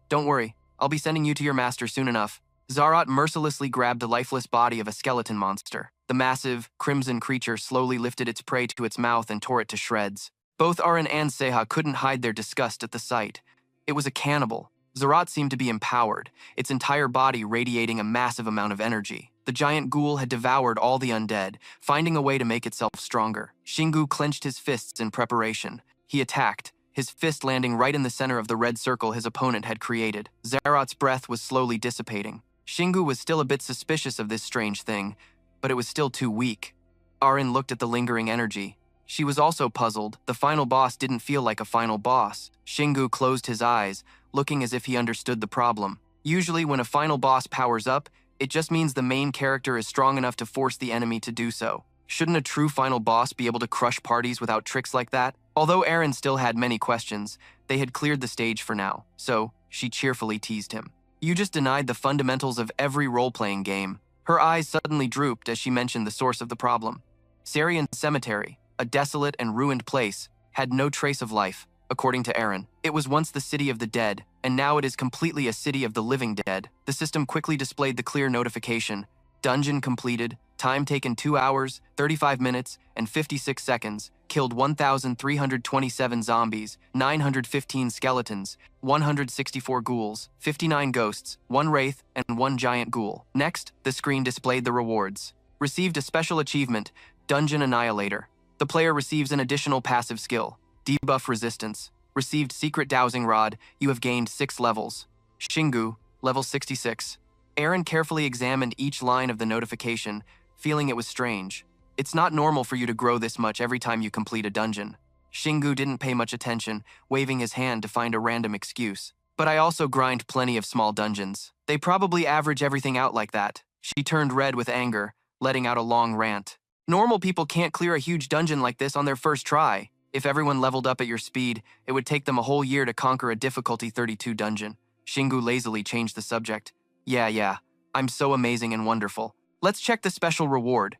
Don't worry, I'll be sending you to your master soon enough. Zerat mercilessly grabbed the lifeless body of a skeleton monster. The massive, crimson creature slowly lifted its prey to its mouth and tore it to shreds. Both Erin and Seiha couldn't hide their disgust at the sight. It was a cannibal. Zerat seemed to be empowered, its entire body radiating a massive amount of energy. The giant ghoul had devoured all the undead, finding a way to make itself stronger. Shingu clenched his fists in preparation. He attacked, his fist landing right in the center of the red circle his opponent had created. Zerat's breath was slowly dissipating. Shingu was still a bit suspicious of this strange thing, but it was still too weak. Arin looked at the lingering energy. She was also puzzled. The final boss didn't feel like a final boss. Shingu closed his eyes, looking as if he understood the problem. Usually when a final boss powers up, it just means the main character is strong enough to force the enemy to do so. Shouldn't a true final boss be able to crush parties without tricks like that? Although Arin still had many questions, they had cleared the stage for now, so she cheerfully teased him. You just denied the fundamentals of every role-playing game. Her eyes suddenly drooped as she mentioned the source of the problem. Sarian Cemetery, a desolate and ruined place, had no trace of life, according to Arin. It was once the city of the dead, and now it is completely a city of the living dead. The system quickly displayed the clear notification. Dungeon completed, time taken 2 hours, 35 minutes, and 56 seconds, killed 1,327 zombies, 915 skeletons, 164 ghouls, 59 ghosts, 1 wraith, and 1 giant ghoul. Next, the screen displayed the rewards. Received a special achievement, Dungeon Annihilator. The player receives an additional passive skill, Debuff Resistance. Received Secret Dowsing Rod, you have gained 6 levels. Shingu, level 66. Arin carefully examined each line of the notification, feeling it was strange. It's not normal for you to grow this much every time you complete a dungeon. Shingu didn't pay much attention, waving his hand to find a random excuse. But I also grind plenty of small dungeons. They probably average everything out like that. She turned red with anger, letting out a long rant. Normal people can't clear a huge dungeon like this on their first try. If everyone leveled up at your speed, it would take them a whole year to conquer a difficulty 32 dungeon. Shingu lazily changed the subject. Yeah, I'm so amazing and wonderful. Let's check the special reward.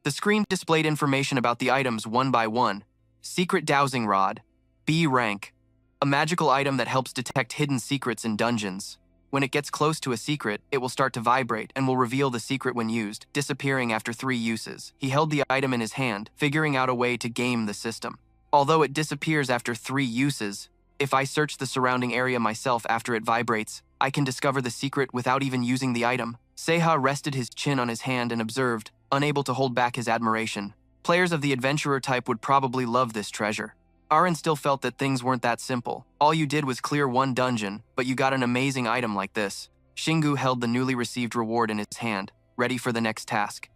The screen displayed information about the items one by one. Secret Dowsing Rod, B rank, a magical item that helps detect hidden secrets in dungeons. When it gets close to a secret, it will start to vibrate and will reveal the secret when used, disappearing after 3 uses. He held the item in his hand, figuring out a way to game the system. Although it disappears after 3 uses, if I search the surrounding area myself after it vibrates, I can discover the secret without even using the item. Seha rested his chin on his hand and observed, unable to hold back his admiration. Players of the adventurer type would probably love this treasure. Arin still felt that things weren't that simple. All you did was clear 1 dungeon, but you got an amazing item like this. Shingu held the newly received reward in his hand, ready for the next task.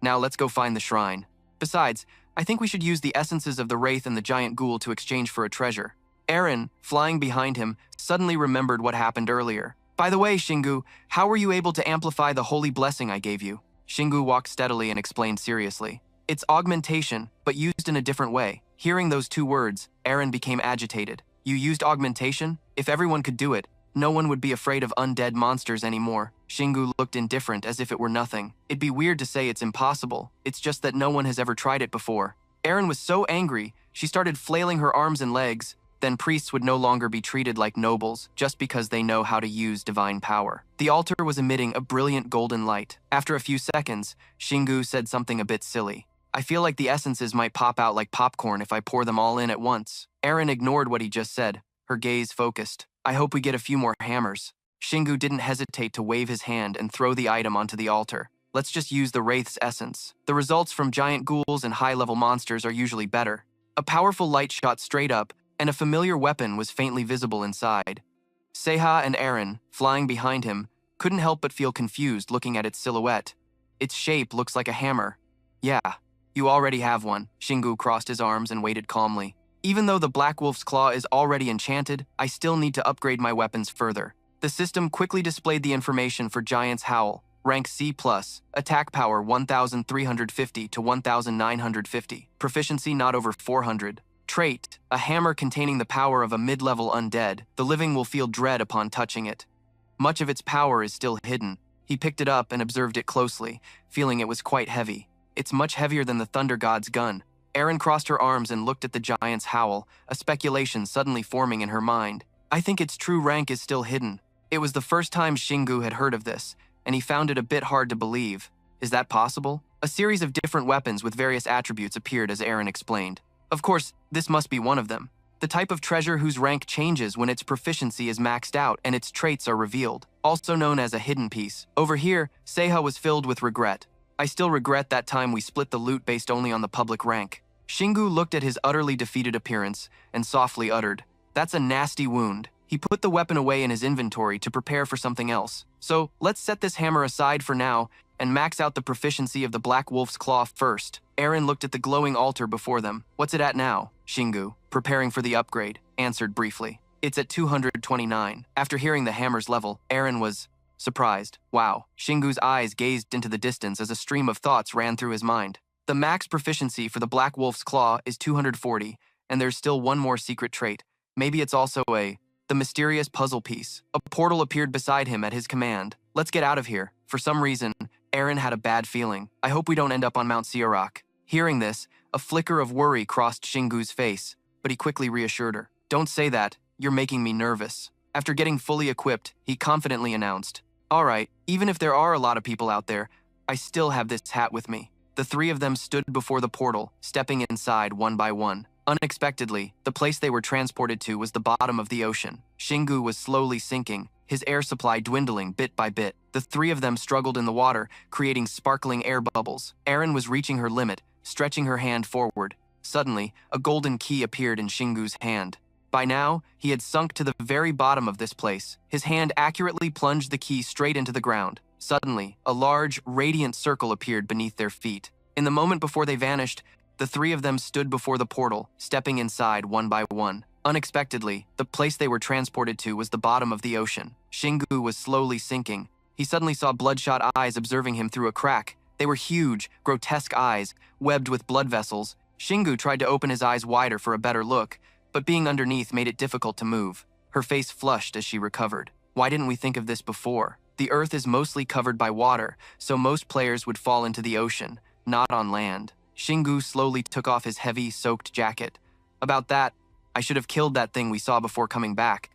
Now let's go find the shrine. Besides, I think we should use the essences of the wraith and the giant ghoul to exchange for a treasure. Arin, flying behind him, suddenly remembered what happened earlier. By the way, Shingu, how were you able to amplify the holy blessing I gave you? Shingu walked steadily and explained seriously. It's augmentation, but used in a different way. Hearing those 2 words, Arin became agitated. You used augmentation? If everyone could do it, no one would be afraid of undead monsters anymore. Shingu looked indifferent as if it were nothing. It'd be weird to say it's impossible. It's just that no one has ever tried it before. Arin was so angry, she started flailing her arms and legs. Then priests would no longer be treated like nobles just because they know how to use divine power. The altar was emitting a brilliant golden light. After a few seconds, Shingu said something a bit silly. I feel like the essences might pop out like popcorn if I pour them all in at once. Arin ignored what he just said, her gaze focused. I hope we get a few more hammers. Shingu didn't hesitate to wave his hand and throw the item onto the altar. Let's just use the wraith's essence. The results from giant ghouls and high-level monsters are usually better. A powerful light shot straight up, and a familiar weapon was faintly visible inside. Seha and Arin, flying behind him, couldn't help but feel confused looking at its silhouette. Its shape looks like a hammer. Yeah, you already have one. Shingu crossed his arms and waited calmly. Even though the Black Wolf's Claw is already enchanted, I still need to upgrade my weapons further. The system quickly displayed the information for Giant's Howl, rank C+, attack power 1,350 to 1,950, proficiency not over 400. Trait, a hammer containing the power of a mid-level undead. The living will feel dread upon touching it. Much of its power is still hidden. He picked it up and observed it closely, feeling it was quite heavy. It's much heavier than the Thunder God's gun. Arin crossed her arms and looked at the Giant's Howl, a speculation suddenly forming in her mind. I think its true rank is still hidden. It was the first time Shingu had heard of this, and he found it a bit hard to believe. Is that possible? A series of different weapons with various attributes appeared as Arin explained. Of course, this must be one of them. The type of treasure whose rank changes when its proficiency is maxed out and its traits are revealed. also known as a hidden piece. Over here, Seiha was filled with regret. I still regret that time we split the loot based only on the public rank. Shingu looked at his utterly defeated appearance and softly uttered, "That's a nasty wound." He put the weapon away in his inventory to prepare for something else. So, let's set this hammer aside for now and max out the proficiency of the Black Wolf's Claw first. Eren looked at the glowing altar before them. "What's it at now?" Shingu, preparing for the upgrade, answered briefly. "It's at 229. After hearing the hammer's level, Eren was surprised. Wow. Shingu's eyes gazed into the distance as a stream of thoughts ran through his mind. The max proficiency for the Black Wolf's Claw is 240, and there's still one more secret trait. Maybe it's also the mysterious puzzle piece. A portal appeared beside him at his command. "Let's get out of here." For some reason, Eren had a bad feeling. "I hope we don't end up on Mount Siarak." Hearing this, a flicker of worry crossed Shingu's face, but he quickly reassured her. "Don't say that. You're making me nervous." After getting fully equipped, he confidently announced, "All right, even if there are a lot of people out there, I still have this hat with me." The three of them stood before the portal, stepping inside one by one. Unexpectedly, the place they were transported to was the bottom of the ocean. Shingu was slowly sinking, his air supply dwindling bit by bit. The three of them struggled in the water, creating sparkling air bubbles. Eren was reaching her limit, stretching her hand forward. Suddenly, a golden key appeared in Shingu's hand. By now, he had sunk to the very bottom of this place. His hand accurately plunged the key straight into the ground. Suddenly, a large, radiant circle appeared beneath their feet. In the moment before they vanished, the three of them stood before the portal, stepping inside one by one. Unexpectedly, the place they were transported to was the bottom of the ocean. Shingu was slowly sinking. He suddenly saw bloodshot eyes observing him through a crack. They were huge, grotesque eyes, webbed with blood vessels. Shingu tried to open his eyes wider for a better look, but being underneath made it difficult to move. Her face flushed as she recovered. Why didn't we think of this before? The earth is mostly covered by water, so most players would fall into the ocean, not on land. Shingu slowly took off his heavy, soaked jacket. About that, I should have killed that thing we saw before coming back.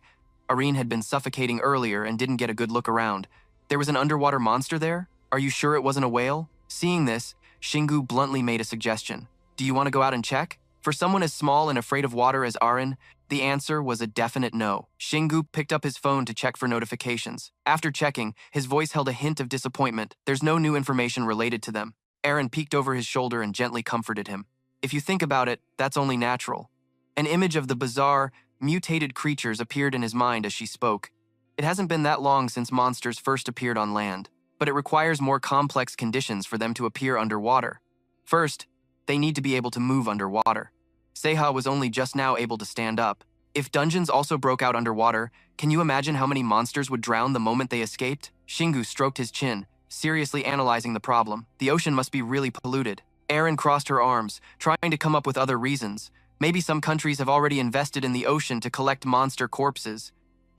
Areen had been suffocating earlier and didn't get a good look around. There was an underwater monster there? Are you sure it wasn't a whale? Seeing this, Shingu bluntly made a suggestion. Do you want to go out and check? For someone as small and afraid of water as Areen, the answer was a definite no. Shingu picked up his phone to check for notifications. After checking, his voice held a hint of disappointment. There's no new information related to them. Eren peeked over his shoulder and gently comforted him. If you think about it, that's only natural. An image of the bizarre, mutated creatures appeared in his mind as she spoke. It hasn't been that long since monsters first appeared on land, but it requires more complex conditions for them to appear underwater. First, they need to be able to move underwater. Seiha was only just now able to stand up. If dungeons also broke out underwater, can you imagine how many monsters would drown the moment they escaped? Shingu stroked his chin, seriously analyzing the problem. The ocean must be really polluted. Eren crossed her arms, trying to come up with other reasons. Maybe some countries have already invested in the ocean to collect monster corpses.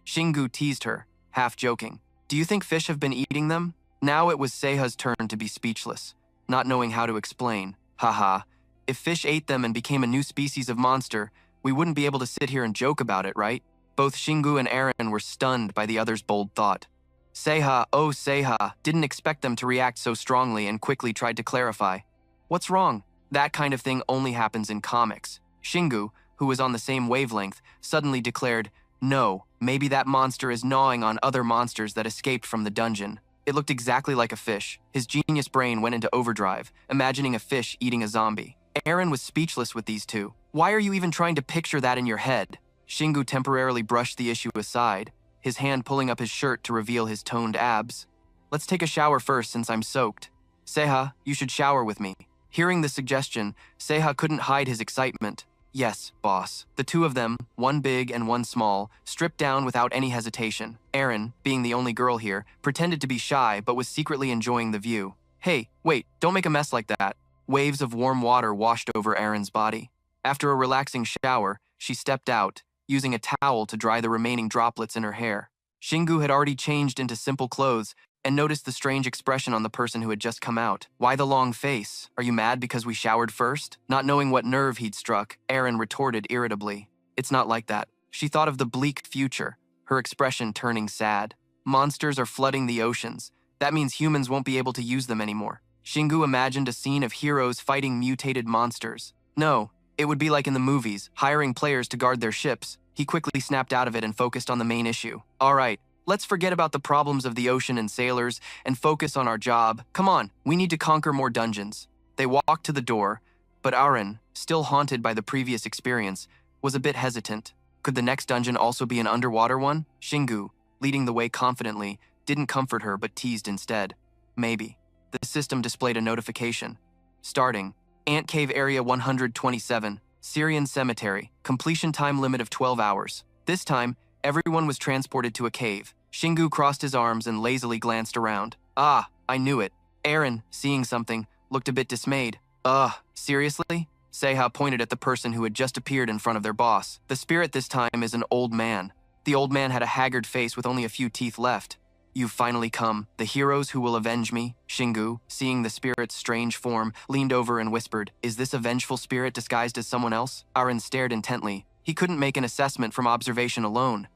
Shingu teased her, half joking. Do you think fish have been eating them? Now it was Seiha's turn to be speechless, not knowing how to explain. Haha, if fish ate them and became a new species of monster, we wouldn't be able to sit here and joke about it, right? Both Shingu and Eren were stunned by the other's bold thought. Seiha, oh Seiha, didn't expect them to react so strongly and quickly tried to clarify. What's wrong? That kind of thing only happens in comics. Shingu, who was on the same wavelength, suddenly declared, no, maybe that monster is gnawing on other monsters that escaped from the dungeon. It looked exactly like a fish. His genius brain went into overdrive, imagining a fish eating a zombie. Eren was speechless with these two. Why are you even trying to picture that in your head? Shingu temporarily brushed the issue aside, his hand pulling up his shirt to reveal his toned abs. Let's take a shower first since I'm soaked. Seiha, you should shower with me. Hearing the suggestion, Seiha couldn't hide his excitement. Yes, boss. The two of them, one big and one small, stripped down without any hesitation. Eren, being the only girl here, pretended to be shy but was secretly enjoying the view. Hey, wait, don't make a mess like that. Waves of warm water washed over Eren's body. After a relaxing shower, she stepped out, using a towel to dry the remaining droplets in her hair. Shingu had already changed into simple clothes and noticed the strange expression on the person who had just come out. Why the long face? Are you mad because we showered first? Not knowing what nerve he'd struck, Eren retorted irritably. It's not like that. She thought of the bleak future, her expression turning sad. Monsters are flooding the oceans. That means humans won't be able to use them anymore. Shingu imagined a scene of heroes fighting mutated monsters. No, it would be like in the movies, hiring players to guard their ships. He quickly snapped out of it and focused on the main issue. All right, Let's forget about the problems of the ocean and sailors and focus on our job. Come on, we need to conquer more dungeons. They walked to the door, but Aaron, still haunted by the previous experience, was a bit hesitant. Could the next dungeon also be an underwater one? Shingu, leading the way confidently, didn't comfort her but teased instead. Maybe. The system displayed a notification. Starting. Ant Cave Area 127, Syrian Cemetery, completion time limit of 12 hours. This time, everyone was transported to a cave. Shingu crossed his arms and lazily glanced around. Ah, I knew it. Aaron, seeing something, looked a bit dismayed. Seriously? Seiha pointed at the person who had just appeared in front of their boss. The spirit this time is an old man. The old man had a haggard face with only a few teeth left. You've finally come, the heroes who will avenge me. Shingu, seeing the spirit's strange form, leaned over and whispered, "Is this a vengeful spirit disguised as someone else?" Aaron stared intently. He couldn't make an assessment from observation alone.